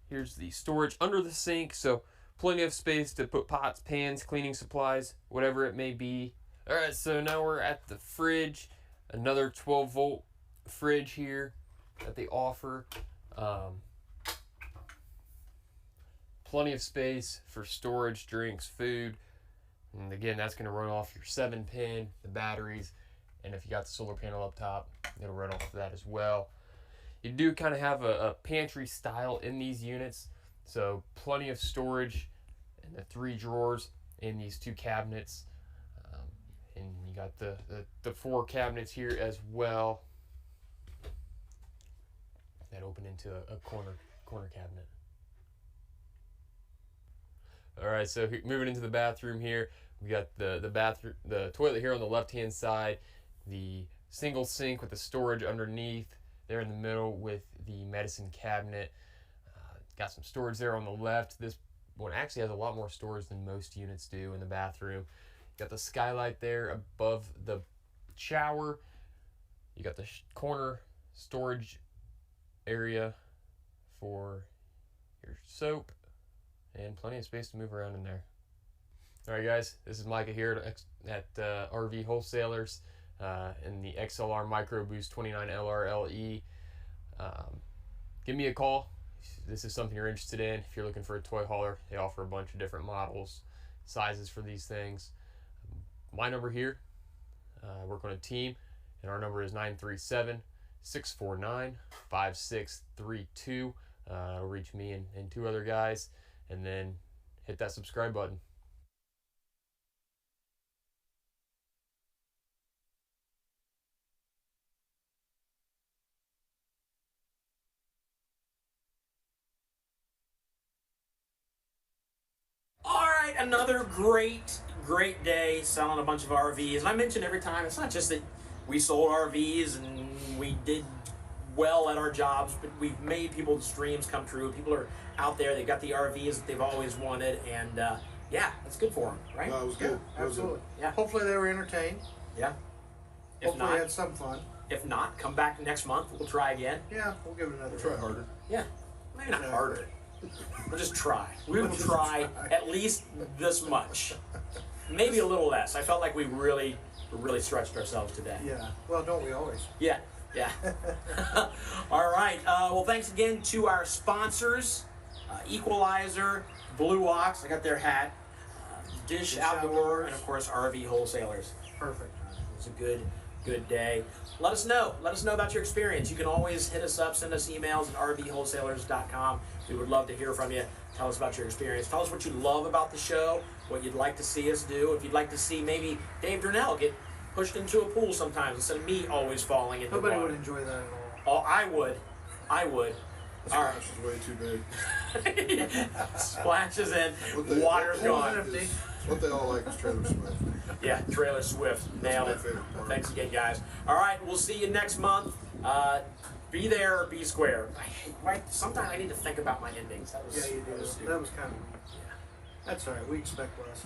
Here's the storage under the sink, so plenty of space to put pots, pans, cleaning supplies, whatever it may be. All right, so now we're at the fridge. Another 12-volt fridge here that they offer. Plenty of space for storage, drinks, food. And again, that's going to run off your 7-pin, the batteries, and if you got the solar panel up top, it'll run off of that as well. You do kind of have a pantry style in these units, so plenty of storage in the 3 drawers in these 2 cabinets. And you got the 4 cabinets here as well that open into a corner cabinet. All right, so moving into the bathroom here, we got the toilet here on the left-hand side. the single sink with the storage underneath there in the middle with the medicine cabinet. Got some storage there on the left. This one actually has a lot more storage than most units do in the bathroom. Got the skylight there above the shower. You got the corner storage area for your soap and plenty of space to move around in there. All right, guys, this is Micah here at RV Wholesalers in the XLR Micro Boost 29 LRLE. Give me a call. This is something you're interested in. If you're looking for a toy hauler, they offer a bunch of different models, sizes for these things. My number here, work on a team, and our number is 937-649-5632. Reach me and two other guys, and then hit that subscribe button. Another great day selling a bunch of RVs. And I mention every time, it's not just that we sold RVs and we did well at our jobs, but we've made people's dreams come true. People are out there, they've got the RVs that they've always wanted, and yeah, that's good for them, right? No, it was good. Yeah, Absolutely. Yeah. Hopefully they were entertained. Yeah. Hopefully they had some fun. If not, come back next month. We'll try again. Yeah, we'll give it another try harder. Yeah, maybe not harder. We'll just try. We will try at least this much. Maybe a little less. I felt like we really stretched ourselves today. Yeah. Well, don't we always? Yeah. Yeah. All right. Well, thanks again to our sponsors, Equalizer, Blue Ox. I got their hat. Dish Outdoor, and of course RV Wholesalers. Perfect. It was a good day. Let us know. Let us know about your experience. You can always hit us up, send us emails at rvwholesalers.com. We would love to hear from you. Tell us about your experience. Tell us what you love about the show, what you'd like to see us do. If you'd like to see maybe Dave Durnell get pushed into a pool sometimes instead of me always falling into the water. Nobody would enjoy that at all. Oh, I would. The all right. splash is way too big. Splashes in, water's gone. What they all like is Trailer Swift. Yeah, Trailer Swift. Nailed it. Thanks again, guys. All right, we'll see you next month. Be there or be square. Sometimes I need to think about my endings. Yeah, you do. That was kind of weak. Yeah. That's all right. We expect less.